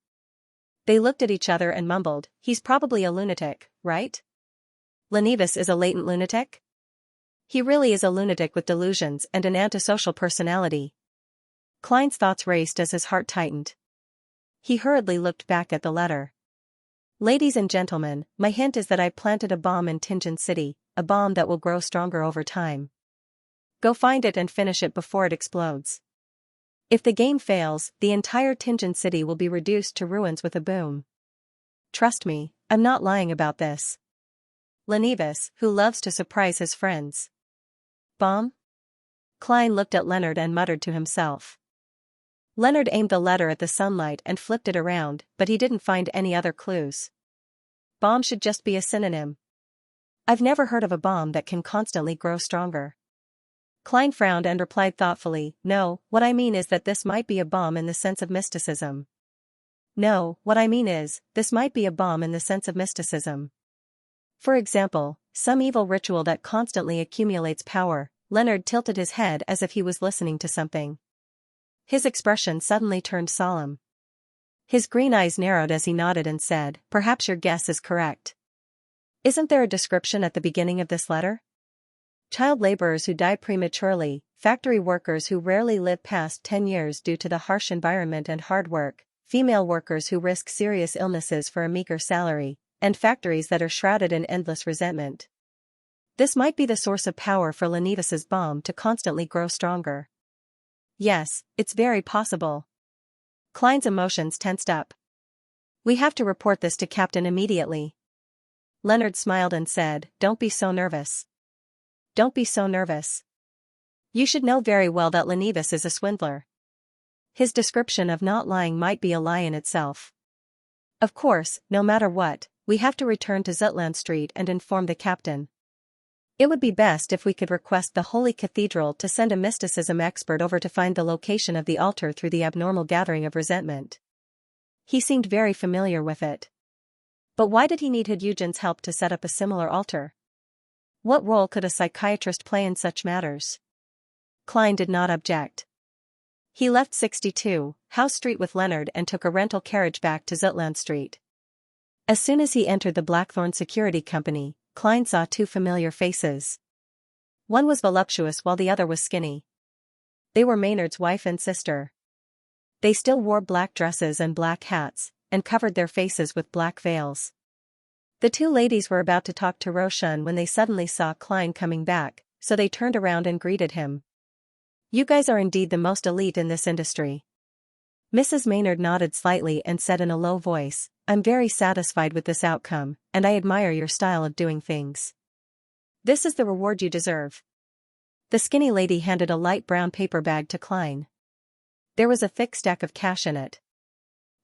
[SPEAKER 1] They looked at each other and mumbled, "He's probably a lunatic, right? Leonidas is a latent lunatic? He really is a lunatic with delusions and an antisocial personality." Klein's thoughts raced as his heart tightened. He hurriedly looked back at the letter. "Ladies and gentlemen, my hint is that I planted a bomb in Tingen City, a bomb that will grow stronger over time. Go find it and finish it before it explodes. If the game fails, the entire Tingen City will be reduced to ruins with a boom. Trust me, I'm not lying about this. Leonidas, who loves to surprise his friends." "Bomb? Klein looked at Leonard and muttered to himself. Leonard aimed the letter at the sunlight and flipped it around, but he didn't find any other clues. Bomb should just be a synonym. I've never heard of a bomb that can constantly grow stronger. Klein frowned and replied thoughtfully, no, what I mean is that this might be a bomb in the sense of mysticism. No, what I mean is, this might be a bomb in the sense of mysticism. For example, some evil ritual that constantly accumulates power. Leonard tilted his head as if he was listening to something. His expression suddenly turned solemn. His green eyes narrowed as he nodded and said, perhaps your guess is correct. Isn't there a description at the beginning of this letter? Child laborers who die prematurely, factory workers who rarely live past 10 years due to the harsh environment and hard work, female workers who risk serious illnesses for a meager salary, and factories that are shrouded in endless resentment. This might be the source of power for Lenivas's bomb to constantly grow stronger. Yes, it's very possible. Klein's emotions tensed up. We have to report this to Captain immediately. Leonard smiled and said, don't be so nervous. Don't be so nervous. You should know very well that Lenivas is a swindler. His description of not lying might be a lie in itself. Of course, no matter what, we have to return to Zutland Street and inform the captain. It would be best if we could request the Holy Cathedral to send a mysticism expert over to find the location of the altar through the abnormal gathering of resentment. He seemed very familiar with it. But why did he need Eugen's help to set up a similar altar? What role could a psychiatrist play in such matters? Klein did not object. He left 62 House Street with Leonard and took a rental carriage back to Zutland Street. As soon as he entered the Blackthorn Security Company, Klein saw two familiar faces. One was voluptuous while the other was skinny. They were Maynard's wife and sister. They still wore black dresses and black hats, and covered their faces with black veils. The two ladies were about to talk to Roshan when they suddenly saw Klein coming back, so they turned around and greeted him. You guys are indeed the most elite in this industry. Mrs. Maynard nodded slightly and said in a low voice, I'm very satisfied with this outcome, and I admire your style of doing things. This is the reward you deserve. The skinny lady handed a light brown paper bag to Klein. There was a thick stack of cash in it.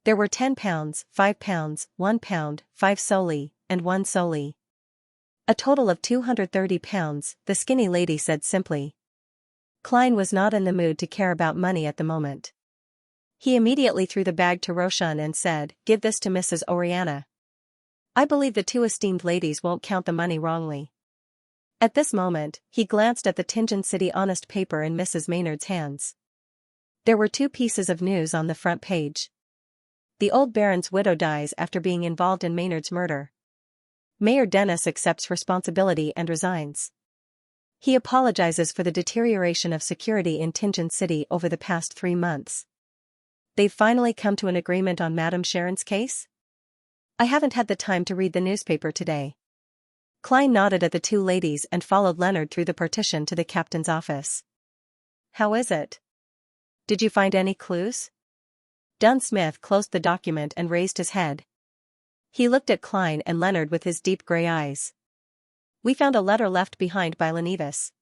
[SPEAKER 1] There were £10, £5, £1, 5 soldi, and 1 soldi. A total of £230, the skinny lady said simply. Klein was not in the mood to care about money at the moment. He immediately threw the bag to Roshan and said, give this to Mrs. Oriana. I believe the two esteemed ladies won't count the money wrongly. At this moment, he glanced at the Tingen City Honest paper in Mrs. Maynard's hands. There were two pieces of news on the front page. The old baron's widow dies after being involved in Maynard's murder. Mayor Dennis accepts responsibility and resigns. He apologizes for the deterioration of security in Tingen City over the past 3 months. They've finally come to an agreement on Madame Sharon's case? I haven't had the time to read the newspaper today. Klein nodded at the two ladies and followed Leonard through the partition to the captain's office. How is it? Did you find any clues? Dunn Smith closed the document and raised his head. He looked at Klein and Leonard with his deep gray eyes. We found a letter left behind by Lenivas.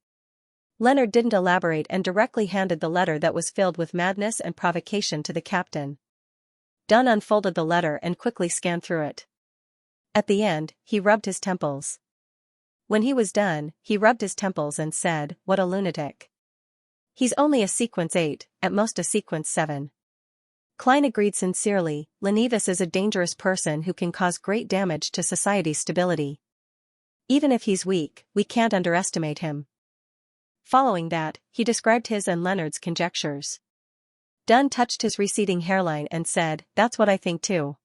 [SPEAKER 1] Leonard didn't elaborate and directly handed the letter that was filled with madness and provocation to the captain. Dunn unfolded the letter and quickly scanned through it. At the end, he rubbed his temples. When he was done, he rubbed his temples and said, what a lunatic. He's only a sequence 8, at most a sequence 7. Klein agreed sincerely, Lenivas is a dangerous person who can cause great damage to society's stability. Even if he's weak, we can't underestimate him. Following that, he described his and Leonard's conjectures. Dunn touched his receding hairline and said, that's what I think too.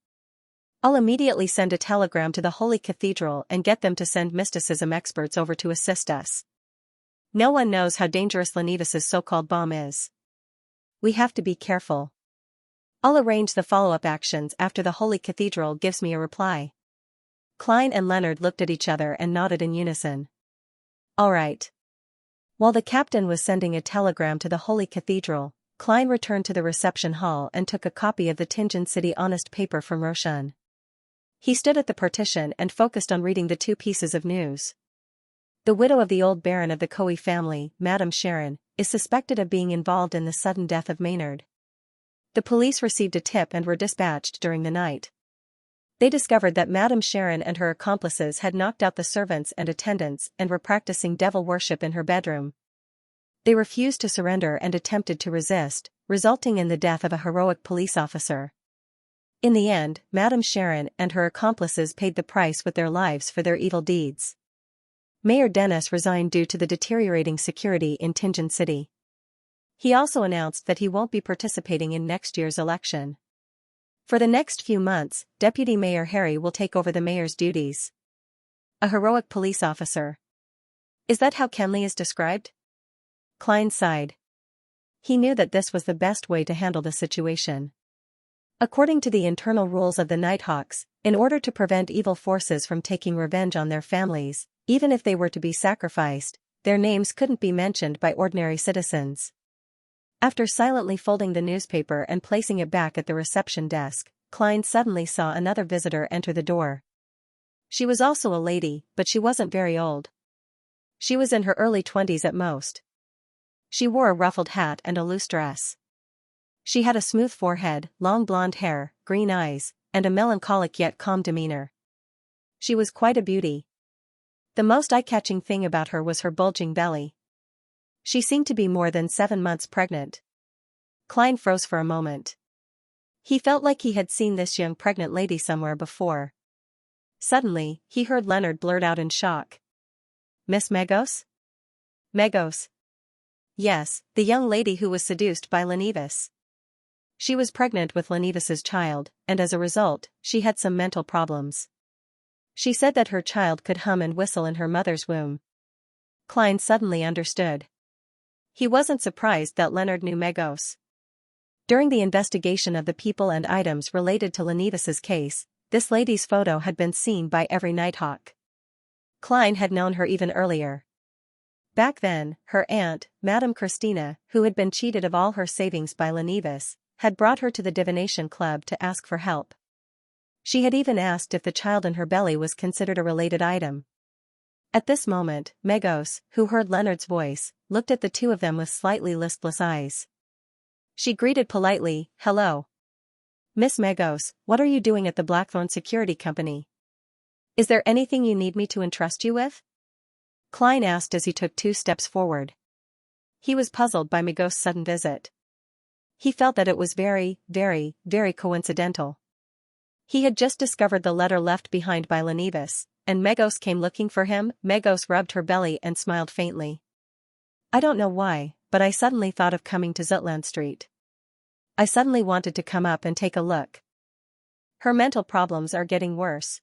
[SPEAKER 1] I'll immediately send a telegram to the Holy Cathedral and get them to send mysticism experts over to assist us. No one knows how dangerous Lenivas's so-called bomb is. We have to be careful. I'll arrange the follow-up actions after the Holy Cathedral gives me a reply. Klein and Leonard looked at each other and nodded in unison. All right. While the captain was sending a telegram to the Holy Cathedral, Klein returned to the reception hall and took a copy of the Tingen City Honest paper from Roshan. He stood at the partition and focused on reading the two pieces of news. The widow of the old baron of the Coe family, Madame Sharon, is suspected of being involved in the sudden death of Maynard. The police received a tip and were dispatched during the night. They discovered that Madame Sharon and her accomplices had knocked out the servants and attendants and were practicing devil worship in her bedroom. They refused to surrender and attempted to resist, resulting in the death of a heroic police officer. In the end, Madame Sharon and her accomplices paid the price with their lives for their evil deeds. Mayor Dennis resigned due to the deteriorating security in Tianjin City. He also announced that he won't be participating in next year's election. For the next few months, Deputy Mayor Harry will take over the mayor's duties. A heroic police officer. Is that how Kenley is described? Klein sighed. He knew that this was the best way to handle the situation. According to the internal rules of the Nighthawks, in order to prevent evil forces from taking revenge on their families, even if they were to be sacrificed, their names couldn't be mentioned by ordinary citizens. After silently folding the newspaper and placing it back at the reception desk, Klein suddenly saw another visitor enter the door. She was also a lady, but she wasn't very old. She was in her early 20s at most. She wore a ruffled hat and a loose dress. She had a smooth forehead, long blonde hair, green eyes, and a melancholic yet calm demeanor. She was quite a beauty. The most eye-catching thing about her was her bulging belly. She seemed to be more than 7 months pregnant. Klein froze for a moment. He felt like he had seen this young pregnant lady somewhere before. Suddenly, he heard Leonard blurt out in shock. Miss Megos? Megos. Yes, the young lady who was seduced by Lenevis. She was pregnant with Lenevis's child, and as a result, she had some mental problems. She said that her child could hum and whistle in her mother's womb. Klein suddenly understood. He wasn't surprised that Leonard knew Megos. During the investigation of the people and items related to Lenevis's case, this lady's photo had been seen by every Nighthawk. Klein had known her even earlier. Back then, her aunt, Madame Christina, who had been cheated of all her savings by Lenevis, had brought her to the divination club to ask for help. She had even asked if the child in her belly was considered a related item. At this moment, Megos, who heard Leonard's voice, looked at the two of them with slightly listless eyes. She greeted politely, "Hello. Miss Megos, what are you doing at the Blackthorn Security Company? Is there anything you need me to entrust you with?" Klein asked as he took 2 steps forward. He was puzzled by Megos' sudden visit. He felt that it was very, very, very coincidental. He had just discovered the letter left behind by Lenevis, and Megos came looking for him. Megos rubbed her belly and smiled faintly. "I don't know why, but I suddenly thought of coming to Zutland Street. I suddenly wanted to come up and take a look. Her mental problems are getting worse."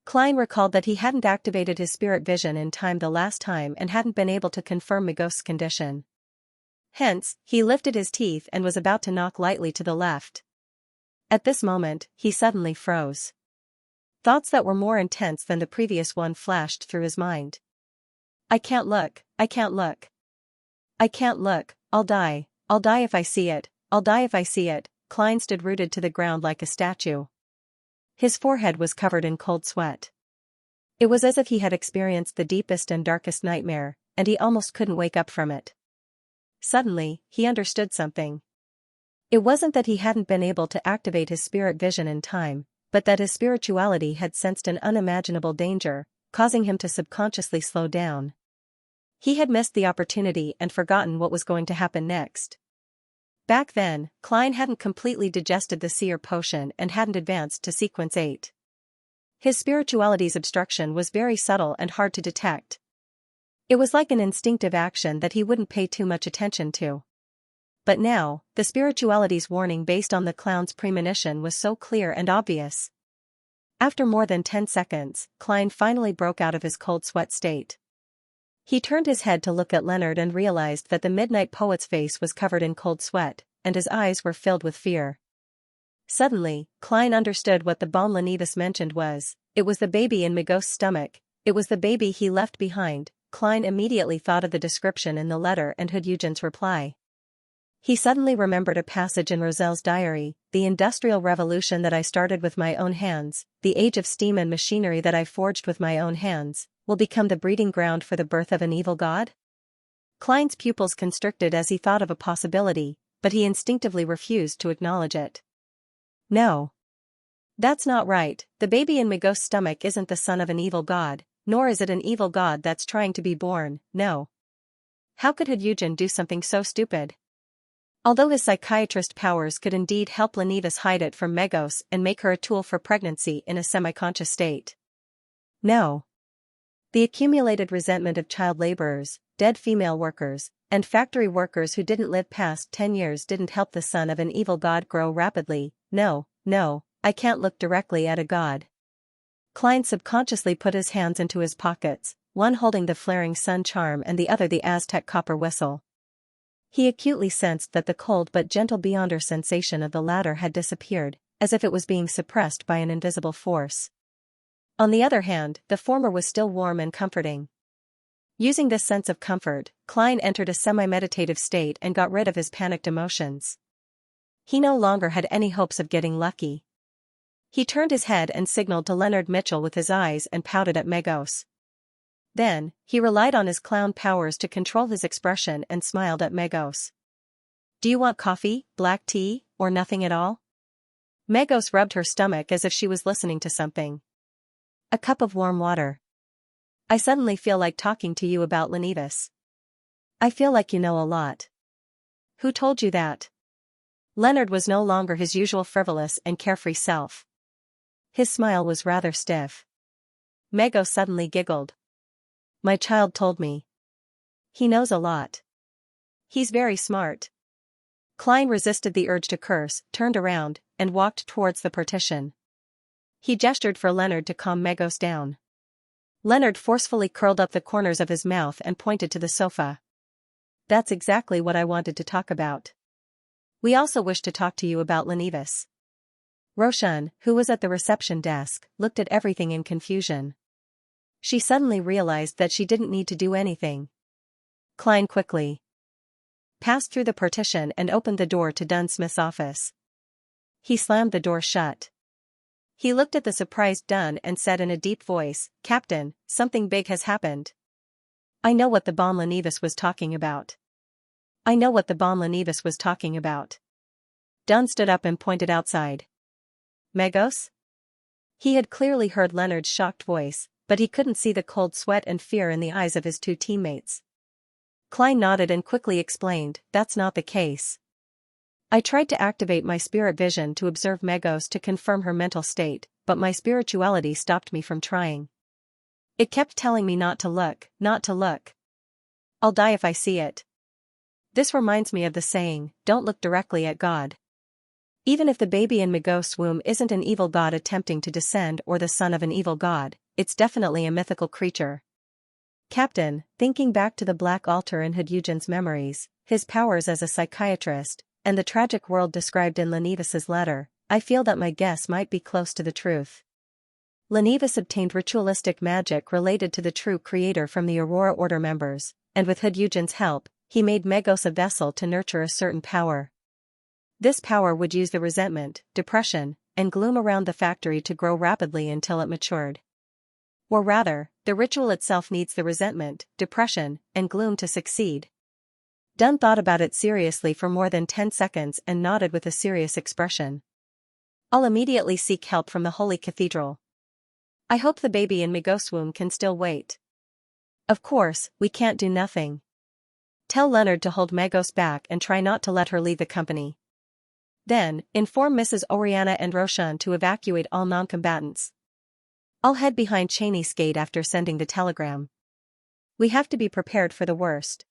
[SPEAKER 1] Klein recalled that he hadn't activated his spirit vision in time the last time and hadn't been able to confirm Megos' condition. Hence, he lifted his teeth and was about to knock lightly to the left. At this moment, he suddenly froze. Thoughts that were more intense than the previous one flashed through his mind. "I can't look, I can't look. I can't look, I'll die if I see it, I'll die if I see it." Klein stood rooted to the ground like a statue. His forehead was covered in cold sweat. It was as if he had experienced the deepest and darkest nightmare, and he almost couldn't wake up from it. Suddenly, he understood something. It wasn't that he hadn't been able to activate his spirit vision in time, but that his spirituality had sensed an unimaginable danger, causing him to subconsciously slow down. He had missed the opportunity and forgotten what was going to happen next. Back then, Klein hadn't completely digested the seer potion and hadn't advanced to sequence 8. His spirituality's obstruction was very subtle and hard to detect. It was like an instinctive action that he wouldn't pay too much attention to. But now, the spirituality's warning based on the clown's premonition was so clear and obvious. After more than 10 seconds, Klein finally broke out of his cold sweat state. He turned his head to look at Leonard and realized that the midnight poet's face was covered in cold sweat, and his eyes were filled with fear. Suddenly, Klein understood what the bomb Lenevis mentioned was. It was the baby in Megos' stomach. It was the baby he left behind. Klein immediately thought of the description in the letter and Hood Eugen's reply. He suddenly remembered a passage in Roselle's diary: the industrial revolution that I started with my own hands, the age of steam and machinery that I forged with my own hands, will become the breeding ground for the birth of an evil god? Klein's pupils constricted as he thought of a possibility, but he instinctively refused to acknowledge it. No. That's not right. The baby in Migos' stomach isn't the son of an evil god, nor is it an evil god that's trying to be born, no. How could Hyunjin do something so stupid? Although his psychiatrist powers could indeed help Lenivis hide it from Migos and make her a tool for pregnancy in a semi-conscious state. No. The accumulated resentment of child laborers, dead female workers, and factory workers who didn't live past 10 years didn't help the son of an evil god grow rapidly. No, I can't look directly at a god. Klein subconsciously put his hands into his pockets, one holding the flaring sun charm and the other the Aztec copper whistle. He acutely sensed that the cold but gentle beyonder sensation of the latter had disappeared, as if it was being suppressed by an invisible force. On the other hand, the former was still warm and comforting. Using this sense of comfort, Klein entered a semi-meditative state and got rid of his panicked emotions. He no longer had any hopes of getting lucky. He turned his head and signaled to Leonard Mitchell with his eyes and pouted at Migos. Then, he relied on his clown powers to control his expression and smiled at Migos. Do you want coffee, black tea, or nothing at all? Migos rubbed her stomach as if she was listening to something. A cup of warm water. I suddenly feel like talking to you about Lenivis. I feel like you know a lot. Who told you that? Leonard was no longer his usual frivolous and carefree self. His smile was rather stiff. Migos suddenly giggled. My child told me. He knows a lot. He's very smart. Klein resisted the urge to curse, turned around, and walked towards the partition. He gestured for Leonard to calm Migos down. Leonard forcefully curled up the corners of his mouth and pointed to the sofa. That's exactly what I wanted to talk about. We also wish to talk to you about Lenivis. Roshan, who was at the reception desk, looked at everything in confusion. She suddenly realized that she didn't need to do anything. Klein quickly passed through the partition and opened the door to Dunn-Smith's office. He slammed the door shut. He looked at the surprised Dunn and said in a deep voice, Captain, something big has happened. I know what the Bon Lenivis was talking about. Dunn stood up and pointed outside. Migos? He had clearly heard Leonard's shocked voice, but he couldn't see the cold sweat and fear in the eyes of his two teammates. Klein nodded and quickly explained, that's not the case. I tried to activate my spirit vision to observe Migos to confirm her mental state, but my spirituality stopped me from trying. It kept telling me not to look. I'll die if I see it. This reminds me of the saying, don't look directly at God. Even if the baby in Migos' womb isn't an evil god attempting to descend or the son of an evil god, it's definitely a mythical creature. Captain, thinking back to the Black Altar in Hyunjin's memories, his powers as a psychiatrist, and the tragic world described in Lenivis's letter, I feel that my guess might be close to the truth. Lenivis obtained ritualistic magic related to the true creator from the Aurora Order members, and with Hyunjin's help, he made Migos a vessel to nurture a certain power. This power would use the resentment, depression, and gloom around the factory to grow rapidly until it matured. Or rather, the ritual itself needs the resentment, depression, and gloom to succeed. Dunn thought about it seriously for more than 10 seconds and nodded with a serious expression. I'll immediately seek help from the Holy Cathedral. I hope the baby in Migos' womb can still wait. Of course, we can't do nothing. Tell Leonard to hold Migos back and try not to let her leave the company. Then, inform Mrs. Oriana and Roshan to evacuate all non-combatants. I'll head behind Cheney's gate after sending the telegram. We have to be prepared for the worst.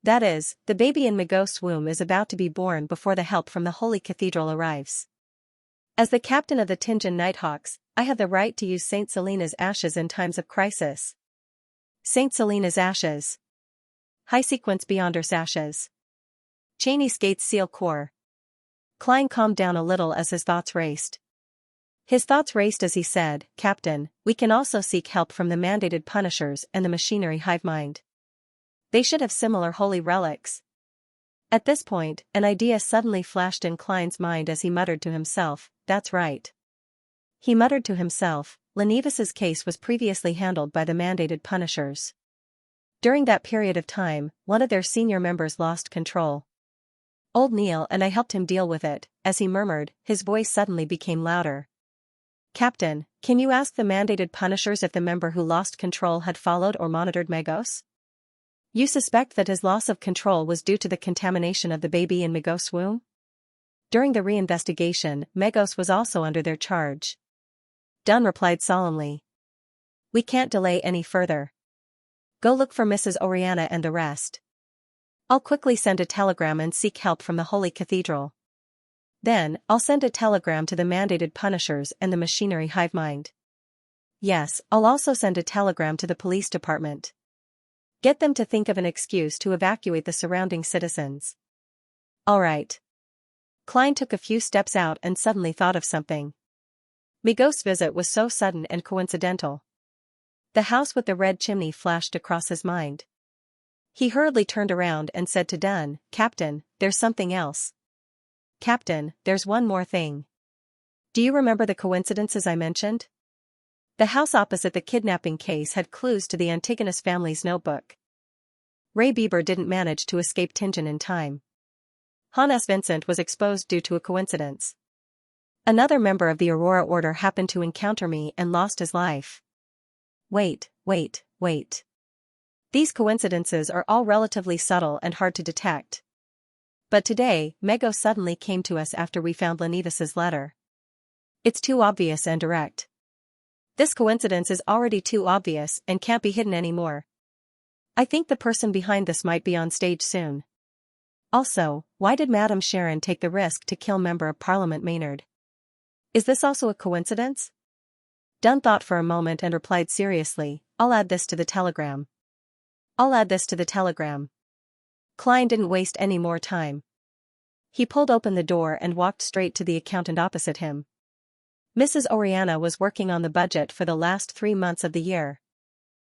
[SPEAKER 1] That is, the baby in Migos' womb is about to be born before the help from the Holy Cathedral arrives. As the captain of the Tinjin Nighthawks, I have the right to use Saint Selena's ashes in times of crisis. Saint Selena's ashes. High sequence Beyonder's ashes. Cheney's gate's seal core. Klein calmed down a little as his thoughts raced. As he said, Captain, we can also seek help from the mandated punishers and the machinery hive mind. They should have similar holy relics. At this point, an idea suddenly flashed in Klein's mind as he muttered to himself, "That's right." He muttered to himself, Lenevis's case was previously handled by the mandated punishers. During that period of time, one of their senior members lost control. Old Neil and I helped him deal with it, as he murmured, his voice suddenly became louder. "Captain, can you ask the mandated punishers if the member who lost control had followed or monitored Megos? You suspect that his loss of control was due to the contamination of the baby in Megos' womb? During the reinvestigation, Megos was also under their charge." Dunn replied solemnly. "We can't delay any further. Go look for Mrs. Oriana and the rest. I'll quickly send a telegram and seek help from the Holy Cathedral. Then, I'll send a telegram to the mandated punishers and the machinery hive mind. Yes, I'll also send a telegram to the police department. Get them to think of an excuse to evacuate the surrounding citizens." "All right." Klein took a few steps out and suddenly thought of something. Megos' visit was so sudden and coincidental. The house with the red chimney flashed across his mind. He hurriedly turned around and said to Dunn, "Captain, there's something else." "Captain, there's one more thing. Do you remember the coincidences I mentioned? The house opposite the kidnapping case had clues to the Antigonus family's notebook. Ray Bieber didn't manage to escape Tingen in time. Hannes Vincent was exposed due to a coincidence. Another member of the Aurora Order happened to encounter me and lost his life. Wait. These coincidences are all relatively subtle and hard to detect. But today, Megos suddenly came to us after we found Lenevis's letter. It's too obvious and direct. This coincidence is already too obvious and can't be hidden anymore. I think the person behind this might be on stage soon. Also, why did Madame Sharon take the risk to kill Member of Parliament Maynard? Is this also a coincidence?" Dunn thought for a moment and replied seriously, "I'll add this to the telegram." "I'll add this to the telegram." Klein didn't waste any more time. He pulled open the door and walked straight to the accountant opposite him. Mrs. Oriana was working on the budget for the last 3 months of the year.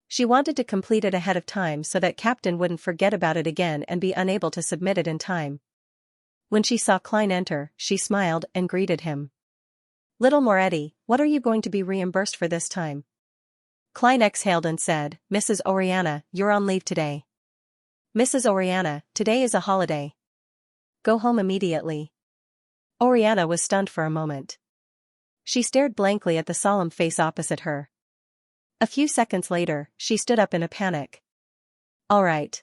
[SPEAKER 1] She wanted to complete it ahead of time so that Captain wouldn't forget about it again and be unable to submit it in time. When she saw Klein enter, she smiled and greeted him. "Little Moretti, what are you going to be reimbursed for this time?" Klein exhaled and said, "Mrs. Oriana, you're on leave today." "Mrs. Oriana, today is a holiday. Go home immediately." Oriana was stunned for a moment. She stared blankly at the solemn face opposite her. A few seconds later, she stood up in a panic. "All right."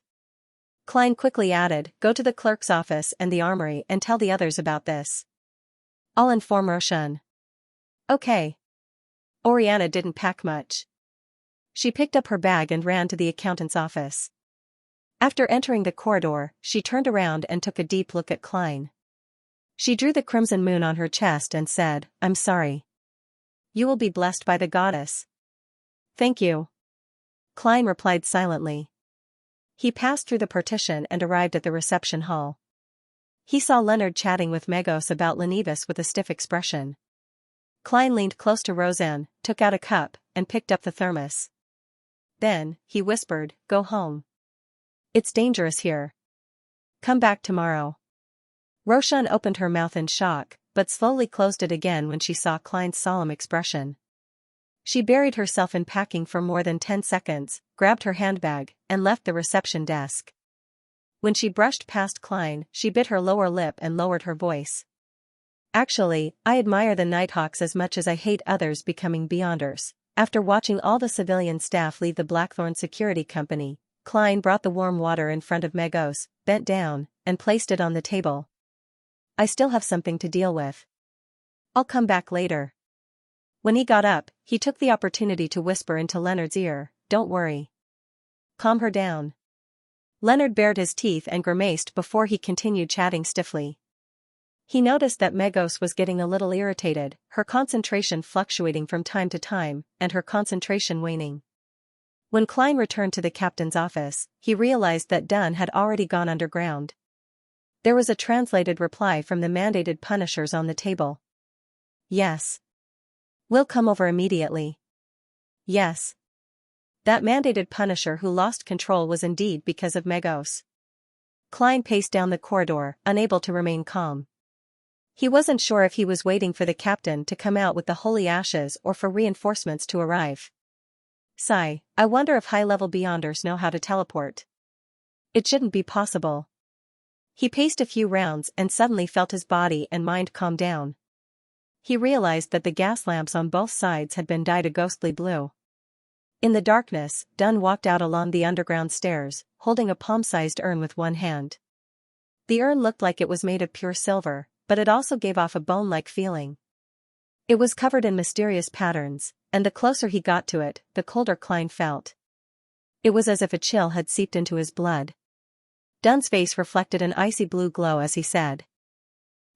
[SPEAKER 1] Klein quickly added, "Go to the clerk's office and the armory and tell the others about this. I'll inform Roshan." "Okay." Oriana didn't pack much. She picked up her bag and ran to the accountant's office. After entering the corridor, she turned around and took a deep look at Klein. She drew the crimson moon on her chest and said, "I'm sorry. You will be blessed by the goddess." "Thank you." Klein replied silently. He passed through the partition and arrived at the reception hall. He saw Leonard chatting with Megos about Lenevis with a stiff expression. Klein leaned close to Roseanne, took out a cup, and picked up the thermos. Then, he whispered, "Go home. It's dangerous here. Come back tomorrow." Roshan opened her mouth in shock, but slowly closed it again when she saw Klein's solemn expression. She buried herself in packing for more than 10 seconds, grabbed her handbag, and left the reception desk. When she brushed past Klein, she bit her lower lip and lowered her voice. "Actually, I admire the Nighthawks as much as I hate others becoming Beyonders." After watching all the civilian staff leave the Blackthorn Security Company, Klein brought the warm water in front of Megos, bent down, and placed it on the table. "I still have something to deal with. I'll come back later." When he got up, he took the opportunity to whisper into Leonard's ear, "Don't worry. Calm her down." Leonard bared his teeth and grimaced before he continued chatting stiffly. He noticed that Megos was getting a little irritated, her concentration fluctuating from time to time, and her concentration waning. When Klein returned to the captain's office, he realized that Dunn had already gone underground. There was a translated reply from the mandated punishers on the table. "Yes. We'll come over immediately." Yes. That mandated punisher who lost control was indeed because of Megos. Klein paced down the corridor, unable to remain calm. He wasn't sure if he was waiting for the captain to come out with the holy ashes or for reinforcements to arrive. Sigh, I wonder if high-level Beyonders know how to teleport. It shouldn't be possible. He paced a few rounds and suddenly felt his body and mind calm down. He realized that the gas lamps on both sides had been dyed a ghostly blue. In the darkness, Dunn walked out along the underground stairs, holding a palm-sized urn with one hand. The urn looked like it was made of pure silver, but it also gave off a bone-like feeling. It was covered in mysterious patterns, and the closer he got to it, the colder Klein felt. It was as if a chill had seeped into his blood. Dunn's face reflected an icy blue glow as he said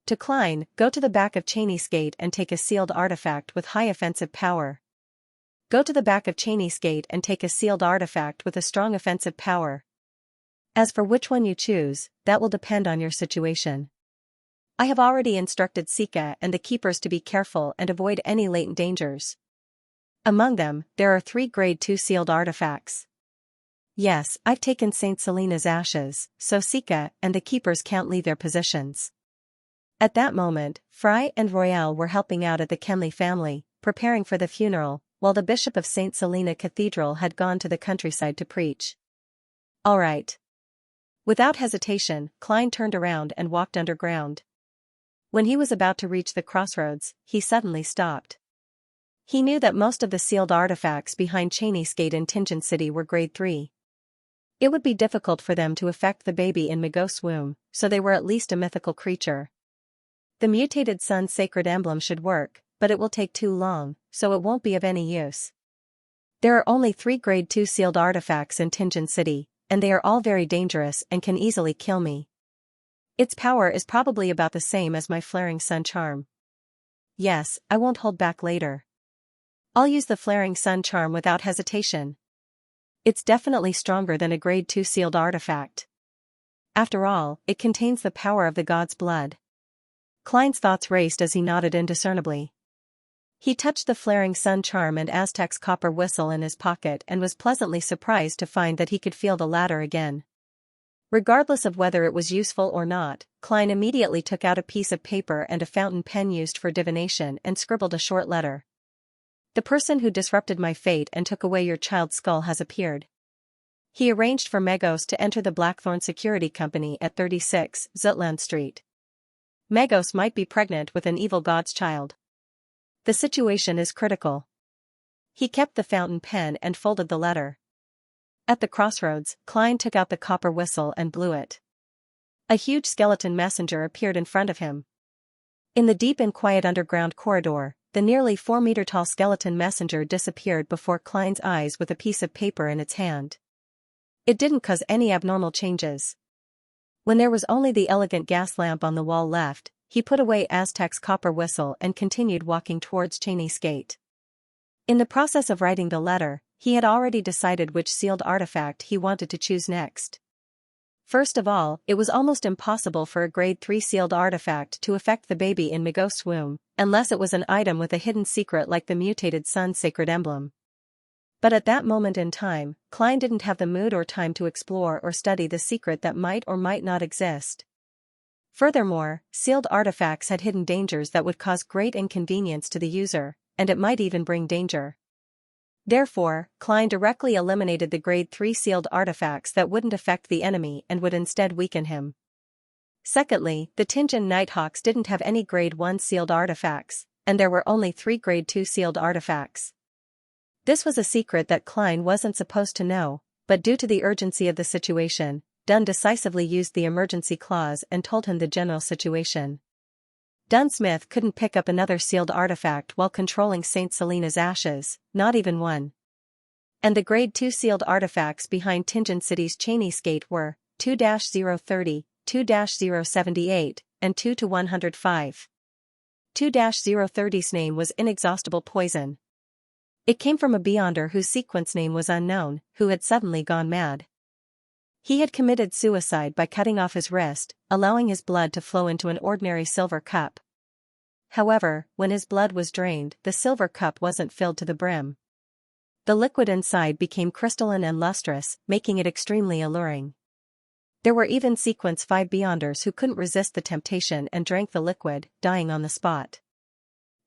[SPEAKER 1] to Klein, "Go to the back of Cheney's gate and take a sealed artifact with high offensive power. Go to the back of Cheney's gate and take a sealed artifact with a strong offensive power. As for which one you choose, that will depend on your situation. I have already instructed Xianxia and the keepers to be careful and avoid any latent dangers. Among them, there are 3 Grade 2 sealed artifacts. Yes, I've taken Saint Selena's ashes, so Xianxia and the keepers can't leave their positions." At that moment, Fry and Royale were helping out at the Kenley family, preparing for the funeral, while the Bishop of St. Selena Cathedral had gone to the countryside to preach. "All right." Without hesitation, Klein turned around and walked underground. When he was about to reach the crossroads, he suddenly stopped. He knew that most of the sealed artifacts behind Cheney's gate in Tingent City were Grade 3. It would be difficult for them to affect the baby in Magos's womb, so they were at least a mythical creature. The mutated sun's sacred emblem should work, but it will take too long, so it won't be of any use. There are only 3 Grade 2 sealed artifacts in Tingent City, and they are all very dangerous and can easily kill me. Its power is probably about the same as my flaring sun charm. Yes, I won't hold back later. I'll use the flaring sun charm without hesitation. It's definitely stronger than a Grade 2 sealed artifact. After all, it contains the power of the god's blood. Klein's thoughts raced as he nodded indiscernibly. He touched the flaring sun charm and Aztec's copper whistle in his pocket and was pleasantly surprised to find that he could feel the latter again. Regardless of whether it was useful or not, Klein immediately took out a piece of paper and a fountain pen used for divination and scribbled a short letter. "The person who disrupted my fate and took away your child's skull has appeared. He arranged for Magos to enter the Blackthorn Security Company at 36 Zutland Street. Magos might be pregnant with an evil god's child. The situation is critical." He kept the fountain pen and folded the letter. At the crossroads, Klein took out the copper whistle and blew it. A huge skeleton messenger appeared in front of him. In the deep and quiet underground corridor, the nearly 4-meter-tall skeleton messenger disappeared before Klein's eyes with a piece of paper in its hand. It didn't cause any abnormal changes. When there was only the elegant gas lamp on the wall left, he put away Aztec's copper whistle and continued walking towards Cheney's gate. In the process of writing the letter, he had already decided which sealed artifact he wanted to choose next. First of all, it was almost impossible for a Grade 3 sealed artifact to affect the baby in Magos's womb, unless it was an item with a hidden secret like the mutated sun's sacred emblem. But at that moment in time, Klein didn't have the mood or time to explore or study the secret that might or might not exist. Furthermore, sealed artifacts had hidden dangers that would cause great inconvenience to the user, and it might even bring danger. Therefore, Klein directly eliminated the Grade 3 sealed artifacts that wouldn't affect the enemy and would instead weaken him. Secondly, the Tingent Nighthawks didn't have any Grade 1 sealed artifacts, and there were only 3 Grade 2 sealed artifacts. This was a secret that Klein wasn't supposed to know, but due to the urgency of the situation, Dunn decisively used the emergency clause and told him the general situation. Dunn Smith couldn't pick up another sealed artifact while controlling St. Selena's ashes, not even one. And the Grade 2 sealed artifacts behind Tingent City's Cheney's gate were 2-030, 2-078, and 2-105. 2-030's name was inexhaustible poison. It came from a Beyonder whose sequence name was unknown, who had suddenly gone mad. He had committed suicide by cutting off his wrist, allowing his blood to flow into an ordinary silver cup. However, when his blood was drained, the silver cup wasn't filled to the brim. The liquid inside became crystalline and lustrous, making it extremely alluring. There were even Sequence 5 Beyonders who couldn't resist the temptation and drank the liquid, dying on the spot.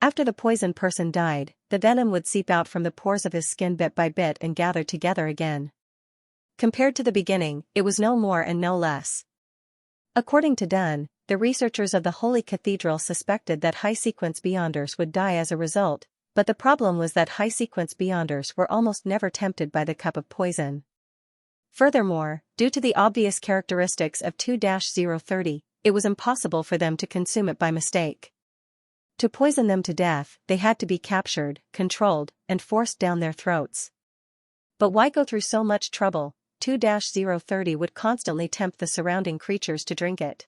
[SPEAKER 1] After the poisoned person died, the venom would seep out from the pores of his skin bit by bit and gather together again. Compared to the beginning, it was no more and no less. According to Dunn, the researchers of the Holy Cathedral suspected that high-sequence Beyonders would die as a result, but the problem was that high-sequence Beyonders were almost never tempted by the cup of poison. Furthermore, due to the obvious characteristics of 2-030, it was impossible for them to consume it by mistake. To poison them to death, they had to be captured, controlled, and forced down their throats. But why go through so much trouble? 2-030 would constantly tempt the surrounding creatures to drink it.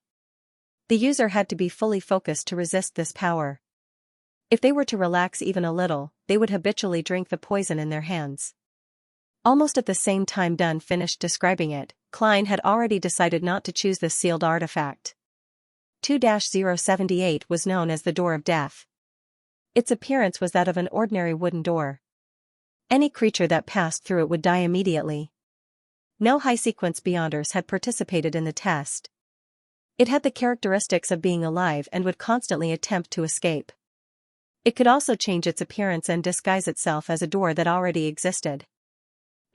[SPEAKER 1] The user had to be fully focused to resist this power. If they were to relax even a little, they would habitually drink the poison in their hands. Almost at the same time Dunn finished describing it, Klein had already decided not to choose this sealed artifact. 2-078 was known as the Door of Death. Its appearance was that of an ordinary wooden door. Any creature that passed through it would die immediately. No high-sequence Beyonders had participated in the test. It had the characteristics of being alive and would constantly attempt to escape. It could also change its appearance and disguise itself as a door that already existed.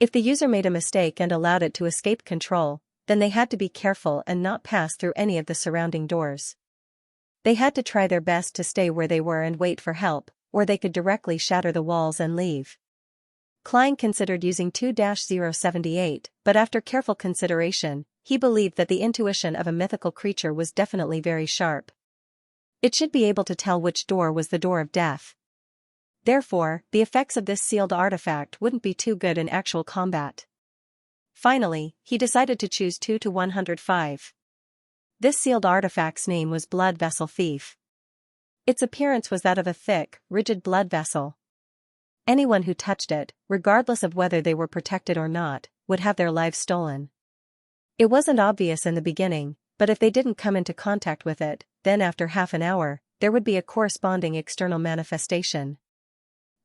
[SPEAKER 1] If the user made a mistake and allowed it to escape control, then they had to be careful and not pass through any of the surrounding doors. They had to try their best to stay where they were and wait for help, or they could directly shatter the walls and leave. Klein considered using 2-078, but after careful consideration, he believed that the intuition of a mythical creature was definitely very sharp. It should be able to tell which door was the door of death. Therefore, the effects of this sealed artifact wouldn't be too good in actual combat. Finally, he decided to choose 2-105. This sealed artifact's name was Blood Vessel Thief. Its appearance was that of a thick, rigid blood vessel. Anyone who touched it, regardless of whether they were protected or not, would have their lives stolen. It wasn't obvious in the beginning, but if they didn't come into contact with it, then after half an hour, there would be a corresponding external manifestation.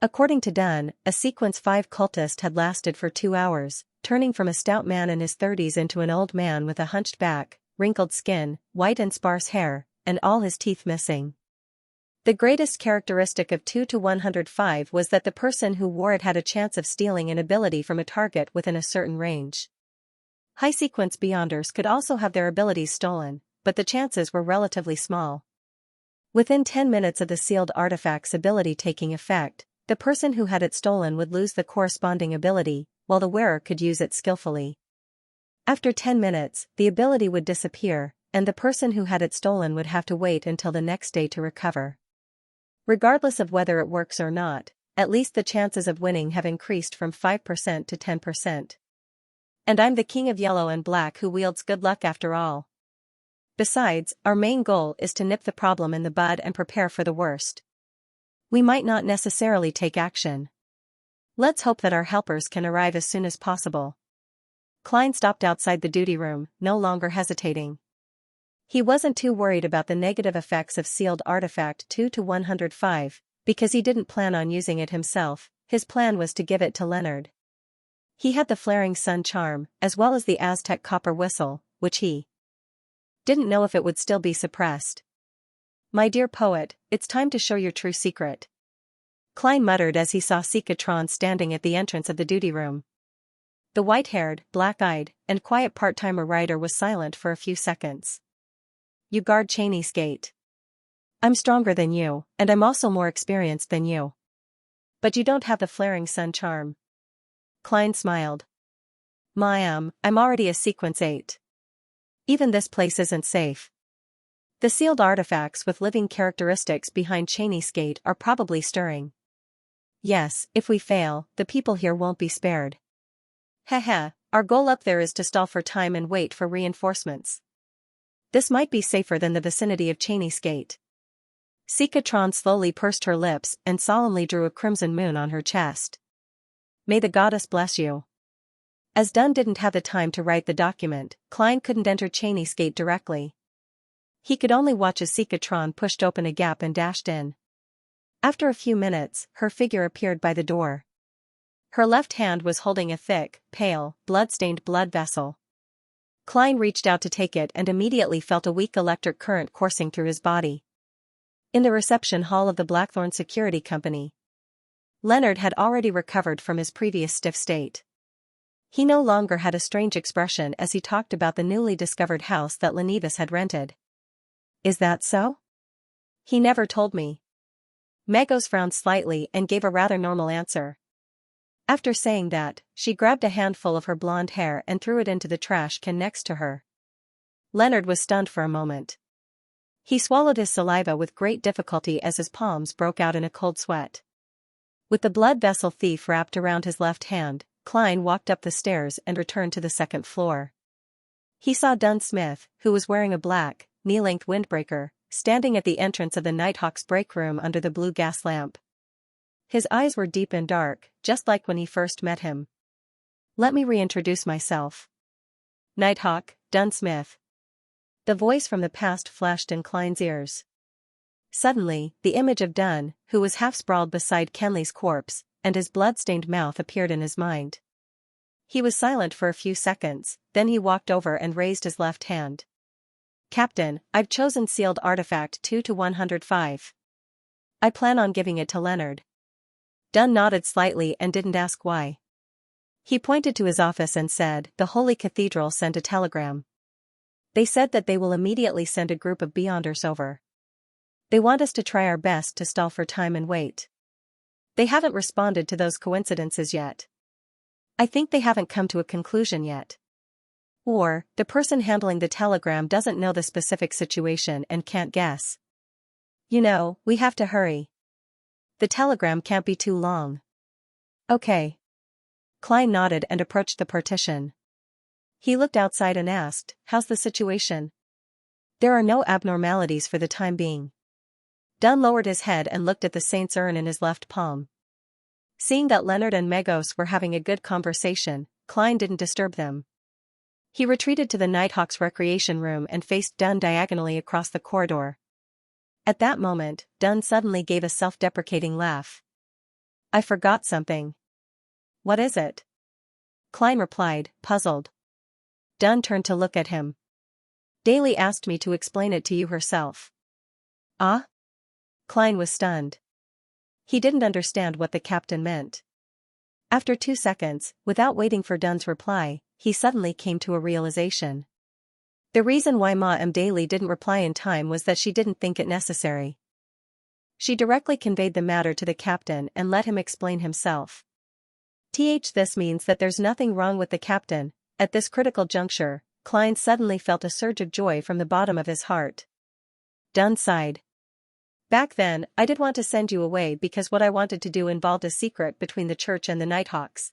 [SPEAKER 1] According to Dunn, a Sequence 5 cultist had lasted for 2 hours, turning from a stout man in his 30s into an old man with a hunched back, wrinkled skin, white and sparse hair, and all his teeth missing. The greatest characteristic of 2-105 was that the person who wore it had a chance of stealing an ability from a target within a certain range. High-sequence Beyonders could also have their abilities stolen, but the chances were relatively small. Within 10 minutes of the sealed artifact's ability taking effect, the person who had it stolen would lose the corresponding ability, while the wearer could use it skillfully. After 10 minutes, the ability would disappear, and the person who had it stolen would have to wait until the next day to recover. Regardless of whether it works or not, at least the chances of winning have increased from 5% to 10%. And I'm the king of yellow and black who wields good luck after all. Besides, our main goal is to nip the problem in the bud and prepare for the worst. We might not necessarily take action. Let's hope that our helpers can arrive as soon as possible. Klein stopped outside the duty room, no longer hesitating. He wasn't too worried about the negative effects of sealed artifact 2-105, because he didn't plan on using it himself. His plan was to give it to Leonard. He had the flaring sun charm, as well as the Aztec copper whistle, which he didn't know if it would still be suppressed. My dear poet, it's time to show your true secret. Klein muttered as he saw Sikatron standing at the entrance of the duty room. The white-haired, black-eyed, and quiet part-timer rider was silent for a few seconds. You guard Cheney's gate. I'm stronger than you, and I'm also more experienced than you. But you don't have the flaring sun charm. Klein smiled. I'm already a Sequence 8. Even this place isn't safe. The sealed artifacts with living characteristics behind Cheney's gate are probably stirring. Yes, if we fail, the people here won't be spared. Heh, our goal up there is to stall for time and wait for reinforcements. This might be safer than the vicinity of Cheney's gate. Sikatron slowly pursed her lips and solemnly drew a crimson moon on her chest. May the goddess bless you. As Dunn didn't have the time to write the document, Klein couldn't enter Cheney's gate directly. He could only watch as Sikatron pushed open a gap and dashed in. After a few minutes, her figure appeared by the door. Her left hand was holding a thick, pale, blood-stained blood vessel. Klein reached out to take it and immediately felt a weak electric current coursing through his body. In the reception hall of the Blackthorn Security Company, Leonard had already recovered from his previous stiff state. He no longer had a strange expression as he talked about the newly discovered house that Lenevis had rented. "Is that so? He never told me." Magos frowned slightly and gave a rather normal answer. After saying that, she grabbed a handful of her blonde hair and threw it into the trash can next to her. Leonard was stunned for a moment. He swallowed his saliva with great difficulty as his palms broke out in a cold sweat. With the blood vessel thief wrapped around his left hand, Klein walked up the stairs and returned to the second floor. He saw Dunn Smith, who was wearing a black, knee-length windbreaker, standing at the entrance of the Nighthawk's break room under the blue gas lamp. His eyes were deep and dark, just like when he first met him. "Let me reintroduce myself. Nighthawk, Dunn Smith." The voice from the past flashed in Klein's ears. Suddenly, the image of Dunn, who was half sprawled beside Kenley's corpse, and his blood-stained mouth appeared in his mind. He was silent for a few seconds, then he walked over and raised his left hand. "Captain, I've chosen sealed artifact 2-105. I plan on giving it to Leonard." Dunn nodded slightly and didn't ask why. He pointed to his office and said, "The Holy Cathedral sent a telegram. They said that they will immediately send a group of Beyonders over. They want us to try our best to stall for time and wait. They haven't responded to those coincidences yet. I think they haven't come to a conclusion yet. Or, the person handling the telegram doesn't know the specific situation and can't guess. You know, we have to hurry. The telegram can't be too long." "Okay." Klein nodded and approached the partition. He looked outside and asked, "How's the situation?" "There are no abnormalities for the time being." Dunn lowered his head and looked at the saint's urn in his left palm. Seeing that Leonard and Magos were having a good conversation, Klein didn't disturb them. He retreated to the Nighthawk's recreation room and faced Dunn diagonally across the corridor. At that moment, Dunn suddenly gave a self-deprecating laugh. "I forgot something." "What is it?" Klein replied, puzzled. Dunn turned to look at him. "Daly asked me to explain it to you herself." "Ah?" Klein was stunned. He didn't understand what the captain meant. After 2 seconds, without waiting for Dunn's reply, he suddenly came to a realization. The reason why Ma Daly didn't reply in time was that she didn't think it necessary. She directly conveyed the matter to the captain and let him explain himself. This means that there's nothing wrong with the captain. At this critical juncture, Klein suddenly felt a surge of joy from the bottom of his heart. Dunn sighed. "Back then, I did want to send you away because what I wanted to do involved a secret between the church and the Nighthawks.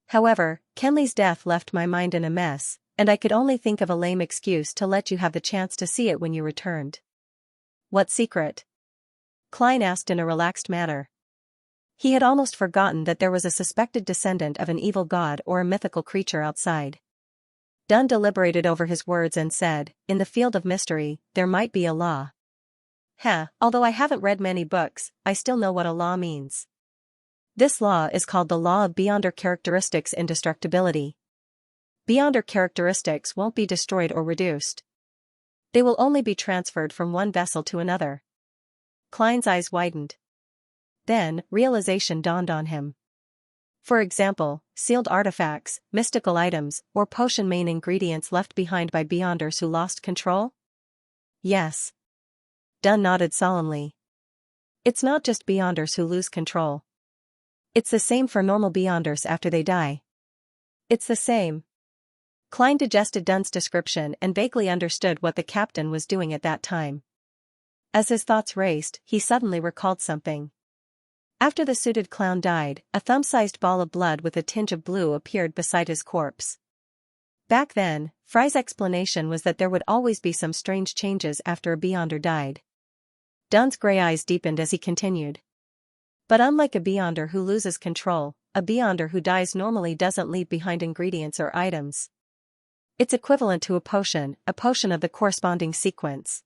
[SPEAKER 1] However, Kenley's death left my mind in a mess, and I could only think of a lame excuse to let you have the chance to see it when you returned." "What secret?" Klein asked in a relaxed manner. He had almost forgotten that there was a suspected descendant of an evil god or a mythical creature outside. Dunn deliberated over his words and said, "In the field of mystery, there might be a law." Although I haven't read many books, I still know what a law means. This law is called the law of Beyonder characteristics indestructibility. Beyonder characteristics won't be destroyed or reduced. They will only be transferred from one vessel to another. Klein's eyes widened. Then, realization dawned on him. For example, sealed artifacts, mystical items, or potion main ingredients left behind by Beyonders who lost control? Yes. Dunn nodded solemnly. It's not just Beyonders who lose control. It's the same for normal Beyonders after they die. It's the same. Klein digested Dunn's description and vaguely understood what the captain was doing at that time. As his thoughts raced, he suddenly recalled something. After the suited clown died, a thumb-sized ball of blood with a tinge of blue appeared beside his corpse. Back then, Fry's explanation was that there would always be some strange changes after a Beyonder died. Dunn's gray eyes deepened as he continued. But unlike a Beyonder who loses control, a Beyonder who dies normally doesn't leave behind ingredients or items. It's equivalent to a potion of the corresponding sequence.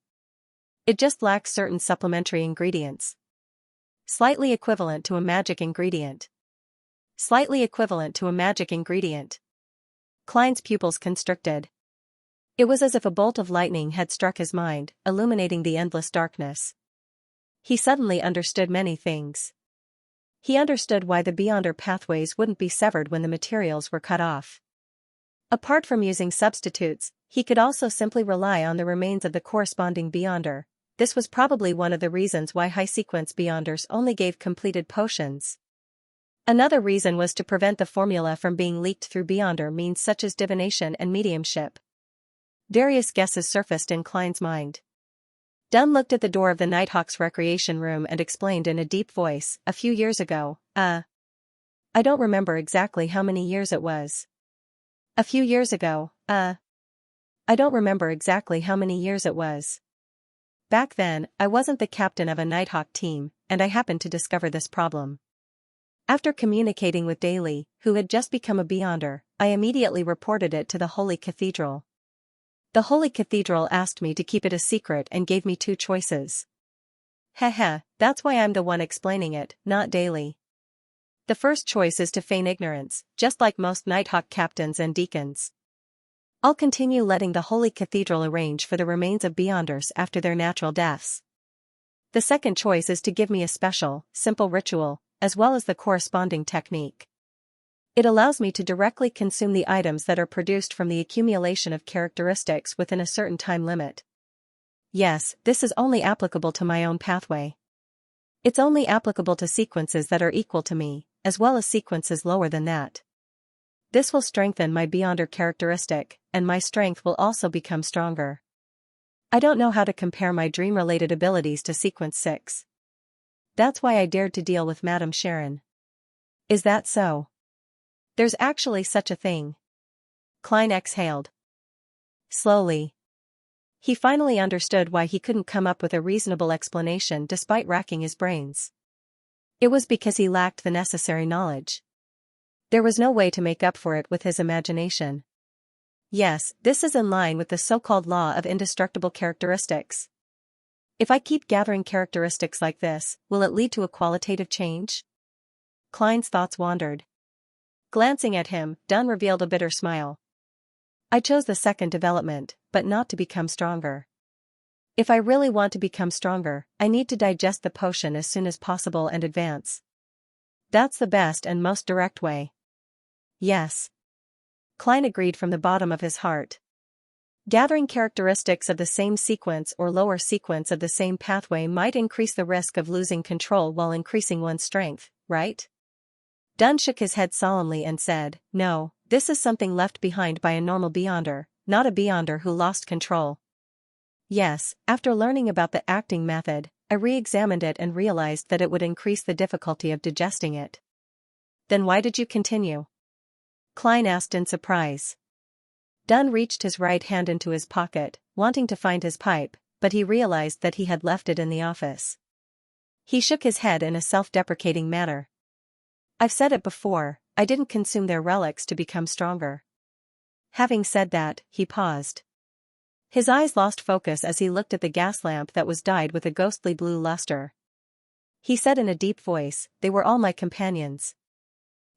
[SPEAKER 1] It just lacks certain supplementary ingredients. Slightly equivalent to a magic ingredient. Slightly equivalent to a magic ingredient. Klein's pupils constricted. It was as if a bolt of lightning had struck his mind, illuminating the endless darkness. He suddenly understood many things. He understood why the Beyonder pathways wouldn't be severed when the materials were cut off. Apart from using substitutes, he could also simply rely on the remains of the corresponding Beyonder. This was probably one of the reasons why high-sequence Beyonders only gave completed potions. Another reason was to prevent the formula from being leaked through Beyonder means such as divination and mediumship. Various guesses surfaced in Klein's mind. Dunn looked at the door of the Nighthawk's recreation room and explained in a deep voice, "A few years ago, I don't remember exactly how many years it was. A few years ago, I don't remember exactly how many years it was. Back then, I wasn't the captain of a Nighthawk team, and I happened to discover this problem. After communicating with Daly, who had just become a Beyonder, I immediately reported it to the Holy Cathedral. The Holy Cathedral asked me to keep it a secret and gave me two choices. Heh, that's why I'm the one explaining it, not Daly. The first choice is to feign ignorance, just like most Nighthawk captains and deacons. I'll continue letting the Holy Cathedral arrange for the remains of Beyonders after their natural deaths. The second choice is to give me a special, simple ritual, as well as the corresponding technique. It allows me to directly consume the items that are produced from the accumulation of characteristics within a certain time limit. Yes, this is only applicable to my own pathway. It's only applicable to sequences that are equal to me, as well as sequences lower than that. This will strengthen my Beyonder characteristic, and my strength will also become stronger. I don't know how to compare my dream-related abilities to Sequence 6. That's why I dared to deal with Madame Sharon. Is that so? There's actually such a thing. Klein exhaled. Slowly. He finally understood why he couldn't come up with a reasonable explanation despite racking his brains. It was because he lacked the necessary knowledge. There was no way to make up for it with his imagination. Yes, this is in line with the so-called law of indestructible characteristics. If I keep gathering characteristics like this, will it lead to a qualitative change? Klein's thoughts wandered. Glancing at him, Dunn revealed a bitter smile. I chose the second development, but not to become stronger. If I really want to become stronger, I need to digest the potion as soon as possible and advance. That's the best and most direct way. Yes. Klein agreed from the bottom of his heart. Gathering characteristics of the same sequence or lower sequence of the same pathway might increase the risk of losing control while increasing one's strength, right? Dunn shook his head solemnly and said, "No, this is something left behind by a normal Beyonder, not a Beyonder who lost control." Yes, after learning about the acting method, I re-examined it and realized that it would increase the difficulty of digesting it. Then why did you continue? Klein asked in surprise. Dunn reached his right hand into his pocket, wanting to find his pipe, but he realized that he had left it in the office. He shook his head in a self-deprecating manner. I've said it before, I didn't consume their relics to become stronger. Having said that, he paused. His eyes lost focus as he looked at the gas lamp that was dyed with a ghostly blue luster. He said in a deep voice, "They were all my companions.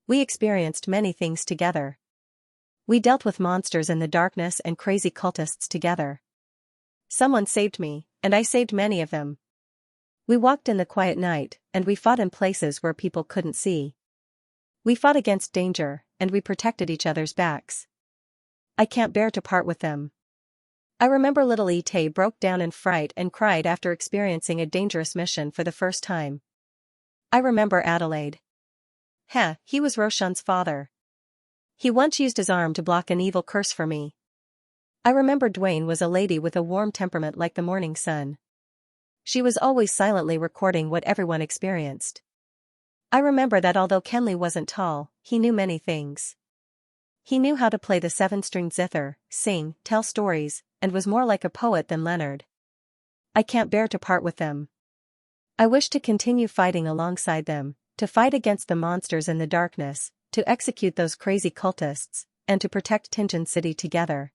[SPEAKER 1] We experienced many things together. We dealt with monsters in the darkness and crazy cultists together. Someone saved me, and I saved many of them. We walked in the quiet night, and we fought in places where people couldn't see. We fought against danger, and we protected each other's backs. I can't bear to part with them. I remember little Ite broke down in fright and cried after experiencing a dangerous mission for the first time. I remember Adelaide. He was Roshan's father. He once used his arm to block an evil curse for me. I remember Dwayne was a lady with a warm temperament like the morning sun. She was always silently recording what everyone experienced. I remember that although Kenley wasn't tall, he knew many things. He knew how to play the seven-stringed zither, sing, tell stories, and was more like a poet than Leonard. I can't bear to part with them. I wish to continue fighting alongside them, to fight against the monsters in the darkness, to execute those crazy cultists, and to protect Tingen City together.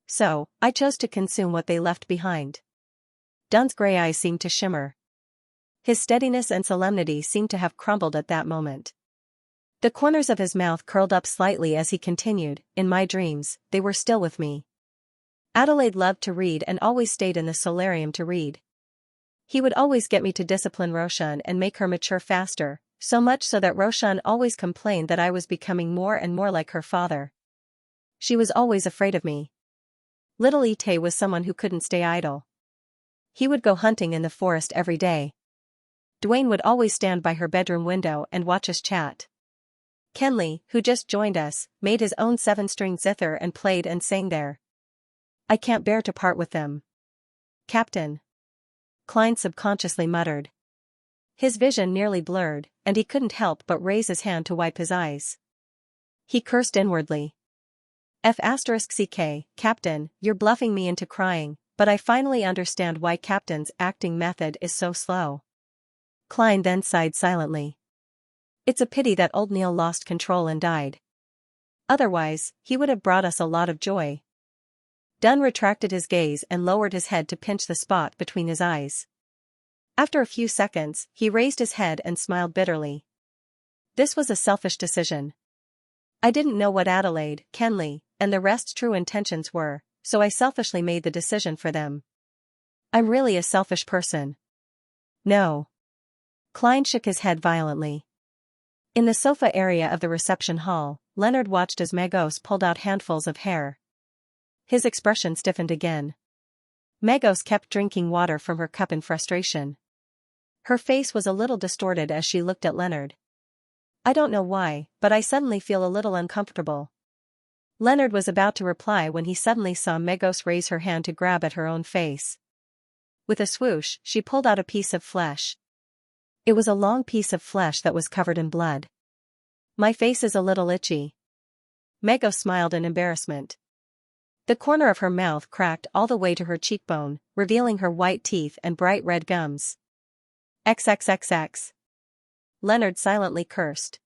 [SPEAKER 1] So, I chose to consume what they left behind." Dunn's gray eyes seemed to shimmer. His steadiness and solemnity seemed to have crumbled at that moment. The corners of his mouth curled up slightly as he continued, "In my dreams, they were still with me. Adelaide loved to read and always stayed in the solarium to read. He would always get me to discipline Roshan and make her mature faster, so much so that Roshan always complained that I was becoming more and more like her father. She was always afraid of me. Little Ite was someone who couldn't stay idle. He would go hunting in the forest every day. Dwayne would always stand by her bedroom window and watch us chat. Kenley, who just joined us, made his own 7-string zither and played and sang there. I can't bear to part with them. Captain. Klein subconsciously muttered. His vision nearly blurred, and he couldn't help but raise his hand to wipe his eyes. He cursed inwardly. F***ck, Captain, you're bluffing me into crying, but I finally understand why Captain's acting method is so slow. Klein then sighed silently. It's a pity that old Neil lost control and died. Otherwise, he would have brought us a lot of joy. Dunn retracted his gaze and lowered his head to pinch the spot between his eyes. After a few seconds, he raised his head and smiled bitterly. This was a selfish decision. I didn't know what Adelaide, Kenley, and the rest's true intentions were, so I selfishly made the decision for them. I'm really a selfish person. No. Klein shook his head violently. In the sofa area of the reception hall, Leonard watched as Magos pulled out handfuls of hair. His expression stiffened again. Magos kept drinking water from her cup in frustration. Her face was a little distorted as she looked at Leonard. I don't know why, but I suddenly feel a little uncomfortable. Leonard was about to reply when he suddenly saw Magos raise her hand to grab at her own face. With a swoosh, she pulled out a piece of flesh. It was a long piece of flesh that was covered in blood. My face is a little itchy. Magos smiled in embarrassment. The corner of her mouth cracked all the way to her cheekbone, revealing her white teeth and bright red gums. XXXX. Leonard silently cursed.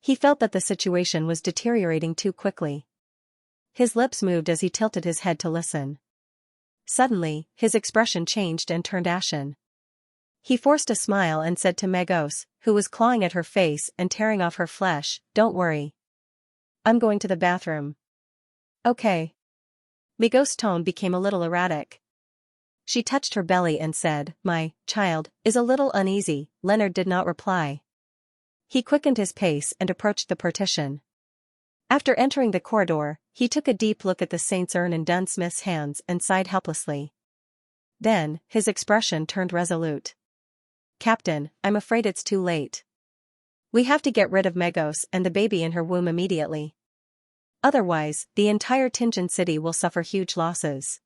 [SPEAKER 1] He felt that the situation was deteriorating too quickly. His lips moved as he tilted his head to listen. Suddenly, his expression changed and turned ashen. He forced a smile and said to Magos, who was clawing at her face and tearing off her flesh, "Don't worry. I'm going to the bathroom." Okay. Magos' tone became a little erratic. She touched her belly and said, "My child is a little uneasy." Leonard did not reply. He quickened his pace and approached the partition. After entering the corridor, he took a deep look at the saint's urn in Dunn Smith's hands and sighed helplessly. Then, his expression turned resolute. Captain, I'm afraid it's too late. We have to get rid of Magos and the baby in her womb immediately. Otherwise, the entire Tingen city will suffer huge losses.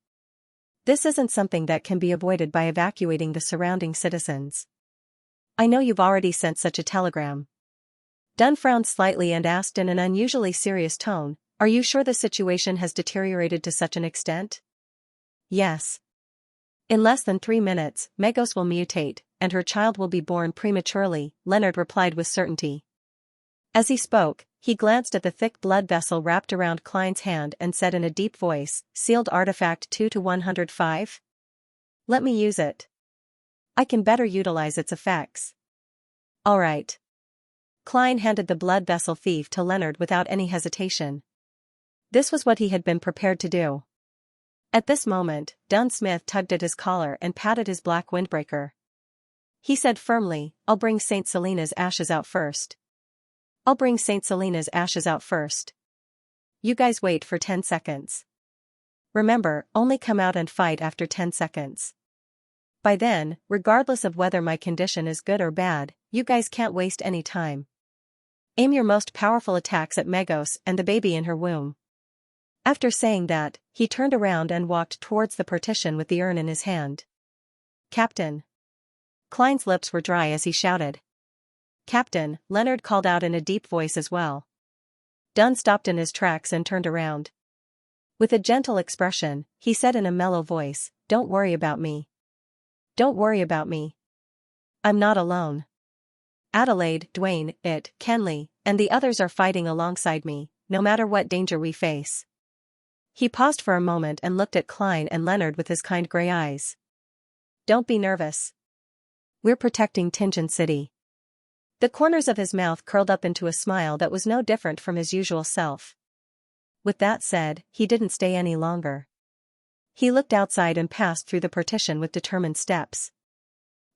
[SPEAKER 1] This isn't something that can be avoided by evacuating the surrounding citizens. I know you've already sent such a telegram. Dunn frowned slightly and asked in an unusually serious tone, "Are you sure the situation has deteriorated to such an extent?" Yes. In less than 3 minutes, Magos will mutate, and her child will be born prematurely, Leonard replied with certainty. As he spoke, he glanced at the thick blood vessel wrapped around Klein's hand and said in a deep voice, "Sealed artifact 2-105? Let me use it. I can better utilize its effects." All right. Klein handed the blood vessel thief to Leonard without any hesitation. This was what he had been prepared to do. At this moment, Dunn Smith tugged at his collar and patted his black windbreaker. He said firmly, "I'll bring St. Selena's ashes out first. I'll bring St. Selena's ashes out first. You guys wait for 10 seconds. Remember, only come out and fight after 10 seconds. By then, regardless of whether my condition is good or bad, you guys can't waste any time. Aim your most powerful attacks at Magos and the baby in her womb." After saying that, he turned around and walked towards the partition with the urn in his hand. "Captain." Klein's lips were dry as he shouted. "Captain," Leonard called out in a deep voice as well. Dunn stopped in his tracks and turned around. With a gentle expression, he said in a mellow voice, "Don't worry about me. Don't worry about me. I'm not alone. Adelaide, Dwayne, Kenley, and the others are fighting alongside me, no matter what danger we face." He paused for a moment and looked at Klein and Leonard with his kind gray eyes. "Don't be nervous. We're protecting Tingen City." The corners of his mouth curled up into a smile that was no different from his usual self. With that said, he didn't stay any longer. He looked outside and passed through the partition with determined steps.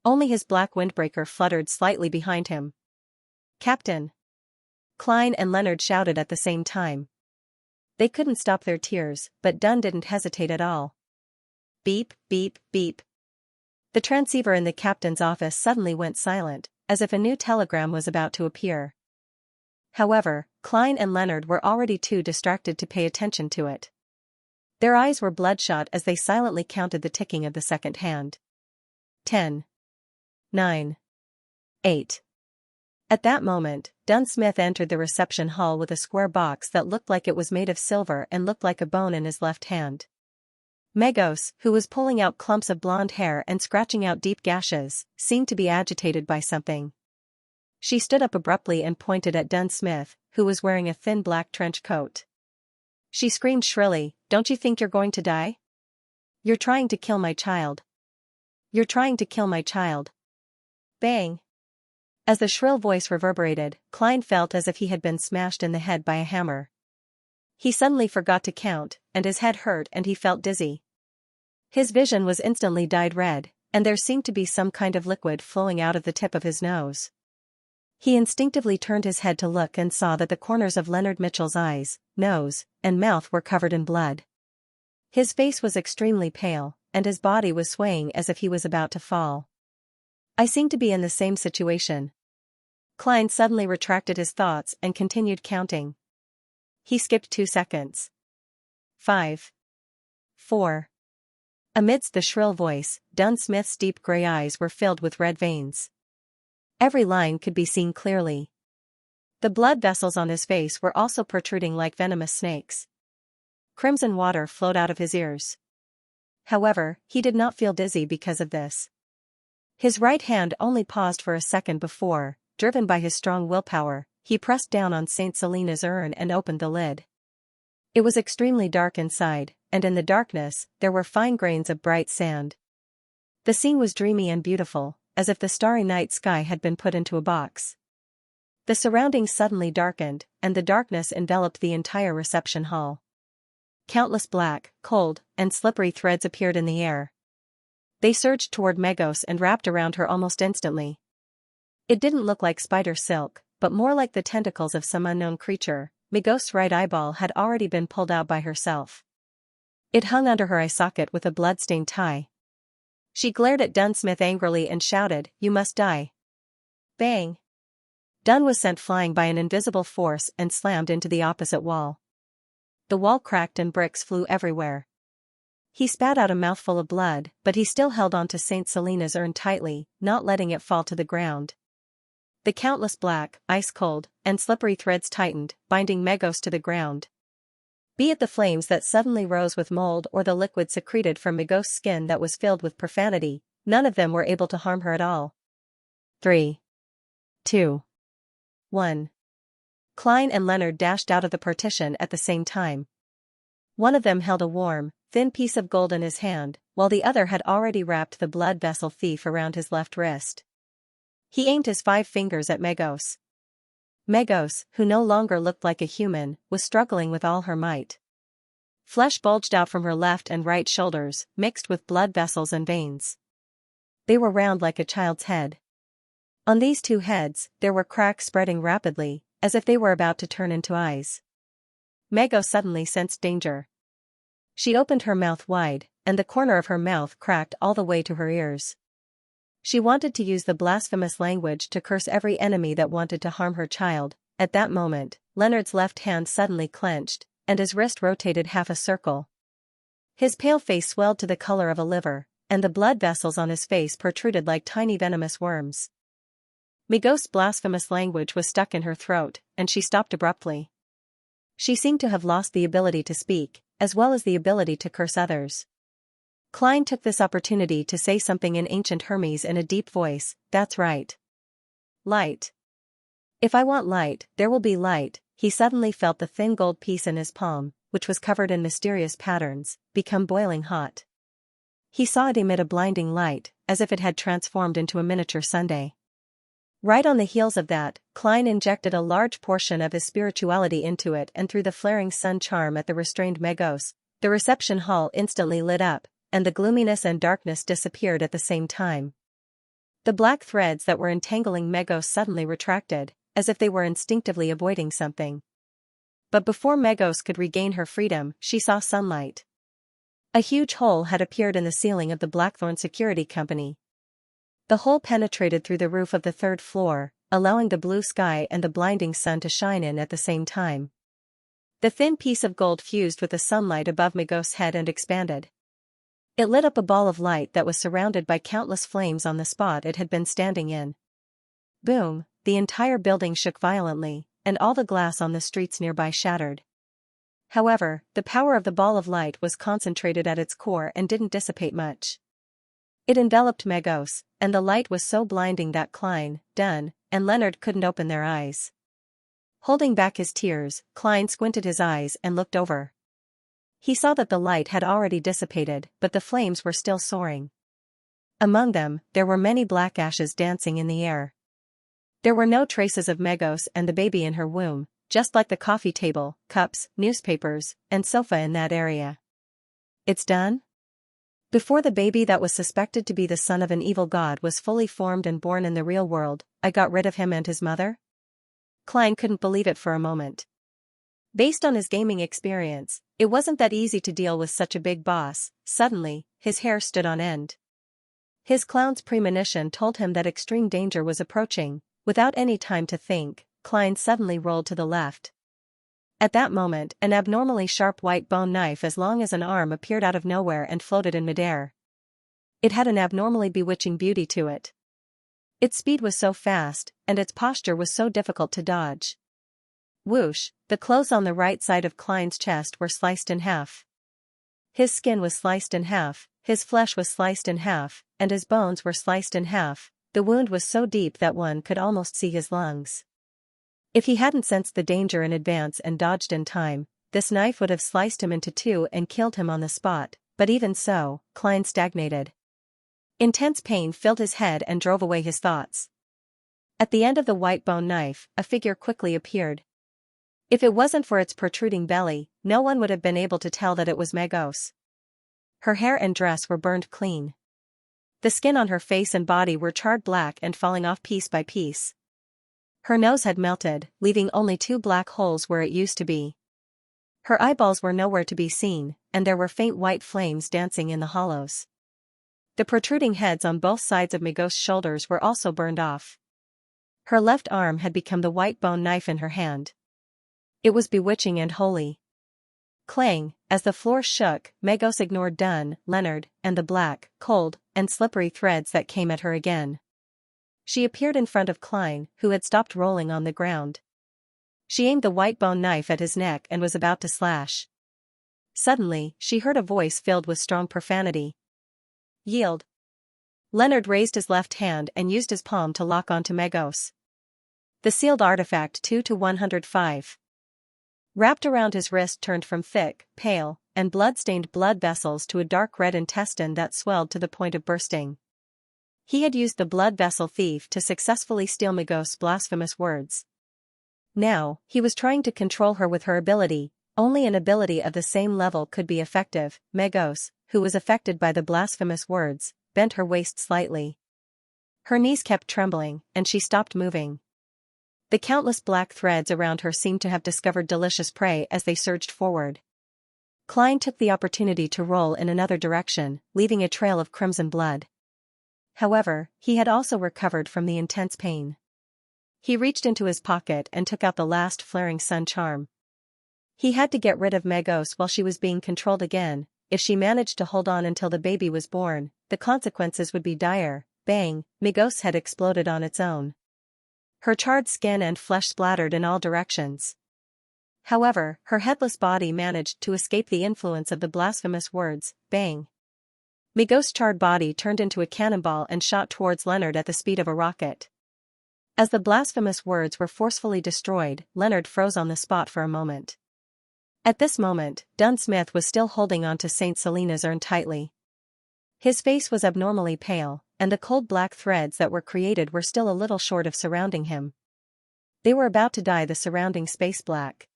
[SPEAKER 1] Only his black windbreaker fluttered slightly behind him. "Captain!" Klein and Leonard shouted at the same time. They couldn't stop their tears, but Dunn didn't hesitate at all. Beep, beep, beep. The transceiver in the captain's office suddenly went silent, as if a new telegram was about to appear. However, Klein and Leonard were already too distracted to pay attention to it. Their eyes were bloodshot as they silently counted the ticking of the second hand. 10. 9. 8. At that moment, Dunn Smith entered the reception hall with a square box that looked like it was made of silver and looked like a bone in his left hand. Megos, who was pulling out clumps of blonde hair and scratching out deep gashes, seemed to be agitated by something. She stood up abruptly and pointed at Dunn Smith, who was wearing a thin black trench coat. She screamed shrilly, "Don't you think you're going to die? You're trying to kill my child. You're trying to kill my child." Bang! As the shrill voice reverberated, Klein felt as if he had been smashed in the head by a hammer. He suddenly forgot to count, and his head hurt and he felt dizzy. His vision was instantly dyed red, and there seemed to be some kind of liquid flowing out of the tip of his nose. He instinctively turned his head to look and saw that the corners of Leonard Mitchell's eyes, nose, and mouth were covered in blood. His face was extremely pale, and his body was swaying as if he was about to fall. "I seem to be in the same situation." Klein suddenly retracted his thoughts and continued counting. He skipped 2 seconds. 5. 4. Amidst the shrill voice, Dunn Smith's deep gray eyes were filled with red veins. Every line could be seen clearly. The blood vessels on his face were also protruding like venomous snakes. Crimson water flowed out of his ears. However, he did not feel dizzy because of this. His right hand only paused for a second before, driven by his strong willpower, he pressed down on St. Selena's urn and opened the lid. It was extremely dark inside, and in the darkness, there were fine grains of bright sand. The scene was dreamy and beautiful, as if the starry night sky had been put into a box. The surroundings suddenly darkened, and the darkness enveloped the entire reception hall. Countless black, cold, and slippery threads appeared in the air. They surged toward Megos and wrapped around her almost instantly. It didn't look like spider silk, but more like the tentacles of some unknown creature. Megos' right eyeball had already been pulled out by herself. It hung under her eye socket with a blood-stained tie. She glared at Dunn Smith angrily and shouted, "You must die." Bang! Dunn was sent flying by an invisible force and slammed into the opposite wall. The wall cracked and bricks flew everywhere. He spat out a mouthful of blood, but he still held on to St. Selena's urn tightly, not letting it fall to the ground. The countless black, ice-cold, and slippery threads tightened, binding Megos to the ground. Be it the flames that suddenly rose with mold or the liquid secreted from Megos' skin that was filled with profanity, none of them were able to harm her at all. 3. 2. 1. Klein and Leonard dashed out of the partition at the same time. One of them held a warm, thin piece of gold in his hand, while the other had already wrapped the blood vessel thief around his left wrist. He aimed his 5 fingers at Megos. Megos, who no longer looked like a human, was struggling with all her might. Flesh bulged out from her left and right shoulders, mixed with blood vessels and veins. They were round like a child's head. On these 2 heads, there were cracks spreading rapidly, as if they were about to turn into eyes. Megos suddenly sensed danger. She opened her mouth wide, and the corner of her mouth cracked all the way to her ears. She wanted to use the blasphemous language to curse every enemy that wanted to harm her child. At that moment, Leonard's left hand suddenly clenched, and his wrist rotated half a circle. His pale face swelled to the color of a liver, and the blood vessels on his face protruded like tiny venomous worms. Megos' blasphemous language was stuck in her throat, and she stopped abruptly. She seemed to have lost the ability to speak, as well as the ability to curse others. Klein took this opportunity to say something in ancient Hermes in a deep voice, "That's right. Light. If I want light, there will be light." He suddenly felt the thin gold piece in his palm, which was covered in mysterious patterns, become boiling hot. He saw it emit a blinding light, as if it had transformed into a miniature sundae. Right on the heels of that, Klein injected a large portion of his spirituality into it and threw the flaring sun charm at the restrained Megos. The reception hall instantly lit up, and the gloominess and darkness disappeared at the same time. The black threads that were entangling Megos suddenly retracted, as if they were instinctively avoiding something. But before Megos could regain her freedom, she saw sunlight. A huge hole had appeared in the ceiling of the Blackthorn Security Company. The hole penetrated through the roof of the third floor, allowing the blue sky and the blinding sun to shine in at the same time. The thin piece of gold fused with the sunlight above Megos' head and expanded. It lit up a ball of light that was surrounded by countless flames on the spot it had been standing in. Boom, the entire building shook violently, and all the glass on the streets nearby shattered. However, the power of the ball of light was concentrated at its core and didn't dissipate much. It enveloped Megos, and the light was so blinding that Klein, Dunn, and Leonard couldn't open their eyes. Holding back his tears, Klein squinted his eyes and looked over. He saw that the light had already dissipated, but the flames were still soaring. Among them, there were many black ashes dancing in the air. There were no traces of Megos and the baby in her womb, just like the coffee table, cups, newspapers, and sofa in that area. It's done? Before the baby that was suspected to be the son of an evil god was fully formed and born in the real world, I got rid of him and his mother? Klein couldn't believe it for a moment. Based on his gaming experience, it wasn't that easy to deal with such a big boss. Suddenly, his hair stood on end. His clown's premonition told him that extreme danger was approaching. Without any time to think, Klein suddenly rolled to the left. At that moment, an abnormally sharp white bone knife as long as an arm appeared out of nowhere and floated in midair. It had an abnormally bewitching beauty to it. Its speed was so fast, and its posture was so difficult to dodge. Whoosh, the clothes on the right side of Klein's chest were sliced in half. His skin was sliced in half, his flesh was sliced in half, and his bones were sliced in half. The wound was so deep that one could almost see his lungs. If he hadn't sensed the danger in advance and dodged in time, this knife would have sliced him into two and killed him on the spot, but even so, Klein stagnated. Intense pain filled his head and drove away his thoughts. At the end of the white bone knife, a figure quickly appeared. If it wasn't for its protruding belly, no one would have been able to tell that it was Megos. Her hair and dress were burned clean. The skin on her face and body were charred black and falling off piece by piece. Her nose had melted, leaving only 2 black holes where it used to be. Her eyeballs were nowhere to be seen, and there were faint white flames dancing in the hollows. The protruding heads on both sides of Megos' shoulders were also burned off. Her left arm had become the white bone knife in her hand. It was bewitching and holy. Clang, as the floor shook, Megos ignored Dunn, Leonard, and the black, cold, and slippery threads that came at her again. She appeared in front of Klein, who had stopped rolling on the ground. She aimed the white bone knife at his neck and was about to slash. Suddenly, she heard a voice filled with strong profanity. Yield. Leonard raised his left hand and used his palm to lock onto Megos. The sealed artifact 2-105. Wrapped around his wrist turned from thick, pale, and blood-stained blood vessels to a dark red intestine that swelled to the point of bursting. He had used the blood vessel thief to successfully steal Megos' blasphemous words. Now, he was trying to control her with her ability. Only an ability of the same level could be effective. Megos, who was affected by the blasphemous words, bent her waist slightly. Her knees kept trembling, and she stopped moving. The countless black threads around her seemed to have discovered delicious prey as they surged forward. Klein took the opportunity to roll in another direction, leaving a trail of crimson blood. However, he had also recovered from the intense pain. He reached into his pocket and took out the last flaring sun charm. He had to get rid of Megos while she was being controlled again. If she managed to hold on until the baby was born, the consequences would be dire. Bang, Megos' head exploded on its own. Her charred skin and flesh splattered in all directions. However, her headless body managed to escape the influence of the blasphemous words. Bang. Megos' charred body turned into a cannonball and shot towards Leonard at the speed of a rocket. As the blasphemous words were forcefully destroyed, Leonard froze on the spot for a moment. At this moment, Dunn Smith was still holding on to St. Selena's urn tightly. His face was abnormally pale, and the cold black threads that were created were still a little short of surrounding him. They were about to dye the surrounding space black.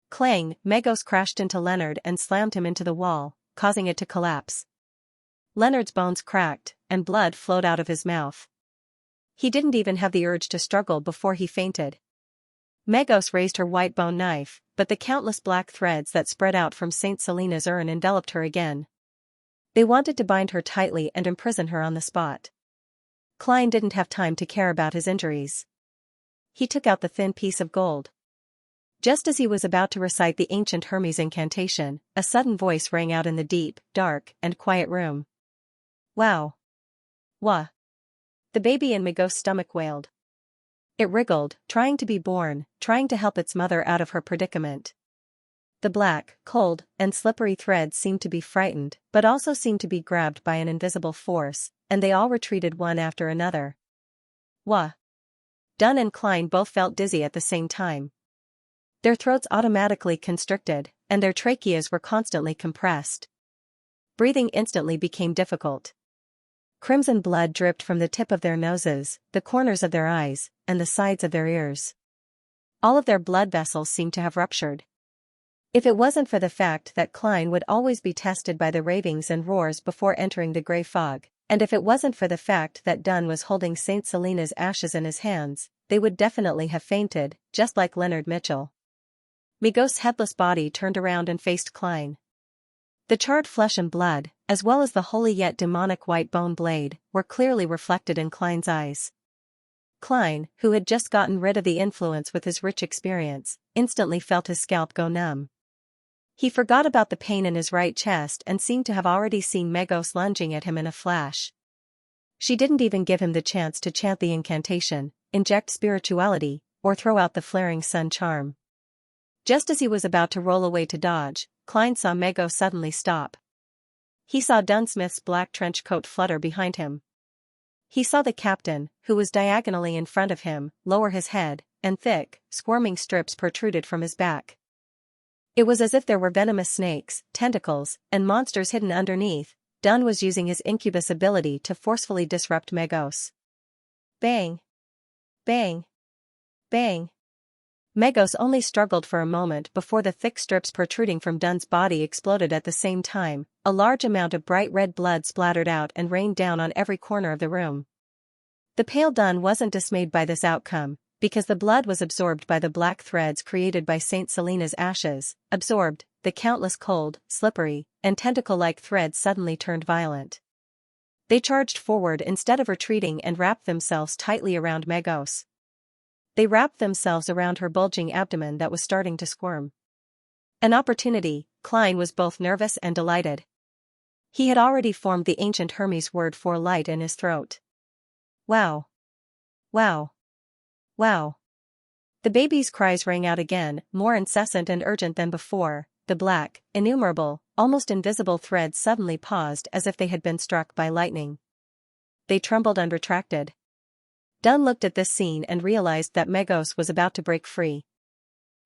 [SPEAKER 1] Clang, Megos crashed into Leonard and slammed him into the wall, causing it to collapse. Leonard's bones cracked, and blood flowed out of his mouth. He didn't even have the urge to struggle before he fainted. Megos raised her white bone knife, but the countless black threads that spread out from Saint Selena's urn enveloped her again. They wanted to bind her tightly and imprison her on the spot. Klein didn't have time to care about his injuries. He took out the thin piece of gold. Just as he was about to recite the ancient Hermes incantation, a sudden voice rang out in the deep, dark, and quiet room. Wow. Wah. The baby in Megos' stomach wailed. It wriggled, trying to be born, trying to help its mother out of her predicament. The black, cold, and slippery threads seemed to be frightened, but also seemed to be grabbed by an invisible force, and they all retreated one after another. Wah. Dunn and Klein both felt dizzy at the same time. Their throats automatically constricted, and their tracheas were constantly compressed. Breathing instantly became difficult. Crimson blood dripped from the tip of their noses, the corners of their eyes, and the sides of their ears. All of their blood vessels seemed to have ruptured. If it wasn't for the fact that Klein would always be tested by the ravings and roars before entering the gray fog, and if it wasn't for the fact that Dunn was holding Saint Selena's ashes in his hands, they would definitely have fainted, just like Leonard Mitchell. Megos' headless body turned around and faced Klein. The charred flesh and blood, as well as the holy yet demonic white bone blade, were clearly reflected in Klein's eyes. Klein, who had just gotten rid of the influence with his rich experience, instantly felt his scalp go numb. He forgot about the pain in his right chest and seemed to have already seen Megos lunging at him in a flash. She didn't even give him the chance to chant the incantation, inject spirituality, or throw out the flaring sun charm. Just as he was about to roll away to dodge, Klein saw Megos suddenly stop. He saw Dunsmith's black trench coat flutter behind him. He saw the captain, who was diagonally in front of him, lower his head, and thick, squirming strips protruded from his back. It was as if there were venomous snakes, tentacles, and monsters hidden underneath. Dunn was using his incubus ability to forcefully disrupt Megos. Bang! Bang! Bang! Megos only struggled for a moment before the thick strips protruding from Dunn's body exploded at the same time. A large amount of bright red blood splattered out and rained down on every corner of the room. The pale Dunn wasn't dismayed by this outcome, because the blood was absorbed by the black threads created by Saint Selena's ashes. Absorbed, the countless cold, slippery, and tentacle-like threads suddenly turned violent. They charged forward instead of retreating and wrapped themselves tightly around Megos. They wrapped themselves around her bulging abdomen that was starting to squirm. An opportunity. Klein was both nervous and delighted. He had already formed the ancient Hermes word for light in his throat. Wow! Wow! Wow! The baby's cries rang out again, more incessant and urgent than before. The black, innumerable, almost invisible threads suddenly paused as if they had been struck by lightning. They trembled and retracted. Dunn looked at this scene and realized that Megos was about to break free.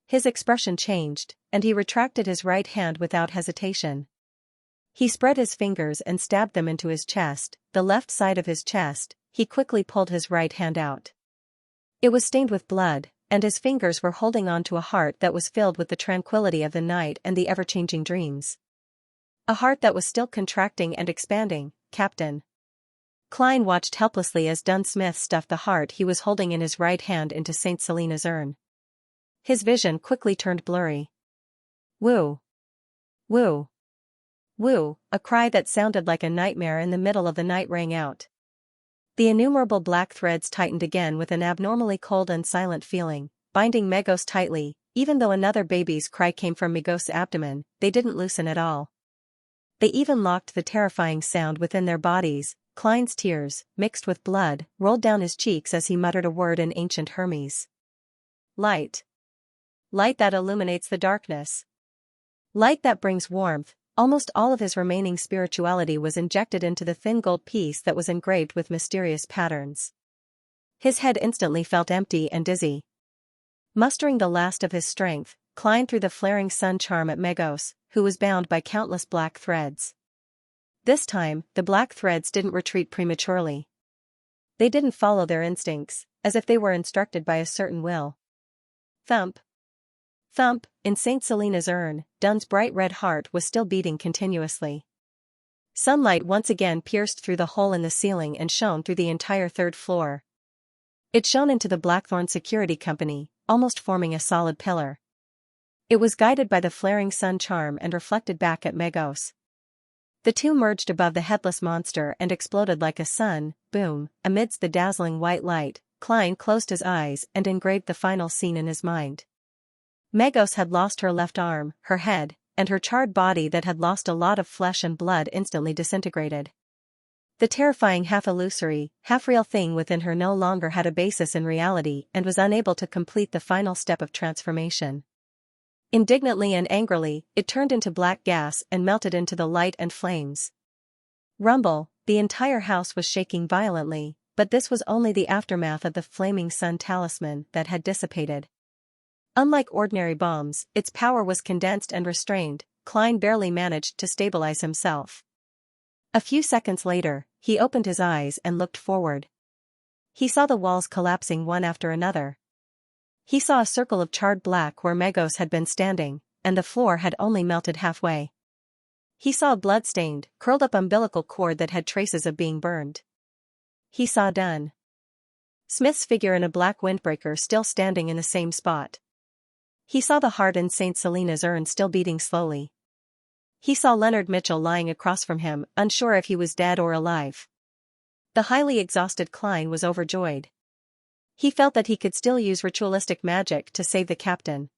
[SPEAKER 1] His expression changed, and he retracted his right hand without hesitation. He spread his fingers and stabbed them into his chest, the left side of his chest. He quickly pulled his right hand out. It was stained with blood, and his fingers were holding on to a heart that was filled with the tranquility of the night and the ever-changing dreams. A heart that was still contracting and expanding. Captain. Klein watched helplessly as Dunsmith stuffed the heart he was holding in his right hand into Saint Selena's urn. His vision quickly turned blurry. Woo! Woo! Woo! A cry that sounded like a nightmare in the middle of the night rang out. The innumerable black threads tightened again with an abnormally cold and silent feeling, binding Megos tightly. Even though another baby's cry came from Megos' abdomen, they didn't loosen at all. They even locked the terrifying sound within their bodies. Klein's tears, mixed with blood, rolled down his cheeks as he muttered a word in ancient Hermes. Light. Light that illuminates the darkness. Light that brings warmth. Almost all of his remaining spirituality was injected into the thin gold piece that was engraved with mysterious patterns. His head instantly felt empty and dizzy. Mustering the last of his strength, Klein threw the flaring sun charm at Megos, who was bound by countless black threads. This time, the black threads didn't retreat prematurely. They didn't follow their instincts, as if they were instructed by a certain will. Thump. Thump, in St. Selena's urn, Dun's bright red heart was still beating continuously. Sunlight once again pierced through the hole in the ceiling and shone through the entire third floor. It shone into the Blackthorn Security Company, almost forming a solid pillar. It was guided by the flaring sun charm and reflected back at Megos. The two merged above the headless monster and exploded like a sun boom. Amidst the dazzling white light, Klein closed his eyes and engraved the final scene in his mind. Megos had lost her left arm, her head, and her charred body that had lost a lot of flesh and blood instantly disintegrated. The terrifying half-illusory, half-real thing within her no longer had a basis in reality and was unable to complete the final step of transformation. Indignantly and angrily, it turned into black gas and melted into the light and flames. Rumble, the entire house was shaking violently, but this was only the aftermath of the flaming sun talisman that had dissipated. Unlike ordinary bombs, its power was condensed and restrained. Klein barely managed to stabilize himself. A few seconds later, he opened his eyes and looked forward. He saw the walls collapsing one after another. He saw a circle of charred black where Megos had been standing, and the floor had only melted halfway. He saw a blood-stained, curled-up umbilical cord that had traces of being burned. He saw Dun Smith's figure in a black windbreaker still standing in the same spot. He saw the heart in St. Selena's urn still beating slowly. He saw Leonard Mitchell lying across from him, unsure if he was dead or alive. The highly exhausted Klein was overjoyed. He felt that he could still use ritualistic magic to save the captain.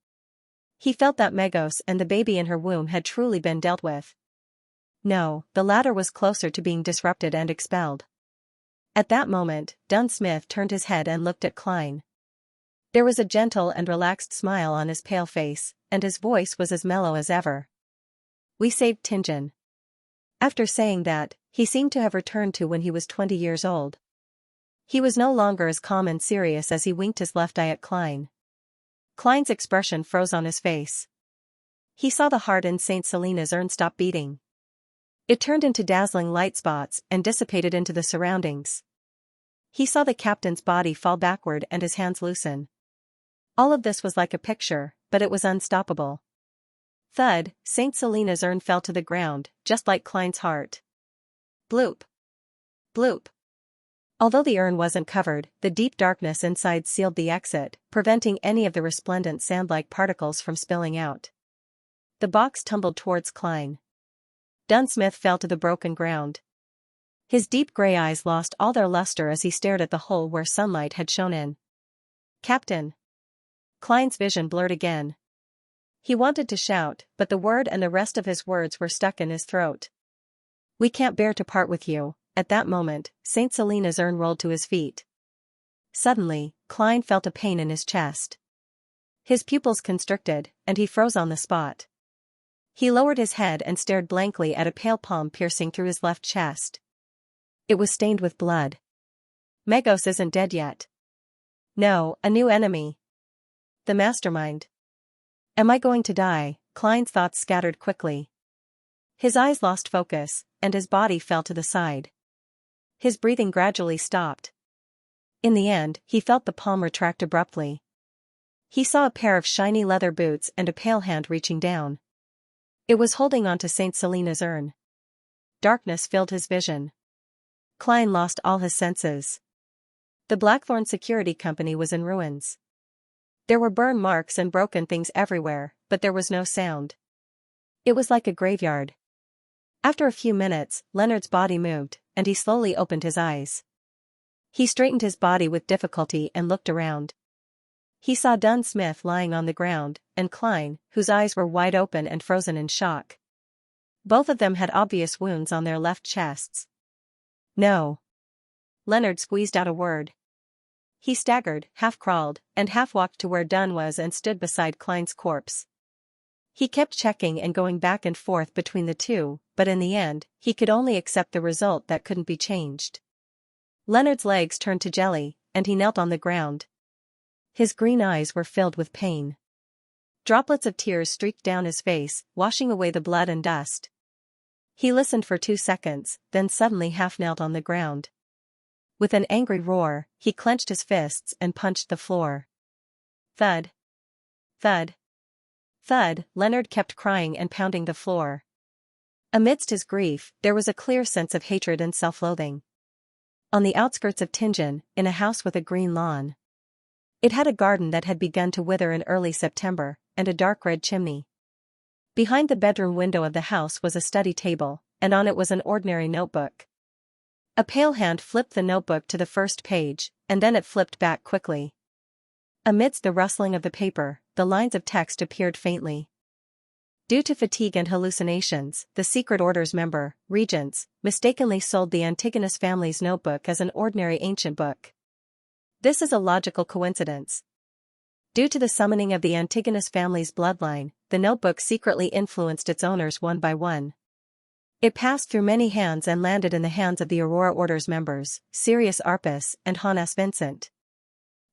[SPEAKER 1] He felt that Megos and the baby in her womb had truly been dealt with. No, the latter was closer to being disrupted and expelled. At that moment, Dun Smith turned his head and looked at Klein. There was a gentle and relaxed smile on his pale face, and his voice was as mellow as ever. "We saved Tingen." After saying that, he seemed to have returned to when he was 20 years old. He was no longer as calm and serious as he winked his left eye at Klein. Klein's expression froze on his face. He saw the heart in St. Selena's urn stop beating. It turned into dazzling light spots and dissipated into the surroundings. He saw the captain's body fall backward and his hands loosen. All of this was like a picture, but it was unstoppable. Thud, St. Selena's urn fell to the ground, just like Klein's heart. Bloop. Bloop. Although the urn wasn't covered, the deep darkness inside sealed the exit, preventing any of the resplendent sand-like particles from spilling out. The box tumbled towards Klein. Dun Smith fell to the broken ground. His deep gray eyes lost all their luster as he stared at the hole where sunlight had shone in. "Captain!" Klein's vision blurred again. He wanted to shout, but the word and the rest of his words were stuck in his throat. "We can't bear to part with you." At that moment, St. Selena's urn rolled to his feet. Suddenly, Klein felt a pain in his chest. His pupils constricted, and he froze on the spot. He lowered his head and stared blankly at a pale palm piercing through his left chest. It was stained with blood. Megos isn't dead yet. No, a new enemy. The mastermind. Am I going to die? Klein's thoughts scattered quickly. His eyes lost focus, and his body fell to the side. His breathing gradually stopped. In the end, he felt the palm retract abruptly. He saw a pair of shiny leather boots and a pale hand reaching down. It was holding onto St. Selena's urn. Darkness filled his vision. Klein lost all his senses. The Blackthorn Security Company was in ruins. There were burn marks and broken things everywhere, but there was no sound. It was like a graveyard. After a few minutes, Leonard's body moved, and he slowly opened his eyes. He straightened his body with difficulty and looked around. He saw Dun Smith lying on the ground, and Klein, whose eyes were wide open and frozen in shock. Both of them had obvious wounds on their left chests. "No." Leonard squeezed out a word. He staggered, half-crawled, and half-walked to where Dun was and stood beside Klein's corpse. He kept checking and going back and forth between the two, but in the end, he could only accept the result that couldn't be changed. Leonard's legs turned to jelly, and he knelt on the ground. His green eyes were filled with pain. Droplets of tears streaked down his face, washing away the blood and dust. He listened for 2 seconds, then suddenly half-knelt on the ground. With an angry roar, he clenched his fists and punched the floor. Thud. Thud. Thud, Leonard kept crying and pounding the floor. Amidst his grief, there was a clear sense of hatred and self-loathing. On the outskirts of Tianjin, in a house with a green lawn. It had a garden that had begun to wither in early September, and a dark red chimney. Behind the bedroom window of the house was a study table, and on it was an ordinary notebook. A pale hand flipped the notebook to the first page, and then it flipped back quickly. Amidst the rustling of the paper, the lines of text appeared faintly. Due to fatigue and hallucinations, the Secret Order's member, Regents, mistakenly sold the Antigonus family's notebook as an ordinary ancient book. This is a logical coincidence. Due to the summoning of the Antigonus family's bloodline, the notebook secretly influenced its owners one by one. It passed through many hands and landed in the hands of the Aurora Order's members, Sirius Arpus and Hannes Vincent.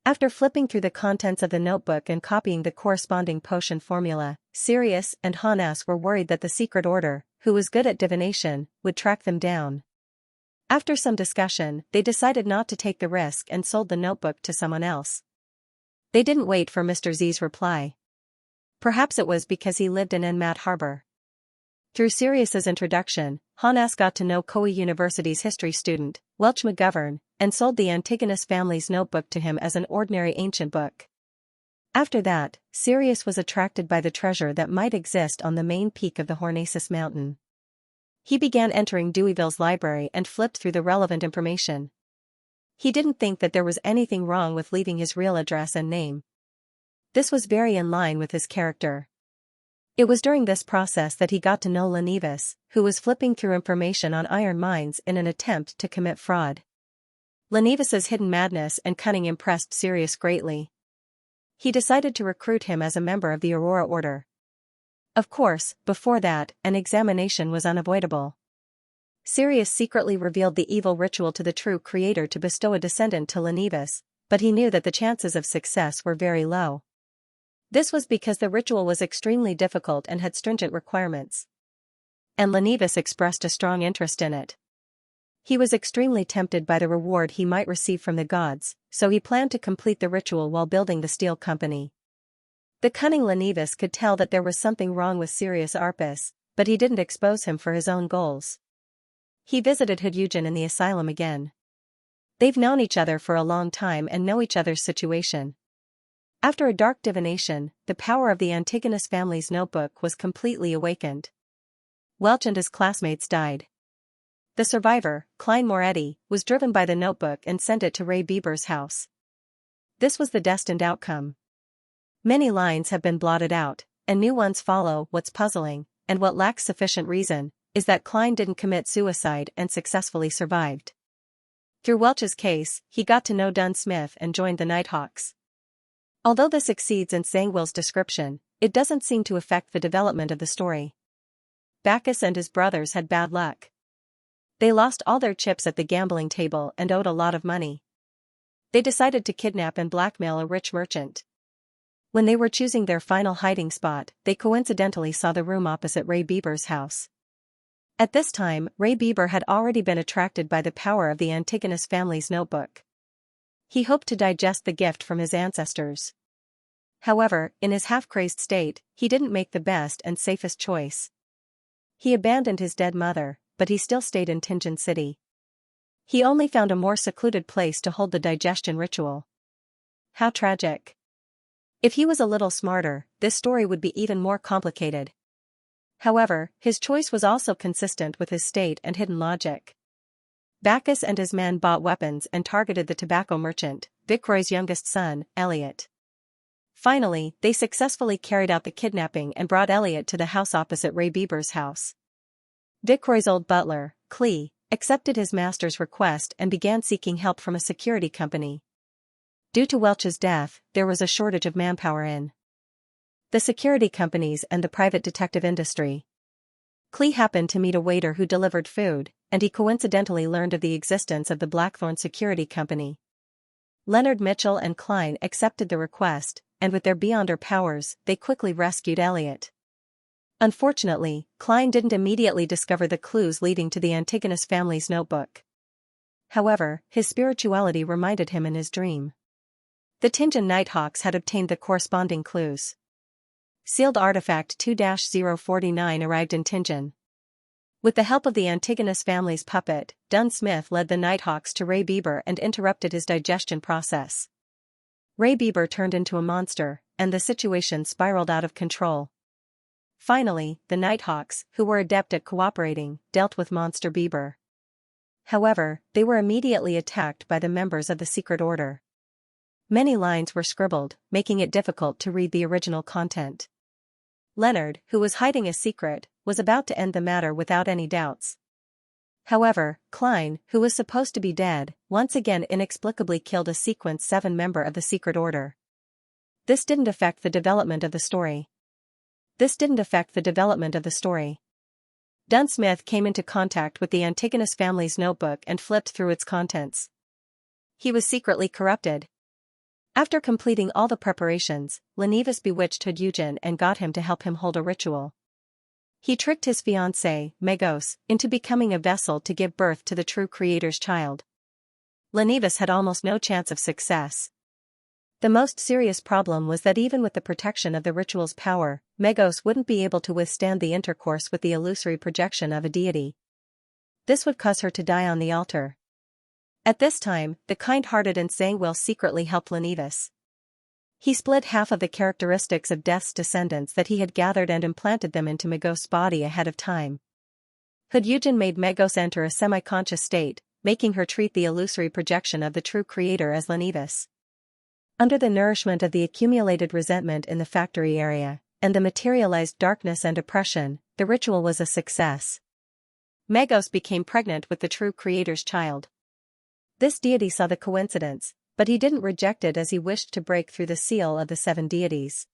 [SPEAKER 1] After flipping through the contents of the notebook and copying the corresponding potion formula, Sirius and Hannes were worried that the Secret Order, who was good at divination, would track them down. After some discussion, they decided not to take the risk and sold the notebook to someone else. They didn't wait for Mr. Z's reply. Perhaps it was because he lived in Enmat Harbor. Through Sirius's introduction, Hannes got to know Koei University's history student, Welch McGovern, and sold the Antigonus family's notebook to him as an ordinary ancient book. After that, Sirius was attracted by the treasure that might exist on the main peak of the Hornacis mountain. He began entering Deweyville's library and flipped through the relevant information. He didn't think that there was anything wrong with leaving his real address and name. This was very in line with his character. It was during this process that he got to know Lenevis, who was flipping through information on iron mines in an attempt to commit fraud. Lenevis's hidden madness and cunning impressed Sirius greatly. He decided to recruit him as a member of the Aurora Order. Of course, before that, an examination was unavoidable. Sirius secretly revealed the evil ritual to the true creator to bestow a descendant to Lenevis, but he knew that the chances of success were very low. This was because the ritual was extremely difficult and had stringent requirements. And Lenevis expressed a strong interest in it. He was extremely tempted by the reward he might receive from the gods, so he planned to complete the ritual while building the steel company. The cunning Lenevis could tell that there was something wrong with Sirius Arpus, but he didn't expose him for his own goals. He visited Hyugen in the asylum again. They've known each other for a long time and know each other's situation. After a dark divination, the power of the Antigonus family's notebook was completely awakened. Welch and his classmates died. The survivor, Klein Moretti, was driven by the notebook and sent it to Ray Bieber's house. This was the destined outcome. Many lines have been blotted out, and new ones follow. What's puzzling, and what lacks sufficient reason, is that Klein didn't commit suicide and successfully survived. Through Welch's case, he got to know Dunn Smith and joined the Nighthawks. Although this exceeds in Zangwill's description, it doesn't seem to affect the development of the story. Bacchus and his brothers had bad luck. They lost all their chips at the gambling table and owed a lot of money. They decided to kidnap and blackmail a rich merchant. When they were choosing their final hiding spot, they coincidentally saw the room opposite Ray Bieber's house. At this time, Ray Bieber had already been attracted by the power of the Antigonus family's notebook. He hoped to digest the gift from his ancestors. However, in his half-crazed state, he didn't make the best and safest choice. He abandoned his dead mother, but he still stayed in Tianjin City. He only found a more secluded place to hold the digestion ritual. How tragic. If he was a little smarter, this story would be even more complicated. However, his choice was also consistent with his state and hidden logic. Bacchus and his men bought weapons and targeted the tobacco merchant, Vicroy's youngest son, Elliot. Finally, they successfully carried out the kidnapping and brought Elliot to the house opposite Ray Bieber's house. Vicroy's old butler, Klee, accepted his master's request and began seeking help from a security company. Due to Welch's death, there was a shortage of manpower in the security companies and the private detective industry. Klee happened to meet a waiter who delivered food, and he coincidentally learned of the existence of the Blackthorn Security Company. Leonard Mitchell and Klein accepted the request, and with their beyonder powers, they quickly rescued Elliot. Unfortunately, Klein didn't immediately discover the clues leading to the Antigonus family's notebook. However, his spirituality reminded him in his dream. The Tianjin Nighthawks had obtained the corresponding clues. Sealed Artifact 2-049 arrived in Tianjin. With the help of the Antigonus family's puppet, Dunn Smith led the Nighthawks to Ray Bieber and interrupted his digestion process. Ray Bieber turned into a monster, and the situation spiraled out of control. Finally, the Nighthawks, who were adept at cooperating, dealt with Monster Bieber. However, they were immediately attacked by the members of the Secret Order. Many lines were scribbled, making it difficult to read the original content. Leonard, who was hiding a secret, was about to end the matter without any doubts. However, Klein, who was supposed to be dead, once again inexplicably killed a Sequence 7 member of the Secret Order. This didn't affect the development of the story. Dunn Smith came into contact with the Antigonus family's notebook and flipped through its contents. He was secretly corrupted. After completing all the preparations, Lenivus bewitched Hodyugen and got him to help him hold a ritual. He tricked his fiancée, Megos, into becoming a vessel to give birth to the true creator's child. Lenivus had almost no chance of success. The most serious problem was that even with the protection of the ritual's power, Megos wouldn't be able to withstand the intercourse with the illusory projection of a deity. This would cause her to die on the altar. At this time, the kind-hearted Xianxia secretly helped Lenivus. He split half of the characteristics of Death's descendants that he had gathered and implanted them into Megos' body ahead of time. Hodyugen made Megos enter a semi-conscious state, making her treat the illusory projection of the true creator as Lenivus. Under the nourishment of the accumulated resentment in the factory area, and the materialized darkness and oppression, the ritual was a success. Megos became pregnant with the true creator's child. This deity saw the coincidence, but he didn't reject it as he wished to break through the seal of the 7 deities.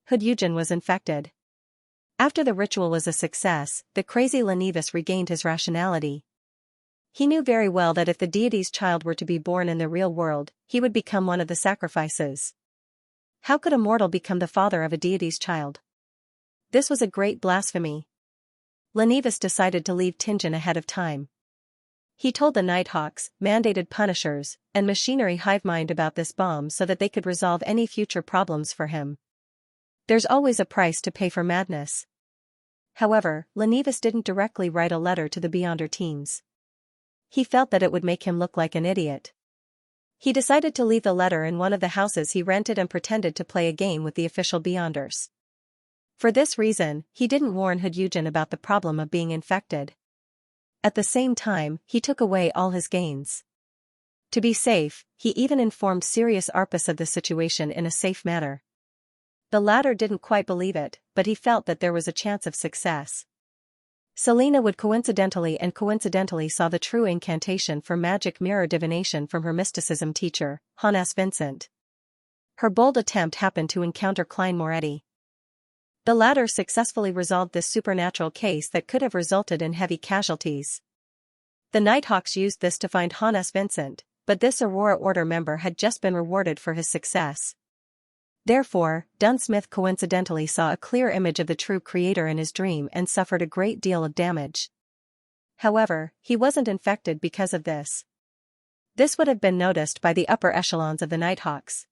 [SPEAKER 1] Hodyugen was infected. After the ritual was a success, the crazy Lenivus regained his rationality. He knew very well that if the deity's child were to be born in the real world, he would become one of the sacrifices. How could a mortal become the father of a deity's child? This was a great blasphemy. Lenivus decided to leave Tianjin ahead of time. He told the Nighthawks, mandated punishers, and machinery hivemind about this bomb so that they could resolve any future problems for him. There's always a price to pay for madness. However, Lenivus didn't directly write a letter to the Beyonder teams. He felt that it would make him look like an idiot. He decided to leave the letter in one of the houses he rented and pretended to play a game with the official Beyonders. For this reason, he didn't warn Hodyugen about the problem of being infected. At the same time, he took away all his gains. To be safe, he even informed Sirius Arpus of the situation in a safe manner. The latter didn't quite believe it, but he felt that there was a chance of success. Selena would coincidentally saw the true incantation for magic mirror divination from her mysticism teacher, Hannes Vincent. Her bold attempt happened to encounter Klein Moretti. The latter successfully resolved this supernatural case that could have resulted in heavy casualties. The Nighthawks used this to find Hannes Vincent, but this Aurora Order member had just been rewarded for his success. Therefore, Dunn Smith coincidentally saw a clear image of the true creator in his dream and suffered a great deal of damage. However, he wasn't infected because of this. This would have been noticed by the upper echelons of the Nighthawks.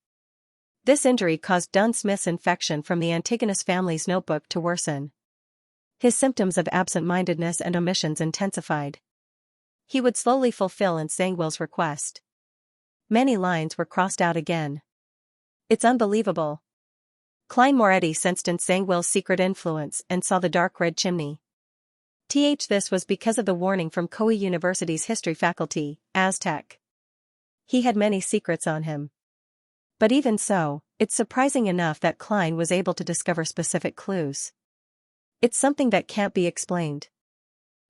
[SPEAKER 1] This injury caused Dunn Smith's infection from the Antigonus family's notebook to worsen. His symptoms of absent-mindedness and omissions intensified. He would slowly fulfill Xianxia's request. Many lines were crossed out again. It's unbelievable. Klein Moretti sensed Xianxia's secret influence and saw the dark red chimney. This was because of the warning from Koei University's history faculty, Aztec. He had many secrets on him. But even so, it's surprising enough that Klein was able to discover specific clues. It's something that can't be explained.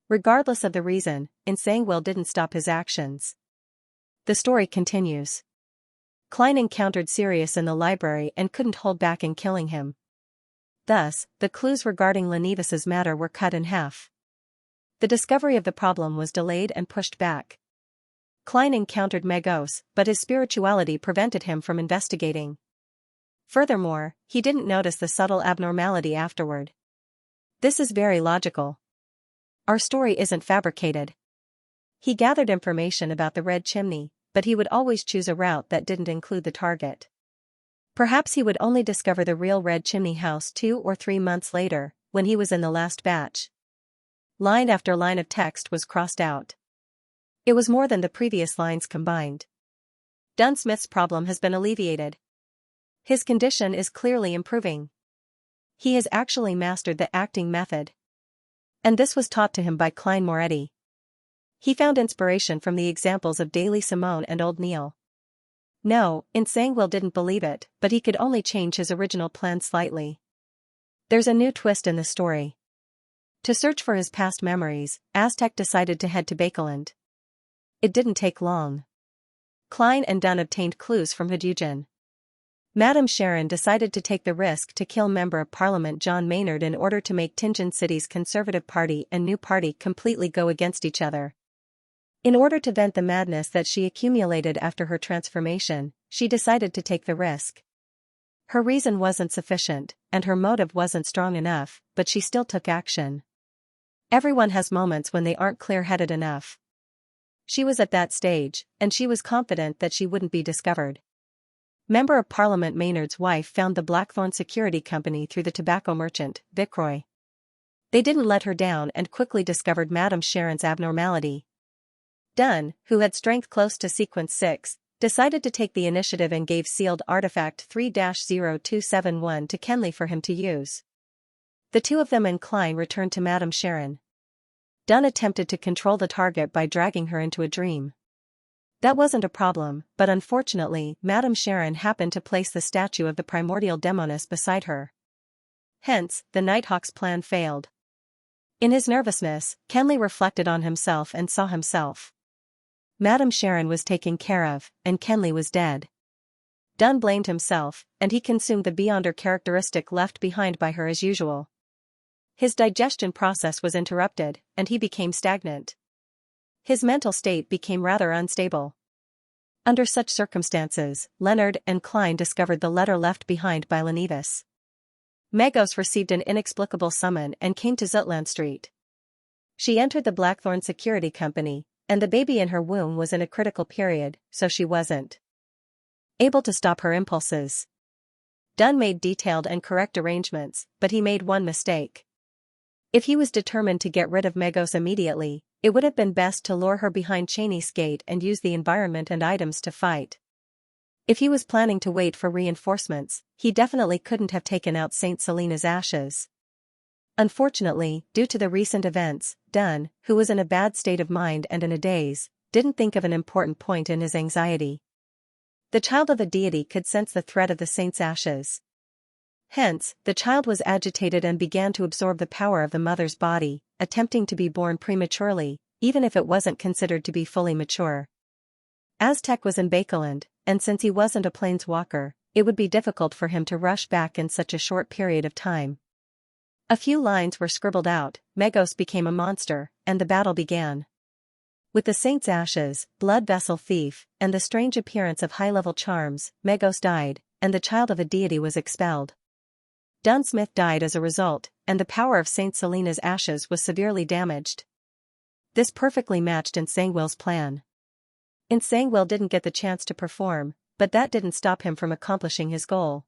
[SPEAKER 1] Regardless of the reason, Xianxia didn't stop his actions. The story continues. Klein encountered Sirius in the library and couldn't hold back in killing him. Thus, the clues regarding Lenivus's matter were cut in half. The discovery of the problem was delayed and pushed back. Klein encountered Megos, but his spirituality prevented him from investigating. Furthermore, he didn't notice the subtle abnormality afterward. This is very logical. Our story isn't fabricated. He gathered information about the red chimney, but he would always choose a route that didn't include the target. Perhaps he would only discover the real red chimney house 2 or 3 months later, when he was in the last batch. Line after line of text was crossed out. It was more than the previous lines combined. Dunsmith's problem has been alleviated. His condition is clearly improving. He has actually mastered the acting method. And this was taught to him by Klein Moretti. He found inspiration from the examples of Daly Simone and Old Neil. No, Nsangwil didn't believe it, but he could only change his original plan slightly. There's a new twist in the story. To search for his past memories, Aztec decided to head to Bakeland. It didn't take long. Klein and Dunn obtained clues from Hadujin. Madame Sharon decided to take the risk to kill Member of Parliament John Maynard in order to make Tianjin City's Conservative Party and New Party completely go against each other. In order to vent the madness that she accumulated after her transformation, she decided to take the risk. Her reason wasn't sufficient, and her motive wasn't strong enough, but she still took action. Everyone has moments when they aren't clear-headed enough. She was at that stage, and she was confident that she wouldn't be discovered. Member of Parliament Maynard's wife found the Blackthorn Security Company through the tobacco merchant, Viceroy. They didn't let her down and quickly discovered Madame Sharon's abnormality. Dunn, who had strength close to Sequence 6, decided to take the initiative and gave sealed artifact 3-0271 to Kenley for him to use. The two of them and Klein returned to Madame Sharon. Dunn attempted to control the target by dragging her into a dream. That wasn't a problem, but unfortunately, Madame Sharon happened to place the statue of the primordial demoness beside her. Hence, the Nighthawk's plan failed. In his nervousness, Kenley reflected on himself and saw himself. Madame Sharon was taken care of, and Kenley was dead. Dunn blamed himself, and he consumed the Beyonder characteristic left behind by her as usual. His digestion process was interrupted, and he became stagnant. His mental state became rather unstable. Under such circumstances, Leonard and Klein discovered the letter left behind by Lenevis. Megos received an inexplicable summon and came to Zutland Street. She entered the Blackthorn Security Company, and the baby in her womb was in a critical period, so she wasn't able to stop her impulses. Dunn made detailed and correct arrangements, but he made one mistake. If he was determined to get rid of Megos immediately, it would have been best to lure her behind Cheney's gate and use the environment and items to fight. If he was planning to wait for reinforcements, he definitely couldn't have taken out St. Selena's ashes. Unfortunately, due to the recent events, Dunn, who was in a bad state of mind and in a daze, didn't think of an important point in his anxiety. The child of a deity could sense the threat of the saint's ashes. Hence, the child was agitated and began to absorb the power of the mother's body, attempting to be born prematurely, even if it wasn't considered to be fully mature. Aztec was in Bakeland, and since he wasn't a planeswalker, it would be difficult for him to rush back in such a short period of time. A few lines were scribbled out, Megos became a monster, and the battle began. With the saint's ashes, blood vessel thief, and the strange appearance of high-level charms, Megos died, and the child of a deity was expelled. Dunsmith died as a result, and the power of St. Selena's ashes was severely damaged. This perfectly matched Nsangwil's plan. Nsangwil didn't get the chance to perform, but that didn't stop him from accomplishing his goal.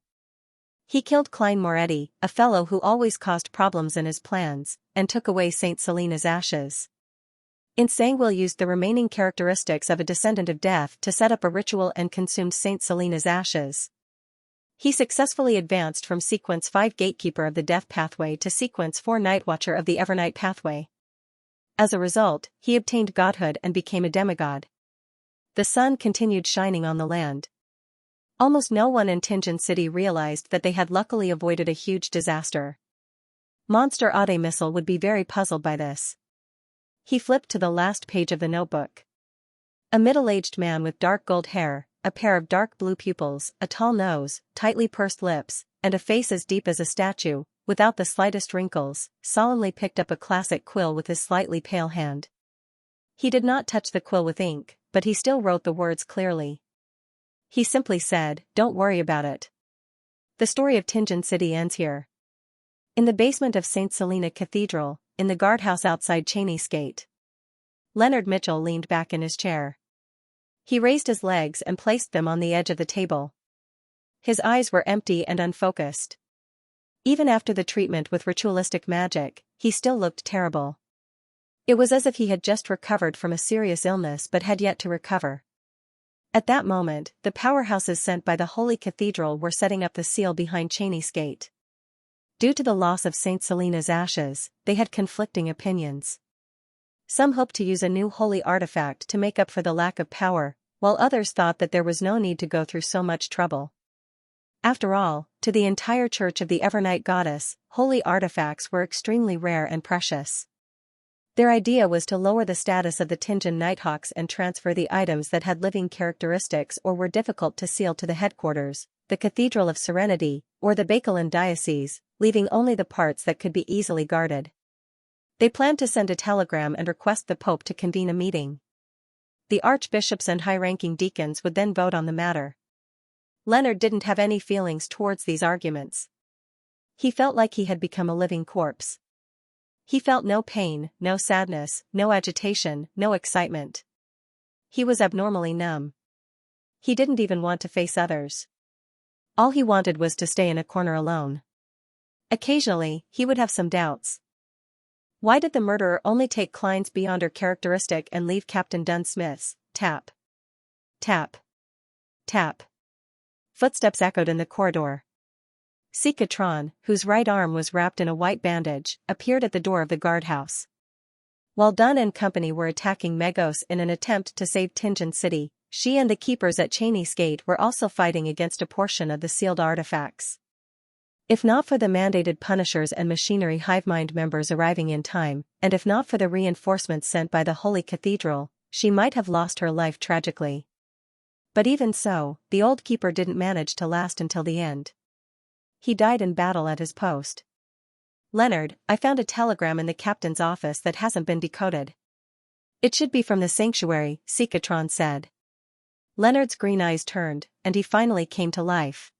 [SPEAKER 1] He killed Klein Moretti, a fellow who always caused problems in his plans, and took away St. Selena's ashes. Nsangwil used the remaining characteristics of a descendant of death to set up a ritual and consumed St. Selena's ashes. He successfully advanced from Sequence 5 Gatekeeper of the Death Pathway to Sequence 4 Nightwatcher of the Evernight Pathway. As a result, he obtained godhood and became a demigod. The sun continued shining on the land. Almost no one in Tianjin City realized that they had luckily avoided a huge disaster. Monster Ade Missile would be very puzzled by this. He flipped to the last page of the notebook. A middle-aged man with dark gold hair, a pair of dark blue pupils, a tall nose, tightly pursed lips, and a face as deep as a statue, without the slightest wrinkles, solemnly picked up a classic quill with his slightly pale hand. He did not touch the quill with ink, but he still wrote the words clearly. He simply said, "Don't worry about it. The story of Tianjin City ends here." In the basement of St. Selena Cathedral, in the guardhouse outside Cheney's Gate. Leonard Mitchell leaned back in his chair. He raised his legs and placed them on the edge of the table. His eyes were empty and unfocused. Even after the treatment with ritualistic magic, he still looked terrible. It was as if he had just recovered from a serious illness but had yet to recover. At that moment, the powerhouses sent by the Holy Cathedral were setting up the seal behind Cheney's gate. Due to the loss of St. Selena's ashes, they had conflicting opinions. Some hoped to use a new holy artifact to make up for the lack of power, while others thought that there was no need to go through so much trouble. After all, to the entire Church of the Evernight Goddess, holy artifacts were extremely rare and precious. Their idea was to lower the status of the Tinjin Nighthawks and transfer the items that had living characteristics or were difficult to seal to the headquarters, the Cathedral of Serenity, or the Bacolin Diocese, leaving only the parts that could be easily guarded. They planned to send a telegram and request the Pope to convene a meeting. The archbishops and high-ranking deacons would then vote on the matter. Leonard didn't have any feelings towards these arguments. He felt like he had become a living corpse. He felt no pain, no sadness, no agitation, no excitement. He was abnormally numb. He didn't even want to face others. All he wanted was to stay in a corner alone. Occasionally, he would have some doubts. Why did the murderer only take Klein's beyonder characteristic and leave Captain Dunsmith's? Tap. Tap. Tap. Footsteps echoed in the corridor. Sikatron, whose right arm was wrapped in a white bandage, appeared at the door of the guardhouse. While Dunn and company were attacking Megos in an attempt to save Tinjin City, she and the keepers at Cheney's Gate were also fighting against a portion of the sealed artifacts. If not for the mandated Punishers and Machinery Hivemind members arriving in time, and if not for the reinforcements sent by the Holy Cathedral, she might have lost her life tragically. But even so, the old keeper didn't manage to last until the end. He died in battle at his post. Leonard, I found a telegram in the captain's office that hasn't been decoded. It should be from the sanctuary, Sikatron said. Leonard's green eyes turned, and he finally came to life.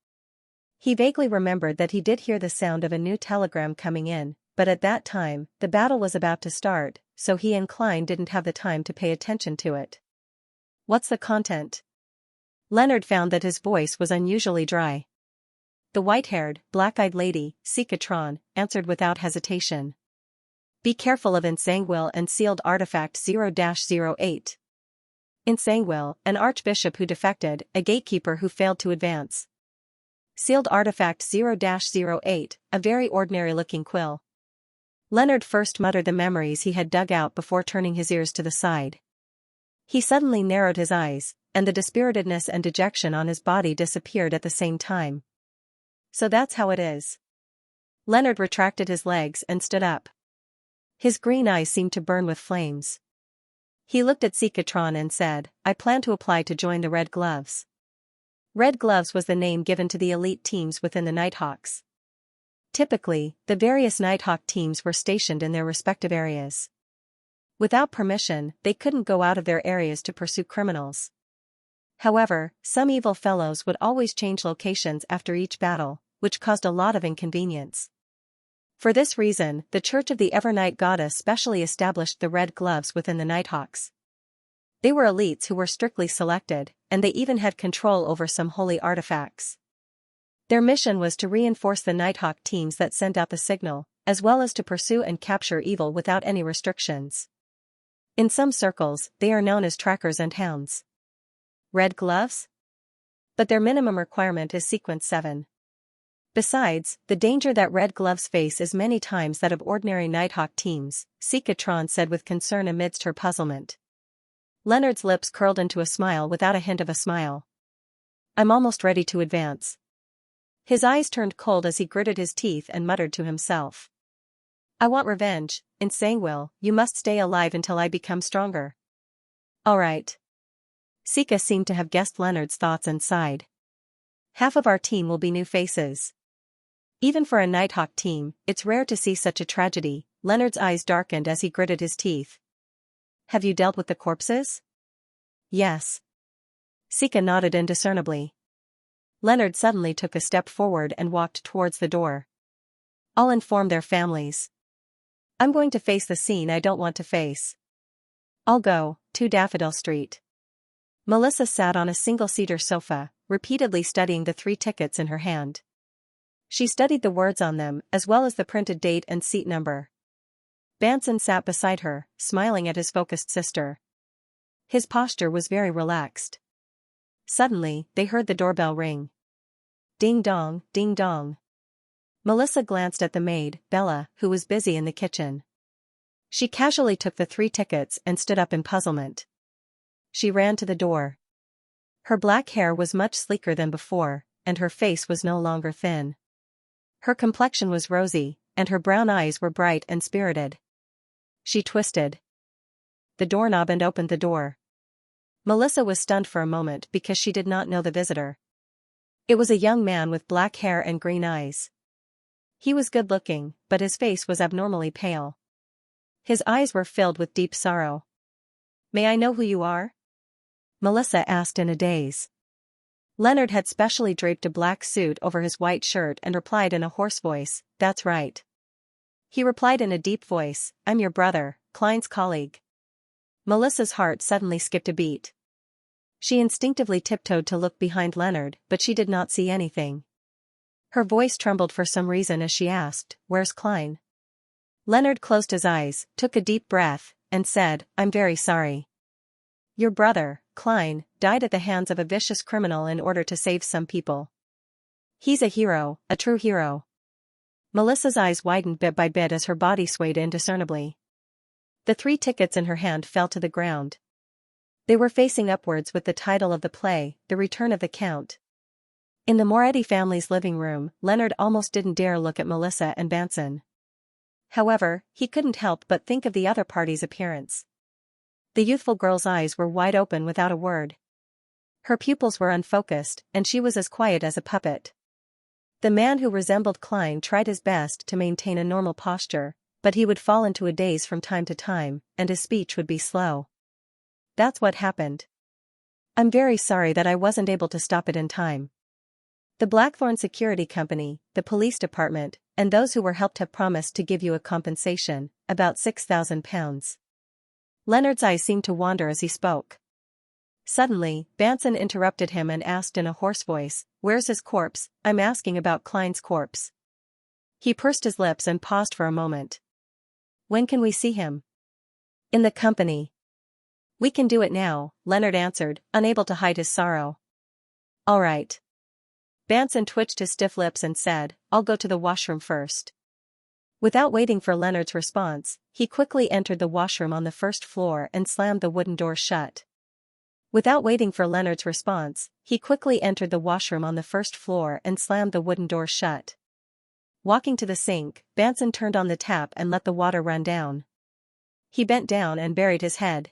[SPEAKER 1] He vaguely remembered that he did hear the sound of a new telegram coming in, but at that time, the battle was about to start, so he and Klein didn't have the time to pay attention to it. What's the content? Leonard found that his voice was unusually dry. The white-haired, black-eyed lady, Sikatron, answered without hesitation. Be careful of Ensanguil and sealed artifact 0-08. Ensanguil, an archbishop who defected, a gatekeeper who failed to advance. Sealed artifact 0-08, a very ordinary-looking quill. Leonard first muttered the memories he had dug out before turning his ears to the side. He suddenly narrowed his eyes, and the dispiritedness and dejection on his body disappeared at the same time. So that's how it is. Leonard retracted his legs and stood up. His green eyes seemed to burn with flames. He looked at Sikatron and said, I plan to apply to join the Red Gloves. Red Gloves was the name given to the elite teams within the Nighthawks. Typically, the various Nighthawk teams were stationed in their respective areas. Without permission, they couldn't go out of their areas to pursue criminals. However, some evil fellows would always change locations after each battle, which caused a lot of inconvenience. For this reason, the Church of the Evernight Goddess specially established the Red Gloves within the Nighthawks. They were elites who were strictly selected, and they even had control over some holy artifacts. Their mission was to reinforce the Nighthawk teams that sent out the signal, as well as to pursue and capture evil without any restrictions. In some circles, they are known as trackers and hounds. Red Gloves? But their minimum requirement is sequence 7. Besides, the danger that Red Gloves face is many times that of ordinary Nighthawk teams, Sikatron said with concern amidst her puzzlement. Leonard's lips curled into a smile without a hint of a smile. I'm almost ready to advance. His eyes turned cold as he gritted his teeth and muttered to himself. I want revenge, Ensanguil, you must stay alive until I become stronger. All right. Sika seemed to have guessed Leonard's thoughts and sighed. Half of our team will be new faces. Even for a Nighthawk team, it's rare to see such a tragedy. Leonard's eyes darkened as he gritted his teeth. Have you dealt with the corpses? Yes. Sika nodded indiscernibly. Leonard suddenly took a step forward and walked towards the door. I'll inform their families. I'm going to face the scene I don't want to face. I'll go, to Daffodil Street. Melissa sat on a single-seater sofa, repeatedly studying the 3 tickets in her hand. She studied the words on them as well as the printed date and seat number. Banson sat beside her, smiling at his focused sister. His posture was very relaxed. Suddenly, they heard the doorbell ring. Ding dong, ding dong. Melissa glanced at the maid, Bella, who was busy in the kitchen. She casually took the 3 tickets and stood up in puzzlement. She ran to the door. Her black hair was much sleeker than before, and her face was no longer thin. Her complexion was rosy, and her brown eyes were bright and spirited. She twisted the doorknob and opened the door. Melissa was stunned for a moment because she did not know the visitor. It was a young man with black hair and green eyes. He was good-looking, but his face was abnormally pale. His eyes were filled with deep sorrow. "May I know who you are?" Melissa asked in a daze. Leonard had specially draped a black suit over his white shirt and replied in a hoarse voice, "That's right." He replied in a deep voice, "I'm your brother, Klein's colleague." Melissa's heart suddenly skipped a beat. She instinctively tiptoed to look behind Leonard, but she did not see anything. Her voice trembled for some reason as she asked, "Where's Klein?" Leonard closed his eyes, took a deep breath, and said, "I'm very sorry. Your brother, Klein, died at the hands of a vicious criminal in order to save some people. He's a hero, a true hero." Melissa's eyes widened bit by bit as her body swayed indiscernibly. The 3 tickets in her hand fell to the ground. They were facing upwards with the title of the play, The Return of the Count. In the Moretti family's living room, Leonard almost didn't dare look at Melissa and Banson. However, he couldn't help but think of the other party's appearance. The youthful girl's eyes were wide open without a word. Her pupils were unfocused, and she was as quiet as a puppet. The man who resembled Klein tried his best to maintain a normal posture, but he would fall into a daze from time to time, and his speech would be slow. "That's what happened. I'm very sorry that I wasn't able to stop it in time. The Blackthorn Security Company, the police department, and those who were helped have promised to give you a compensation, about £6,000. Leonard's eyes seemed to wander as he spoke. Suddenly, Banson interrupted him and asked in a hoarse voice, "Where's his corpse? I'm asking about Klein's corpse." He pursed his lips and paused for a moment. "When can we see him?" "In the company." "We can do it now," Leonard answered, unable to hide his sorrow. "All right." Banson twitched his stiff lips and said, "I'll go to the washroom first." Without waiting for Leonard's response, he quickly entered the washroom on the first floor and slammed the wooden door shut. Without waiting for Leonard's response, he quickly entered the washroom on the first floor and slammed the wooden door shut. Walking to the sink, Banson turned on the tap and let the water run down. He bent down and buried his head.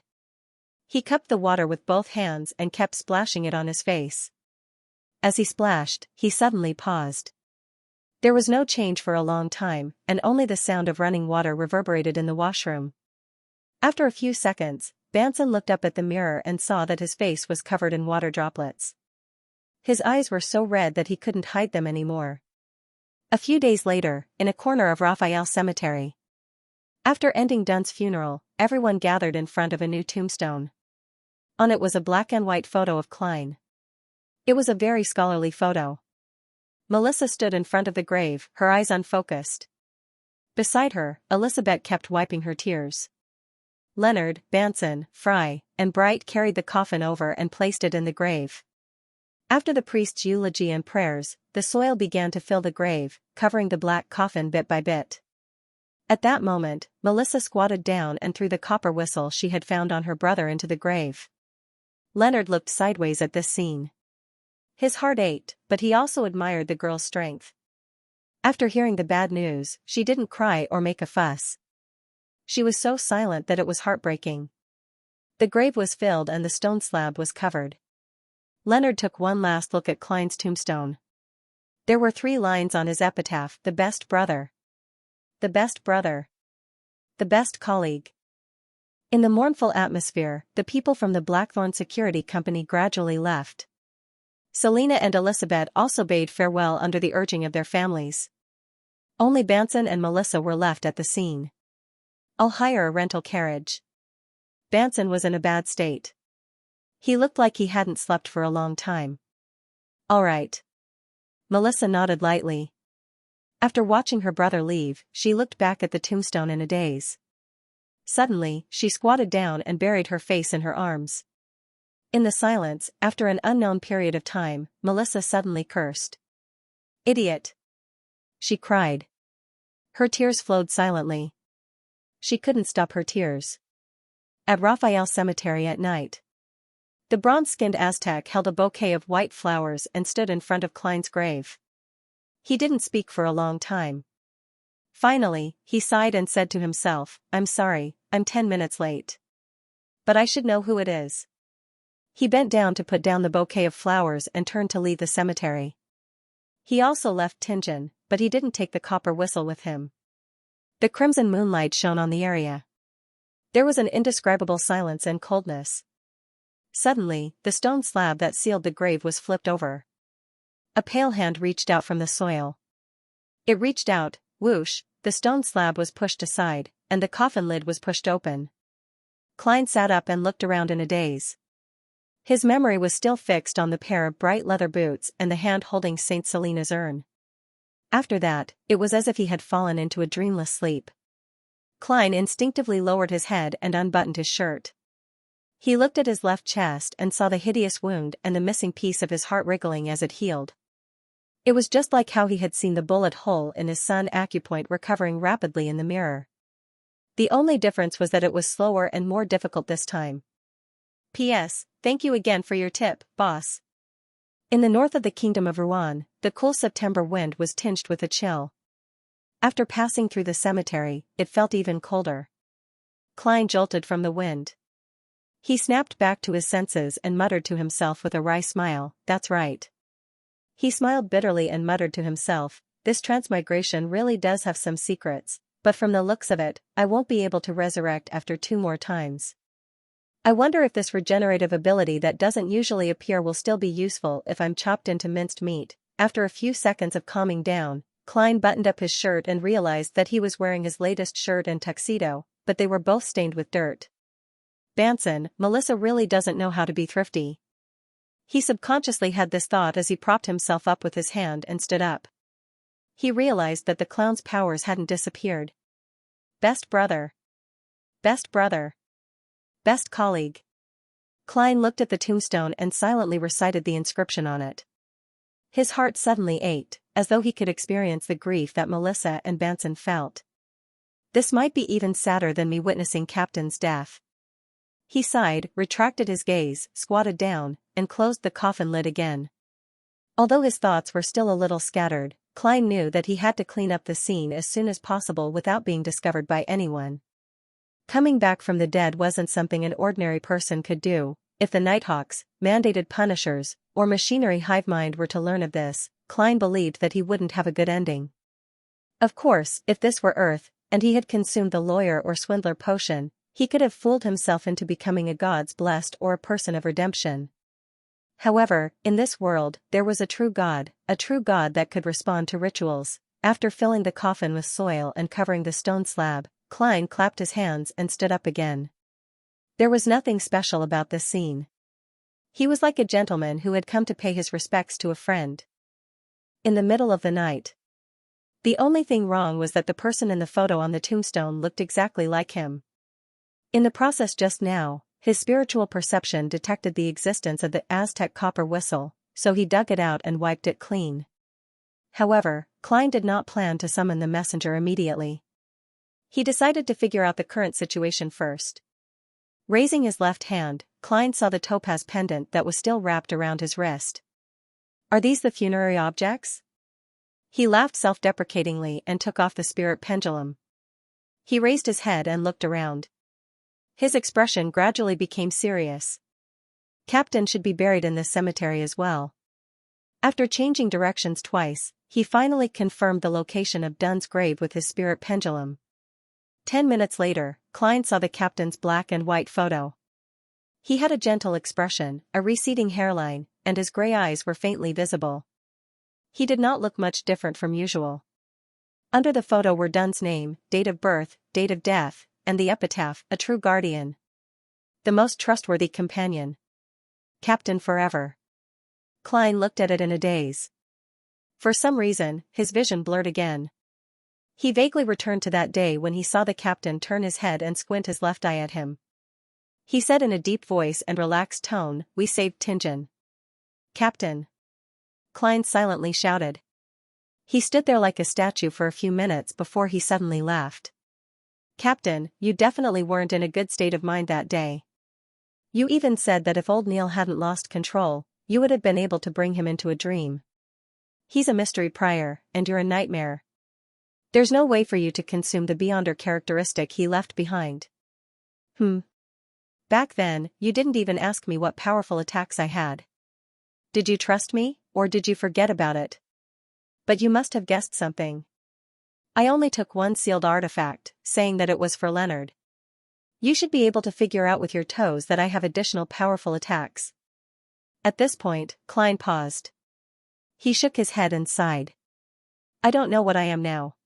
[SPEAKER 1] He cupped the water with both hands and kept splashing it on his face. As he splashed, he suddenly paused. There was no change for a long time, and only the sound of running water reverberated in the washroom. After a few seconds, Banson looked up at the mirror and saw that his face was covered in water droplets. His eyes were so red that he couldn't hide them anymore. A few days later, in a corner of Raphael Cemetery. After ending Dunn's funeral, everyone gathered in front of a new tombstone. On it was a black and white photo of Klein. It was a very scholarly photo. Melissa stood in front of the grave, her eyes unfocused. Beside her, Elizabeth kept wiping her tears. Leonard, Banson, Fry, and Bright carried the coffin over and placed it in the grave. After the priest's eulogy and prayers, the soil began to fill the grave, covering the black coffin bit by bit. At that moment, Melissa squatted down and threw the copper whistle she had found on her brother into the grave. Leonard looked sideways at this scene. His heart ached, but he also admired the girl's strength. After hearing the bad news, she didn't cry or make a fuss. She was so silent that it was heartbreaking. The grave was filled and the stone slab was covered. Leonard took one last look at Klein's tombstone. There were 3 lines on his epitaph: the best brother, the best brother, the best colleague. In the mournful atmosphere, the people from the Blackthorn Security Company gradually left. Selina and Elizabeth also bade farewell under the urging of their families. Only Banson and Melissa were left at the scene. "I'll hire a rental carriage." Banson was in a bad state. He looked like he hadn't slept for a long time. All right. Melissa nodded lightly. After watching her brother leave, she looked back at the tombstone in a daze. Suddenly, she squatted down and buried her face in her arms. In the silence, after an unknown period of time, Melissa suddenly cursed. "Idiot!" she cried. Her tears flowed silently. She couldn't stop her tears. At Raphael Cemetery at night. The bronze-skinned Aztec held a bouquet of white flowers and stood in front of Klein's grave. He didn't speak for a long time. Finally, he sighed and said to himself, "I'm sorry, I'm 10 minutes late. But I should know who it is." He bent down to put down the bouquet of flowers and turned to leave the cemetery. He also left Tingen, but he didn't take the copper whistle with him. The crimson moonlight shone on the area. There was an indescribable silence and coldness. Suddenly, the stone slab that sealed the grave was flipped over. A pale hand reached out from the soil. It reached out, whoosh, the stone slab was pushed aside, and the coffin lid was pushed open. Klein sat up and looked around in a daze. His memory was still fixed on the pair of bright leather boots and the hand holding St. Selena's urn. After that, it was as if he had fallen into a dreamless sleep. Klein instinctively lowered his head and unbuttoned his shirt. He looked at his left chest and saw the hideous wound and the missing piece of his heart wriggling as it healed. It was just like how he had seen the bullet hole in his son Acupoint recovering rapidly in the mirror. The only difference was that it was slower and more difficult this time. P.S. Thank you again for your tip, boss. In the north of the Kingdom of Rouen, the cool September wind was tinged with a chill. After passing through the cemetery, it felt even colder. Klein jolted from the wind. He snapped back to his senses and muttered to himself with a wry smile, "That's right." He smiled bitterly and muttered to himself, "This transmigration really does have some secrets, but from the looks of it, I won't be able to resurrect after 2 more times. I wonder if this regenerative ability that doesn't usually appear will still be useful if I'm chopped into minced meat." After a few seconds of calming down, Klein buttoned up his shirt and realized that he was wearing his latest shirt and tuxedo, but they were both stained with dirt. Banson, Melissa really doesn't know how to be thrifty. He subconsciously had this thought as he propped himself up with his hand and stood up. He realized that the clown's powers hadn't disappeared. Best brother. Best brother. Best colleague. Klein looked at the tombstone and silently recited the inscription on it. His heart suddenly ached, as though he could experience the grief that Melissa and Banson felt. This might be even sadder than me witnessing Captain's death. He sighed, retracted his gaze, squatted down, and closed the coffin lid again. Although his thoughts were still a little scattered, Klein knew that he had to clean up the scene as soon as possible without being discovered by anyone. Coming back from the dead wasn't something an ordinary person could do. If the Nighthawks, mandated punishers, or machinery hive mind were to learn of this, Klein believed that he wouldn't have a good ending. Of course, if this were Earth, and he had consumed the lawyer or swindler potion, he could have fooled himself into becoming a god's blessed or a person of redemption. However, in this world, there was a true god that could respond to rituals. After filling the coffin with soil and covering the stone slab, Klein clapped his hands and stood up again. There was nothing special about this scene. He was like a gentleman who had come to pay his respects to a friend. In the middle of the night. The only thing wrong was that the person in the photo on the tombstone looked exactly like him. In the process just now, his spiritual perception detected the existence of the Aztec copper whistle, so he dug it out and wiped it clean. However, Klein did not plan to summon the messenger immediately. He decided to figure out the current situation first. Raising his left hand, Klein saw the topaz pendant that was still wrapped around his wrist. "Are these the funerary objects?" He laughed self-deprecatingly and took off the spirit pendulum. He raised his head and looked around. His expression gradually became serious. Captain should be buried in this cemetery as well. After changing directions twice, he finally confirmed the location of Dunn's grave with his spirit pendulum. 10 minutes later, Klein saw the captain's black and white photo. He had a gentle expression, a receding hairline, and his gray eyes were faintly visible. He did not look much different from usual. Under the photo were Dunn's name, date of birth, date of death, and the epitaph, "A true guardian. The most trustworthy companion." Captain forever. Klein looked at it in a daze. For some reason, his vision blurred again. He vaguely returned to that day when he saw the captain turn his head and squint his left eye at him. He said in a deep voice and relaxed tone, "We saved Tingen." "Captain!" Klein silently shouted. He stood there like a statue for a few minutes before he suddenly laughed. "Captain, you definitely weren't in a good state of mind that day. You even said that if old Neil hadn't lost control, you would have been able to bring him into a dream. He's a mystery prior, and you're a nightmare. There's no way for you to consume the Beyonder characteristic he left behind." Back then, you didn't even ask me what powerful attacks I had. Did you trust me, or did you forget about it? But you must have guessed something. I only took one sealed artifact, saying that it was for Leonard. You should be able to figure out with your toes that I have additional powerful attacks. At this point, Klein paused. He shook his head and sighed. I don't know what I am now.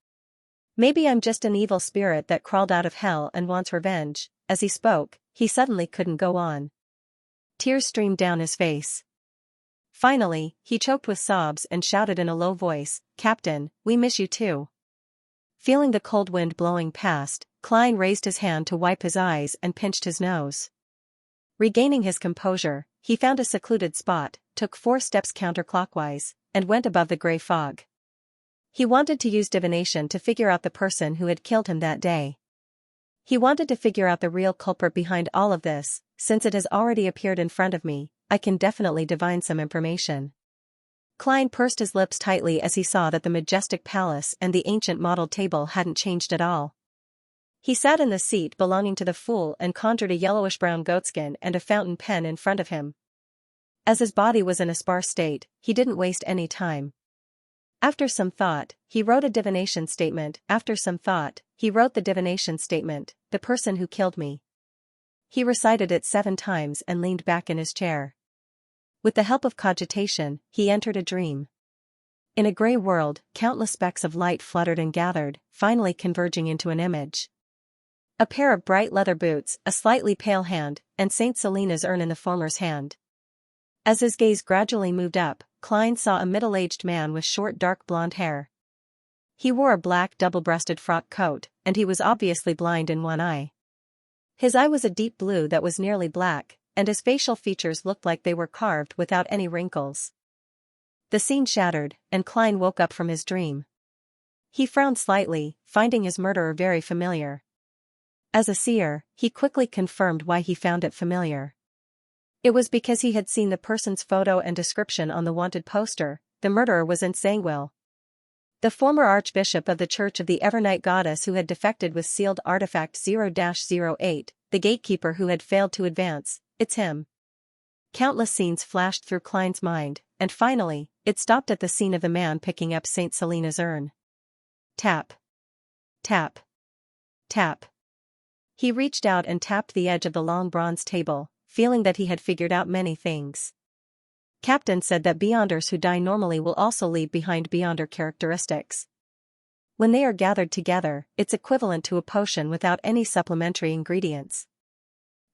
[SPEAKER 1] Maybe I'm just an evil spirit that crawled out of hell and wants revenge. As he spoke, he suddenly couldn't go on. Tears streamed down his face. Finally, he choked with sobs and shouted in a low voice, "Captain, we miss you too." Feeling the cold wind blowing past, Klein raised his hand to wipe his eyes and pinched his nose. Regaining his composure, he found a secluded spot, took 4 steps counterclockwise, and went above the gray fog. He wanted to use divination to figure out the person who had killed him that day. He wanted to figure out the real culprit behind all of this. Since it has already appeared in front of me, I can definitely divine some information. Klein pursed his lips tightly as he saw that the majestic palace and the ancient modeled table hadn't changed at all. He sat in the seat belonging to the fool and conjured a yellowish-brown goatskin and a fountain pen in front of him. As his body was in a sparse state, he didn't waste any time. After some thought, he wrote a divination statement. The divination statement, "The person who killed me." He recited it 7 times and leaned back in his chair. With the help of cogitation, he entered a dream. In a gray world, countless specks of light fluttered and gathered, finally converging into an image. A pair of bright leather boots, a slightly pale hand, and Saint Selena's urn in the former's hand. As his gaze gradually moved up, Klein saw a middle-aged man with short dark blonde hair. He wore a black double-breasted frock coat, and he was obviously blind in one eye. His eye was a deep blue that was nearly black, and his facial features looked like they were carved without any wrinkles. The scene shattered, and Klein woke up from his dream. He frowned slightly, finding his murderer very familiar. As a seer, he quickly confirmed why he found it familiar. It was because he had seen the person's photo and description on the wanted poster. The murderer was Xianxia, the former archbishop of the Church of the Evernight Goddess who had defected with sealed artifact 0-08, the gatekeeper who had failed to advance. It's him. Countless scenes flashed through Klein's mind, and finally, it stopped at the scene of the man picking up Saint Selena's urn. Tap. Tap. Tap. He reached out and tapped the edge of the long bronze table, feeling that he had figured out many things. Captain said that Beyonders who die normally will also leave behind Beyonder characteristics. When they are gathered together, it's equivalent to a potion without any supplementary ingredients.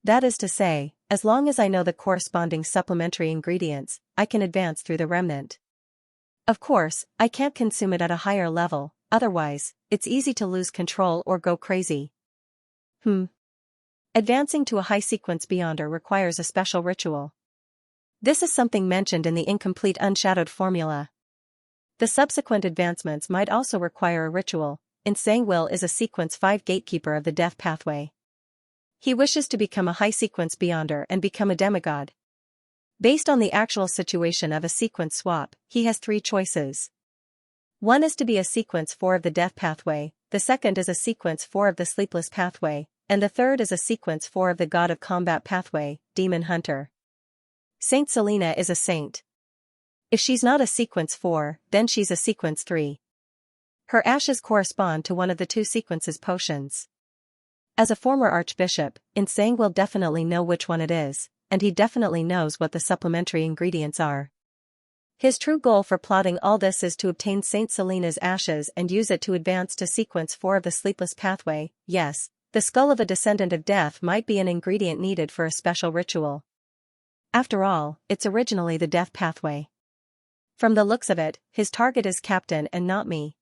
[SPEAKER 1] That is to say, as long as I know the corresponding supplementary ingredients, I can advance through the remnant. Of course, I can't consume it at a higher level, otherwise, it's easy to lose control or go crazy. Advancing to a high sequence Beyonder requires a special ritual. This is something mentioned in the incomplete unshadowed formula. The subsequent advancements might also require a ritual. Xianxia is a sequence 5 gatekeeper of the death pathway. He wishes to become a high sequence Beyonder and become a demigod. Based on the actual situation of a sequence swap, he has 3 choices. One is to be a sequence 4 of the death pathway, the second is a sequence 4 of the sleepless pathway, and the third is a sequence 4 of the god of combat pathway, demon hunter. Saint Selena is a saint. If she's not a sequence 4, then she's a sequence 3. Her ashes correspond to one of the 2 sequences potions. As a former archbishop, Xianxia will definitely know which one it is, and he definitely knows what the supplementary ingredients are. His true goal for plotting all this is to obtain Saint Selena's ashes and use it to advance to sequence 4 of the sleepless pathway. Yes, the skull of a descendant of death might be an ingredient needed for a special ritual. After all, it's originally the death pathway. From the looks of it, his target is Captain and not me.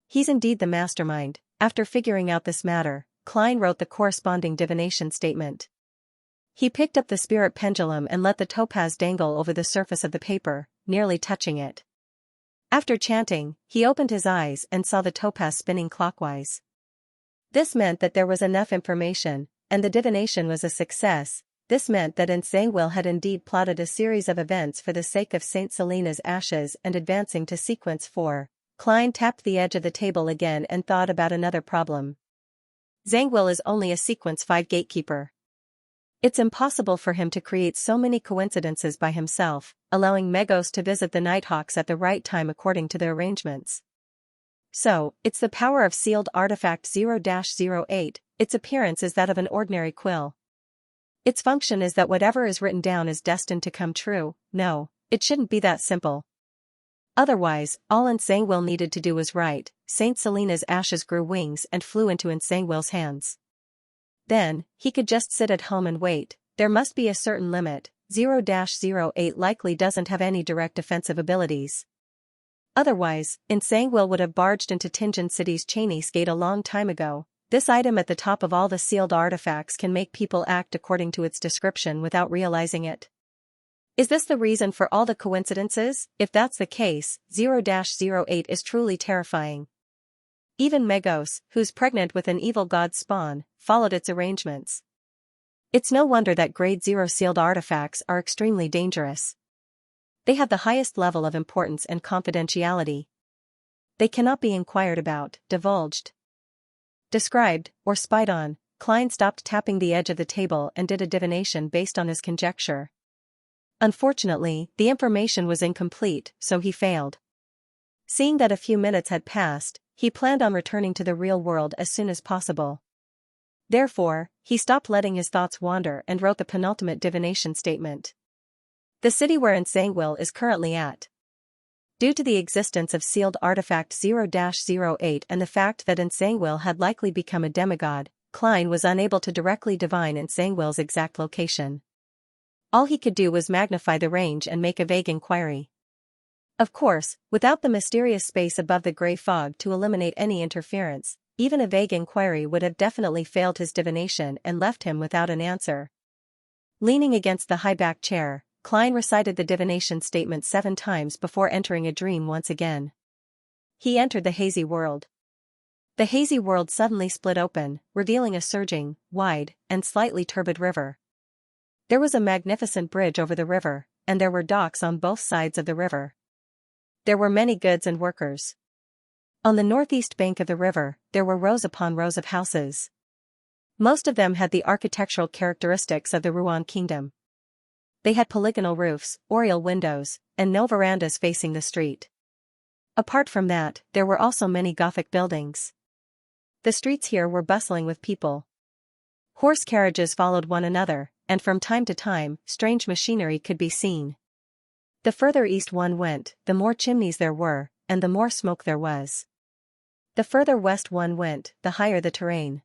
[SPEAKER 1] He's indeed the mastermind. After figuring out this matter, Klein wrote the corresponding divination statement. He picked up the spirit pendulum and let the topaz dangle over the surface of the paper, nearly touching it. After chanting, he opened his eyes and saw the topaz spinning clockwise. This meant that there was enough information, and the divination was a success. This meant that Nsangwil had indeed plotted a series of events for the sake of Saint Selena's ashes and advancing to sequence 4. Klein tapped the edge of the table again and thought about another problem. Zangwil is only a sequence 5 gatekeeper. It's impossible for him to create so many coincidences by himself, allowing Megos to visit the Nighthawks at the right time according to the arrangements. So, it's the power of sealed artifact 0-08, its appearance is that of an ordinary quill. Its function is that whatever is written down is destined to come true. No, it shouldn't be that simple. Otherwise, all Nsangwil needed to do was write, Saint Selena's ashes grew wings and flew into Nsangwil's hands. Then, he could just sit at home and wait. There must be a certain limit. 0-08 likely doesn't have any direct offensive abilities. Otherwise, Nsangwil would have barged into Tinjin City's Chinese gate a long time ago. This item at the top of all the sealed artifacts can make people act according to its description without realizing it. Is this the reason for all the coincidences? If that's the case, 0-08 is truly terrifying. Even Megos, who's pregnant with an evil god's spawn, followed its arrangements. It's no wonder that Grade 0 sealed artifacts are extremely dangerous. They have the highest level of importance and confidentiality. They cannot be inquired about, divulged, described, or spied on. Klein stopped tapping the edge of the table and did a divination based on his conjecture. Unfortunately, the information was incomplete, so he failed. Seeing that a few minutes had passed, he planned on returning to the real world as soon as possible. Therefore, he stopped letting his thoughts wander and wrote the penultimate divination statement. The city where Nsangwil is currently at. Due to the existence of sealed artifact 0-08 and the fact that Nsangwil had likely become a demigod, Klein was unable to directly divine Nsangwil's exact location. All he could do was magnify the range and make a vague inquiry. Of course, without the mysterious space above the gray fog to eliminate any interference, even a vague inquiry would have definitely failed his divination and left him without an answer. Leaning against the high-backed chair, Klein recited the divination statement 7 times before entering a dream once again. He entered the hazy world. The hazy world suddenly split open, revealing a surging, wide, and slightly turbid river. There was a magnificent bridge over the river, and there were docks on both sides of the river. There were many goods and workers. On the northeast bank of the river, there were rows upon rows of houses. Most of them had the architectural characteristics of the Ruan kingdom. They had polygonal roofs, oriel windows, and no verandas facing the street. Apart from that, there were also many Gothic buildings. The streets here were bustling with people. Horse carriages followed one another, and from time to time, strange machinery could be seen. The further east one went, the more chimneys there were, and the more smoke there was. The further west one went, the higher the terrain.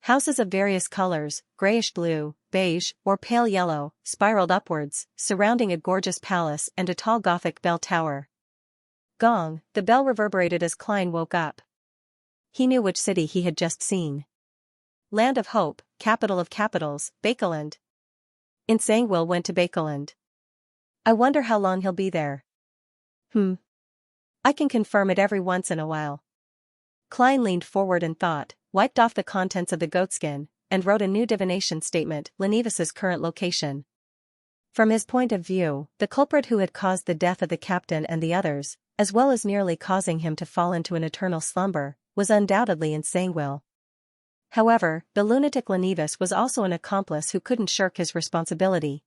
[SPEAKER 1] Houses of various colors, grayish-blue, beige, or pale yellow, spiraled upwards, surrounding a gorgeous palace and a tall Gothic bell tower. Gong, the bell reverberated as Klein woke up. He knew which city he had just seen. Land of Hope, capital of capitals, Bakeland. Nsangwil went to Bakeland. I wonder how long he'll be there. I can confirm it every once in a while. Klein leaned forward and thought, wiped off the contents of the goatskin, and wrote a new divination statement, Lenivus's current location. From his point of view, the culprit who had caused the death of the captain and the others, as well as nearly causing him to fall into an eternal slumber, was undoubtedly Nsangwil. However, the lunatic Lenivus was also an accomplice who couldn't shirk his responsibility.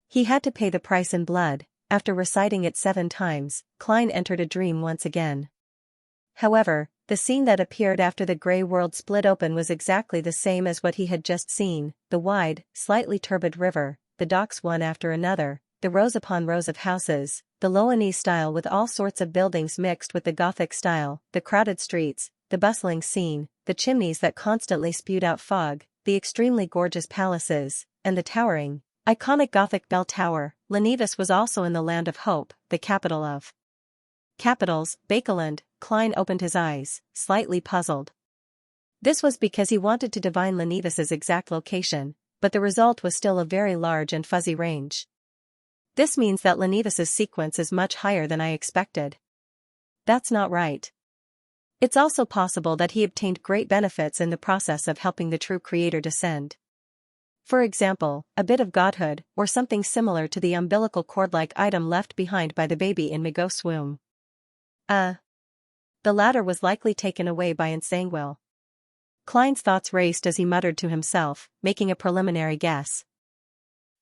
[SPEAKER 1] He had to pay the price in blood. After reciting it 7 times, Klein entered a dream once again. However, the scene that appeared after the grey world split open was exactly the same as what he had just seen, the wide, slightly turbid river, the docks one after another, the rows upon rows of houses, the Loanese style with all sorts of buildings mixed with the Gothic style, the crowded streets, the bustling scene, the chimneys that constantly spewed out fog, the extremely gorgeous palaces, and the towering, Iconic Gothic bell tower, Lenivus was also in the land of hope, the capital of capitals, Bakeland. Klein opened his eyes, slightly puzzled. This was because he wanted to divine Lenivus's exact location, but the result was still a very large and fuzzy range. This means that Lenivus's sequence is much higher than I expected. That's not right. It's also possible that he obtained great benefits in the process of helping the true creator descend. For example, a bit of godhood, or something similar to the umbilical cord-like item left behind by the baby in Migos' womb. The latter was likely taken away by Xianxia. Klein's thoughts raced as he muttered to himself, making a preliminary guess.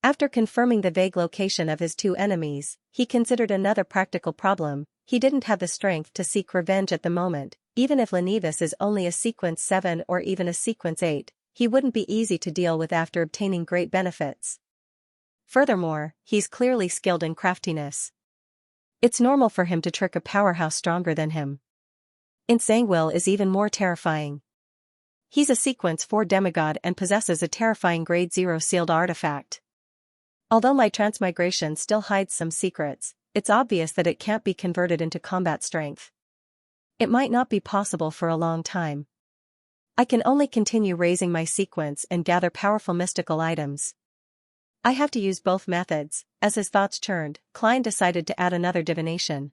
[SPEAKER 1] After confirming the vague location of his two enemies, he considered another practical problem. He didn't have the strength to seek revenge at the moment. Even if Lenivus is only a sequence 7 or even a sequence 8, he wouldn't be easy to deal with after obtaining great benefits. Furthermore, he's clearly skilled in craftiness. It's normal for him to trick a powerhouse stronger than him. Xianxia is even more terrifying. He's a sequence 4 demigod and possesses a terrifying grade 0 sealed artifact. Although my transmigration still hides some secrets, it's obvious that it can't be converted into combat strength. It might not be possible for a long time. I can only continue raising my sequence and gather powerful mystical items. I have to use both methods. As his thoughts churned, Klein decided to add another divination.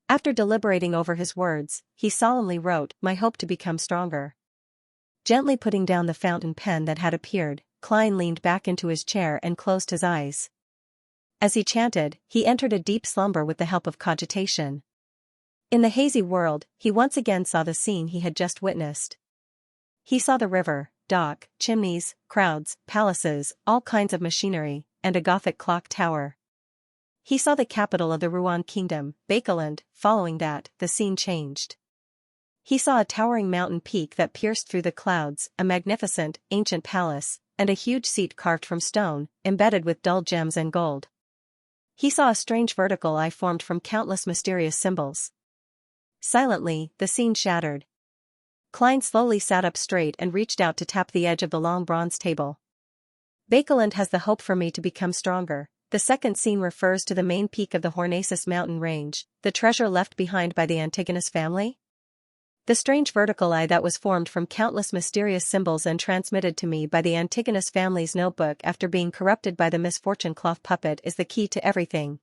[SPEAKER 1] After deliberating over his words, he solemnly wrote, "My hope to become stronger." Gently putting down the fountain pen that had appeared, Klein leaned back into his chair and closed his eyes. As he chanted, he entered a deep slumber with the help of cogitation. In the hazy world, he once again saw the scene he had just witnessed. He saw the river, dock, chimneys, crowds, palaces, all kinds of machinery, and a Gothic clock tower. He saw the capital of the Ruan kingdom, Bakeland. Following that, the scene changed. He saw a towering mountain peak that pierced through the clouds, a magnificent, ancient palace, and a huge seat carved from stone, embedded with dull gems and gold. He saw a strange vertical eye formed from countless mysterious symbols. Silently, the scene shattered. Klein slowly sat up straight and reached out to tap the edge of the long bronze table. Bakeland has the hope for me to become stronger. The second scene refers to the main peak of the Hornacis mountain range, the treasure left behind by the Antigonus family. The strange vertical eye that was formed from countless mysterious symbols and transmitted to me by the Antigonus family's notebook after being corrupted by the misfortune cloth puppet is the key to everything.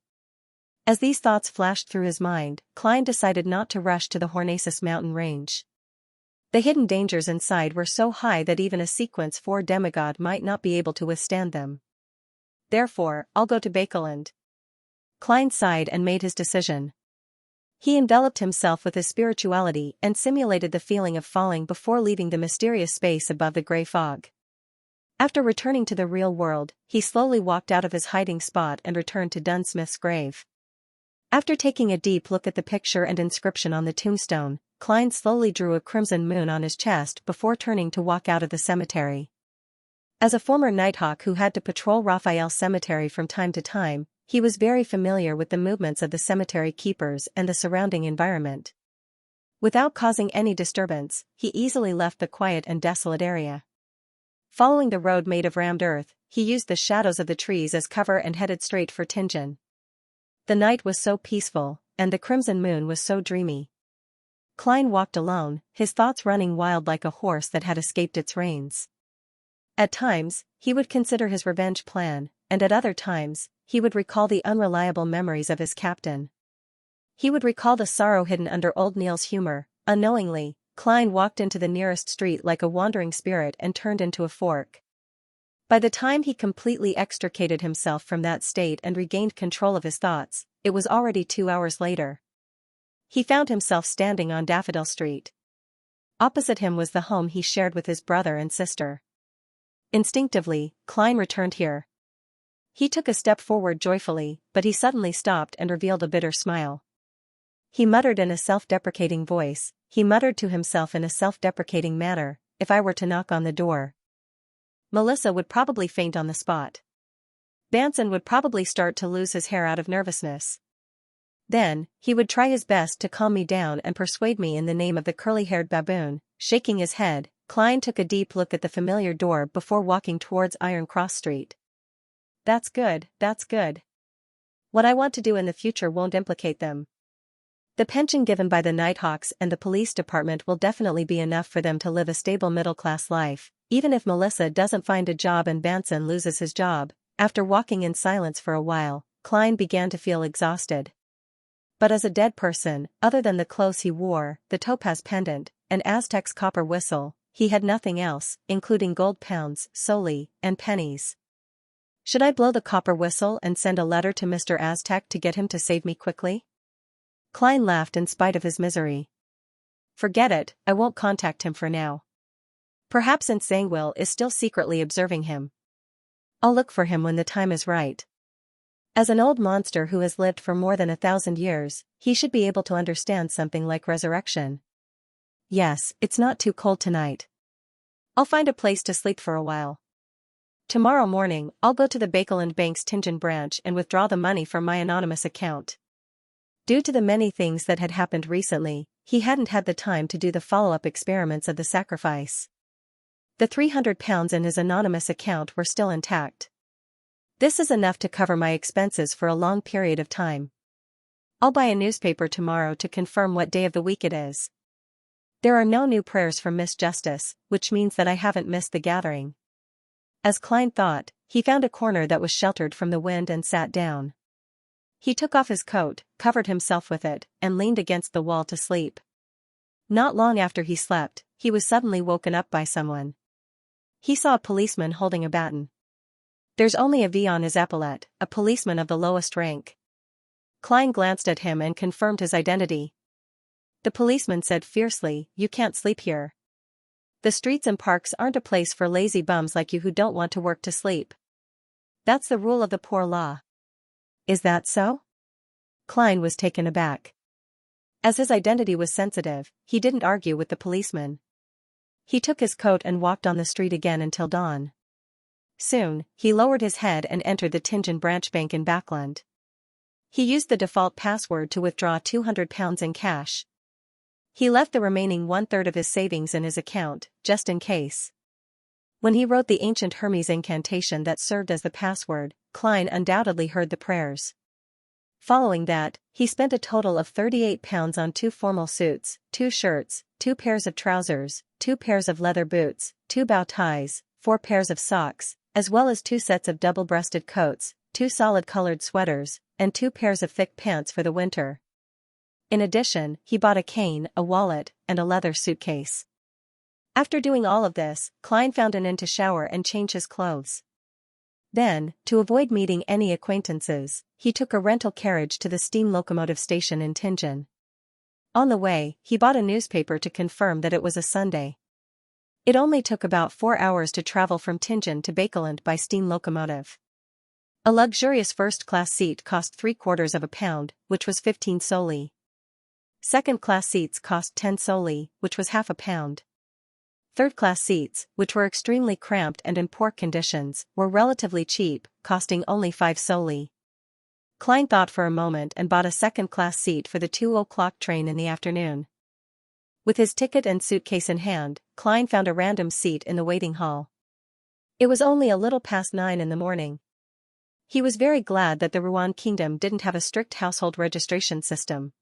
[SPEAKER 1] As these thoughts flashed through his mind, Klein decided not to rush to the Hornacis mountain range. The hidden dangers inside were so high that even a sequence 4 demigod might not be able to withstand them. Therefore, I'll go to Bakeland. Klein sighed and made his decision. He enveloped himself with his spirituality and simulated the feeling of falling before leaving the mysterious space above the grey fog. After returning to the real world, he slowly walked out of his hiding spot and returned to Dunsmith's grave. After taking a deep look at the picture and inscription on the tombstone, Klein slowly drew a crimson moon on his chest before turning to walk out of the cemetery. As a former Nighthawk who had to patrol Raphael's cemetery from time to time, he was very familiar with the movements of the cemetery keepers and the surrounding environment. Without causing any disturbance, he easily left the quiet and desolate area. Following the road made of rammed earth, he used the shadows of the trees as cover and headed straight for Tingen. The night was so peaceful, and the crimson moon was so dreamy. Klein walked alone, his thoughts running wild like a horse that had escaped its reins. At times, he would consider his revenge plan, and at other times, he would recall the unreliable memories of his captain. He would recall the sorrow hidden under old Neil's humor. Unknowingly, Klein walked into the nearest street like a wandering spirit and turned into a fork. By the time he completely extricated himself from that state and regained control of his thoughts, it was already 2 hours later. He found himself standing on Daffodil Street. Opposite him was the home he shared with his brother and sister. Instinctively, Klein returned here. He took a step forward joyfully, but he suddenly stopped and revealed a bitter smile. He muttered in a self-deprecating voice, he muttered to himself in a self-deprecating manner, "If I were to knock on the door, Melissa would probably faint on the spot. Banson would probably start to lose his hair out of nervousness. Then, he would try his best to calm me down and persuade me in the name of the curly-haired baboon." Shaking his head, Klein took a deep look at the familiar door before walking towards Iron Cross Street. That's good, that's good. What I want to do in the future won't implicate them. The pension given by the Nighthawks and the police department will definitely be enough for them to live a stable middle-class life, even if Melissa doesn't find a job and Banson loses his job. After walking in silence for a while, Klein began to feel exhausted. But as a dead person, other than the clothes he wore, the topaz pendant, and Aztec's copper whistle, he had nothing else, including gold pounds, solely, and pennies. Should I blow the copper whistle and send a letter to Mr. Aztec to get him to save me quickly? Klein laughed in spite of his misery. Forget it, I won't contact him for now. Perhaps Nsangwil is still secretly observing him. I'll look for him when the time is right. As an old monster who has lived for more than 1,000 years, he should be able to understand something like resurrection. Yes, it's not too cold tonight. I'll find a place to sleep for a while. Tomorrow morning, I'll go to the Bakeland Bank's Tianjin branch and withdraw the money from my anonymous account. Due to the many things that had happened recently, he hadn't had the time to do the follow-up experiments of the sacrifice. The 300 pounds in his anonymous account were still intact. This is enough to cover my expenses for a long period of time. I'll buy a newspaper tomorrow to confirm what day of the week it is. There are no new prayers from Miss Justice, which means that I haven't missed the gathering. As Klein thought, he found a corner that was sheltered from the wind and sat down. He took off his coat, covered himself with it, and leaned against the wall to sleep. Not long after he slept, he was suddenly woken up by someone. He saw a policeman holding a baton. There's only a V on his epaulette, a policeman of the lowest rank. Klein glanced at him and confirmed his identity. The policeman said fiercely, "You can't sleep here. The streets and parks aren't a place for lazy bums like you who don't want to work to sleep. That's the rule of the poor law." Is that so? Klein was taken aback. As his identity was sensitive, he didn't argue with the policeman. He took his coat and walked on the street again until dawn. Soon, he lowered his head and entered the Tianjin branch bank in Backland. He used the default password to withdraw 200 pounds in cash. He left the remaining 1/3 of his savings in his account, just in case. When he wrote the ancient Hermes incantation that served as the password, Klein undoubtedly heard the prayers. Following that, he spent a total of 38 pounds on 2 formal suits, 2 shirts, 2 pairs of trousers, 2 pairs of leather boots, 2 bow ties, 4 pairs of socks, as well as 2 sets of double-breasted coats, 2 solid-colored sweaters, and 2 pairs of thick pants for the winter. In addition, he bought a cane, a wallet, and a leather suitcase. After doing all of this, Klein found an inn to shower and change his clothes. Then, to avoid meeting any acquaintances, he took a rental carriage to the steam locomotive station in Tianjin. On the way, he bought a newspaper to confirm that it was a Sunday. It only took about 4 hours to travel from Tianjin to Bakeland by steam locomotive. A luxurious first-class seat cost 3/4 of a pound, which was 15 soldi. Second-class seats cost 10 soldi, which was half a pound. Third-class seats, which were extremely cramped and in poor conditions, were relatively cheap, costing only 5 soldi. Klein thought for a moment and bought a second-class seat for the 2:00 train in the afternoon. With his ticket and suitcase in hand, Klein found a random seat in the waiting hall. It was only a little past 9 in the morning. He was very glad that the Ruan Kingdom didn't have a strict household registration system.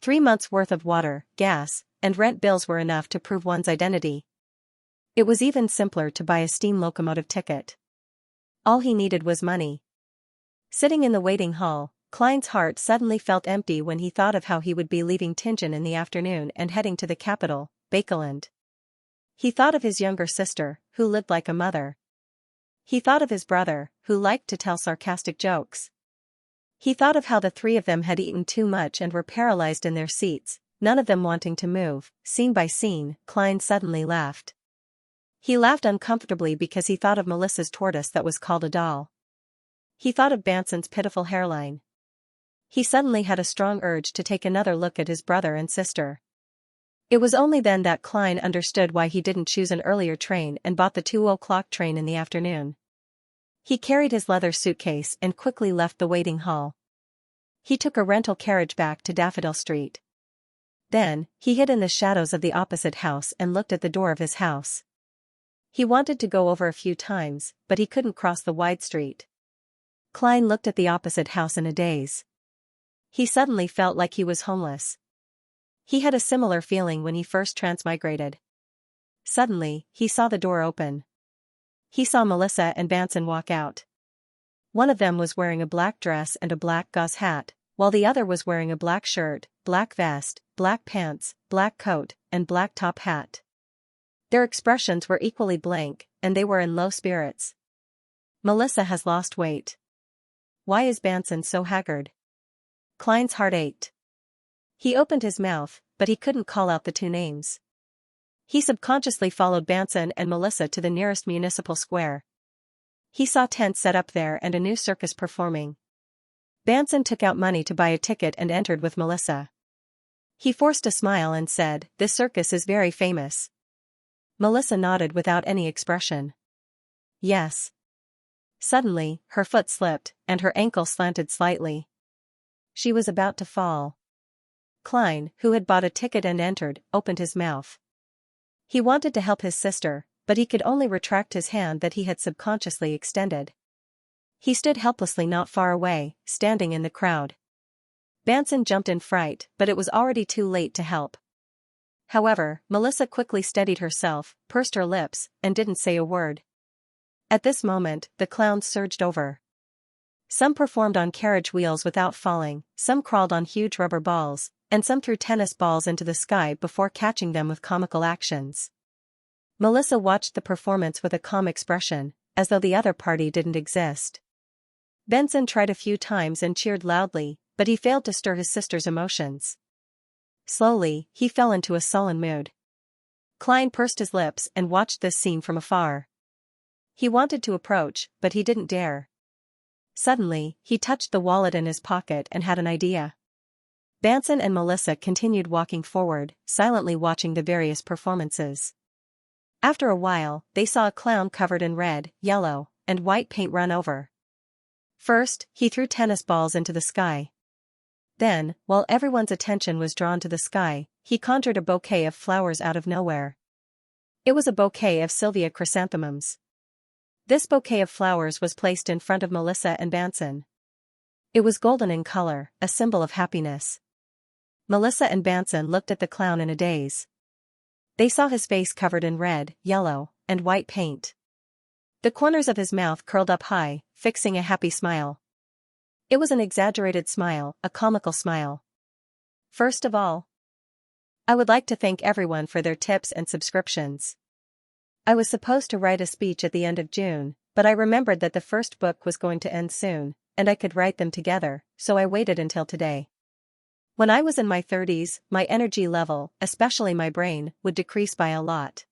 [SPEAKER 1] 3 months' worth of water, gas, and rent bills were enough to prove one's identity. It was even simpler to buy a steam locomotive ticket. All he needed was money. Sitting in the waiting hall, Klein's heart suddenly felt empty when he thought of how he would be leaving Tianjin in the afternoon and heading to the capital, Bakeland. He thought of his younger sister, who lived like a mother. He thought of his brother, who liked to tell sarcastic jokes. He thought of how the 3 of them had eaten too much and were paralyzed in their seats, none of them wanting to move. Scene by scene, Klein suddenly laughed. He laughed uncomfortably because he thought of Melissa's tortoise that was called a doll. He thought of Banson's pitiful hairline. He suddenly had a strong urge to take another look at his brother and sister. It was only then that Klein understood why he didn't choose an earlier train and bought the 2:00 train in the afternoon. He carried his leather suitcase and quickly left the waiting hall. He took a rental carriage back to Daffodil Street. Then, he hid in the shadows of the opposite house and looked at the door of his house. He wanted to go over a few times, but he couldn't cross the wide street. Klein looked at the opposite house in a daze. He suddenly felt like he was homeless. He had a similar feeling when he first transmigrated. Suddenly, he saw the door open. He saw Melissa and Banson walk out. One of them was wearing a black dress and a black gauze hat, while the other was wearing a black shirt, black vest, black pants, black coat, and black top hat. Their expressions were equally blank, and they were in low spirits. Melissa has lost weight. Why is Banson so haggard? Klein's heart ached. He opened his mouth, but he couldn't call out the two names. He subconsciously followed Banson and Melissa to the nearest municipal square. He saw tents set up there and a new circus performing. Banson took out money to buy a ticket and entered with Melissa. He forced a smile and said, "This circus is very famous." Melissa nodded without any expression. Yes. Suddenly, her foot slipped, and her ankle slanted slightly. She was about to fall. Klein, who had bought a ticket and entered, opened his mouth. He wanted to help his sister, but he could only retract his hand that he had subconsciously extended. He stood helplessly not far away, standing in the crowd. Banson jumped in fright, but it was already too late to help. However, Melissa quickly steadied herself, pursed her lips, and didn't say a word. At this moment, the clowns surged over. Some performed on carriage wheels without falling, some crawled on huge rubber balls, and some threw tennis balls into the sky before catching them with comical actions. Melissa watched the performance with a calm expression, as though the other party didn't exist. Benson tried a few times and cheered loudly, but he failed to stir his sister's emotions. Slowly, he fell into a sullen mood. Klein pursed his lips and watched this scene from afar. He wanted to approach, but he didn't dare. Suddenly, he touched the wallet in his pocket and had an idea. Banson and Melissa continued walking forward, silently watching the various performances. After a while, they saw a clown covered in red, yellow, and white paint run over. First, he threw tennis balls into the sky. Then, while everyone's attention was drawn to the sky, he conjured a bouquet of flowers out of nowhere. It was a bouquet of Sylvia chrysanthemums. This bouquet of flowers was placed in front of Melissa and Banson. It was golden in color, a symbol of happiness. Melissa and Banson looked at the clown in a daze. They saw his face covered in red, yellow, and white paint. The corners of his mouth curled up high, fixing a happy smile. It was an exaggerated smile, a comical smile. First of all, I would like to thank everyone for their tips and subscriptions. I was supposed to write a speech at the end of June, but I remembered that the first book was going to end soon, and I could write them together, so I waited until today. When I was in my 30s, my energy level, especially my brain, would decrease by a lot.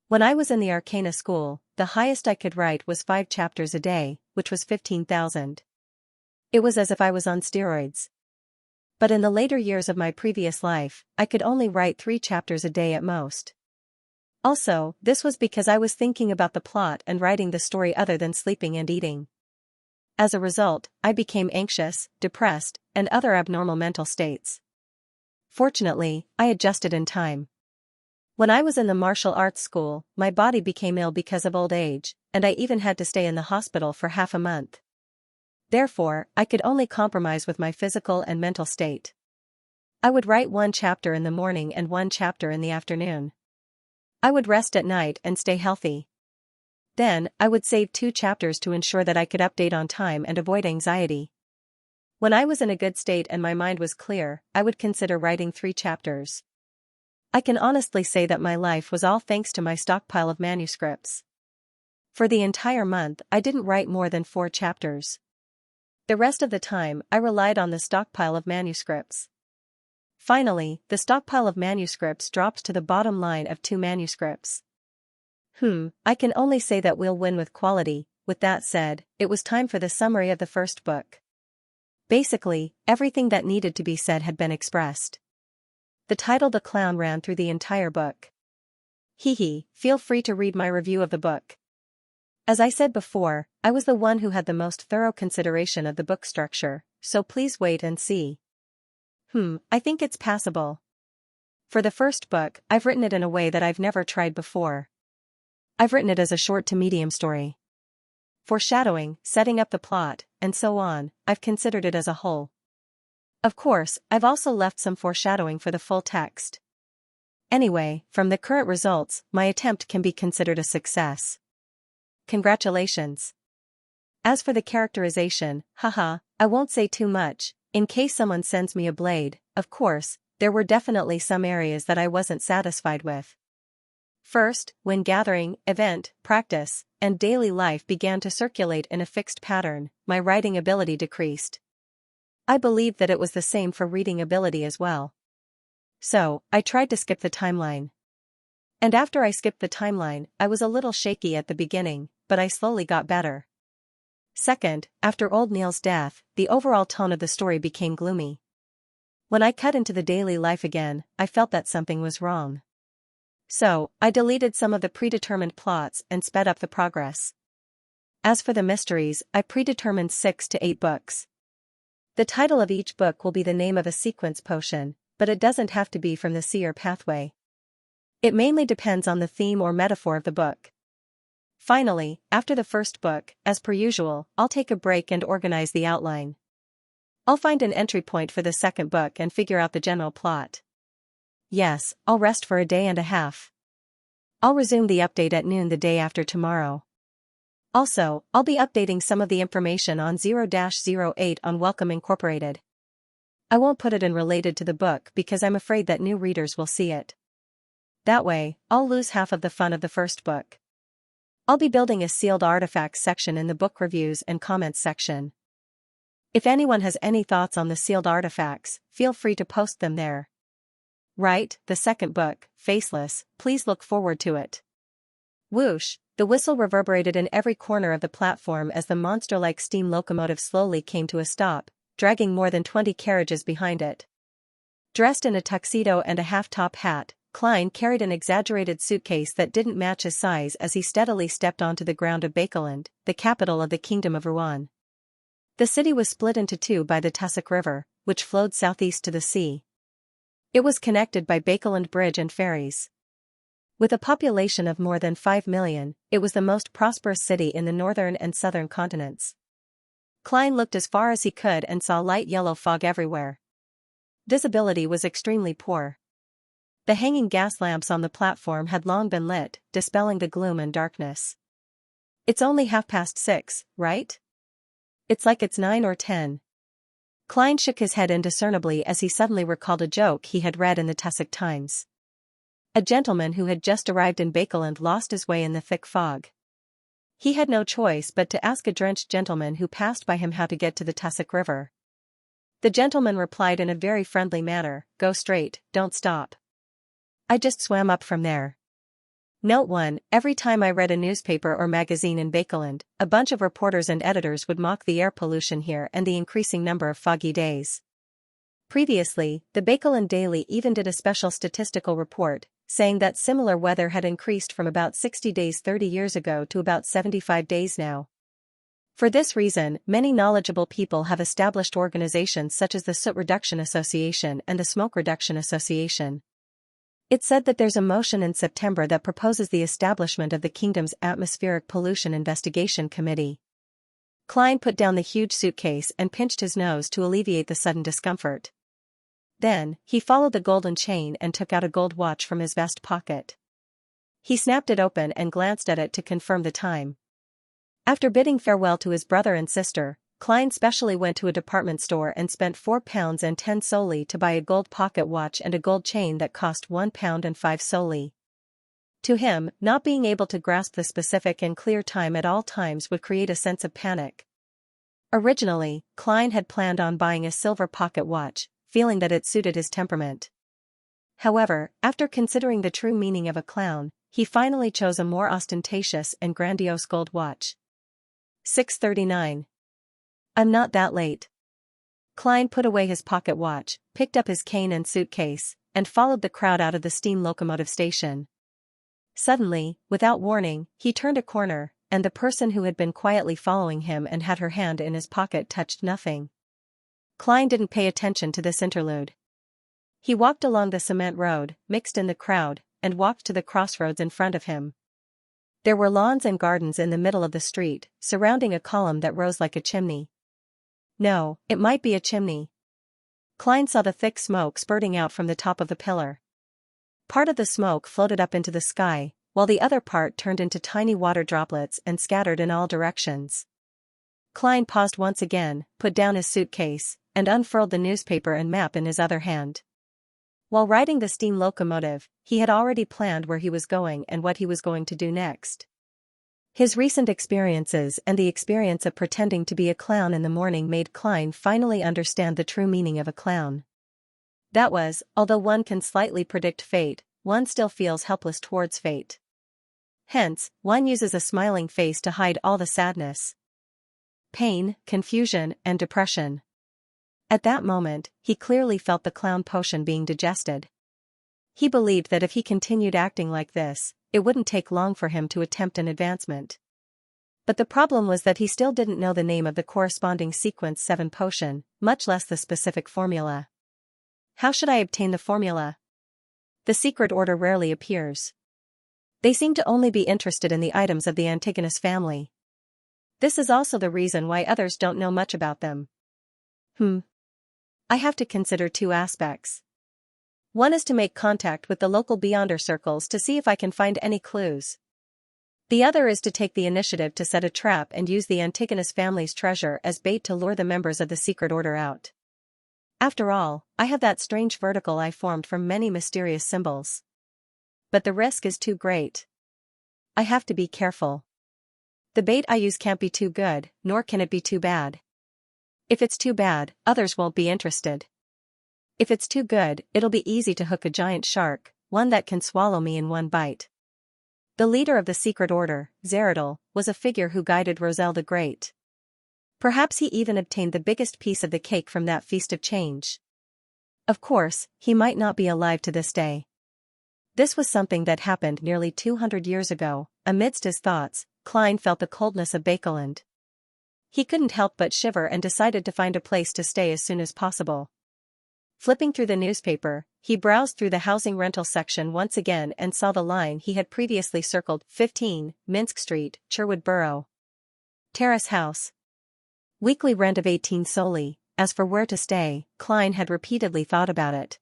[SPEAKER 1] When I was in the Arcana school, the highest I could write was 5 chapters a day, which was 15,000. It was as if I was on steroids. But in the later years of my previous life, I could only write 3 chapters a day at most. Also, this was because I was thinking about the plot and writing the story other than sleeping and eating. As a result, I became anxious, depressed, and other abnormal mental states. Fortunately, I adjusted in time. When I was in the martial arts school, my body became ill because of old age, and I even had to stay in the hospital for half a month. Therefore, I could only compromise with my physical and mental state. I would write 1 chapter in the morning and 1 chapter in the afternoon. I would rest at night and stay healthy. Then, I would save 2 chapters to ensure that I could update on time and avoid anxiety. When I was in a good state and my mind was clear, I would consider writing 3 chapters. I can honestly say that my life was all thanks to my stockpile of manuscripts. For the entire month, I didn't write more than 4 chapters. The rest of the time, I relied on the stockpile of manuscripts. Finally, the stockpile of manuscripts dropped to the bottom line of 2 manuscripts. I can only say that we'll win with quality. With that said, it was time for the summary of the first book. Basically, everything that needed to be said had been expressed. The title "The Clown" ran through the entire book. Feel free to read my review of the book. As I said before, I was the one who had the most thorough consideration of the book structure, so please wait and see. I think it's passable. For the first book, I've written it in a way that I've never tried before. I've written it as a short to medium story. foreshadowing, setting up the plot, and so on. I've considered it as a whole. Of course, I've also left some foreshadowing for the full text. Anyway, from the current results, my attempt can be considered a success. Congratulations. As for the characterization, haha, I won't say too much, in case someone sends me a blade. Of course, there were definitely some areas that I wasn't satisfied with. First, when gathering, event, practice, and daily life began to circulate in a fixed pattern, my writing ability decreased. I believe that it was the same for reading ability as well. So, I tried to skip the timeline. And after I skipped the timeline, I was a little shaky at the beginning, but I slowly got better. Second, after Old Neil's death, the overall tone of the story became gloomy. When I cut into the daily life again, I felt that something was wrong. So, I deleted some of the predetermined plots and sped up the progress. As for the mysteries, I predetermined 6 to 8 books. The title of each book will be the name of a sequence potion, but it doesn't have to be from the seer pathway. It mainly depends on the theme or metaphor of the book. Finally, after the first book, as per usual, I'll take a break and organize the outline. I'll find an entry point for the second book and figure out the general plot. Yes, I'll rest for a day and a half. I'll resume the update at noon the day after tomorrow. Also, I'll be updating some of the information on 0-08 on Welcome Incorporated. I won't put it in related to the book because I'm afraid that new readers will see it. That way, I'll lose half of the fun of the first book. I'll be building a sealed artifacts section in the book reviews and comments section. If anyone has any thoughts on the sealed artifacts, feel free to post them there. Right, the second book, Faceless, please look forward to it. Whoosh, the whistle reverberated in every corner of the platform as the monster-like steam locomotive slowly came to a stop, dragging more than 20 carriages behind it. Dressed in a tuxedo and a half-top hat, Klein carried an exaggerated suitcase that didn't match his size as he steadily stepped onto the ground of Bakeland, the capital of the Kingdom of Rouen. The city was split into two by the Tussock River, which flowed southeast to the sea. It was connected by Bakeland Bridge and ferries. With a population of more than 5 million, it was the most prosperous city in the northern and southern continents. Klein looked as far as he could and saw light yellow fog everywhere. Visibility was extremely poor. The hanging gas lamps on the platform had long been lit, dispelling the gloom and darkness. It's only 6:30, right? It's like it's 9 or 10. Klein shook his head indiscernibly as he suddenly recalled a joke he had read in the Tussock Times. A gentleman who had just arrived in Bakeland lost his way in the thick fog. He had no choice but to ask a drenched gentleman who passed by him how to get to the Tussock River. The gentleman replied in a very friendly manner, "Go straight, don't stop. I just swam up from there." Note 1, every time I read a newspaper or magazine in Bakeland, a bunch of reporters and editors would mock the air pollution here and the increasing number of foggy days. Previously, the Bakeland Daily even did a special statistical report, saying that similar weather had increased from about 60 days 30 years ago to about 75 days now. For this reason, many knowledgeable people have established organizations such as the Soot Reduction Association and the Smoke Reduction Association. It's said that there's a motion in September that proposes the establishment of the kingdom's Atmospheric Pollution Investigation Committee. Klein put down the huge suitcase and pinched his nose to alleviate the sudden discomfort. Then, he followed the golden chain and took out a gold watch from his vest pocket. He snapped it open and glanced at it to confirm the time. After bidding farewell to his brother and sister, Klein specially went to a department store and spent £4 and 10 soldi to buy a gold pocket watch and a gold chain that cost £1 and 5 soldi. To him, not being able to grasp the specific and clear time at all times would create a sense of panic. Originally, Klein had planned on buying a silver pocket watch, feeling that it suited his temperament. However, after considering the true meaning of a clown, he finally chose a more ostentatious and grandiose gold watch. 6:39. I'm not that late. Klein put away his pocket watch, picked up his cane and suitcase, and followed the crowd out of the steam locomotive station. Suddenly, without warning, he turned a corner, and the person who had been quietly following him and had her hand in his pocket touched nothing. Klein didn't pay attention to this interlude. He walked along the cement road, mixed in the crowd, and walked to the crossroads in front of him. There were lawns and gardens in the middle of the street, surrounding a column that rose like a chimney. No, it might be a chimney. Klein saw the thick smoke spurting out from the top of the pillar. Part of the smoke floated up into the sky, while the other part turned into tiny water droplets and scattered in all directions. Klein paused once again, put down his suitcase, and unfurled the newspaper and map in his other hand. While riding the steam locomotive, he had already planned where he was going and what he was going to do next. His recent experiences and the experience of pretending to be a clown in the morning made Klein finally understand the true meaning of a clown. That was, although one can slightly predict fate, one still feels helpless towards fate. Hence, one uses a smiling face to hide all the sadness, pain, confusion, and depression. At that moment, he clearly felt the clown potion being digested. He believed that if he continued acting like this, it wouldn't take long for him to attempt an advancement. But the problem was that he still didn't know the name of the corresponding sequence 7 potion, much less the specific formula. How should I obtain the formula? The secret order rarely appears. They seem to only be interested in the items of the Antigonus family. This is also the reason why others don't know much about them. I have to consider 2 aspects. One is to make contact with the local Beyonder circles to see if I can find any clues. The other is to take the initiative to set a trap and use the Antigonus family's treasure as bait to lure the members of the secret order out. After all, I have that strange vertical I formed from many mysterious symbols. But the risk is too great. I have to be careful. The bait I use can't be too good, nor can it be too bad. If it's too bad, others won't be interested. If it's too good, it'll be easy to hook a giant shark, one that can swallow me in one bite. The leader of the secret order, Zeradol, was a figure who guided Roselle the Great. Perhaps he even obtained the biggest piece of the cake from that feast of change. Of course, he might not be alive to this day. This was something that happened nearly 200 years ago. Amidst his thoughts, Klein felt the coldness of Bakeland. He couldn't help but shiver and decided to find a place to stay as soon as possible. Flipping through the newspaper, he browsed through the housing rental section once again and saw the line he had previously circled: 15, Minsk Street, Sherwood Borough. Terrace House. Weekly rent of 18 solely. As for where to stay, Klein had repeatedly thought about it.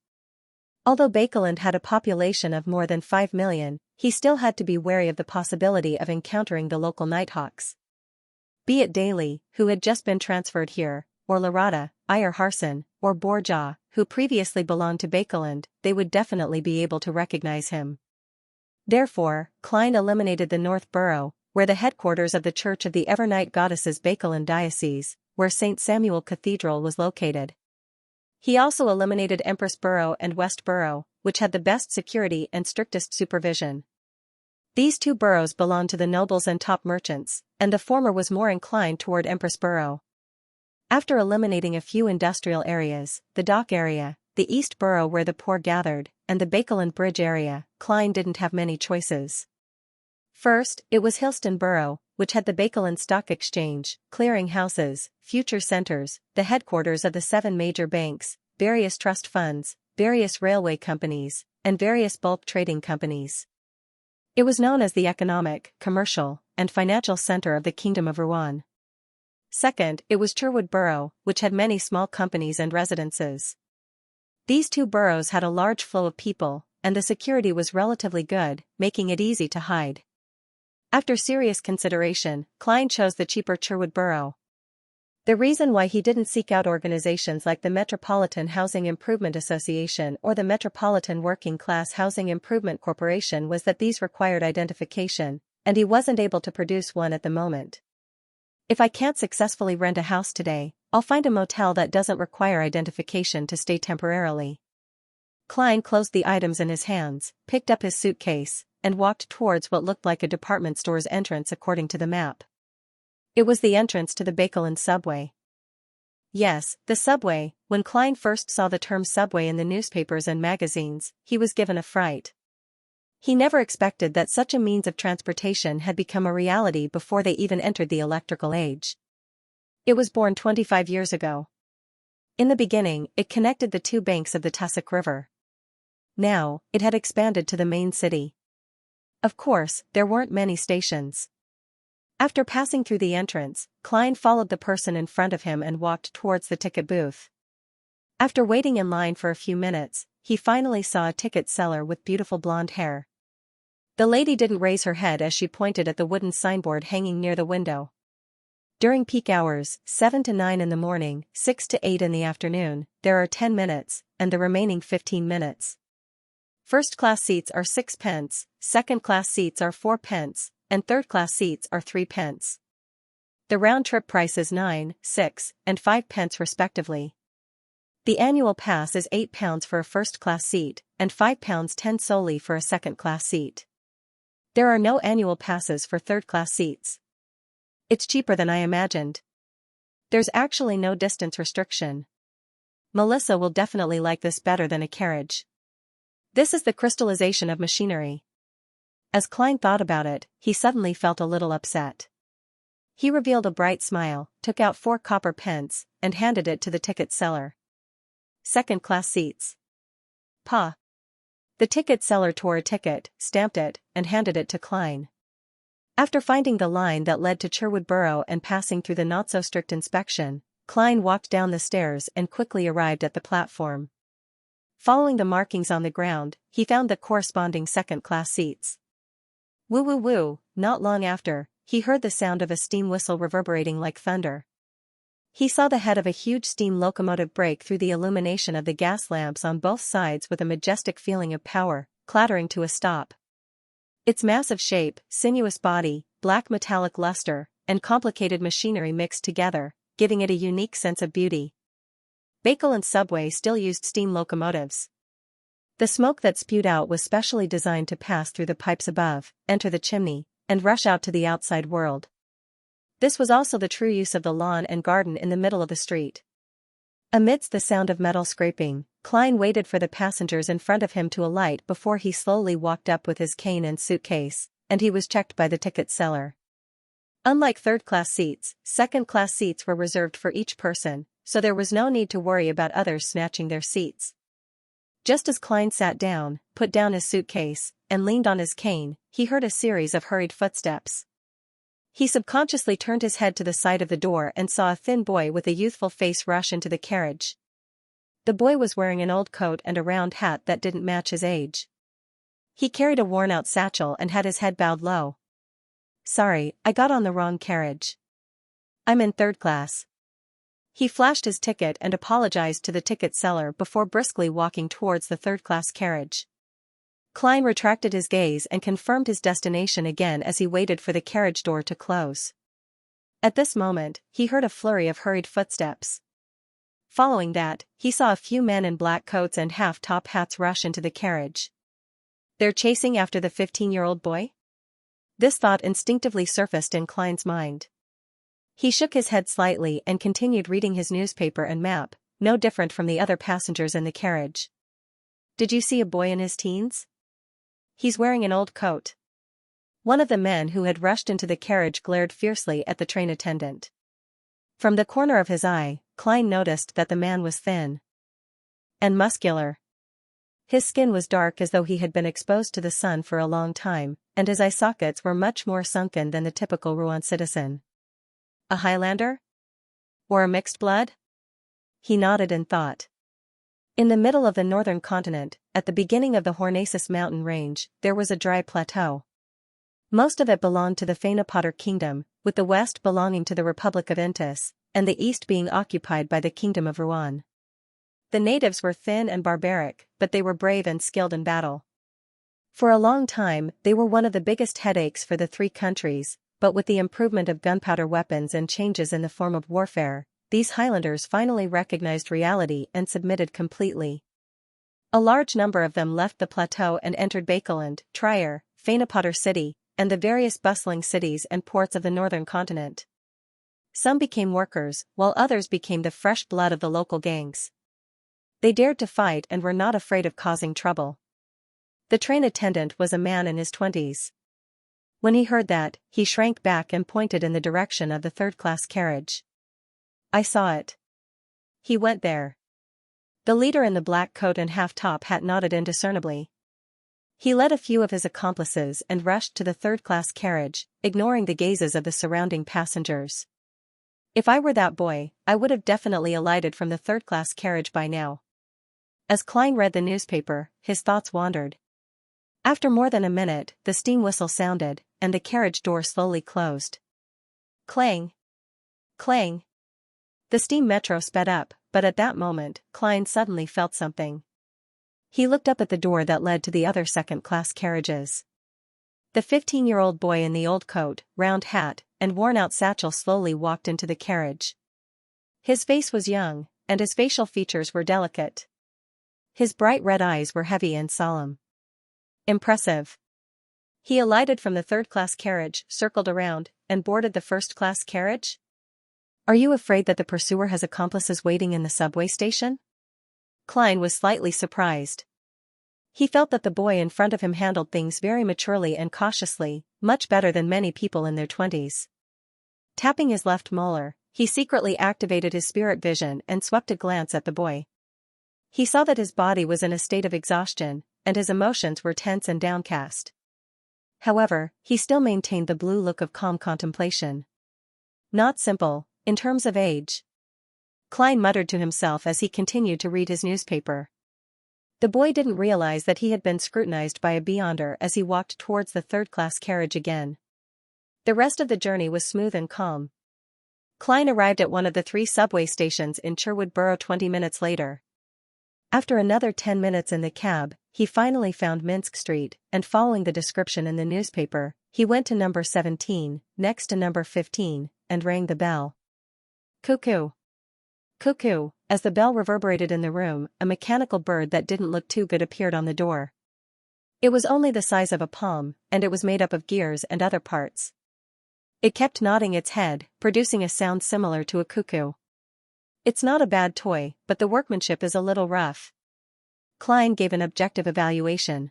[SPEAKER 1] Although Bakeland had a population of more than 5 million, he still had to be wary of the possibility of encountering the local nighthawks. Be it Daly, who had just been transferred here, or Larada, Iyer Harson, or Borja, who previously belonged to Bakeland, they would definitely be able to recognize him. Therefore, Klein eliminated the North Borough, where the headquarters of the Church of the Evernight Goddesses Bakeland Diocese, where St. Samuel Cathedral was located. He also eliminated Empress Borough and West Borough, which had the best security and strictest supervision. These 2 boroughs belonged to the nobles and top merchants, and the former was more inclined toward Empress Borough. After eliminating a few industrial areas, the dock area, the East Borough where the poor gathered, and the Bakeland Bridge area, Klein didn't have many choices. First, it was Hillston Borough, which had the Bakeland Stock Exchange, clearing houses, future centers, the headquarters of the 7 major banks, various trust funds, various railway companies, and various bulk trading companies. It was known as the economic, commercial, and financial center of the Kingdom of Rouen. Second, it was Sherwood Borough, which had many small companies and residences. These 2 boroughs had a large flow of people, and the security was relatively good, making it easy to hide. After serious consideration, Klein chose the cheaper Sherwood Borough. The reason why he didn't seek out organizations like the Metropolitan Housing Improvement Association or the Metropolitan Working Class Housing Improvement Corporation was that these required identification, and he wasn't able to produce one at the moment. If I can't successfully rent a house today, I'll find a motel that doesn't require identification to stay temporarily. Klein closed the items in his hands, picked up his suitcase, and walked towards what looked like a department store's entrance according to the map. It was the entrance to the Bakeland subway. Yes, the subway. When Klein first saw the term subway in the newspapers and magazines, he was given a fright. He never expected that such a means of transportation had become a reality before they even entered the electrical age. It was born 25 years ago. In the beginning, it connected the 2 banks of the Tussock River. Now, it had expanded to the main city. Of course, there weren't many stations. After passing through the entrance, Klein followed the person in front of him and walked towards the ticket booth. After waiting in line for a few minutes, he finally saw a ticket seller with beautiful blonde hair. The lady didn't raise her head as she pointed at the wooden signboard hanging near the window. During peak hours, 7 to 9 in the morning, 6 to 8 in the afternoon, there are 10 minutes, and the remaining 15 minutes. First-class seats are 6 pence, second-class seats are 4 pence, and third-class seats are 3 pence. The round-trip price is 9, 6, and 5 pence respectively. The annual pass is £8 for a first-class seat, and £5.10 solely for a second-class seat. There are no annual passes for third-class seats. It's cheaper than I imagined. There's actually no distance restriction. Melissa will definitely like this better than a carriage. This is the crystallization of machinery. As Klein thought about it, he suddenly felt a little upset. He revealed a bright smile, took out 4 copper pence, and handed it to the ticket seller. Second-class seats. Pa. The ticket seller tore a ticket, stamped it, and handed it to Klein. After finding the line that led to Cherwood Borough and passing through the not-so-strict inspection, Klein walked down the stairs and quickly arrived at the platform. Following the markings on the ground, he found the corresponding second-class seats. Woo-woo-woo, not long after, he heard the sound of a steam whistle reverberating like thunder. He saw the head of a huge steam locomotive break through the illumination of the gas lamps on both sides with a majestic feeling of power, clattering to a stop. Its massive shape, sinuous body, black metallic luster, and complicated machinery mixed together, giving it a unique sense of beauty. Bakel and Subway still used steam locomotives. The smoke that spewed out was specially designed to pass through the pipes above, enter the chimney, and rush out to the outside world. This was also the true use of the lawn and garden in the middle of the street. Amidst the sound of metal scraping, Klein waited for the passengers in front of him to alight before he slowly walked up with his cane and suitcase, and he was checked by the ticket seller. Unlike third-class seats, second-class seats were reserved for each person, so there was no need to worry about others snatching their seats. Just as Klein sat down, put down his suitcase, and leaned on his cane, he heard a series of hurried footsteps. He subconsciously turned his head to the side of the door and saw a thin boy with a youthful face rush into the carriage. The boy was wearing an old coat and a round hat that didn't match his age. He carried a worn-out satchel and had his head bowed low. "Sorry, I got on the wrong carriage. I'm in third class." He flashed his ticket and apologized to the ticket seller before briskly walking towards the third-class carriage. Klein retracted his gaze and confirmed his destination again as he waited for the carriage door to close. At this moment, he heard a flurry of hurried footsteps. Following that, he saw a few men in black coats and half-top hats rush into the carriage. They're chasing after the 15-year-old boy? This thought instinctively surfaced in Klein's mind. He shook his head slightly and continued reading his newspaper and map, no different from the other passengers in the carriage. "Did you see a boy in his teens? He's wearing an old coat." One of the men who had rushed into the carriage glared fiercely at the train attendant. From the corner of his eye, Klein noticed that the man was thin and muscular. His skin was dark as though he had been exposed to the sun for a long time, and his eye sockets were much more sunken than the typical Rouen citizen. A Highlander? Or a mixed blood? He nodded in thought. In the middle of the northern continent, at the beginning of the Hornacis mountain range, there was a dry plateau. Most of it belonged to the Phaenopoter kingdom, with the west belonging to the Republic of Intis, and the east being occupied by the kingdom of Rouen. The natives were thin and barbaric, but they were brave and skilled in battle. For a long time, they were one of the biggest headaches for the three countries, but with the improvement of gunpowder weapons and changes in the form of warfare, these Highlanders finally recognized reality and submitted completely. A large number of them left the plateau and entered Bakeland, Trier, Phaenopoter City, and the various bustling cities and ports of the northern continent. Some became workers, while others became the fresh blood of the local gangs. They dared to fight and were not afraid of causing trouble. The train attendant was a man in his 20s. When he heard that, he shrank back and pointed in the direction of the third-class carriage. "I saw it." He went there. The leader in the black coat and half-top hat nodded indiscernibly. He led a few of his accomplices and rushed to the third-class carriage, ignoring the gazes of the surrounding passengers. If I were that boy, I would have definitely alighted from the third-class carriage by now. As Klein read the newspaper, his thoughts wandered. After more than a minute, the steam whistle sounded, and the carriage door slowly closed. Clang! Clang! The steam metro sped up, but at that moment, Klein suddenly felt something. He looked up at the door that led to the other second-class carriages. The 15-year-old boy in the old coat, round hat, and worn-out satchel slowly walked into the carriage. His face was young, and his facial features were delicate. His bright red eyes were heavy and solemn. Impressive. He alighted from the third-class carriage, circled around, and boarded the first-class carriage? Are you afraid that the pursuer has accomplices waiting in the subway station? Klein was slightly surprised. He felt that the boy in front of him handled things very maturely and cautiously, much better than many people in their 20s. Tapping his left molar, he secretly activated his spirit vision and swept a glance at the boy. He saw that his body was in a state of exhaustion, and his emotions were tense and downcast. However, he still maintained the blue look of calm contemplation. Not simple, in terms of age. Klein muttered to himself as he continued to read his newspaper. The boy didn't realize that he had been scrutinized by a beyonder as he walked towards the third-class carriage again. The rest of the journey was smooth and calm. Klein arrived at one of the 3 subway stations in Sherwood Borough 20 minutes later. After another 10 minutes in the cab, he finally found Minsk Street, and following the description in the newspaper, he went to number 17, next to number 15, and rang the bell. Cuckoo! Cuckoo! As the bell reverberated in the room, a mechanical bird that didn't look too good appeared on the door. It was only the size of a palm, and it was made up of gears and other parts. It kept nodding its head, producing a sound similar to a cuckoo. It's not a bad toy, but the workmanship is a little rough. Klein gave an objective evaluation.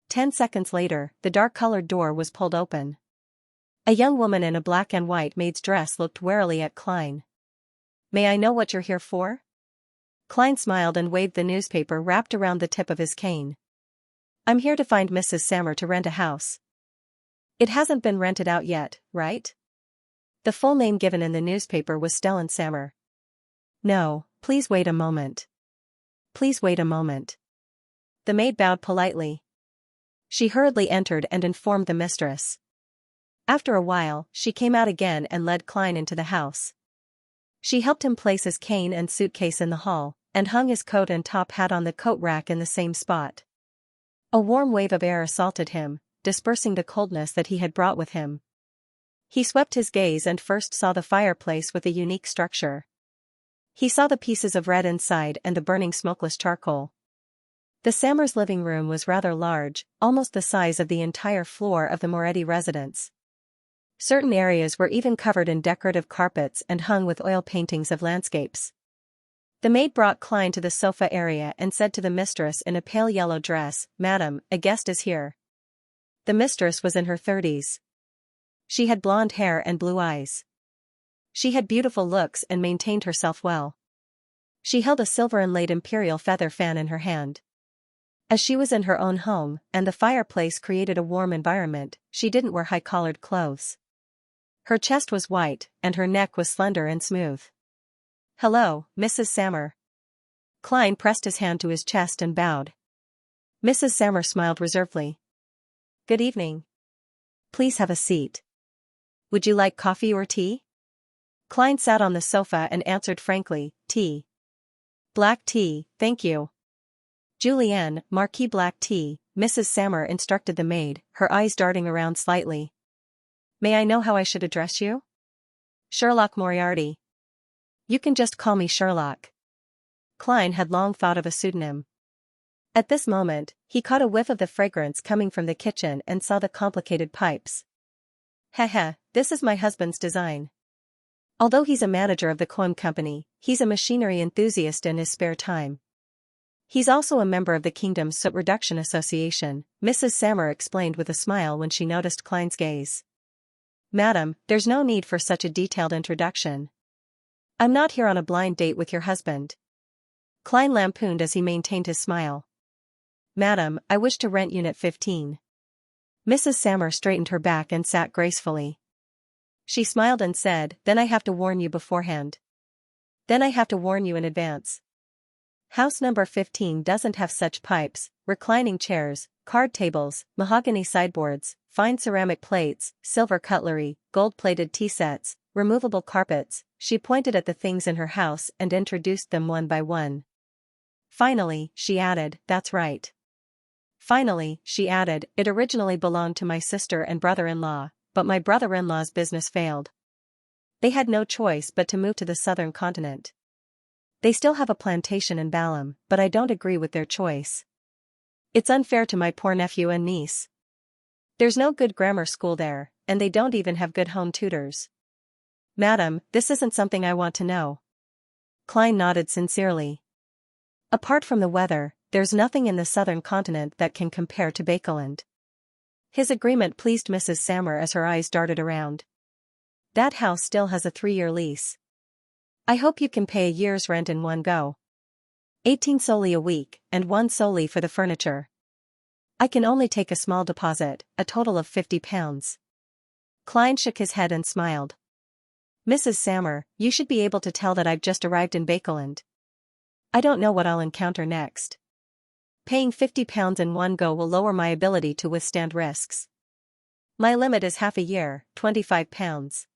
[SPEAKER 1] 10 seconds later, the dark-colored door was pulled open. A young woman in a black and white maid's dress looked warily at Klein. May I know what you're here for? Klein smiled and waved the newspaper wrapped around the tip of his cane. I'm here to find Mrs. Sammer to rent a house. It hasn't been rented out yet, right? The full name given in the newspaper was Stellan Sammer. No, please wait a moment. Please wait a moment. The maid bowed politely. She hurriedly entered and informed the mistress. After a while, she came out again and led Klein into the house. She helped him place his cane and suitcase in the hall, and hung his coat and top hat on the coat rack in the same spot. A warm wave of air assaulted him, dispersing the coldness that he had brought with him. He swept his gaze and first saw the fireplace with a unique structure. He saw the pieces of red inside and the burning smokeless charcoal. The Sammers' living room was rather large, almost the size of the entire floor of the Moretti residence. Certain areas were even covered in decorative carpets and hung with oil paintings of landscapes. The maid brought Klein to the sofa area and said to the mistress in a pale yellow dress, "Madam, a guest is here." The mistress was in her 30s. She had blonde hair and blue eyes. She had beautiful looks and maintained herself well. She held a silver-inlaid imperial feather fan in her hand. As she was in her own home, and the fireplace created a warm environment, she didn't wear high-collared clothes. Her chest was white, and her neck was slender and smooth. "Hello, Mrs. Sammer." Klein pressed his hand to his chest and bowed. Mrs. Sammer smiled reservedly. "Good evening. Please have a seat. Would you like coffee or tea?" Klein sat on the sofa and answered frankly, "Tea. Black tea, thank you." "Julienne, Marquis black tea," Mrs. Sammer instructed the maid, her eyes darting around slightly. "May I know how I should address you?" "Sherlock Moriarty." "You can just call me Sherlock." Klein had long thought of a pseudonym. At this moment, he caught a whiff of the fragrance coming from the kitchen and saw the complicated pipes. "Heh, this is my husband's design. Although he's a manager of the coin company, he's a machinery enthusiast in his spare time. He's also a member of the Kingdom's Soot Reduction Association," Mrs. Sammer explained with a smile when she noticed Klein's gaze. "Madam, there's no need for such a detailed introduction. I'm not here on a blind date with your husband." Klein lampooned as he maintained his smile. Madam, I wish to rent Unit 15. Mrs. Sammer straightened her back and sat gracefully. She smiled and said, then I have to warn you beforehand. Then I have to warn you in advance. House number 15 doesn't have such pipes, reclining chairs, card tables, mahogany sideboards, fine ceramic plates, silver cutlery, gold-plated tea sets, removable carpets. She pointed at the things in her house and introduced them one by one. Finally, she added, that's right. Finally, she added, it originally belonged to my sister and brother-in-law, but my brother-in-law's business failed. They had no choice but to move to the southern continent. They still have a plantation in Balam, but I don't agree with their choice. It's unfair to my poor nephew and niece. There's no good grammar school there, and they don't even have good home tutors. Madam, this isn't something I want to know. Klein nodded sincerely. Apart from the weather, there's nothing in the southern continent that can compare to Bakeland. His agreement pleased Mrs. Sammer as her eyes darted around. That house still has a 3-year lease. I hope you can pay a year's rent in one go. 18 solely a week, and 1 solely for the furniture. I can only take a small deposit, a total of £50. Klein shook his head and smiled. Mrs. Sammer, you should be able to tell that I've just arrived in Bakeland. I don't know what I'll encounter next. Paying £50 in one go will lower my ability to withstand risks. My limit is half a year, £25.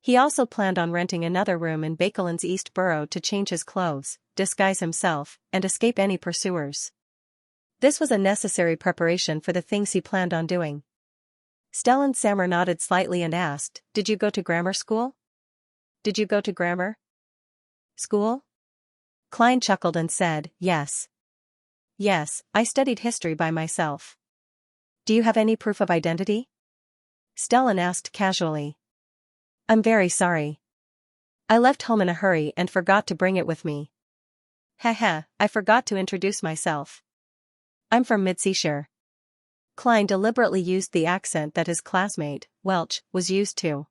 [SPEAKER 1] He also planned on renting another room in Bakeland's East Borough to change his clothes, disguise himself, and escape any pursuers. This was a necessary preparation for the things he planned on doing. Stellan Sammer nodded slightly and asked, did you go to grammar school? Did you go to grammar school? Klein chuckled and said, yes. Yes, I studied history by myself. Do you have any proof of identity? Stellan asked casually. I'm very sorry. I left home in a hurry and forgot to bring it with me. Haha, I forgot to introduce myself. I'm from Midseashire. Klein deliberately used the accent that his classmate, Welch, was used to.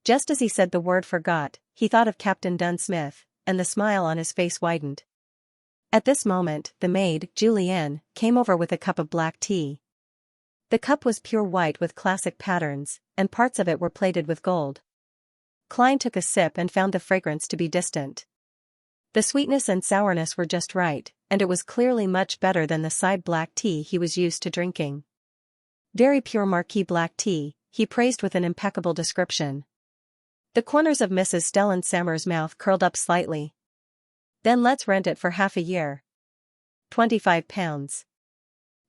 [SPEAKER 1] Just as he said the word forgot, he thought of Captain Dunsmith, and the smile on his face widened. At this moment, the maid, Julienne, came over with a cup of black tea. The cup was pure white with classic patterns, and parts of it were plated with gold. Klein took a sip and found the fragrance to be distant. The sweetness and sourness were just right, and it was clearly much better than the side black tea he was used to drinking. Very pure Marquis black tea, he praised with an impeccable description. The corners of Mrs. Stellan Sammer's mouth curled up slightly. Then let's rent it for half a year. £25.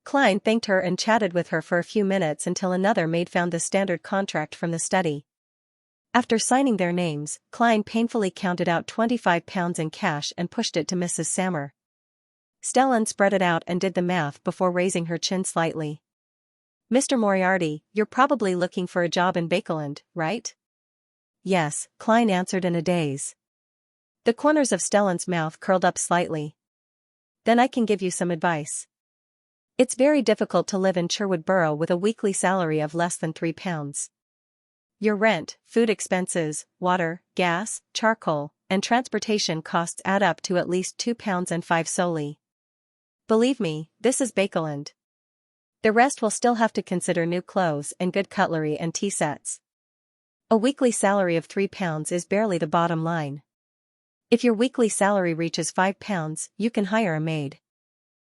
[SPEAKER 1] Klein thanked her and chatted with her for a few minutes until another maid found the standard contract from the study. After signing their names, Klein painfully counted out £25 in cash and pushed it to Mrs. Sammer. Stellan spread it out and did the math before raising her chin slightly. Mr. Moriarty, you're probably looking for a job in Bakeland, right? Yes, Klein answered in a daze. The corners of Stellan's mouth curled up slightly. Then I can give you some advice. It's very difficult to live in Sherwood Borough with a weekly salary of less than £3. Your rent, food expenses, water, gas, charcoal, and transportation costs add up to at least £2.05 solely. Believe me, this is Bakeland. The rest will still have to consider new clothes and good cutlery and tea sets. A weekly salary of £3 is barely the bottom line. If your weekly salary reaches £5, you can hire a maid.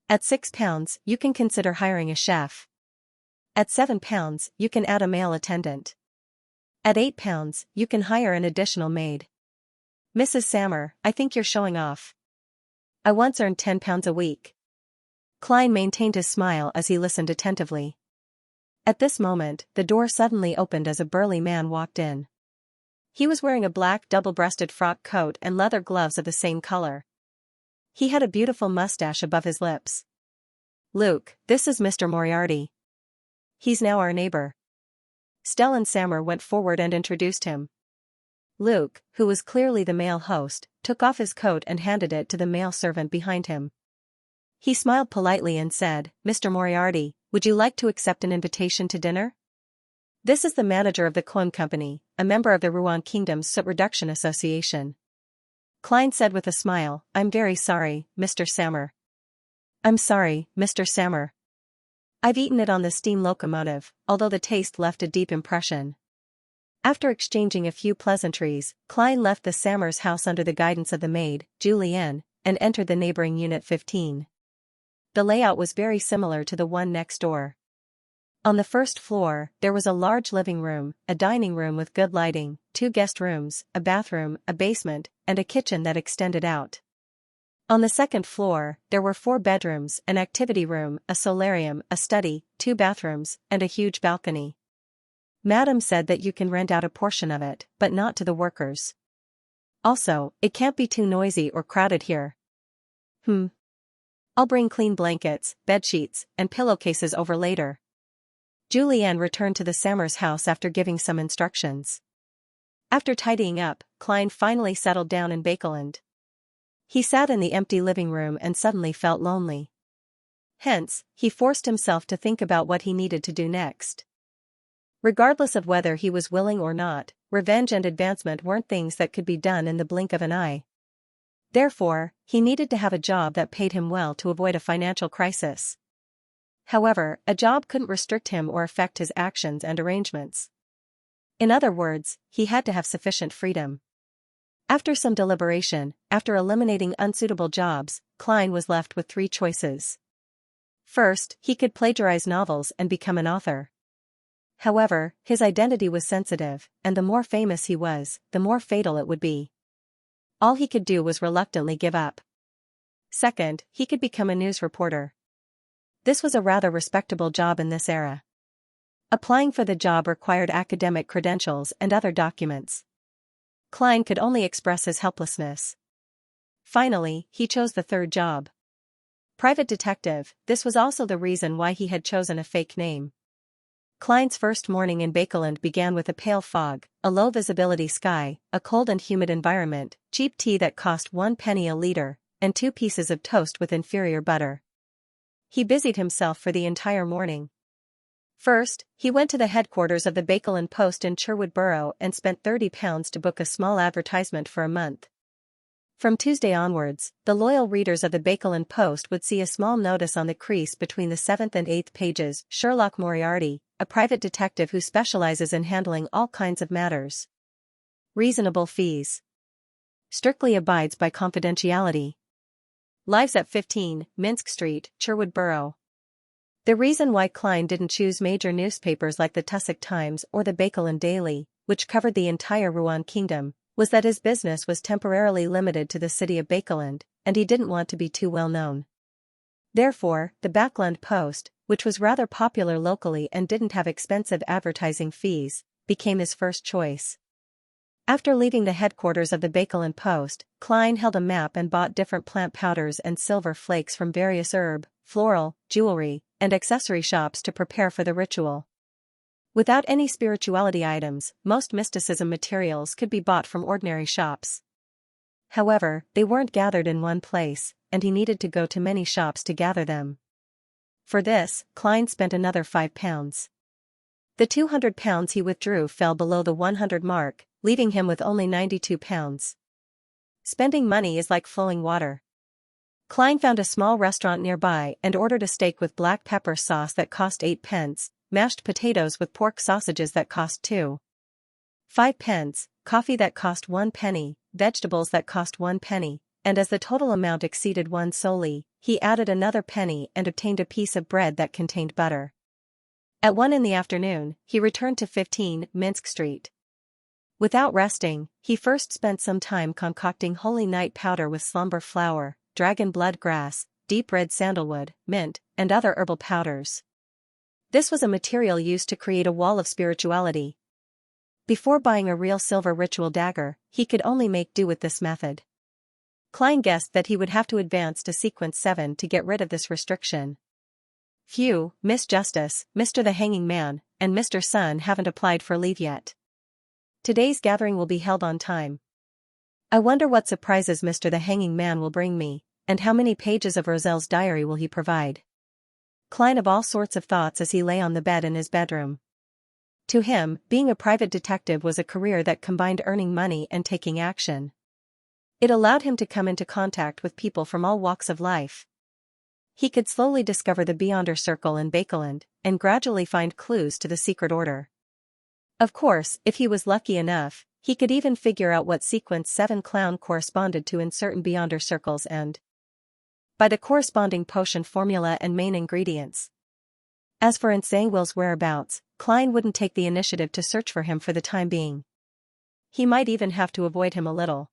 [SPEAKER 1] At £6, you can consider hiring a chef. At £7, you can add a male attendant. At £8, you can hire an additional maid. Mrs. Sammer, I think you're showing off. I once earned £10 a week. Klein maintained his smile as he listened attentively. At this moment, the door suddenly opened as a burly man walked in. He was wearing a black double-breasted frock coat and leather gloves of the same color. He had a beautiful mustache above his lips. Luke, this is Mr. Moriarty. He's now our neighbor. Stellan Sammer went forward and introduced him. Luke, who was clearly the male host, took off his coat and handed it to the male servant behind him. He smiled politely and said, Mr. Moriarty, would you like to accept an invitation to dinner? This is the manager of the Coin Company, a member of the Rouen Kingdom's Soot Reduction Association. Klein said with a smile, I'm very sorry, Mr. Sammer. I'm sorry, Mr. Sammer. I've eaten it on the steam locomotive, although the taste left a deep impression. After exchanging a few pleasantries, Klein left the Sammers' house under the guidance of the maid, Julienne, and entered the neighboring Unit 15. The layout was very similar to the one next door. On the first floor, there was a large living room, a dining room with good lighting, 2 guest rooms, a bathroom, a basement, and a kitchen that extended out. On the second floor, there were 4 bedrooms, an activity room, a solarium, a study, 2 bathrooms, and a huge balcony. Madam said that you can rent out a portion of it, but not to the workers. Also, it can't be too noisy or crowded here. I'll bring clean blankets, bedsheets, and pillowcases over later. Julienne returned to the Sammers' house after giving some instructions. After tidying up, Klein finally settled down in Bakeland. He sat in the empty living room and suddenly felt lonely. Hence, he forced himself to think about what he needed to do next. Regardless of whether he was willing or not, revenge and advancement weren't things that could be done in the blink of an eye. Therefore, he needed to have a job that paid him well to avoid a financial crisis. However, a job couldn't restrict him or affect his actions and arrangements. In other words, he had to have sufficient freedom. After some deliberation, after eliminating unsuitable jobs, Klein was left with 3 choices. First, he could plagiarize novels and become an author. However, his identity was sensitive, and the more famous he was, the more fatal it would be. All he could do was reluctantly give up. Second, he could become a news reporter. This was a rather respectable job in this era. Applying for the job required academic credentials and other documents. Klein could only express his helplessness. Finally, he chose the third job. Private detective. This was also the reason why he had chosen a fake name. Klein's first morning in Bakeland began with a pale fog, a low-visibility sky, a cold and humid environment, cheap tea that cost 1 penny a liter, and 2 pieces of toast with inferior butter. He busied himself for the entire morning. First, he went to the headquarters of the Bakeland Post in Sherwood Borough and spent £30 to book a small advertisement for a month. From Tuesday onwards, the loyal readers of the Bakeland Post would see a small notice on the crease between the 7th and 8th pages: Sherlock Moriarty, a private detective who specializes in handling all kinds of matters. Reasonable fees. Strictly abides by confidentiality. Lives at 15, Minsk Street, Sherwood Borough. The reason why Klein didn't choose major newspapers like the Tussock Times or the Bakeland Daily, which covered the entire Rouen Kingdom, was that his business was temporarily limited to the city of Bakeland, and he didn't want to be too well known. Therefore, the Bakeland Post, which was rather popular locally and didn't have expensive advertising fees, became his first choice. After leaving the headquarters of the Bakeland Post, Klein held a map and bought different plant powders and silver flakes from various herb, floral, jewelry, and accessory shops to prepare for the ritual. Without any spirituality items, most mysticism materials could be bought from ordinary shops. However, they weren't gathered in one place, and he needed to go to many shops to gather them. For this, Klein spent another £5. The £200 he withdrew fell below the 100 mark, leaving him with only £92. Spending money is like flowing water. Klein found a small restaurant nearby and ordered a steak with black pepper sauce that cost 8 pence, mashed potatoes with pork sausages that cost 2.5 pence, coffee that cost 1 penny, vegetables that cost 1 penny, and as the total amount exceeded 1 solely, he added another penny and obtained a piece of bread that contained butter. At 1 in the afternoon, he returned to 15 Minsk Street. Without resting, he first spent some time concocting holy night powder with slumber flower, dragon blood grass, deep red sandalwood, mint, and other herbal powders. This was a material used to create a wall of spirituality. Before buying a real silver ritual dagger, he could only make do with this method. Klein guessed that he would have to advance to sequence 7 to get rid of this restriction. Phew, Miss Justice, Mr. the Hanging Man, and Mr. Sun haven't applied for leave yet. Today's gathering will be held on time. I wonder what surprises Mr. the Hanging Man will bring me, and how many pages of Roselle's diary will he provide. Klein of all sorts of thoughts as he lay on the bed in his bedroom. To him, being a private detective was a career that combined earning money and taking action. It allowed him to come into contact with people from all walks of life. he could slowly discover the Beyonder Circle in Bakeland, and gradually find clues to the secret order. Of course, if he was lucky enough, he could even figure out what sequence 7 clown corresponded to in certain Beyonder circles and by the corresponding potion formula and main ingredients. As for Xianxia's whereabouts, Klein wouldn't take the initiative to search for him for the time being. He might even have to avoid him a little.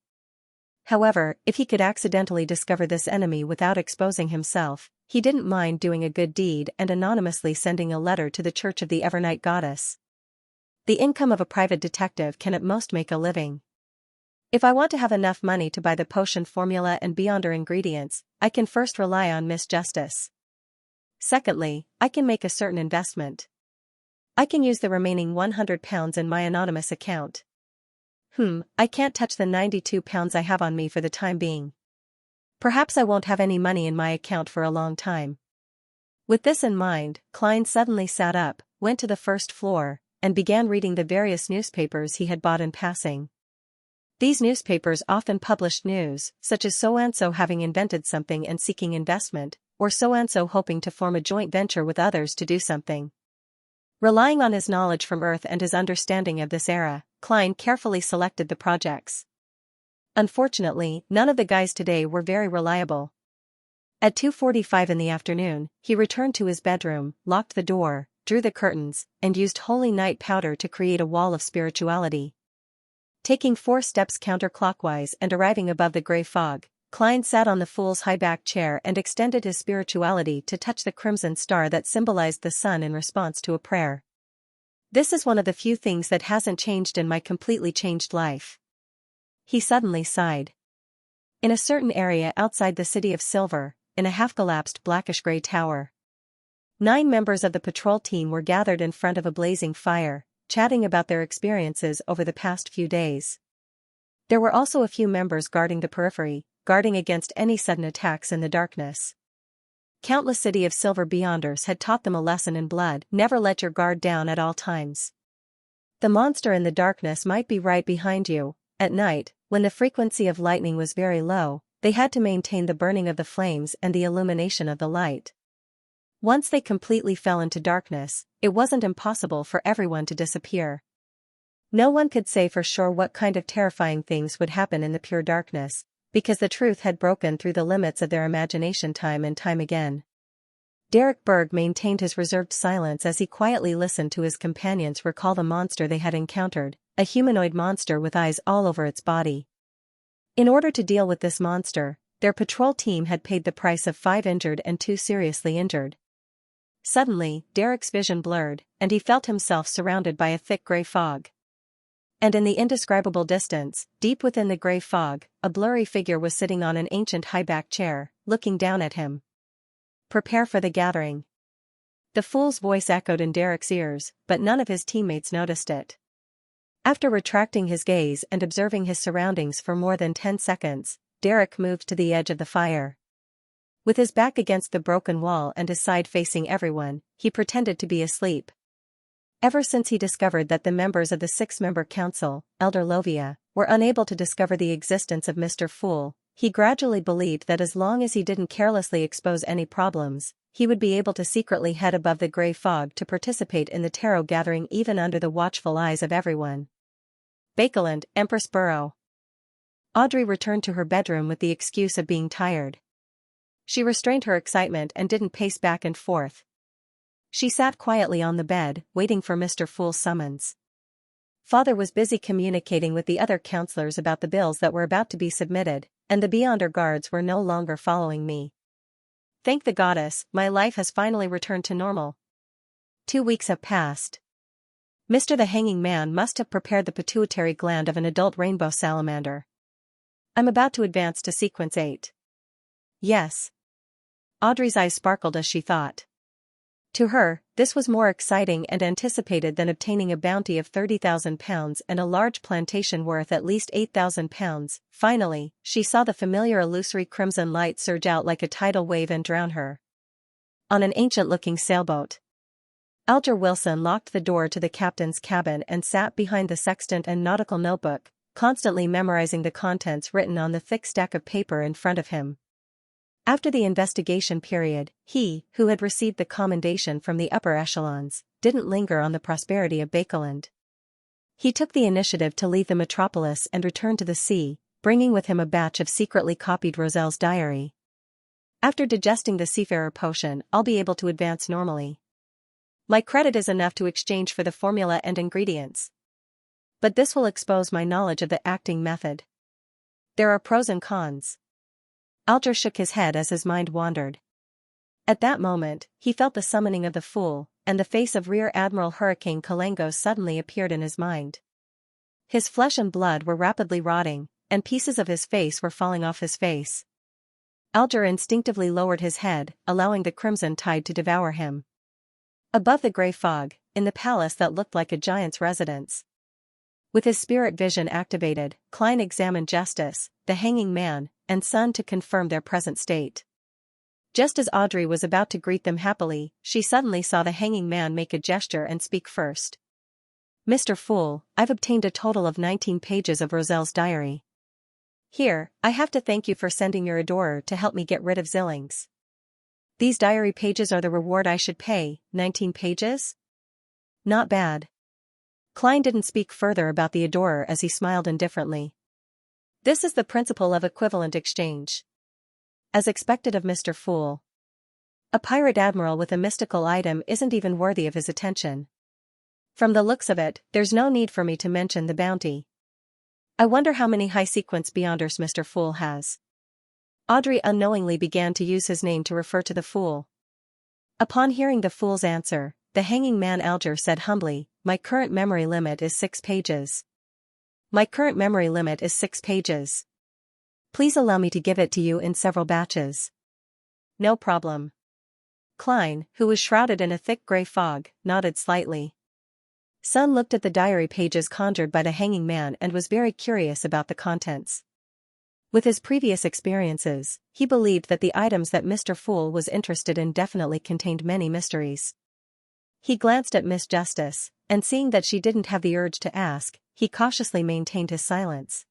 [SPEAKER 1] However, if he could accidentally discover this enemy without exposing himself, he didn't mind doing a good deed and anonymously sending a letter to the Church of the Evernight Goddess. The income of a private detective can at most make a living. If I want to have enough money to buy the potion formula and Beyonder ingredients, I can first rely on Miss Justice. Secondly, I can make a certain investment. I can use the remaining £100 in my anonymous account. I can't touch the £92 I have on me for the time being. Perhaps I won't have any money in my account for a long time. With this in mind, Klein suddenly sat up, went to the first floor, and began reading the various newspapers he had bought in passing. These newspapers often published news, such as so-and-so having invented something and seeking investment, or so-and-so hoping to form a joint venture with others to do something. Relying on his knowledge from Earth and his understanding of this era, Klein carefully selected the projects. Unfortunately, none of the guys today were very reliable. At 2:45 in the afternoon, he returned to his bedroom, locked the door, drew the curtains, and used holy night powder to create a wall of spirituality. Taking 4 steps counterclockwise and arriving above the gray fog, Klein sat on the fool's high-back chair and extended his spirituality to touch the crimson star that symbolized the sun in response to a prayer. This is one of the few things that hasn't changed in my completely changed life. He suddenly sighed. In a certain area outside the city of Silver, in a half-collapsed blackish-gray tower, 9 members of the patrol team were gathered in front of a blazing fire, chatting about their experiences over the past few days. There were also a few members guarding the periphery, guarding against any sudden attacks in the darkness. Countless City of Silver Beyonders had taught them a lesson in blood: never let your guard down at all times. The monster in the darkness might be right behind you. At night, when the frequency of lightning was very low, they had to maintain the burning of the flames and the illumination of the light. Once they completely fell into darkness, it wasn't impossible for everyone to disappear. No one could say for sure what kind of terrifying things would happen in the pure darkness, because the truth had broken through the limits of their imagination time and time again. Derek Berg maintained his reserved silence as he quietly listened to his companions recall the monster they had encountered, a humanoid monster with eyes all over its body. In order to deal with this monster, their patrol team had paid the price of 5 injured and 2 seriously injured. Suddenly, Derek's vision blurred, and he felt himself surrounded by a thick gray fog. And in the indescribable distance, deep within the gray fog, a blurry figure was sitting on an ancient high-backed chair, looking down at him. "Prepare for the gathering." The fool's voice echoed in Derek's ears, but none of his teammates noticed it. After retracting his gaze and observing his surroundings for more than 10 seconds, Derek moved to the edge of the fire. With his back against the broken wall and his side facing everyone, he pretended to be asleep. Ever since he discovered that the members of the 6-member council, Elder Lovia, were unable to discover the existence of Mr. Fool, he gradually believed that as long as he didn't carelessly expose any problems, he would be able to secretly head above the gray fog to participate in the tarot gathering even under the watchful eyes of everyone. Bakeland, Empress Borough. Audrey returned to her bedroom with the excuse of being tired. She restrained her excitement and didn't pace back and forth. She sat quietly on the bed, waiting for Mr. Fool's summons. Father was busy communicating with the other counselors about the bills that were about to be submitted, and the Beyonder guards were no longer following me. Thank the goddess, my life has finally returned to normal. 2 weeks have passed. Mr. the Hanging Man must have prepared the pituitary gland of an adult rainbow salamander. I'm about to advance to sequence 8. Yes. Audrey's eyes sparkled as she thought. To her, this was more exciting and anticipated than obtaining a bounty of £30,000 and a large plantation worth at least £8,000. Finally, she saw the familiar illusory crimson light surge out like a tidal wave and drown her. On an ancient-looking sailboat. Alger Wilson locked the door to the captain's cabin and sat behind the sextant and nautical notebook, constantly memorizing the contents written on the thick stack of paper in front of him. After the investigation period, he, who had received the commendation from the upper echelons, didn't linger on the prosperity of Bakeland. He took the initiative to leave the metropolis and return to the sea, bringing with him a batch of secretly copied Roselle's diary. After digesting the seafarer potion, I'll be able to advance normally. My credit is enough to exchange for the formula and ingredients. But this will expose my knowledge of the acting method. There are pros and cons. Alger shook his head as his mind wandered. At that moment, he felt the summoning of the fool, and the face of Rear Admiral Hurricane Kalangos suddenly appeared in his mind. His flesh and blood were rapidly rotting, and pieces of his face were falling off his face. Alger instinctively lowered his head, allowing the crimson tide to devour him. Above the grey fog, in the palace that looked like a giant's residence. With his spirit vision activated, Klein examined Justice, the hanging man, and Sun to confirm their present state. Just as Audrey was about to greet them happily, she suddenly saw the hanging man make a gesture and speak first. "Mr. Fool, I've obtained a total of 19 pages of Roselle's diary. Here, I have to thank you for sending your adorer to help me get rid of Zillings. These diary pages are the reward I should pay, 19 pages? Not bad." Klein didn't speak further about the adorer as he smiled indifferently. This is the principle of equivalent exchange. As expected of Mr. Fool. A pirate admiral with a mystical item isn't even worthy of his attention. From the looks of it, there's no need for me to mention the bounty. I wonder how many high-sequence Beyonders Mr. Fool has. Audrey unknowingly began to use his name to refer to the fool. Upon hearing the fool's answer, the hanging man Alger said humbly, "My current memory limit is 6 pages. My current memory limit is 6 pages. Please allow me to give it to you in several batches." "No problem." Klein, who was shrouded in a thick grey fog, nodded slightly. Sun looked at the diary pages conjured by the hanging man and was very curious about the contents. With his previous experiences, he believed that the items that Mr. Fool was interested in definitely contained many mysteries. He glanced at Miss Justice, and seeing that she didn't have the urge to ask, he cautiously maintained his silence.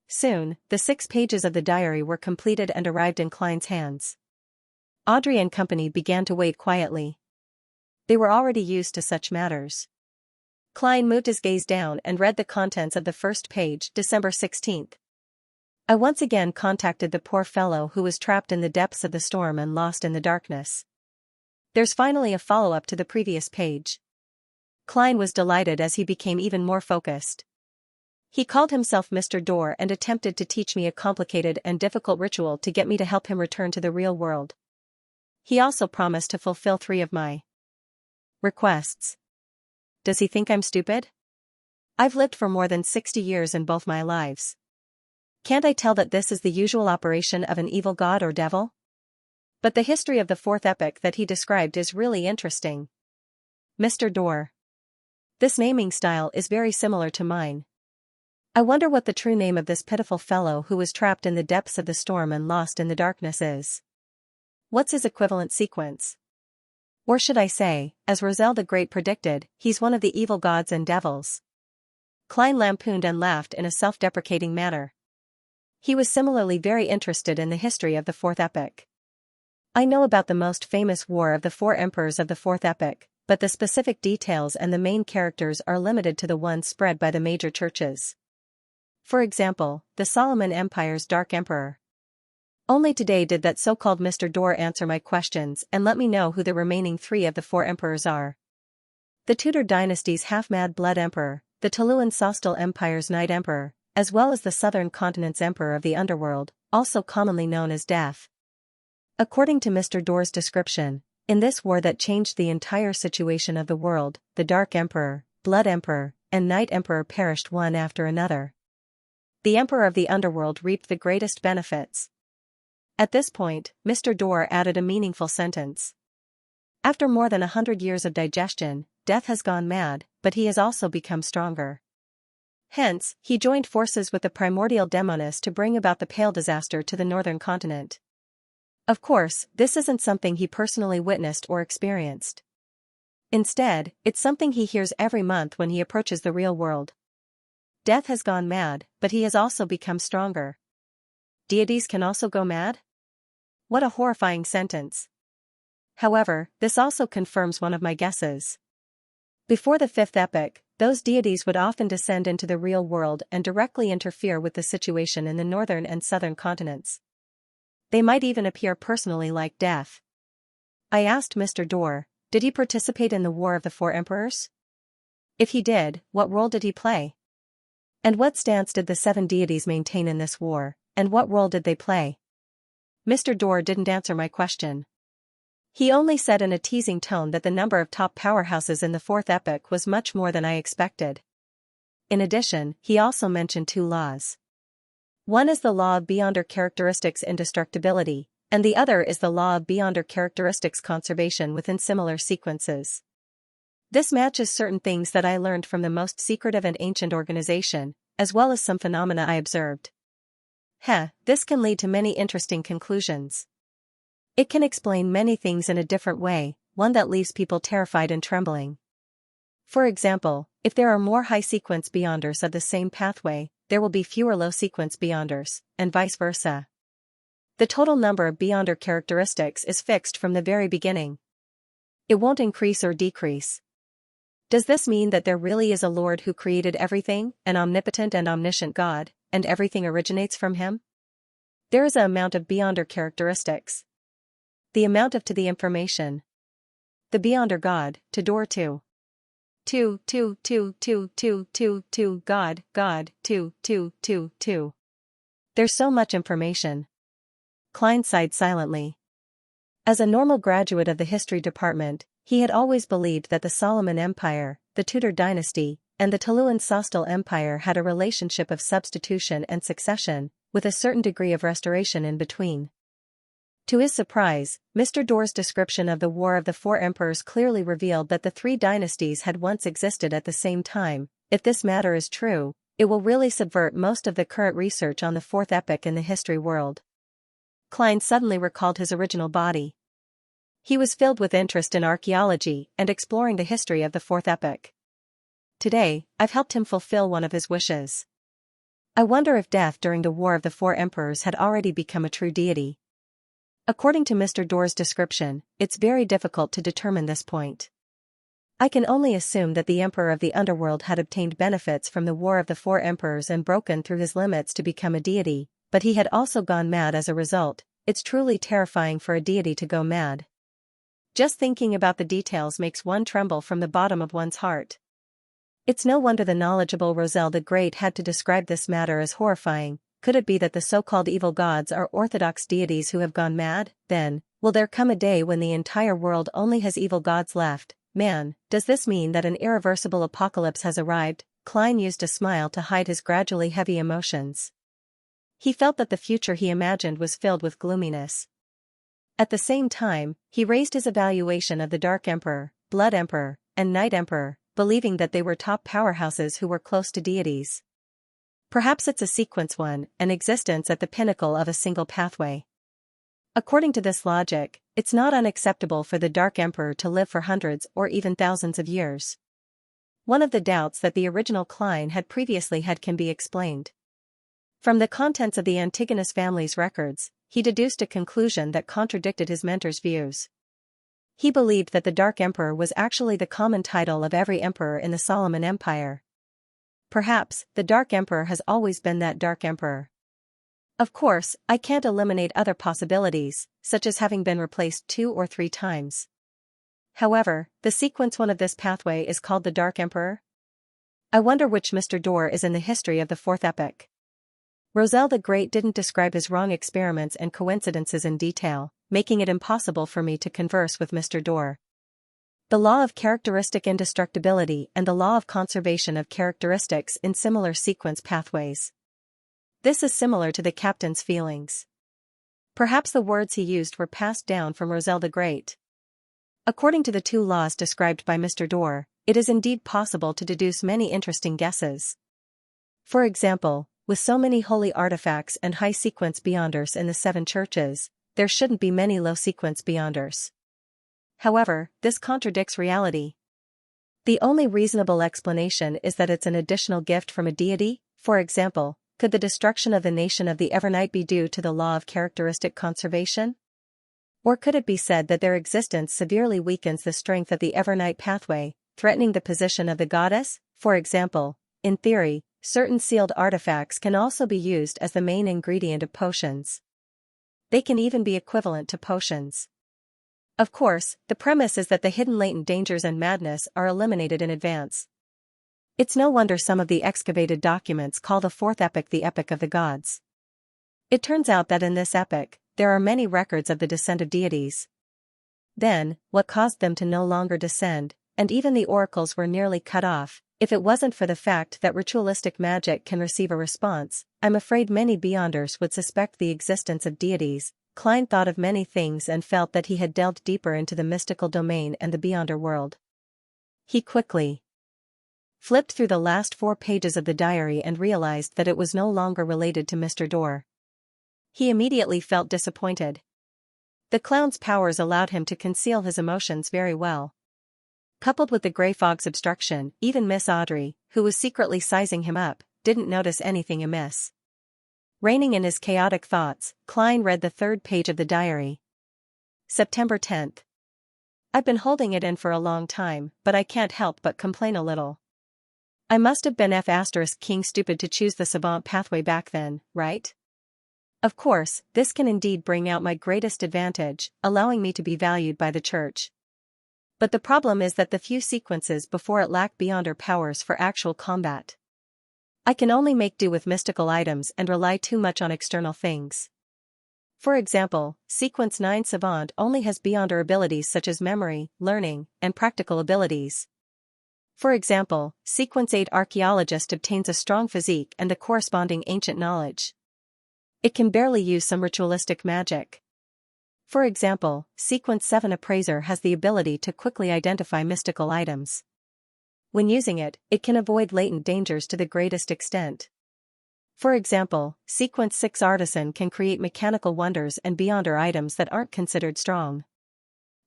[SPEAKER 1] Soon, the 6 pages of the diary were completed and arrived in Klein's hands. Audrey and company began to wait quietly. They were already used to such matters. Klein moved his gaze down and read the contents of the first page, December 16th. I once again contacted the poor fellow who was trapped in the depths of the storm and lost in the darkness. There's finally a follow-up to the previous page. Klein was delighted as he became even more focused. He called himself Mr. Dorr and attempted to teach me a complicated and difficult ritual to get me to help him return to the real world. He also promised to fulfill 3 of my requests. Does he think I'm stupid? I've lived for more than 60 years in both my lives. Can't I tell that this is the usual operation of an evil god or devil? But the history of the 4th epoch that he described is really interesting. Mr. Dorr. This naming style is very similar to mine. I wonder what the true name of this pitiful fellow who was trapped in the depths of the storm and lost in the darkness is. What's his equivalent sequence? Or should I say, as Roselle the Great predicted, he's one of the evil gods and devils. Klein lampooned and laughed in a self-deprecating manner. He was similarly very interested in the history of the 4th epoch. I know about the most famous war of the 4 emperors of the 4th epoch, but the specific details and the main characters are limited to the ones spread by the major churches. For example, the Solomon Empire's Dark Emperor. Only today did that so-called Mr. Dorr answer my questions and let me know who the remaining 3 of the 4 emperors are. The Tudor dynasty's half-mad Blood Emperor, the Tuluan Sostal Empire's Night Emperor, as well as the Southern Continent's Emperor of the Underworld, also commonly known as Death. According to Mr. Dorr's description, in this war that changed the entire situation of the world, the Dark Emperor, Blood Emperor, and Night Emperor perished one after another. The Emperor of the Underworld reaped the greatest benefits. At this point, Mr. Dorr added a meaningful sentence. After more than 100 years of digestion, Death has gone mad, but he has also become stronger. Hence, he joined forces with the primordial Demonis to bring about the Pale disaster to the northern continent. Of course, this isn't something he personally witnessed or experienced. Instead, it's something he hears every month when he approaches the real world. Death has gone mad, but he has also become stronger. Deities can also go mad? What a horrifying sentence. However, this also confirms one of my guesses. Before the fifth epoch, those deities would often descend into the real world and directly interfere with the situation in the northern and southern continents. They might even appear personally like death. I asked Mr. Dorr, did he participate in the War of the Four Emperors? If he did, what role did he play? And what stance did the seven deities maintain in this war, and what role did they play? Mr. Dorr didn't answer my question. He only said in a teasing tone that the number of top powerhouses in the fourth epoch was much more than I expected. In addition, he also mentioned two laws. One is the law of beyonder characteristics indestructibility, and the other is the law of beyonder characteristics conservation within similar sequences. This matches certain things that I learned from the most secretive and ancient organization, as well as some phenomena I observed. This can lead to many interesting conclusions. It can explain many things in a different way, one that leaves people terrified and trembling. For example, if there are more high-sequence beyonders of the same pathway, there will be fewer low-sequence beyonders, and vice versa. The total number of beyonder characteristics is fixed from the very beginning. It won't increase or decrease. Does this mean that there really is a Lord who created everything, an omnipotent and omniscient God, and everything originates from him? There is an amount of beyonder characteristics. The amount of to the information. The beyonder God, to door to. God, to. There's so much information. Klein sighed silently. As a normal graduate of the history department, he had always believed that the Solomon Empire, the Tudor dynasty, and the Tuluan-Sostal Empire had a relationship of substitution and succession, with a certain degree of restoration in between. To his surprise, Mr. Dorr's description of the War of the Four Emperors clearly revealed that the three dynasties had once existed at the same time. If this matter is true, it will really subvert most of the current research on the fourth epoch in the history world. Klein suddenly recalled his original body. He was filled with interest in archaeology and exploring the history of the fourth epoch. Today, I've helped him fulfill one of his wishes. I wonder if death during the War of the Four Emperors had already become a true deity. According to Mr. Dorr's description, it's very difficult to determine this point. I can only assume that the Emperor of the Underworld had obtained benefits from the War of the Four Emperors and broken through his limits to become a deity, but he had also gone mad as a result. It's truly terrifying for a deity to go mad. Just thinking about the details makes one tremble from the bottom of one's heart. It's no wonder the knowledgeable Roselle the Great had to describe this matter as horrifying. Could it be that the so-called evil gods are orthodox deities who have gone mad? Then, will there come a day when the entire world only has evil gods left? Man, does this mean that an irreversible apocalypse has arrived? Klein used a smile to hide his gradually heavy emotions. He felt that the future he imagined was filled with gloominess. At the same time, he raised his evaluation of the Dark Emperor, Blood Emperor, and Night Emperor, believing that they were top powerhouses who were close to deities. Perhaps it's a sequence one, an existence at the pinnacle of a single pathway. According to this logic, it's not unacceptable for the Dark Emperor to live for hundreds or even thousands of years. One of the doubts that the original Klein had previously had can be explained. From the contents of the Antigonus family's records, he deduced a conclusion that contradicted his mentor's views. He believed that the Dark Emperor was actually the common title of every emperor in the Solomon Empire. Perhaps, the Dark Emperor has always been that Dark Emperor. Of course, I can't eliminate other possibilities, such as having been replaced 2 or 3 times. However, the sequence one of this pathway is called the Dark Emperor. I wonder which Mr. Dorr is in the history of the fourth epoch. Roselle the Great didn't describe his wrong experiments and coincidences in detail, making it impossible for me to converse with Mr. Dorr. The law of characteristic indestructibility and the law of conservation of characteristics in similar sequence pathways. This is similar to the captain's feelings. Perhaps the words he used were passed down from Roselle the Great. According to the 2 laws described by Mr. Dorr, it is indeed possible to deduce many interesting guesses. For example, with so many holy artifacts and high-sequence beyonders in the 7 churches, there shouldn't be many low-sequence beyonders. However, this contradicts reality. The only reasonable explanation is that it's an additional gift from a deity. For example, could the destruction of the nation of the Evernight be due to the law of characteristic conservation? Or could it be said that their existence severely weakens the strength of the Evernight pathway, threatening the position of the goddess? For example, in theory, certain sealed artifacts can also be used as the main ingredient of potions. They can even be equivalent to potions. Of course, the premise is that the hidden latent dangers and madness are eliminated in advance. It's no wonder some of the excavated documents call the fourth epoch the Epoch of the Gods. It turns out that in this epoch, there are many records of the descent of deities. Then, what caused them to no longer descend, and even the oracles were nearly cut off, if it wasn't for the fact that ritualistic magic can receive a response, I'm afraid many Beyonders would suspect the existence of deities. Klein thought of many things and felt that he had delved deeper into the mystical domain and the Beyonder world. He quickly flipped through the last 4 pages of the diary and realized that it was no longer related to Mr. Dorr. He immediately felt disappointed. The clown's powers allowed him to conceal his emotions very well. Coupled with the gray fog's obstruction, even Miss Audrey, who was secretly sizing him up, didn't notice anything amiss. Reining in his chaotic thoughts, Klein read the 3rd page of the diary. September 10th. I've been holding it in for a long time, but I can't help but complain a little. I must have been King stupid to choose the savant pathway back then, right? Of course, this can indeed bring out my greatest advantage, allowing me to be valued by the church. But the problem is that the few sequences before it lack Beyonder powers for actual combat. I can only make do with mystical items and rely too much on external things. For example, Sequence 9 Savant only has Beyonder abilities such as memory, learning, and practical abilities. For example, Sequence 8 Archaeologist obtains a strong physique and the corresponding ancient knowledge. It can barely use some ritualistic magic. For example, Sequence 7 Appraiser has the ability to quickly identify mystical items. When using it, it can avoid latent dangers to the greatest extent. For example, Sequence 6 Artisan can create mechanical wonders and Beyonder items that aren't considered strong.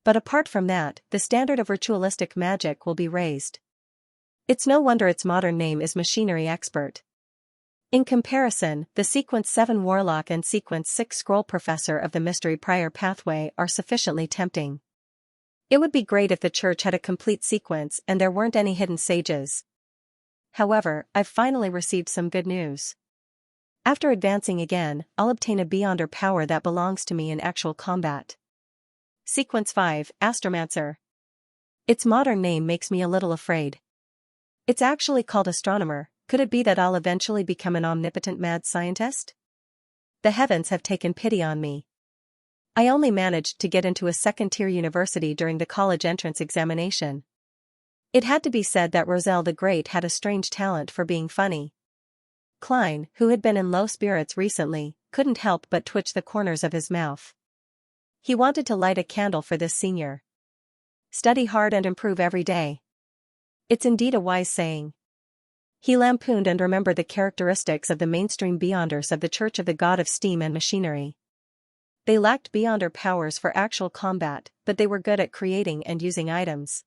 [SPEAKER 1] But apart from that, the standard of ritualistic magic will be raised. It's no wonder its modern name is Machinery Expert. In comparison, the Sequence 7 Warlock and Sequence 6 Scroll Professor of the Mystery Prior pathway are sufficiently tempting. It would be great if the church had a complete sequence and there weren't any hidden sages. However, I've finally received some good news. After advancing again, I'll obtain a Beyonder power that belongs to me in actual combat. Sequence 5, Astromancer. Its modern name makes me a little afraid. It's actually called Astronomer. Could it be that I'll eventually become an omnipotent mad scientist? The heavens have taken pity on me. I only managed to get into a second-tier university during the college entrance examination. It had to be said that Roselle the Great had a strange talent for being funny. Klein, who had been in low spirits recently, couldn't help but twitch the corners of his mouth. He wanted to light a candle for this senior. Study hard and improve every day. It's indeed a wise saying. He lampooned and remembered the characteristics of the mainstream Beyonders of the Church of the God of Steam and Machinery. They lacked Beyonder powers for actual combat, but they were good at creating and using items.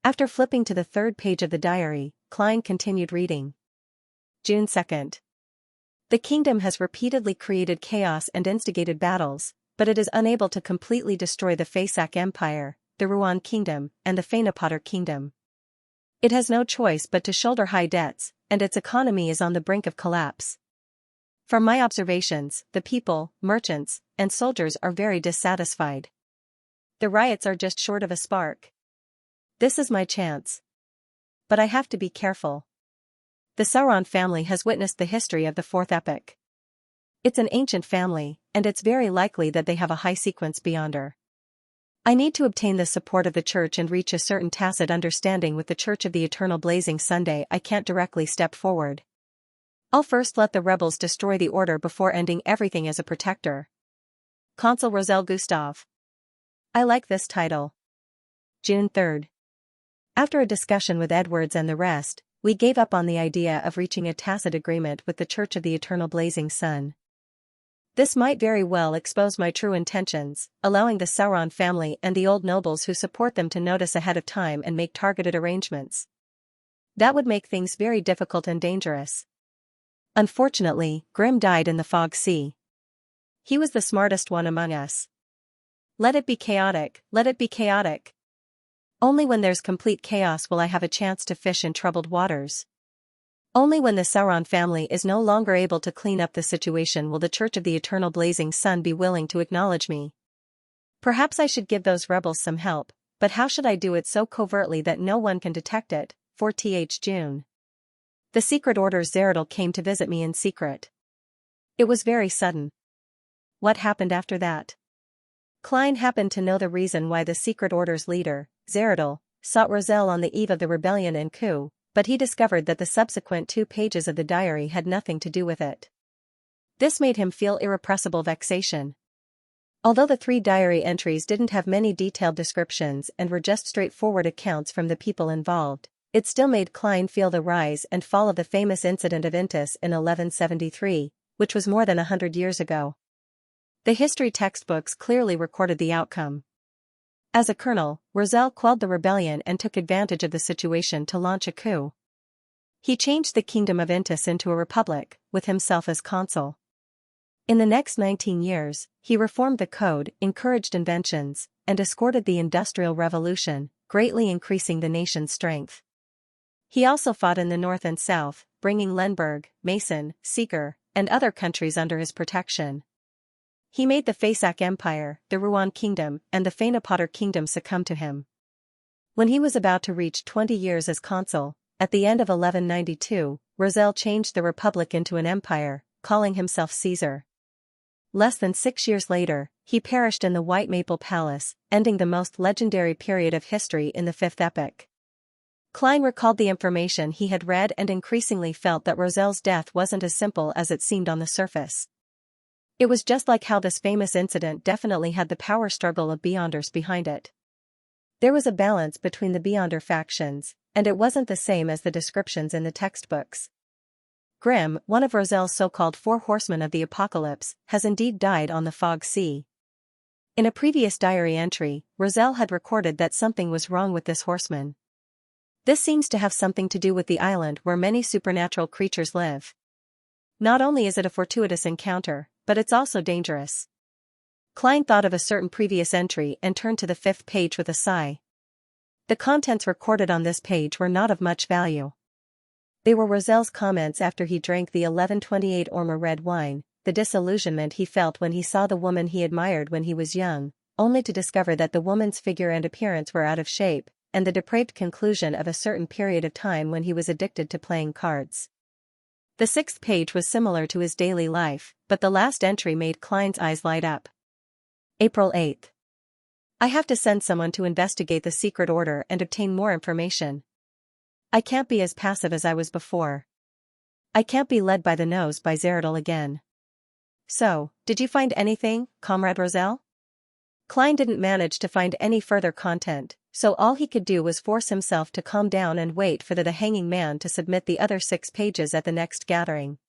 [SPEAKER 1] After flipping to the 3rd page of the diary, Klein continued reading. June 2nd. The kingdom has repeatedly created chaos and instigated battles, but it is unable to completely destroy the Faisak Empire, the Ruan Kingdom, and the Fainapotter Kingdom. It has no choice but to shoulder high debts, and its economy is on the brink of collapse. From my observations, the people, merchants, and soldiers are very dissatisfied. The riots are just short of a spark. This is my chance. But I have to be careful. The Sauron family has witnessed the history of the 4th epoch. It's an ancient family, and it's very likely that they have a high sequence Beyonder. I need to obtain the support of the church and reach a certain tacit understanding with the Church of the Eternal Blazing Sunday. I can't directly step forward. I'll first let the rebels destroy the order before ending everything as a protector. Consul Roselle Gustave. I like this title. June 3rd. After a discussion with Edwards and the rest, we gave up on the idea of reaching a tacit agreement with the Church of the Eternal Blazing Sun. This might very well expose my true intentions, allowing the Sauron family and the old nobles who support them to notice ahead of time and make targeted arrangements. That would make things very difficult and dangerous. Unfortunately, Grimm died in the Fog Sea. He was the smartest one among us. Let it be chaotic, let it be chaotic. Only when there's complete chaos will I have a chance to fish in troubled waters. Only when the Sauron family is no longer able to clean up the situation will the Church of the Eternal Blazing Sun be willing to acknowledge me. Perhaps I should give those rebels some help, but how should I do it so covertly that no one can detect it? 4th June. The Secret Order's Zeradal came to visit me in secret. It was very sudden. What happened after that? Klein happened to know the reason why the Secret Order's leader, Zeradal, sought Roselle on the eve of the rebellion and coup, but he discovered that the subsequent 2 pages of the diary had nothing to do with it. This made him feel irrepressible vexation. Although the 3 diary entries didn't have many detailed descriptions and were just straightforward accounts from the people involved, it still made Klein feel the rise and fall of the famous incident of Intis in 1173, which was more than 100 years ago. The history textbooks clearly recorded the outcome. As a colonel, Roselle quelled the rebellion and took advantage of the situation to launch a coup. He changed the kingdom of Intis into a republic, with himself as consul. In the next 19 years, he reformed the code, encouraged inventions, and escorted the Industrial Revolution, greatly increasing the nation's strength. He also fought in the north and south, bringing Lemberg, Mason, Seeger, and other countries under his protection. He made the Fasak Empire, the Rouen Kingdom, and the Fanapotter Kingdom succumb to him. When he was about to reach 20 years as consul, at the end of 1192, Roselle changed the republic into an empire, calling himself Caesar. Less than 6 years later, he perished in the White Maple Palace, ending the most legendary period of history in the Fifth Epoch. Klein recalled the information he had read and increasingly felt that Roselle's death wasn't as simple as it seemed on the surface. It was just like how this famous incident definitely had the power struggle of Beyonders behind it. There was a balance between the Beyonder factions, and it wasn't the same as the descriptions in the textbooks. Grimm, one of Roselle's so-called 4 horsemen of the apocalypse, has indeed died on the Fog Sea. In a previous diary entry, Roselle had recorded that something was wrong with this horseman. This seems to have something to do with the island where many supernatural creatures live. Not only is it a fortuitous encounter, but it's also dangerous. Klein thought of a certain previous entry and turned to the 5th page with a sigh. The contents recorded on this page were not of much value. They were Roselle's comments after he drank the 1128 Ormer red wine, the disillusionment he felt when he saw the woman he admired when he was young, only to discover that the woman's figure and appearance were out of shape, and the depraved conclusion of a certain period of time when he was addicted to playing cards. The 6th page was similar to his daily life, but the last entry made Klein's eyes light up. April 8. I have to send someone to investigate the secret order and obtain more information. I can't be as passive as I was before. I can't be led by the nose by Zeradal again. So, did you find anything, Comrade Roselle? Klein didn't manage to find any further content, so all he could do was force himself to calm down and wait for the hanging man to submit the other 6 pages at the next gathering.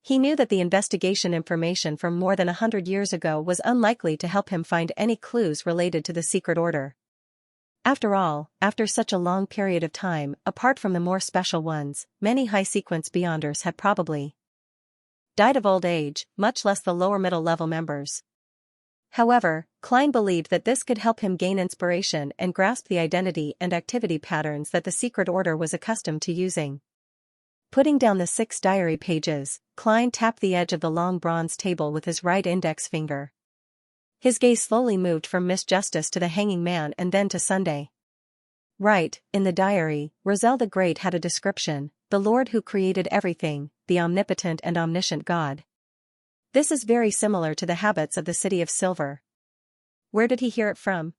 [SPEAKER 1] He knew that the investigation information from more than 100 years ago was unlikely to help him find any clues related to the secret order. After all, after such a long period of time, apart from the more special ones, many high-sequence Beyonders had probably died of old age, much less the lower middle-level members. However, Klein believed that this could help him gain inspiration and grasp the identity and activity patterns that the secret order was accustomed to using. Putting down the 6 diary pages, Klein tapped the edge of the long bronze table with his right index finger. His gaze slowly moved from Miss Justice to the hanging man and then to Sunday. Right, in the diary, Roselle the Great had a description, the Lord who created everything, the omnipotent and omniscient God. This is very similar to the habits of the City of Silver. Where did he hear it from?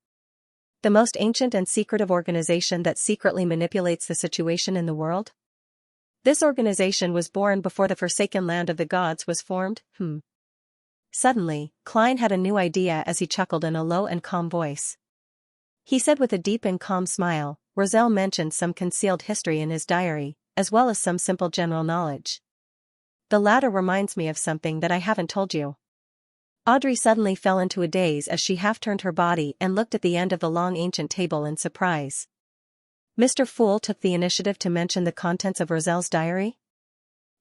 [SPEAKER 1] The most ancient and secretive organization that secretly manipulates the situation in the world? This organization was born before the Forsaken Land of the Gods was formed. Suddenly, Klein had a new idea as he chuckled in a low and calm voice. He said with a deep and calm smile, Roselle mentioned some concealed history in his diary, as well as some simple general knowledge. The latter reminds me of something that I haven't told you. Audrey suddenly fell into a daze as she half-turned her body and looked at the end of the long ancient table in surprise. Mr. Fool took the initiative to mention the contents of Roselle's diary?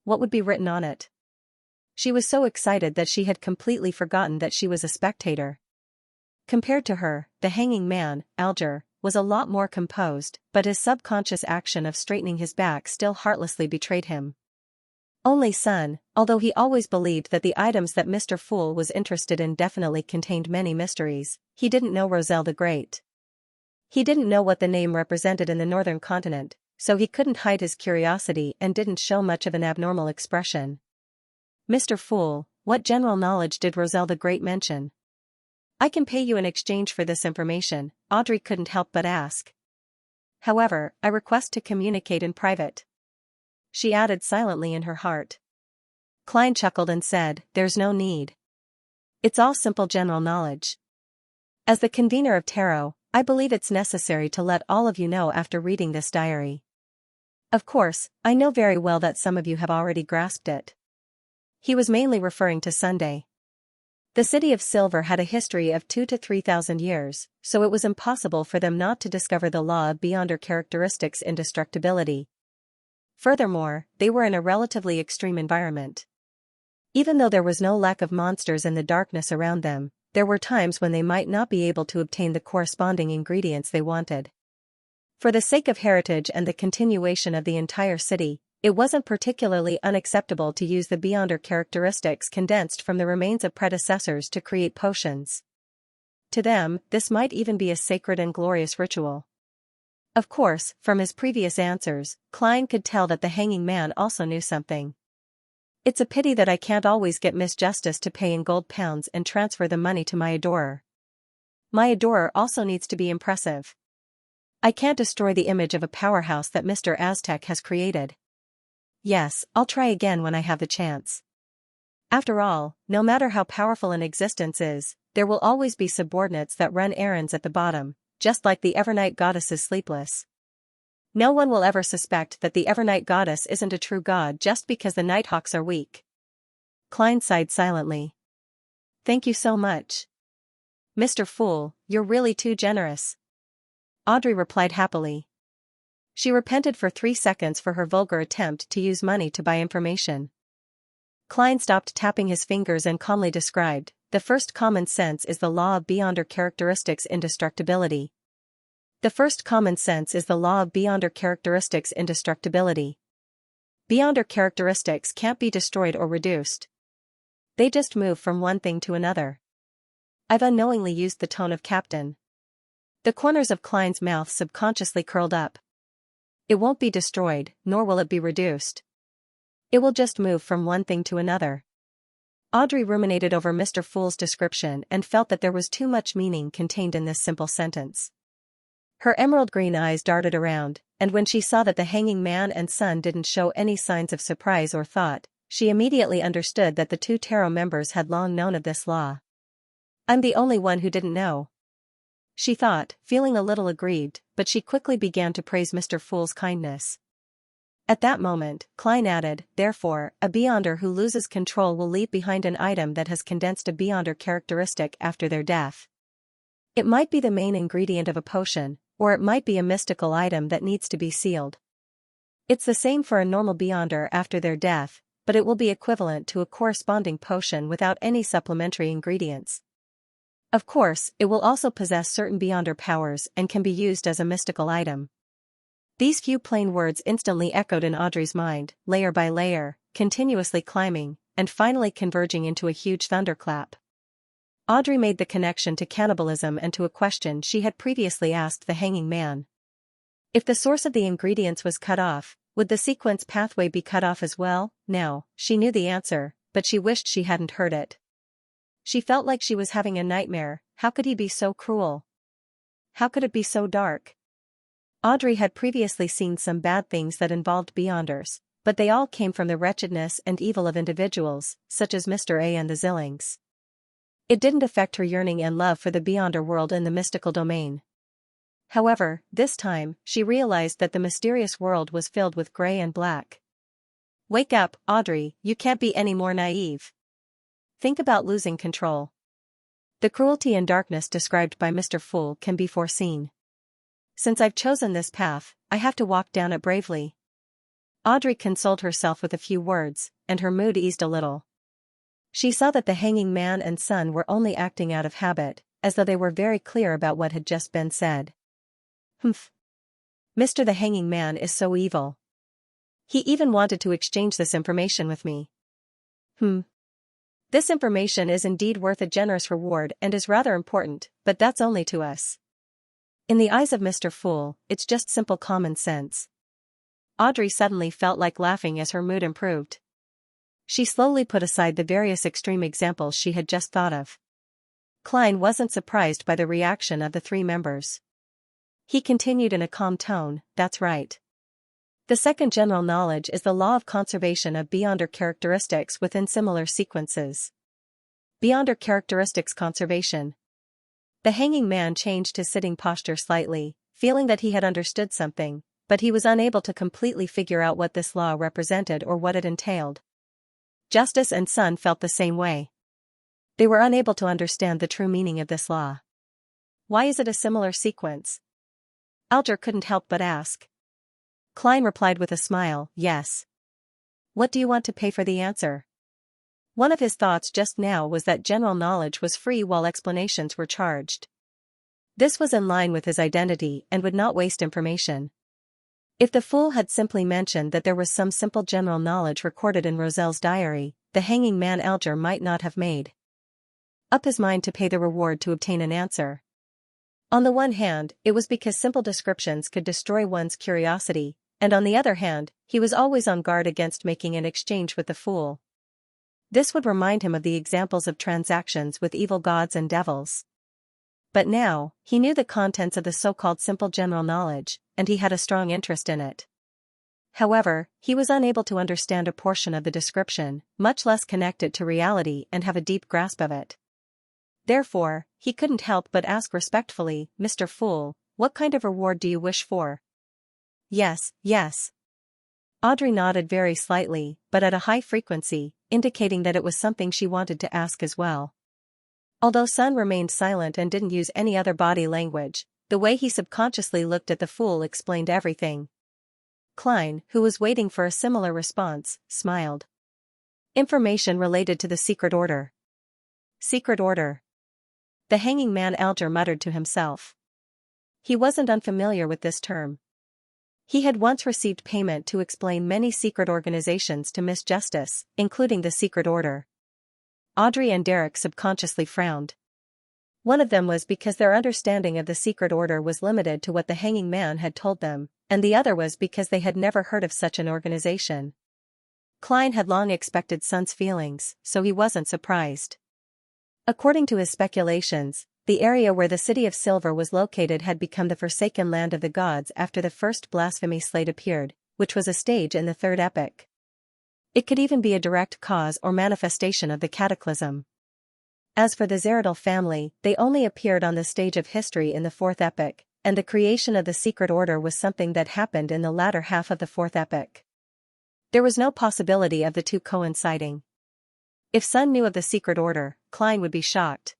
[SPEAKER 1] What would be written on it? She was so excited that she had completely forgotten that she was a spectator. Compared to her, the hanging man, Alger, was a lot more composed, but his subconscious action of straightening his back still heartlessly betrayed him. Only Sun, although he always believed that the items that Mr. Fool was interested in definitely contained many mysteries, he didn't know Roselle the Great. He didn't know what the name represented in the northern continent, so he couldn't hide his curiosity and didn't show much of an abnormal expression. Mr. Fool, what general knowledge did Roselle the Great mention? I can pay you in exchange for this information, Audrey couldn't help but ask. However, I request to communicate in private. She added silently in her heart. Klein chuckled and said, there's no need. It's all simple general knowledge. As the convener of tarot, I believe it's necessary to let all of you know after reading this diary. Of course, I know very well that some of you have already grasped it. He was mainly referring to Sunday. The city of Silver had a history of 2,000 to 3,000 years, so it was impossible for them not to discover the law of Beyonder characteristics indestructibility. Furthermore, they were in a relatively extreme environment. Even though there was no lack of monsters in the darkness around them, there were times when they might not be able to obtain the corresponding ingredients they wanted. For the sake of heritage and the continuation of the entire city, it wasn't particularly unacceptable to use the Beyonder characteristics condensed from the remains of predecessors to create potions. To them, this might even be a sacred and glorious ritual. Of course, from his previous answers, Klein could tell that the hanging man also knew something. It's a pity that I can't always get Miss Justice to pay in gold pounds and transfer the money to my adorer. My adorer also needs to be impressive. I can't destroy the image of a powerhouse that Mr. Aztec has created. Yes, I'll try again when I have the chance. After all, no matter how powerful an existence is, there will always be subordinates that run errands at the bottom, just like the Evernight goddess is sleepless. No one will ever suspect that the Evernight goddess isn't a true god just because the Nighthawks are weak. Klein sighed silently. Thank you so much. Mr. Fool, you're really too generous. Audrey replied happily. She repented for 3 seconds for her vulgar attempt to use money to buy information. Klein stopped tapping his fingers and calmly described, the first common sense is the law of Beyonder characteristics indestructibility. The first common sense is the law of Beyonder characteristics indestructibility. Beyonder characteristics can't be destroyed or reduced. They just move from one thing to another. I've unknowingly used the tone of captain. The corners of Klein's mouth subconsciously curled up. It won't be destroyed, nor will it be reduced. It will just move from one thing to another. Audrey ruminated over Mr. Fool's description and felt that there was too much meaning contained in this simple sentence. Her emerald green eyes darted around, and when she saw that the hanging man and Sun didn't show any signs of surprise or thought, she immediately understood that the 2 tarot members had long known of this law. I'm the only one who didn't know. She thought, feeling a little aggrieved, but she quickly began to praise Mr. Fool's kindness. At that moment, Klein added, therefore, a Beyonder who loses control will leave behind an item that has condensed a Beyonder characteristic after their death. It might be the main ingredient of a potion, or it might be a mystical item that needs to be sealed. It's the same for a normal Beyonder after their death, but it will be equivalent to a corresponding potion without any supplementary ingredients. Of course, it will also possess certain Beyonder powers and can be used as a mystical item. These few plain words instantly echoed in Audrey's mind, layer by layer, continuously climbing, and finally converging into a huge thunderclap. Audrey made the connection to cannibalism and to a question she had previously asked the hanging man. If the source of the ingredients was cut off, would the sequence pathway be cut off as well? Now, she knew the answer, but she wished she hadn't heard it. She felt like she was having a nightmare. How could he be so cruel? How could it be so dark? Audrey had previously seen some bad things that involved Beyonders, but they all came from the wretchedness and evil of individuals, such as Mr. A and the Zillings. It didn't affect her yearning and love for the Beyonder world and the mystical domain. However, this time, she realized that the mysterious world was filled with gray and black. Wake up, Audrey, you can't be any more naive. Think about losing control. The cruelty and darkness described by Mr. Fool can be foreseen. Since I've chosen this path, I have to walk down it bravely. Audrey consoled herself with a few words, and her mood eased a little. She saw that the hanging man and Sun were only acting out of habit, as though they were very clear about what had just been said. Humph. Mr. the Hanging Man is so evil. He even wanted to exchange this information with me. This information is indeed worth a generous reward and is rather important, but that's only to us. In the eyes of Mr. Fool, it's just simple common sense. Audrey suddenly felt like laughing as her mood improved. She slowly put aside the various extreme examples she had just thought of. Klein wasn't surprised by the reaction of the three members. He continued in a calm tone, "That's right. The second general knowledge is the law of conservation of beyonder characteristics within similar sequences. Beyonder characteristics conservation." The Hanging Man changed his sitting posture slightly, feeling that he had understood something, but he was unable to completely figure out what this law represented or what it entailed. Justice and Sun felt the same way. They were unable to understand the true meaning of this law. Why is it a similar sequence? Alger couldn't help but ask. Klein replied with a smile, "Yes. What do you want to pay for the answer?" One of his thoughts just now was that general knowledge was free while explanations were charged. This was in line with his identity and would not waste information. If the fool had simply mentioned that there was some simple general knowledge recorded in Roselle's diary, the Hanging Man Alger might not have made up his mind to pay the reward to obtain an answer. On the one hand, it was because simple descriptions could destroy one's curiosity, and on the other hand, he was always on guard against making an exchange with the fool. This would remind him of the examples of transactions with evil gods and devils. But now, he knew the contents of the so-called simple general knowledge, and he had a strong interest in it. However, he was unable to understand a portion of the description, much less connect it to reality and have a deep grasp of it. Therefore, he couldn't help but ask respectfully, "Mr. Fool, what kind of reward do you wish for?" "Yes, yes." Audrey nodded very slightly, but at a high frequency, indicating that it was something she wanted to ask as well. Although Sun remained silent and didn't use any other body language, the way he subconsciously looked at the fool explained everything. Klein, who was waiting for a similar response, smiled. "Information related to the secret order." Secret order. The Hanging Man Alger muttered to himself. He wasn't unfamiliar with this term. He had once received payment to explain many secret organizations to Miss Justice, including the Secret Order. Audrey and Derek subconsciously frowned. One of them was because their understanding of the Secret Order was limited to what the Hanging Man had told them, and the other was because they had never heard of such an organization. Klein had long expected Sun's feelings, so he wasn't surprised. According to his speculations, the area where the City of Silver was located had become the forsaken land of the gods after the first blasphemy slate appeared, which was a stage in the third epoch. It could even be a direct cause or manifestation of the cataclysm. As for the Zeradal family, they only appeared on the stage of history in the fourth epoch, and the creation of the Secret Order was something that happened in the latter half of the fourth epoch. There was no possibility of the two coinciding. If Sun knew of the Secret Order, Klein would be shocked.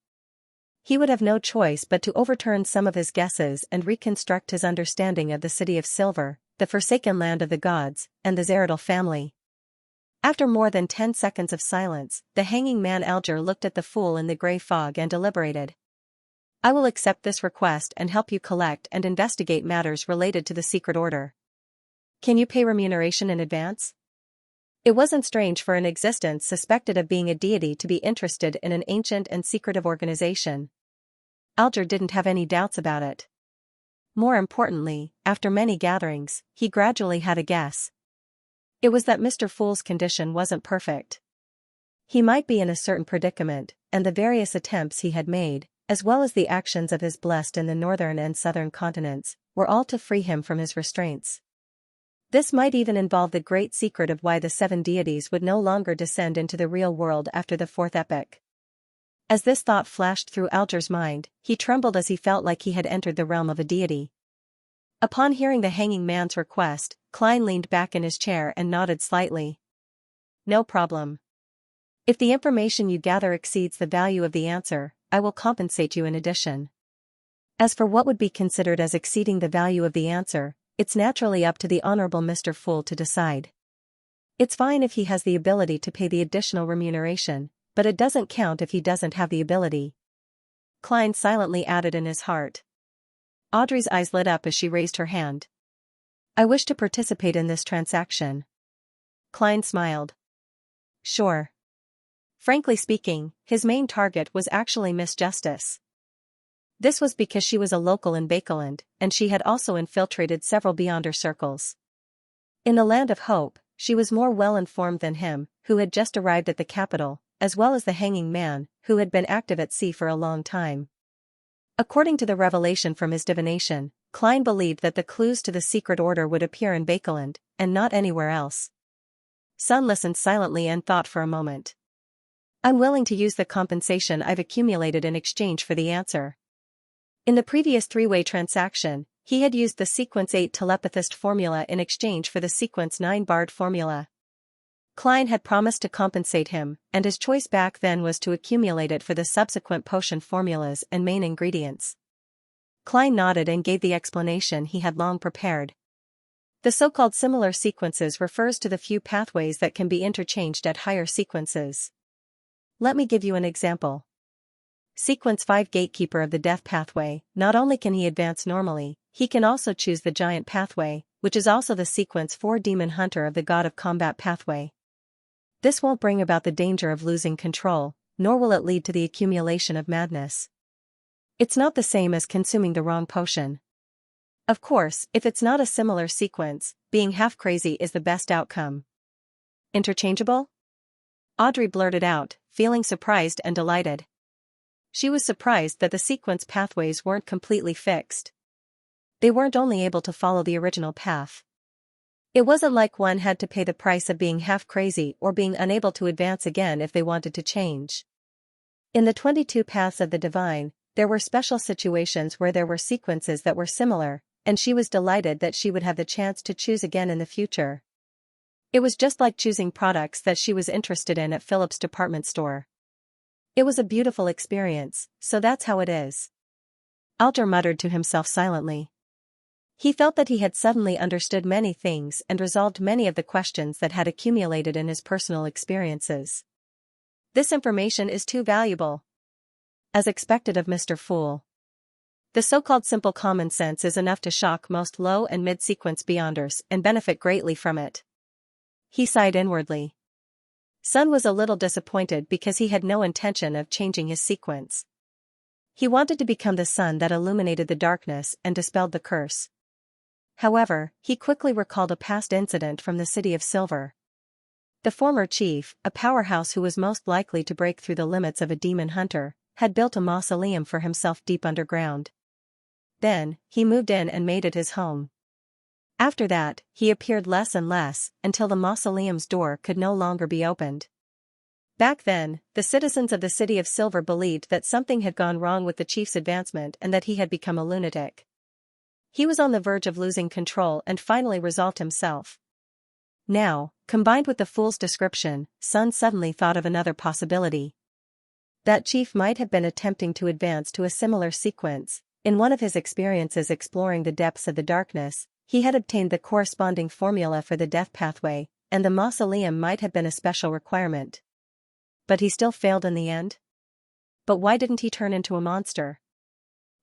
[SPEAKER 1] He would have no choice but to overturn some of his guesses and reconstruct his understanding of the City of Silver, the forsaken land of the gods, and the Zeradal family. After more than 10 seconds of silence, the Hanging Man Alger looked at the fool in the grey fog and deliberated. "I will accept this request and help you collect and investigate matters related to the Secret Order. Can you pay remuneration in advance?" It wasn't strange for an existence suspected of being a deity to be interested in an ancient and secretive organization. Alger didn't have any doubts about it. More importantly, after many gatherings, he gradually had a guess. It was that Mr. Fool's condition wasn't perfect. He might be in a certain predicament, and the various attempts he had made, as well as the actions of his blessed in the northern and southern continents, were all to free him from his restraints. This might even involve the great secret of why the seven deities would no longer descend into the real world after the fourth epoch. As this thought flashed through Alger's mind, he trembled as he felt like he had entered the realm of a deity. Upon hearing the Hanging Man's request, Klein leaned back in his chair and nodded slightly. "No problem. If the information you gather exceeds the value of the answer, I will compensate you in addition. As for what would be considered as exceeding the value of the answer, it's naturally up to the Honorable Mr. Fool to decide. It's fine if he has the ability to pay the additional remuneration, but it doesn't count if he doesn't have the ability." Klein silently added in his heart. Audrey's eyes lit up as she raised her hand. I wish to participate in this transaction. Klein smiled. Sure. Frankly speaking, his main target was actually Miss Justice. This was because she was a local in Bakeland, and she had also infiltrated several Beyonder circles. In the land of hope, she was more well-informed than him, who had just arrived at the capital, as well as the hanging man, who had been active at sea for a long time. According to the revelation from his divination, Klein believed that the clues to the secret order would appear in Bakeland, and not anywhere else. Sun listened silently and thought for a moment. I'm willing to use the compensation I've accumulated in exchange for the answer. In the previous three-way transaction, he had used the Sequence 8 telepathist formula in exchange for the Sequence 9 Bard formula. Klein had promised to compensate him, and his choice back then was to accumulate it for the subsequent potion formulas and main ingredients. Klein nodded and gave the explanation he had long prepared. The so-called similar sequences refers to the few pathways that can be interchanged at higher sequences. Let me give you an example. Sequence 5 Gatekeeper of the Death pathway, not only can he advance normally, he can also choose the Giant pathway, which is also the Sequence 4 Demon Hunter of the God of Combat pathway. This won't bring about the danger of losing control, nor will it lead to the accumulation of madness. It's not the same as consuming the wrong potion. Of course, if it's not a similar sequence, being half crazy is the best outcome. Interchangeable? Audrey blurted out, feeling surprised and delighted. She was surprised that the sequence pathways weren't completely fixed. They weren't only able to follow the original path. It wasn't like one had to pay the price of being half crazy or being unable to advance again if they wanted to change. In the 22 paths of the divine, there were special situations where there were sequences that were similar, and she was delighted that she would have the chance to choose again in the future. It was just like choosing products that she was interested in at Philip's department store. It was a beautiful experience, so that's how it is. Alger muttered to himself silently. He felt that he had suddenly understood many things and resolved many of the questions that had accumulated in his personal experiences. This information is too valuable. As expected of Mr. Fool. The so-called simple common sense is enough to shock most low and mid-sequence Beyonders and benefit greatly from it. He sighed inwardly. Sun was a little disappointed because he had no intention of changing his sequence. He wanted to become the sun that illuminated the darkness and dispelled the curse. However, he quickly recalled a past incident from the City of Silver. The former chief, a powerhouse who was most likely to break through the limits of a demon hunter, had built a mausoleum for himself deep underground. Then, he moved in and made it his home. After that, he appeared less and less, until the mausoleum's door could no longer be opened. Back then, the citizens of the City of Silver believed that something had gone wrong with the chief's advancement and that he had become a lunatic. He was on the verge of losing control and finally resolved himself. Now, combined with the fool's description, Sun suddenly thought of another possibility. That chief might have been attempting to advance to a similar sequence. In one of his experiences exploring the depths of the darkness, he had obtained the corresponding formula for the death pathway, and the mausoleum might have been a special requirement. But he still failed in the end? But why didn't he turn into a monster?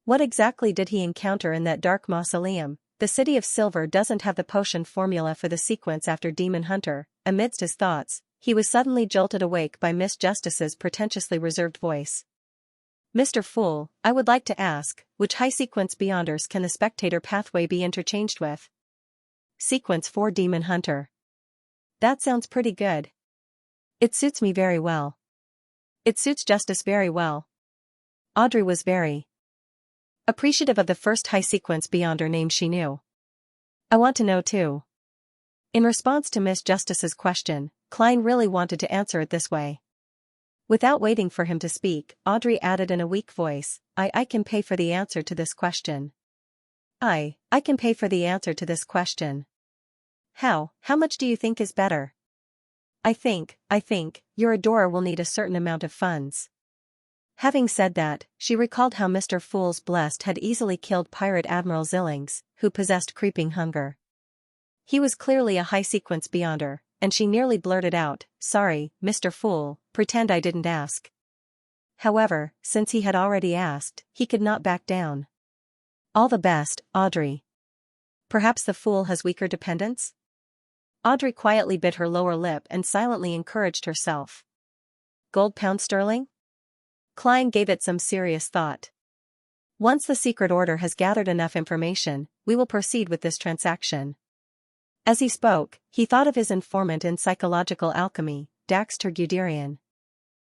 [SPEAKER 1] What exactly did he encounter in that dark mausoleum? The City of Silver doesn't have the potion formula for the sequence after Demon Hunter. Amidst his thoughts, he was suddenly jolted awake by Miss Justice's pretentiously reserved voice. Mr. Fool, I would like to ask, which high sequence Beyonders can the spectator pathway be interchanged with? Sequence 4 Demon Hunter. That sounds pretty good. It suits me very well. It suits Justice very well. Audrey was very appreciative of the first high sequence Beyonder name she knew. I want to know too. In response to Miss Justice's question, Klein really wanted to answer it this way. Without waiting for him to speak, Audrey added in a weak voice, I can pay for the answer to this question. I can pay for the answer to this question. How much do you think is better? I think, your adorer will need a certain amount of funds. Having said that, she recalled how Mr. Fool's Blessed had easily killed Pirate Admiral Zillings, who possessed creeping hunger. He was clearly a high-sequence Beyonder, and she nearly blurted out, sorry, Mr. Fool, pretend I didn't ask. However, since he had already asked, he could not back down. All the best, Audrey. Perhaps the fool has weaker dependents? Audrey quietly bit her lower lip and silently encouraged herself. Gold pound sterling? Klein gave it some serious thought. Once the secret order has gathered enough information, we will proceed with this transaction. As he spoke, he thought of his informant in psychological alchemy, Daxter Guderian.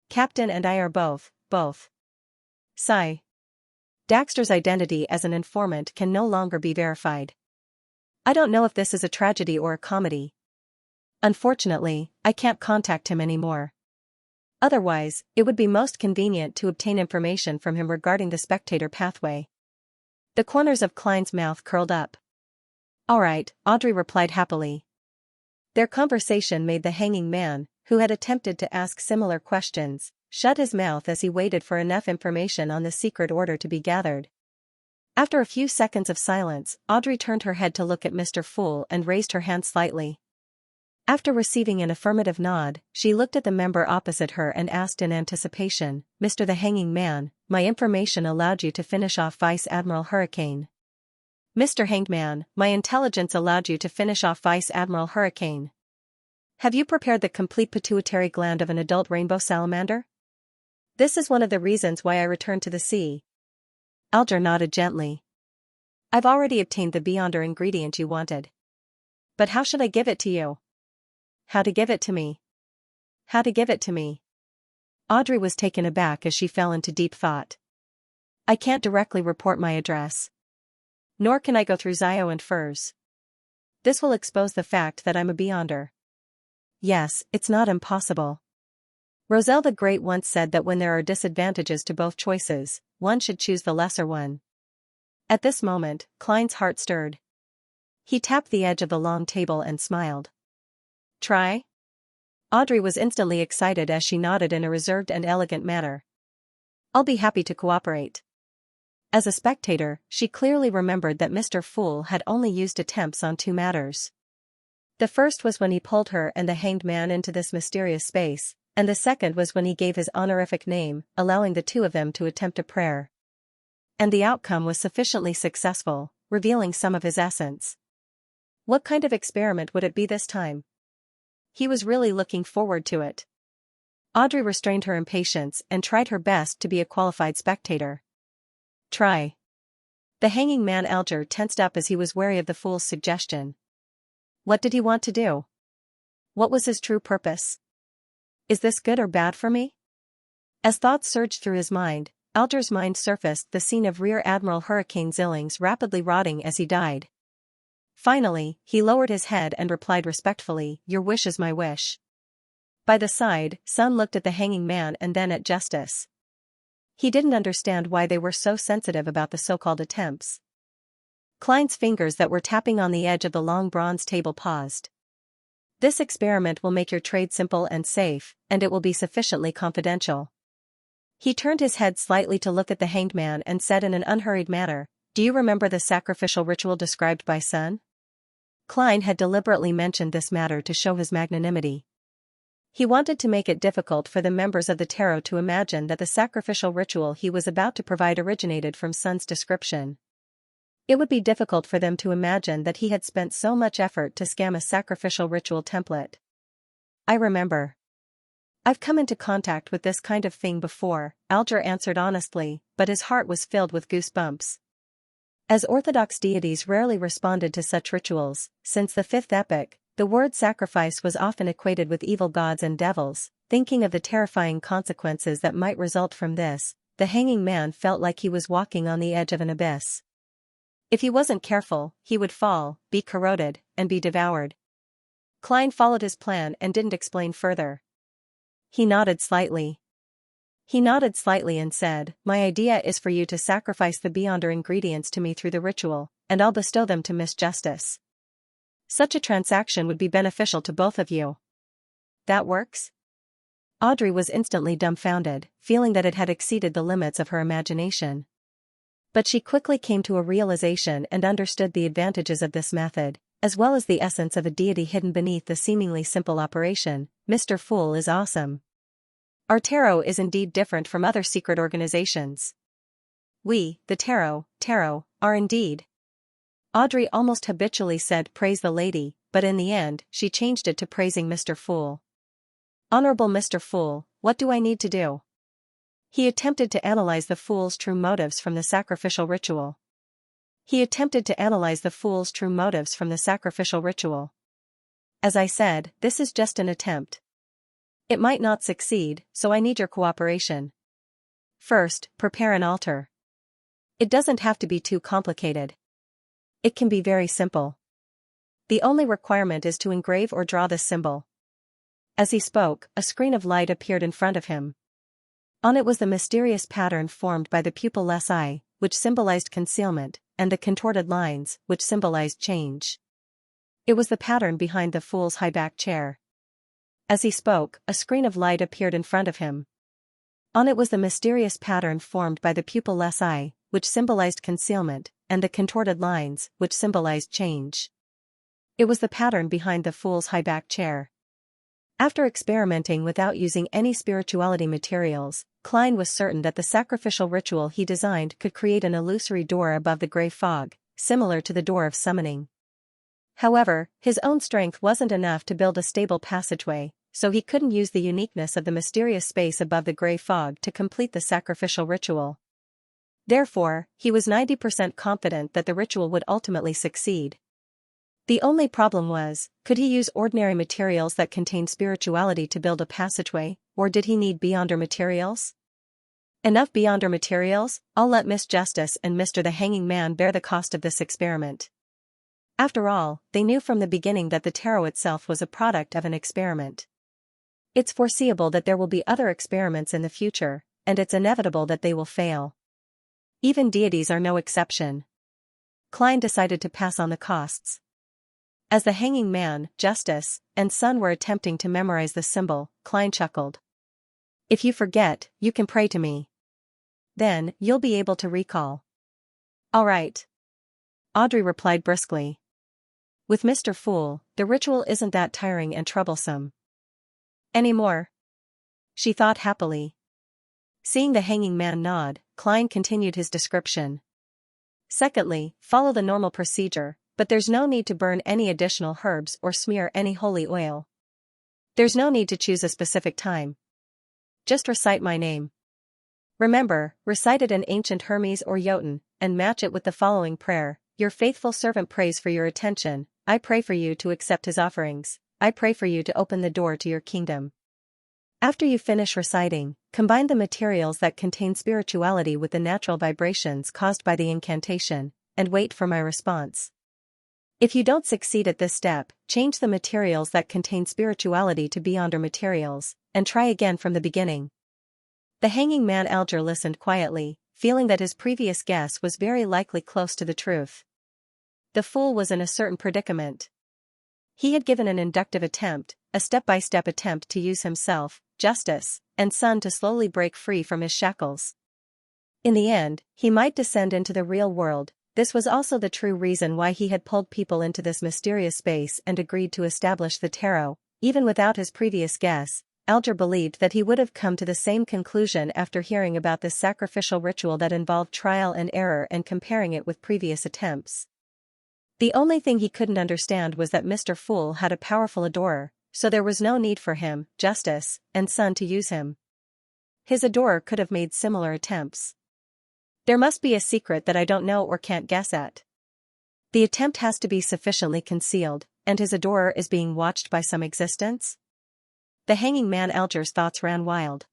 [SPEAKER 1] Captain and I are both. Sigh. Daxter's identity as an informant can no longer be verified. I don't know if this is a tragedy or a comedy. Unfortunately, I can't contact him anymore. Otherwise, it would be most convenient to obtain information from him regarding the spectator pathway. The corners of Klein's mouth curled up. All right, Audrey replied happily. Their conversation made the hanging man, who had attempted to ask similar questions, shut his mouth as he waited for enough information on the secret order to be gathered. After a few seconds of silence, Audrey turned her head to look at Mr. Fool and raised her hand slightly. After receiving an affirmative nod, she looked at the member opposite her and asked in anticipation, Mr. the Hanging Man, my information allowed you to finish off Vice Admiral Hurricane. Mr. Hanged Man, my intelligence allowed you to finish off Vice Admiral Hurricane. Have you prepared the complete pituitary gland of an adult rainbow salamander? This is one of the reasons why I returned to the sea. Alger nodded gently. I've already obtained the Beyonder ingredient you wanted. But how should I give it to you? How to give it to me? How to give it to me? Audrey was taken aback as she fell into deep thought. I can't directly report my address. Nor can I go through Zio and Furs. This will expose the fact that I'm a Beyonder. Yes, it's not impossible. Roselle the Great once said that when there are disadvantages to both choices, one should choose the lesser one. At this moment, Klein's heart stirred. He tapped the edge of the long table and smiled. Try? Audrey was instantly excited as she nodded in a reserved and elegant manner. I'll be happy to cooperate. As a spectator, she clearly remembered that Mr. Fool had only used attempts on two matters. The first was when he pulled her and the hanged man into this mysterious space, and the second was when he gave his honorific name, allowing the two of them to attempt a prayer. And the outcome was sufficiently successful, revealing some of his essence. What kind of experiment would it be this time? He was really looking forward to it. Audrey restrained her impatience and tried her best to be a qualified spectator. Try. The hanging man Alger tensed up as he was wary of the fool's suggestion. What did he want to do? What was his true purpose? Is this good or bad for me? As thoughts surged through his mind, Alger's mind surfaced the scene of Rear Admiral Hurricane Zillings rapidly rotting as he died. Finally, he lowered his head and replied respectfully, Your wish is my wish. By the side, Sun looked at the hanging man and then at Justice. He didn't understand why they were so sensitive about the so-called attempts. Klein's fingers that were tapping on the edge of the long bronze table paused. This experiment will make your trade simple and safe, and it will be sufficiently confidential. He turned his head slightly to look at the hanged man and said in an unhurried manner, Do you remember the sacrificial ritual described by Sun? Klein had deliberately mentioned this matter to show his magnanimity. He wanted to make it difficult for the members of the Tarot to imagine that the sacrificial ritual he was about to provide originated from Sun's description. It would be difficult for them to imagine that he had spent so much effort to scam a sacrificial ritual template. I remember. I've come into contact with this kind of thing before, Alger answered honestly, but his heart was filled with goosebumps. As Orthodox deities rarely responded to such rituals, since the fifth epoch, the word sacrifice was often equated with evil gods and devils. Thinking of the terrifying consequences that might result from this, the hanging man felt like he was walking on the edge of an abyss. If he wasn't careful, he would fall, be corroded, and be devoured. Klein followed his plan and didn't explain further. He nodded slightly. And said, My idea is for you to sacrifice the Beyonder ingredients to me through the ritual, and I'll bestow them to Miss Justice. Such a transaction would be beneficial to both of you. That works? Audrey was instantly dumbfounded, feeling that it had exceeded the limits of her imagination. But she quickly came to a realization and understood the advantages of this method, as well as the essence of a deity hidden beneath the seemingly simple operation. Mr. Fool is awesome. Our tarot is indeed different from other secret organizations. We, the tarot, are indeed. Audrey almost habitually said praise the lady, but in the end, she changed it to praising Mr. Fool. Honorable Mr. Fool, what do I need to do? He attempted to analyze the fool's true motives from the sacrificial ritual. As I said, this is just an attempt. It might not succeed, so I need your cooperation. First, prepare an altar. It doesn't have to be too complicated. It can be very simple. The only requirement is to engrave or draw this symbol. As he spoke, a screen of light appeared in front of him. On it was the mysterious pattern formed by the pupilless eye, which symbolized concealment, and the contorted lines, which symbolized change. It was the pattern behind the fool's high-back chair. As he spoke, a screen of light appeared in front of him. On it was the mysterious pattern formed by the pupilless eye, which symbolized concealment, and the contorted lines, which symbolized change. It was the pattern behind the fool's high-back chair. After experimenting without using any spirituality materials, Klein was certain that the sacrificial ritual he designed could create an illusory door above the gray fog, similar to the door of summoning. However, his own strength wasn't enough to build a stable passageway, so he couldn't use the uniqueness of the mysterious space above the gray fog to complete the sacrificial ritual. Therefore, he was 90% confident that the ritual would ultimately succeed. The only problem was, could he use ordinary materials that contained spirituality to build a passageway, or did he need Beyonder materials? Enough Beyonder materials? I'll let Miss Justice and Mr. the Hanging Man bear the cost of this experiment. After all, they knew from the beginning that the tarot itself was a product of an experiment. It's foreseeable that there will be other experiments in the future, and it's inevitable that they will fail. Even deities are no exception. Klein decided to pass on the costs. As the Hanging Man, Justice, and Sun were attempting to memorize the symbol, Klein chuckled. If you forget, you can pray to me. Then, you'll be able to recall. All right. Audrey replied briskly. With Mr. Fool, the ritual isn't that tiring and troublesome anymore. She thought happily. Seeing the Hanging Man nod, Klein continued his description. Secondly, follow the normal procedure, but there's no need to burn any additional herbs or smear any holy oil. There's no need to choose a specific time. Just recite my name. Remember, recite it in ancient Hermes or Jotun, and match it with the following prayer. Your faithful servant prays for your attention. I pray for you to accept his offerings. I pray for you to open the door to your kingdom. After you finish reciting, combine the materials that contain spirituality with the natural vibrations caused by the incantation, and wait for my response. If you don't succeed at this step, change the materials that contain spirituality to Beyonder materials, and try again from the beginning. The Hanging Man Alger listened quietly, feeling that his previous guess was very likely close to the truth. The fool was in a certain predicament. He had given an inductive attempt, a step-by-step attempt to use himself, Justice, and Sun to slowly break free from his shackles. In the end, he might descend into the real world. This was also the true reason why he had pulled people into this mysterious space and agreed to establish the tarot. Even without his previous guess, Alger believed that he would have come to the same conclusion after hearing about this sacrificial ritual that involved trial and error and comparing it with previous attempts. The only thing he couldn't understand was that Mr. Fool had a powerful adorer, so there was no need for him, Justice, and Sun to use him. His adorer could have made similar attempts. There must be a secret that I don't know or can't guess at. The attempt has to be sufficiently concealed, and his adorer is being watched by some existence? The Hanging Man Alger's thoughts ran wild.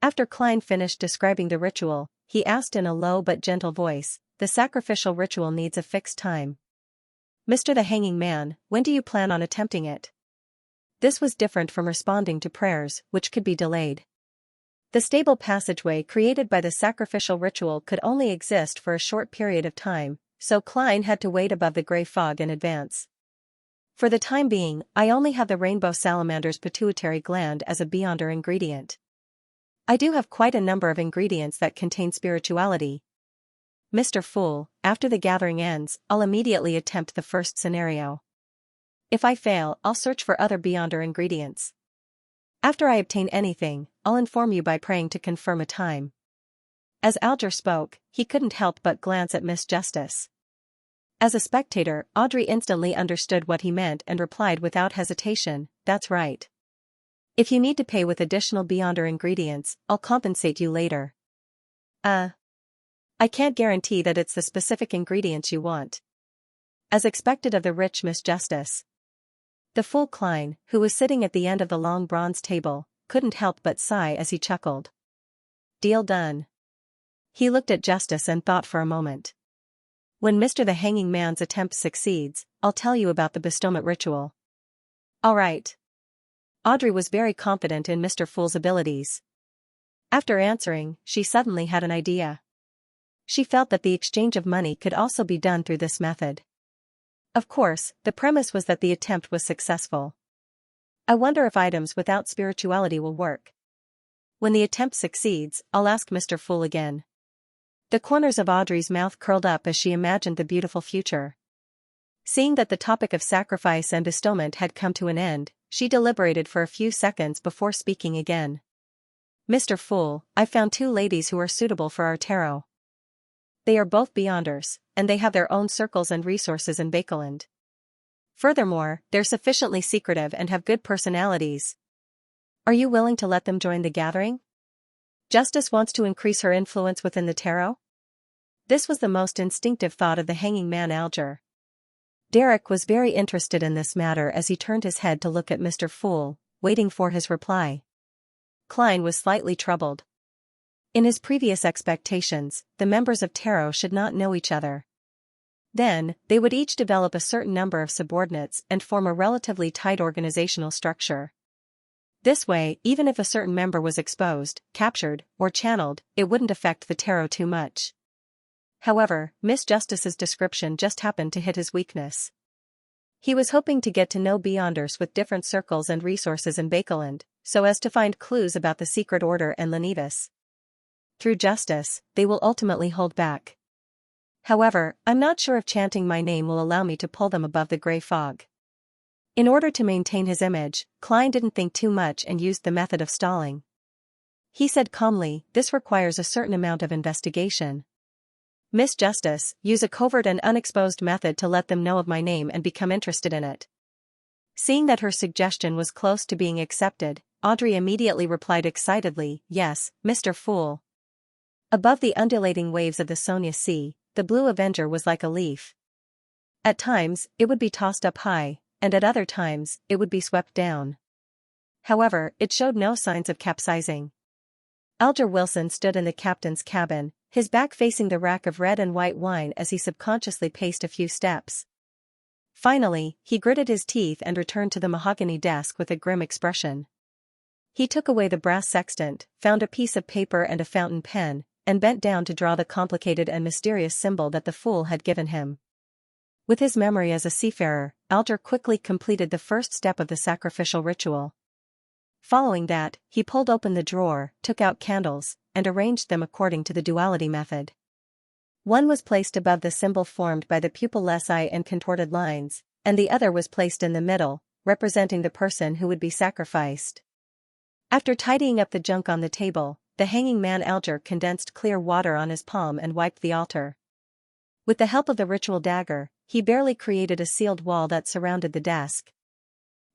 [SPEAKER 1] After Klein finished describing the ritual, he asked in a low but gentle voice, the sacrificial ritual needs a fixed time. Mr. the Hanging Man, when do you plan on attempting it? This was different from responding to prayers, which could be delayed. The stable passageway created by the sacrificial ritual could only exist for a short period of time, so Klein had to wait above the gray fog in advance. For the time being, I only have the rainbow salamander's pituitary gland as a Beyonder ingredient. I do have quite a number of ingredients that contain spirituality. Mr. Fool, after the gathering ends, I'll immediately attempt the first scenario. If I fail, I'll search for other Beyonder ingredients. After I obtain anything, I'll inform you by praying to confirm a time. As Alger spoke, he couldn't help but glance at Miss Justice. As a spectator, Audrey instantly understood what he meant and replied without hesitation, "That's right. If you need to pay with additional Beyonder ingredients, I'll compensate you later." I can't guarantee that it's the specific ingredients you want." As expected of the rich Miss Justice. The fool Klein, who was sitting at the end of the long bronze table, couldn't help but sigh as he chuckled. Deal done. He looked at Justice and thought for a moment. When Mr. the Hanging Man's attempt succeeds, I'll tell you about the bestowment ritual. All right. Audrey was very confident in Mr. Fool's abilities. After answering, she suddenly had an idea. She felt that the exchange of money could also be done through this method. Of course, the premise was that the attempt was successful. I wonder if items without spirituality will work. When the attempt succeeds, I'll ask Mr. Fool again. The corners of Audrey's mouth curled up as she imagined the beautiful future. Seeing that the topic of sacrifice and bestowment had come to an end, she deliberated for a few seconds before speaking again. Mr. Fool, I've found 2 ladies who are suitable for our tarot. They are both Beyonders, and they have their own circles and resources in Bakeland. Furthermore, they're sufficiently secretive and have good personalities. Are you willing to let them join the gathering? Justice wants to increase her influence within the tarot? This was the most instinctive thought of the hanging man Alger. Derek was very interested in this matter as he turned his head to look at Mr. Fool, waiting for his reply. Klein was slightly troubled. In his previous expectations, the members of tarot should not know each other. Then, they would each develop a certain number of subordinates and form a relatively tight organizational structure. This way, even if a certain member was exposed, captured, or channeled, it wouldn't affect the tarot too much. However, Miss Justice's description just happened to hit his weakness. He was hoping to get to know Beyonders with different circles and resources in Bakeland, so as to find clues about the secret order and Lenivus. Through Justice, they will ultimately hold back. However, I'm not sure if chanting my name will allow me to pull them above the gray fog. In order to maintain his image, Klein didn't think too much and used the method of stalling. He said calmly, "This requires a certain amount of investigation. Miss Justice, use a covert and unexposed method to let them know of my name and become interested in it." Seeing that her suggestion was close to being accepted, Audrey immediately replied excitedly, "Yes, Mr. Fool." Above the undulating waves of the Sonia Sea, the Blue Avenger was like a leaf. At times, it would be tossed up high, and at other times, it would be swept down. However, it showed no signs of capsizing. Alger Wilson stood in the captain's cabin, his back facing the rack of red and white wine as he subconsciously paced a few steps. Finally, he gritted his teeth and returned to the mahogany desk with a grim expression. He took away the brass sextant, found a piece of paper and a fountain pen, and bent down to draw the complicated and mysterious symbol that the fool had given him. With his memory as a seafarer, Alger quickly completed the first step of the sacrificial ritual. Following that, he pulled open the drawer, took out candles, and arranged them according to the duality method. One was placed above the symbol formed by the pupil lessi and contorted lines, and the other was placed in the middle, representing the person who would be sacrificed. After tidying up the junk on the table, the hanging man Alger condensed clear water on his palm and wiped the altar. With the help of the ritual dagger, he barely created a sealed wall that surrounded the desk.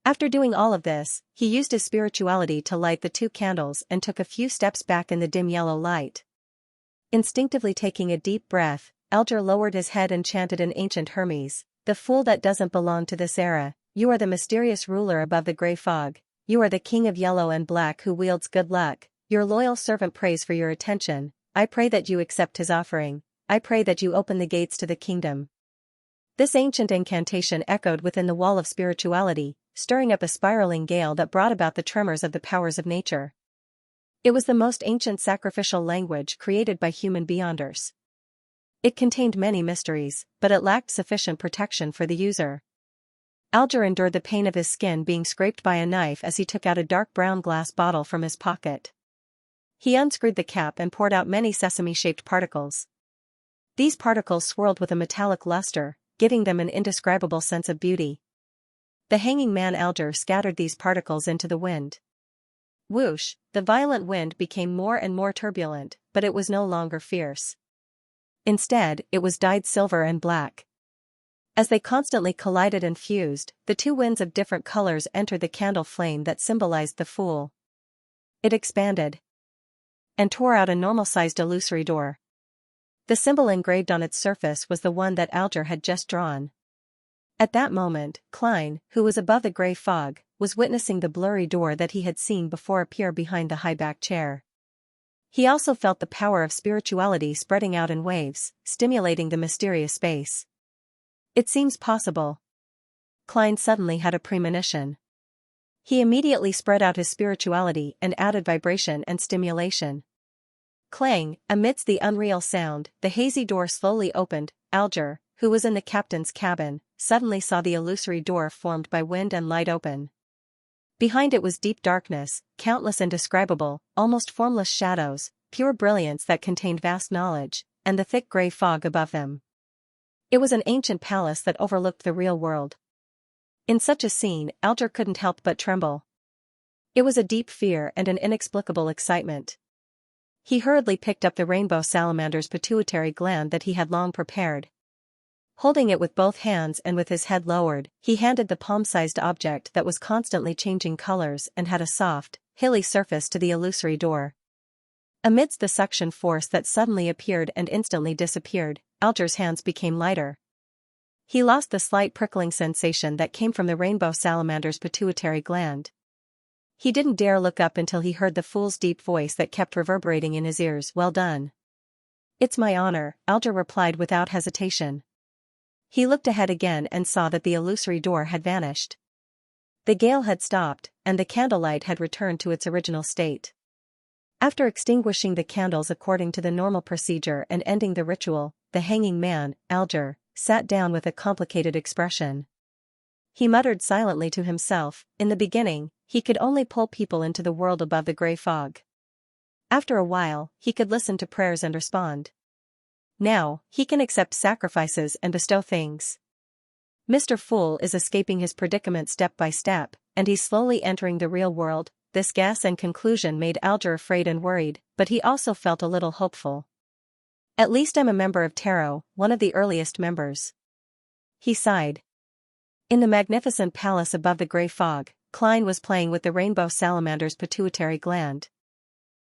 [SPEAKER 1] After doing all of this, he used his spirituality to light the 2 candles and took a few steps back in the dim yellow light. Instinctively taking a deep breath, Alger lowered his head and chanted in ancient Hermes, "The fool that doesn't belong to this era, you are the mysterious ruler above the gray fog, you are the king of yellow and black who wields good luck, your loyal servant prays for your attention, I pray that you accept his offering, I pray that you open the gates to the kingdom." This ancient incantation echoed within the wall of spirituality, stirring up a spiraling gale that brought about the tremors of the powers of nature. It was the most ancient sacrificial language created by human Beyonders. It contained many mysteries, but it lacked sufficient protection for the user. Alger endured the pain of his skin being scraped by a knife as he took out a dark brown glass bottle from his pocket. He unscrewed the cap and poured out many sesame-shaped particles. These particles swirled with a metallic luster, giving them an indescribable sense of beauty. The hanging man Alger scattered these particles into the wind. Whoosh, the violent wind became more and more turbulent, but it was no longer fierce. Instead, it was dyed silver and black. As they constantly collided and fused, the two winds of different colors entered the candle flame that symbolized the Fool. It expanded and tore out a normal-sized illusory door. The symbol engraved on its surface was the one that Alger had just drawn. At that moment, Klein, who was above the gray fog, was witnessing the blurry door that he had seen before appear behind the high-backed chair. He also felt the power of spirituality spreading out in waves, stimulating the mysterious space. It seems possible. Klein suddenly had a premonition. He immediately spread out his spirituality and added vibration and stimulation. Clang, amidst the unreal sound, the hazy door slowly opened. Alger, who was in the captain's cabin, suddenly saw the illusory door formed by wind and light open. Behind it was deep darkness, countless indescribable, almost formless shadows, pure brilliance that contained vast knowledge, and the thick gray fog above them. It was an ancient palace that overlooked the real world. In such a scene, Alger couldn't help but tremble. It was a deep fear and an inexplicable excitement. He hurriedly picked up the rainbow salamander's pituitary gland that he had long prepared. Holding it with both hands and with his head lowered, he handed the palm-sized object that was constantly changing colors and had a soft, hilly surface to the illusory door. Amidst the suction force that suddenly appeared and instantly disappeared, Alger's hands became lighter. He lost the slight prickling sensation that came from the rainbow salamander's pituitary gland. He didn't dare look up until he heard the Fool's deep voice that kept reverberating in his ears. "Well done." "It's my honor," Alger replied without hesitation. He looked ahead again and saw that the illusory door had vanished. The gale had stopped, and the candlelight had returned to its original state. After extinguishing the candles according to the normal procedure and ending the ritual, the hanging man, Alger, sat down with a complicated expression. He muttered silently to himself. In the beginning, he could only pull people into the world above the gray fog. After a while, he could listen to prayers and respond. Now, he can accept sacrifices and bestow things. Mr. Fool is escaping his predicament step by step, and he's slowly entering the real world. This guess and conclusion made Alger afraid and worried, but he also felt a little hopeful. At least I'm a member of Tarot, one of the earliest members. He sighed. In the magnificent palace above the gray fog, Klein was playing with the rainbow salamander's pituitary gland.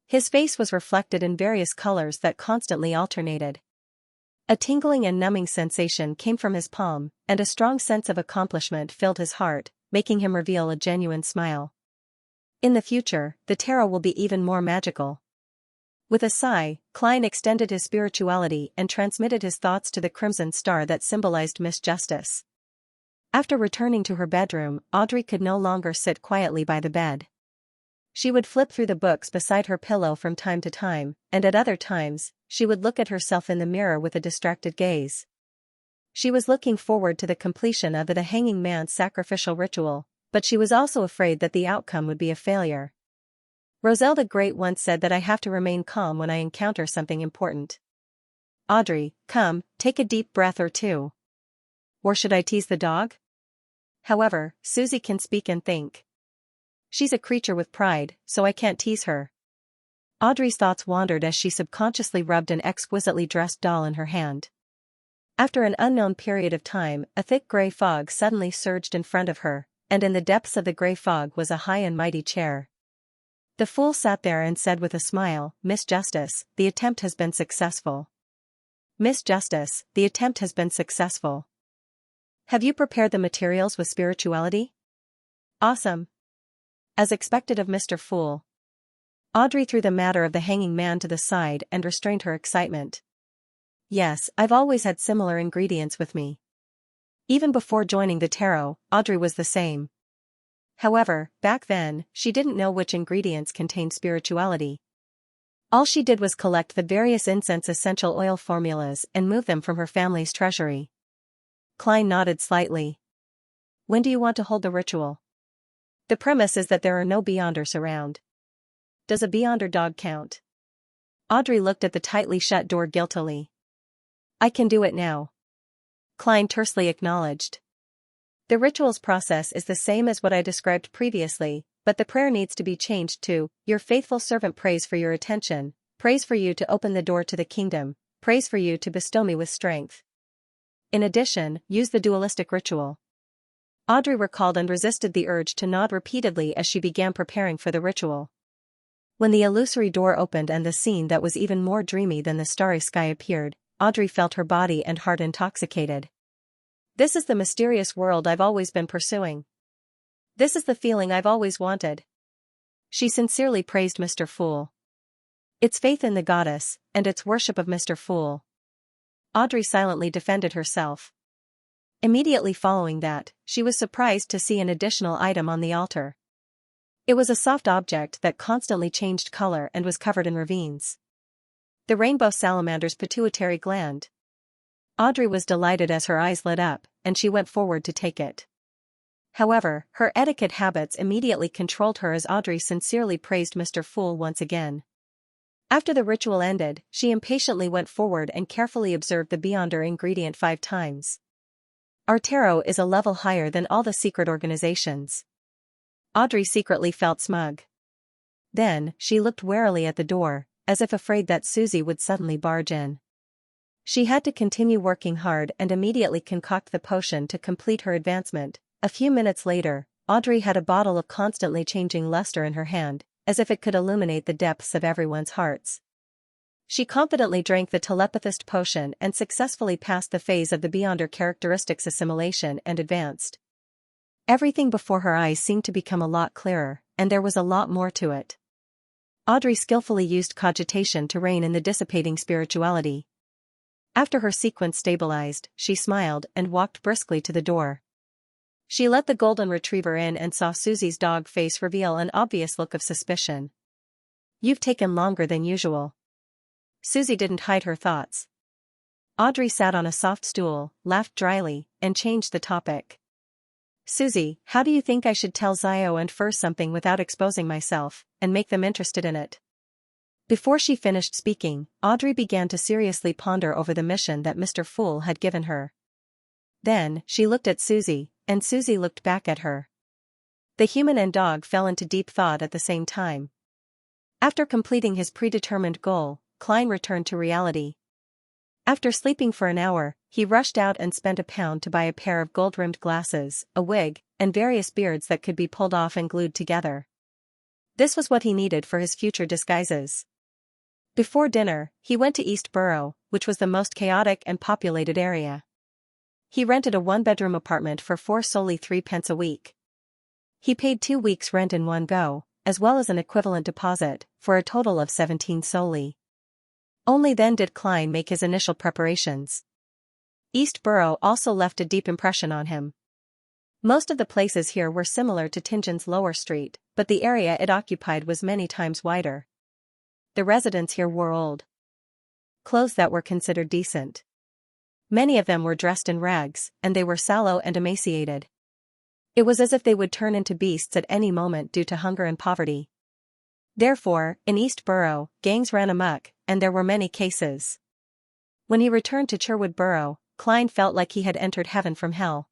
[SPEAKER 1] His face was reflected in various colors that constantly alternated. A tingling and numbing sensation came from his palm, and a strong sense of accomplishment filled his heart, making him reveal a genuine smile. In the future, the tarot will be even more magical. With a sigh, Klein extended his spirituality and transmitted his thoughts to the crimson star that symbolized Miss Justice. After returning to her bedroom, Audrey could no longer sit quietly by the bed. She would flip through the books beside her pillow from time to time, and at other times, she would look at herself in the mirror with a distracted gaze. She was looking forward to the completion of the hanging man's sacrificial ritual, but she was also afraid that the outcome would be a failure. Roselle the Great once said that I have to remain calm when I encounter something important. Audrey, come, take a deep breath or two. Or should I tease the dog? However, Susie can speak and think. She's a creature with pride, so I can't tease her. Audrey's thoughts wandered as she subconsciously rubbed an exquisitely dressed doll in her hand. After an unknown period of time, a thick gray fog suddenly surged in front of her, and in the depths of the gray fog was a high and mighty chair. The Fool sat there and said with a smile, "Miss Justice, the attempt has been successful." "Miss Justice, the attempt has been successful. Have you prepared the materials with spirituality?" "Awesome." As expected of Mr. Fool. Audrey threw the matter of the hanging man to the side and restrained her excitement. "Yes, I've always had similar ingredients with me." Even before joining the tarot, Audrey was the same. However, back then, she didn't know which ingredients contained spirituality. All she did was collect the various incense essential oil formulas and move them from her family's treasury. Klein nodded slightly. "When do you want to hold the ritual?" "The premise is that there are no Beyonders around." "Does a Beyonder dog count?" Audrey looked at the tightly shut door guiltily. "I can do it now." Klein tersely acknowledged. "The ritual's process is the same as what I described previously. but the prayer needs to be changed to, "Your faithful servant prays for your attention, prays for you to open the door to the kingdom, prays for you to bestow me with strength." In addition, use the dualistic ritual. Audrey recalled and resisted the urge to nod repeatedly as she began preparing for the ritual. When the illusory door opened and the scene that was even more dreamy than the starry sky appeared, Audrey felt her body and heart intoxicated. "This is the mysterious world I've always been pursuing. This is the feeling I've always wanted." She sincerely praised Mr. Fool. Its faith in the goddess, and its worship of Mr. Fool. Audrey silently defended herself. Immediately following that, she was surprised to see an additional item on the altar. It was a soft object that constantly changed color and was covered in ravines. The rainbow salamander's pituitary gland. Audrey was delighted as her eyes lit up, and she went forward to take it. However, her etiquette habits immediately controlled her as Audrey sincerely praised Mr. Fool once again. After the ritual ended, she impatiently went forward and carefully observed the Beyonder ingredient 5 times. Our tarot is a level higher than all the secret organizations. Audrey secretly felt smug. Then, she looked warily at the door, as if afraid that Susie would suddenly barge in. She had to continue working hard and immediately concoct the potion to complete her advancement. A few minutes later, Audrey had a bottle of constantly changing luster in her hand, as if it could illuminate the depths of everyone's hearts. She confidently drank the telepathist potion and successfully passed the phase of the Beyonder characteristics assimilation and advanced. Everything before her eyes seemed to become a lot clearer, and there was a lot more to it. Audrey skillfully used cogitation to rein in the dissipating spirituality. After her sequence stabilized, she smiled and walked briskly to the door. She let the golden retriever in and saw Susie's dog face reveal an obvious look of suspicion. "You've taken longer than usual." Susie didn't hide her thoughts. Audrey sat on a soft stool, laughed dryly, and changed the topic. "Susie, how do you think I should tell Zio and Fur something without exposing myself, and make them interested in it?" Before she finished speaking, Audrey began to seriously ponder over the mission that Mr. Fool had given her. Then, she looked at Susie, and Susie looked back at her. The human and dog fell into deep thought at the same time. After completing his predetermined goal, Klein returned to reality. After sleeping for an hour, he rushed out and spent £1 to buy a pair of gold-rimmed glasses, a wig, and various beards that could be pulled off and glued together. This was what he needed for his future disguises. Before dinner, he went to East Borough, which was the most chaotic and populated area. He rented a 1-bedroom apartment for 4 solely 3 pence a week. He paid 2 weeks' rent in one go, as well as an equivalent deposit, for a total of 17 solely. Only then did Klein make his initial preparations. East Borough also left a deep impression on him. Most of the places here were similar to Tingin's Lower Street, but the area it occupied was many times wider. The residents here wore old clothes that were considered decent. Many of them were dressed in rags, and they were sallow and emaciated. It was as if they would turn into beasts at any moment due to hunger and poverty. Therefore, in East Borough, gangs ran amok, and there were many cases. When he returned to Sherwood Borough, Klein felt like he had entered heaven from hell.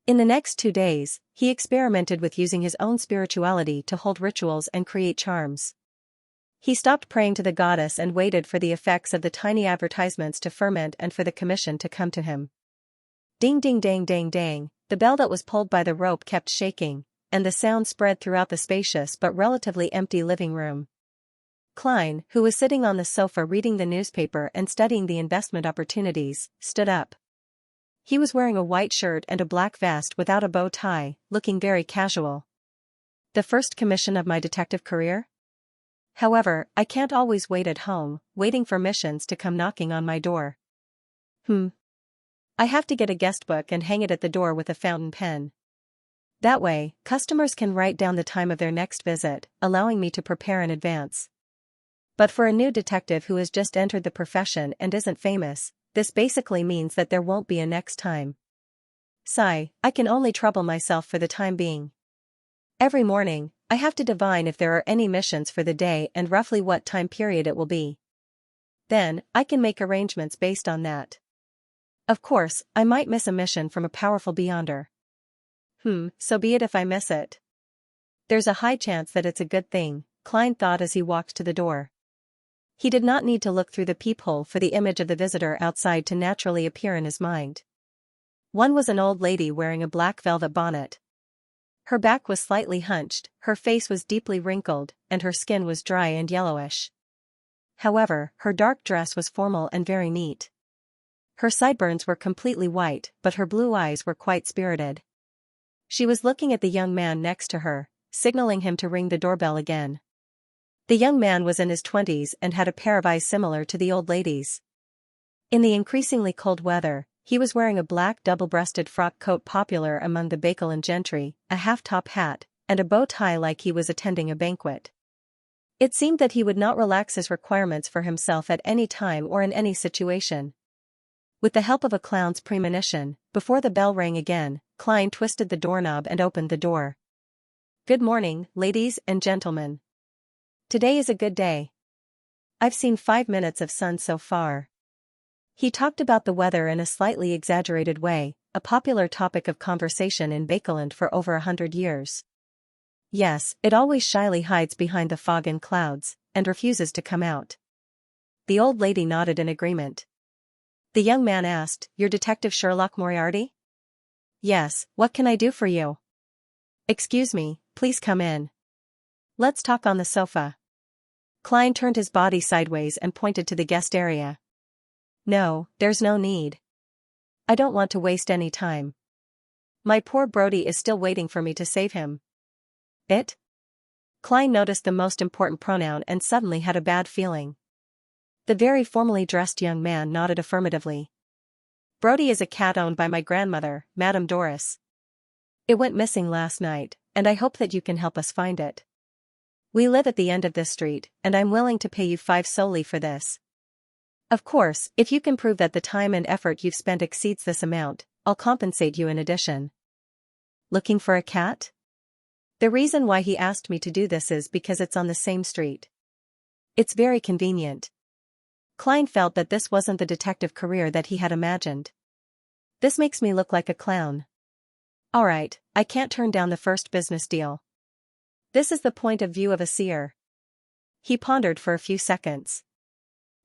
[SPEAKER 1] In the next 2 days, he experimented with using his own spirituality to hold rituals and create charms. He stopped praying to the goddess and waited for the effects of the tiny advertisements to ferment and for the commission to come to him. Ding ding dang dang dang, the bell that was pulled by the rope kept shaking, and the sound spread throughout the spacious but relatively empty living room. Klein, who was sitting on the sofa reading the newspaper and studying the investment opportunities, stood up. He was wearing a white shirt and a black vest without a bow tie, looking very casual. "The first commission of my detective career? However, I can't always wait at home, waiting for missions to come knocking on my door. I have to get a guest book and hang it at the door with a fountain pen. That way, customers can write down the time of their next visit, allowing me to prepare in advance. But for a new detective who has just entered the profession and isn't famous, this basically means that there won't be a next time. Sigh, I can only trouble myself for the time being. Every morning, I have to divine if there are any missions for the day and roughly what time period it will be. Then, I can make arrangements based on that. Of course, I might miss a mission from a powerful Beyonder. So be it if I miss it. There's a high chance that it's a good thing, Klein thought as he walked to the door. He did not need to look through the peephole for the image of the visitor outside to naturally appear in his mind. One was an old lady wearing a black velvet bonnet. Her back was slightly hunched, her face was deeply wrinkled, and her skin was dry and yellowish. However, her dark dress was formal and very neat. Her sideburns were completely white, but her blue eyes were quite spirited. She was looking at the young man next to her, signaling him to ring the doorbell again. The young man was in his 20s and had a pair of eyes similar to the old lady's. In the increasingly cold weather, he was wearing a black double-breasted frock coat popular among the Bakelin gentry, a half-top hat, and a bow tie like he was attending a banquet. It seemed that he would not relax his requirements for himself at any time or in any situation. With the help of a clown's premonition, before the bell rang again, Klein twisted the doorknob and opened the door. "Good morning, ladies and gentlemen. Today is a good day. I've seen 5 minutes of sun so far." He talked about the weather in a slightly exaggerated way, a popular topic of conversation in Bakeland for over 100 years. Yes, it always shyly hides behind the fog and clouds, and refuses to come out. The old lady nodded in agreement. The young man asked, "You're Detective Sherlock Moriarty?" "Yes, what can I do for you?" "Excuse me, please come in. Let's talk on the sofa." Klein turned his body sideways and pointed to the guest area. "No, there's no need. I don't want to waste any time. My poor Brody is still waiting for me to save him." "It?" Klein noticed the most important pronoun and suddenly had a bad feeling. The very formally dressed young man nodded affirmatively. "Brody is a cat owned by my grandmother, Madame Doris. It went missing last night, and I hope that you can help us find it. We live at the end of this street, and I'm willing to pay you 5 solely for this. Of course, if you can prove that the time and effort you've spent exceeds this amount, I'll compensate you in addition." "Looking for a cat?" "The reason why he asked me to do this is because it's on the same street. It's very convenient." Klein felt that this wasn't the detective career that he had imagined. "This makes me look like a clown. All right, I can't turn down the first business deal. This is the point of view of a seer." He pondered for a few seconds.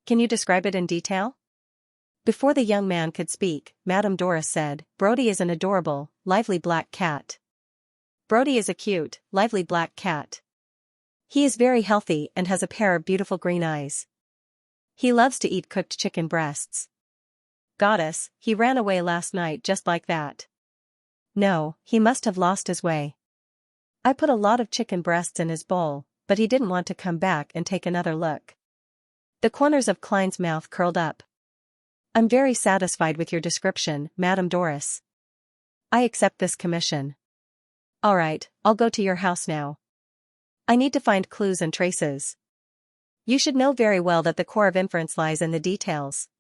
[SPEAKER 1] "Can you describe it in detail?" Before the young man could speak, Madame Doris said, "Brody is an adorable, lively black cat. Brody is a cute, lively black cat. He is very healthy and has a pair of beautiful green eyes. He loves to eat cooked chicken breasts. Goddess, he ran away last night just like that. No, he must have lost his way. I put a lot of chicken breasts in his bowl, but he didn't want to come back and take another look." The corners of Klein's mouth curled up. "I'm very satisfied with your description, Madame Doris. I accept this commission. All right, I'll go to your house now. I need to find clues and traces. You should know very well that the core of inference lies in the details."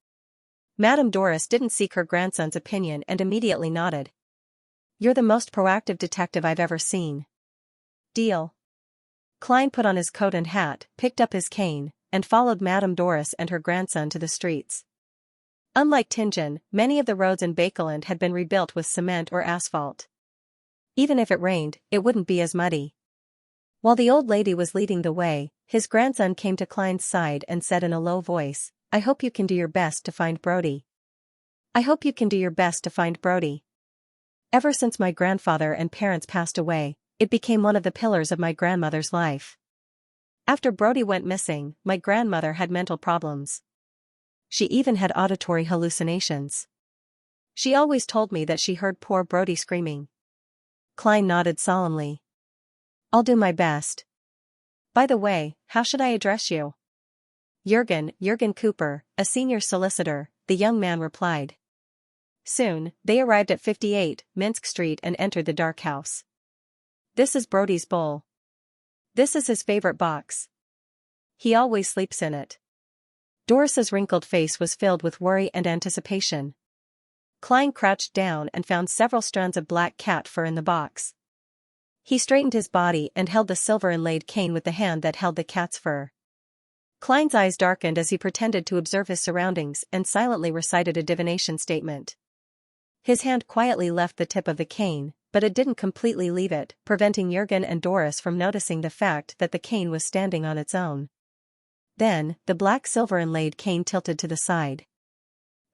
[SPEAKER 1] Madame Doris didn't seek her grandson's opinion and immediately nodded. "You're the most proactive detective I've ever seen." "Deal." Klein put on his coat and hat, picked up his cane, and followed Madame Doris and her grandson to the streets. Unlike Tingen, many of the roads in Bakeland had been rebuilt with cement or asphalt. Even if it rained, it wouldn't be as muddy. While the old lady was leading the way, his grandson came to Klein's side and said in a low voice, "I hope you can do your best to find Brody. I hope you can do your best to find Brody. Ever since my grandfather and parents passed away, it became one of the pillars of my grandmother's life. After Brody went missing, my grandmother had mental problems. She even had auditory hallucinations. She always told me that she heard poor Brody screaming." Klein nodded solemnly. "I'll do my best. By the way, how should I address you?" Jürgen Cooper, a senior solicitor," the young man replied. Soon, they arrived at 58 Minsk Street and entered the dark house. "This is Brody's bowl. This is his favorite box. He always sleeps in it." Doris's wrinkled face was filled with worry and anticipation. Klein crouched down and found several strands of black cat fur in the box. He straightened his body and held the silver-inlaid cane with the hand that held the cat's fur. Klein's eyes darkened as he pretended to observe his surroundings and silently recited a divination statement. His hand quietly left the tip of the cane, but it didn't completely leave it, preventing Jurgen and Doris from noticing the fact that the cane was standing on its own. Then, the black silver inlaid cane tilted to the side.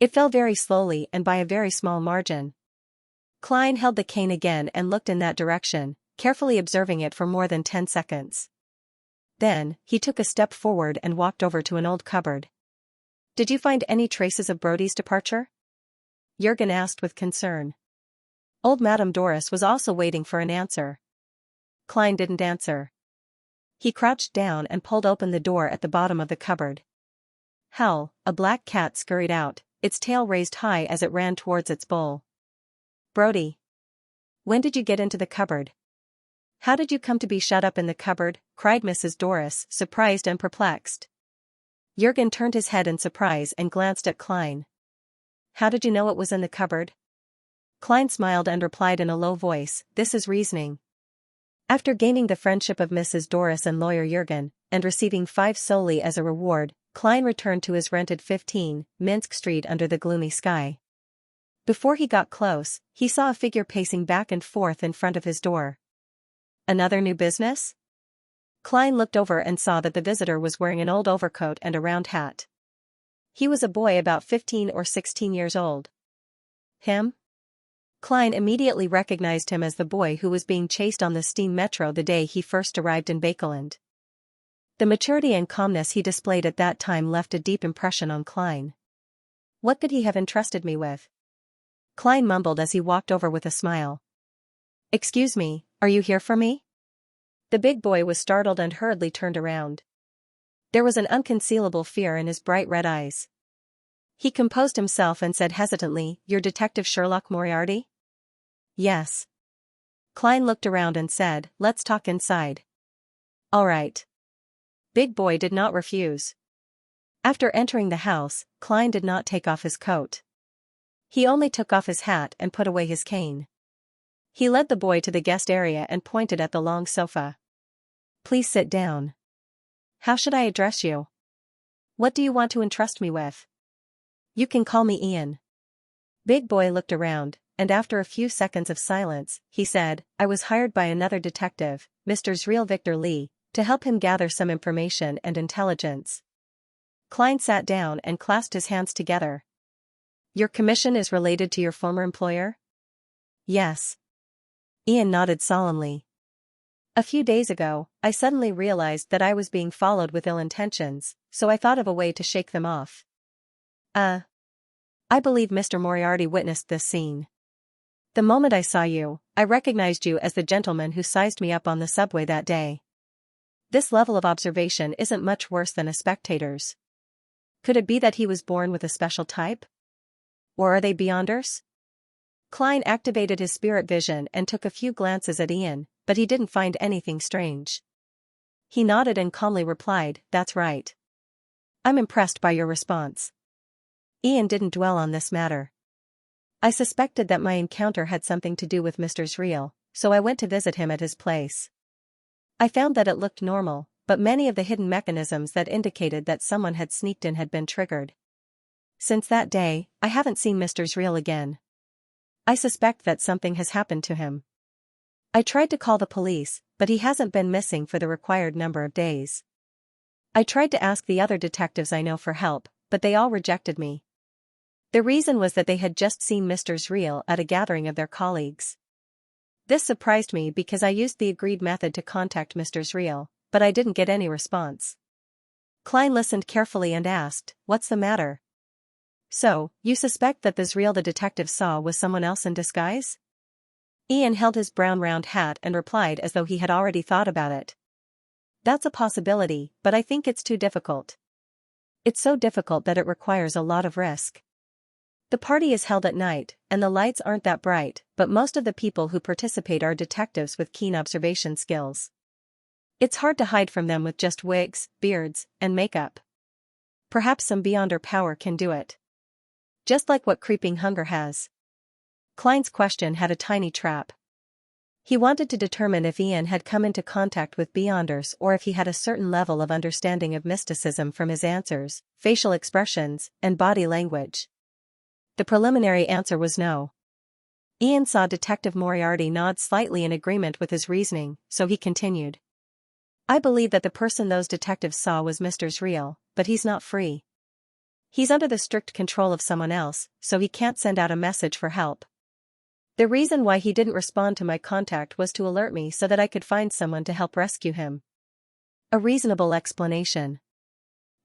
[SPEAKER 1] It fell very slowly and by a very small margin. Klein held the cane again and looked in that direction, carefully observing it for more than 10 seconds. Then, he took a step forward and walked over to an old cupboard. "Did you find any traces of Brody's departure?" Jurgen asked with concern. Old Madame Doris was also waiting for an answer. Klein didn't answer. He crouched down and pulled open the door at the bottom of the cupboard. Hell, a black cat scurried out, its tail raised high as it ran towards its bowl. "Brody! When did you get into the cupboard? How did you come to be shut up in the cupboard?" cried Mrs. Doris, surprised and perplexed. Jurgen turned his head in surprise and glanced at Klein. "How did you know it was in the cupboard?" Klein smiled and replied in a low voice, "This is reasoning." After gaining the friendship of Mrs. Doris and lawyer Jurgen, and receiving 5 solely as a reward, Klein returned to his rented 15, Minsk Street under the gloomy sky. Before he got close, he saw a figure pacing back and forth in front of his door. Another new business? Klein looked over and saw that the visitor was wearing an old overcoat and a round hat. He was a boy about 15 or 16 years old. Him? Klein immediately recognized him as the boy who was being chased on the steam metro the day he first arrived in Bakeland. The maturity and calmness he displayed at that time left a deep impression on Klein. What could he have entrusted me with? Klein mumbled as he walked over with a smile. Excuse me, are you here for me? The big boy was startled and hurriedly turned around. There was an unconcealable fear in his bright red eyes. He composed himself and said hesitantly, "You're Detective Sherlock Moriarty?" "Yes." Klein looked around and said, "Let's talk inside." "All right." Big boy did not refuse. After entering the house, Klein did not take off his coat. He only took off his hat and put away his cane. He led the boy to the guest area and pointed at the long sofa. "Please sit down. How should I address you? What do you want to entrust me with?" "You can call me Ian." Big boy looked around, and after a few seconds of silence, he said, "I was hired by another detective, Mr. Zriel Victor Lee, to help him gather some information and intelligence." Klein sat down and clasped his hands together. "Your commission is related to your former employer?" "Yes." Ian nodded solemnly. "A few days ago, I suddenly realized that I was being followed with ill intentions, so I thought of a way to shake them off." I believe Mr. Moriarty witnessed this scene. The moment I saw you, I recognized you as the gentleman who sized me up on the subway that day. This level of observation isn't much worse than a spectator's. Could it be that he was born with a special type? Or are they beyonders? Klein activated his spirit vision and took a few glances at Ian, but he didn't find anything strange. He nodded and calmly replied, "That's right. I'm impressed by your response." Ian didn't dwell on this matter. "I suspected that my encounter had something to do with Mr. Zriel, so I went to visit him at his place. I found that it looked normal, but many of the hidden mechanisms that indicated that someone had sneaked in had been triggered. Since that day, I haven't seen Mr. Zriel again. I suspect that something has happened to him. I tried to call the police, but he hasn't been missing for the required number of days. I tried to ask the other detectives I know for help, but they all rejected me. The reason was that they had just seen Mr. Zriel at a gathering of their colleagues. This surprised me because I used the agreed method to contact Mr. Zriel, but I didn't get any response." Klein listened carefully and asked, "What's the matter?" "So, you suspect that the Zriel the detective saw was someone else in disguise?" Ian held his brown round hat and replied as though he had already thought about it. "That's a possibility, but I think it's too difficult. It's so difficult that it requires a lot of risk. The party is held at night, and the lights aren't that bright, but most of the people who participate are detectives with keen observation skills. It's hard to hide from them with just wigs, beards, and makeup. Perhaps some beyonder power can do it. Just like what creeping hunger has." Klein's question had a tiny trap. He wanted to determine if Ian had come into contact with beyonders or if he had a certain level of understanding of mysticism from his answers, facial expressions, and body language. The preliminary answer was no. Ian saw Detective Moriarty nod slightly in agreement with his reasoning, so he continued. I believe that the person those detectives saw was Mr. Zriel, but he's not free. He's under the strict control of someone else, so he can't send out a message for help. The reason why he didn't respond to my contact was to alert me so that I could find someone to help rescue him. A reasonable explanation.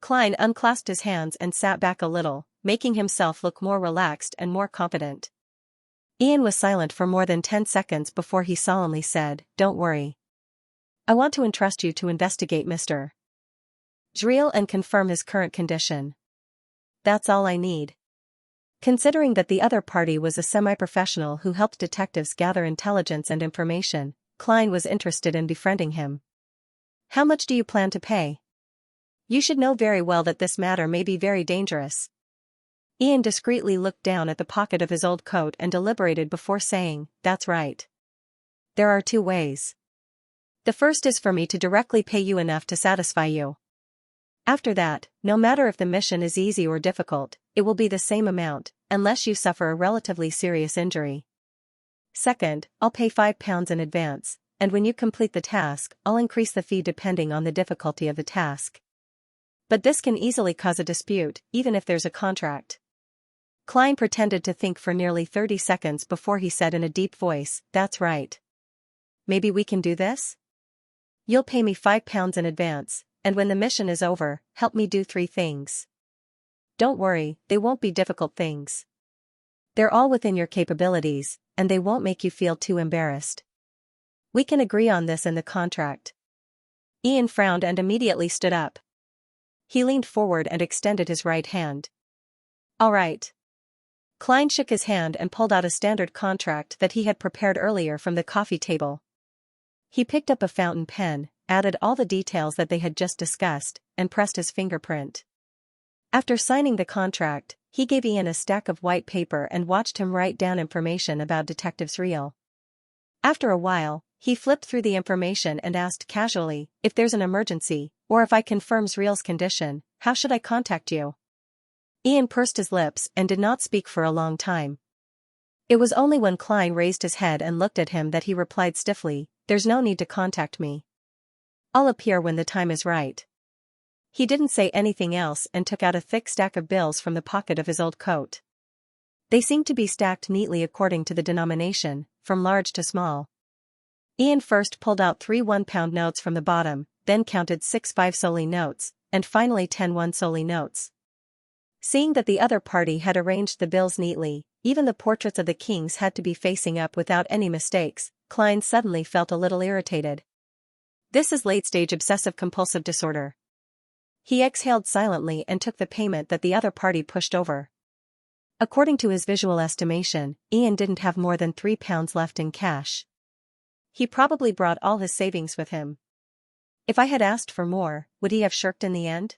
[SPEAKER 1] Klein unclasped his hands and sat back a little, making himself look more relaxed and more confident. Ian was silent for more than 10 seconds before he solemnly said, Don't worry. I want to entrust you to investigate Mr. Zriel and confirm his current condition. That's all I need. Considering that the other party was a semi-professional who helped detectives gather intelligence and information, Klein was interested in befriending him. How much do you plan to pay? You should know very well that this matter may be very dangerous. Ian discreetly looked down at the pocket of his old coat and deliberated before saying, That's right. There are 2 ways. The first is for me to directly pay you enough to satisfy you. After that, no matter if the mission is easy or difficult, it will be the same amount, unless you suffer a relatively serious injury. Second, I'll pay £5 in advance, and when you complete the task, I'll increase the fee depending on the difficulty of the task. But this can easily cause a dispute, even if there's a contract. Klein pretended to think for nearly 30 seconds before he said in a deep voice, That's right. Maybe we can do this? You'll pay me £5 in advance, and when the mission is over, help me do 3 things. Don't worry, they won't be difficult things. They're all within your capabilities, and they won't make you feel too embarrassed. We can agree on this in the contract. Ian frowned and immediately stood up. He leaned forward and extended his right hand. All right. Klein shook his hand and pulled out a standard contract that he had prepared earlier from the coffee table. He picked up a fountain pen, added all the details that they had just discussed, and pressed his fingerprint. After signing the contract, he gave Ian a stack of white paper and watched him write down information about Detective Zriel. After a while, he flipped through the information and asked casually, If there's an emergency, or if I confirm Zriel's condition, how should I contact you? Ian pursed his lips and did not speak for a long time. It was only when Klein raised his head and looked at him that he replied stiffly, There's no need to contact me. I'll appear when the time is right. He didn't say anything else and took out a thick stack of bills from the pocket of his old coat. They seemed to be stacked neatly according to the denomination, from large to small. Ian first pulled out 3 1-pound notes from the bottom, then counted 6 5-soldi notes, and finally 10 1-soldi notes. Seeing that the other party had arranged the bills neatly, even the portraits of the kings had to be facing up without any mistakes, Klein suddenly felt a little irritated. This is late-stage obsessive-compulsive disorder. He exhaled silently and took the payment that the other party pushed over. According to his visual estimation, Ian didn't have more than £3 left in cash. He probably brought all his savings with him. If I had asked for more, would he have shirked in the end?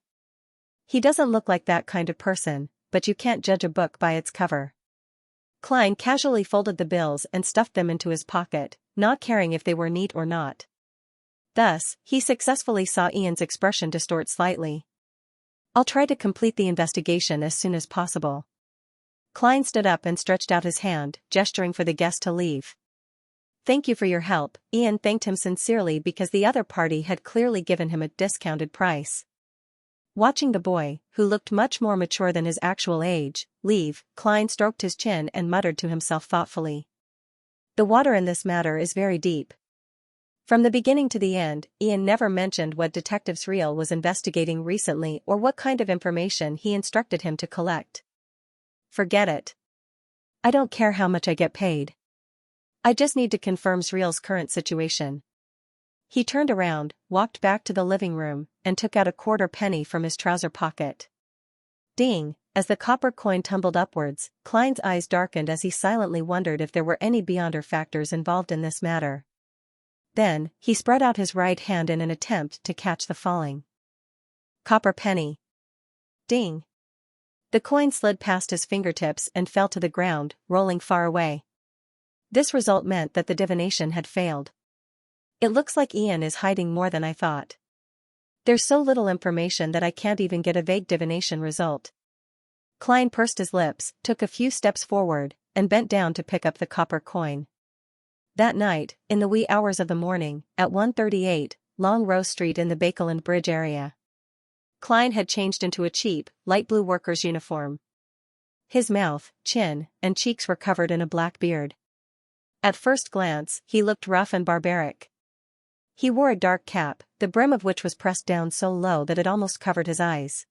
[SPEAKER 1] He doesn't look like that kind of person, but you can't judge a book by its cover. Klein casually folded the bills and stuffed them into his pocket, not caring if they were neat or not. Thus, he successfully saw Ian's expression distort slightly. I'll try to complete the investigation as soon as possible. Klein stood up and stretched out his hand, gesturing for the guest to leave. Thank you for your help. Ian thanked him sincerely because the other party had clearly given him a discounted price. Watching the boy, who looked much more mature than his actual age, leave, Klein stroked his chin and muttered to himself thoughtfully. The water in this matter is very deep. From the beginning to the end, Ian never mentioned what Detective Zriel was investigating recently or what kind of information he instructed him to collect. Forget it. I don't care how much I get paid. I just need to confirm Zriel's current situation. He turned around, walked back to the living room, and took out a quarter penny from his trouser pocket. Ding! As the copper coin tumbled upwards, Klein's eyes darkened as he silently wondered if there were any beyonder factors involved in this matter. Then, he spread out his right hand in an attempt to catch the falling copper penny. Ding! The coin slid past his fingertips and fell to the ground, rolling far away. This result meant that the divination had failed. It looks like Ian is hiding more than I thought. There's so little information that I can't even get a vague divination result. Klein pursed his lips, took a few steps forward, and bent down to pick up the copper coin. That night, in the wee hours of the morning, at 138, Long Row Street in the Bakeland Bridge area, Klein had changed into a cheap, light blue worker's uniform. His mouth, chin, and cheeks were covered in a black beard. At first glance, he looked rough and barbaric. He wore a dark cap, the brim of which was pressed down so low that it almost covered his eyes.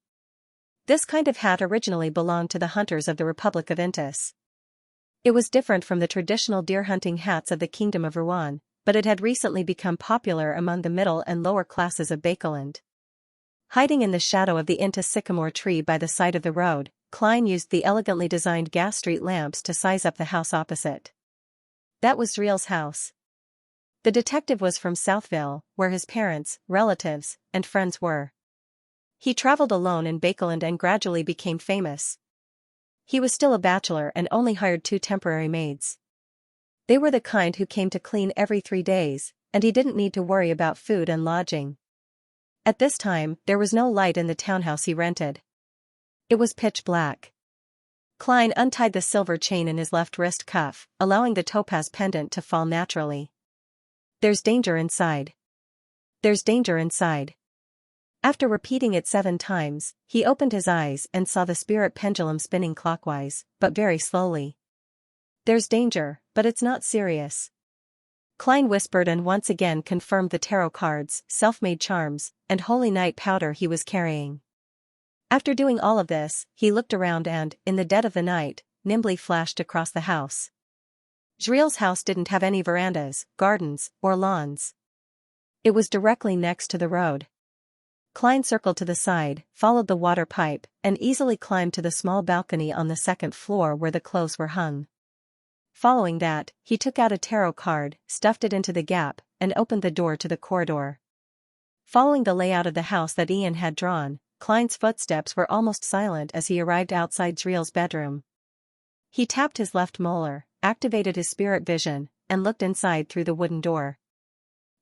[SPEAKER 1] This kind of hat originally belonged to the hunters of the Republic of Intis. It was different from the traditional deer-hunting hats of the Kingdom of Rouen, but it had recently become popular among the middle and lower classes of Bakeland. Hiding in the shadow of the Intis sycamore tree by the side of the road, Klein used the elegantly designed gas street lamps to size up the house opposite. That was Zriel's house. The detective was from Southville, where his parents, relatives, and friends were. He traveled alone in Bakeland and gradually became famous. He was still a bachelor and only hired 2 temporary maids. They were the kind who came to clean every 3 days, and he didn't need to worry about food and lodging. At this time, there was no light in the townhouse he rented. It was pitch black. Klein untied the silver chain in his left wrist cuff, allowing the topaz pendant to fall naturally. "There's danger inside. There's danger inside." After repeating it 7 times, he opened his eyes and saw the spirit pendulum spinning clockwise, but very slowly. "There's danger, but it's not serious." Klein whispered and once again confirmed the tarot cards, self-made charms, and holy night powder he was carrying. After doing all of this, he looked around and, in the dead of the night, nimbly flashed across the house. Zriel's house didn't have any verandas, gardens, or lawns. It was directly next to the road. Klein circled to the side, followed the water pipe, and easily climbed to the small balcony on the 2nd floor where the clothes were hung. Following that, he took out a tarot card, stuffed it into the gap, and opened the door to the corridor. Following the layout of the house that Ian had drawn, Klein's footsteps were almost silent as he arrived outside Zriel's bedroom. He tapped his left molar, activated his spirit vision, and looked inside through the wooden door.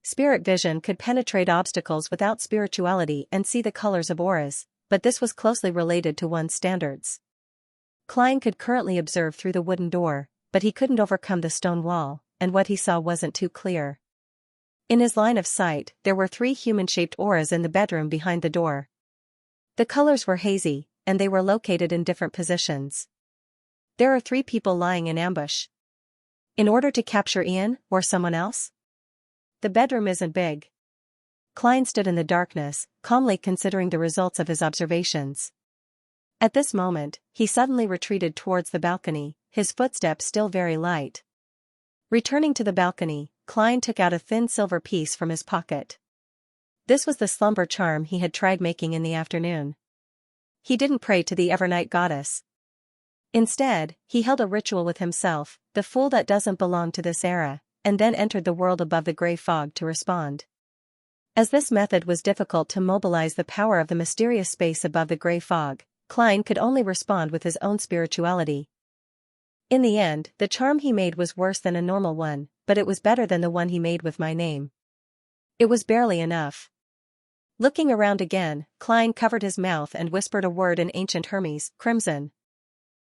[SPEAKER 1] Spirit vision could penetrate obstacles without spirituality and see the colors of auras, but this was closely related to one's standards. Klein could currently observe through the wooden door, but he couldn't overcome the stone wall, and what he saw wasn't too clear. In his line of sight, there were 3 human-shaped auras in the bedroom behind the door. The colors were hazy, and they were located in different positions. There are 3 people lying in ambush. In order to capture Ian, or someone else? The bedroom isn't big. Klein stood in the darkness, calmly considering the results of his observations. At this moment, he suddenly retreated towards the balcony, his footsteps still very light. Returning to the balcony, Klein took out a thin silver piece from his pocket. This was the slumber charm he had tried making in the afternoon. He didn't pray to the Evernight goddess. Instead, he held a ritual with himself, the fool that doesn't belong to this era, and then entered the world above the gray fog to respond. As this method was difficult to mobilize the power of the mysterious space above the gray fog, Klein could only respond with his own spirituality. In the end, the charm he made was worse than a normal one, but it was better than the one he made with my name. It was barely enough. Looking around again, Klein covered his mouth and whispered a word in ancient Hermes, crimson.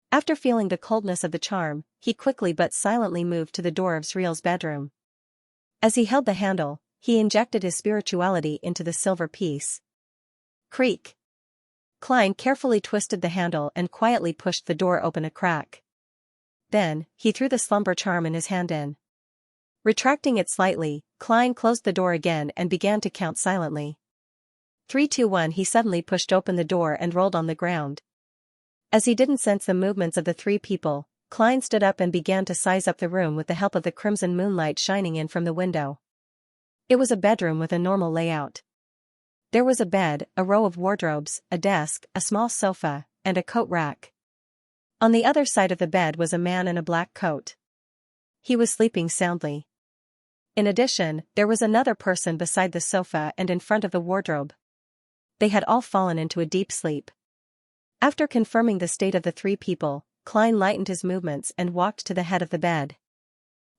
[SPEAKER 1] After feeling the coldness of the charm, he quickly but silently moved to the door of Zriel's bedroom. As he held the handle, he injected his spirituality into the silver piece. Creak. Klein carefully twisted the handle and quietly pushed the door open a crack. Then, he threw the slumber charm in his hand in. Retracting it slightly, Klein closed the door again and began to count silently. 3, 2, 1. He suddenly pushed open the door and rolled on the ground. As he didn't sense the movements of the 3 people, Klein stood up and began to size up the room with the help of the crimson moonlight shining in from the window. It was a bedroom with a normal layout. There was a bed, a row of wardrobes, a desk, a small sofa, and a coat rack. On the other side of the bed was a man in a black coat. He was sleeping soundly. In addition, there was another person beside the sofa and in front of the wardrobe. They had all fallen into a deep sleep. After confirming the state of the 3 people, Klein lightened his movements and walked to the head of the bed.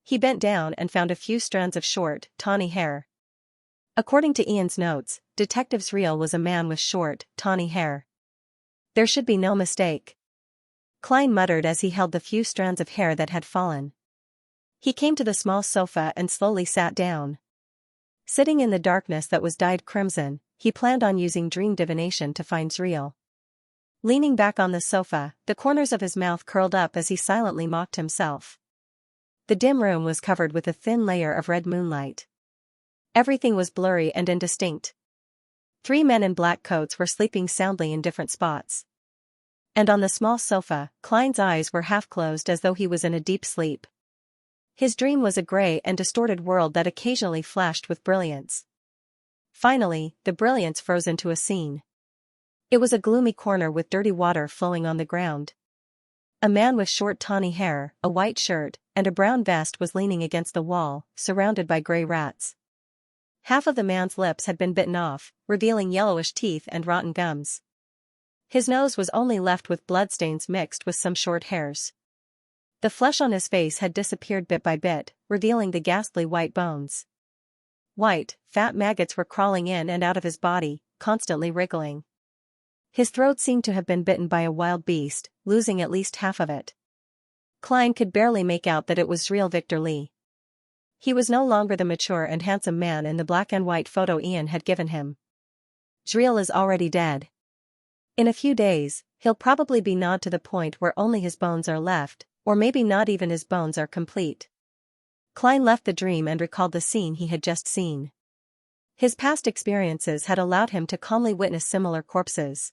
[SPEAKER 1] He bent down and found a few strands of short, tawny hair. According to Ian's notes, Detective Zriel was a man with short, tawny hair. There should be no mistake. Klein muttered as he held the few strands of hair that had fallen. He came to the small sofa and slowly sat down. Sitting in the darkness that was dyed crimson, he planned on using dream divination to find Zriel. Leaning back on the sofa, the corners of his mouth curled up as he silently mocked himself. The dim room was covered with a thin layer of red moonlight. Everything was blurry and indistinct. 3 men in black coats were sleeping soundly in different spots. And on the small sofa, Klein's eyes were half closed as though he was in a deep sleep. His dream was a gray and distorted world that occasionally flashed with brilliance. Finally, the brilliance froze into a scene. It was a gloomy corner with dirty water flowing on the ground. A man with short tawny hair, a white shirt, and a brown vest was leaning against the wall, surrounded by gray rats. Half of the man's lips had been bitten off, revealing yellowish teeth and rotten gums. His nose was only left with bloodstains mixed with some short hairs. The flesh on his face had disappeared bit by bit, revealing the ghastly white bones. White, fat maggots were crawling in and out of his body, constantly wriggling. His throat seemed to have been bitten by a wild beast, losing at least half of it. Klein could barely make out that it was real Victor Lee. He was no longer the mature and handsome man in the black and white photo Ian had given him. Zriel is already dead. In a few days, he'll probably be gnawed to the point where only his bones are left, or maybe not even his bones are complete. Klein left the dream and recalled the scene he had just seen. His past experiences had allowed him to calmly witness similar corpses.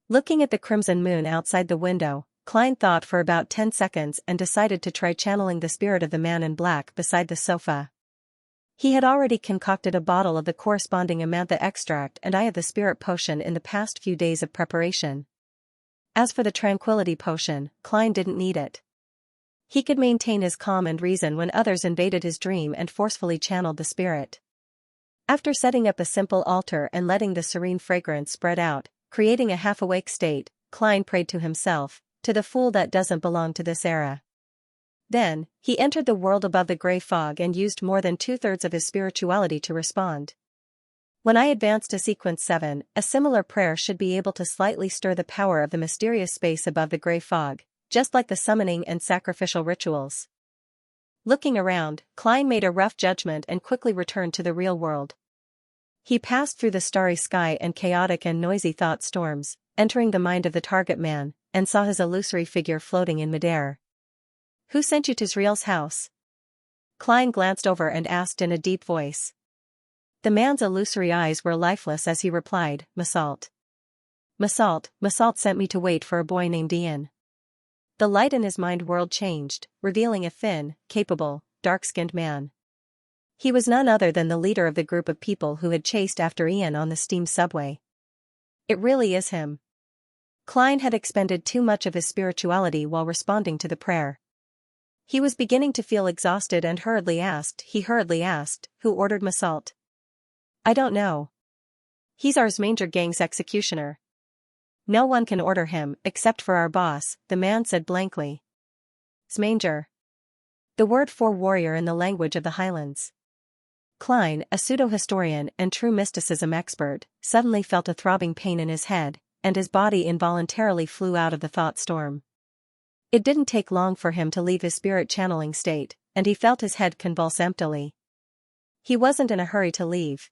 [SPEAKER 1] Looking at the crimson moon outside the window, Klein thought for about 10 seconds and decided to try channeling the spirit of the man in black beside the sofa. He had already concocted a bottle of the corresponding Amantha extract and Eye of the Spirit potion in the past few days of preparation. As for the tranquility potion, Klein didn't need it. He could maintain his calm and reason when others invaded his dream and forcefully channeled the spirit. After setting up a simple altar and letting the serene fragrance spread out, creating a half-awake state, Klein prayed to himself, "To the fool that doesn't belong to this era." Then, he entered the world above the gray fog and used more than 2/3 of his spirituality to respond. When I advance to sequence 7, a similar prayer should be able to slightly stir the power of the mysterious space above the gray fog, just like the summoning and sacrificial rituals. Looking around, Klein made a rough judgment and quickly returned to the real world. He passed through the starry sky and chaotic and noisy thought storms, entering the mind of the target man, and saw his illusory figure floating in midair. "Who sent you to Zriel's house?" Klein glanced over and asked in a deep voice. The man's illusory eyes were lifeless as he replied, "Masalt. Masalt sent me to wait for a boy named Ian." The light in his mind world changed, revealing a thin, capable, dark-skinned man. He was none other than the leader of the group of people who had chased after Ian on the steam subway. It really is him. Klein had expended too much of his spirituality while responding to the prayer. He was beginning to feel exhausted and hurriedly asked, "Who ordered Masalt?" "I don't know. He's our Xianxia gang's executioner." "No one can order him, except for our boss," the man said blankly. Xianxia. The word for warrior in the language of the Highlands. Klein, a pseudo-historian and true mysticism expert, suddenly felt a throbbing pain in his head, and his body involuntarily flew out of the thought storm. It didn't take long for him to leave his spirit channeling state, and he felt his head convulse emptily. He wasn't in a hurry to leave.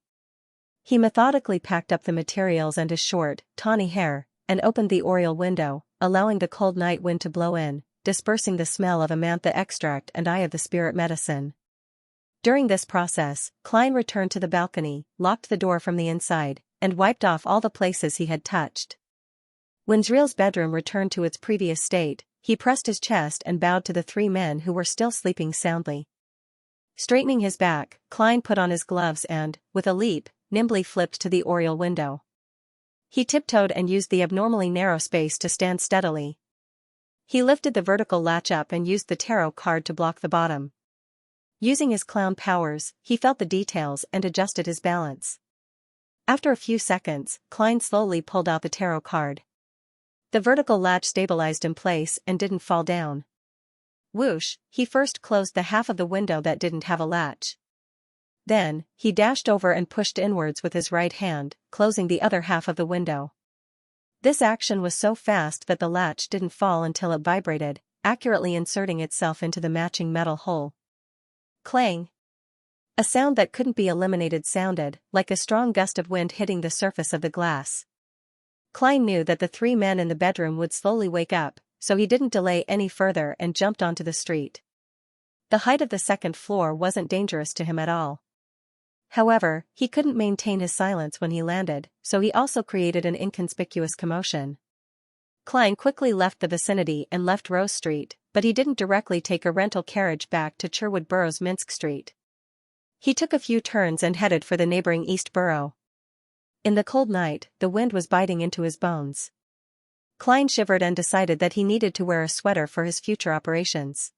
[SPEAKER 1] He methodically packed up the materials and his short, tawny hair, and opened the oriel window, allowing the cold night wind to blow in, dispersing the smell of Amantha extract and Eye of the Spirit medicine. During this process, Klein returned to the balcony, locked the door from the inside, and wiped off all the places he had touched. When Zriel's bedroom returned to its previous state, he pressed his chest and bowed to the 3 men who were still sleeping soundly. Straightening his back, Klein put on his gloves and, with a leap, nimbly flipped to the oriel window. He tiptoed and used the abnormally narrow space to stand steadily. He lifted the vertical latch up and used the tarot card to block the bottom. Using his clown powers, he felt the details and adjusted his balance. After a few seconds, Klein slowly pulled out the tarot card. The vertical latch stabilized in place and didn't fall down. Whoosh, he first closed the half of the window that didn't have a latch. Then, he dashed over and pushed inwards with his right hand, closing the other half of the window. This action was so fast that the latch didn't fall until it vibrated, accurately inserting itself into the matching metal hole. Clang! A sound that couldn't be eliminated sounded, like a strong gust of wind hitting the surface of the glass. Klein knew that the three men in the bedroom would slowly wake up, so he didn't delay any further and jumped onto the street. The height of the second floor wasn't dangerous to him at all. However, he couldn't maintain his silence when he landed, so he also created an inconspicuous commotion. Klein quickly left the vicinity and left Rose Street, but he didn't directly take a rental carriage back to Cherwood Borough's Minsk Street. He took a few turns and headed for the neighboring East Borough. In the cold night, the wind was biting into his bones. Klein shivered and decided that he needed to wear a sweater for his future operations.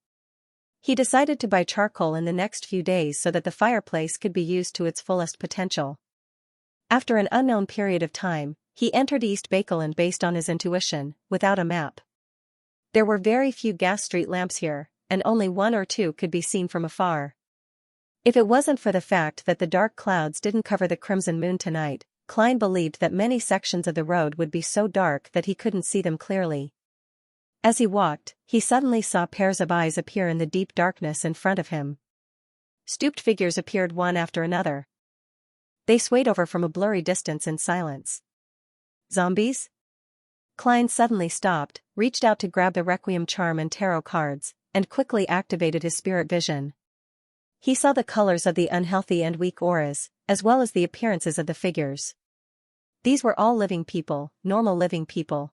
[SPEAKER 1] He decided to buy charcoal in the next few days so that the fireplace could be used to its fullest potential. After an unknown period of time, he entered East Bakeland based on his intuition, without a map. There were very few gas street lamps here, and only one or two could be seen from afar. If it wasn't for the fact that the dark clouds didn't cover the crimson moon tonight, Klein believed that many sections of the road would be so dark that he couldn't see them clearly. As he walked, he suddenly saw pairs of eyes appear in the deep darkness in front of him. Stooped figures appeared one after another. They swayed over from a blurry distance in silence. Zombies? Klein suddenly stopped, reached out to grab the Requiem charm and tarot cards, and quickly activated his spirit vision. He saw the colors of the unhealthy and weak auras, as well as the appearances of the figures. These were all living people, normal living people.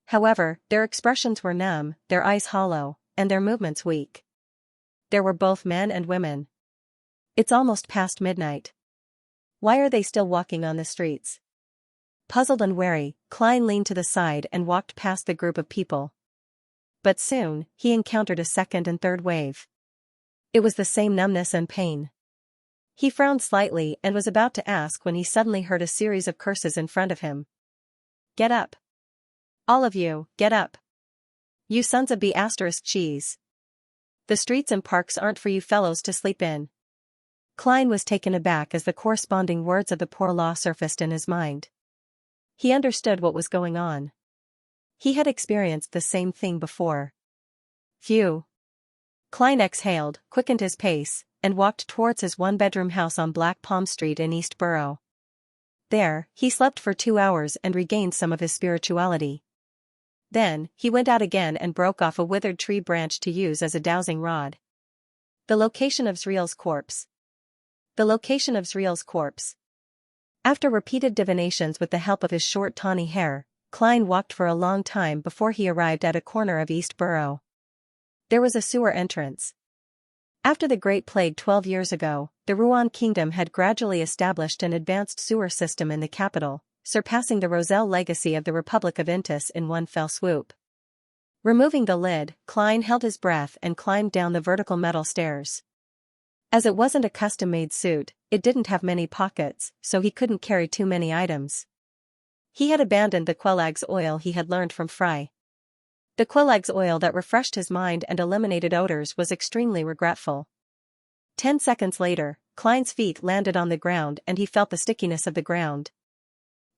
[SPEAKER 1] However, their expressions were numb, their eyes hollow, and their movements weak. There were both men and women. It's almost past midnight. Why are they still walking on the streets? Puzzled and wary, Klein leaned to the side and walked past the group of people. But soon, he encountered a second and third wave. It was the same numbness and pain. He frowned slightly and was about to ask when he suddenly heard a series of curses in front of him. Get up. All of you, get up. You sons of B***cheese. The streets and parks aren't for you fellows to sleep in. Klein was taken aback as the corresponding words of the poor law surfaced in his mind. He understood what was going on. He had experienced the same thing before. Phew. Klein exhaled, quickened his pace, and walked towards his one-bedroom house on Black Palm Street in East Borough. There, he slept for 2 hours and regained some of his spirituality. Then, he went out again and broke off a withered tree branch to use as a dowsing rod. The location of Zriel's corpse. The location of Zriel's corpse. After repeated divinations with the help of his short tawny hair, Klein walked for a long time before he arrived at a corner of East Borough. There was a sewer entrance. After the Great Plague 12 years ago, the Ruan Kingdom had gradually established an advanced sewer system in the capital, surpassing the Roselle legacy of the Republic of Intis in one fell swoop. Removing the lid, Klein held his breath and climbed down the vertical metal stairs. As it wasn't a custom-made suit, it didn't have many pockets, so he couldn't carry too many items. He had abandoned the Quelaag's oil he had learned from Fry. The Quelaag's oil that refreshed his mind and eliminated odors was extremely regretful. 10 seconds later, Klein's feet landed on the ground and he felt the stickiness of the ground.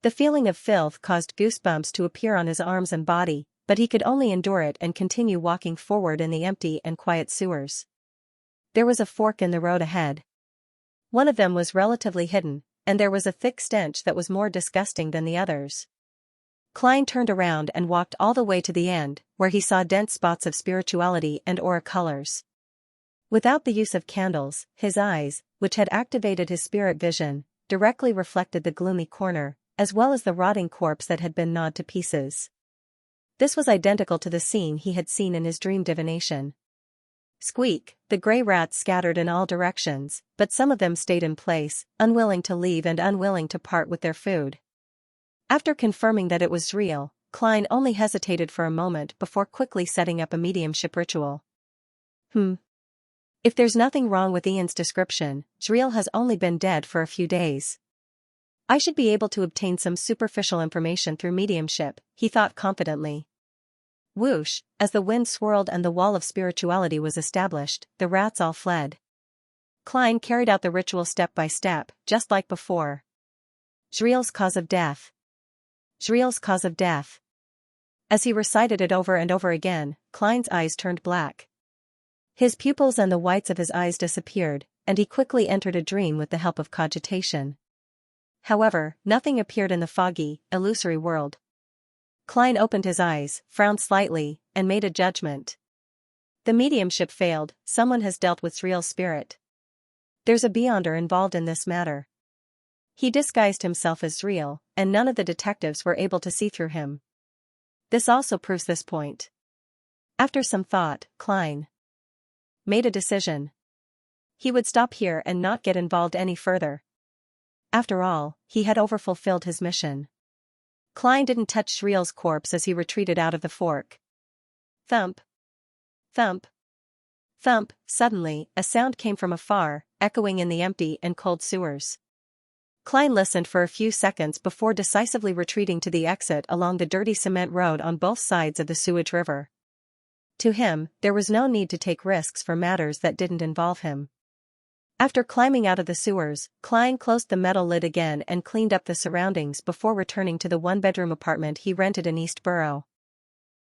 [SPEAKER 1] The feeling of filth caused goosebumps to appear on his arms and body, but he could only endure it and continue walking forward in the empty and quiet sewers. There was a fork in the road ahead. One of them was relatively hidden, and there was a thick stench that was more disgusting than the others. Klein turned around and walked all the way to the end, where he saw dense spots of spirituality and aura colors. Without the use of candles, his eyes, which had activated his spirit vision, directly reflected the gloomy corner, as well as the rotting corpse that had been gnawed to pieces. This was identical to the scene he had seen in his dream divination. Squeak, the gray rats scattered in all directions, but some of them stayed in place, unwilling to leave and unwilling to part with their food. After confirming that it was real, Klein only hesitated for a moment before quickly setting up a mediumship ritual. If there's nothing wrong with Ian's description, Zriel has only been dead for a few days. I should be able to obtain some superficial information through mediumship, he thought confidently. Whoosh, as the wind swirled and the wall of spirituality was established, the rats all fled. Klein carried out the ritual step by step, just like before. Zriel's cause of death. Zriel's cause of death. As he recited it over and over again, Klein's eyes turned black. His pupils and the whites of his eyes disappeared, and he quickly entered a dream with the help of cogitation. However, nothing appeared in the foggy, illusory world. Klein opened his eyes, frowned slightly, and made a judgment. The mediumship failed. Someone has dealt with Zriel's spirit. There's a beyonder involved in this matter. He disguised himself as Zriel, and none of the detectives were able to see through him. This also proves this point. After some thought, Klein made a decision. He would stop here and not get involved any further. After all, he had overfulfilled his mission. Klein didn't touch Zriel's corpse as he retreated out of the fork. Thump. Thump. Thump. Suddenly, a sound came from afar, echoing in the empty and cold sewers. Klein listened for a few seconds before decisively retreating to the exit along the dirty cement road on both sides of the sewage river. To him, there was no need to take risks for matters that didn't involve him. After climbing out of the sewers, Klein closed the metal lid again and cleaned up the surroundings before returning to the one-bedroom apartment he rented in East Borough.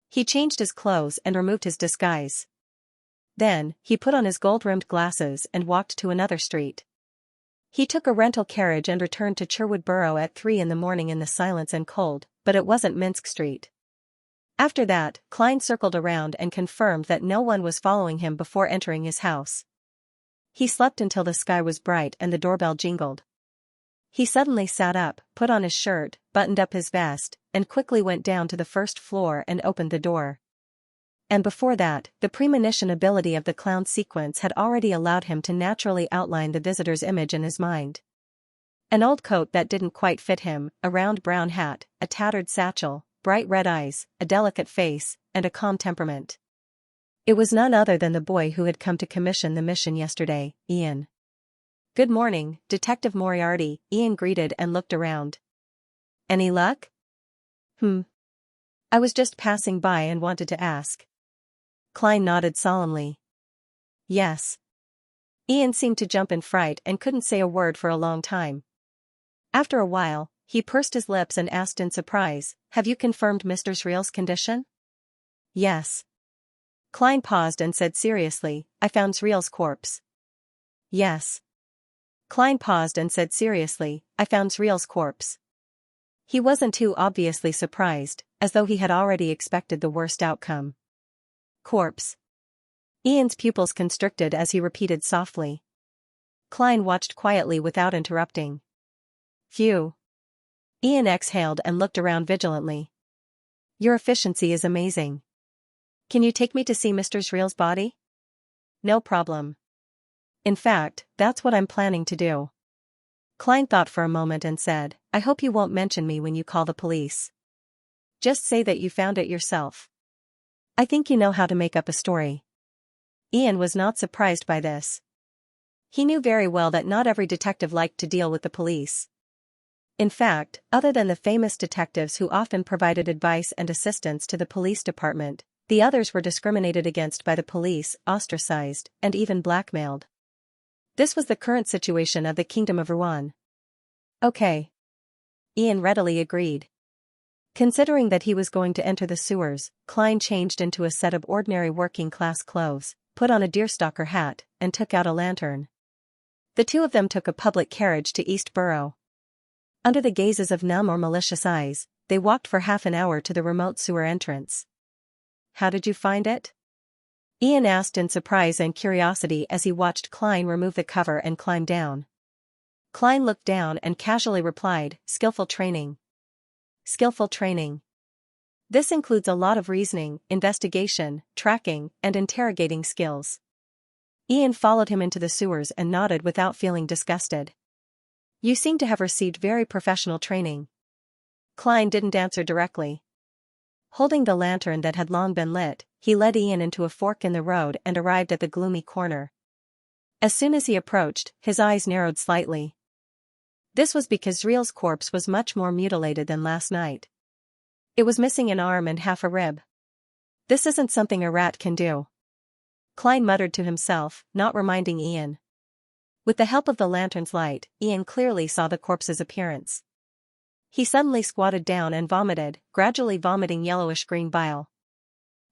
[SPEAKER 1] He changed his clothes and removed his disguise. Then, he put on his gold-rimmed glasses and walked to another street. He took a rental carriage and returned to Sherwood Borough at 3 a.m. in the silence and cold, but it wasn't Minsk Street. After that, Klein circled around and confirmed that no one was following him before entering his house. He slept until the sky was bright and the doorbell jingled. He suddenly sat up, put on his shirt, buttoned up his vest, and quickly went down to the first floor and opened the door. And before that, the premonition ability of the clown sequence had already allowed him to naturally outline the visitor's image in his mind. An old coat that didn't quite fit him, a round brown hat, a tattered satchel, bright red eyes, a delicate face, and a calm temperament. It was none other than the boy who had come to commission the mission yesterday, Ian. "Good morning, Detective Moriarty," Ian greeted and looked around. "Any luck?" I was just passing by and wanted to ask." Klein nodded solemnly. "Yes." Ian seemed to jump in fright and couldn't say a word for a long time. After a while, he pursed his lips and asked in surprise, "Have you confirmed Mr. Zriel's condition?" "Yes." Klein paused and said seriously, "I found Zriel's corpse." "Yes." Klein paused and said seriously, "I found Zriel's corpse." He wasn't too obviously surprised, as though he had already expected the worst outcome. "Corpse." Ian's pupils constricted as he repeated softly. Klein watched quietly without interrupting. "Phew." Ian exhaled and looked around vigilantly. "Your efficiency is amazing. Can you take me to see Mr. Zriel's body?" "No problem. In fact, that's what I'm planning to do." Klein thought for a moment and said, "I hope you won't mention me when you call the police. Just say that you found it yourself. I think you know how to make up a story." Ian was not surprised by this. He knew very well that not every detective liked to deal with the police. In fact, other than the famous detectives who often provided advice and assistance to the police department, the others were discriminated against by the police, ostracized, and even blackmailed. This was the current situation of the Kingdom of Rouen. "Okay." Ian readily agreed. Considering that he was going to enter the sewers, Klein changed into a set of ordinary working-class clothes, put on a deerstalker hat, and took out a lantern. The two of them took a public carriage to East Borough. Under the gazes of numb or malicious eyes, they walked for half an hour to the remote sewer entrance. "How did you find it?" Ian asked in surprise and curiosity as he watched Klein remove the cover and climb down. Klein looked down and casually replied, "Skillful training." "Skillful training. This includes a lot of reasoning, investigation, tracking, and interrogating skills." Ian followed him into the sewers and nodded without feeling disgusted. "You seem to have received very professional training." Klein didn't answer directly. Holding the lantern that had long been lit, he led Ian into a fork in the road and arrived at the gloomy corner. As soon as he approached, his eyes narrowed slightly. This was because Zriel's corpse was much more mutilated than last night. It was missing an arm and half a rib. "This isn't something a rat can do," Klein muttered to himself, not reminding Ian. With the help of the lantern's light, Ian clearly saw the corpse's appearance. He suddenly squatted down and vomited, gradually vomiting yellowish-green bile.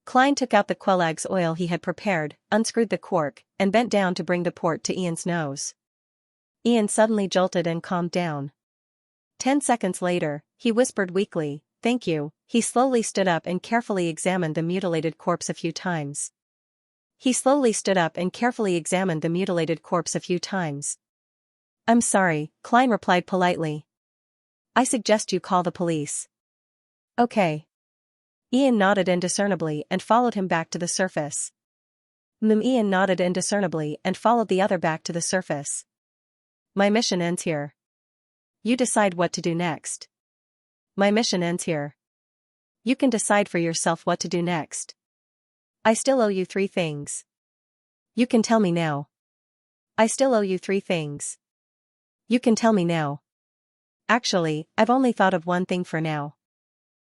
[SPEAKER 1] Klein took out the Quelag's oil he had prepared, unscrewed the cork, and bent down to bring the port to Ian's nose. Ian suddenly jolted and calmed down. 10 seconds later, he whispered weakly, "Thank you." He slowly stood up and carefully examined the mutilated corpse a few times. "I'm sorry," Klein replied politely. "I suggest you call the police." "Okay." Ian nodded indiscernibly and followed him back to the surface. Ian nodded indiscernibly and followed the other back to the surface. "My mission ends here. You decide what to do next." "My mission ends here. You can decide for yourself what to do next. I still owe you 3 things. You can tell me now." "I still owe you 3 things. You can tell me now." "Actually, I've only thought of one thing for now."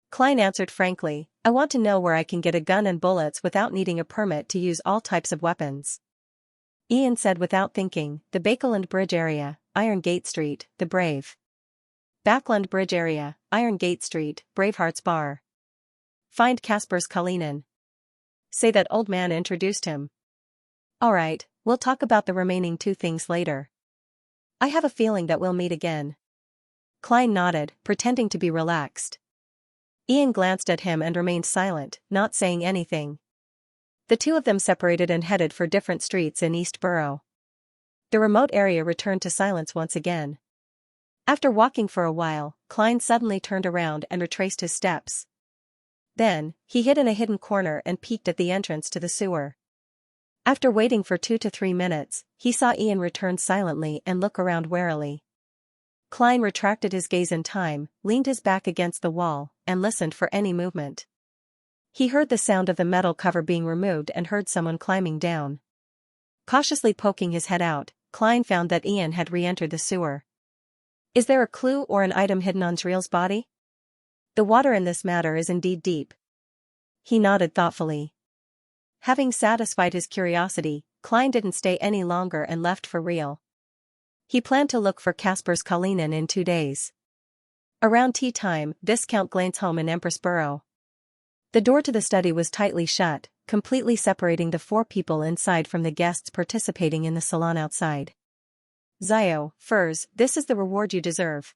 [SPEAKER 1] Klein answered frankly, "I want to know where I can get a gun and bullets without needing a permit to use all types of weapons." Ian said without thinking, "The Bakeland Bridge area, Iron Gate Street, the Brave. Backland Bridge area, Iron Gate Street, Braveheart's Bar. Find Kasper's Kalinin. Say that old man introduced him." "Alright, we'll talk about the remaining 2 things later. I have a feeling that we'll meet again." Klein nodded, pretending to be relaxed. Ian glanced at him and remained silent, not saying anything. The 2 of them separated and headed for different streets in East Borough. The remote area returned to silence once again. After walking for a while, Klein suddenly turned around and retraced his steps. Then, he hid in a hidden corner and peeked at the entrance to the sewer. After waiting for 2 to 3 minutes, he saw Ian return silently and look around warily. Klein retracted his gaze in time, leaned his back against the wall, and listened for any movement. He heard the sound of the metal cover being removed and heard someone climbing down. Cautiously poking his head out, Klein found that Ian had re-entered the sewer. "Is there a clue or an item hidden on Zriel's body? The water in this matter is indeed deep." He nodded thoughtfully. Having satisfied his curiosity, Klein didn't stay any longer and left for real. He planned to look for Kasper's Kalinin in 2 days. Around tea time, Viscount Glaint's home in Empress Borough. The door to the study was tightly shut, completely separating the 4 people inside from the guests participating in the salon outside. "Zio, Furs, this is the reward you deserve."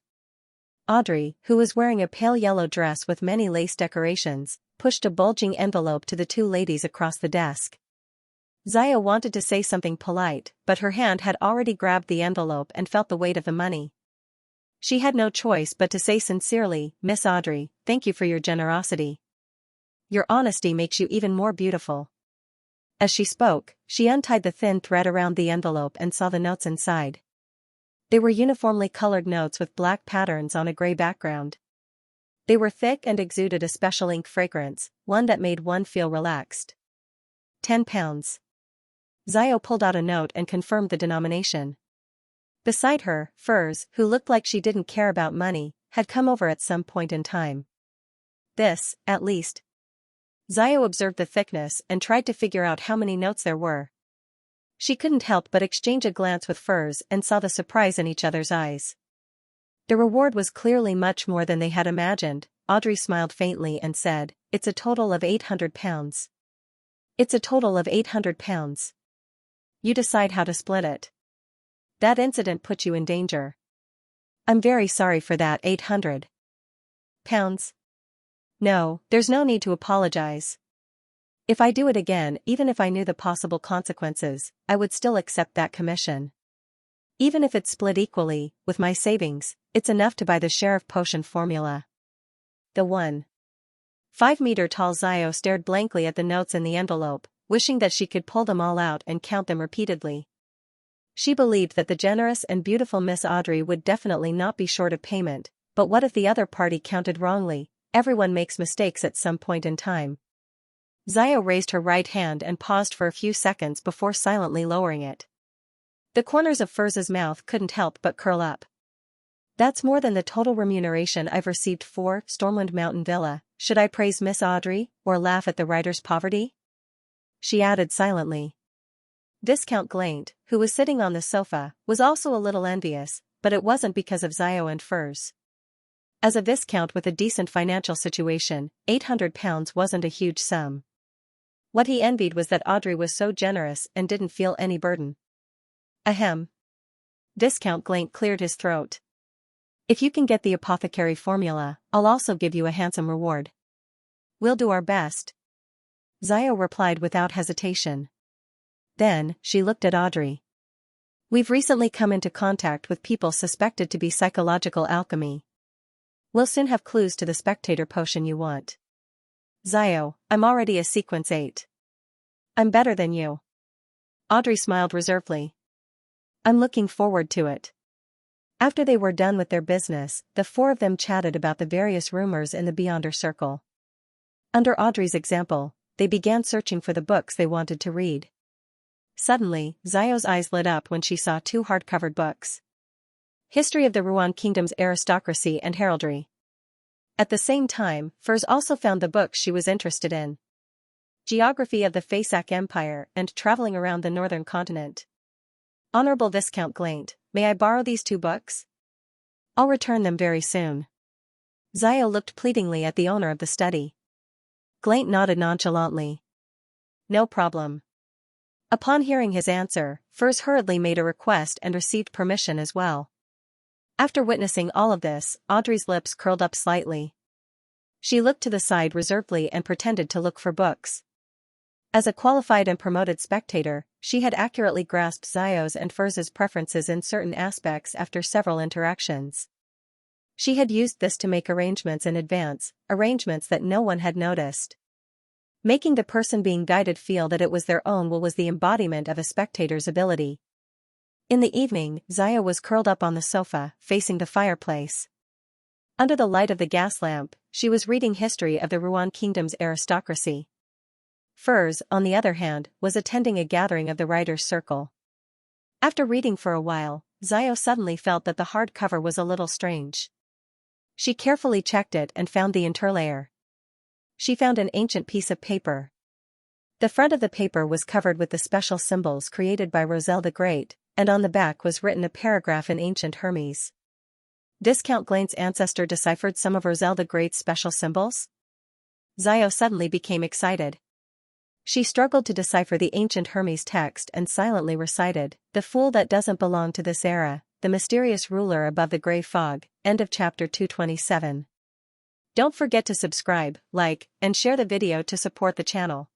[SPEAKER 1] Audrey, who was wearing a pale yellow dress with many lace decorations, pushed a bulging envelope to the 2 ladies across the desk. Zio wanted to say something polite, but her hand had already grabbed the envelope and felt the weight of the money. She had no choice but to say sincerely, "Miss Audrey, thank you for your generosity. Your honesty makes you even more beautiful." As she spoke, she untied the thin thread around the envelope and saw the notes inside. They were uniformly colored notes with black patterns on a gray background. They were thick and exuded a special ink fragrance, one that made one feel relaxed. £10. Zio pulled out a note and confirmed the denomination. Beside her, Furs, who looked like she didn't care about money, had come over at some point in time. This, at least. Zio observed the thickness and tried to figure out how many notes there were. She couldn't help but exchange a glance with Furs and saw the surprise in each other's eyes. The reward was clearly much more than they had imagined. Audrey smiled faintly and said, "It's a total of £800. It's a total of £800. You decide how to split it. That incident put you in danger. I'm very sorry for that £800. No, there's no need to apologize. If I do it again, even if I knew the possible consequences, I would still accept that commission. Even if it's split equally, with my savings, it's enough to buy the Sheriff Potion formula." The 1.5-meter-tall Zio stared blankly at the notes in the envelope, wishing that she could pull them all out and count them repeatedly. She believed that the generous and beautiful Miss Audrey would definitely not be short of payment, but what if the other party counted wrongly? Everyone makes mistakes at some point in time. Zio raised her right hand and paused for a few seconds before silently lowering it. The corners of Furs's mouth couldn't help but curl up. "That's more than the total remuneration I've received for Stormwind Mountain Villa. Should I praise Miss Audrey, or laugh at the writer's poverty?" She added silently. Viscount Glaint, who was sitting on the sofa, was also a little envious, but it wasn't because of Zio and Furs. As a Viscount with a decent financial situation, £800 wasn't a huge sum. What he envied was that Audrey was so generous and didn't feel any burden. Ahem. Viscount Glaint cleared his throat. If you can get the apothecary formula, I'll also give you a handsome reward. We'll do our best. Xiao replied without hesitation. Then, she looked at Audrey. We've recently come into contact with people suspected to be psychological alchemy. We'll soon have clues to the spectator potion you want. Xiao, I'm already a sequence 8. I'm better than you. Audrey smiled reservedly. I'm looking forward to it. After they were done with their business, the four of them chatted about the various rumors in the Beyonder circle. Under Audrey's example, they began searching for the books they wanted to read. Suddenly, Xiao's eyes lit up when she saw 2 hard-covered books. History of the Ruan Kingdom's Aristocracy and Heraldry. At the same time, Furs also found the books she was interested in. Geography of the Faesac Empire and Traveling Around the Northern Continent. Honorable Viscount Glaint, may I borrow these 2 books? I'll return them very soon. Xiao looked pleadingly at the owner of the study. Glaint nodded nonchalantly. No problem. Upon hearing his answer, Furs hurriedly made a request and received permission as well. After witnessing all of this, Audrey's lips curled up slightly. She looked to the side reservedly and pretended to look for books. As a qualified and promoted spectator, she had accurately grasped Xiao's and Furs's preferences in certain aspects after several interactions. She had used this to make arrangements in advance, arrangements that no one had noticed. Making the person being guided feel that it was their own will was the embodiment of a spectator's ability. In the evening, Xiao was curled up on the sofa, facing the fireplace. Under the light of the gas lamp, she was reading History of the Ruan Kingdom's Aristocracy. Furs, on the other hand, was attending a gathering of the writers' circle. After reading for a while, Xiao suddenly felt that the hard cover was a little strange. She carefully checked it and found the interlayer. She found an ancient piece of paper. The front of the paper was covered with the special symbols created by Roselle the Great, and on the back was written a paragraph in ancient Hermes. Viscount Glaint's ancestor deciphered some of Roselle the Great's special symbols? Xiao suddenly became excited. She struggled to decipher the ancient Hermes text and silently recited, "The fool that doesn't belong to this era, the mysterious ruler above the gray fog." End of chapter 227. Don't forget to subscribe, like, and share the video to support the channel.